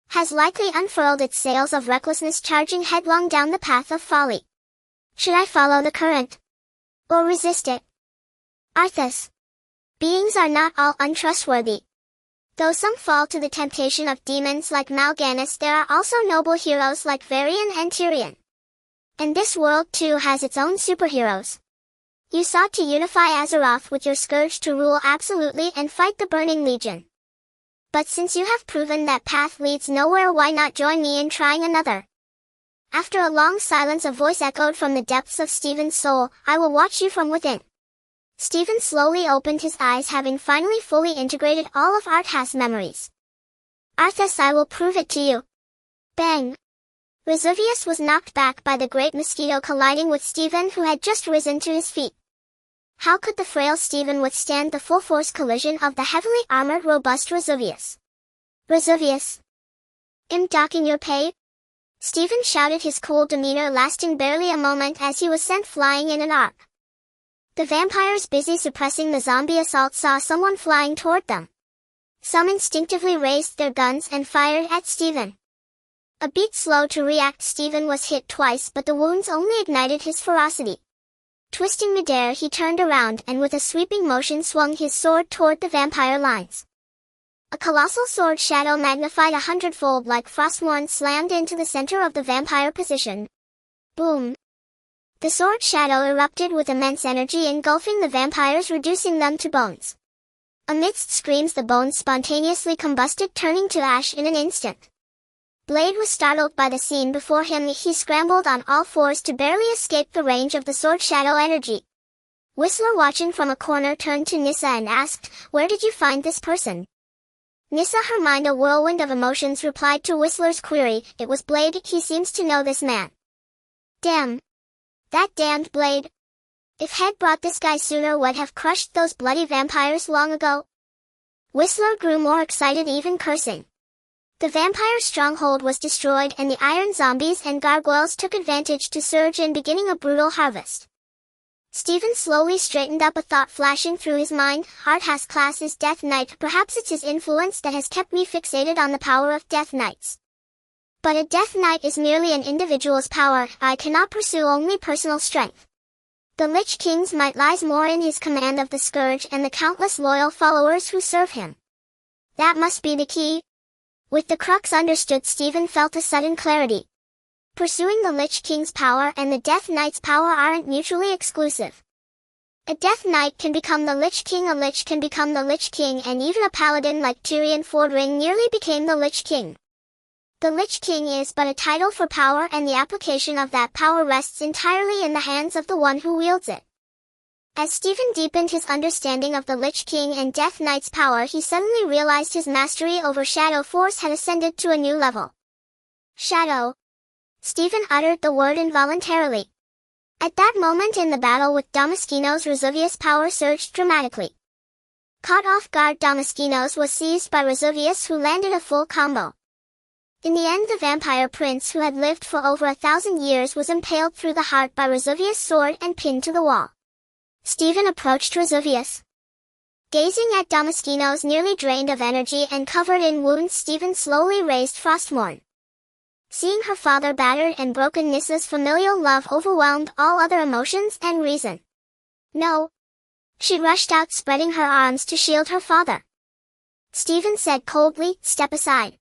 has likely unfurled its sails of recklessness, charging headlong down the path of folly. Should I follow the current? Or resist it? Arthas. Beings are not all untrustworthy. Though some fall to the temptation of demons like Mal'Ganis, there are also noble heroes like Varian and Tyrion. And this world too has its own superheroes. You sought to unify Azeroth with your Scourge to rule absolutely and fight the Burning Legion. But since you have proven that path leads nowhere, why not join me in trying another? After a long silence, a voice echoed from the depths of Stephen's soul, I will watch you from within. Stephen slowly opened his eyes, having finally fully integrated all of Arthas' memories. Arthas, I will prove it to you. Bang! Vesuvius was knocked back by the great mosquito, colliding with Stephen, who had just risen to his feet. How could the frail Stephen withstand the full-force collision of the heavily armored, robust Vesuvius? Vesuvius! I'm docking your pay? Stephen shouted, his cool demeanor lasting barely a moment as he was sent flying in an arc. The vampires, busy suppressing the zombie assault, saw someone flying toward them. Some instinctively raised their guns and fired at Stephen. A beat slow to react, Stephen was hit twice, but the wounds only ignited his ferocity. Twisting midair, he turned around and with a sweeping motion swung his sword toward the vampire lines. A colossal sword shadow magnified 100-fold like Frostmourne slammed into the center of the vampire position. Boom! The sword shadow erupted with immense energy, engulfing the vampires, reducing them to bones. Amidst screams, the bones spontaneously combusted, turning to ash in an instant. Blade was startled by the scene before him. He scrambled on all fours to barely escape the range of the sword shadow energy. Whistler, watching from a corner, turned to Nissa and asked, Where did you find this person? Nissa, her mind a whirlwind of emotions, replied to Whistler's query, It was Blade. He seems to know this man. Damn! That damned Blade! If had brought this guy sooner, would have crushed those bloody vampires long ago. Whistler grew more excited, even cursing. The vampire stronghold was destroyed, and the iron zombies and gargoyles took advantage to surge in, beginning a brutal harvest. Stephen slowly straightened up, a thought flashing through his mind. Arthas' class is Death Knight. Perhaps it's his influence that has kept me fixated on the power of Death Knights. But a Death Knight is merely an individual's power. I cannot pursue only personal strength. The Lich King's might lies more in his command of the Scourge and the countless loyal followers who serve him. That must be the key. With the crux understood, Stephen felt a sudden clarity. Pursuing the Lich King's power and the Death Knight's power aren't mutually exclusive. A Death Knight can become the Lich King, a Lich can become the Lich King, and even a paladin like Tyrion Fordring nearly became the Lich King. The Lich King is but a title for power, and the application of that power rests entirely in the hands of the one who wields it. As Stephen deepened his understanding of the Lich King and Death Knight's power, he suddenly realized his mastery over Shadow Force had ascended to a new level. Shadow. Stephen uttered the word involuntarily. At that moment in the battle with Damaskinos, Vesuvius' power surged dramatically. Caught off guard, Damaskinos was seized by Vesuvius, who landed a full combo. In the end, the vampire prince, who had lived for over 1,000 years, was impaled through the heart by Vesuvius' sword and pinned to the wall. Stephen approached Vesuvius. Gazing at Damaskinos, nearly drained of energy and covered in wounds, Stephen slowly raised Frostmourne. Seeing her father battered and broken, Nissa's familial love overwhelmed all other emotions and reason. No. She rushed out, spreading her arms to shield her father. Stephen said coldly, Step aside.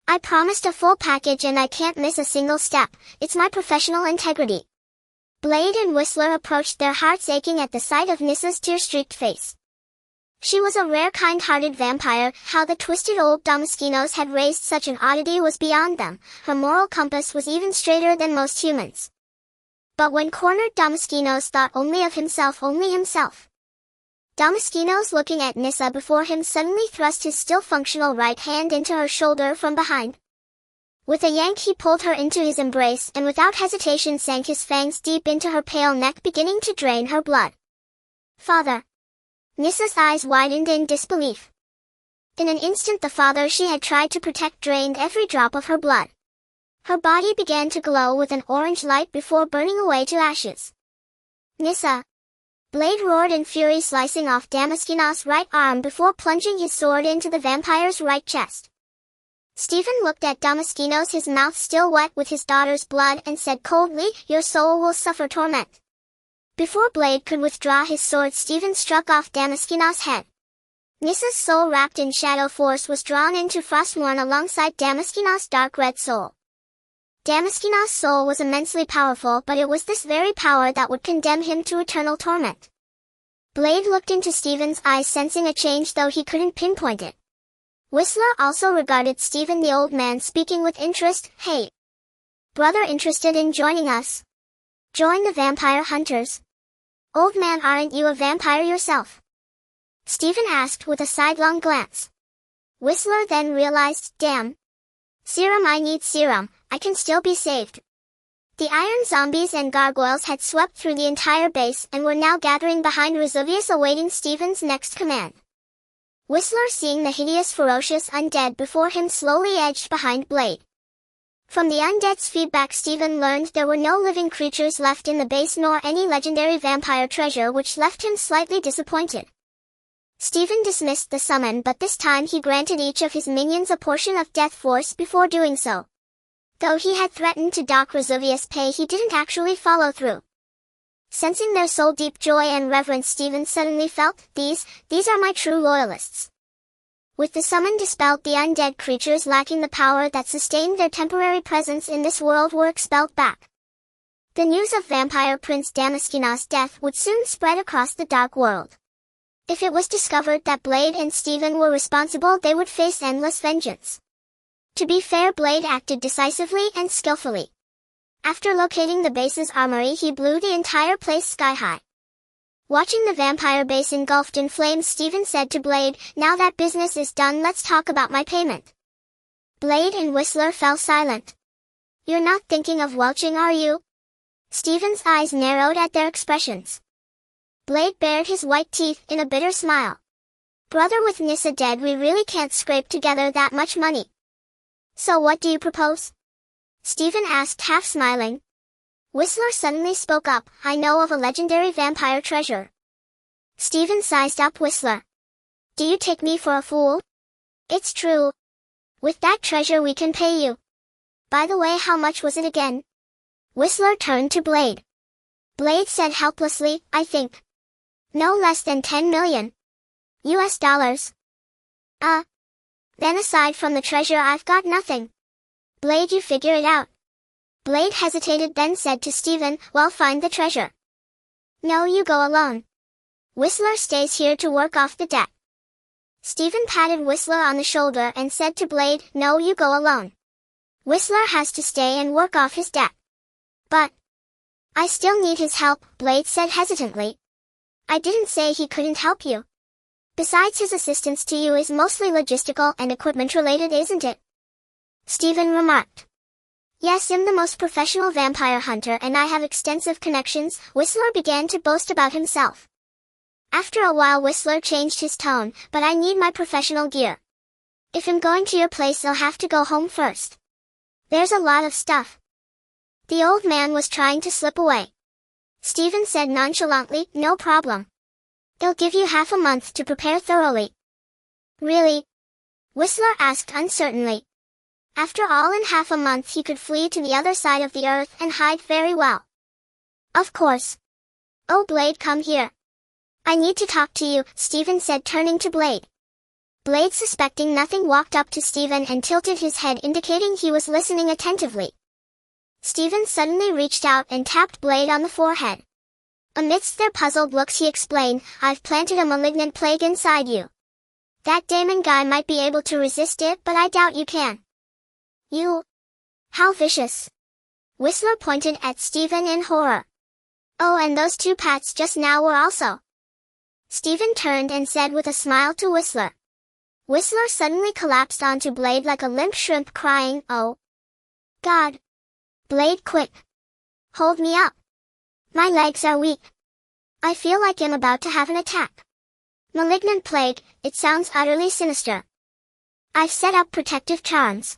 I promised a full package and I can't miss a single step. It's my professional integrity. Blade and Whistler approached, their hearts aching at the sight of Nissa's tear-streaked face. She was a rare, kind-hearted vampire. How the twisted old Damaskinos had raised such an oddity was beyond them. Her moral compass was even straighter than most humans. But when cornered, Damaskinos thought only of himself, only himself. Damaskinos, looking at Nissa before him, suddenly thrust his still functional right hand into her shoulder from behind. With a yank he pulled her into his embrace and without hesitation sank his fangs deep into her pale neck, beginning to drain her blood. Father. Nissa's eyes widened in disbelief. In an instant the father she had tried to protect drained every drop of her blood. Her body began to glow with an orange light before burning away to ashes. Nissa. Blade roared in fury, slicing off Damaskinos' right arm before plunging his sword into the vampire's right chest. Stephen looked at Damaskinos, his mouth still wet with his daughter's blood, and said coldly, "Your soul will suffer torment." Before Blade could withdraw his sword, Stephen struck off Damaskinos' head. Nissa's soul, wrapped in shadow force, was drawn into Frostmourne alongside Damaskinos' dark red soul. Damaskinos' soul was immensely powerful, but it was this very power that would condemn him to eternal torment. Blade looked into Stephen's eyes, sensing a change though he couldn't pinpoint it. Whistler also regarded Stephen, the old man, speaking with interest. "Hey, brother, interested in joining us? Join the vampire hunters? Old man, aren't you a vampire yourself?" Stephen asked with a sidelong glance. Whistler then realized, damn. Serum, I need serum, I can still be saved. The iron zombies and gargoyles had swept through the entire base and were now gathering behind Resuvius, awaiting Stephen's next command. Whistler, seeing the hideous, ferocious undead before him, slowly edged behind Blade. From the undead's feedback, Stephen learned there were no living creatures left in the base nor any legendary vampire treasure, which left him slightly disappointed. Stephen dismissed the summon, but this time he granted each of his minions a portion of death force before doing so. Though he had threatened to dock Resuvius' pay, he didn't actually follow through. Sensing their soul deep joy and reverence, Stephen suddenly felt, these are my true loyalists. With the summon dispelled, the undead creatures lacking the power that sustained their temporary presence in this world were expelled back. The news of Vampire Prince Damaskinos' death would soon spread across the dark world. If it was discovered that Blade and Stephen were responsible, they would face endless vengeance. To be fair, Blade acted decisively and skillfully. After locating the base's armory, he blew the entire place sky high. Watching the vampire base engulfed in flames, Stephen said to Blade, "Now that business is done, let's talk about my payment." Blade and Whistler fell silent. "You're not thinking of welching, are you?" Stephen's eyes narrowed at their expressions. Blade bared his white teeth in a bitter smile. "Brother, with Nissa dead, we really can't scrape together that much money." "So what do you propose?" Stephen asked, half smiling. Whistler suddenly spoke up, "I know of a legendary vampire treasure." Stephen sized up Whistler. "Do you take me for a fool?" "It's true. With that treasure we can pay you. By the way, how much was it again?" Whistler turned to Blade. Blade said helplessly, "I think no less than 10 million US dollars. Then aside from the treasure, I've got nothing." "Blade, you figure it out." Blade hesitated, then said to Stephen, "Well, find the treasure." "No, you go alone. Whistler stays here to work off the debt." Stephen patted Whistler on the shoulder and said to Blade, "No, you go alone. Whistler has to stay and work off his debt." "But I still need his help," Blade said hesitantly. "I didn't say he couldn't help you. Besides, his assistance to you is mostly logistical and equipment related, isn't it?" Stephen remarked. "Yes, I'm the most professional vampire hunter and I have extensive connections," Whistler began to boast about himself. After a while Whistler changed his tone, "But I need my professional gear. If I'm going to your place, I'll have to go home first. There's a lot of stuff." The old man was trying to slip away. Stephen said nonchalantly, "No problem. They'll give you half a month to prepare thoroughly." "Really?" Whistler asked uncertainly. After all, in half a month he could flee to the other side of the earth and hide very well. "Of course." "Oh, Blade, come here. I need to talk to you," Stephen said, turning to Blade. Blade, suspecting nothing, walked up to Stephen and tilted his head, indicating he was listening attentively. Stephen suddenly reached out and tapped Blade on the forehead. Amidst their puzzled looks he explained, "I've planted a malignant plague inside you. That Damon guy might be able to resist it, but I doubt you can." "You? How vicious." Whistler pointed at Stephen in horror. "Oh, and those two Pats just now were also." Stephen turned and said with a smile to Whistler. Whistler suddenly collapsed onto Blade like a limp shrimp, crying, "Oh, God. Blade, quick. Hold me up. My legs are weak. I feel like I'm about to have an attack. Malignant plague, it sounds utterly sinister. I've set up protective charms.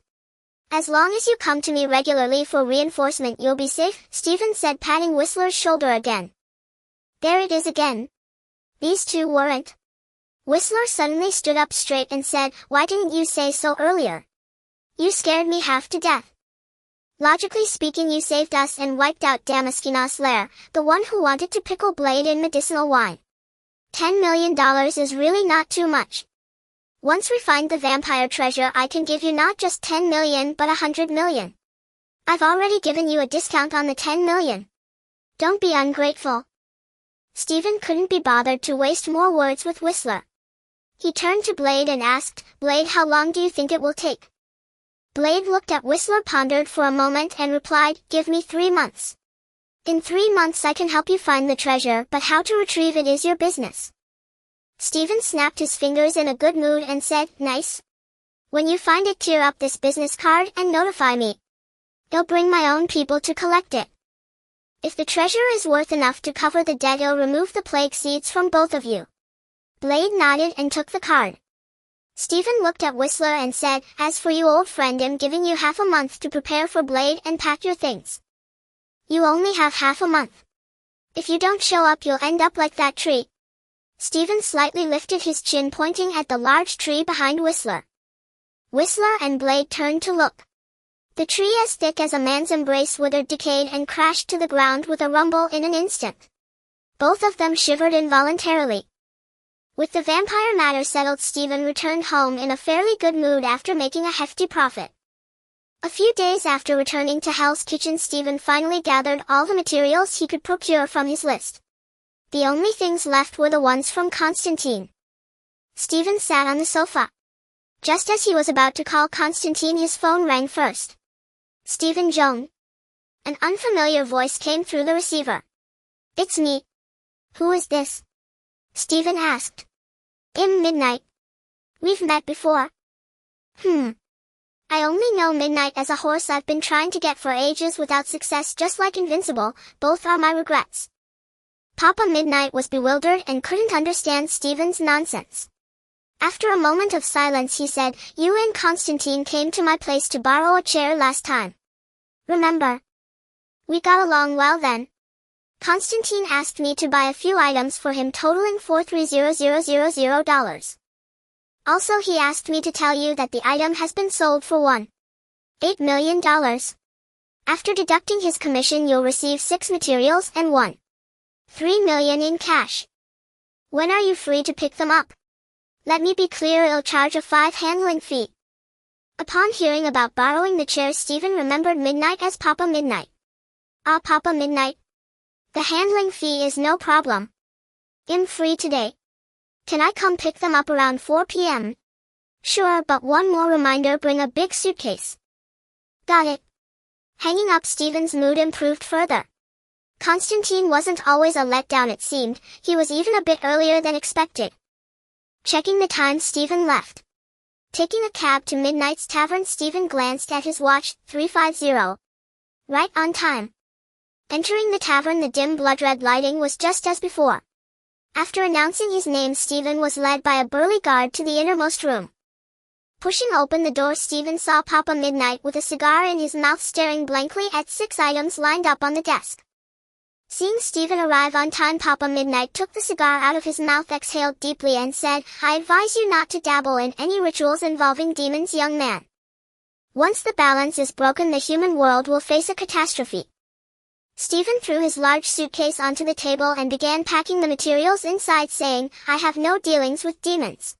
As long as you come to me regularly for reinforcement, you'll be safe," Stephen said, patting Whistler's shoulder again. There it is again. These two weren't. Whistler suddenly stood up straight and said, "Why didn't you say so earlier? You scared me half to death. Logically speaking, you saved us and wiped out Damaskina's lair, the one who wanted to pickle Blade in medicinal wine. $10 million is really not too much. Once we find the vampire treasure, I can give you not just 10 million but 100 million. I've already given you a discount on the 10 million. Don't be ungrateful." Stephen couldn't be bothered to waste more words with Whistler. He turned to Blade and asked, "Blade, how long do you think it will take?" Blade looked at Whistler, pondered for a moment and replied, "Give me 3 months. In 3 months I can help you find the treasure, but how to retrieve it is your business." Stephen snapped his fingers in a good mood and said, "Nice. When you find it, tear up this business card and notify me. I'll bring my own people to collect it. If the treasure is worth enough to cover the debt, I'll remove the plague seeds from both of you." Blade nodded and took the card. Stephen looked at Whistler and said, "As for you, old friend, I'm giving you half a month to prepare for Blade and pack your things. You only have half a month. If you don't show up, you'll end up like that tree." Stephen slightly lifted his chin, pointing at the large tree behind Whistler. Whistler and Blade turned to look. The tree, as thick as a man's embrace, withered, decayed, and crashed to the ground with a rumble in an instant. Both of them shivered involuntarily. With the vampire matter settled, Stephen returned home in a fairly good mood after making a hefty profit. A few days after returning to Hell's Kitchen, Stephen finally gathered all the materials he could procure from his list. The only things left were the ones from Constantine. Stephen sat on the sofa. Just as he was about to call Constantine, his phone rang first. "Stephen Joan." An unfamiliar voice came through the receiver. "It's me." "Who is this?" Stephen asked. "I'm Midnight. We've met before." "I only know Midnight as a horse I've been trying to get for ages without success, just like Invincible. Both are my regrets." Papa Midnight was bewildered and couldn't understand Stephen's nonsense. After a moment of silence, he said, "You and Constantine came to my place to borrow a chair last time. Remember? We got along well then. Constantine asked me to buy a few items for him totaling $430,000. Also, he asked me to tell you that the item has been sold for $1.8 million. After deducting his commission, you'll receive 6 materials and $1.3 million in cash. When are you free to pick them up? Let me be clear, I'll charge a 5 handling fee." Upon hearing about borrowing the chair, Stephen remembered Midnight as Papa Midnight. "Ah, Papa Midnight. The handling fee is no problem. I'm free today. Can I come pick them up around 4 p.m. "Sure, but one more reminder, bring a big suitcase." "Got it." Hanging up, Stephen's mood improved further. Constantine wasn't always a letdown, it seemed. He was even a bit earlier than expected. Checking the time, Stephen left. Taking a cab to Midnight's Tavern, Stephen glanced at his watch, 3:50. Right on time. Entering the tavern, the dim blood-red lighting was just as before. After announcing his name, Stephen was led by a burly guard to the innermost room. Pushing open the door, Stephen saw Papa Midnight with a cigar in his mouth, staring blankly at 6 items lined up on the desk. Seeing Stephen arrive on time, Papa Midnight took the cigar out of his mouth, exhaled deeply, and said, "I advise you not to dabble in any rituals involving demons, young man. Once the balance is broken, the human world will face a catastrophe." Stephen threw his large suitcase onto the table and began packing the materials inside, saying, "I have no dealings with demons.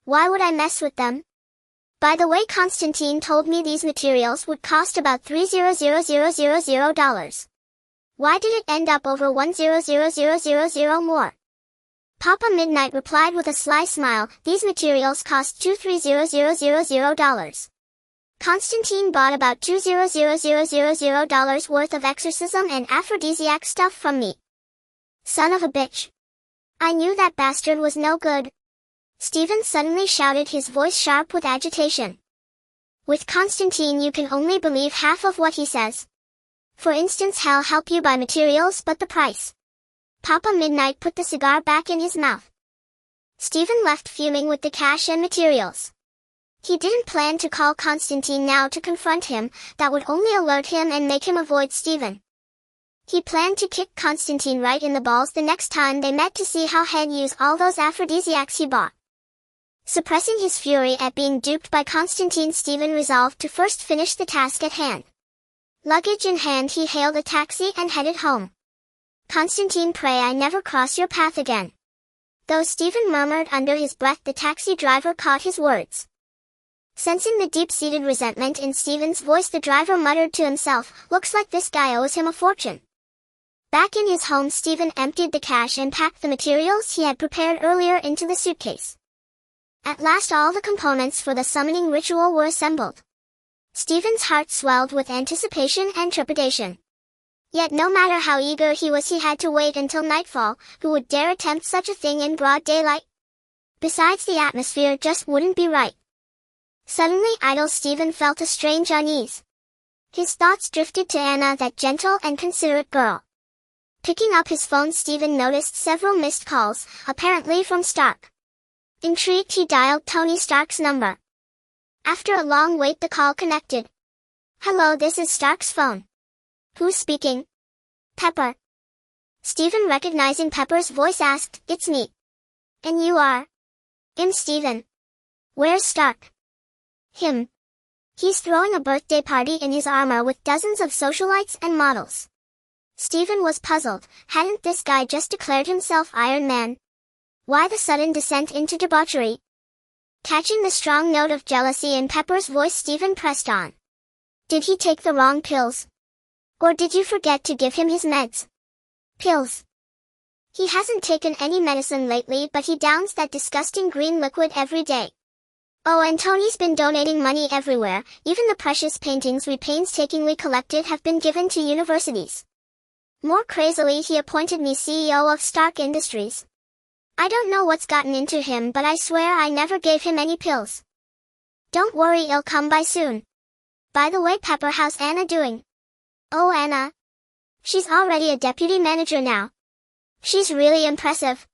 Why would I mess with them? By the way, Constantine told me these materials would cost about $300,000. Why did it end up over $100,000 more?" Papa Midnight replied with a sly smile, "These materials cost $230,000. Constantine bought about $200,000 worth of exorcism and aphrodisiac stuff from me. Son of a bitch. I knew that bastard was no good. Stephen suddenly shouted, his voice sharp with agitation. With Constantine you can only believe half of what he says. For instance, he'll help you buy materials, but the price. Papa Midnight put the cigar back in his mouth. Stephen left fuming with the cash and materials. He didn't plan to call Constantine now to confront him, that would only alert him and make him avoid Stephen. He planned to kick Constantine right in the balls the next time they met to see how he'd use all those aphrodisiacs he bought. Suppressing his fury at being duped by Constantine, Stephen resolved to first finish the task at hand. Luggage in hand, he hailed a taxi and headed home. Constantine, pray I never cross your path again. Though Stephen murmured under his breath, the taxi driver caught his words. Sensing the deep-seated resentment in Stephen's voice, the driver muttered to himself, looks like this guy owes him a fortune. Back in his home, Stephen emptied the cash and packed the materials he had prepared earlier into the suitcase. At last all the components for the summoning ritual were assembled. Stephen's heart swelled with anticipation and trepidation. Yet no matter how eager he was, he had to wait until nightfall. Who would dare attempt such a thing in broad daylight? Besides, the atmosphere just wouldn't be right. Suddenly idle Stephen felt a strange unease. His thoughts drifted to Anna, that gentle and considerate girl. Picking up his phone, Stephen noticed several missed calls, apparently from Stark. Intrigued, he dialed Tony Stark's number. After a long wait, the call connected. Hello, this is Stark's phone. Who's speaking? Pepper. Stephen, recognizing Pepper's voice, asked, It's me. And you are? I'm Stephen. Where's Stark? Him. He's throwing a birthday party in his armor with dozens of socialites and models. Stephen was puzzled. Hadn't this guy just declared himself Iron Man? Why the sudden descent into debauchery? Catching the strong note of jealousy in Pepper's voice, Stephen pressed on. Did he take the wrong pills? Or did you forget to give him his meds? Pills. He hasn't taken any medicine lately, but he downs that disgusting green liquid every day. Oh, and Tony's been donating money everywhere. Even the precious paintings we painstakingly collected have been given to universities. More crazily, he appointed me CEO of Stark Industries. I don't know what's gotten into him, but I swear I never gave him any pills. Don't worry, it'll come by soon. By the way, Pepper, how's Anna doing? Oh, Anna. She's already a deputy manager now. She's really impressive.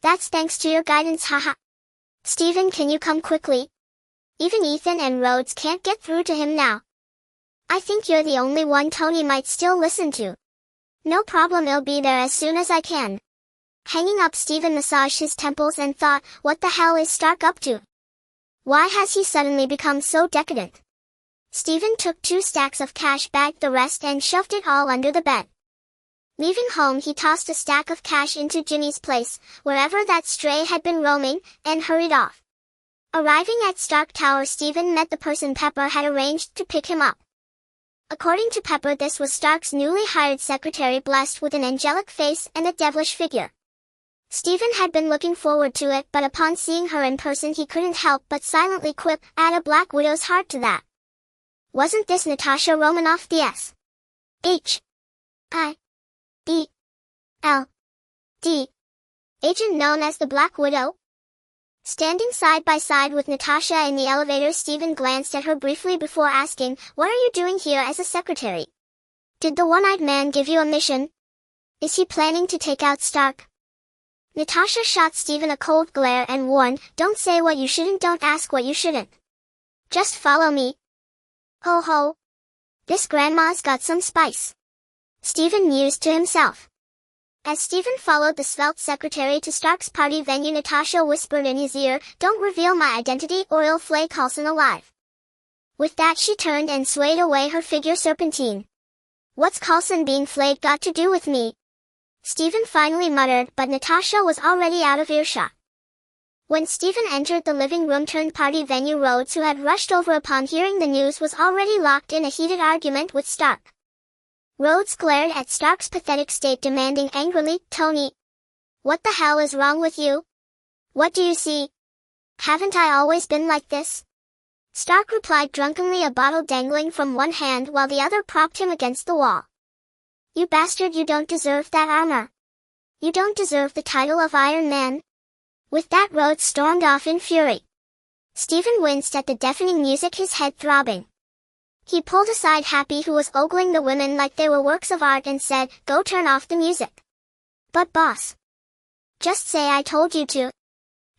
That's thanks to your guidance, haha. Stephen, can you come quickly? Even Ethan and Rhodes can't get through to him now. I think you're the only one Tony might still listen to. No problem, I'll be there as soon as I can. Hanging up, Stephen massaged his temples and thought, what the hell is Stark up to? Why has he suddenly become so decadent? Stephen took 2 stacks of cash, bagged the rest, and shoved it all under the bed. Leaving home, he tossed a stack of cash into Jimmy's place, wherever that stray had been roaming, and hurried off. Arriving at Stark Tower, Stephen met the person Pepper had arranged to pick him up. According to Pepper, this was Stark's newly hired secretary, blessed with an angelic face and a devilish figure. Stephen had been looking forward to it, but upon seeing her in person he couldn't help but silently quip, add a Black Widow's heart to that. Wasn't this Natasha Romanoff, the S.H.I.E.L.D. agent known as the Black Widow? Standing side by side with Natasha in the elevator, Stephen glanced at her briefly before asking, what are you doing here as a secretary? Did the one-eyed man give you a mission? Is he planning to take out Stark? Natasha shot Stephen a cold glare and warned, don't say what you shouldn't, don't ask what you shouldn't. Just follow me. Ho ho. This grandma's got some spice. Stephen mused to himself. As Stephen followed the svelte secretary to Stark's party venue, Natasha whispered in his ear, don't reveal my identity or I'll flay Coulson alive. With that she turned and swayed away, her figure serpentine. What's Coulson being flayed got to do with me? Stephen finally muttered, but Natasha was already out of earshot. When Stephen entered the living room turned party venue, Rhodes, who had rushed over upon hearing the news, was already locked in a heated argument with Stark. Rhodes glared at Stark's pathetic state, demanding angrily, Tony, what the hell is wrong with you? What do you see? Haven't I always been like this? Stark replied drunkenly, a bottle dangling from one hand while the other propped him against the wall. You bastard, you don't deserve that armor. You don't deserve the title of Iron Man. With that, Rhodes stormed off in fury. Stephen winced at the deafening music, his head throbbing. He pulled aside Happy, who was ogling the women like they were works of art, and said, "Go turn off the music." "But boss." "Just say I told you to."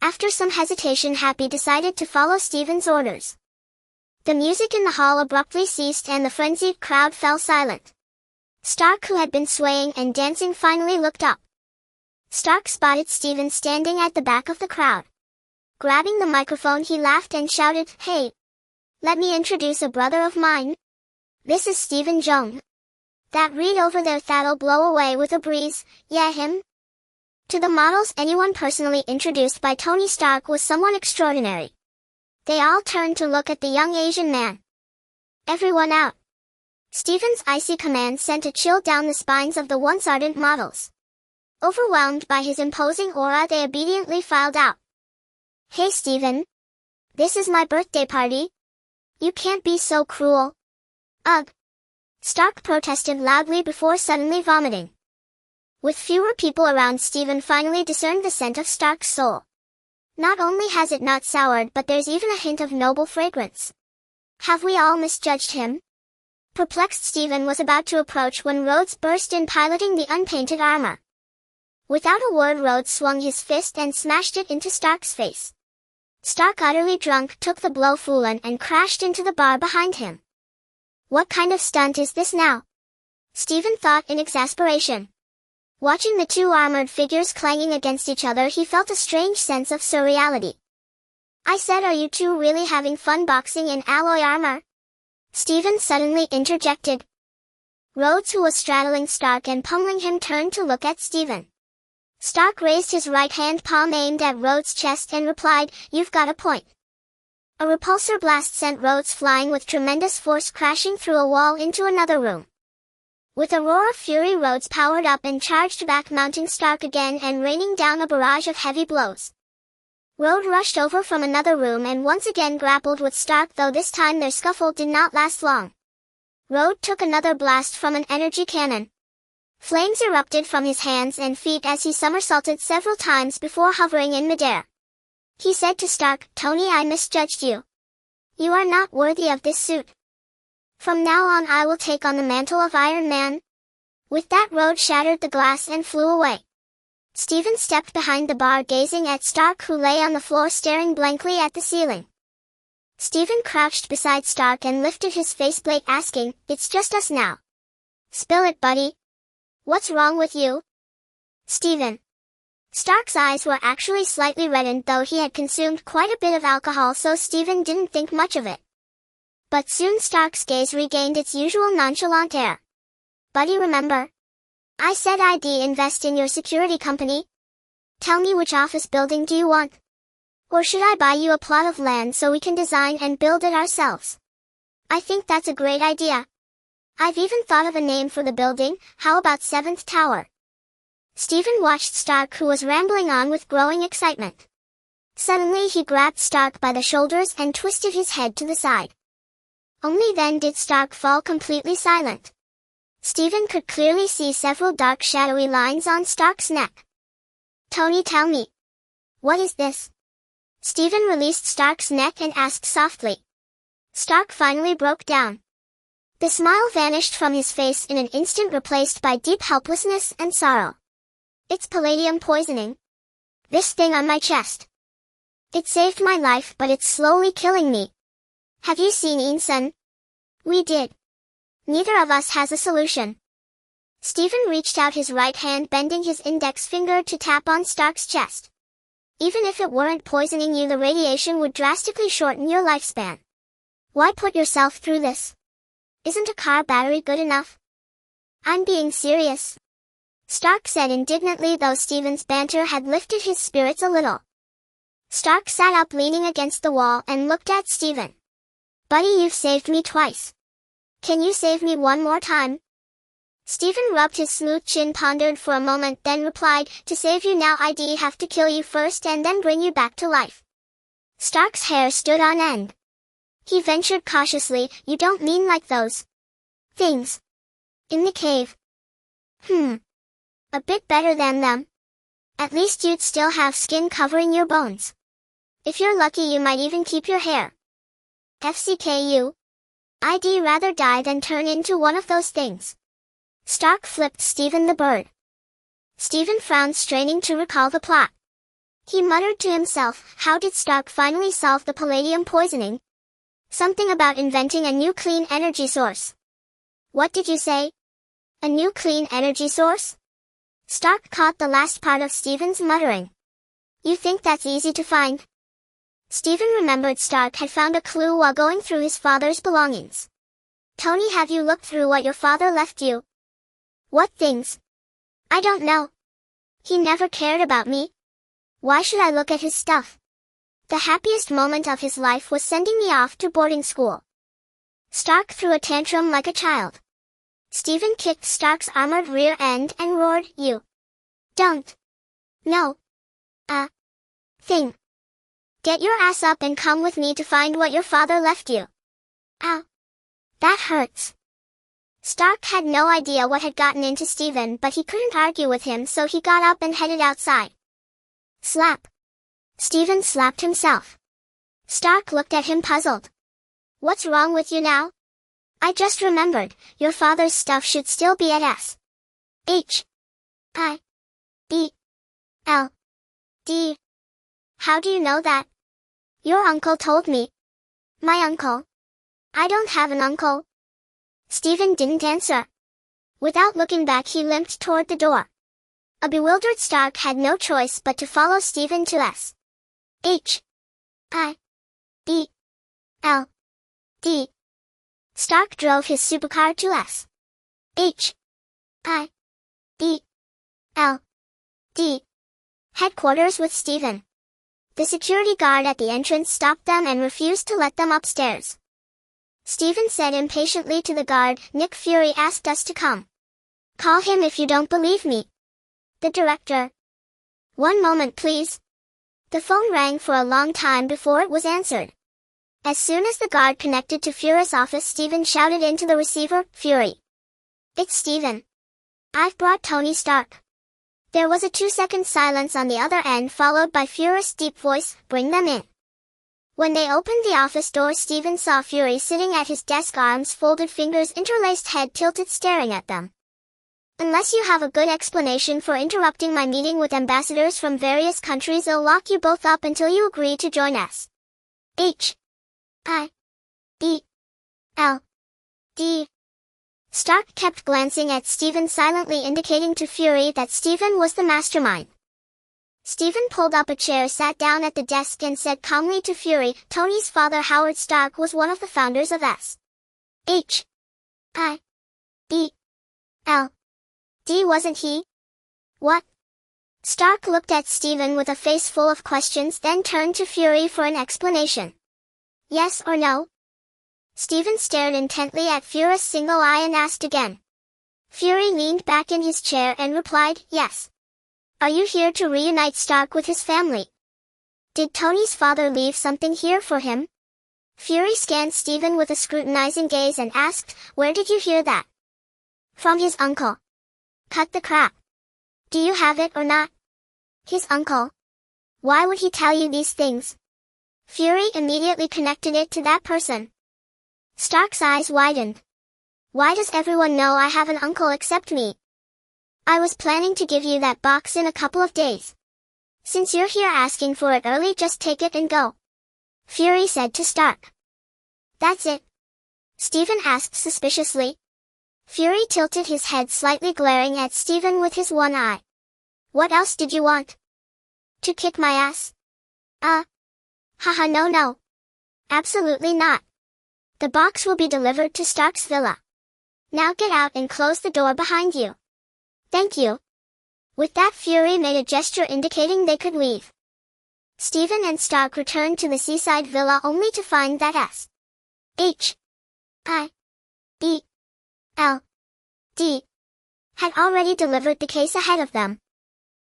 After some hesitation, Happy decided to follow Stephen's orders. The music in the hall abruptly ceased and the frenzied crowd fell silent. Stark, who had been swaying and dancing, finally looked up. Stark spotted Stephen standing at the back of the crowd. Grabbing the microphone, he laughed and shouted, "Hey! Let me introduce a brother of mine. This is Stephen Jones. That reed over there that'll blow away with a breeze, yeah, him." To the models, anyone personally introduced by Tony Stark was someone extraordinary. They all turned to look at the young Asian man. "Everyone out." Stephen's icy command sent a chill down the spines of the once ardent models. Overwhelmed by his imposing aura, they obediently filed out. "Hey Stephen. This is my birthday party. You can't be so cruel." "Ugh." Stark protested loudly before suddenly vomiting. With fewer people around, Stephen finally discerned the scent of Stark's soul. Not only has it not soured, but there's even a hint of noble fragrance. Have we all misjudged him? Perplexed, Stephen was about to approach when Rhodes burst in, piloting the unpainted armor. Without a word, Rhodes swung his fist and smashed it into Stark's face. Stark, utterly drunk, took the blow full on and crashed into the bar behind him. What kind of stunt is this now? Stephen thought in exasperation. Watching the two armored figures clanging against each other, he felt a strange sense of surreality. "I said, are you two really having fun boxing in alloy armor?" Stephen suddenly interjected. Rhodes, who was straddling Stark and pummeling him, turned to look at Stephen. Stark raised his right hand palm, aimed at Rhodes' chest, and replied, "You've got a point." A repulsor blast sent Rhodes flying with tremendous force, crashing through a wall into another room. With a roar of fury, Rhodes powered up and charged back, mounting Stark again and raining down a barrage of heavy blows. Rhodes rushed over from another room and once again grappled with Stark, though this time their scuffle did not last long. Rhodes took another blast from an energy cannon. Flames erupted from his hands and feet as he somersaulted several times before hovering in midair. He said to Stark, "Tony, I misjudged you. You are not worthy of this suit. From now on I will take on the mantle of Iron Man." With that, Rhodes shattered the glass and flew away. Stephen stepped behind the bar, gazing at Stark, who lay on the floor staring blankly at the ceiling. Stephen crouched beside Stark and lifted his faceplate, asking, "It's just us now. Spill it, buddy. What's wrong with you?" "Stephen." Stark's eyes were actually slightly reddened, though he had consumed quite a bit of alcohol, so Stephen didn't think much of it. But soon Stark's gaze regained its usual nonchalant air. "Buddy, remember? I said I'd invest in your security company. Tell me, which office building do you want? Or should I buy you a plot of land so we can design and build it ourselves?" "I think that's a great idea. I've even thought of a name for the building. How about Seventh Tower?" Stephen watched Stark, who was rambling on with growing excitement. Suddenly he grabbed Stark by the shoulders and twisted his head to the side. Only then did Stark fall completely silent. Stephen could clearly see several dark, shadowy lines on Stark's neck. "Tony, tell me. What is this?" Stephen released Stark's neck and asked softly. Stark finally broke down. The smile vanished from his face in an instant, replaced by deep helplessness and sorrow. "It's palladium poisoning. This thing on my chest. It saved my life, but it's slowly killing me. Have you seen Inson?" "We did. Neither of us has a solution." Stephen reached out his right hand, bending his index finger to tap on Stark's chest. "Even if it weren't poisoning you, the radiation would drastically shorten your lifespan. Why put yourself through this? Isn't a car battery good enough?" "I'm being serious," Stark said indignantly, though Stephen's banter had lifted his spirits a little. Stark sat up, leaning against the wall, and looked at Stephen. "Buddy, you've saved me twice. Can you save me one more time?" Stephen rubbed his smooth chin, pondered for a moment, then replied, "To save you now, I'd have to kill you first and then bring you back to life." Stark's hair stood on end. He ventured cautiously, "You don't mean like those things in the cave?" A bit better than them. At least you'd still have skin covering your bones. If you're lucky, you might even keep your hair. FCKU. I'd rather die than turn into one of those things. Stark flipped Stephen the bird. Stephen frowned, straining to recall the plot. He muttered to himself, how did Stark finally solve the palladium poisoning? Something about inventing a new clean energy source. What did you say? A new clean energy source? Stark caught the last part of Stephen's muttering. You think that's easy to find? Stephen remembered Stark had found a clue while going through his father's belongings. Tony, have you looked through what your father left you? What things? I don't know. He never cared about me. Why should I look at his stuff? The happiest moment of his life was sending me off to boarding school. Stark threw a tantrum like a child. Stephen kicked Stark's armored rear end and roared, You don't know a thing. Get your ass up and come with me to find what your father left you. Ow. That hurts. Stark had no idea what had gotten into Stephen, but he couldn't argue with him, so he got up and headed outside. Slap. Stephen slapped himself. Stark looked at him puzzled. What's wrong with you now? I just remembered, your father's stuff should still be at S.H.I.B.L.D. How do you know that? Your uncle told me. My uncle? I don't have an uncle. Stephen didn't answer. Without looking back, he limped toward the door. A bewildered Stark had no choice but to follow Stephen to S.H.I.B.L.D. Stark drove his supercar to S.H.I.B.L.D. headquarters with Stephen. The security guard at the entrance stopped them and refused to let them upstairs. Stephen said impatiently to the guard, Nick Fury asked us to come. Call him if you don't believe me. The director. One moment, please. The phone rang for a long time before it was answered. As soon as the guard connected to Fury's office, Stephen shouted into the receiver, Fury. It's Stephen. I've brought Tony Stark. There was a 2-second silence on the other end, followed by Fury's deep voice, Bring them in. When they opened the office door, Stephen saw Fury sitting at his desk, arms folded, fingers interlaced, head tilted, staring at them. Unless you have a good explanation for interrupting my meeting with ambassadors from various countries, I'll lock you both up until you agree to join us. H.I.B.L.D. Stark kept glancing at Stephen, silently indicating to Fury that Stephen was the mastermind. Stephen pulled up a chair, sat down at the desk, and said calmly to Fury, Tony's father Howard Stark was one of the founders of S.H.I.B.L.D., wasn't he? What? Stark looked at Stephen with a face full of questions, then turned to Fury for an explanation. Yes or no? Stephen stared intently at Fury's single eye and asked again. Fury leaned back in his chair and replied, Yes. Are you here to reunite Stark with his family? Did Tony's father leave something here for him? Fury scanned Stephen with a scrutinizing gaze and asked, Where did you hear that? From his uncle. Cut the crap. Do you have it or not? His uncle. Why would he tell you these things? Fury immediately connected it to that person. Stark's eyes widened. Why does everyone know I have an uncle except me? I was planning to give you that box in a couple of days. Since you're here asking for it early, just take it and go. Fury said to Stark. That's it? Stephen asked suspiciously. Fury tilted his head slightly, glaring at Stephen with his one eye. What else did you want? To kick my ass? Haha, no. Absolutely not. The box will be delivered to Stark's villa. Now get out and close the door behind you. Thank you. With that, Fury made a gesture indicating they could leave. Stephen and Stark returned to the seaside villa only to find that S.H.I.B.L.D. had already delivered the case ahead of them.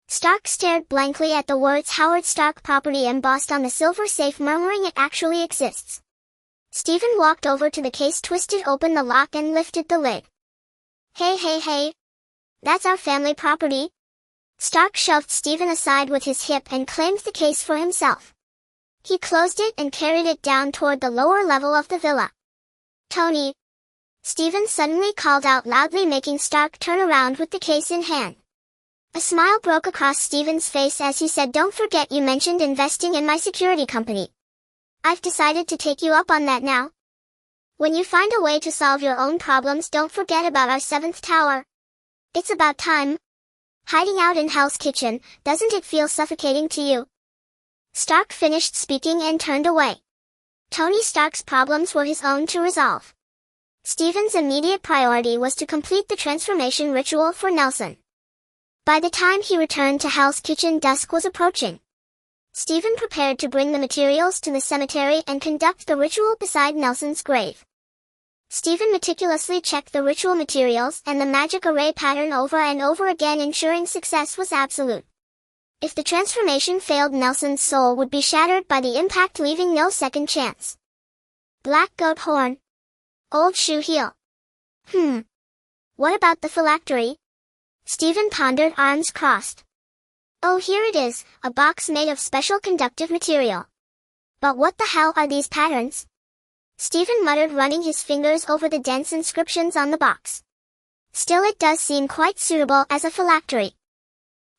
Stark stared blankly at the words Howard Stark Property embossed on the silver safe, murmuring it actually exists. Stephen walked over to the case, twisted open the lock and lifted the lid. Hey. That's our family property. Stark shoved Stephen aside with his hip and claimed the case for himself. He closed it and carried it down toward the lower level of the villa. Tony! Stephen suddenly called out loudly, making Stark turn around with the case in hand. A smile broke across Stephen's face as he said, "Don't forget you mentioned investing in my security company. I've decided to take you up on that now. When you find a way to solve your own problems, don't forget about our 7th tower. It's about time. Hiding out in Hell's Kitchen, doesn't it feel suffocating to you?" Stark finished speaking and turned away. Tony Stark's problems were his own to resolve. Stephen's immediate priority was to complete the transformation ritual for Nelson. By the time he returned to Hell's Kitchen, dusk was approaching. Stephen prepared to bring the materials to the cemetery and conduct the ritual beside Nelson's grave. Stephen meticulously checked the ritual materials and the magic array pattern over and over again, ensuring success was absolute. If the transformation failed, Nelson's soul would be shattered by the impact, leaving no second chance. Black goat horn. Old shoe heel. What about the phylactery? Stephen pondered, arms crossed. Oh, here it is, a box made of special conductive material. But what the hell are these patterns? Stephen muttered, running his fingers over the dense inscriptions on the box. Still, it does seem quite suitable as a phylactery.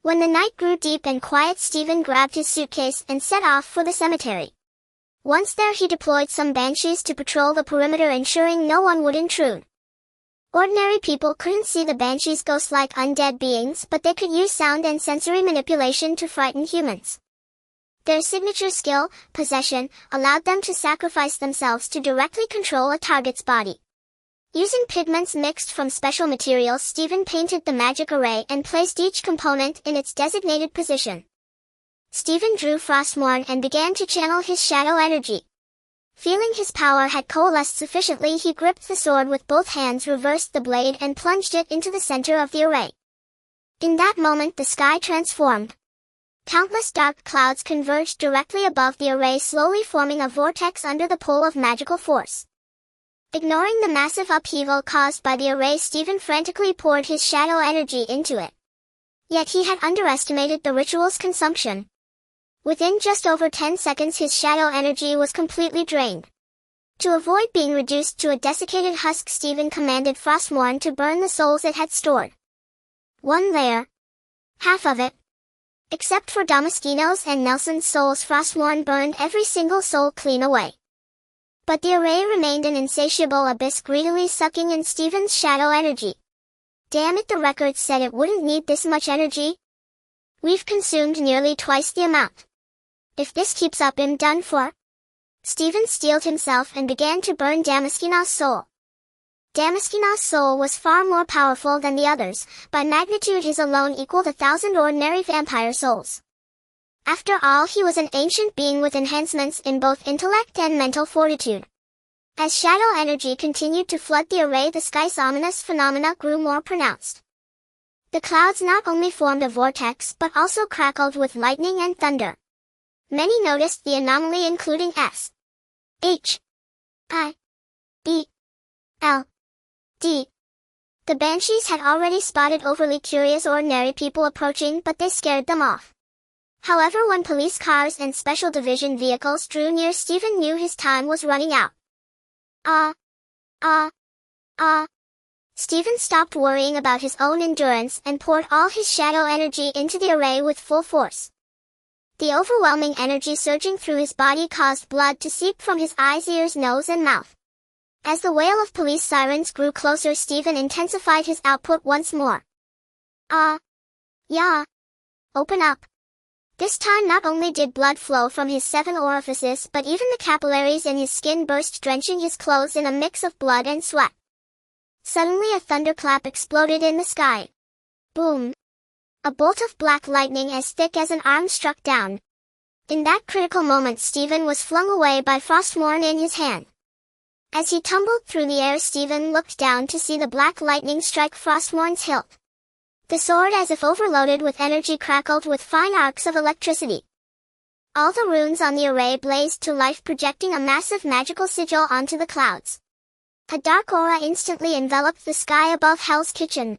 When the night grew deep and quiet, Stephen grabbed his suitcase and set off for the cemetery. Once there, he deployed some banshees to patrol the perimeter, ensuring no one would intrude. Ordinary people couldn't see the banshees, ghost-like undead beings, but they could use sound and sensory manipulation to frighten humans. Their signature skill, possession, allowed them to sacrifice themselves to directly control a target's body. Using pigments mixed from special materials, Stephen painted the magic array and placed each component in its designated position. Stephen drew Frostmourne and began to channel his shadow energy. Feeling his power had coalesced sufficiently, he gripped the sword with both hands, reversed the blade, and plunged it into the center of the array. In that moment, the sky transformed. Countless dark clouds converged directly above the array, slowly forming a vortex under the pull of magical force. Ignoring the massive upheaval caused by the array, Stephen frantically poured his shadow energy into it. Yet he had underestimated the ritual's consumption. Within just over 10 seconds, his shadow energy was completely drained. To avoid being reduced to a desiccated husk, Stephen commanded Frostmourne to burn the souls it had stored. One layer. Half of it. Except for Damaskino's and Nelson's souls, Frostmourne burned every single soul clean away. But the array remained an insatiable abyss, greedily sucking in Stephen's shadow energy. Damn it, the records said it wouldn't need this much energy. We've consumed nearly twice the amount. If this keeps up, I'm done for. Stephen steeled himself and began to burn Damaskino's soul. Damaskino's soul was far more powerful than the others. By magnitude, his alone equaled 1,000 ordinary vampire souls. After all, he was an ancient being with enhancements in both intellect and mental fortitude. As shadow energy continued to flood the array, the sky's ominous phenomena grew more pronounced. The clouds not only formed a vortex but also crackled with lightning and thunder. Many noticed the anomaly, including S. H. I. E. L. D. The banshees had already spotted overly curious ordinary people approaching, but they scared them off. However, when police cars and special division vehicles drew near, Stephen knew his time was running out. Stephen stopped worrying about his own endurance and poured all his shadow energy into the array with full force. The overwhelming energy surging through his body caused blood to seep from his eyes, ears, nose, and mouth. As the wail of police sirens grew closer, Stephen intensified his output once more. Yeah. Open up. This time, not only did blood flow from his 7 orifices, but even the capillaries in his skin burst, drenching his clothes in a mix of blood and sweat. Suddenly, a thunderclap exploded in the sky. Boom! A bolt of black lightning as thick as an arm struck down. In that critical moment, Stephen was flung away by Frostmourne in his hand. As he tumbled through the air, Stephen looked down to see the black lightning strike Frostmourne's hilt. The sword, as if overloaded with energy, crackled with fine arcs of electricity. All the runes on the array blazed to life, projecting a massive magical sigil onto the clouds. A dark aura instantly enveloped the sky above Hell's Kitchen.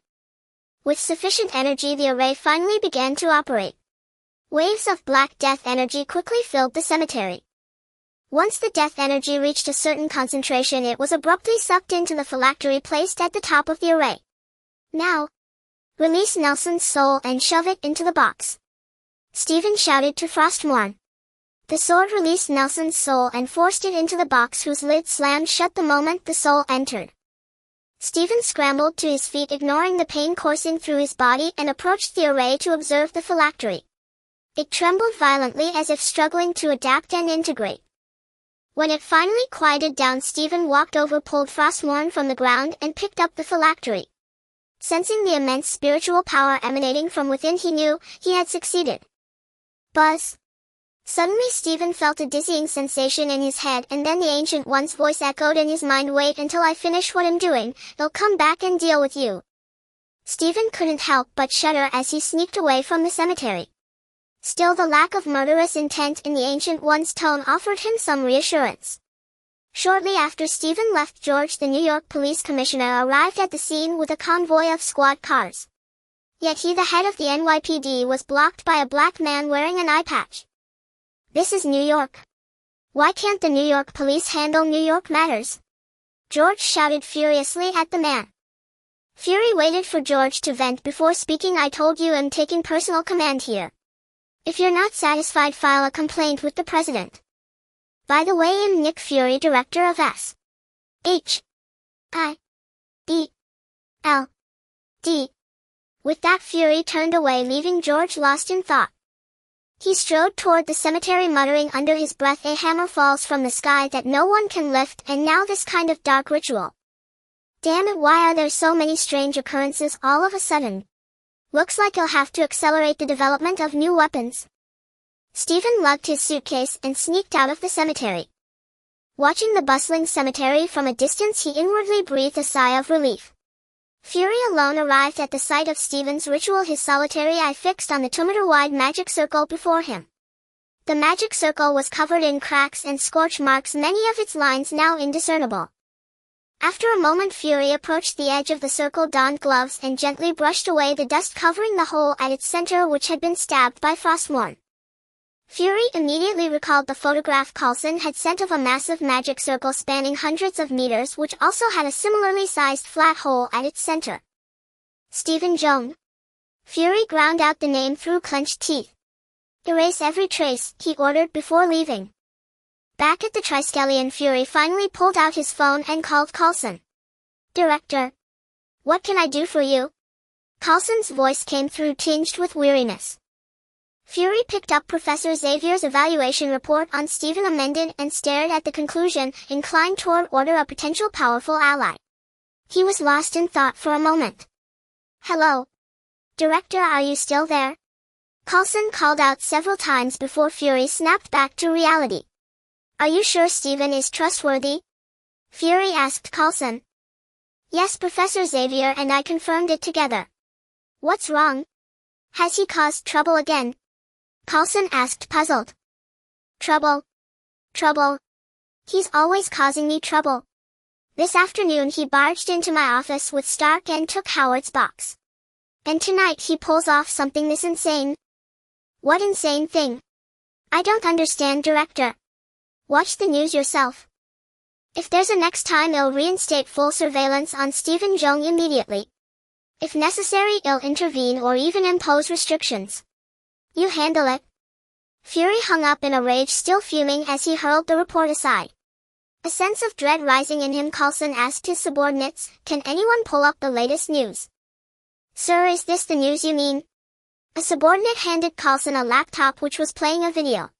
With sufficient energy, the array finally began to operate. Waves of black death energy quickly filled the cemetery. Once the death energy reached a certain concentration, it was abruptly sucked into the phylactery placed at the top of the array. Now, release Nelson's soul and shove it into the box, Stephen shouted to Frostmourne. The sword released Nelson's soul and forced it into the box, whose lid slammed shut the moment the soul entered. Stephen scrambled to his feet, ignoring the pain coursing through his body, and approached the array to observe the phylactery. It trembled violently as if struggling to adapt and integrate. When it finally quieted down, Stephen walked over, pulled Frostmourne from the ground, and picked up the phylactery. Sensing the immense spiritual power emanating from within, he knew he had succeeded. Buzz. Suddenly Stephen felt a dizzying sensation in his head, and then the Ancient One's voice echoed in his mind, "Wait until I finish what I'm doing, they'll come back and deal with you." Stephen couldn't help but shudder as he sneaked away from the cemetery. Still, the lack of murderous intent in the Ancient One's tone offered him some reassurance. Shortly after Stephen left, George, the New York police commissioner, arrived at the scene with a convoy of squad cars. Yet he, the head of the NYPD, was blocked by a black man wearing an eye patch. This is New York. Why can't the New York police handle New York matters? George shouted furiously at the man. Fury waited for George to vent before speaking. "I told you I'm taking personal command here. If you're not satisfied, file a complaint with the president. By the way, I'm Nick Fury, director of S.H.I.E.L.D. With that, Fury turned away, leaving George lost in thought. He strode toward the cemetery, muttering under his breath, "A hammer falls from the sky that no one can lift, and now this kind of dark ritual. Damn it, why are there so many strange occurrences all of a sudden? Looks like he'll have to accelerate the development of new weapons." Stephen lugged his suitcase and sneaked out of the cemetery. Watching the bustling cemetery from a distance, he inwardly breathed a sigh of relief. Fury alone arrived at the site of Stephen's ritual, his solitary eye fixed on the 2-meter-wide magic circle before him. The magic circle was covered in cracks and scorch marks, many of its lines now indiscernible. After a moment, Fury approached the edge of the circle, donned gloves, and gently brushed away the dust covering the hole at its center, which had been stabbed by Frostmourne. Fury immediately recalled the photograph Coulson had sent of a massive magic circle spanning hundreds of meters, which also had a similarly sized flat hole at its center. "Stephen Jones." Fury ground out the name through clenched teeth. "Erase every trace," he ordered before leaving. Back at the Triskelion, Fury finally pulled out his phone and called Coulson. "Director. What can I do for you?" Coulson's voice came through, tinged with weariness. Fury picked up Professor Xavier's evaluation report on Stephen, amended, and stared at the conclusion, inclined toward order, a potential powerful ally. He was lost in thought for a moment. "Hello? Director, are you still there?" Coulson called out several times before Fury snapped back to reality. "Are you sure Stephen is trustworthy?" Fury asked Coulson. "Yes, Professor Xavier and I confirmed it together." "What's wrong? Has he caused trouble again?" Coulson asked, puzzled. Trouble? He's always causing me trouble. This afternoon he barged into my office with Stark and took Howard's box. And tonight he pulls off something this insane." "What insane thing?" "I don't understand, Director." "Watch the news yourself. If there's a next time, I'll reinstate full surveillance on Stephen Jones immediately. If necessary, I'll intervene or even impose restrictions. You handle it." Fury hung up in a rage, still fuming as he hurled the report aside. A sense of dread rising in him, Coulson asked his subordinates, "Can anyone pull up the latest news?" "Sir, is this the news you mean?" A subordinate handed Coulson a laptop which was playing a video.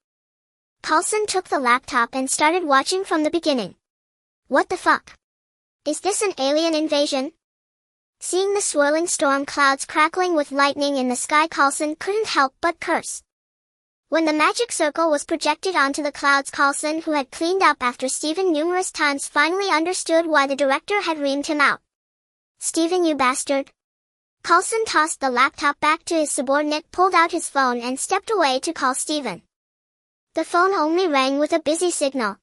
Coulson took the laptop and started watching from the beginning. "What the fuck? Is this an alien invasion?" Seeing the swirling storm clouds crackling with lightning in the sky, Coulson couldn't help but curse. When the magic circle was projected onto the clouds, Coulson, who had cleaned up after Stephen numerous times, finally understood why the director had reamed him out. "Stephen, you bastard." Coulson tossed the laptop back to his subordinate, pulled out his phone, and stepped away to call Stephen. The phone only rang with a busy signal.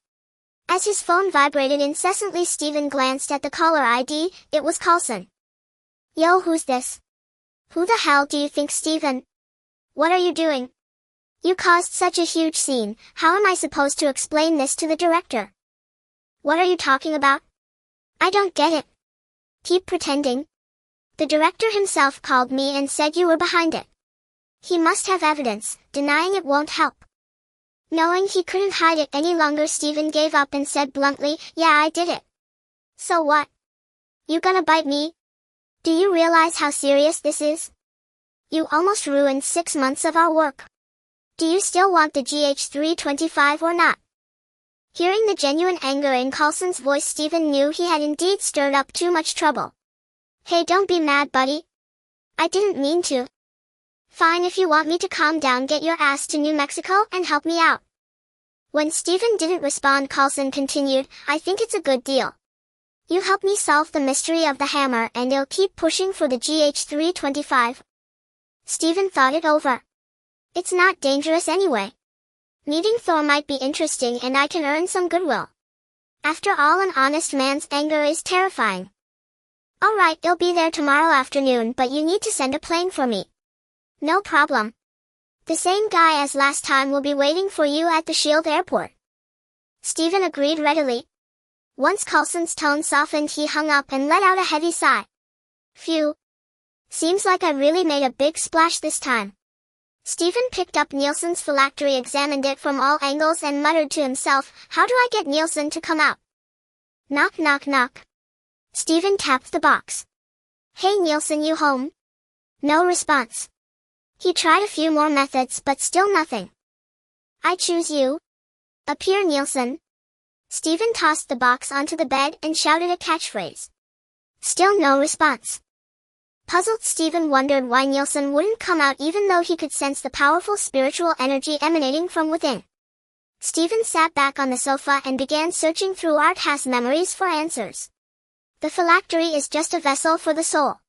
As his phone vibrated incessantly, Stephen glanced at the caller ID. It was Coulson. "Yo, who's this?" Who the hell do you think, Stephen? What are you doing? You caused such a huge scene. How am I supposed to explain this to the director? What are you talking about? I don't get it. Keep pretending. The director himself called me and said you were behind it. He must have evidence. Denying it won't help. Knowing he couldn't hide it any longer, Stephen gave up and said bluntly, yeah, I did it. So what? You gonna bite me? Do you realize how serious this is? You almost ruined 6 months of our work. Do you still want the GH325 or not? Hearing the genuine anger in Coulson's voice, Stephen knew he had indeed stirred up too much trouble. Hey, don't be mad, buddy. I didn't mean to. Fine, if you want me to calm down, get your ass to New Mexico and help me out. When Stephen didn't respond, Coulson continued, I think it's a good deal. You help me solve the mystery of the hammer and I'll keep pushing for the GH325. Stephen thought it over. It's not dangerous anyway. Meeting Thor might be interesting and I can earn some goodwill. After all, an honest man's anger is terrifying. Alright, I'll be there tomorrow afternoon, but you need to send a plane for me. No problem. The same guy as last time will be waiting for you at the Shield Airport. Stephen agreed readily. Once Coulson's tone softened, he hung up and let out a heavy sigh. Phew. Seems like I really made a big splash this time. Stephen picked up Nielsen's phylactery, examined it from all angles and muttered to himself, how do I get Nielsen to come out? Knock knock knock. Stephen tapped the box. Hey Nielsen, you home? No response. He tried a few more methods but still nothing. I choose you. Appear, Nielsen. Stephen tossed the box onto the bed and shouted a catchphrase. Still no response. Puzzled, Stephen wondered why Nielsen wouldn't come out even though he could sense the powerful spiritual energy emanating from within. Stephen sat back on the sofa and began searching through Arthas memories for answers. The phylactery is just a vessel for the soul.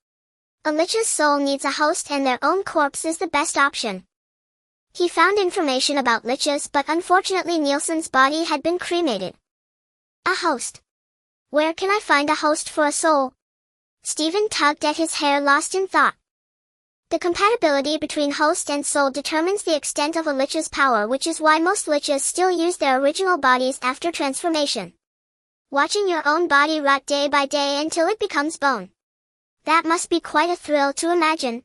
A lich's soul needs a host and their own corpse is the best option. He found information about liches, but unfortunately Nielsen's body had been cremated. A host. Where can I find a host for a soul? Stephen tugged at his hair, lost in thought. The compatibility between host and soul determines the extent of a lich's power, which is why most liches still use their original bodies after transformation. Watching your own body rot day by day until it becomes bone. That must be quite a thrill to imagine.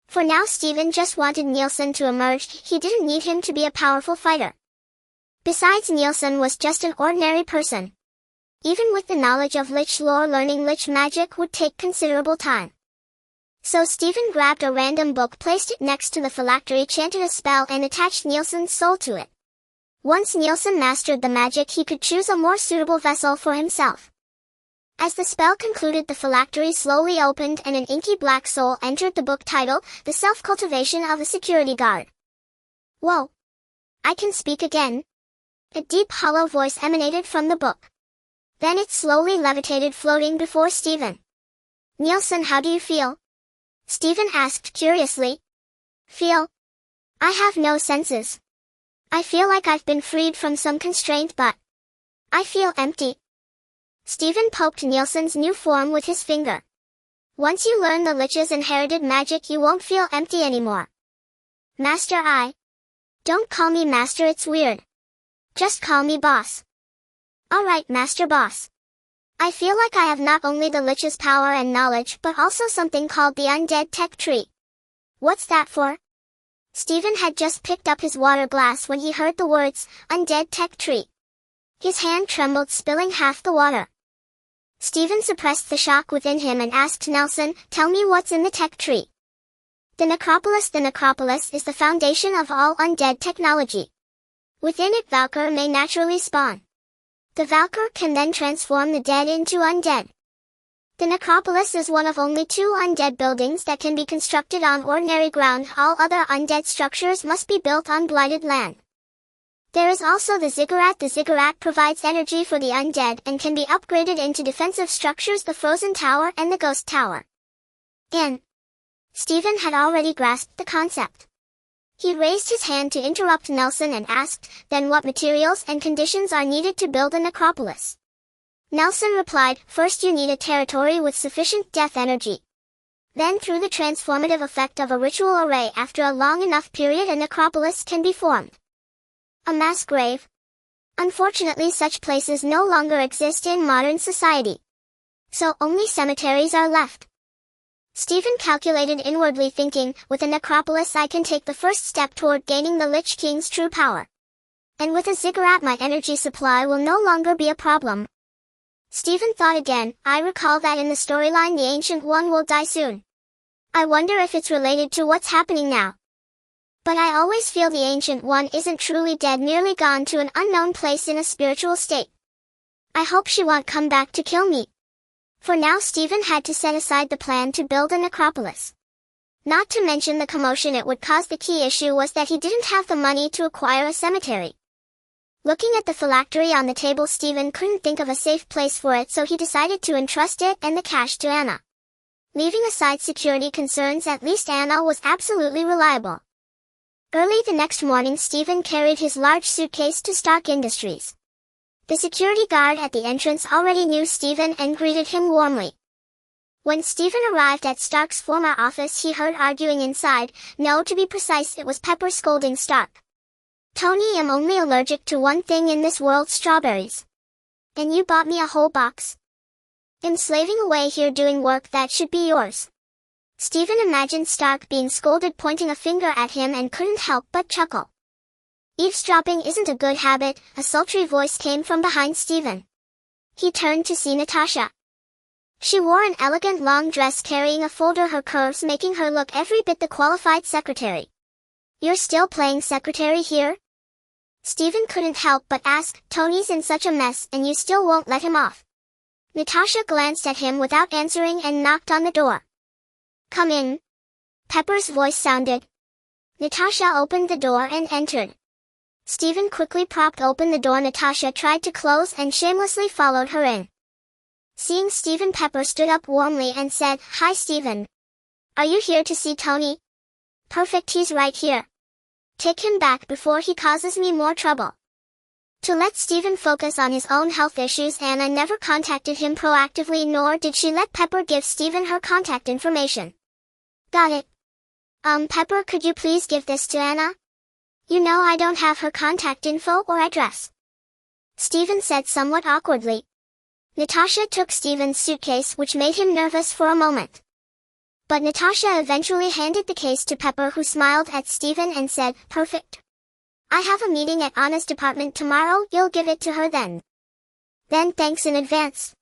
For now, Stephen just wanted Nielsen to emerge. He didn't need him to be a powerful fighter. Besides, Nielsen was just an ordinary person. Even with the knowledge of Lich lore, learning Lich magic would take considerable time. So Stephen grabbed a random book, placed it next to the phylactery, chanted a spell and attached Nielsen's soul to it. Once Nielsen mastered the magic, he could choose a more suitable vessel for himself. As the spell concluded, the phylactery slowly opened and an inky black soul entered the book, title, The Self-Cultivation of a Security Guard. Whoa! I can speak again. A deep hollow voice emanated from the book. Then it slowly levitated, floating before Stephen. Nielsen, how do you feel? Stephen asked curiously. Feel? I have no senses. I feel like I've been freed from some constraint, but I feel empty. Stephen poked Nielsen's new form with his finger. Once you learn the Lich's inherited magic, you won't feel empty anymore. Master, Don't call me Master, it's weird. Just call me Boss. Alright, Master Boss. I feel like I have not only the Lich's power and knowledge, but also something called the Undead Tech Tree. What's that for? Stephen had just picked up his water glass when he heard the words, Undead Tech Tree. His hand trembled, spilling half the water. Stephen suppressed the shock within him and asked Nielsen, tell me what's in the tech tree. The necropolis. The necropolis is the foundation of all undead technology. Within it, Valkyr may naturally spawn. The Valkyr can then transform the dead into undead. The necropolis is one of only 2 undead buildings that can be constructed on ordinary ground. All other undead structures must be built on blighted land. There is also the ziggurat. The ziggurat provides energy for the undead and can be upgraded into defensive structures, the Frozen Tower and the Ghost Tower. Stephen had already grasped the concept. He raised his hand to interrupt Nielsen and asked, then what materials and conditions are needed to build a necropolis? Nielsen replied, first you need a territory with sufficient death energy. Then through the transformative effect of a ritual array after a long enough period a necropolis can be formed. A mass grave. Unfortunately such places no longer exist in modern society. So only cemeteries are left. Stephen calculated inwardly thinking, with a necropolis I can take the first step toward gaining the Lich King's true power. And with a ziggurat my energy supply will no longer be a problem. Stephen thought again, I recall that in the storyline the Ancient One will die soon. I wonder if it's related to what's happening now. But I always feel the Ancient One isn't truly dead, merely gone to an unknown place in a spiritual state. I hope she won't come back to kill me. For now Stephen had to set aside the plan to build a necropolis. Not to mention the commotion it would cause. The key issue was that he didn't have the money to acquire a cemetery. Looking at the phylactery on the table, Stephen couldn't think of a safe place for it, so he decided to entrust it and the cash to Anna. Leaving aside security concerns, at least Anna was absolutely reliable. Early the next morning Stephen carried his large suitcase to Stark Industries. The security guard at the entrance already knew Stephen and greeted him warmly. When Stephen arrived at Stark's former office he heard arguing inside. No, to be precise it was Pepper scolding Stark. Tony, I'm only allergic to one thing in this world, strawberries. And you bought me a whole box. I'm slaving away here doing work that should be yours. Stephen imagined Stark being scolded, pointing a finger at him, and couldn't help but chuckle. Eavesdropping isn't a good habit, a sultry voice came from behind Stephen. He turned to see Natasha. She wore an elegant long dress carrying a folder, her curves making her look every bit the qualified secretary. You're still playing secretary here? Stephen couldn't help but ask. Tony's in such a mess and you still won't let him off. Natasha glanced at him without answering and knocked on the door. Come in. Pepper's voice sounded. Natasha opened the door and entered. Stephen quickly propped open the door Natasha tried to close and shamelessly followed her in. Seeing Stephen, Pepper stood up warmly and said, Hi Stephen. Are you here to see Tony? Perfect, he's right here. Take him back before he causes me more trouble. To let Stephen focus on his own health issues, Anna never contacted him proactively, nor did she let Pepper give Stephen her contact information. Got it. Pepper, could you please give this to Anna? You know I don't have her contact info or address. Stephen said somewhat awkwardly. Natasha took Stephen's suitcase, which made him nervous for a moment. But Natasha eventually handed the case to Pepper, who smiled at Stephen and said, Perfect. I have a meeting at Anna's department tomorrow, you'll give it to her then. Then thanks in advance.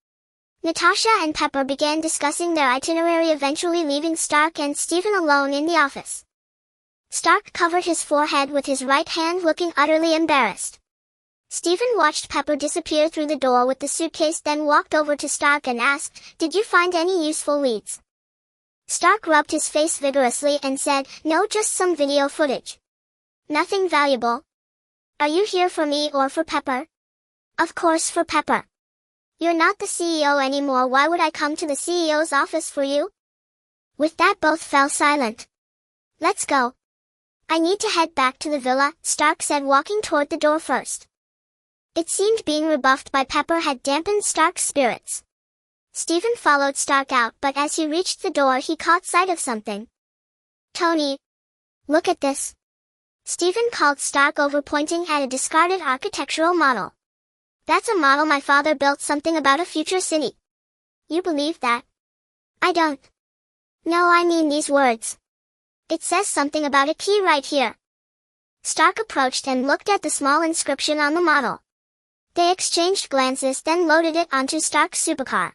Natasha and Pepper began discussing their itinerary, eventually leaving Stark and Stephen alone in the office. Stark covered his forehead with his right hand, looking utterly embarrassed. Stephen watched Pepper disappear through the door with the suitcase, then walked over to Stark and asked, Did you find any useful leads? Stark rubbed his face vigorously and said, No, just some video footage. Nothing valuable. Are you here for me or for Pepper? Of course for Pepper. You're not the CEO anymore, why would I come to the CEO's office for you? With that both fell silent. Let's go. I need to head back to the villa, Stark said, walking toward the door first. It seemed being rebuffed by Pepper had dampened Stark's spirits. Stephen followed Stark out, but as he reached the door he caught sight of something. Tony. Look at this. Stephen called Stark over, pointing at a discarded architectural model. That's a model my father built, something about a future city. You believe that? I don't. No, I mean these words. It says something about a key right here. Stark approached and looked at the small inscription on the model. They exchanged glances, then loaded it onto Stark's supercar.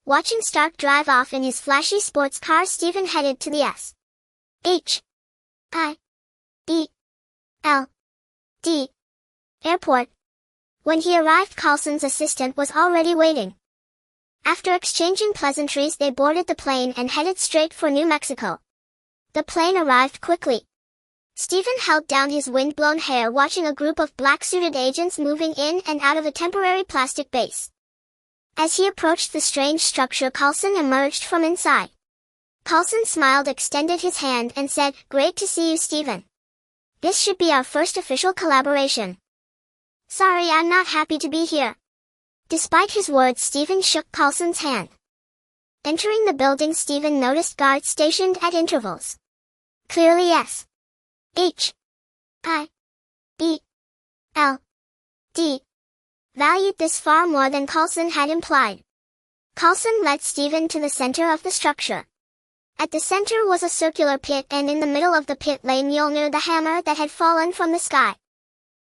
Watching Stark drive off in his flashy sports car, Stephen headed to the S.H.I.E.L.D. airport. When he arrived, Carlson's assistant was already waiting. After exchanging pleasantries, they boarded the plane and headed straight for New Mexico. The plane arrived quickly. Stephen held down his wind-blown hair, watching a group of black-suited agents moving in and out of a temporary plastic base. As he approached the strange structure, Carlson emerged from inside. Carlson smiled, extended his hand, and said, Great to see you, Stephen. This should be our first official collaboration. Sorry, I'm not happy to be here. Despite his words, Stephen shook Carlson's hand. Entering the building, Stephen noticed guards stationed at intervals. Clearly S. H. I. E. L. D. Valued this far more than Coulson had implied. Coulson led Stephen to the center of the structure. At the center was a circular pit, and in the middle of the pit lay Mjolnir, the hammer that had fallen from the sky.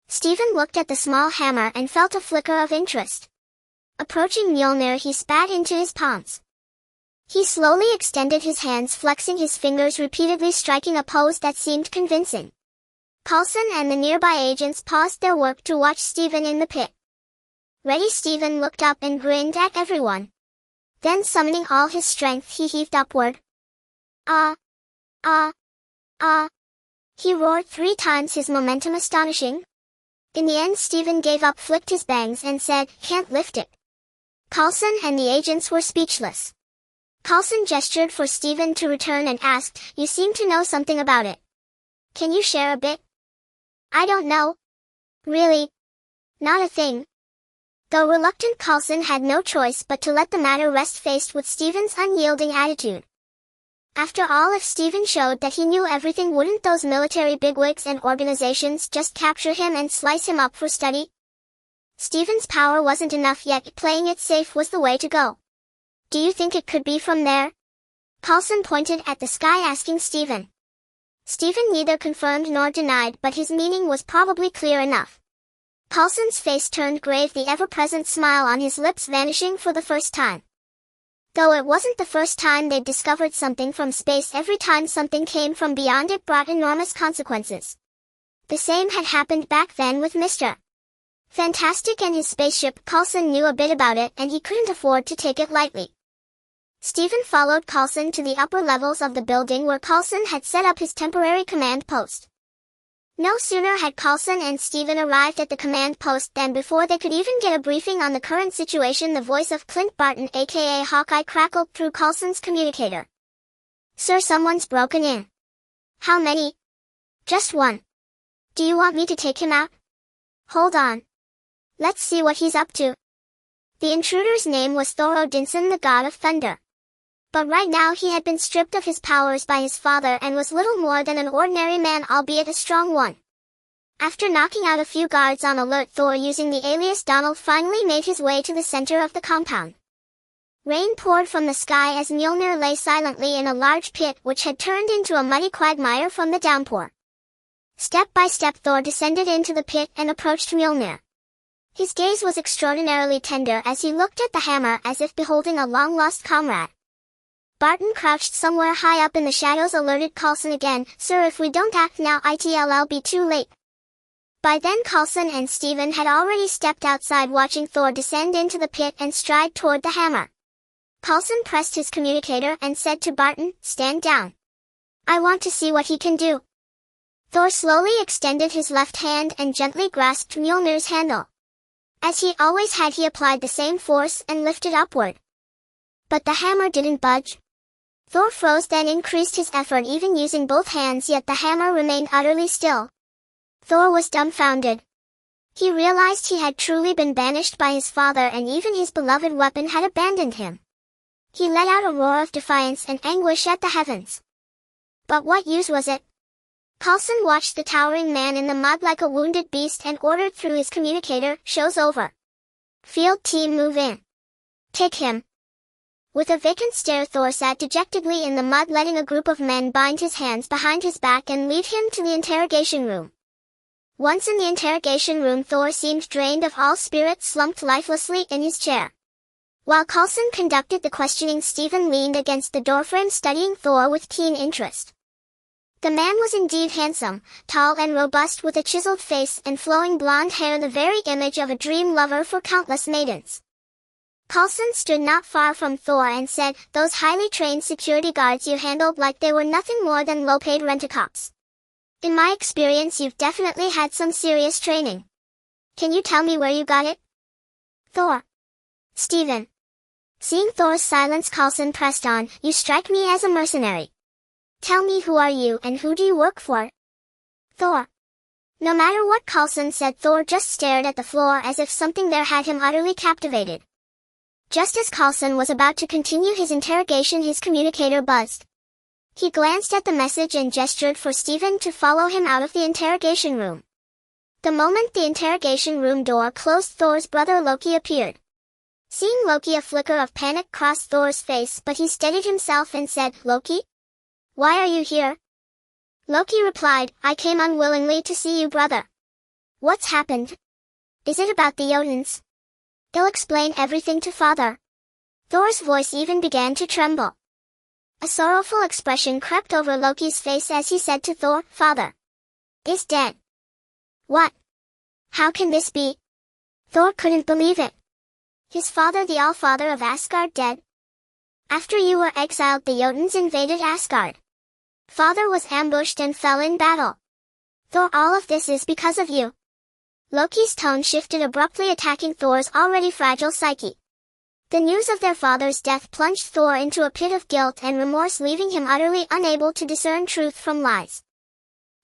Stephen looked at the small hammer and felt a flicker of interest. Approaching Mjolnir, he spat into his palms. He slowly extended his hands, flexing his fingers repeatedly, striking a pose that seemed convincing. Coulson and the nearby agents paused their work to watch Stephen in the pit. Ready, Stephen looked up and grinned at everyone. Then, summoning all his strength, he heaved upward. Ah! Ah! Ah! He roared 3 times, his momentum astonishing. In the end, Stephen gave up, flicked his bangs, and said, "Can't lift it." Coulson and the agents were speechless. Coulson gestured for Stephen to return and asked, "You seem to know something about it. Can you share a bit?" "I don't know. Really. Not a thing." Though reluctant, Coulson had no choice but to let the matter rest, faced with Stephen's unyielding attitude. After all, if Stephen showed that he knew everything, wouldn't those military bigwigs and organizations just capture him and slice him up for study? Stephen's power wasn't enough yet. Playing it safe was the way to go. "Do you think it could be from there?" Coulson pointed at the sky, asking Stephen. Stephen neither confirmed nor denied, but his meaning was probably clear enough. Coulson's face turned grave, the ever-present smile on his lips vanishing for the first time. Though it wasn't the first time they'd discovered something from space, every time something came from beyond it brought enormous consequences. The same had happened back then with Mr. Fantastic and his spaceship. Coulson knew a bit about it, and he couldn't afford to take it lightly. Stephen followed Coulson to the upper levels of the building where Coulson had set up his temporary command post. No sooner had Coulson and Stephen arrived at the command post than, before they could even get a briefing on the current situation, the voice of Clint Barton, aka Hawkeye, crackled through Coulson's communicator. "Sir, someone's broken in." "How many?" "Just one." "Do you want me to take him out?" "Hold on. Let's see what he's up to." The intruder's name was Thor Odinson, the god of thunder. But right now he had been stripped of his powers by his father and was little more than an ordinary man, albeit a strong one. After knocking out a few guards on alert, Thor, using the alias Donald, finally made his way to the center of the compound. Rain poured from the sky as Mjolnir lay silently in a large pit which had turned into a muddy quagmire from the downpour. Step by step, Thor descended into the pit and approached Mjolnir. His gaze was extraordinarily tender as he looked at the hammer, as if beholding a long-lost comrade. Barton, crouched somewhere high up in the shadows, alerted Coulson again. "Sir, if we don't act now, it'll be too late." By then Coulson and Stephen had already stepped outside, watching Thor descend into the pit and stride toward the hammer. Coulson pressed his communicator and said to Barton, "Stand down. I want to see what he can do." Thor slowly extended his left hand and gently grasped Mjolnir's handle. As he always had, he applied the same force and lifted upward. But the hammer didn't budge. Thor froze, then increased his effort, even using both hands, yet the hammer remained utterly still. Thor was dumbfounded. He realized he had truly been banished by his father, and even his beloved weapon had abandoned him. He let out a roar of defiance and anguish at the heavens. But what use was it? Coulson watched the towering man in the mud like a wounded beast and ordered through his communicator, "Show's over. Field team, move in. Take him." With a vacant stare, Thor sat dejectedly in the mud, letting a group of men bind his hands behind his back and lead him to the interrogation room. Once in the interrogation room, Thor seemed drained of all spirit, slumped lifelessly in his chair. While Coulson conducted the questioning, Stephen leaned against the doorframe, studying Thor with keen interest. The man was indeed handsome, tall and robust, with a chiseled face and flowing blonde hair, the very image of a dream lover for countless maidens. Coulson stood not far from Thor and said, "Those highly trained security guards you handled like they were nothing more than low-paid rent-a-cops. In my experience, you've definitely had some serious training. Can you tell me where you got it?" "Thor." "Stephen." Seeing Thor's silence, Coulson pressed on, "You strike me as a mercenary. Tell me, who are you and who do you work for?" "Thor." No matter what Coulson said, Thor just stared at the floor as if something there had him utterly captivated. Just as Carlson was about to continue his interrogation, his communicator buzzed. He glanced at the message and gestured for Stephen to follow him out of the interrogation room. The moment the interrogation room door closed, Thor's brother Loki appeared. Seeing Loki, a flicker of panic crossed Thor's face, but he steadied himself and said, "Loki? Why are you here?" Loki replied, "I came unwillingly to see you, brother." "What's happened? Is it about the Jotuns?" "They'll explain everything to father." Thor's voice even began to tremble. A sorrowful expression crept over Loki's face as he said to Thor, "Father is dead." "What? How can this be?" Thor couldn't believe it. His father, the All-Father of Asgard, dead? After you were exiled, the Jotuns invaded Asgard. Father was ambushed and fell in battle. Thor, all of this is because of you. Loki's tone shifted abruptly, attacking Thor's already fragile psyche. The news of their father's death plunged Thor into a pit of guilt and remorse, leaving him utterly unable to discern truth from lies.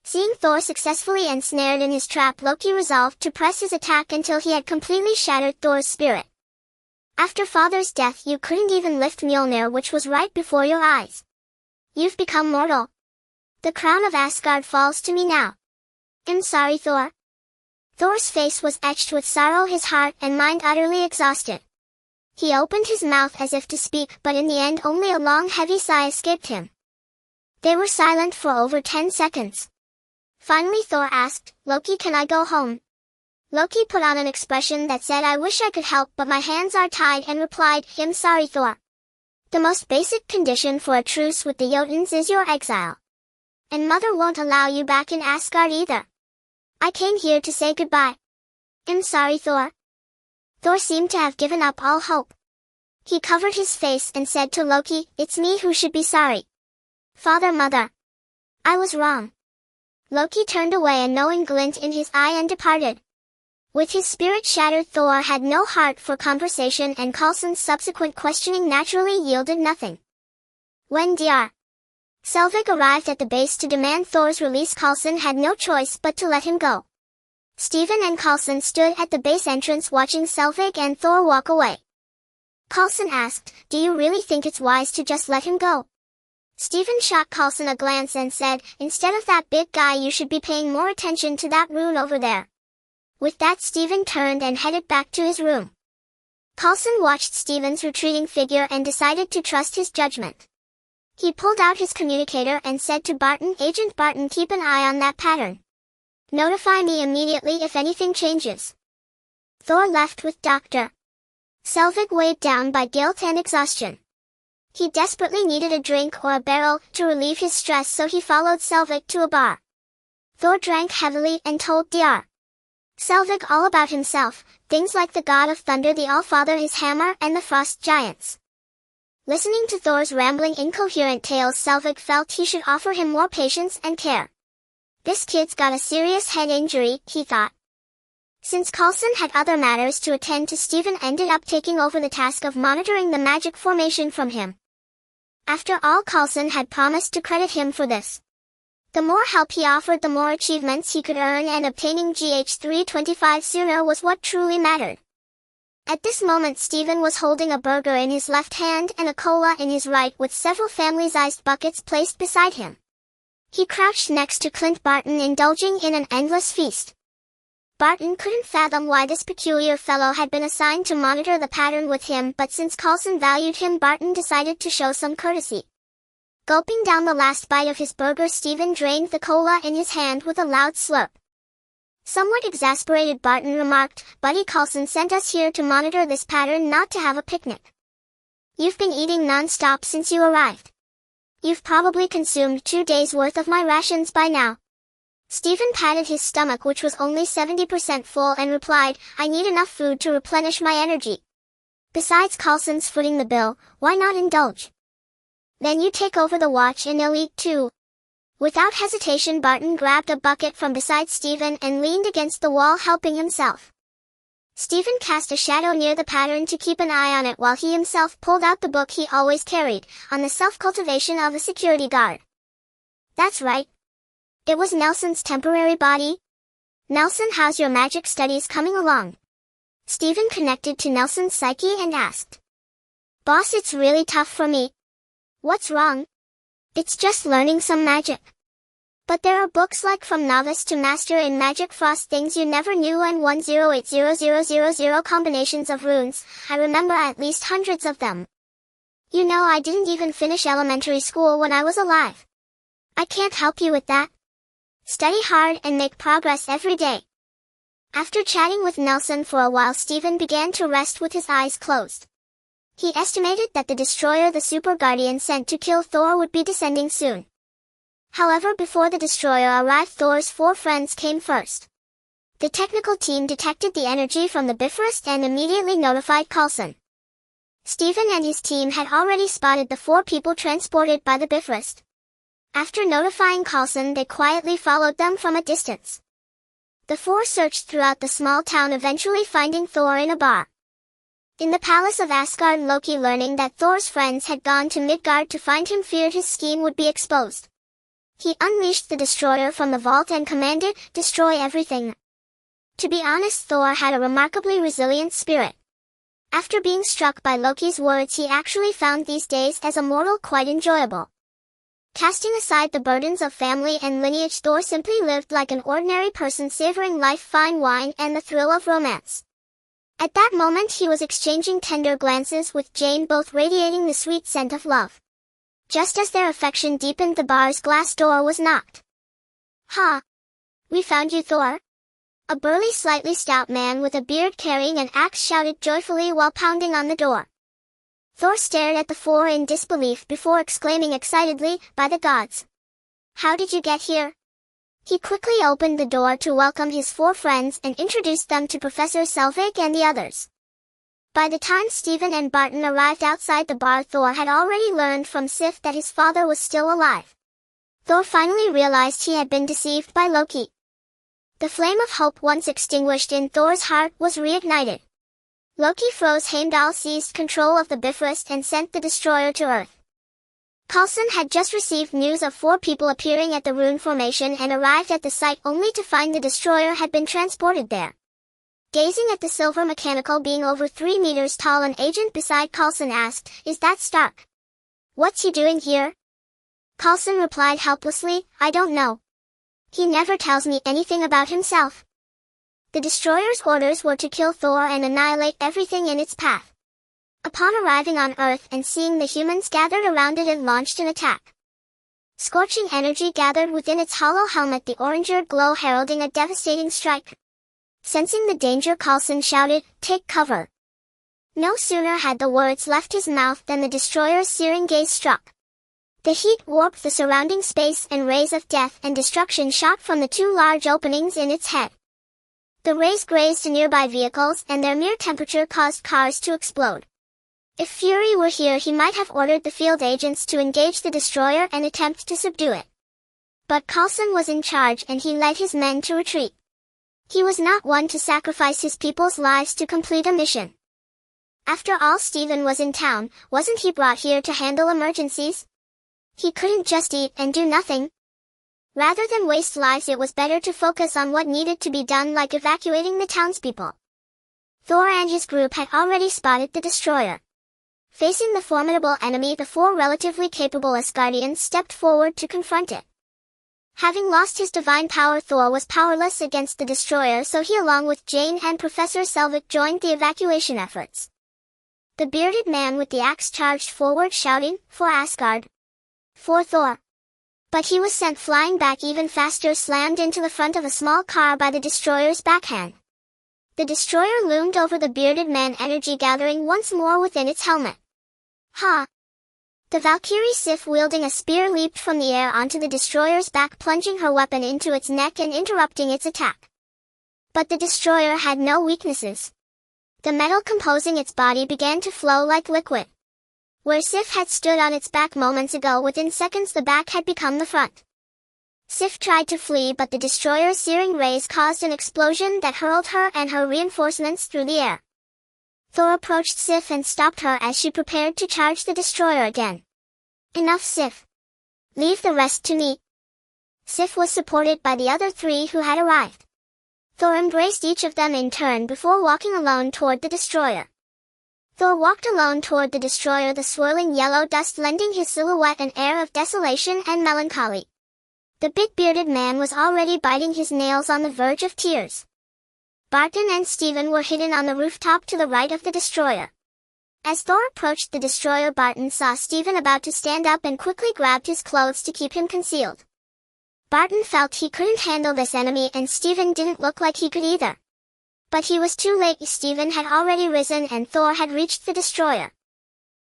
Seeing Thor successfully ensnared in his trap, Loki resolved to press his attack until he had completely shattered Thor's spirit. "After father's death, you couldn't even lift Mjolnir, which was right before your eyes. You've become mortal. The crown of Asgard falls to me now. I'm sorry, Thor." Thor's face was etched with sorrow, his heart and mind utterly exhausted. He opened his mouth as if to speak, but in the end only a long, heavy sigh escaped him. They were silent for over 10 seconds. Finally Thor asked, "Loki, can I go home?" Loki put on an expression that said, "I wish I could help, but my hands are tied," and replied, "I'm sorry, Thor. The most basic condition for a truce with the Jotuns is your exile. And mother won't allow you back in Asgard either. I came here to say goodbye. I'm sorry, Thor." Thor seemed to have given up all hope. He covered his face and said to Loki, "It's me who should be sorry. Father, mother. I was wrong." Loki turned away, a knowing glint in his eye, and departed. With his spirit shattered, Thor had no heart for conversation, and Carlson's subsequent questioning naturally yielded nothing. When Dr. Selvig arrived at the base to demand Thor's release, Carlson had no choice but to let him go. Stephen and Carlson stood at the base entrance watching Selvig and Thor walk away. Carlson asked, "Do you really think it's wise to just let him go?" Stephen shot Carlson a glance and said, "Instead of that big guy, you should be paying more attention to that rune over there." With that, Stephen turned and headed back to his room. Carlson watched Stephen's retreating figure and decided to trust his judgment. He pulled out his communicator and said to Barton, "Agent Barton, keep an eye on that pattern. Notify me immediately if anything changes." Thor left with Dr. Selvig, weighed down by guilt and exhaustion. He desperately needed a drink or a barrel to relieve his stress, so he followed Selvig to a bar. Thor drank heavily and told Dr. Selvig all about himself, things like the god of thunder, the All-Father, his hammer, and the frost giants. Listening to Thor's rambling, incoherent tales, Selvig felt he should offer him more patience and care. "This kid's got a serious head injury," he thought. Since Carlson had other matters to attend to, Stephen ended up taking over the task of monitoring the magic formation from him. After all, Carlson had promised to credit him for this. The more help he offered, the more achievements he could earn, and obtaining GH325 sooner was what truly mattered. At this moment, Stephen was holding a burger in his left hand and a cola in his right, with several family-sized buckets placed beside him. He crouched next to Clint Barton, indulging in an endless feast. Barton couldn't fathom why this peculiar fellow had been assigned to monitor the pattern with him, but since Carlson valued him, Barton decided to show some courtesy. Gulping down the last bite of his burger, Stephen drained the cola in his hand with a loud slurp. Somewhat exasperated, Barton remarked, "Buddy, Carlson sent us here to monitor this pattern, not to have a picnic. You've been eating non-stop since you arrived. You've probably consumed 2 days' worth of my rations by now." Stephen patted his stomach, which was only 70% full, and replied, "I need enough food to replenish my energy. Besides, Carlson's footing the bill, why not indulge? Then you take over the watch and I'll eat too." Without hesitation, Barton grabbed a bucket from beside Stephen and leaned against the wall, helping himself. Stephen cast a shadow near the pattern to keep an eye on it, while he himself pulled out the book he always carried, on the self-cultivation of a security guard. That's right. It was Nelson's temporary body. "Nelson, how's your magic studies coming along?" Stephen connected to Nelson's psyche and asked. Boss, it's really tough for me. What's wrong? It's just learning some magic. But there are books like From Novice to Master in Magic, Frost Things You Never Knew, and 10800000 combinations of runes. I remember at least hundreds of them. You know, I didn't even finish elementary school when I was alive. I can't help you with that. Study hard and make progress every day. After chatting with Nelson for a while, Stephen began to rest with his eyes closed. He estimated that the destroyer the Super Guardian sent to kill Thor would be descending soon. However, before the destroyer arrived, Thor's 4 friends came first. The technical team detected the energy from the Bifrost and immediately notified Coulson. Stephen and his team had already spotted the 4 people transported by the Bifrost. After notifying Coulson, they quietly followed them from a distance. The 4 searched throughout the small town, eventually finding Thor in a bar. In the palace of Asgard, Loki, learning that Thor's friends had gone to Midgard to find him, feared his scheme would be exposed. He unleashed the destroyer from the vault and commanded, "Destroy everything." To be honest, Thor had a remarkably resilient spirit. After being struck by Loki's words, he actually found these days as a mortal quite enjoyable. Casting aside the burdens of family and lineage, Thor simply lived like an ordinary person, savoring life, fine wine, and the thrill of romance. At that moment he was exchanging tender glances with Jane, both radiating the sweet scent of love. Just as their affection deepened, the bar's glass door was knocked. "Ha! We found you, Thor!" A burly, slightly stout man with a beard carrying an axe shouted joyfully while pounding on the door. Thor stared at the 4 in disbelief before exclaiming excitedly, "By the gods! How did you get here?" He quickly opened the door to welcome his 4 friends and introduced them to Professor Selvig and the others. By the time Stephen and Barton arrived outside the bar, Thor had already learned from Sif that his father was still alive. Thor finally realized he had been deceived by Loki. The flame of hope once extinguished in Thor's heart was reignited. Loki froze Heimdall, seized control of the Bifrost, and sent the destroyer to Earth. Coulson had just received news of 4 people appearing at the rune formation and arrived at the site only to find the destroyer had been transported there. Gazing at the silver mechanical being over 3 meters tall, an agent beside Coulson asked, "Is that Stark? What's he doing here?" Coulson replied helplessly, "I don't know. He never tells me anything about himself." The destroyer's orders were to kill Thor and annihilate everything in its path. Upon arriving on Earth and seeing the humans gathered around it, launched an attack. Scorching energy gathered within its hollow helmet, the orange-eared glow heralding a devastating strike. Sensing the danger, Coulson shouted, "Take cover." No sooner had the words left his mouth than the destroyer's searing gaze struck. The heat warped the surrounding space, and rays of death and destruction shot from the 2 large openings in its head. The rays grazed nearby vehicles, and their mere temperature caused cars to explode. If Fury were here, he might have ordered the field agents to engage the destroyer and attempt to subdue it. But Coulson was in charge, and he led his men to retreat. He was not one to sacrifice his people's lives to complete a mission. After all, Stephen was in town. Wasn't he brought here to handle emergencies? He couldn't just eat and do nothing. Rather than waste lives, it was better to focus on what needed to be done, like evacuating the townspeople. Thor and his group had already spotted the destroyer. Facing the formidable enemy, the 4 relatively capable Asgardians stepped forward to confront it. Having lost his divine power, Thor was powerless against the destroyer, so he, along with Jane and Professor Selvig, joined the evacuation efforts. The bearded man with the axe charged forward, shouting, "For Asgard! For Thor!" But he was sent flying back even faster, slammed into the front of a small car by the destroyer's backhand. The destroyer loomed over the bearded man, energy gathering once more within its helmet. "Ha!" The Valkyrie Sif, wielding a spear, leaped from the air onto the destroyer's back, plunging her weapon into its neck and interrupting its attack. But the destroyer had no weaknesses. The metal composing its body began to flow like liquid. Where Sif had stood on its back moments ago, within seconds the back had become the front. Sif tried to flee, but the destroyer's searing rays caused an explosion that hurled her and her reinforcements through the air. Thor approached Sif and stopped her as she prepared to charge the destroyer again. "Enough, Sif. Leave the rest to me." Sif was supported by the other 3 who had arrived. Thor embraced each of them in turn before walking alone toward the destroyer. Thor walked alone toward the destroyer, the swirling yellow dust lending his silhouette an air of desolation and melancholy. The big-bearded man was already biting his nails on the verge of tears. Barton and Stephen were hidden on the rooftop to the right of the destroyer. As Thor approached the destroyer, Barton saw Stephen about to stand up and quickly grabbed his clothes to keep him concealed. Barton felt he couldn't handle this enemy, and Stephen didn't look like he could either. But he was too late. Stephen had already risen and Thor had reached the destroyer.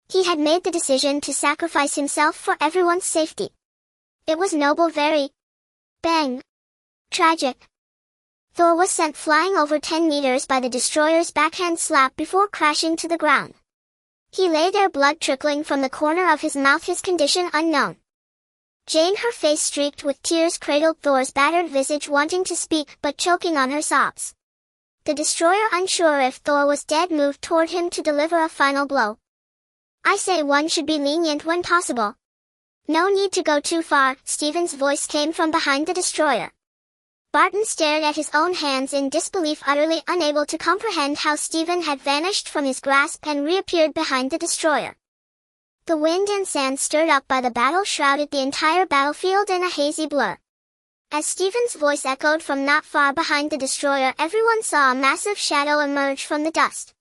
He had made the decision to sacrifice himself for everyone's safety. It was noble, very bang tragic. Thor was sent flying over 10 meters by the destroyer's backhand slap before crashing to the ground. He lay there, blood trickling from the corner of his mouth, his condition unknown. Jane, her face streaked with tears, cradled Thor's battered visage, wanting to speak but choking on her sobs. The destroyer, unsure if Thor was dead, moved toward him to deliver a final blow. "I say one should be lenient when possible. No need to go too far," Stephen's voice came from behind the destroyer. Barton stared at his own hands in disbelief, utterly unable to comprehend how Stephen had vanished from his grasp and reappeared behind the destroyer. The wind and sand stirred up by the battle shrouded the entire battlefield in a hazy blur. As Stephen's voice echoed from not far behind the destroyer, everyone saw a massive shadow emerge from the dust.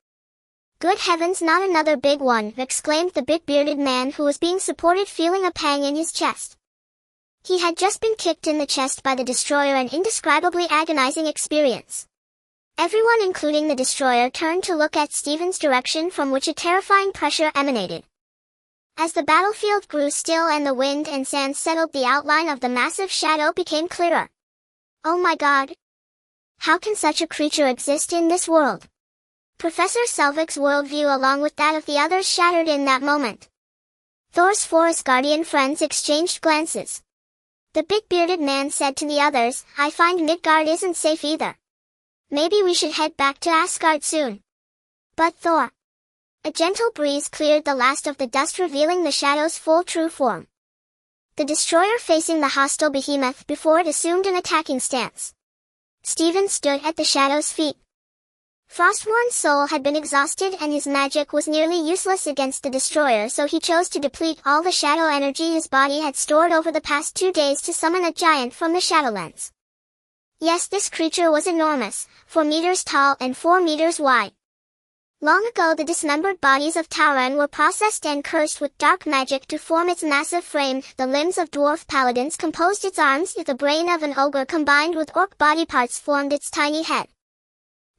"Good heavens, not another big one!" exclaimed the big-bearded man who was being supported, feeling a pang in his chest. He had just been kicked in the chest by the destroyer, an indescribably agonizing experience. Everyone, including the destroyer, turned to look at Stephen's direction, from which a terrifying pressure emanated. As the battlefield grew still and the wind and sand settled, the outline of the massive shadow became clearer. "Oh my God! How can such a creature exist in this world?" Professor Selvig's worldview, along with that of the others, shattered in that moment. Thor's four Asgardian friends exchanged glances. The big-bearded man said to the others, "I find Midgard isn't safe either. Maybe we should head back to Asgard soon." But Thor. A gentle breeze cleared the last of the dust, revealing the shadow's full true form. The destroyer facing the hostile behemoth before it assumed an attacking stance. Stephen stood at the shadow's feet. Frostmourn's soul had been exhausted and his magic was nearly useless against the destroyer, so he chose to deplete all the shadow energy his body had stored over the past 2 days to summon a giant from the Shadowlands. Yes, this creature was enormous, 4 meters tall and 4 meters wide. Long ago the dismembered bodies of Tauren were processed and cursed with dark magic to form its massive frame. The limbs of dwarf paladins composed its arms, the brain of an ogre combined with orc body parts formed its tiny head.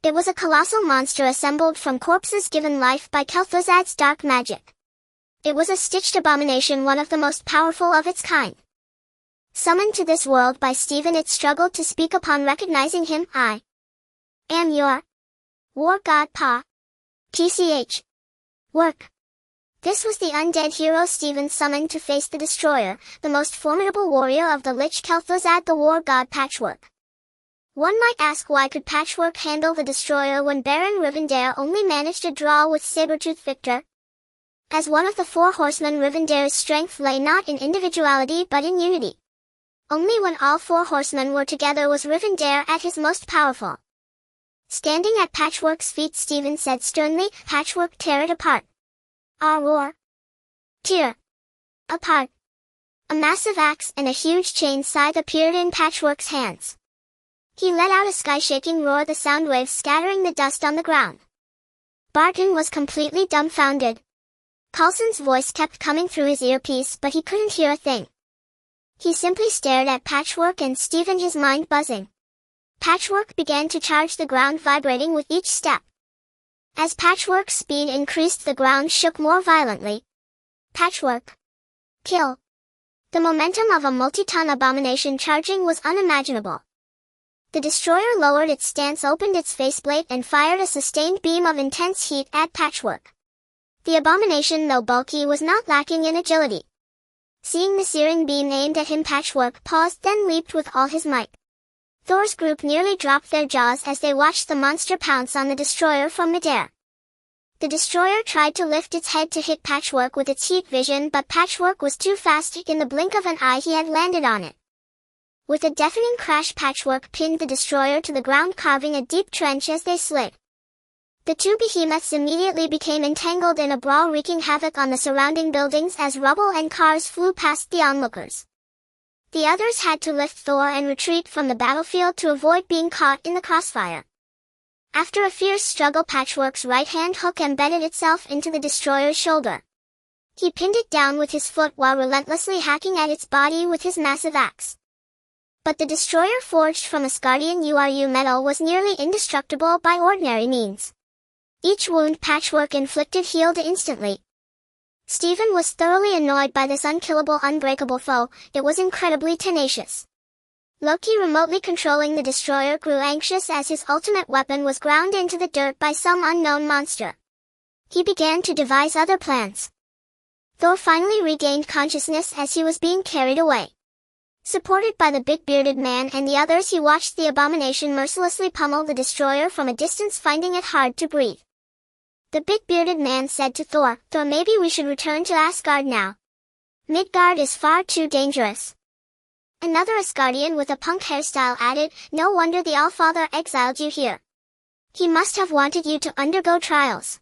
It was a colossal monster assembled from corpses given life by Kel'Thuzad's dark magic. It was a stitched abomination, one of the most powerful of its kind. Summoned to this world by Stephen, it struggled to speak upon recognizing him. "I am your war god Pa. TCH. Work." This was the undead hero Stephen summoned to face the destroyer, the most formidable warrior of the Lich Kel'Thuzad, the war god Patchwork. One might ask, why could Patchwork handle the destroyer when Baron Rivendare only managed a draw with Sabretooth Victor? As one of the 4 horsemen, Rivendare's strength lay not in individuality but in unity. Only when all 4 horsemen were together was Rivendare at his most powerful. Standing at Patchwork's feet, Stephen said sternly, "Patchwork, tear it apart." "Our war. Tear apart." A massive axe and a huge chain scythe appeared in Patchwork's hands. He let out a sky-shaking roar, the sound waves scattering the dust on the ground. Barton was completely dumbfounded. Coulson's voice kept coming through his earpiece, but he couldn't hear a thing. He simply stared at Patchwork and Stephen, his mind buzzing. Patchwork began to charge, the ground vibrating with each step. As Patchwork's speed increased, the ground shook more violently. Patchwork. Kill. The momentum of a multi-ton abomination charging was unimaginable. The destroyer lowered its stance, opened its faceplate, and fired a sustained beam of intense heat at Patchwork. The abomination, though bulky, was not lacking in agility. Seeing the searing beam aimed at him, Patchwork paused, then leaped with all his might. Thor's group nearly dropped their jaws as they watched the monster pounce on the destroyer from midair. The destroyer tried to lift its head to hit Patchwork with its heat vision, but Patchwork was too fast. In the blink of an eye he had landed on it. With a deafening crash, Patchwork pinned the destroyer to the ground, carving a deep trench as they slid. The two behemoths immediately became entangled in a brawl, wreaking havoc on the surrounding buildings as rubble and cars flew past the onlookers. The others had to lift Thor and retreat from the battlefield to avoid being caught in the crossfire. After a fierce struggle, Patchwork's right-hand hook embedded itself into the destroyer's shoulder. He pinned it down with his foot while relentlessly hacking at its body with his massive axe. But the destroyer, forged from Asgardian Uru metal, was nearly indestructible by ordinary means. Each wound Patchwork inflicted healed instantly. Stephen was thoroughly annoyed by this unkillable, unbreakable foe. It was incredibly tenacious. Loki, remotely controlling the destroyer, grew anxious as his ultimate weapon was ground into the dirt by some unknown monster. He began to devise other plans. Thor finally regained consciousness as he was being carried away. Supported by the big bearded man and the others, he watched the abomination mercilessly pummel the destroyer from a distance, finding it hard to breathe. The big bearded man said to Thor, "Thor, maybe we should return to Asgard now. Midgard is far too dangerous." Another Asgardian with a punk hairstyle added, "No wonder the Allfather exiled you here. He must have wanted you to undergo trials."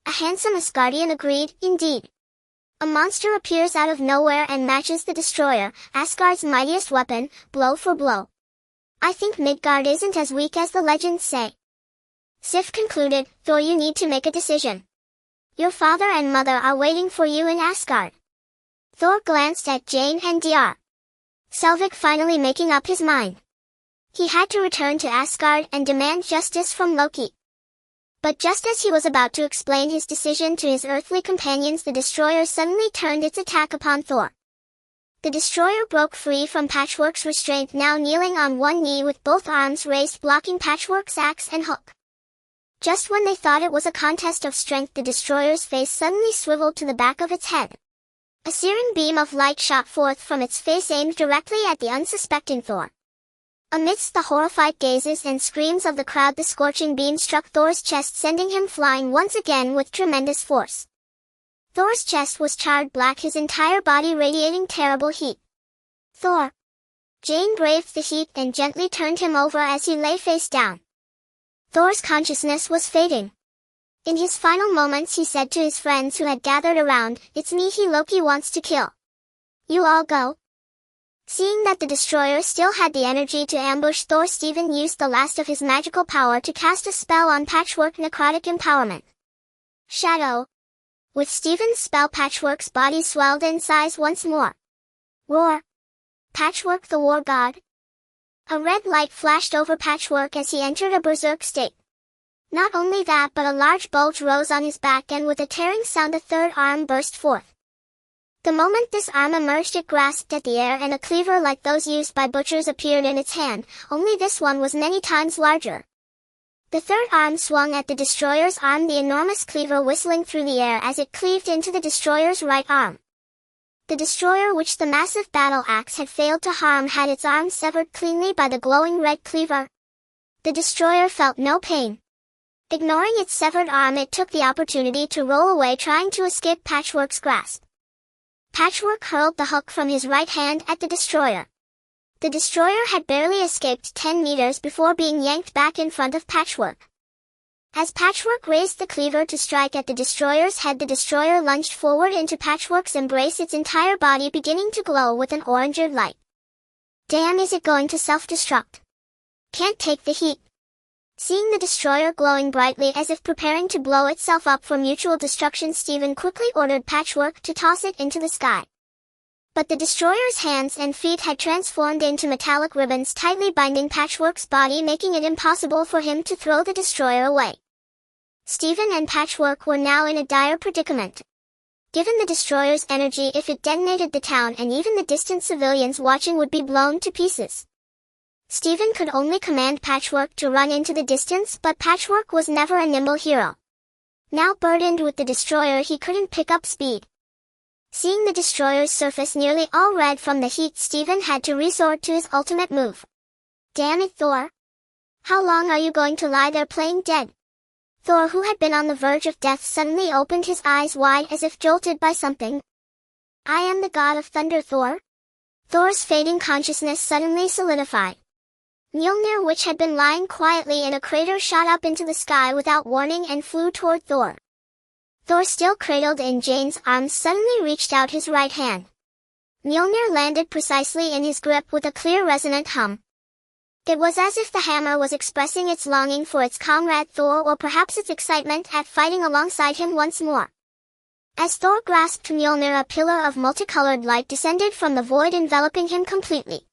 A handsome Asgardian agreed, "Indeed. A monster appears out of nowhere and matches the destroyer, Asgard's mightiest weapon, blow for blow. I think Midgard isn't as weak as the legends say." Sif concluded, "Thor, you need to make a decision. Your father and mother are waiting for you in Asgard." Thor glanced at Jane and Dr. Selvig, finally making up his mind. He had to return to Asgard and demand justice from Loki. But just as he was about to explain his decision to his earthly companions, the destroyer suddenly turned its attack upon Thor. The destroyer broke free from Patchwork's restraint, now kneeling on one knee with both arms raised, blocking Patchwork's axe and hook. Just when they thought it was a contest of strength, the destroyer's face suddenly swiveled to the back of its head. A searing beam of light shot forth from its face, aimed directly at the unsuspecting Thor. Amidst the horrified gazes and screams of the crowd, the scorching beam struck Thor's chest, sending him flying once again with tremendous force. Thor's chest was charred black, his entire body radiating terrible heat. "Thor!" Jane braved the heat and gently turned him over as he lay face down. Thor's consciousness was fading. In his final moments, he said to his friends who had gathered around, "It's me Loki wants to kill. You all go." Seeing that the destroyer still had the energy to ambush Thor, Stephen used the last of his magical power to cast a spell on Patchwork, Necrotic Empowerment. Shadow. With Stephen's spell, Patchwork's body swelled in size once more. Roar. Patchwork, the war god. A red light flashed over Patchwork as he entered a berserk state. Not only that, but a large bulge rose on his back, and with a tearing sound a third arm burst forth. The moment this arm emerged, it grasped at the air, and a cleaver like those used by butchers appeared in its hand, only this one was many times larger. The third arm swung at the destroyer's arm, the enormous cleaver whistling through the air as it cleaved into the destroyer's right arm. The destroyer, which the massive battle axe had failed to harm, had its arm severed cleanly by the glowing red cleaver. The destroyer felt no pain. Ignoring its severed arm, it took the opportunity to roll away, trying to escape Patchwork's grasp. Patchwork hurled the hook from his right hand at the destroyer. The destroyer had barely escaped 10 meters before being yanked back in front of Patchwork. As Patchwork raised the cleaver to strike at the destroyer's head, the destroyer lunged forward into Patchwork's embrace, its entire body beginning to glow with an orangey light. "Damn, is it going to self-destruct? Can't take the heat." Seeing the destroyer glowing brightly as if preparing to blow itself up for mutual destruction, Stephen quickly ordered Patchwork to toss it into the sky. But the destroyer's hands and feet had transformed into metallic ribbons, tightly binding Patchwork's body, making it impossible for him to throw the destroyer away. Stephen and Patchwork were now in a dire predicament. Given the destroyer's energy, if it detonated, the town and even the distant civilians watching would be blown to pieces. Stephen could only command Patchwork to run into the distance, but Patchwork was never a nimble hero. Now burdened with the destroyer, he couldn't pick up speed. Seeing the destroyer's surface nearly all red from the heat, Stephen had to resort to his ultimate move. "Damn it, Thor! How long are you going to lie there playing dead?" Thor, who had been on the verge of death, suddenly opened his eyes wide as if jolted by something. "I am the god of thunder, Thor." Thor's fading consciousness suddenly solidified. Mjolnir, which had been lying quietly in a crater, shot up into the sky without warning and flew toward Thor. Thor, still cradled in Jane's arms, suddenly reached out his right hand. Mjolnir landed precisely in his grip with a clear resonant hum. It was as if the hammer was expressing its longing for its comrade Thor, or perhaps its excitement at fighting alongside him once more. As Thor grasped Mjolnir, a pillar of multicolored light descended from the void, enveloping him completely.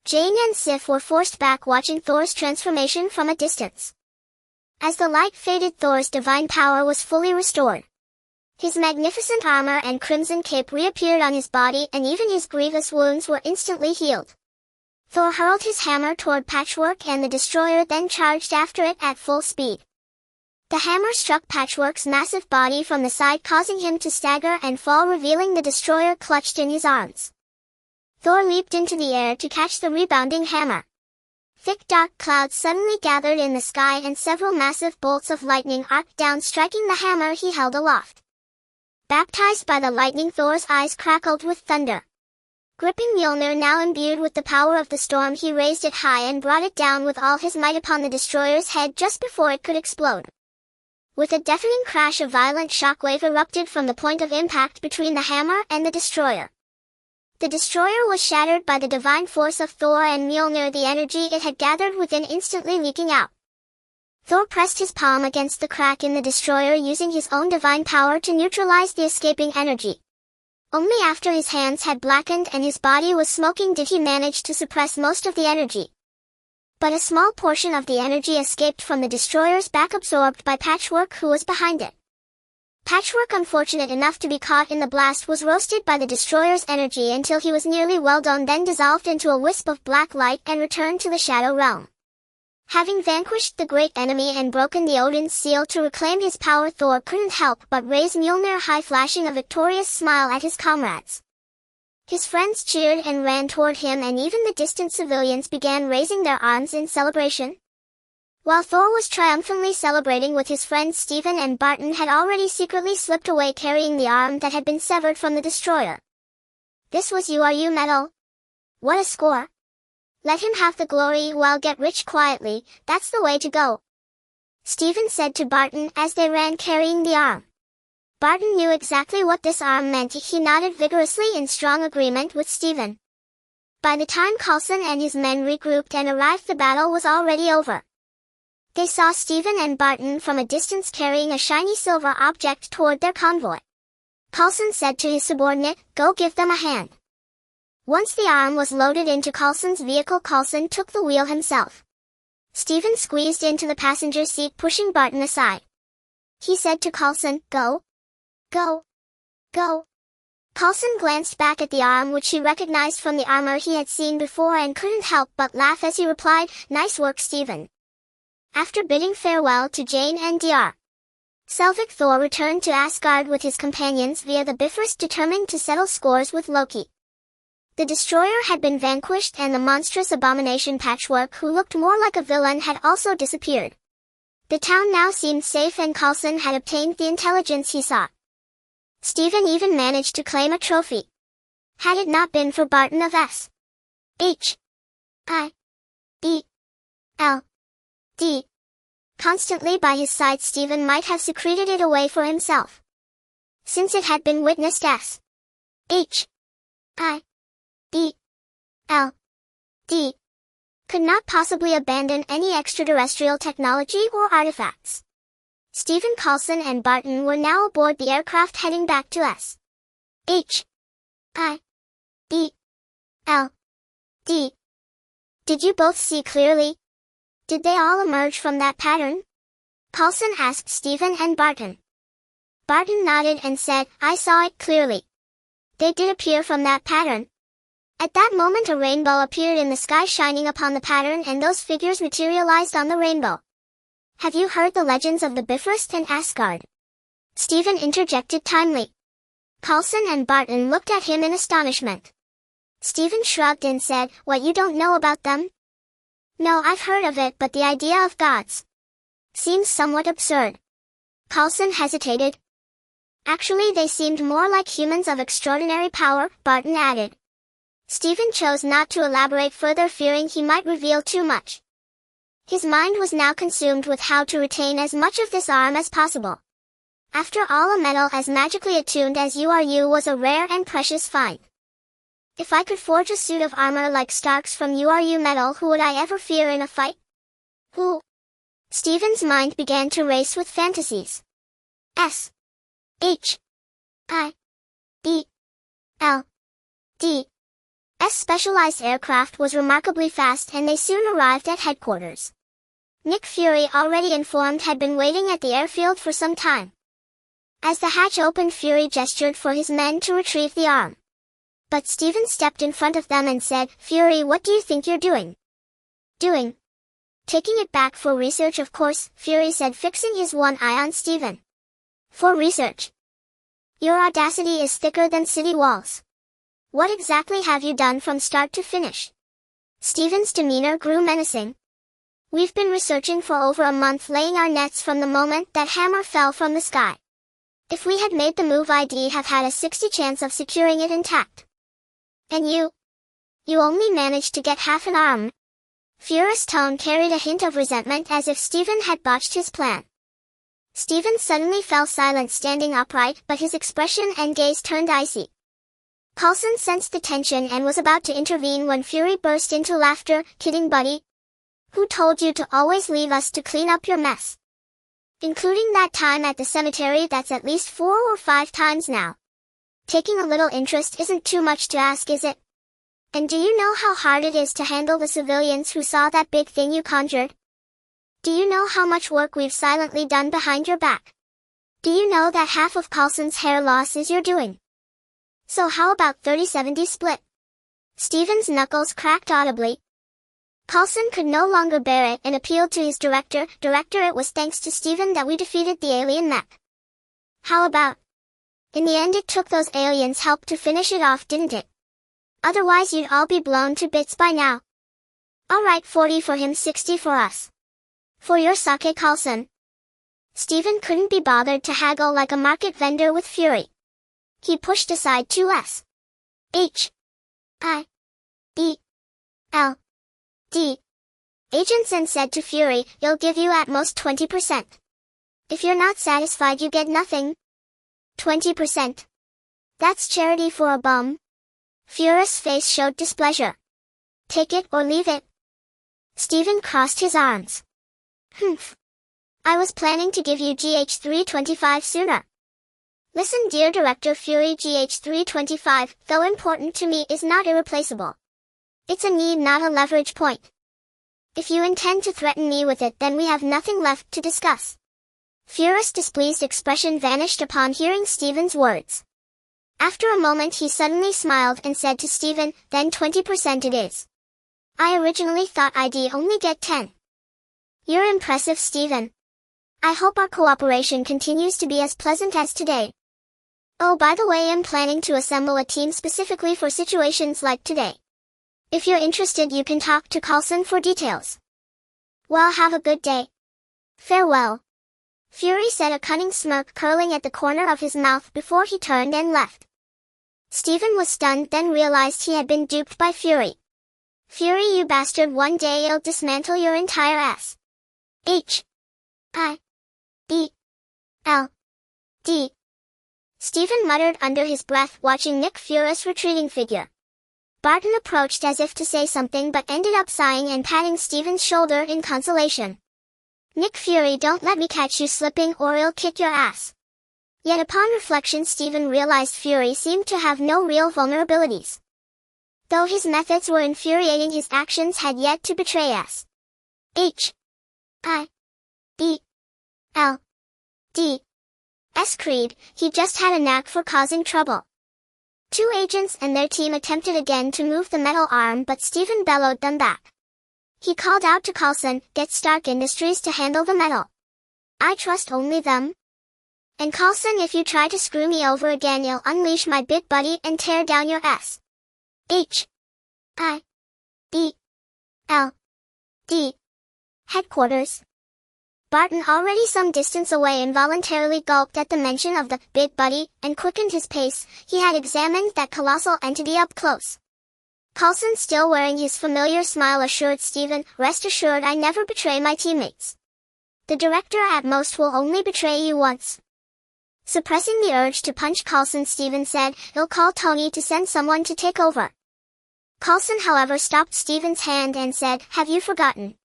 Jane and Sif were forced back, watching Thor's transformation from a distance. As the light faded, Thor's divine power was fully restored. His magnificent armor and crimson cape reappeared on his body, and even his grievous wounds were instantly healed. Thor hurled his hammer toward Patchwork, and the destroyer then charged after it at full speed. The hammer struck Patchwork's massive body from the side, causing him to stagger and fall, revealing the destroyer clutched in his arms. Thor leaped into the air to catch the rebounding hammer. Thick dark clouds suddenly gathered in the sky, and several massive bolts of lightning arced down, striking the hammer he held aloft. Baptized by the lightning, Thor's eyes crackled with thunder. Gripping Mjolnir, now imbued with the power of the storm, he raised it high and brought it down with all his might upon the destroyer's head just before it could explode. With a deafening crash, a violent shockwave erupted from the point of impact between the hammer and the destroyer. The destroyer was shattered by the divine force of Thor, and Mjolnir, the energy it had gathered within, instantly leaking out. Thor pressed his palm against the crack in the destroyer, using his own divine power to neutralize the escaping energy. Only after his hands had blackened and his body was smoking did he manage to suppress most of the energy. But a small portion of the energy escaped from the destroyer's back, absorbed by Patchwork, who was behind it. Patchwork, unfortunate enough to be caught in the blast, was roasted by the destroyer's energy until he was nearly well done, then dissolved into a wisp of black light and returned to the Shadow Realm. Having vanquished the great enemy and broken the Odin's seal to reclaim his power, Thor couldn't help but raise Mjolnir high, flashing a victorious smile at his comrades. His friends cheered and ran toward him, and even the distant civilians began raising their arms in celebration. While Thor was triumphantly celebrating with his friends, Stephen and Barton had already secretly slipped away, carrying the arm that had been severed from the destroyer. This was you metal. What a score! Let him have the glory, while get rich quietly, that's the way to go, Stephen said to Barton as they ran carrying the arm. Barton knew exactly what this arm meant. He nodded vigorously in strong agreement with Stephen. By the time Coulson and his men regrouped and arrived, the battle was already over. They saw Stephen and Barton from a distance carrying a shiny silver object toward their convoy. Coulson said to his subordinate, "Go give them a hand." Once the arm was loaded into Coulson's vehicle, Coulson took the wheel himself. Stephen squeezed into the passenger seat, pushing Barton aside. He said to Coulson, "Go. Go. Go." Coulson glanced back at the arm, which he recognized from the armor he had seen before, and couldn't help but laugh as he replied, "Nice work, Stephen." After bidding farewell to Jane and Dr. Selvig, Thor returned to Asgard with his companions via the Bifrost, determined to settle scores with Loki. The destroyer had been vanquished, and the monstrous abomination Patchwork, who looked more like a villain, had also disappeared. The town now seemed safe, and Coulson had obtained the intelligence he sought. Stephen even managed to claim a trophy. Had it not been for Barton of S.H.I.E.L.D. constantly by his side, Stephen might have secreted it away for himself. Since it had been witnessed S.H.I.E.L.D. could not possibly abandon any extraterrestrial technology or artifacts. Stephen, Coulson, and Barton were now aboard the aircraft heading back to S.H.I.E.L.D. Did you both see clearly? Did they all emerge from that pattern? Coulson asked Stephen and Barton. Barton nodded and said, "I saw it clearly. They did appear from that pattern." At that moment a rainbow appeared in the sky, shining upon the pattern, and those figures materialized on the rainbow. "Have you heard the legends of the Bifrost and Asgard?" Stephen interjected timely. Coulson and Barton looked at him in astonishment. Stephen shrugged and said, "What, you don't know about them?" "No, I've heard of it, but the idea of gods seems somewhat absurd." Coulson hesitated. "Actually, they seemed more like humans of extraordinary power," Barton added. Stephen chose not to elaborate further, fearing he might reveal too much. His mind was now consumed with how to retain as much of this arm as possible. After all, a metal as magically attuned as you was a rare and precious find. If I could forge a suit of armor like Stark's from URU metal, who would I ever fear in a fight? Who? Stephen's mind began to race with fantasies. S. H. I. E. L. D. S specialized aircraft was remarkably fast, and they soon arrived at headquarters. Nick Fury, already informed, had been waiting at the airfield for some time. As the hatch opened, Fury gestured for his men to retrieve the arm. But Stephen stepped in front of them and said, "Fury, what do you think you're doing?" "Doing? Taking it back for research, of course," Fury said, fixing his one eye on Stephen. "For research? Your audacity is thicker than city walls. What exactly have you done from start to finish?" Stephen's demeanor grew menacing. "We've been researching for over a month, laying our nets from the moment that hammer fell from the sky. If we had made the move, I'd have had a 60 chance of securing it intact. And you only managed to get half an arm." Fury's tone carried a hint of resentment, as if Stephen had botched his plan. Stephen suddenly fell silent, standing upright, but his expression and gaze turned icy. Coulson sensed the tension and was about to intervene when Fury burst into laughter. "Kidding, buddy? Who told you to always leave us to clean up your mess? Including that time at the cemetery, that's at least 4 or 5 times now. Taking a little interest isn't too much to ask, is it? And do you know how hard it is to handle the civilians who saw that big thing you conjured? Do you know how much work we've silently done behind your back? Do you know that half of Coulson's hair loss is your doing? So how about 30-70 split?" Stephen's knuckles cracked audibly. Coulson could no longer bear it and appealed to his director. "Director, it was thanks to Stephen that we defeated the alien mech. How about? In the end, it took those aliens' help to finish it off, didn't it? Otherwise you'd all be blown to bits by now. All right, 40 for him, 60 for us. For your sake, Coulson." Stephen couldn't be bothered to haggle like a market vendor with Fury. He pushed aside 2 S. H. I. E. L. D. agents and said to Fury, "You'll give you at most 20%. If you're not satisfied, you get nothing." 20%? That's charity for a bum. Fury's face showed displeasure. "Take it or leave it." Stephen crossed his arms. "Humph. I was planning to give you GH325 sooner. Listen, dear Director Fury, GH325, though important to me, is not irreplaceable. It's a need, not a leverage point. If you intend to threaten me with it, then we have nothing left to discuss." Fury's displeased expression vanished upon hearing Stephen's words. After a moment he suddenly smiled and said to Stephen, "Then 20% it is. I originally thought I'd only get 10. You're impressive, Stephen. I hope our cooperation continues to be as pleasant as today. Oh, by the way, I'm planning to assemble a team specifically for situations like today. If you're interested, you can talk to Coulson for details. Well, have a good day. Farewell." Fury said, a cunning smirk curling at the corner of his mouth before he turned and left. Stephen was stunned, then realized he had been duped by Fury. "Fury, you bastard, one day I'll dismantle your entire ass." H. I. E. L. D. Stephen muttered under his breath, watching Nick Fury's retreating figure. Barton approached as if to say something, but ended up sighing and patting Stephen's shoulder in consolation. "Nick Fury, don't let me catch you slipping or I'll kick your ass." Yet upon reflection, Stephen realized Fury seemed to have no real vulnerabilities. Though his methods were infuriating, his actions had yet to betray S. H. I. E. L. D. S creed. He just had a knack for causing trouble. 2 agents and their team attempted again to move the metal arm, but Stephen bellowed them back. He called out to Coulson, "Get Stark Industries to handle the metal. I trust only them. And Coulson, if you try to screw me over again, I'll unleash my big buddy and tear down your S. H. I. E. L. D. Headquarters." Barton, already some distance away, involuntarily gulped at the mention of the big buddy and quickened his pace. He had examined that colossal entity up close. Coulson, still wearing his familiar smile, assured Stephen, "Rest assured, I never betray my teammates. The director at most will only betray you once." Suppressing the urge to punch Coulson, Stephen said, "He'll call Tony to send someone to take over." Coulson, however, stopped Stephen's hand and said, "Have you forgotten?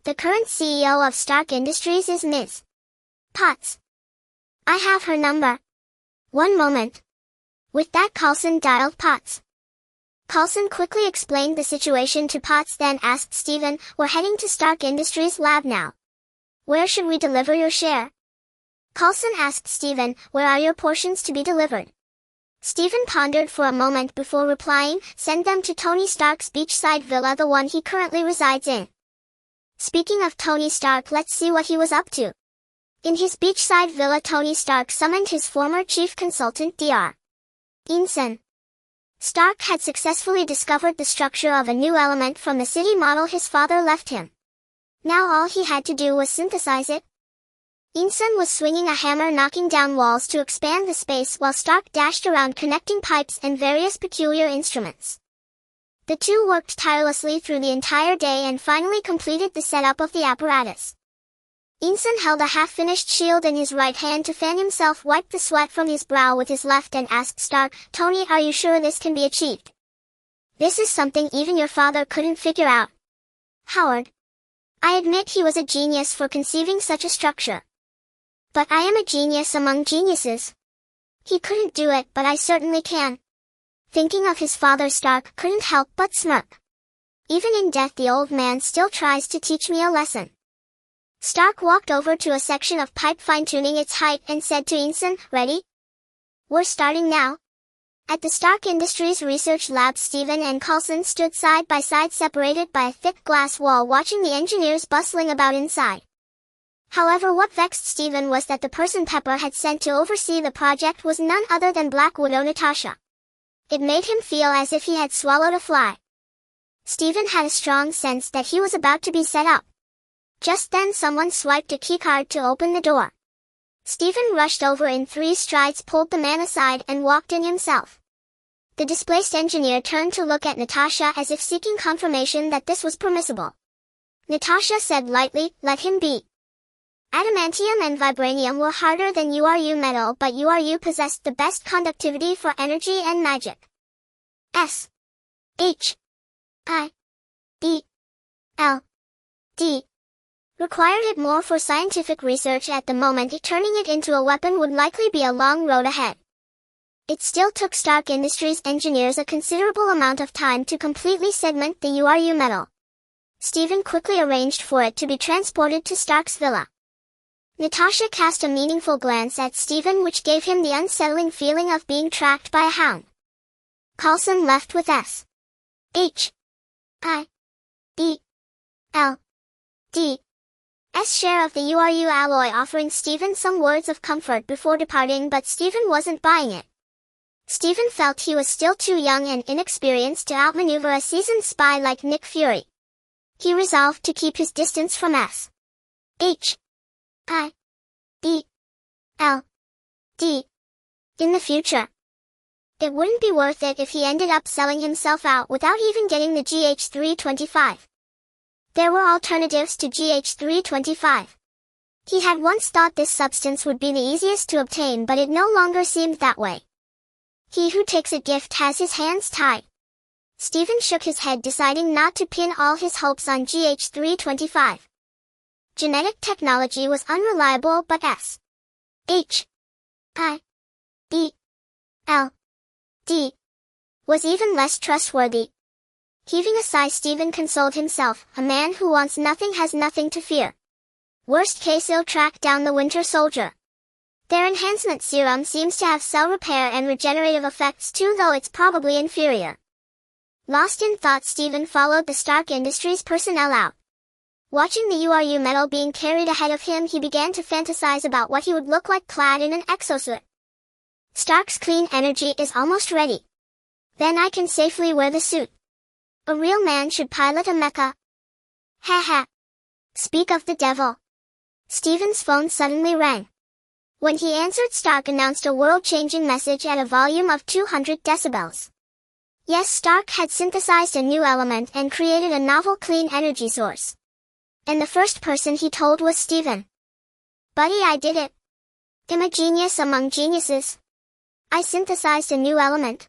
The current CEO of Stark Industries is Ms. Potts. I have her number. One moment." With that, Coulson dialed Potts. Coulson quickly explained the situation to Potts, then asked Stephen, "We're heading to Stark Industries lab now. Where should we deliver your share?" Coulson asked Stephen, "Where are your portions to be delivered?" Stephen pondered for a moment before replying, "Send them to Tony Stark's beachside villa, the one he currently resides in." Speaking of Tony Stark, let's see what he was up to. In his beachside villa, Tony Stark summoned his former chief consultant Dr. Ensign. Stark had successfully discovered the structure of a new element from the city model his father left him. Now all he had to do was synthesize it. Ensign was swinging a hammer, knocking down walls to expand the space, while Stark dashed around connecting pipes and various peculiar instruments. The two worked tirelessly through the entire day and finally completed the setup of the apparatus. Ensign held a half-finished shield in his right hand to fan himself, wiped the sweat from his brow with his left, and asked Stark, "Tony, are you sure this can be achieved? This is something even your father couldn't figure out." "Howard, I admit he was a genius for conceiving such a structure. But I am a genius among geniuses. He couldn't do it, but I certainly can." Thinking of his father, Stark couldn't help but smirk. "Even in death, the old man still tries to teach me a lesson." Stark walked over to a section of pipe, fine-tuning its height, and said to Ensign, "Ready? We're starting now." At the Stark Industries research lab, Stephen and Coulson stood side by side, separated by a thick glass wall, watching the engineers bustling about inside. However, what vexed Stephen was that the person Pepper had sent to oversee the project was none other than Black Widow Natasha. It made him feel as if he had swallowed a fly. Stephen had a strong sense that he was about to be set up. Just then someone swiped a keycard to open the door. Stephen rushed over in 3 strides, pulled the man aside, and walked in himself. The displaced engineer turned to look at Natasha as if seeking confirmation that this was permissible. Natasha said lightly, "Let him be. Adamantium and vibranium were harder than URU metal, but URU possessed the best conductivity for energy and magic. S H I E L D required it more for scientific research at the moment. Turning it into a weapon would likely be a long road ahead." It still took Stark Industries engineers a considerable amount of time to completely segment the URU metal. Stephen quickly arranged for it to be transported to Stark's villa. Natasha cast a meaningful glance at Stephen, which gave him the unsettling feeling of being tracked by a hound. Coulson left with S H I E L D S share of the URU alloy, offering Stephen some words of comfort before departing, but Stephen wasn't buying it. Stephen felt he was still too young and inexperienced to outmaneuver a seasoned spy like Nick Fury. He resolved to keep his distance from S H I E L D in the future. It wouldn't be worth it if he ended up selling himself out without even getting the GH325. There were alternatives to GH325. He had once thought this substance would be the easiest to obtain, but it no longer seemed that way. He who takes a gift has his hands tied. Stephen shook his head, deciding not to pin all his hopes on GH325. Genetic technology was unreliable, but S H I E L D was even less trustworthy. Heaving a sigh, Stephen consoled himself, "A man who wants nothing has nothing to fear. Worst case, he'll track down the Winter Soldier. Their enhancement serum seems to have cell repair and regenerative effects too, though it's probably inferior." Lost in thought, Stephen followed the Stark Industries personnel out. Watching the URU metal being carried ahead of him, he began to fantasize about what he would look like clad in an exosuit. "Stark's clean energy is almost ready. Then I can safely wear the suit. A real man should pilot a mecha. Ha ha. Speak of the devil." Stephen's phone suddenly rang. When he answered, Stark announced a world-changing message at a volume of 200 decibels. Yes, Stark had synthesized a new element and created a novel clean energy source. And the first person he told was Stephen. Buddy, I did it. I'm a genius among geniuses. I synthesized a new element.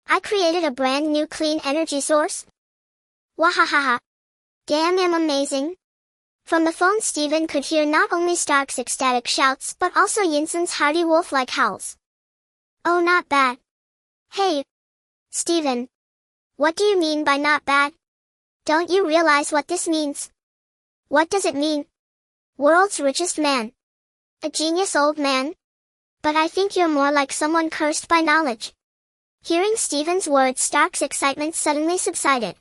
I created a brand new clean energy source. Wahahaha. Damn, I'm amazing. From the phone, Stephen could hear not only Stark's ecstatic shouts but also Yinsen's hearty wolf-like howls. Oh, not bad. Hey, Stephen. What do you mean by not bad? Don't you realize what this means? What does it mean? World's richest man. A genius old man? But I think you're more like someone cursed by knowledge. Hearing Stephen's words, Stark's excitement suddenly subsided.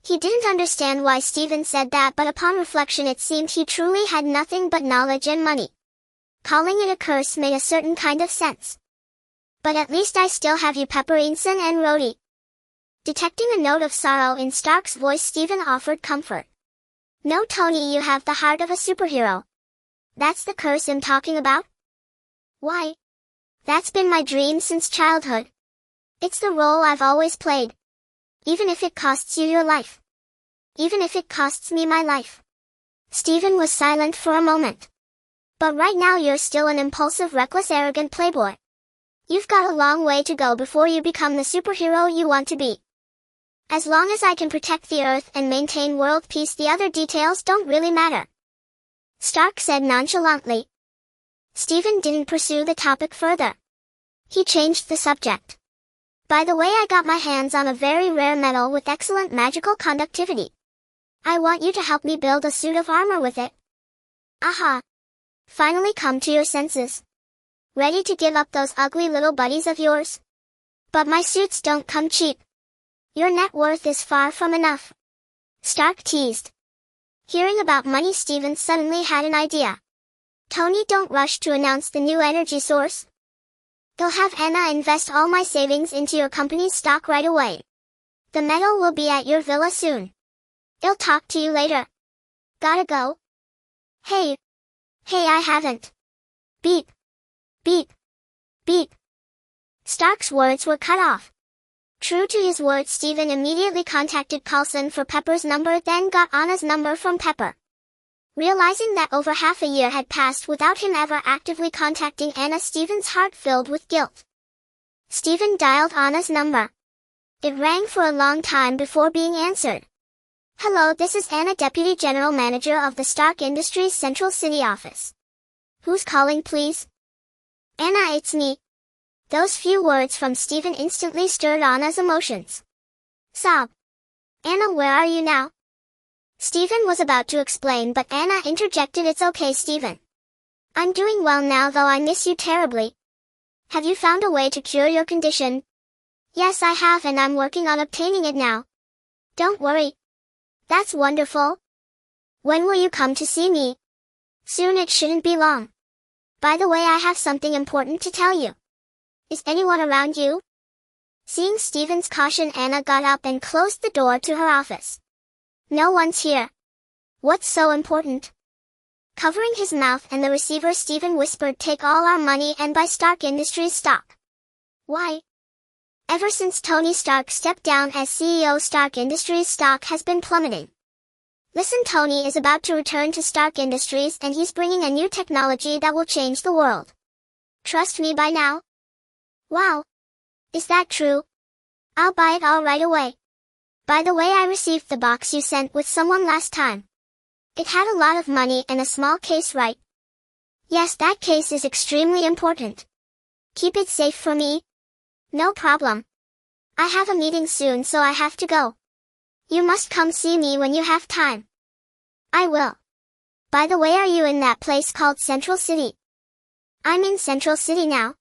He didn't understand why Stephen said that, but upon reflection it seemed he truly had nothing but knowledge and money. Calling it a curse made a certain kind of sense. But at least I still have you, Pepper-Inson and Rhodey. Detecting a note of sorrow in Stark's voice, Stephen offered comfort. No, Tony, you have the heart of a superhero. That's the curse I'm talking about? Why? That's been my dream since childhood. It's the role I've always played. Even if it costs you your life. Even if it costs me my life. Stephen was silent for a moment. But right now you're still an impulsive, reckless, arrogant playboy. You've got a long way to go before you become the superhero you want to be. As long as I can protect the Earth and maintain world peace, the other details don't really matter. Stark said nonchalantly. Stephen didn't pursue the topic further. He changed the subject. By the way, I got my hands on a very rare metal with excellent magical conductivity. I want you to help me build a suit of armor with it. Aha! Finally come to your senses. Ready to give up those ugly little buddies of yours? But my suits don't come cheap. Your net worth is far from enough. Stark teased. Hearing about money, Stephen suddenly had an idea. Tony, don't rush to announce the new energy source. They'll have Anna invest all my savings into your company's stock right away. The metal will be at your villa soon. I'll talk to you later. Gotta go. Hey, I haven't. Beep. Beep. Beep. Stark's words were cut off. True to his word, Stephen immediately contacted Carlson for Pepper's number, then got Anna's number from Pepper. Realizing that over half a year had passed without him ever actively contacting Anna, Stephen's heart filled with guilt. Stephen dialed Anna's number. It rang for a long time before being answered. Hello, this is Anna, Deputy General Manager of the Stark Industries Central City office. Who's calling, please? Anna, it's me. Those few words from Stephen instantly stirred Anna's emotions. Sob. Anna, where are you now? Stephen was about to explain, but Anna interjected. It's okay, Stephen. I'm doing well now, though I miss you terribly. Have you found a way to cure your condition? Yes, I have, and I'm working on obtaining it now. Don't worry. That's wonderful. When will you come to see me? Soon, it shouldn't be long. By the way, I have something important to tell you. Is anyone around you? Seeing Stephen's caution, Anna got up and closed the door to her office. No one's here. What's so important? Covering his mouth and the receiver, Stephen whispered, take all our money and buy Stark Industries stock. Why? Ever since Tony Stark stepped down as CEO, Stark Industries stock has been plummeting. Listen, Tony is about to return to Stark Industries and he's bringing a new technology that will change the world. Trust me by now. Wow. Is that true? I'll buy it all right away. By the way, I received the box you sent with someone last time. It had a lot of money and a small case, right? Yes, that case is extremely important. Keep it safe for me. No problem. I have a meeting soon, so I have to go. You must come see me when you have time. I will. By the way, are you in that place called Central City? I'm in Central City now.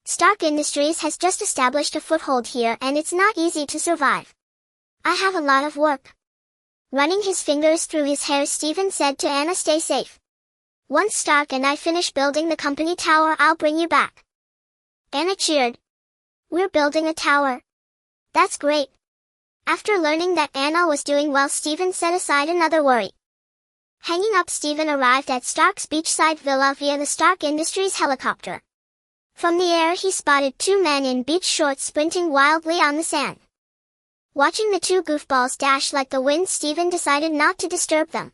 Stark Industries has just established a foothold here and it's not easy to survive. I have a lot of work. Running his fingers through his hair, Stephen said to Anna, stay safe. Once Stark and I finish building the company tower, I'll bring you back. Anna cheered. We're building a tower. That's great. After learning that Anna was doing well, Stephen set aside another worry. Hanging up, Stephen arrived at Stark's beachside villa via the Stark Industries helicopter. From the air he spotted two men in beach shorts sprinting wildly on the sand. Watching the two goofballs dash like the wind, Stephen decided not to disturb them.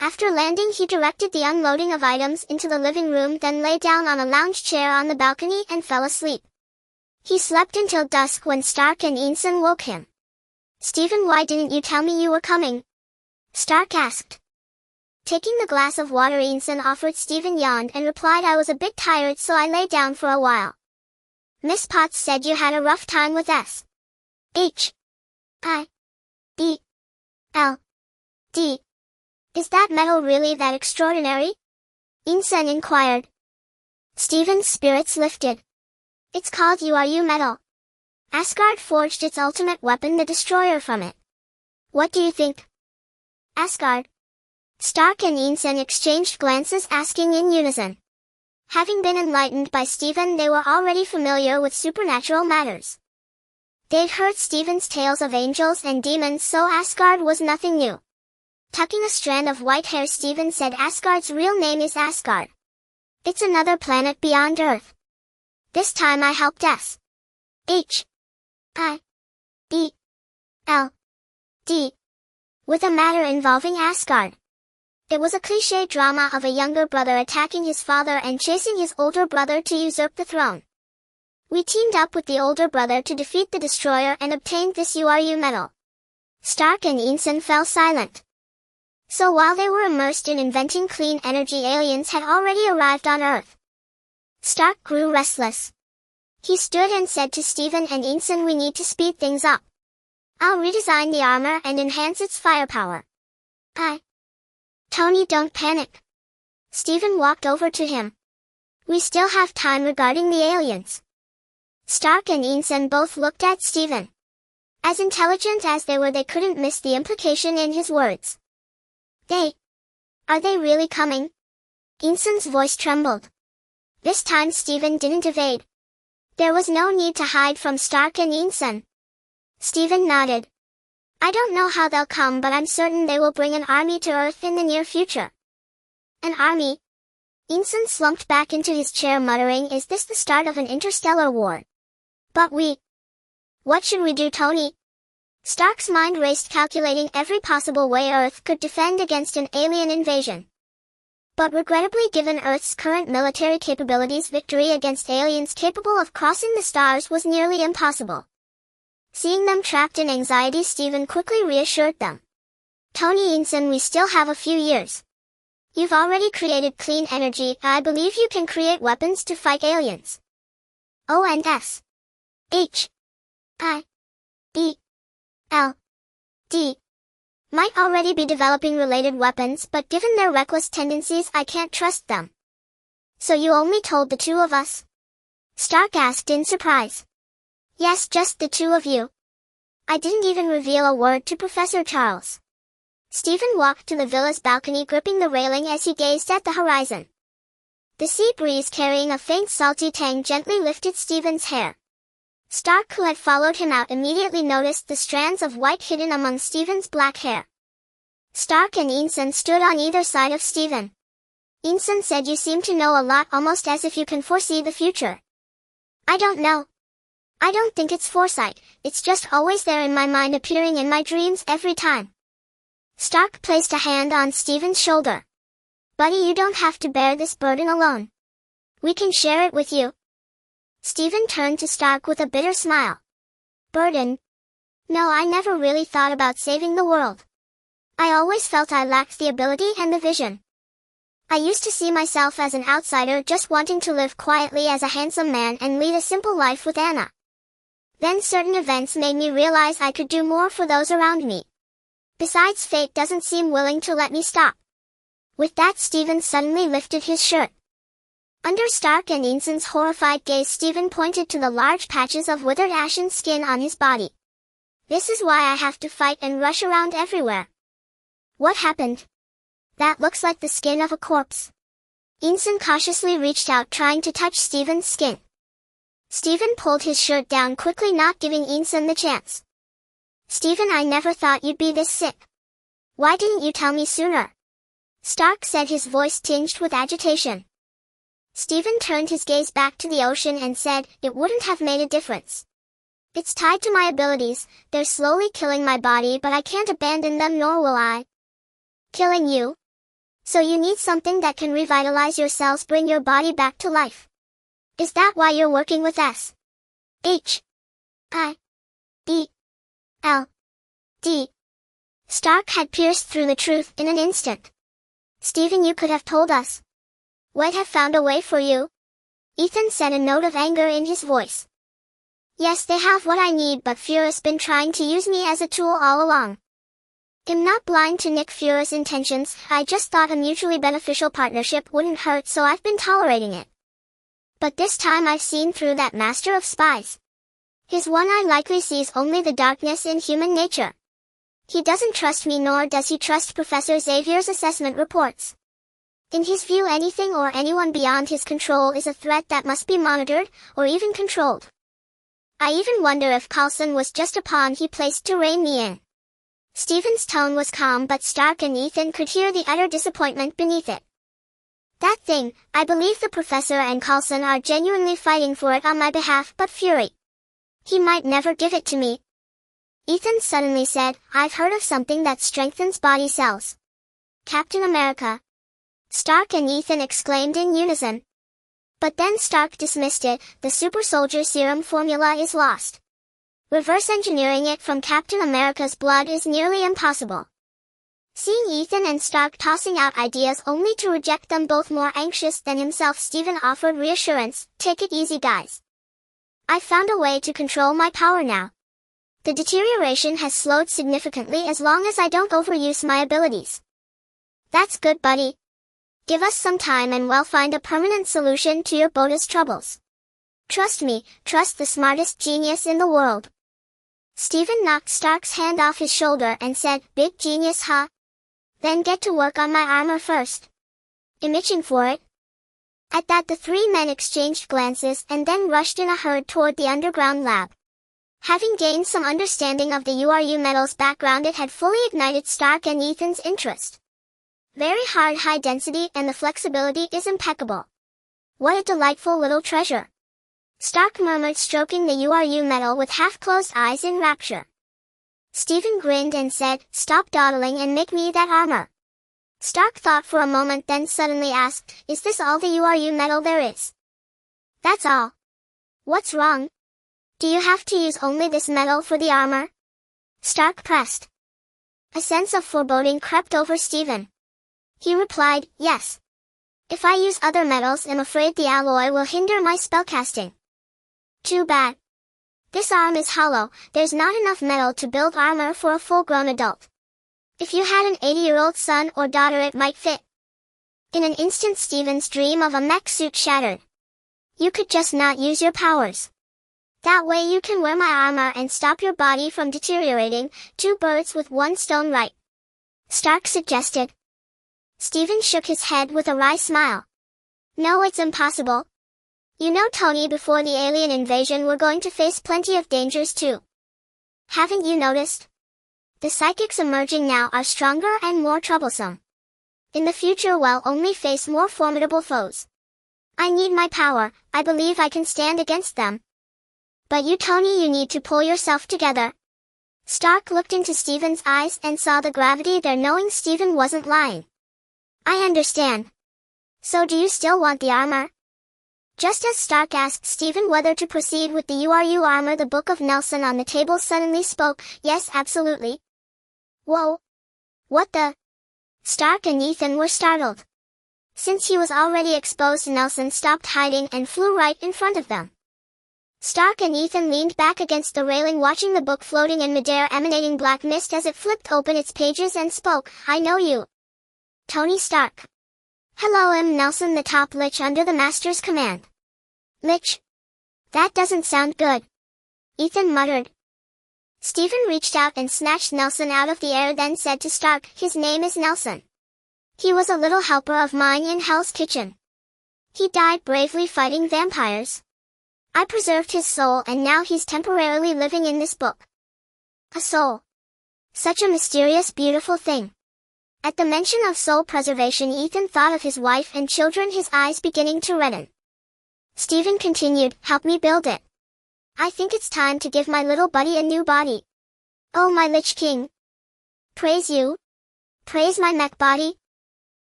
After landing, he directed the unloading of items into the living room, then lay down on a lounge chair on the balcony and fell asleep. He slept until dusk when Stark and Ensign woke him. "Stephen, why didn't you tell me you were coming?" Stark asked. Taking the glass of water Ensign offered, Stephen yawned and replied, "I was a bit tired, so I lay down for a while." "Miss Potts said you had a rough time with H-I-E-L-D. Is that metal really that extraordinary?" Ensign inquired. Stephen's spirits lifted. "It's called URU metal. Asgard forged its ultimate weapon, the Destroyer, from it. What do you think?" "Asgard?" Stark and Ensign exchanged glances, asking in unison. Having been enlightened by Stephen, they were already familiar with supernatural matters. They'd heard Stephen's tales of angels and demons, so Asgard was nothing new. Tucking a strand of white hair, Stephen said, "Asgard's real name is Asgard. It's another planet beyond Earth. This time I helped H-I-E-L-D with a matter involving Asgard. It was a cliché drama of a younger brother attacking his father and chasing his older brother to usurp the throne. We teamed up with the older brother to defeat the Destroyer and obtained this URU metal." Stark and Ensign fell silent. So while they were immersed in inventing clean energy, aliens had already arrived on Earth. Stark grew restless. He stood and said to Stephen and Ensign, "We need to speed things up. I'll redesign the armor and enhance its firepower." "Tony, don't panic." Stephen walked over to him. "We still have time regarding the aliens." Stark and Ensign both looked at Stephen. As intelligent as they were, they couldn't miss the implication in his words. Are they really coming?" Ensign's voice trembled. This time Stephen didn't evade. There was no need to hide from Stark and Ensign. Stephen nodded. "I don't know how they'll come, but I'm certain they will bring an army to Earth in the near future." "An army?" Ensign slumped back into his chair, muttering, "Is this the start of an interstellar war? But what should we do, Tony?" Stark's mind raced, calculating every possible way Earth could defend against an alien invasion. But regrettably, given Earth's current military capabilities, victory against aliens capable of crossing the stars was nearly impossible. Seeing them trapped in anxiety, Stephen quickly reassured them. "Tony, Ensign, we still have a few years. You've already created clean energy. I believe you can create weapons to fight aliens. H-I-E-L-D might already be developing related weapons, but given their reckless tendencies, I can't trust them." "So you only told the two of us?" Stark asked in surprise. "Yes, just the two of you. I didn't even reveal a word to Professor Charles." Stephen walked to the villa's balcony, gripping the railing as he gazed at the horizon. The sea breeze, carrying a faint salty tang, gently lifted Stephen's hair. Stark, who had followed him out, immediately noticed the strands of white hidden among Stephen's black hair. Stark and Ensign stood on either side of Stephen. Ensign said, "You seem to know a lot, almost as if you can foresee the future." "I don't know. I don't think it's foresight, it's just always there in my mind, appearing in my dreams every time." Stark placed a hand on Stephen's shoulder. "Buddy, you don't have to bear this burden alone. We can share it with you." Stephen turned to Stark with a bitter smile. "Burden? No, I never really thought about saving the world. I always felt I lacked the ability and the vision. I used to see myself as an outsider, just wanting to live quietly as a handsome man and lead a simple life with Anna. Then certain events made me realize I could do more for those around me. Besides, fate doesn't seem willing to let me stop." With that, Stephen suddenly lifted his shirt. Under Stark and Ensign's horrified gaze, Stephen pointed to the large patches of withered ashen skin on his body. "This is why I have to fight and rush around everywhere." "What happened?" "That looks like the skin of a corpse." Ensign cautiously reached out, trying to touch Stephen's skin. Stephen pulled his shirt down quickly, not giving Ensign the chance. "Stephen, I never thought you'd be this sick. Why didn't you tell me sooner?" Stark said, his voice tinged with agitation. Stephen turned his gaze back to the ocean and said, "It wouldn't have made a difference. It's tied to my abilities, they're slowly killing my body but I can't abandon them nor will I." "Killing you? So you need something that can revitalize your cells, bring your body back to life. Is that why you're working with S-H-I-E-L-D? Stark had pierced through the truth in an instant. "Stephen, you could have told us. We'd have found a way for you." Ethan said, a note of anger in his voice. "Yes, they have what I need, but Fura's been trying to use me as a tool all along. I'm not blind to Nick Fura's intentions, I just thought a mutually beneficial partnership wouldn't hurt, so I've been tolerating it. But this time I've seen through that master of spies. His one eye likely sees only the darkness in human nature. He doesn't trust me, nor does he trust Professor Xavier's assessment reports. In his view, anything or anyone beyond his control is a threat that must be monitored, or even controlled. I even wonder if Coulson was just a pawn he placed to rein me in." Stephen's tone was calm, but Stark and Ethan could hear the utter disappointment beneath it. "That thing, I believe the professor and Coulson are genuinely fighting for it on my behalf, but Fury. He might never give it to me." Ethan suddenly said, "I've heard of something that strengthens body cells." "Captain America." Stark and Ethan exclaimed in unison. But then Stark dismissed it, "The super soldier serum formula is lost. Reverse engineering it from Captain America's blood is nearly impossible." Seeing Ethan and Stark tossing out ideas only to reject them, both more anxious than himself, Stephen offered reassurance, "Take it easy, guys. I've found a way to control my power now. The deterioration has slowed significantly as long as I don't overuse my abilities." "That's good, buddy. Give us some time and we'll find a permanent solution to your bogus troubles. Trust me, trust the smartest genius in the world." Stephen knocked Stark's hand off his shoulder and said, "Big genius, huh? Then get to work on my armor first. I'm itching for it." At that the three men exchanged glances and then rushed in a herd toward the underground lab. Having gained some understanding of the URU metal's background, it had fully ignited Stark and Ethan's interest. "Very hard, high density, and the flexibility is impeccable. What a delightful little treasure," Stark murmured, stroking the URU metal with half-closed eyes in rapture. Stephen grinned and said, "Stop dawdling and make me that armor." Stark thought for a moment, then suddenly asked, "Is this all the URU metal there is?" "That's all." "What's wrong? Do you have to use only this metal for the armor?" Stark pressed. A sense of foreboding crept over Stephen. He replied, "Yes. If I use other metals, I'm afraid the alloy will hinder my spellcasting." "Too bad. This arm is hollow, there's not enough metal to build armor for a full-grown adult. If you had an 80-year-old son or daughter, it might fit." In an instant Stephen's dream of a mech suit shattered. "You could just not use your powers. That way you can wear my armor and stop your body from deteriorating, two birds with one stone, right?" Stark suggested. Stephen shook his head with a wry smile. "No, it's impossible. You know, Tony, before the alien invasion we're going to face plenty of dangers too. Haven't you noticed? The psychics emerging now are stronger and more troublesome. In the future we'll only face more formidable foes. I need my power, I believe I can stand against them. But you, Tony, you need to pull yourself together." Stark looked into Stephen's eyes and saw the gravity there, knowing Stephen wasn't lying. "I understand. So do you still want the armor?" Just as Stark asked Stephen whether to proceed with the URU armor, the Book of Nelson on the table suddenly spoke, "Yes, absolutely." "Whoa! What the?" Stark and Ethan were startled. Since he was already exposed, Nelson stopped hiding and flew right in front of them. Stark and Ethan leaned back against the railing, watching the book floating in midair, emanating black mist as it flipped open its pages and spoke, "I know you. Tony Stark. Hello, I'm Nelson, the top Lich under the Master's command." "Lich? That doesn't sound good," Ethan muttered. Stephen reached out and snatched Nelson out of the air, then said to Stark, "His name is Nelson. He was a little helper of mine in Hell's Kitchen. He died bravely fighting vampires. I preserved his soul, and now he's temporarily living in this book." "A soul. Such a mysterious, beautiful thing. At the mention of soul preservation, Ethan thought of his wife and children, his eyes beginning to redden. Stephen continued, "Help me build it. I think it's time to give my little buddy a new body. Oh, my Lich King. Praise you. Praise my mech body.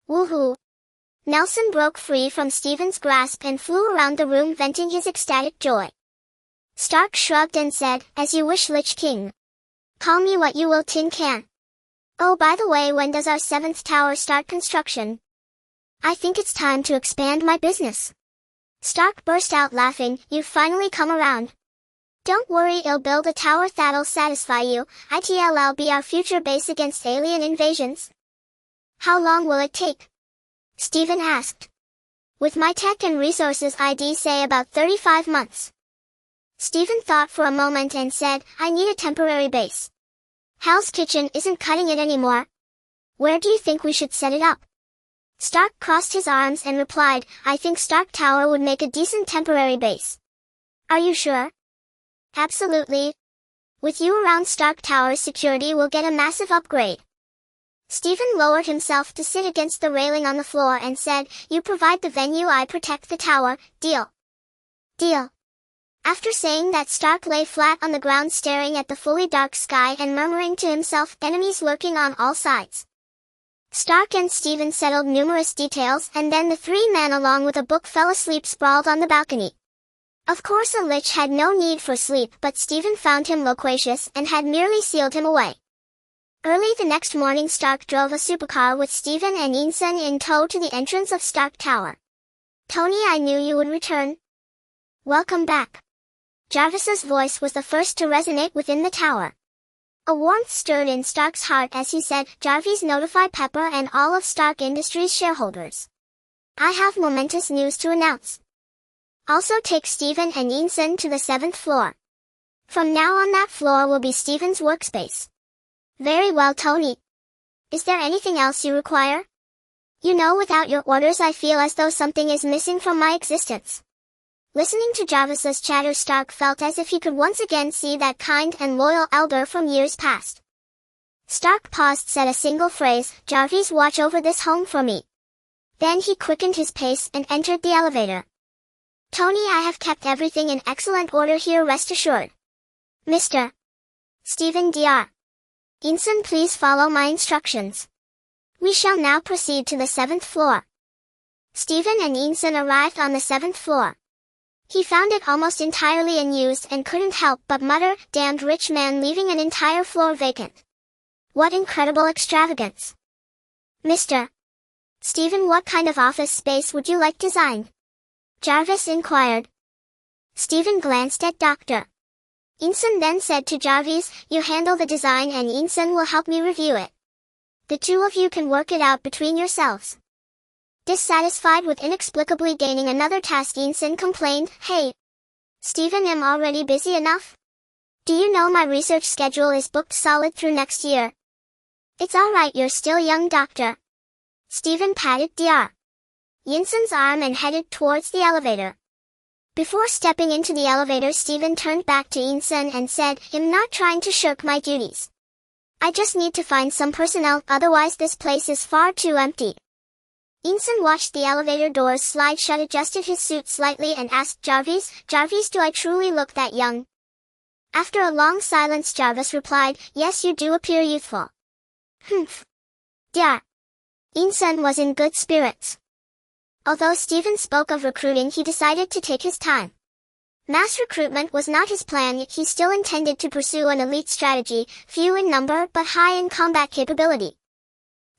Woohoo." Nelson broke free from Stephen's grasp and flew around the room, venting his ecstatic joy. Stark shrugged and said, "As you wish, Lich King. Call me what you will, Tin Can. Oh, by the way, when does our 7th tower start construction? I think it's time to expand my business." Stark burst out laughing, "You've finally come around. Don't worry, I'll build a tower that'll satisfy you. It'll be our future base against alien invasions." "How long will it take?" Stephen asked. "With my tech and resources, I'd say about 35 months. Stephen thought for a moment and said, "I need a temporary base. Hell's Kitchen isn't cutting it anymore. Where do you think we should set it up?" Stark crossed his arms and replied, "I think Stark Tower would make a decent temporary base." "Are you sure?" "Absolutely. With you around, Stark Tower's security will get a massive upgrade." Stephen lowered himself to sit against the railing on the floor and said, "You provide the venue, I protect the tower. Deal." "Deal." After saying that, Stark lay flat on the ground staring at the fully dark sky and murmuring to himself, enemies lurking on all sides. Stark and Stephen settled numerous details, and then the three men along with a book fell asleep sprawled on the balcony. Of course a lich had no need for sleep, but Stephen found him loquacious and had merely sealed him away. Early the next morning, Stark drove a supercar with Stephen and Ensign in tow to the entrance of Stark Tower. "Tony, I knew you would return. Welcome back." Jarvis's voice was the first to resonate within the tower. A warmth stirred in Stark's heart as he said, "Jarvis, notify Pepper and all of Stark Industries shareholders. I have momentous news to announce. Also take Stephen and Ensign to the 7th floor. From now on, that floor will be Stephen's workspace." "Very well, Tony. Is there anything else you require? You know, without your orders I feel as though something is missing from my existence." Listening to Jarvis's chatter, Stark felt as if he could once again see that kind and loyal elder from years past. Stark paused, said a single phrase, "Jarvis, watch over this home for me." Then he quickened his pace and entered the elevator. "Tony, I have kept everything in excellent order here, rest assured. Mr. Stephen Dr. Ensign, please follow my instructions. We shall now proceed to the 7th floor." Stephen and Ensign arrived on the 7th floor. He found it almost entirely unused and couldn't help but mutter, "Damned rich man leaving an entire floor vacant. What incredible extravagance." "Mr. Stephen, what kind of office space would you like designed?" Jarvis inquired. Stephen glanced at Dr. Ensign, then said to Jarvis, "You handle the design and Ensign will help me review it. The two of you can work it out between yourselves." Dissatisfied with inexplicably gaining another task, Ensign complained, "Hey, Stephen, I'm already busy enough. Do you know my research schedule is booked solid through next year?" "It's alright, you're still young, Doctor." Stephen patted Dr. Ensign's arm and headed towards the elevator. Before stepping into the elevator, Stephen turned back to Ensign and said, "I'm not trying to shirk my duties. I just need to find some personnel, otherwise this place is far too empty." Ensign watched the elevator doors slide shut, adjusted his suit slightly and asked Jarvis, "Jarvis, do I truly look that young?" After a long silence, Jarvis replied, "Yes, you do appear youthful." "Humph." Dr. Ensign was in good spirits. Although Stephen spoke of recruiting, he decided to take his time. Mass recruitment was not his plan, yet he still intended to pursue an elite strategy, few in number but high in combat capability.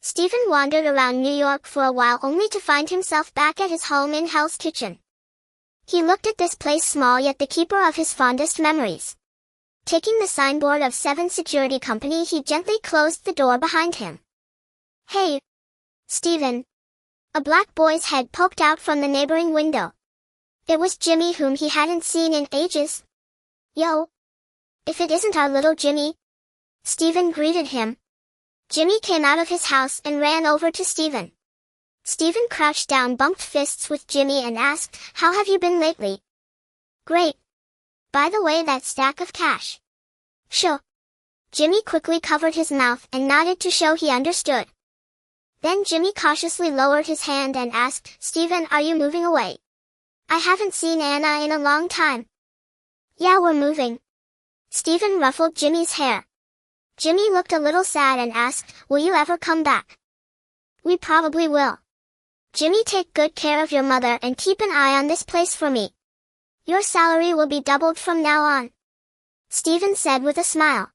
Stephen wandered around New York for a while only to find himself back at his home in Hell's Kitchen. He looked at this place, small yet the keeper of his fondest memories. Taking the signboard of 7 Security Company, he gently closed the door behind him. "Hey, Stephen." A black boy's head poked out from the neighboring window. It was Jimmy, whom he hadn't seen in ages. "Yo. If it isn't our little Jimmy." Stephen greeted him. Jimmy came out of his house and ran over to Stephen. Stephen crouched down, bumped fists with Jimmy and asked, "How have you been lately?" "Great. By the way, that stack of cash." "Sure." Jimmy quickly covered his mouth and nodded to show he understood. Then Jimmy cautiously lowered his hand and asked, Steven, are you moving away? I haven't seen Anna in a long time. Yeah, we're moving. Steven ruffled Jimmy's hair. Jimmy looked a little sad and asked, will you ever come back? We probably will. Jimmy, take good care of your mother and keep an eye on this place for me. Your salary will be doubled from now on. Steven said with a smile.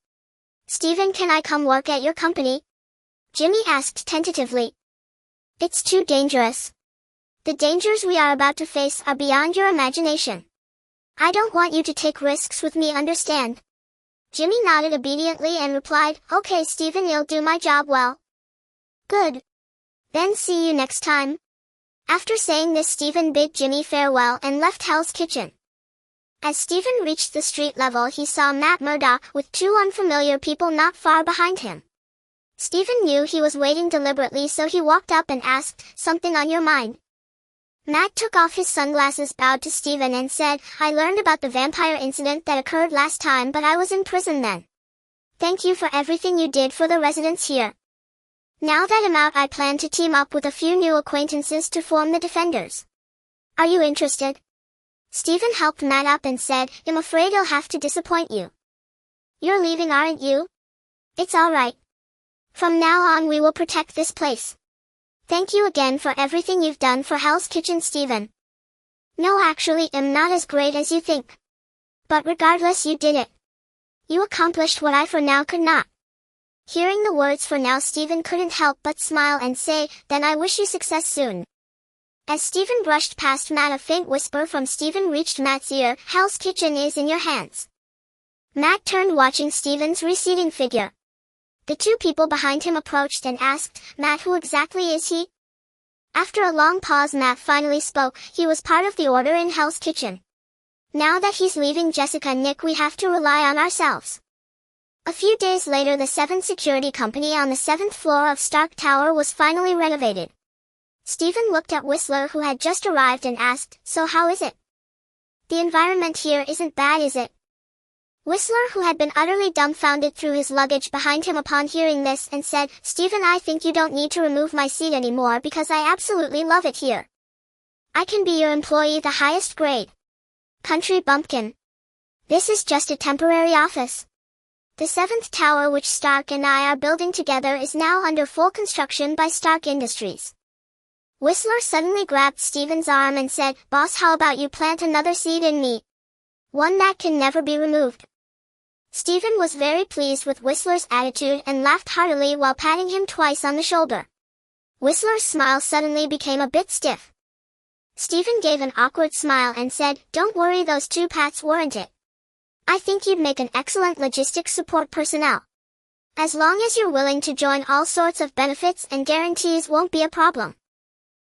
Steven, can I come work at your company? Jimmy asked tentatively. It's too dangerous. The dangers we are about to face are beyond your imagination. I don't want you to take risks with me, understand? Jimmy nodded obediently and replied, okay Steven, you'll do my job well. Good. Then see you next time. After saying this, Steven bid Jimmy farewell and left Hell's Kitchen. As Steven reached the street level, he saw Matt Murdock with two unfamiliar people not far behind him. Steven knew he was waiting deliberately, so he walked up and asked, something on your mind? Matt took off his sunglasses, bowed to Steven and said, I learned about the vampire incident that occurred last time, but I was in prison then. Thank you for everything you did for the residents here. Now that I'm out, I plan to team up with a few new acquaintances to form the Defenders. Are you interested? Steven helped Matt up and said, I'm afraid I'll have to disappoint you. You're leaving, aren't you? It's alright. From now on we will protect this place. Thank you again for everything you've done for Hell's Kitchen, Steven. No, actually, I'm not as great as you think. But regardless, you did it. You accomplished what I for now could not. Hearing the words for now, Steven couldn't help but smile and say, then I wish you success soon. As Steven brushed past Matt, a faint whisper from Steven reached Matt's ear, Hell's Kitchen is in your hands. Matt turned, watching Steven's receding figure. The two people behind him approached and asked, Matt, who exactly is he? After a long pause, Matt finally spoke, he was part of the order in Hell's Kitchen. Now that he's leaving Jessica and Nick, we have to rely on ourselves. A few days later, the 7th security company on the 7th floor of Stark Tower was finally renovated. Steven looked at Whistler, who had just arrived, and asked, so how is it? The environment here isn't bad, is it? Whistler, who had been utterly dumbfounded, threw his luggage behind him upon hearing this and said, Steven, I think you don't need to remove my seat anymore because I absolutely love it here. I can be your employee, the highest grade. Country bumpkin. This is just a temporary office. The 7th tower, which Stark and I are building together, is now under full construction by Stark Industries. Whistler suddenly grabbed Steven's arm and said, Boss, how about you plant another seed in me? One that can never be removed. Steven was very pleased with Whistler's attitude and laughed heartily while patting him twice on the shoulder. Whistler's smile suddenly became a bit stiff. Steven gave an awkward smile and said, don't worry, those two pats weren't it. I think you'd make an excellent logistics support personnel. As long as you're willing to join, all sorts of benefits and guarantees won't be a problem.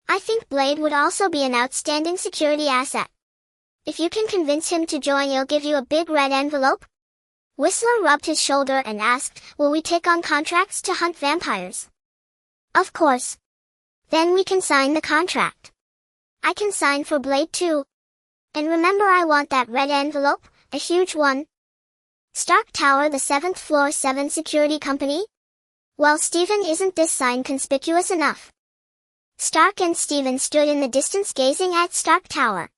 I think Blade would also be an outstanding security asset. If you can convince him to join, he'll give you a big red envelope. Whistler rubbed his shoulder and asked, will we take on contracts to hunt vampires? Of course. Then we can sign the contract. I can sign for Blade too. And remember, I want that red envelope, a huge one. Stark Tower, the 7th floor, 7 security company? Well, Steven, isn't this sign conspicuous enough? Stark and Steven stood in the distance gazing at Stark Tower.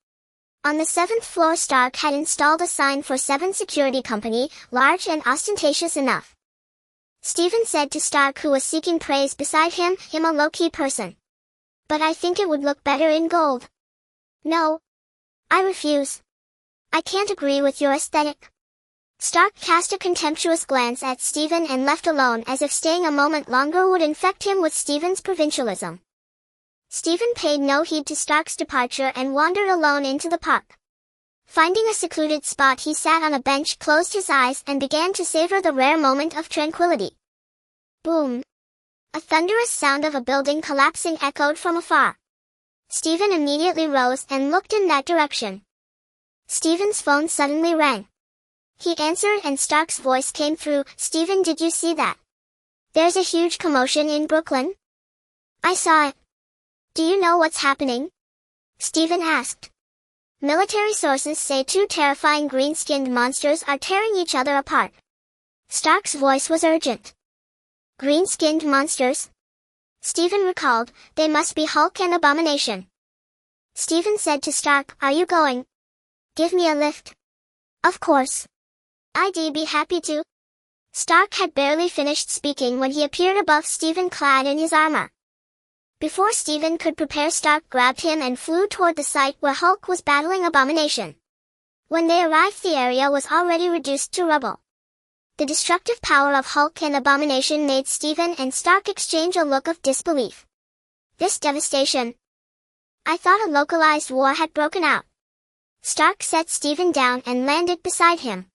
On the 7th floor, Stark had installed a sign for 7 security company, large and ostentatious enough. Steven said to Stark, who was seeking praise beside him, I'm a low-key person. But I think it would look better in gold. No. I refuse. I can't agree with your aesthetic. Stark cast a contemptuous glance at Steven and left alone, as if staying a moment longer would infect him with Steven's provincialism. Steven paid no heed to Stark's departure and wandered alone into the park. Finding a secluded spot, he sat on a bench, closed his eyes, and began to savor the rare moment of tranquility. Boom! A thunderous sound of a building collapsing echoed from afar. Steven immediately rose and looked in that direction. Steven's phone suddenly rang. He answered and Stark's voice came through, Steven, did you see that? There's a huge commotion in Brooklyn. I saw it. Do you know what's happening? Steven asked. Military sources say 2 terrifying green-skinned monsters are tearing each other apart. Stark's voice was urgent. Green-skinned monsters? Stephen recalled, they must be Hulk and Abomination. Stephen said to Stark, are you going? Give me a lift. Of course. I'd be happy to. Stark had barely finished speaking when he appeared above Stephen clad in his armor. Before Stephen could prepare, Stark grabbed him and flew toward the site where Hulk was battling Abomination. When they arrived, the area was already reduced to rubble. The destructive power of Hulk and Abomination made Stephen and Stark exchange a look of disbelief. This devastation. I thought a localized war had broken out. Stark set Stephen down and landed beside him.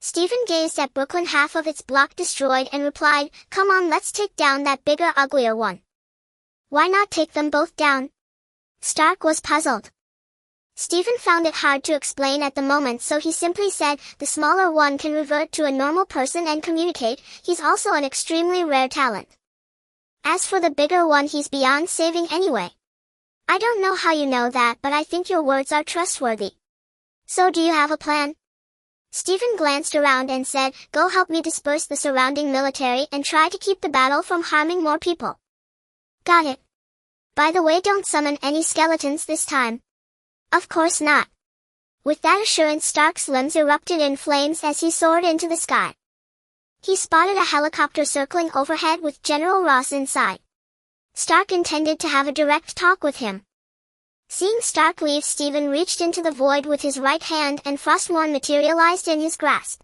Stephen gazed at Brooklyn, half of its block destroyed, and replied, come on, let's take down that bigger, uglier one. Why not take them both down? Stark was puzzled. Stephen found it hard to explain at the moment, so he simply said, the smaller one can revert to a normal person and communicate. He's also an extremely rare talent. As for the bigger one, he's beyond saving anyway. I don't know how you know that, but I think your words are trustworthy. So do you have a plan? Stephen glanced around and said, go help me disperse the surrounding military and try to keep the battle from harming more people. Got it. By the way, don't summon any skeletons this time. Of course not. With that assurance, Stark's limbs erupted in flames as he soared into the sky. He spotted a helicopter circling overhead with General Ross inside. Stark intended to have a direct talk with him. Seeing Stark leave, Stephen reached into the void with his right hand and Frostmourne materialized in his grasp.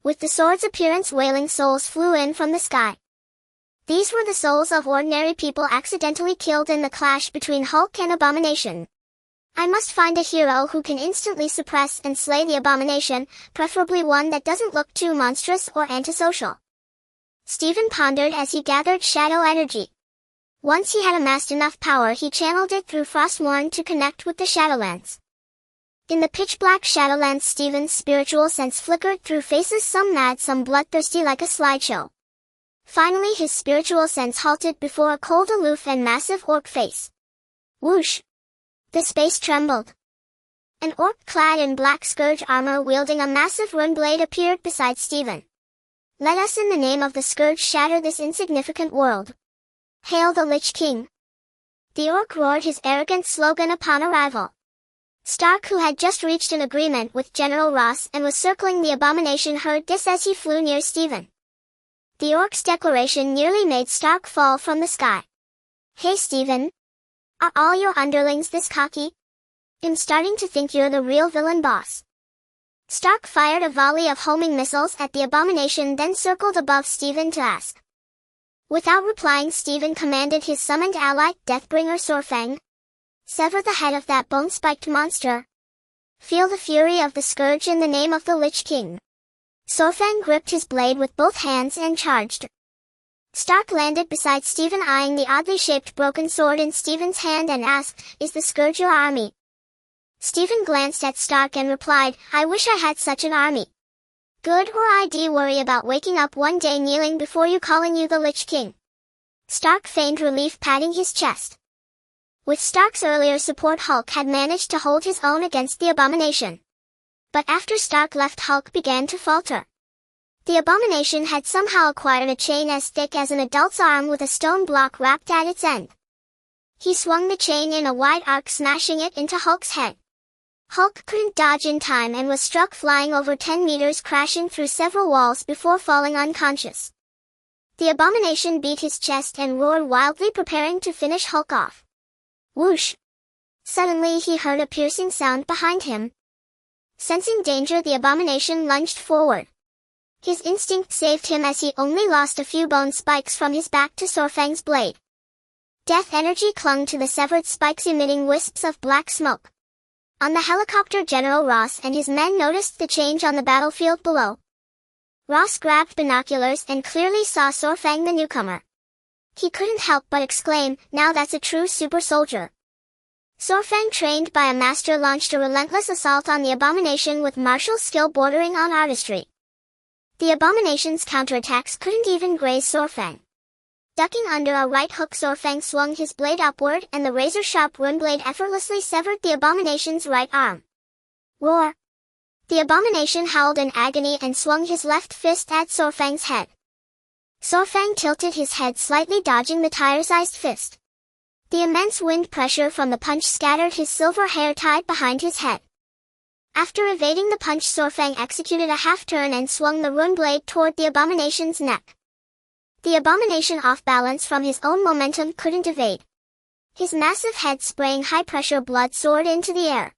With the sword's appearance, wailing souls flew in from the sky. These were the souls of ordinary people accidentally killed in the clash between Hulk and Abomination. I must find a hero who can instantly suppress and slay the Abomination, preferably one that doesn't look too monstrous or antisocial. Stephen pondered as he gathered shadow energy. Once he had amassed enough power, he channeled it through Frostmourne to connect with the Shadowlands. In the pitch-black Shadowlands, Stephen's spiritual sense flickered through faces, some mad, some bloodthirsty, like a slideshow. Finally, his spiritual sense halted before a cold, aloof, and massive orc face. Whoosh! The space trembled. An orc clad in black Scourge armor wielding a massive rune blade appeared beside Stephen. Let us in the name of the Scourge shatter this insignificant world. Hail the Lich King! The orc roared his arrogant slogan upon arrival. Stark, who had just reached an agreement with General Ross and was circling the Abomination, heard this as he flew near Stephen. The orc's declaration nearly made Stark fall from the sky. Hey Stephen! Are all your underlings this cocky? I'm starting to think you're the real villain boss. Stark fired a volley of homing missiles at the Abomination, then circled above Stephen to ask. Without replying, Stephen commanded his summoned ally, Deathbringer Sorfang. Sever the head of that bone-spiked monster. Feel the fury of the Scourge in the name of the Lich King. Sorfang gripped his blade with both hands and charged. Stark landed beside Stephen, eyeing the oddly shaped broken sword in Stephen's hand, and asked, is the Scourge your army? Stephen glanced at Stark and replied, I wish I had such an army. Good, or I'd worry about waking up one day kneeling before you, calling you the Lich King. Stark feigned relief, patting his chest. With Stark's earlier support, Hulk had managed to hold his own against the Abomination. But after Stark left, Hulk began to falter. The Abomination had somehow acquired a chain as thick as an adult's arm with a stone block wrapped at its end. He swung the chain in a wide arc, smashing it into Hulk's head. Hulk couldn't dodge in time and was struck flying over 10 meters, crashing through several walls before falling unconscious. The Abomination beat his chest and roared wildly, preparing to finish Hulk off. Whoosh! Suddenly he heard a piercing sound behind him. Sensing danger, the Abomination lunged forward. His instinct saved him as he only lost a few bone spikes from his back to Sorfang's blade. Death energy clung to the severed spikes, emitting wisps of black smoke. On the helicopter, General Ross and his men noticed the change on the battlefield below. Ross grabbed binoculars and clearly saw Sorfang, the newcomer. He couldn't help but exclaim, now that's a true super soldier. Sorfang, trained by a master, launched a relentless assault on the Abomination with martial skill bordering on artistry. The Abomination's counterattacks couldn't even graze Sorfang. Ducking under a right hook, Sorfang swung his blade upward, and the razor-sharp rune blade effortlessly severed the Abomination's right arm. Roar! The Abomination howled in agony and swung his left fist at Sorfang's head. Sorfang tilted his head slightly, dodging the tire-sized fist. The immense wind pressure from the punch scattered his silver hair tied behind his head. After evading the punch, Sorfang executed a half-turn and swung the rune blade toward the abomination's neck. The abomination, off balance from his own momentum, couldn't evade. His massive head spraying high-pressure blood soared into the air.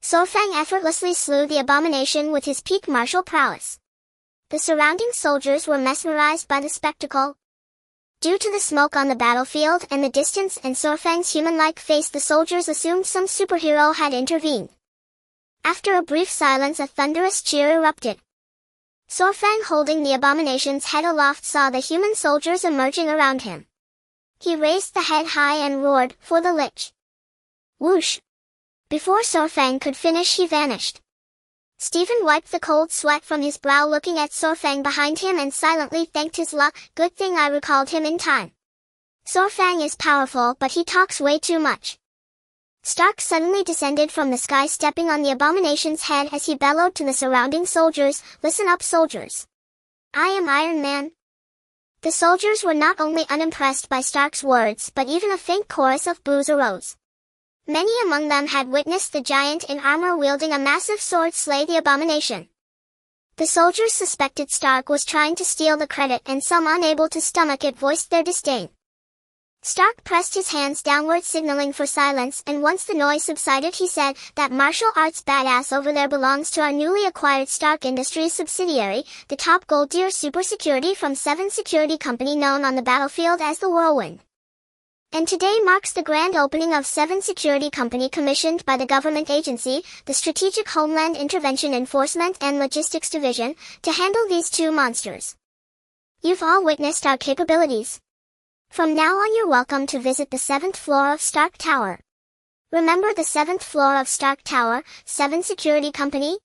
Sorfang effortlessly slew the abomination with his peak martial prowess. The surrounding soldiers were mesmerized by the spectacle. Due to the smoke on the battlefield and the distance and Sorfang's human-like face, the soldiers assumed some superhero had intervened. After a brief silence, a thunderous cheer erupted. Sorfang, holding the abomination's head aloft, saw the human soldiers emerging around him. He raised the head high and roared, "For the Lich!" Whoosh! Before Sorfang could finish, he vanished. Stephen wiped the cold sweat from his brow, looking at Sorfang behind him, and silently thanked his luck. "Good thing I recalled him in time. Sorfang is powerful, but he talks way too much." Stark suddenly descended from the sky, stepping on the abomination's head as he bellowed to the surrounding soldiers, "Listen up, soldiers. I am Iron Man." The soldiers were not only unimpressed by Stark's words, but even a faint chorus of boos arose. Many among them had witnessed the giant in armor wielding a massive sword slay the abomination. The soldiers suspected Stark was trying to steal the credit, and some, unable to stomach it, voiced their disdain. Stark pressed his hands downward, signaling for silence, and once the noise subsided, he said, "That martial arts badass over there belongs to our newly acquired Stark Industries subsidiary, the top gold tier super security from 7 Security Company, known on the battlefield as the Whirlwind. And today marks the grand opening of 7 Security Company, commissioned by the government agency, the Strategic Homeland Intervention Enforcement and Logistics Division, to handle these 2 monsters. You've all witnessed our capabilities. From now on, you're welcome to visit the 7th floor of Stark Tower. Remember the 7th floor of Stark Tower, 7 Security Company?"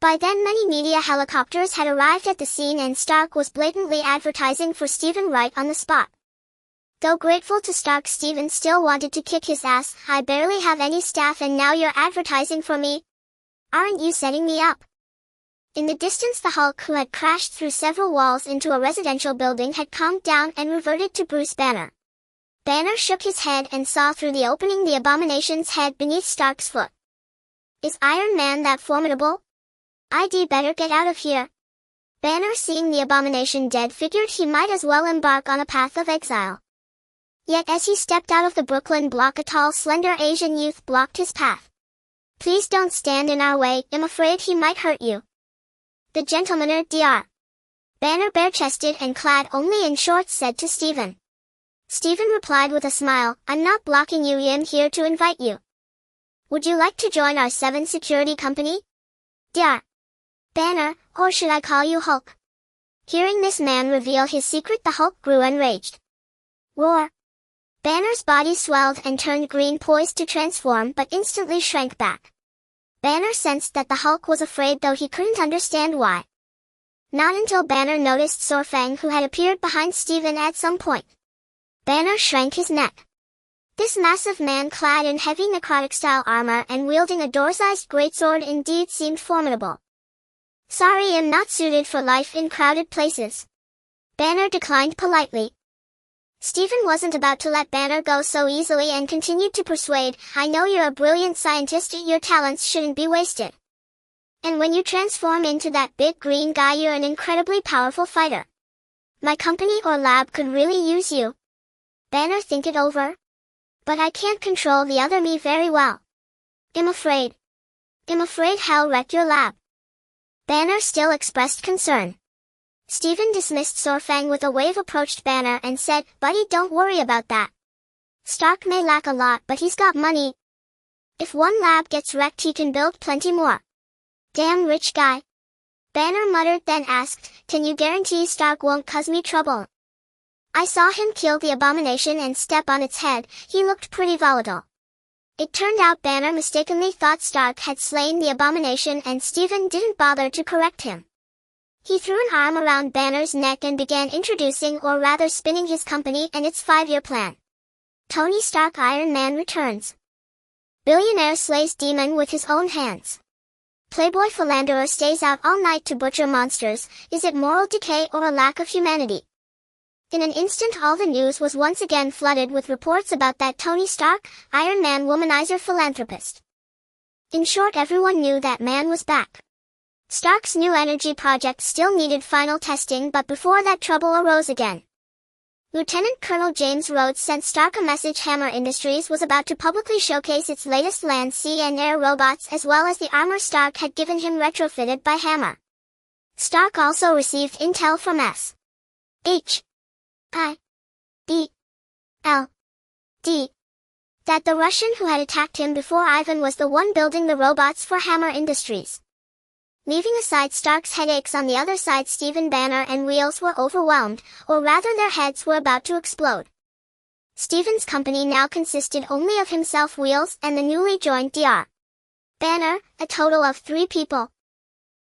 By then many media helicopters had arrived at the scene, and Stark was blatantly advertising for Stephen right on the spot. Though grateful to Stark, Stephen still wanted to kick his ass. "I barely have any staff and now you're advertising for me? Aren't you setting me up?" In the distance, the Hulk, who had crashed through several walls into a residential building, had calmed down and reverted to Bruce Banner. Banner shook his head and saw through the opening the abomination's head beneath Stark's foot. "Is Iron Man that formidable? I'd better get out of here." Banner, seeing the abomination dead, figured he might as well embark on a path of exile. Yet as he stepped out of the Brooklyn block, a tall, slender Asian youth blocked his path. "Please don't stand in our way, I'm afraid he might hurt you." "The gentlemaner, Dr." Banner, bare-chested and clad only in shorts, said to Stephen. Stephen replied with a smile, "I'm not blocking you, I'm here to invite you. Would you like to join our 7 Security Company?" "Dr. Banner, or should I call you Hulk?" Hearing this man reveal his secret, the Hulk grew enraged. "Roar!" Banner's body swelled and turned green, poised to transform, but instantly shrank back. Banner sensed that the Hulk was afraid, though he couldn't understand why. Not until Banner noticed Sorfang, who had appeared behind Stephen at some point. Banner shrank his neck. This massive man, clad in heavy necrotic-style armor and wielding a door-sized greatsword, indeed seemed formidable. "Sorry, I'm not suited for life in crowded places." Banner declined politely. Stephen wasn't about to let Banner go so easily and continued to persuade, "I know you're a brilliant scientist, your talents shouldn't be wasted. And when you transform into that big green guy, you're an incredibly powerful fighter. My company or lab could really use you." Banner, think it over. "But I can't control the other me very well. I'm afraid Hal wrecked your lab." Banner still expressed concern. Stephen dismissed Sorfang with a wave, approached Banner and said, "Buddy, don't worry about that. Stark may lack a lot, but he's got money. If one lab gets wrecked, he can build plenty more. Damn rich guy." Banner muttered, then asked, "Can you guarantee Stark won't cause me trouble? I saw him kill the abomination and step on its head, he looked pretty volatile." It turned out Banner mistakenly thought Stark had slain the abomination, and Stephen didn't bother to correct him. He threw an arm around Banner's neck and began introducing, or rather spinning, his company and its 5-year plan. Tony Stark, Iron Man returns. Billionaire slays demon with his own hands. Playboy philanderer stays out all night to butcher monsters. Is it moral decay or a lack of humanity? In an instant all the news was once again flooded with reports about that Tony Stark, Iron Man womanizer philanthropist. In short, everyone knew that man was back. Stark's new energy project still needed final testing, but before that trouble arose again. Lieutenant Colonel James Rhodes sent Stark a message. Hammer Industries was about to publicly showcase its latest land, sea and air robots as well as the armor Stark had given him retrofitted by Hammer. Stark also received intel from S.H.I.E.L.D. that the Russian who had attacked him before, Ivan, was the one building the robots for Hammer Industries. Leaving aside Stark's headaches, on the other side Stephen, Banner and Wheels were overwhelmed, or rather their heads were about to explode. Stephen's company now consisted only of himself, Wheels, and the newly joined Dr. Banner, a total of 3 people.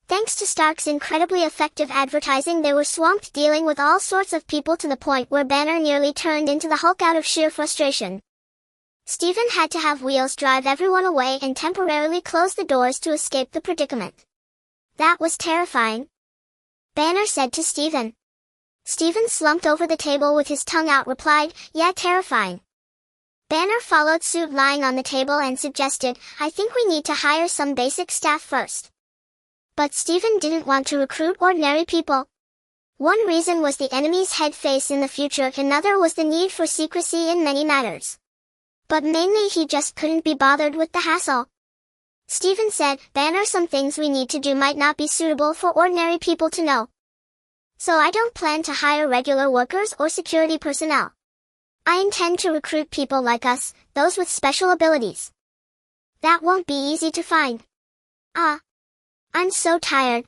Thanks to Stark's incredibly effective advertising, they were swamped dealing with all sorts of people, to the point where Banner nearly turned into the Hulk out of sheer frustration. Stephen had to have Wheels drive everyone away and temporarily close the doors to escape the predicament. That was terrifying, Banner said to Stephen. Stephen slumped over the table with his tongue out, replied, "Yeah, terrifying." Banner followed suit, lying on the table, and suggested, "I think we need to hire some basic staff first." But Stephen didn't want to recruit ordinary people. One reason was the enemy's head face in the future, another was the need for secrecy in many matters. But mainly he just couldn't be bothered with the hassle. Stephen said, "Banner, some things we need to do might not be suitable for ordinary people to know. So I don't plan to hire regular workers or security personnel. I intend to recruit people like us, those with special abilities. That won't be easy to find. I'm so tired.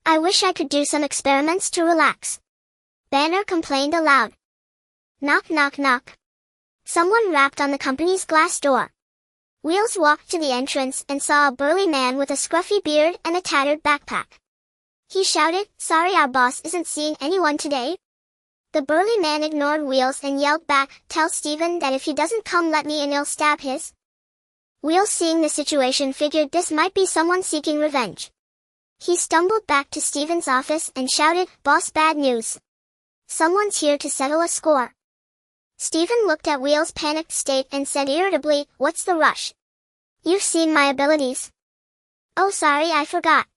I wish I could do some experiments to relax." Banner complained aloud. Knock, knock, knock. Someone rapped on the company's glass door. Wheels walked to the entrance and saw a burly man with a scruffy beard and a tattered backpack. He shouted, "Sorry, our boss isn't seeing anyone today." The burly man ignored Wheels and yelled back, "Tell Stephen that if he doesn't come, let me in, I'll stab his." Wheels, seeing the situation, figured this might be someone seeking revenge. He stumbled back to Stephen's office and shouted, "Boss, bad news. Someone's here to settle a score." Stephen looked at Wheels' panicked state and said irritably, "What's the rush? You've seen my abilities." "Oh, sorry, I forgot.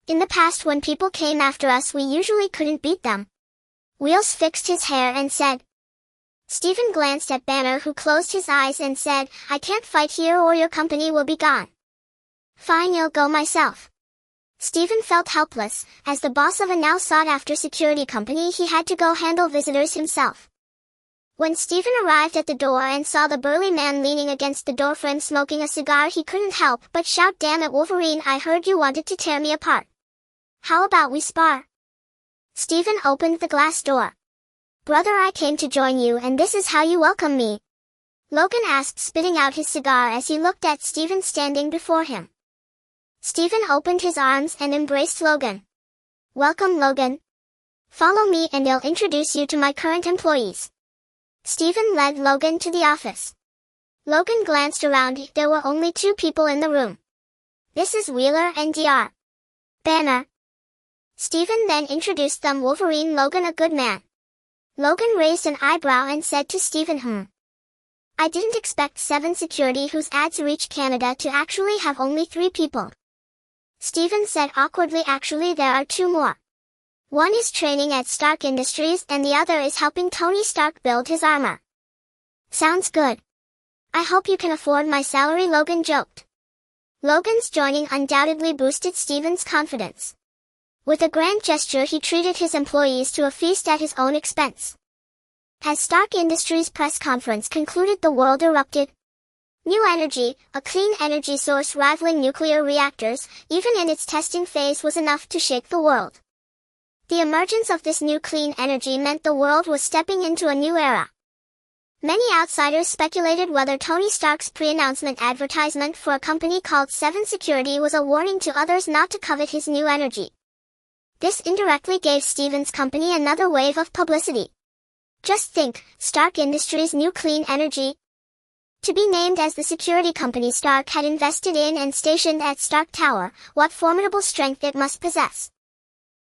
In the past, when people came after us, we usually couldn't beat them." Wheels fixed his hair and said. Stephen glanced at Banner, who closed his eyes and said, "I can't fight here or your company will be gone." "Fine, I'll go myself." Stephen felt helpless. As the boss of a now sought-after security company, he had to go handle visitors himself. When Stephen arrived at the door and saw the burly man leaning against the doorframe smoking a cigar, he couldn't help but shout, "Damn it, Wolverine, I heard you wanted to tear me apart. How about we spar?" Stephen opened the glass door. "Brother, I came to join you, and this is how you welcome me?" Logan asked, spitting out his cigar as he looked at Stephen standing before him. Stephen opened his arms and embraced Logan. "Welcome, Logan. Follow me and I'll introduce you to my current employees." Stephen led Logan to the office. Logan glanced around. There were only 2 people in the room. "This is Wheeler and Dr. Banner." Stephen then introduced them. "Wolverine, Logan, a good man." Logan raised an eyebrow and said to Stephen, "I didn't expect 7 security whose ads reach Canada to actually have only 3 people." Stephen said awkwardly, "Actually, there are 2 more. One is training at Stark Industries and the other is helping Tony Stark build his armor." "Sounds good. I hope you can afford my salary," Logan joked. Logan's joining undoubtedly boosted Stephen's confidence. With a grand gesture, he treated his employees to a feast at his own expense. As Stark Industries' press conference concluded, the world erupted. New energy, a clean energy source rivaling nuclear reactors, even in its testing phase, was enough to shake the world. The emergence of this new clean energy meant the world was stepping into a new era. Many outsiders speculated whether Tony Stark's pre-announcement advertisement for a company called 7 Security was a warning to others not to covet his new energy. This indirectly gave Stephen's company another wave of publicity. Just think, Stark Industries' new clean energy. To be named as the security company Stark had invested in and stationed at Stark Tower, what formidable strength it must possess.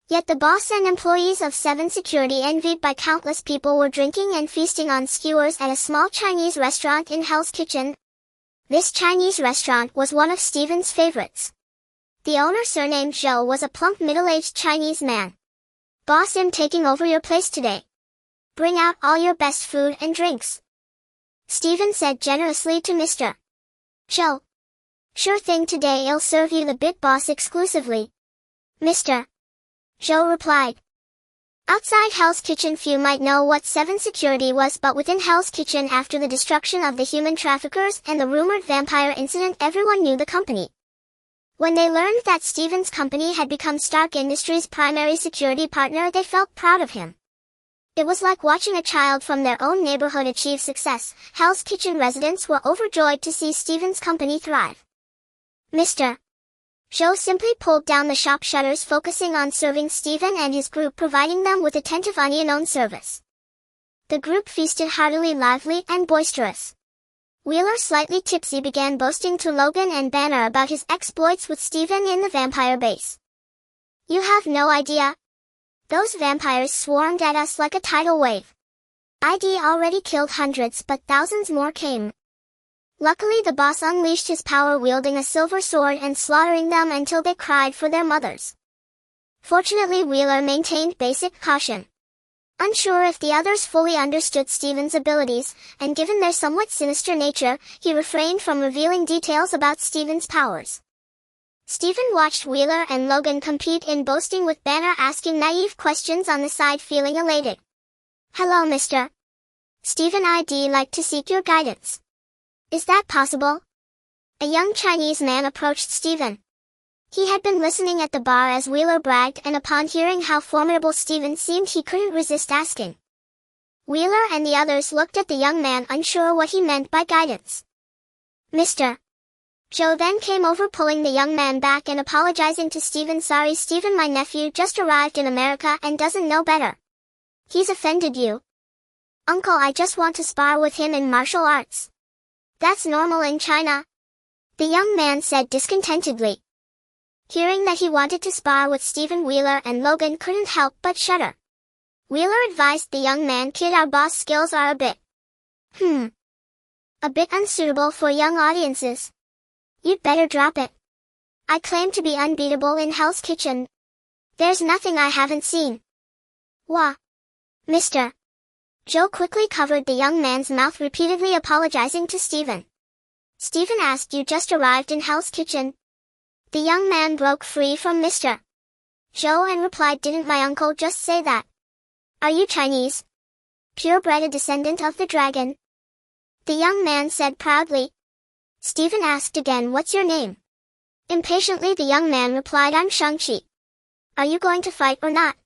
Yet the boss and employees of 7 Security, envied by countless people, were drinking and feasting on skewers at a small Chinese restaurant in Hell's Kitchen. This Chinese restaurant was one of Steven's favorites. The owner, surnamed Zhou, was a plump middle-aged Chinese man. "Boss, I'm taking over your place today. Bring out all your best food and drinks," Steven said generously to Mr. Zhou. "Sure thing, today I'll serve you the big boss exclusively," Mr. Zhou replied. Outside Hell's Kitchen, few might know what 7 Security was, but within Hell's Kitchen, after the destruction of the human traffickers and the rumored vampire incident, everyone knew the company. When they learned that Steven's company had become Stark Industries' primary security partner, they felt proud of him. It was like watching a child from their own neighborhood achieve success. Hell's Kitchen residents were overjoyed to see Steven's company thrive. Mr. Zhou simply pulled down the shop shutters, focusing on serving Steven and his group, providing them with attentive onion-own service. The group feasted heartily, lively and boisterous. Wheeler, slightly tipsy, began boasting to Logan and Banner about his exploits with Steven in the vampire base. "You have no idea. Those vampires swarmed at us like a tidal wave. I'd already killed hundreds, but thousands more came. Luckily, the boss unleashed his power, wielding a silver sword and slaughtering them until they cried for their mothers." Fortunately, Wheeler maintained basic caution. Unsure if the others fully understood Steven's abilities, and given their somewhat sinister nature, he refrained from revealing details about Steven's powers. Steven watched Wheeler and Logan compete in boasting, with Banner asking naive questions on the side, feeling elated. "Hello, Mr. Steven, I'd like to seek your guidance." "Is that possible?" A young Chinese man approached Steven. He had been listening at the bar as Wheeler bragged, and upon hearing how formidable Steven seemed, he couldn't resist asking. Wheeler and the others looked at the young man, unsure what he meant by guidance. Mr. Zhou then came over, pulling the young man back and apologizing to Steven. "Sorry, Steven, my nephew just arrived in America and doesn't know better. He's offended you. Uncle, I just want to spar with him in martial arts." "That's normal in China," the young man said discontentedly. Hearing that he wanted to spar with Steven, Wheeler and Logan couldn't help but shudder. Wheeler advised the young man, "Kid, our boss skills are a bit unsuitable for young audiences. You'd better drop it. I claim to be unbeatable in Hell's Kitchen. There's nothing I haven't seen." "Wah, Mr. Zhou quickly covered the young man's mouth, repeatedly apologizing to Steven. "Steven asked, you just arrived in Hell's Kitchen." The young man broke free from Mr. Zhou and replied, "Didn't my uncle just say that? Are you Chinese? Purebred, a descendant of the dragon?" The young man said proudly. Steven asked again, "What's your name?" Impatiently, the young man replied, "I'm Shang-Chi. Are you going to fight or not?"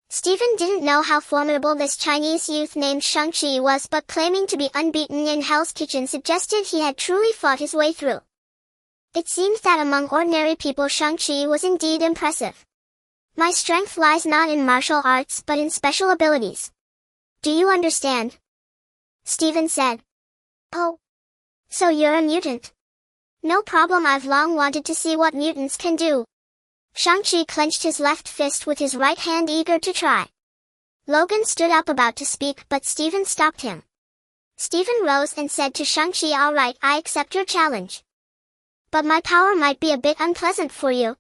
Steven didn't know how formidable this Chinese youth named Shang-Chi was, but claiming to be unbeaten in Hell's Kitchen suggested he had truly fought his way through. It seemed that among ordinary people, Shang-Chi was indeed impressive. "My strength lies not in martial arts but in special abilities. Do you understand?" Steven said. "Oh. So you're a mutant? No problem, I've long wanted to see what mutants can do." Shang-Chi clenched his left fist with his right hand, eager to try. Logan stood up, about to speak, but Steven stopped him. Steven rose and said to Shang-Chi, "All right, I accept your challenge. But my power might be a bit unpleasant for you."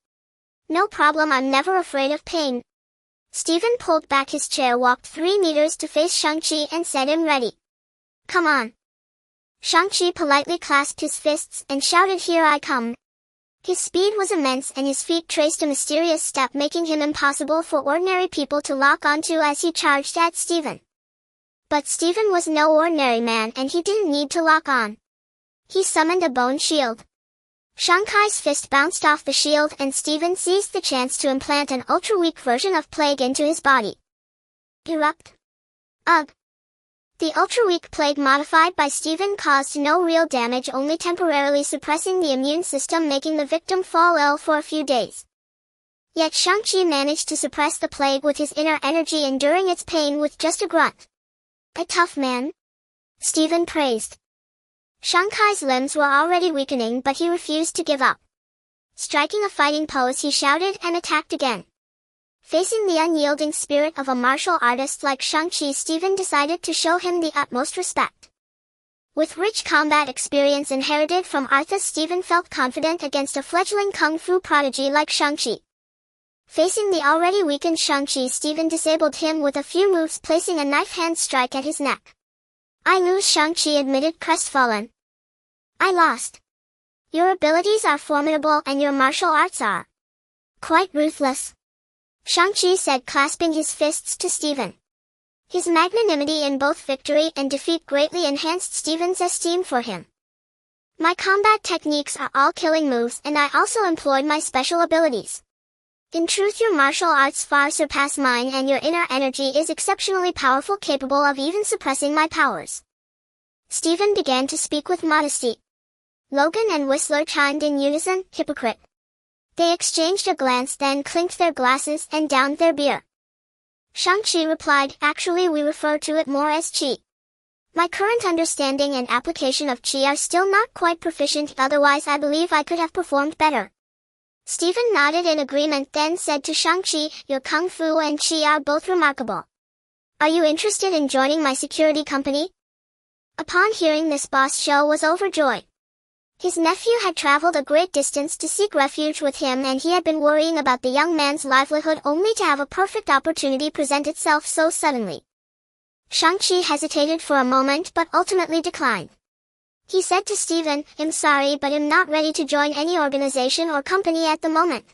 "No problem, I'm never afraid of pain." Steven pulled back his chair, walked 3 meters to face Shang-Chi and said, "I'm ready. Come on." Shang-Chi politely clasped his fists and shouted, "Here I come." His speed was immense and his feet traced a mysterious step, making him impossible for ordinary people to lock onto as he charged at Steven. But Steven was no ordinary man, and he didn't need to lock on. He summoned a bone shield. Shang-Chi's fist bounced off the shield, and Steven seized the chance to implant an ultra-weak version of Plague into his body. Erupt. Ugh. The ultra-weak Plague modified by Steven caused no real damage, only temporarily suppressing the immune system, making the victim fall ill for a few days. Yet Shang-Chi managed to suppress the Plague with his inner energy, enduring its pain with just a grunt. "A tough man," Steven praised. Shang-Chi's limbs were already weakening, but he refused to give up. Striking a fighting pose, he shouted and attacked again. Facing the unyielding spirit of a martial artist like Shang-Chi, Stephen decided to show him the utmost respect. With rich combat experience inherited from Arthas, Stephen felt confident against a fledgling kung fu prodigy like Shang-Chi. Facing the already weakened Shang-Chi, Stephen disabled him with a few moves, placing a knife-hand strike at his neck. "I lose," Shang-Chi admitted, crestfallen. "I lost. Your abilities are formidable and your martial arts are quite ruthless," Shang-Chi said, clasping his fists to Stephen. His magnanimity in both victory and defeat greatly enhanced Stephen's esteem for him. "My combat techniques are all killing moves, and I also employed my special abilities. In truth, your martial arts far surpass mine, and your inner energy is exceptionally powerful, capable of even suppressing my powers." Stephen began to speak with modesty. Logan and Whistler chimed in unison, "Hypocrite." They exchanged a glance, then clinked their glasses and downed their beer. Shang-Chi replied, "Actually, we refer to it more as Qi. My current understanding and application of Qi are still not quite proficient, otherwise I believe I could have performed better." Stephen nodded in agreement, then said to Shang-Chi, "Your Kung Fu and Qi are both remarkable. Are you interested in joining my security company?" Upon hearing this, Boss Show was overjoyed. His nephew had traveled a great distance to seek refuge with him, and he had been worrying about the young man's livelihood, only to have a perfect opportunity present itself so suddenly. Shang-Chi hesitated for a moment but ultimately declined. He said to Stephen, "I'm sorry, but I'm not ready to join any organization or company at the moment."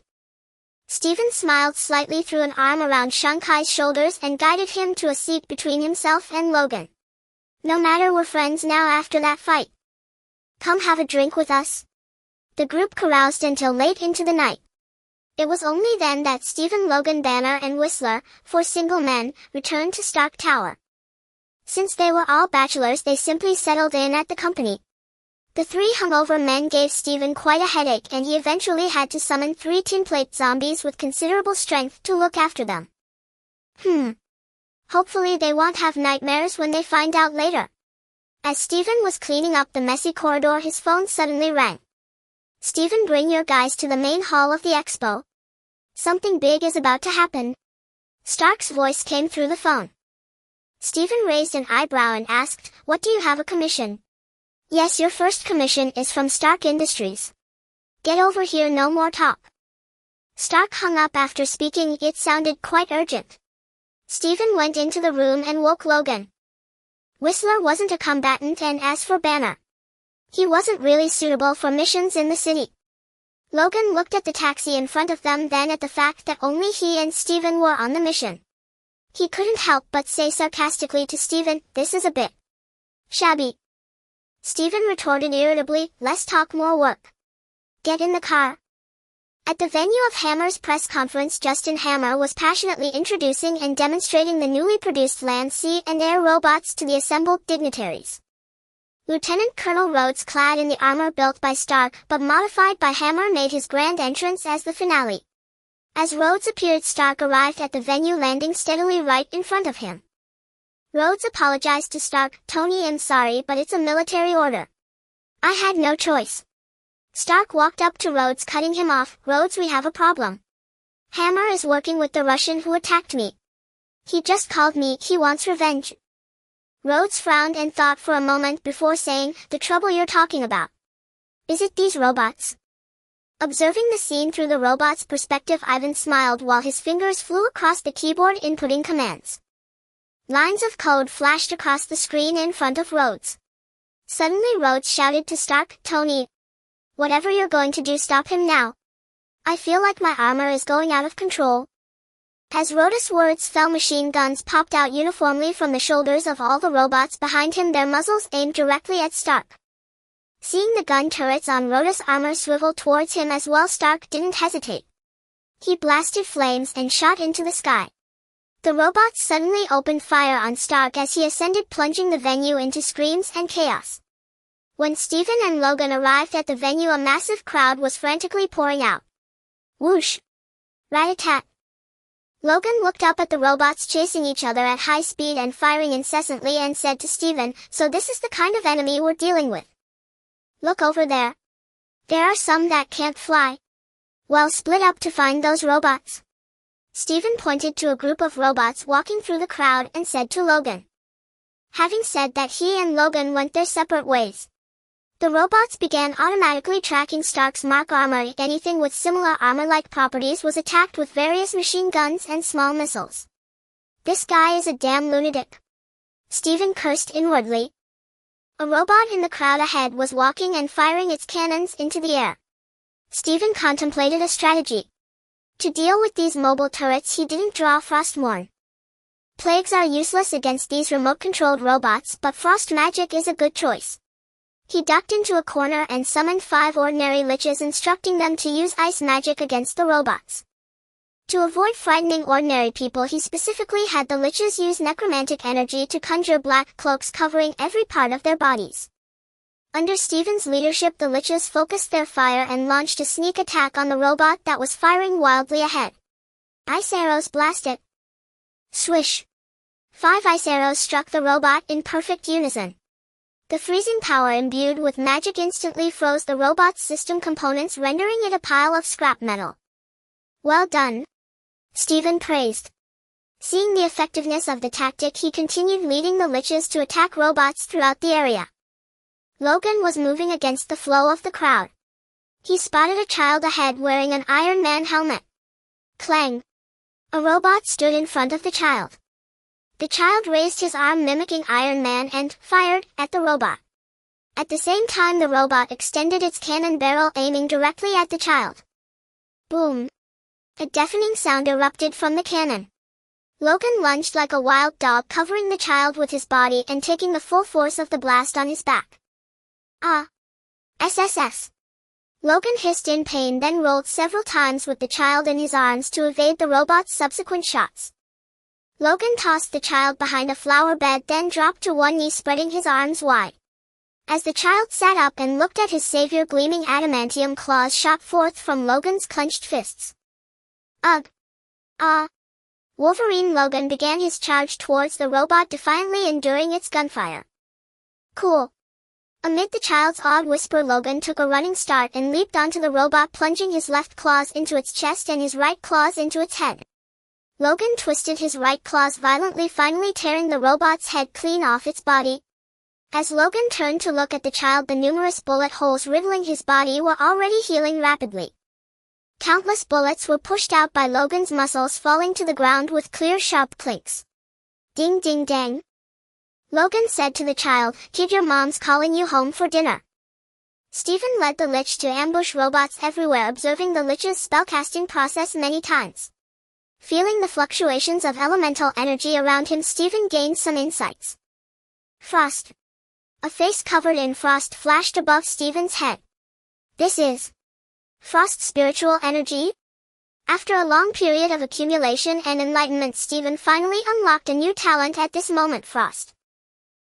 Stephen smiled slightly, threw an arm around Shang-Chi's shoulders and guided him to a seat between himself and Logan. "No matter, we're friends now after that fight. Come have a drink with us." The group caroused until late into the night. It was only then that Stephen, Logan, Banner, and Whistler, 4 single men, returned to Stark Tower. Since they were all bachelors, they simply settled in at the company. The 3 hungover men gave Stephen quite a headache, and he eventually had to summon 3 tin plate zombies with considerable strength to look after them. Hopefully they won't have nightmares when they find out later. As Stephen was cleaning up the messy corridor, his phone suddenly rang. "Stephen, bring your guys to the main hall of the expo. Something big is about to happen." Stark's voice came through the phone. Stephen raised an eyebrow and asked, "What, do you have a commission?" "Yes, your first commission is from Stark Industries. Get over here, no more talk." Stark hung up after speaking. It sounded quite urgent. Stephen went into the room and woke Logan. Whistler wasn't a combatant, and as for Banner, he wasn't really suitable for missions in the city. Logan looked at the taxi in front of them, then at the fact that only he and Stephen were on the mission. He couldn't help but say sarcastically to Stephen, "This is a bit shabby." Stephen retorted irritably, "Less talk, more work. Get in the car." At the venue of Hammer's press conference, Justin Hammer was passionately introducing and demonstrating the newly produced land, sea, and air robots to the assembled dignitaries. Lieutenant Colonel Rhodes, clad in the armor built by Stark but modified by Hammer, made his grand entrance as the finale. As Rhodes appeared, Stark arrived at the venue, landing steadily right in front of him. Rhodes apologized to Stark. "Tony, I'm sorry, but it's a military order. I had no choice." Stark walked up to Rhodes, cutting him off. "Rhodes, we have a problem. Hammer is working with the Russian who attacked me. He just called me. He wants revenge." Rhodes frowned and thought for a moment before saying, "The trouble you're talking about. Is it these robots?" Observing the scene through the robot's perspective, Ivan smiled while his fingers flew across the keyboard, inputting commands. Lines of code flashed across the screen in front of Rhodes. Suddenly Rhodes shouted to Stark, "Tony, whatever you're going to do, stop him now. I feel like my armor is going out of control." As Rhodes' words fell, machine guns popped out uniformly from the shoulders of all the robots behind him, their muzzles aimed directly at Stark. Seeing the gun turrets on Rhodes' armor swivel towards him as well, Stark didn't hesitate. He blasted flames and shot into the sky. The robots suddenly opened fire on Stark as he ascended, plunging the venue into screams and chaos. When Stephen and Logan arrived at the venue, a massive crowd was frantically pouring out. Whoosh! Rat-a-tat! Logan looked up at the robots chasing each other at high speed and firing incessantly and said to Stephen, "So this is the kind of enemy we're dealing with. Look over there. There are some that can't fly. Well, split up to find those robots." Stephen pointed to a group of robots walking through the crowd and said to Logan. Having said that, he and Logan went their separate ways. The robots began automatically tracking Stark's mark armor. Anything with similar armor-like properties was attacked with various machine guns and small missiles. This guy is a damn lunatic. Stephen cursed inwardly. A robot in the crowd ahead was walking and firing its cannons into the air. Stephen contemplated a strategy. To deal with these mobile turrets, he didn't draw Frostmourne. Plagues are useless against these remote-controlled robots, but frost magic is a good choice. He ducked into a corner and summoned 5 ordinary liches, instructing them to use ice magic against the robots. To avoid frightening ordinary people, he specifically had the liches use necromantic energy to conjure black cloaks covering every part of their bodies. Under Stephen's leadership, the liches focused their fire and launched a sneak attack on the robot that was firing wildly ahead. Ice arrows blasted. Swish! 5 ice arrows struck the robot in perfect unison. The freezing power imbued with magic instantly froze the robot's system components, rendering it a pile of scrap metal. Well done, Stephen praised. Seeing the effectiveness of the tactic, he continued leading the liches to attack robots throughout the area. Logan was moving against the flow of the crowd. He spotted a child ahead wearing an Iron Man helmet. Clang! A robot stood in front of the child. The child raised his arm mimicking Iron Man and fired at the robot. At the same time, the robot extended its cannon barrel, aiming directly at the child. Boom! A deafening sound erupted from the cannon. Logan lunged like a wild dog, covering the child with his body and taking the full force of the blast on his back. Ah! SSS! Logan hissed in pain, then rolled several times with the child in his arms to evade the robot's subsequent shots. Logan tossed the child behind a flower bed, then dropped to one knee, spreading his arms wide. As the child sat up and looked at his savior, gleaming adamantium claws shot forth from Logan's clenched fists. Ugh! Ah! Wolverine! Logan began his charge towards the robot, defiantly enduring its gunfire. Cool! Amid the child's awed whisper, Logan took a running start and leaped onto the robot, plunging his left claws into its chest and his right claws into its head. Logan twisted his right claws violently, finally tearing the robot's head clean off its body. As Logan turned to look at the child, the numerous bullet holes riddling his body were already healing rapidly. Countless bullets were pushed out by Logan's muscles, falling to the ground with clear, sharp clinks. Ding ding dang! Logan said to the child, "Kid, your mom's calling you home for dinner." Stephen led the Lich to ambush robots everywhere, observing the Lich's spellcasting process many times. Feeling the fluctuations of elemental energy around him, Stephen gained some insights. Frost. A face covered in frost flashed above Stephen's head. This is Frost spiritual energy? After a long period of accumulation and enlightenment, Stephen finally unlocked a new talent at this moment, Frost.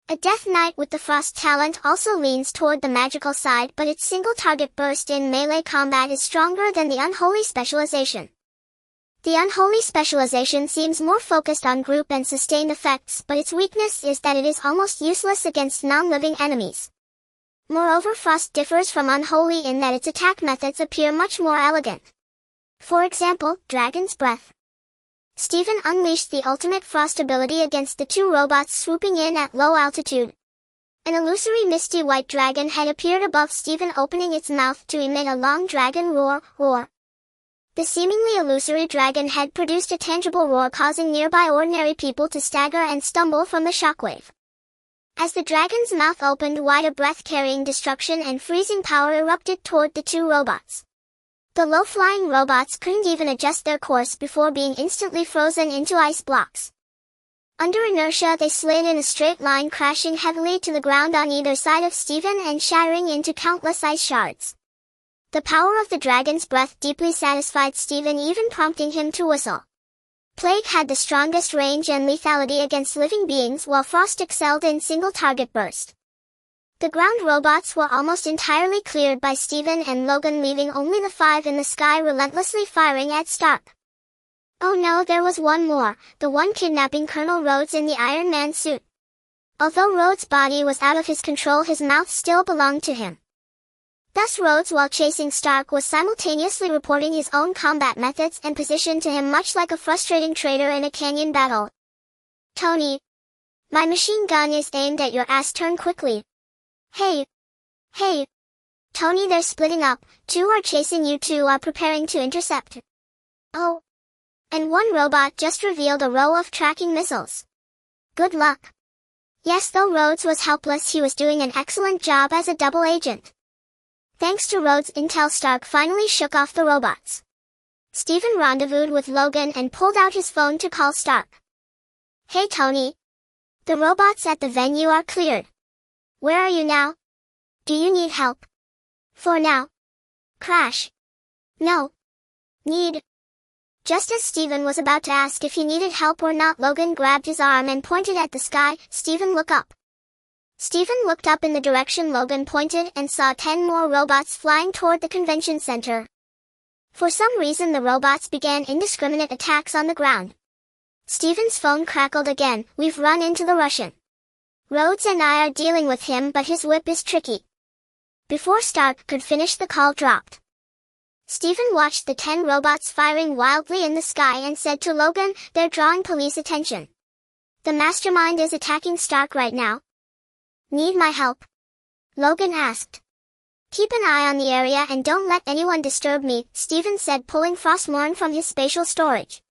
A Death Knight with the Frost talent also leans toward the magical side, but its single target burst in melee combat is stronger than the Unholy specialization. The Unholy specialization seems more focused on group and sustained effects, but its weakness is that it is almost useless against non-living enemies. Moreover, Frost differs from Unholy in that its attack methods appear much more elegant. For example, Dragon's Breath. Stephen unleashed the ultimate Frost ability against the 2 robots swooping in at low altitude. An illusory misty white dragon head appeared above Stephen, opening its mouth to emit a long dragon roar. The seemingly illusory dragon head produced a tangible roar, causing nearby ordinary people to stagger and stumble from the shockwave. As the dragon's mouth opened wide, a breath carrying destruction and freezing power erupted toward the 2 robots. The low-flying robots couldn't even adjust their course before being instantly frozen into ice blocks. Under inertia, they slid in a straight line, crashing heavily to the ground on either side of Stephen and shattering into countless ice shards. The power of the dragon's breath deeply satisfied Stephen, even prompting him to whistle. Plague had the strongest range and lethality against living beings, while Frost excelled in single-target burst. The ground robots were almost entirely cleared by Stephen and Logan, leaving only the 5 in the sky relentlessly firing at Stark. Oh no, there was one more, the one kidnapping Colonel Rhodes in the Iron Man suit. Although Rhodes' body was out of his control, his mouth still belonged to him. Thus Rhodes, while chasing Stark, was simultaneously reporting his own combat methods and position to him, much like a frustrating traitor in a canyon battle. "Tony, my machine gun is aimed at your ass, turn quickly." Hey, Tony, they're splitting up, 2 are chasing you, 2 are preparing to intercept." "Oh." And one robot just revealed a row of tracking missiles. "Good luck." Yes, though Rhodes was helpless, he was doing an excellent job as a double agent. Thanks to Rhodes' intel, Stark finally shook off the robots. Stephen rendezvoused with Logan and pulled out his phone to call Stark. "Hey Tony. The robots at the venue are cleared. Where are you now? Do you need help?" "For now. Crash. No. Need." Just as Stephen was about to ask if he needed help or not, Logan grabbed his arm and pointed at the sky. "Stephen, look up." Stephen looked up in the direction Logan pointed and saw 10 more robots flying toward the convention center. For some reason, the robots began indiscriminate attacks on the ground. Stephen's phone crackled again. "We've run into the Russian. Rhodes and I are dealing with him, but his whip is tricky." Before Stark could finish, the call dropped. Stephen watched the 10 robots firing wildly in the sky and said to Logan, "They're drawing police attention. The mastermind is attacking Stark right now." "Need my help?" Logan asked. "Keep an eye on the area and don't let anyone disturb me," Stephen said, pulling Frostmourne from his spatial storage.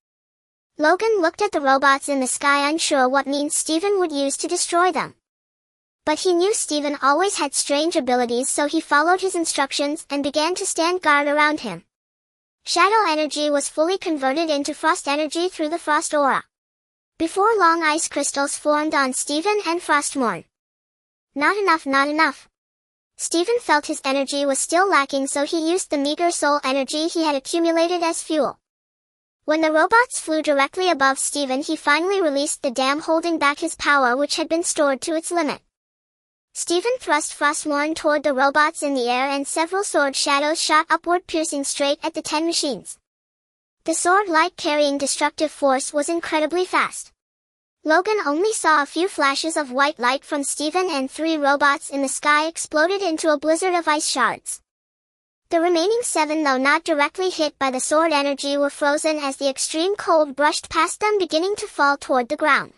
Logan looked at the robots in the sky, unsure what means Stephen would use to destroy them. But he knew Stephen always had strange abilities, so he followed his instructions and began to stand guard around him. Shadow energy was fully converted into frost energy through the frost aura. Before long, ice crystals formed on Stephen and Frostmourne. Not enough. Stephen felt his energy was still lacking, so he used the meager soul energy he had accumulated as fuel. When the robots flew directly above Stephen, he finally released the dam holding back his power, which had been stored to its limit. Stephen thrust Frostmourne toward the robots in the air, and several sword shadows shot upward, piercing straight at the 10 machines. The sword light, carrying destructive force, was incredibly fast. Logan only saw a few flashes of white light from Stephen, and 3 robots in the sky exploded into a blizzard of ice shards. The remaining 7, though not directly hit by the sword energy, were frozen as the extreme cold brushed past them, beginning to fall toward the ground.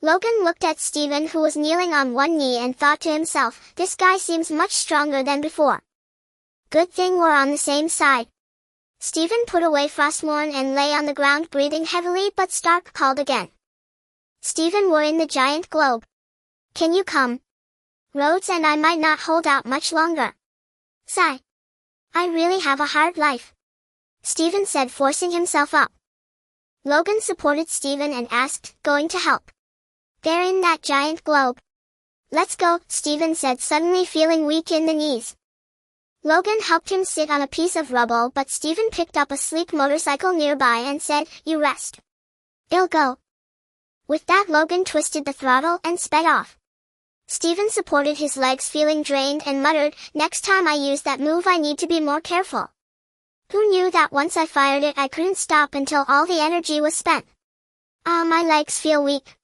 Logan looked at Stephen, who was kneeling on one knee, and thought to himself, "This guy seems much stronger than before. Good thing we're on the same side." Stephen put away Frostmourne and lay on the ground, breathing heavily, but Stark called again. "Stephen, we're in the giant globe. Can you come? Rhodes and I might not hold out much longer." "Sigh. I really have a hard life," Stephen said, forcing himself up. Logan supported Stephen and asked, "Going to help?" "They're in that giant globe." "Let's go," Stephen said, suddenly feeling weak in the knees. Logan helped him sit on a piece of rubble, but Stephen picked up a sleek motorcycle nearby and said, "You rest. It'll go." With that, Logan twisted the throttle and sped off. Stephen supported his legs, feeling drained, and muttered, "Next time I use that move, I need to be more careful. Who knew that once I fired it, I couldn't stop until all the energy was spent? My legs feel weak."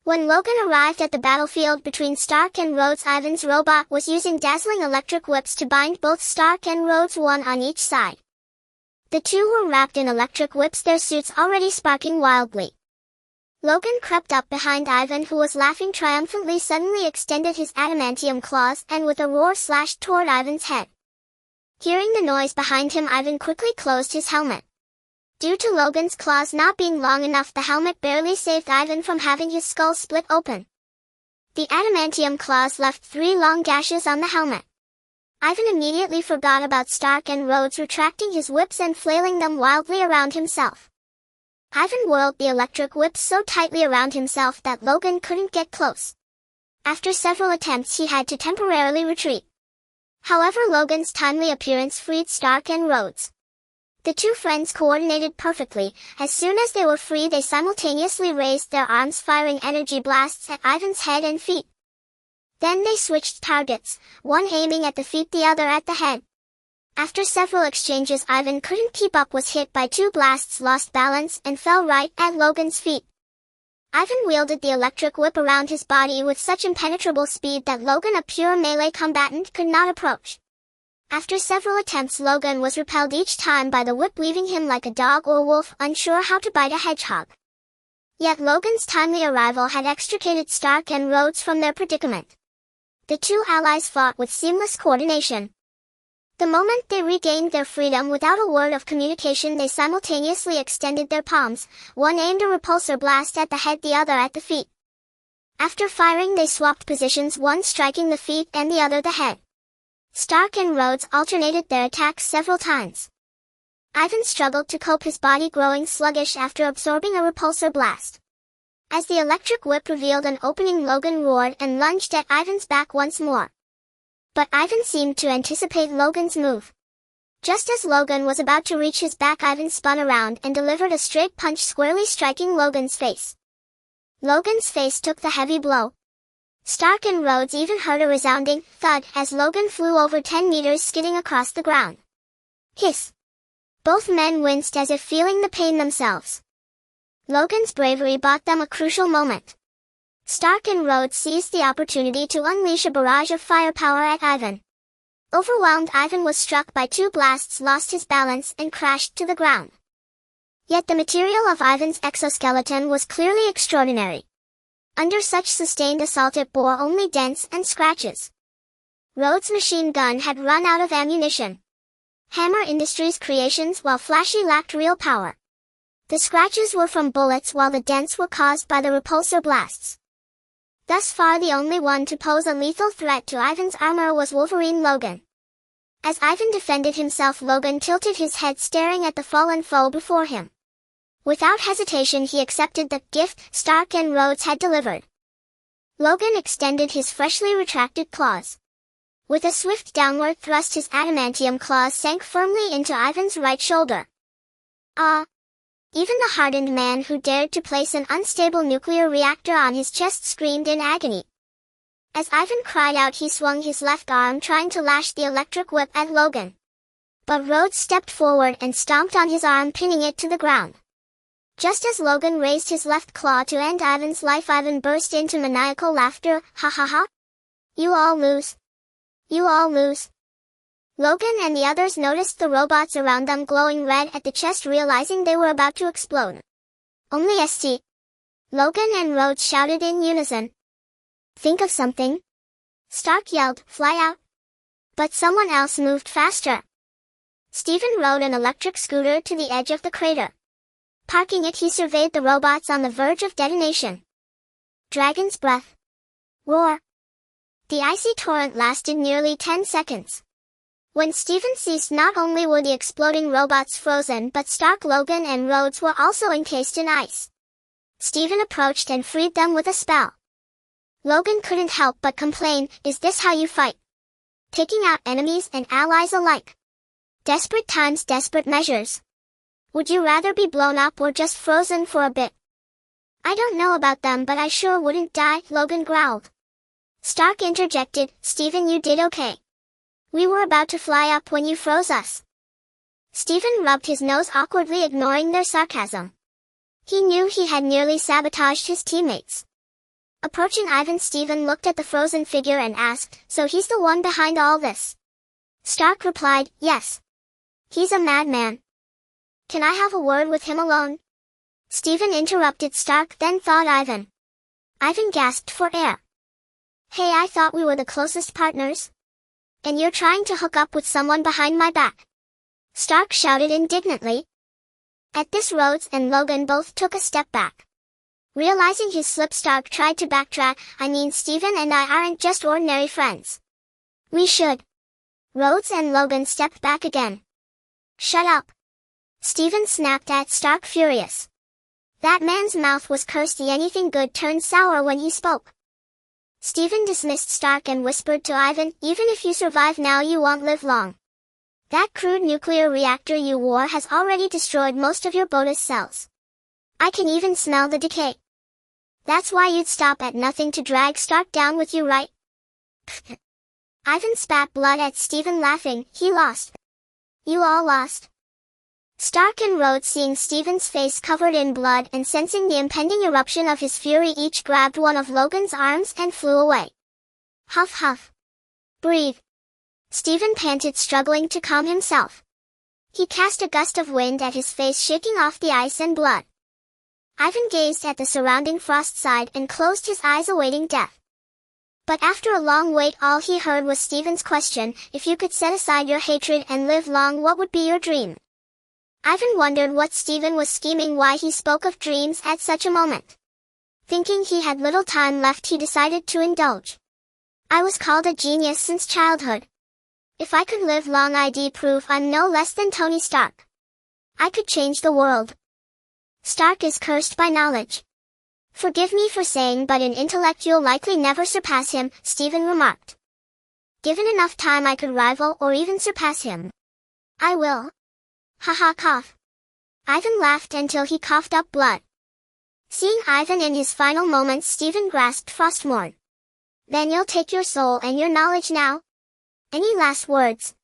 When Logan arrived at the battlefield between Stark and Rhodes, Ivan's robot was using dazzling electric whips to bind both Stark and Rhodes, one on each side. The 2 were wrapped in electric whips, their suits already sparking wildly. Logan crept up behind Ivan, who was laughing triumphantly, suddenly extended his adamantium claws, and with a roar slashed toward Ivan's head. Hearing the noise behind him, Ivan quickly closed his helmet. Due to Logan's claws not being long enough, the helmet barely saved Ivan from having his skull split open. The adamantium claws left 3 long gashes on the helmet. Ivan immediately forgot about Stark and Rhodes, retracting his whips and flailing them wildly around himself. Ivan whirled the electric whips so tightly around himself that Logan couldn't get close. After several attempts, he had to temporarily retreat. However, Logan's timely appearance freed Stark and Rhodes. The 2 friends coordinated perfectly. As soon as they were free, they simultaneously raised their arms, firing energy blasts at Ivan's head and feet. Then they switched targets, one aiming at the feet, the other at the head. After several exchanges, Ivan couldn't keep up, was hit by 2 blasts, lost balance, and fell right at Logan's feet. Ivan wielded the electric whip around his body with such impenetrable speed that Logan, a pure melee combatant, could not approach. After several attempts, Logan was repelled each time by the whip, leaving him like a dog or wolf, unsure how to bite a hedgehog. Yet Logan's timely arrival had extricated Stark and Rhodes from their predicament. The two allies fought with seamless coordination. The moment they regained their freedom, without a word of communication, they simultaneously extended their palms. One aimed a repulsor blast at the head, the other at the feet. After firing, they swapped positions, one striking the feet and the other the head. Stark and Rhodes alternated their attacks several times. Ivan struggled to cope, his body growing sluggish after absorbing a repulsor blast. As the electric whip revealed an opening, Logan roared and lunged at Ivan's back once more. But Ivan seemed to anticipate Logan's move. Just as Logan was about to reach his back, Ivan spun around and delivered a straight punch, squarely striking Logan's face. Logan's face took the heavy blow. Stark and Rhodes even heard a resounding thud as Logan flew over 10 meters, skidding across the ground. Hiss! Both men winced as if feeling the pain themselves. Logan's bravery bought them a crucial moment. Stark and Rhodes seized the opportunity to unleash a barrage of firepower at Ivan. Overwhelmed, Ivan was struck by two blasts, lost his balance, and crashed to the ground. Yet the material of Ivan's exoskeleton was clearly extraordinary. Under such sustained assault, it bore only dents and scratches. Rhodes' machine gun had run out of ammunition. Hammer Industries' creations, while flashy, lacked real power. The scratches were from bullets, while the dents were caused by the repulsor blasts. Thus far, the only one to pose a lethal threat to Ivan's armor was Wolverine Logan. As Ivan defended himself, Logan tilted his head, staring at the fallen foe before him. Without hesitation, he accepted the gift Stark and Rhodes had delivered. Logan extended his freshly retracted claws. With a swift downward thrust, his adamantium claws sank firmly into Ivan's right shoulder. Ah! Even the hardened man who dared to place an unstable nuclear reactor on his chest screamed in agony. As Ivan cried out, he swung his left arm, trying to lash the electric whip at Logan. But Rhodes stepped forward and stomped on his arm, pinning it to the ground. Just as Logan raised his left claw to end Ivan's life, Ivan burst into maniacal laughter. Ha ha ha! You all lose. You all lose. Logan and the others noticed the robots around them glowing red at the chest, realizing they were about to explode. Only ST. Logan and Rhodes shouted in unison. Think of something. Stark yelled, fly out. But someone else moved faster. Stephen rode an electric scooter to the edge of the crater. Parking it, he surveyed the robots on the verge of detonation. Dragon's breath. Roar. The icy torrent lasted nearly 10 seconds. When Stephen ceased, not only were the exploding robots frozen, but Stark, Logan, and Rhodes were also encased in ice. Stephen approached and freed them with a spell. Logan couldn't help but complain, is this how you fight? Taking out enemies and allies alike. Desperate times, desperate measures. Would you rather be blown up or just frozen for a bit? I don't know about them, but I sure wouldn't die, Logan growled. Stark interjected, Stephen, you did okay. We were about to fly up when you froze us. Stephen rubbed his nose awkwardly, ignoring their sarcasm. He knew he had nearly sabotaged his teammates. Approaching Ivan, Stephen looked at the frozen figure and asked, so he's the one behind all this? Stark replied, yes. He's a madman. Can I have a word with him alone? Stephen interrupted Stark, then thought Ivan. Ivan gasped for air. Hey, I thought we were the closest partners. And you're trying to hook up with someone behind my back. Stark shouted indignantly. At this, Rhodes and Logan both took a step back. Realizing his slip, Stark tried to backtrack. I mean, Stephen and I aren't just ordinary friends. We should. Rhodes and Logan stepped back again. Shut up. Stephen snapped at Stark, furious. That man's mouth was cursed. Anything good turned sour when he spoke. Stephen dismissed Stark and whispered to Ivan, even if you survive now, you won't live long. That crude nuclear reactor you wore has already destroyed most of your Botus cells. I can even smell the decay. That's why you'd stop at nothing to drag Stark down with you, right? Ivan spat blood at Stephen, laughing. He lost. You all lost. Stark and Rhodes, seeing Stephen's face covered in blood and sensing the impending eruption of his fury, each grabbed one of Logan's arms and flew away. Huff huff. Breathe. Stephen panted, struggling to calm himself. He cast a gust of wind at his face, shaking off the ice and blood. Ivan gazed at the surrounding frost side and closed his eyes, awaiting death. But after a long wait, all he heard was Stephen's question: if you could set aside your hatred and live long, what would be your dream? Ivan wondered what Stephen was scheming, why he spoke of dreams at such a moment. Thinking he had little time left, he decided to indulge. I was called a genius since childhood. If I could live long, I'd prove I'm no less than Tony Stark. I could change the world. Stark is cursed by knowledge. Forgive me for saying, but in intellect you'll likely never surpass him, Stephen remarked. Given enough time, I could rival or even surpass him. I will. Haha, cough. Ivan laughed until he coughed up blood. Seeing Ivan in his final moments, Stephen grasped Frostmourne. Then you'll take your soul and your knowledge now? Any last words?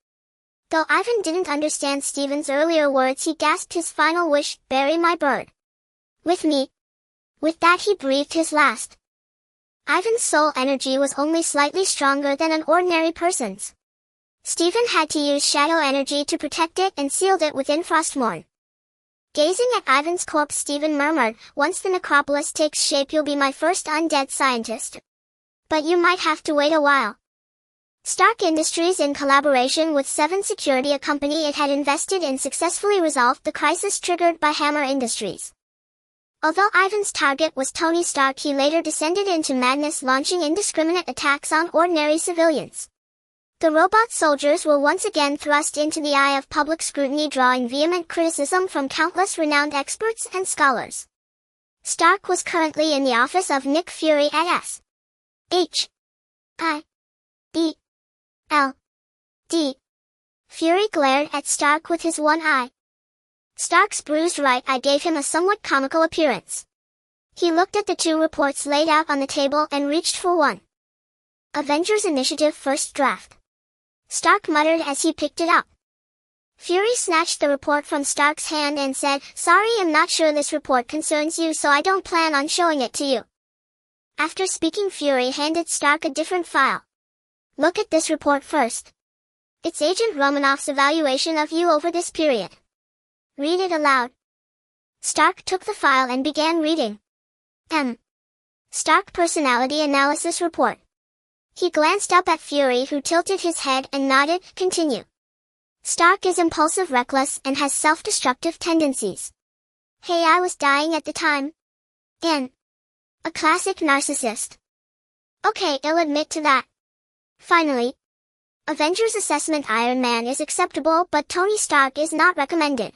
Though Ivan didn't understand Stephen's earlier words, he gasped his final wish: bury my bird with me. With that, he breathed his last. Ivan's soul energy was only slightly stronger than an ordinary person's. Stephen had to use shadow energy to protect it and sealed it within Frostmourne. Gazing at Ivan's corpse, Stephen murmured, once the necropolis takes shape, you'll be my first undead scientist. But you might have to wait a while. Stark Industries, in collaboration with 7 Security, a company it had invested in, successfully resolved the crisis triggered by Hammer Industries. Although Ivan's target was Tony Stark, he later descended into madness, launching indiscriminate attacks on ordinary civilians. The robot soldiers were once again thrust into the eye of public scrutiny, drawing vehement criticism from countless renowned experts and scholars. Stark was currently in the office of Nick Fury at S.H.I.E.L.D. Fury glared at Stark with his one eye. Stark's bruised right eye gave him a somewhat comical appearance. He looked at the 2 reports laid out on the table and reached for one. Avengers Initiative First Draft. Stark muttered as he picked it up. Fury snatched the report from Stark's hand and said, sorry, I'm not sure this report concerns you, so I don't plan on showing it to you. After speaking, Fury handed Stark a different file. Look at this report first. It's Agent Romanoff's evaluation of you over this period. Read it aloud. Stark took the file and began reading. Stark Personality Analysis Report. He glanced up at Fury, who tilted his head and nodded. Continue. Stark is impulsive, reckless, and has self-destructive tendencies. Hey, I was dying at the time. A classic narcissist. Okay, I'll admit to that. Finally. Avengers Assessment: Iron Man is acceptable, but Tony Stark is not recommended.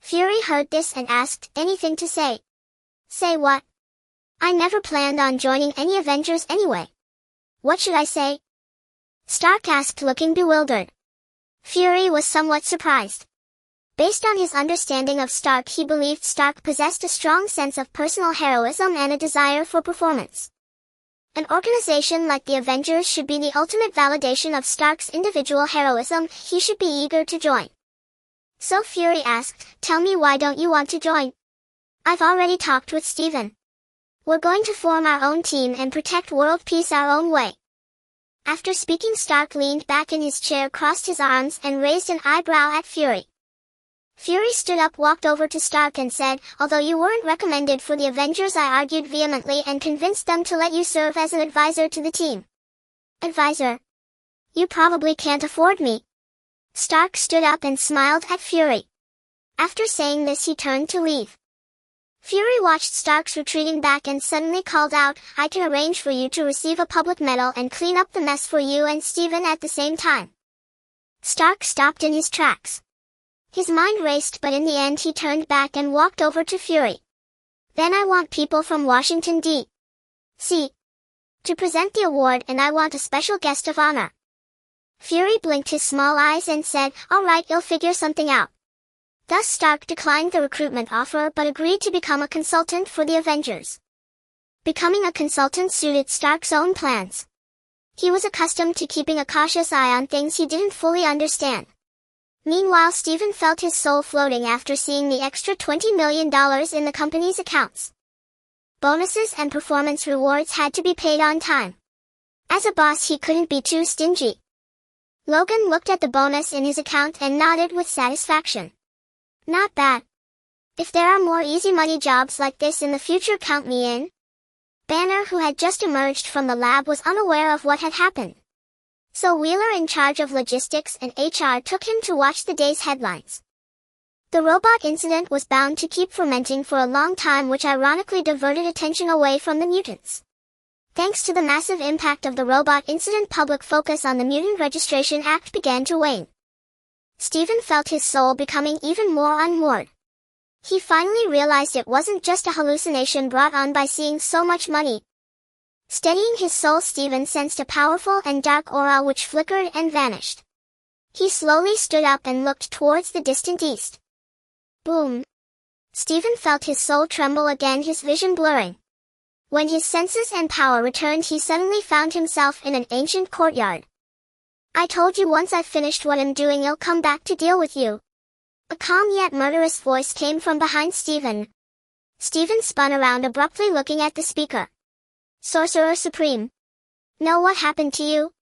Fury heard this and asked, anything to say? Say what? I never planned on joining any Avengers anyway. What should I say? Stark asked, looking bewildered. Fury was somewhat surprised. Based on his understanding of Stark, he believed Stark possessed a strong sense of personal heroism and a desire for performance. An organization like the Avengers should be the ultimate validation of Stark's individual heroism. He should be eager to join. So Fury asked, tell me, why don't you want to join? I've already talked with Stephen. We're going to form our own team and protect world peace our own way. After speaking, Stark leaned back in his chair, crossed his arms, and raised an eyebrow at Fury. Fury stood up, walked over to Stark and said, although you weren't recommended for the Avengers, I argued vehemently and convinced them to let you serve as an advisor to the team. Advisor? You probably can't afford me. Stark stood up and smiled at Fury. After saying this, he turned to leave. Fury watched Stark's retreating back and suddenly called out, I can arrange for you to receive a public medal and clean up the mess for you and Stephen at the same time. Stark stopped in his tracks. His mind raced, but in the end he turned back and walked over to Fury. Then I want people from Washington, D.C. to present the award, and I want a special guest of honor. Fury blinked his small eyes and said, all right, you'll figure something out. Thus Stark declined the recruitment offer but agreed to become a consultant for the Avengers. Becoming a consultant suited Stark's own plans. He was accustomed to keeping a cautious eye on things he didn't fully understand. Meanwhile, Stephen felt his soul floating after seeing the extra $20 million in the company's accounts. Bonuses and performance rewards had to be paid on time. As a boss, he couldn't be too stingy. Logan looked at the bonus in his account and nodded with satisfaction. Not bad. If there are more easy money jobs like this in the future, count me in. Banner, who had just emerged from the lab, was unaware of what had happened. So Wheeler, in charge of logistics and HR, took him to watch the day's headlines. The robot incident was bound to keep fermenting for a long time, which ironically diverted attention away from the mutants. Thanks to the massive impact of the robot incident, public focus on the Mutant Registration Act began to wane. Stephen felt his soul becoming even more unmoored. He finally realized it wasn't just a hallucination brought on by seeing so much money. Steadying his soul, Stephen sensed a powerful and dark aura which flickered and vanished. He slowly stood up and looked towards the distant east. Boom! Stephen felt his soul tremble again, his vision blurring. When his senses and power returned, he suddenly found himself in an ancient courtyard. I told you once I've finished what I'm doing, I'll come back to deal with you. A calm yet murderous voice came from behind Stephen. Stephen spun around abruptly, looking at the speaker. Sorcerer Supreme. Know what happened to you?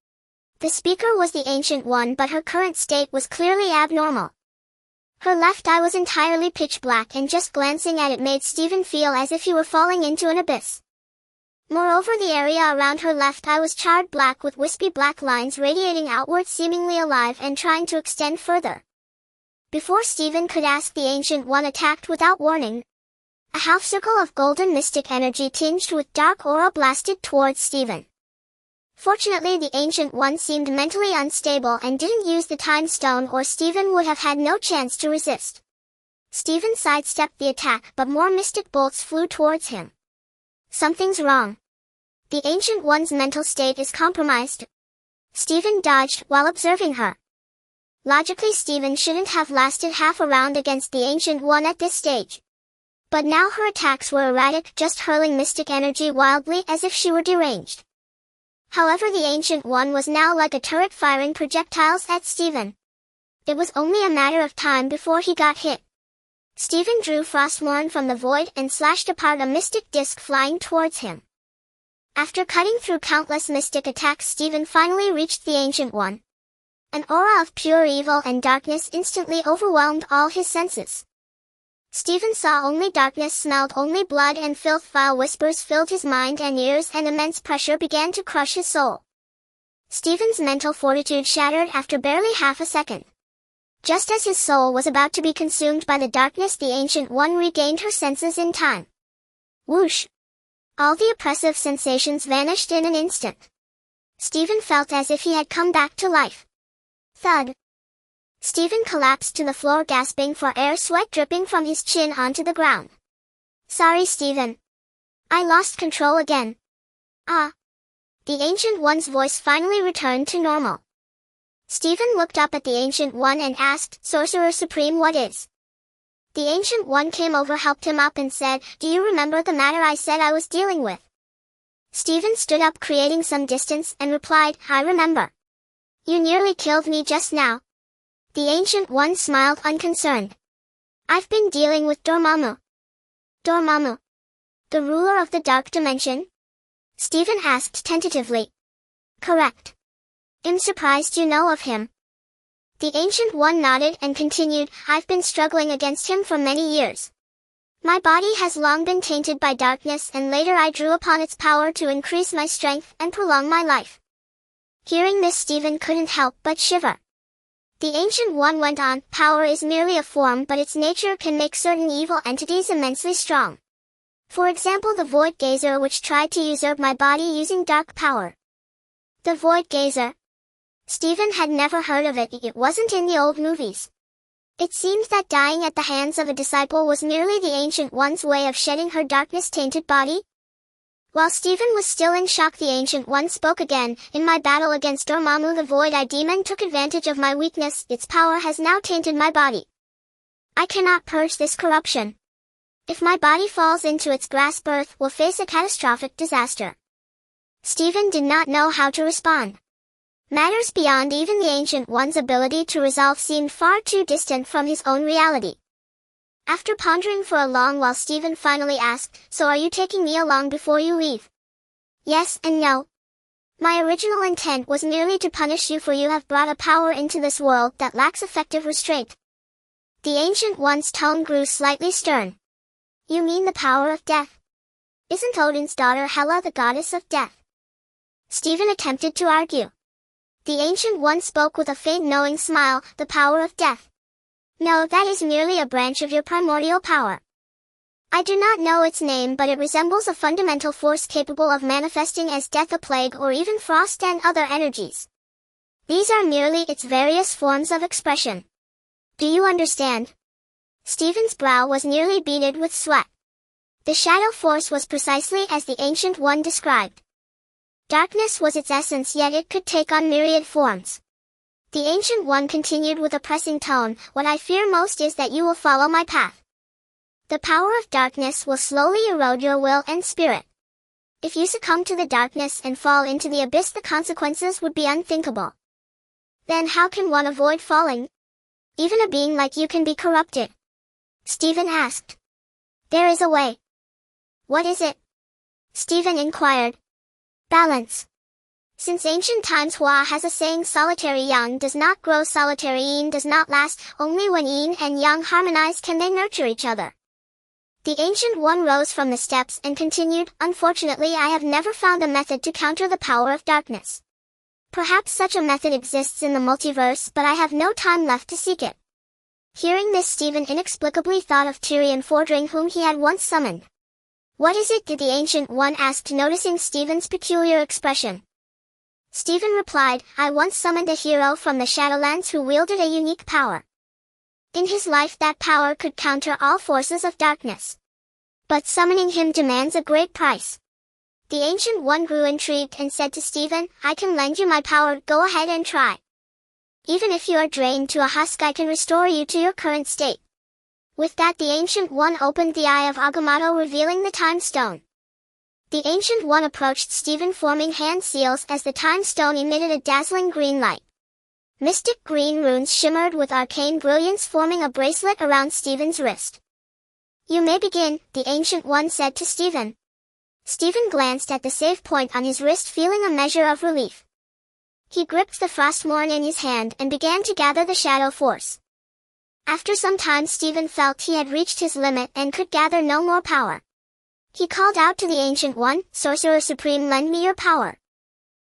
The speaker was the Ancient One, but her current state was clearly abnormal. Her left eye was entirely pitch black, and just glancing at it made Stephen feel as if he were falling into an abyss. Moreover, the area around her left eye was charred black with wispy black lines radiating outward, seemingly alive and trying to extend further. Before Stephen could ask, the Ancient One attacked without warning. A half-circle of golden mystic energy tinged with dark aura blasted towards Stephen. Fortunately, the Ancient One seemed mentally unstable and didn't use the Time Stone, or Stephen would have had no chance to resist. Stephen sidestepped the attack, but more mystic bolts flew towards him. Something's wrong. The Ancient One's mental state is compromised. Stephen dodged while observing her. Logically, Stephen shouldn't have lasted half a round against the Ancient One at this stage. But now her attacks were erratic, just hurling mystic energy wildly as if she were deranged. However, the Ancient One was now like a turret firing projectiles at Stephen. It was only a matter of time before he got hit. Stephen drew Frostmourne from the void and slashed apart a mystic disc flying towards him. After cutting through countless mystic attacks, Stephen finally reached the Ancient One. An aura of pure evil and darkness instantly overwhelmed all his senses. Stephen saw only darkness, smelled only blood and filth. Vile whispers filled his mind and ears, and immense pressure began to crush his soul. Stephen's mental fortitude shattered after barely half a second. Just as his soul was about to be consumed by the darkness, the Ancient One regained her senses in time. Whoosh! All the oppressive sensations vanished in an instant. Stephen felt as if he had come back to life. Thud! Stephen collapsed to the floor, gasping for air, sweat dripping from his chin onto the ground. Sorry, Stephen. I lost control again. Ah! The Ancient One's voice finally returned to normal. Stephen looked up at the Ancient One and asked, Sorcerer Supreme, what is? The Ancient One came over, helped him up and said, Do you remember the matter I said I was dealing with? Stephen stood up, creating some distance, and replied, I remember. You nearly killed me just now. The Ancient One smiled, unconcerned. I've been dealing with Dormammu. Dormammu? The ruler of the Dark Dimension? Stephen asked tentatively. Correct. I'm surprised you know of him. The Ancient One nodded and continued, I've been struggling against him for many years. My body has long been tainted by darkness, and later I drew upon its power to increase my strength and prolong my life. Hearing this, Stephen couldn't help but shiver. The Ancient One went on, Power is merely a form, but its nature can make certain evil entities immensely strong. For example, the Void Gazer, which tried to usurp my body using dark power. The Void Gazer? Stephen had never heard of it. It wasn't in the old movies. It seemed that dying at the hands of a disciple was merely the Ancient One's way of shedding her darkness-tainted body. While Stephen was still in shock, the Ancient One spoke again, In my battle against Dormammu, the Void-Eye Demon took advantage of my weakness. Its power has now tainted my body. I cannot purge this corruption. If my body falls into its grasp, Earth will face a catastrophic disaster. Stephen did not know how to respond. Matters beyond even the Ancient One's ability to resolve seemed far too distant from his own reality. After pondering for a long while, Stephen finally asked, So are you taking me along before you leave? Yes and no. My original intent was merely to punish you, for you have brought a power into this world that lacks effective restraint. The Ancient One's tone grew slightly stern. You mean the power of death? Isn't Odin's daughter Hela the goddess of death? Stephen attempted to argue. The Ancient One spoke with a faint knowing smile. The power of death. No, that is merely a branch of your primordial power. I do not know its name, but it resembles a fundamental force capable of manifesting as death, a plague, or even frost and other energies. These are merely its various forms of expression. Do you understand? Stephen's brow was nearly beaded with sweat. The shadow force was precisely as the Ancient One described. Darkness was its essence, yet it could take on myriad forms. The Ancient One continued with a pressing tone, what I fear most is that you will follow my path. The power of darkness will slowly erode your will and spirit. If you succumb to the darkness and fall into the abyss, the consequences would be unthinkable. Then how can one avoid falling? Even a being like you can be corrupted. Stephen asked. There is a way. What is it? Stephen inquired. Balance. Since ancient times, Hua has a saying, solitary yang does not grow, solitary yin does not last. Only when yin and yang harmonize can they nurture each other. The Ancient One rose from the steps and continued, unfortunately I have never found a method to counter the power of darkness. Perhaps such a method exists in the multiverse, but I have no time left to seek it. Hearing this, Stephen inexplicably thought of Tyrion Fordring, whom he had once summoned. What is it? Did the Ancient One ask, noticing Stephen's peculiar expression. Stephen replied, I once summoned a hero from the Shadowlands who wielded a unique power. In his life that power could counter all forces of darkness. But summoning him demands a great price. The Ancient One grew intrigued and said to Stephen, I can lend you my power, go ahead and try. Even if you are drained to a husk, I can restore you to your current state. With that, the Ancient One opened the Eye of Agamotto, revealing the Time Stone. The Ancient One approached Stephen, forming hand seals as the Time Stone emitted a dazzling green light. Mystic green runes shimmered with arcane brilliance, forming a bracelet around Stephen's wrist. You may begin, the Ancient One said to Stephen. Stephen glanced at the save point on his wrist, feeling a measure of relief. He gripped the Frostmourne in his hand and began to gather the shadow force. After some time, Stephen felt he had reached his limit and could gather no more power. He called out to the Ancient One, Sorcerer Supreme, lend me your power.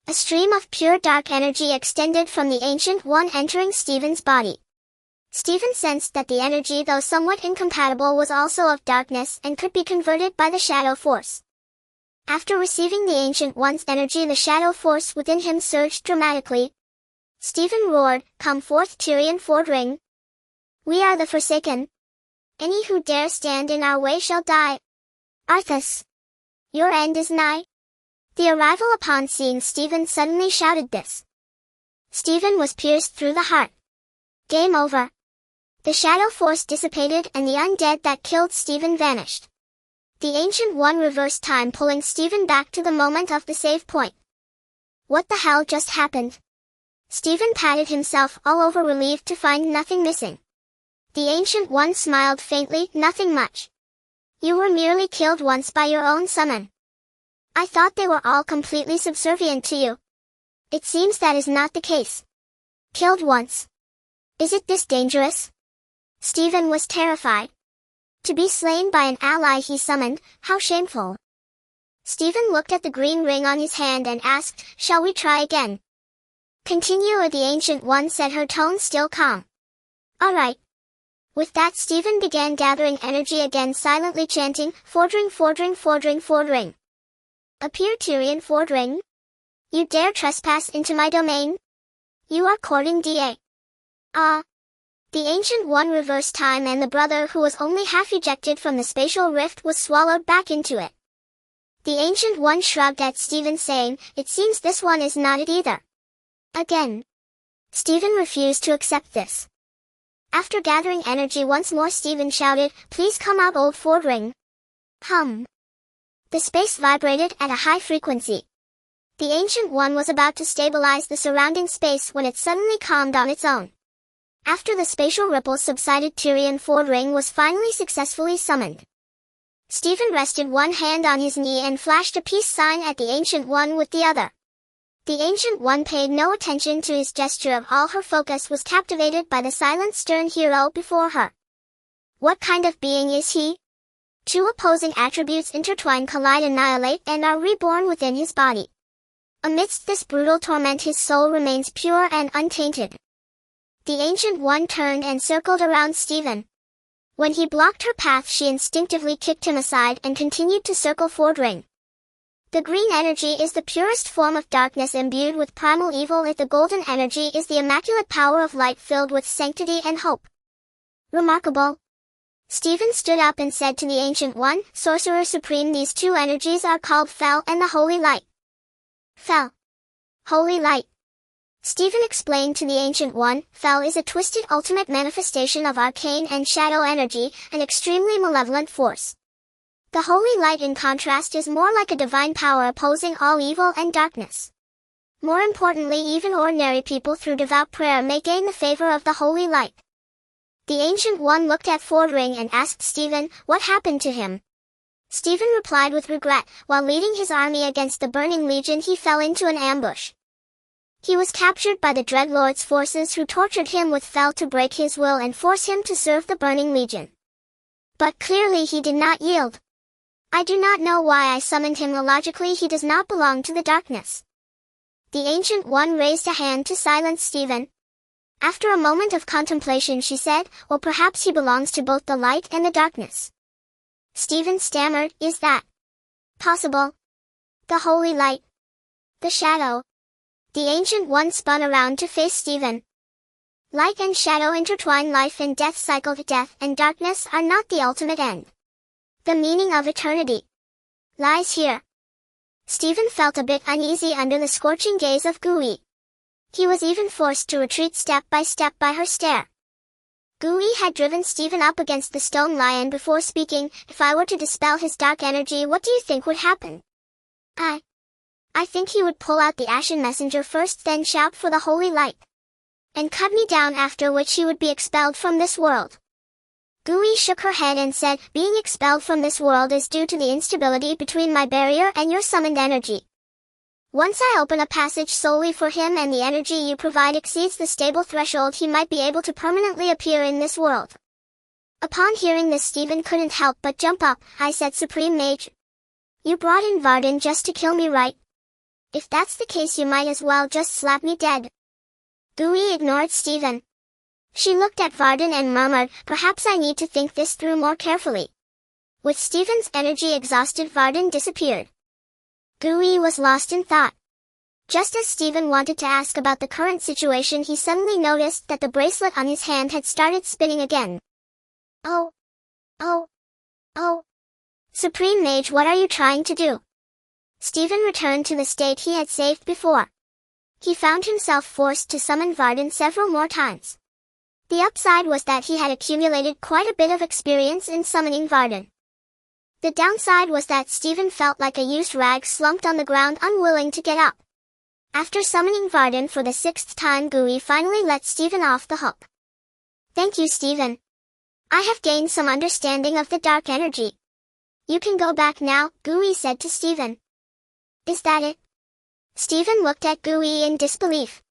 A stream of pure dark energy extended from the Ancient One, entering Stephen's body. Stephen sensed that the energy, though somewhat incompatible, was also of darkness and could be converted by the shadow force. After receiving the Ancient One's energy, the shadow force within him surged dramatically. Stephen roared, Come forth, Tyrion Fordring. We are the Forsaken. Any who dare stand in our way shall die. Arthas, your end is nigh. The arrival. Upon seeing Stephen, suddenly shouted this. Stephen was pierced through the heart. Game over. The shadow force dissipated and the undead that killed Stephen vanished. The Ancient One reversed time, pulling Stephen back to the moment of the save point. What the hell just happened? Stephen patted himself all over, relieved to find nothing missing. The Ancient One smiled faintly, nothing much. You were merely killed once by your own summon. I thought they were all completely subservient to you. It seems that is not the case. Killed once. Is it this dangerous? Stephen was terrified. To be slain by an ally he summoned, how shameful. Stephen looked at the green ring on his hand and asked, Shall we try again? Continue, or the Ancient One said, her tone still calm. All right. With that, Stephen began gathering energy again, silently chanting, Fordring, Fordring, Fordring, Fordring. Appear, Tyrion Fordring. You dare trespass into my domain? You are courting Da. Ah. The Ancient One reversed time, and the brother, who was only half ejected from the spatial rift, was swallowed back into it. The Ancient One shrugged at Stephen, saying, It seems this one is not it either. Again. Stephen refused to accept this. After gathering energy once more, Stephen shouted, Please come out, old Fordring. Hum. The space vibrated at a high frequency. The Ancient One was about to stabilize the surrounding space when it suddenly calmed on its own. After the spatial ripples subsided, Tyrion Fordring was finally successfully summoned. Stephen rested one hand on his knee and flashed a peace sign at the Ancient One with the other. The Ancient One paid no attention to his gesture. All her focus was captivated by the silent stern hero before her. What kind of being is he? Two opposing attributes intertwine, collide, annihilate, and are reborn within his body. Amidst this brutal torment his soul remains pure and untainted. The Ancient One turned and circled around Stephen. When he blocked her path she instinctively kicked him aside and continued to circle Fordring. The green energy is the purest form of darkness imbued with primal evil. The golden energy is the immaculate power of light filled with sanctity and hope. Remarkable. Stephen stood up and said to the Ancient One, Sorcerer Supreme, these two energies are called Fel and the Holy Light. Fel. Holy Light. Stephen explained to the Ancient One, Fel is a twisted ultimate manifestation of arcane and shadow energy, an extremely malevolent force. The Holy Light in contrast is more like a divine power opposing all evil and darkness. More importantly, even ordinary people through devout prayer may gain the favor of the Holy Light. The Ancient One looked at Fordring and asked Stephen, what happened to him? Stephen replied with regret, while leading his army against the Burning Legion he fell into an ambush. He was captured by the Dreadlord's forces who tortured him with Fel to break his will and force him to serve the Burning Legion. But clearly he did not yield. I do not know why I summoned him. Illogically he does not belong to the darkness. The Ancient One raised a hand to silence Stephen. After a moment of contemplation she said, well, perhaps he belongs to both the light and the darkness. Stephen stammered, is that possible? The Holy Light. The shadow. The Ancient One spun around to face Stephen. Light and shadow intertwine, life and death cycle. Death and darkness are not the ultimate end. The meaning of eternity lies here. Stephen felt a bit uneasy under the scorching gaze of Gui. He was even forced to retreat step by her stare. Gui had driven Stephen up against the stone lion before speaking. If I were to dispel his dark energy, what do you think would happen? I think he would pull out the Ashen Messenger first, then shout for the Holy Light. And cut me down, after which he would be expelled from this world. Gui shook her head and said, being expelled from this world is due to the instability between my barrier and your summoned energy. Once I open a passage solely for him and the energy you provide exceeds the stable threshold, he might be able to permanently appear in this world. Upon hearing this Stephen couldn't help but jump up. I said, Supreme Mage, you brought in Varden just to kill me, right? If that's the case you might as well just slap me dead. Gui ignored Stephen. She looked at Varden and murmured, perhaps I need to think this through more carefully. With Stephen's energy exhausted, Varden disappeared. Gui was lost in thought. Just as Stephen wanted to ask about the current situation, he suddenly noticed that the bracelet on his hand had started spinning again. Oh. Supreme Mage, what are you trying to do? Stephen returned to the state he had saved before. He found himself forced to summon Varden several more times. The upside was that he had accumulated quite a bit of experience in summoning Varden. The downside was that Stephen felt like a used rag slumped on the ground, unwilling to get up. After summoning Varden for the 6th time, Gui finally let Stephen off the hook. Thank you, Stephen. I have gained some understanding of the dark energy. You can go back now, Gui said to Stephen. Is that it? Stephen looked at Gui in disbelief.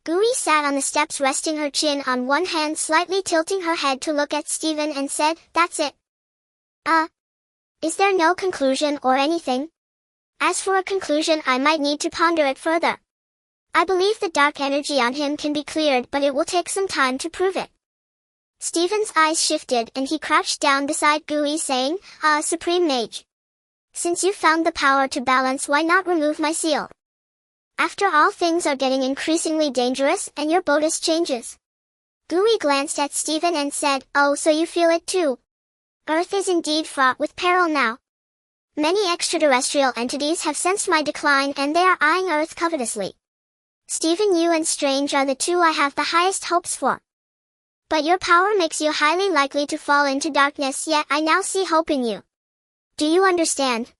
Gui sat on the steps, resting her chin on one hand, slightly tilting her head to look at Stephen, and said, that's it. Is there no conclusion or anything? As for a conclusion, I might need to ponder it further. I believe the dark energy on him can be cleared, but it will take some time to prove it. Stephen's eyes shifted and he crouched down beside Gui, saying, Supreme Mage. Since you found the power to balance, why not remove my seal? After all, things are getting increasingly dangerous and your Bodis changes. Gui glanced at Stephen and said, oh, so you feel it too. Earth is indeed fraught with peril now. Many extraterrestrial entities have sensed my decline and they are eyeing Earth covetously. Stephen, you and Strange are the two I have the highest hopes for. But your power makes you highly likely to fall into darkness, yet I now see hope in you. Do you understand?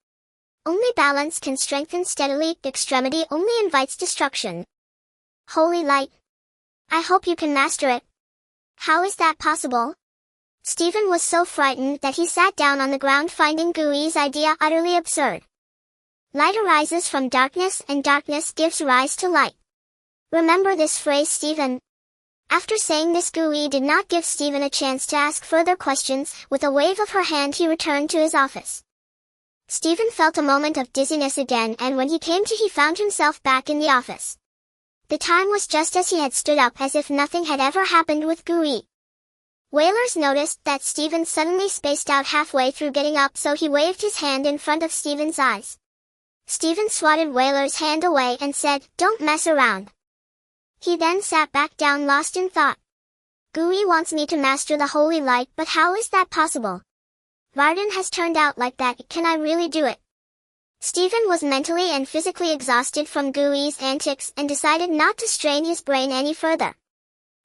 Only balance can strengthen steadily, extremity only invites destruction. Holy Light. I hope you can master it. How is that possible? Stephen was so frightened that he sat down on the ground, finding Gui's idea utterly absurd. Light arises from darkness and darkness gives rise to light. Remember this phrase, Stephen. After saying this, Gui did not give Stephen a chance to ask further questions. With a wave of her hand he returned to his office. Stephen felt a moment of dizziness again, and when he came to, he found himself back in the office. The time was just as he had stood up, as if nothing had ever happened with Gui. Whalers noticed that Stephen suddenly spaced out halfway through getting up, so he waved his hand in front of Stephen's eyes. Stephen swatted Whaler's hand away and said, "Don't mess around." He then sat back down, lost in thought. Gui wants me to master the holy light, but how is that possible? Varden has turned out like that. Can I really do it? Stephen was mentally and physically exhausted from Gui's antics and decided not to strain his brain any further.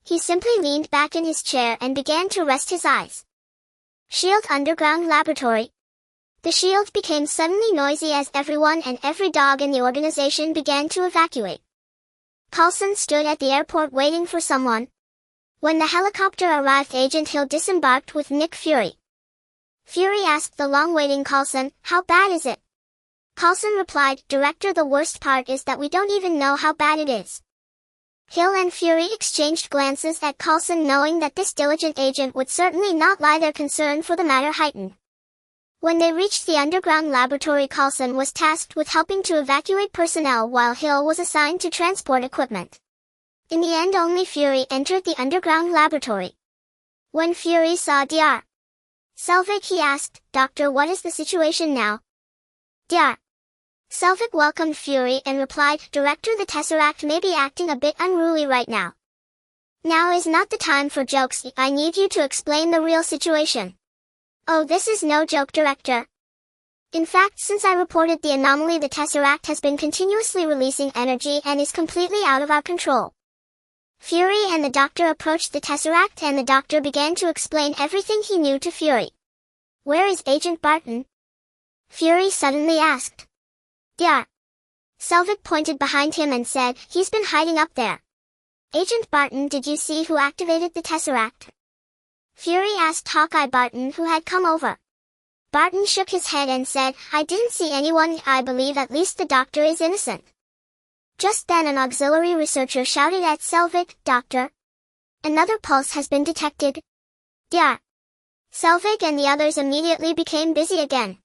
He simply leaned back in his chair and began to rest his eyes. Shield Underground Laboratory. The shield became suddenly noisy as everyone and every dog in the organization began to evacuate. Coulson stood at the airport waiting for someone. When the helicopter arrived, Agent Hill disembarked with Nick Fury. Fury asked the long-waiting Coulson, "How bad is it?" Coulson replied, "Director, the worst part is that we don't even know how bad it is." Hill and Fury exchanged glances at Coulson, knowing that this diligent agent would certainly not lie. Their concern for the matter heightened. When they reached the underground laboratory, Coulson was tasked with helping to evacuate personnel while Hill was assigned to transport equipment. In the end, only Fury entered the underground laboratory. When Fury saw Dr. Selvig, he asked, "Doctor, what is the situation now?" Dr. Selvig welcomed Fury and replied, "Director, the Tesseract may be acting a bit unruly right now. Now is not the time for jokes. I need you to explain the real situation." "Oh, this is no joke, Director. In fact, since I reported the anomaly, the Tesseract has been continuously releasing energy and is completely out of our control." Fury and the doctor approached the Tesseract, and the doctor began to explain everything he knew to Fury. "Where is Agent Barton?" Fury suddenly asked. Dr. Selvig pointed behind him and said, "He's been hiding up there." "Agent Barton, did you see who activated the Tesseract?" Fury asked Hawkeye Barton, who had come over. Barton shook his head and said, "I didn't see anyone. I believe at least the doctor is innocent." Just then an auxiliary researcher shouted at Selvig, "Doctor, another pulse has been detected." Dr. Selvig and the others immediately became busy again.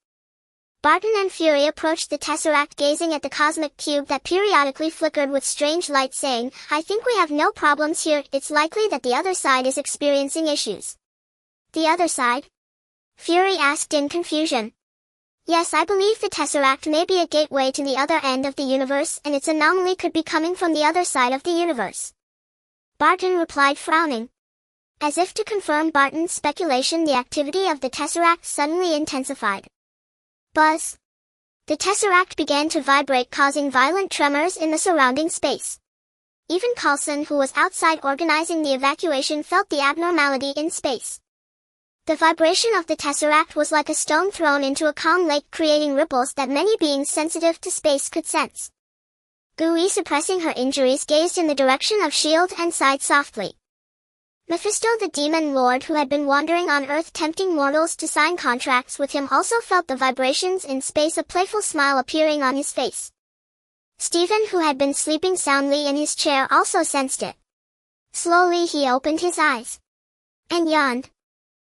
Barton and Fury approached the Tesseract, gazing at the cosmic cube that periodically flickered with strange light, saying, "I think we have no problems here. It's likely that the other side is experiencing issues." "The other side?" Fury asked in confusion. "Yes, I believe the Tesseract may be a gateway to the other end of the universe, and its anomaly could be coming from the other side of the universe." Barton replied, frowning. As if to confirm Barton's speculation, the activity of the Tesseract suddenly intensified. Buzz. The Tesseract began to vibrate, causing violent tremors in the surrounding space. Even Coulson, who was outside organizing the evacuation, felt the abnormality in space. The vibration of the Tesseract was like a stone thrown into a calm lake, creating ripples that many beings sensitive to space could sense. Gui, suppressing her injuries, gazed in the direction of S.H.I.E.L.D. and sighed softly. Mephisto, the demon lord who had been wandering on Earth tempting mortals to sign contracts with him, also felt the vibrations in space, a playful smile appearing on his face. Stephen, who had been sleeping soundly in his chair, also sensed it. Slowly he opened his eyes and yawned.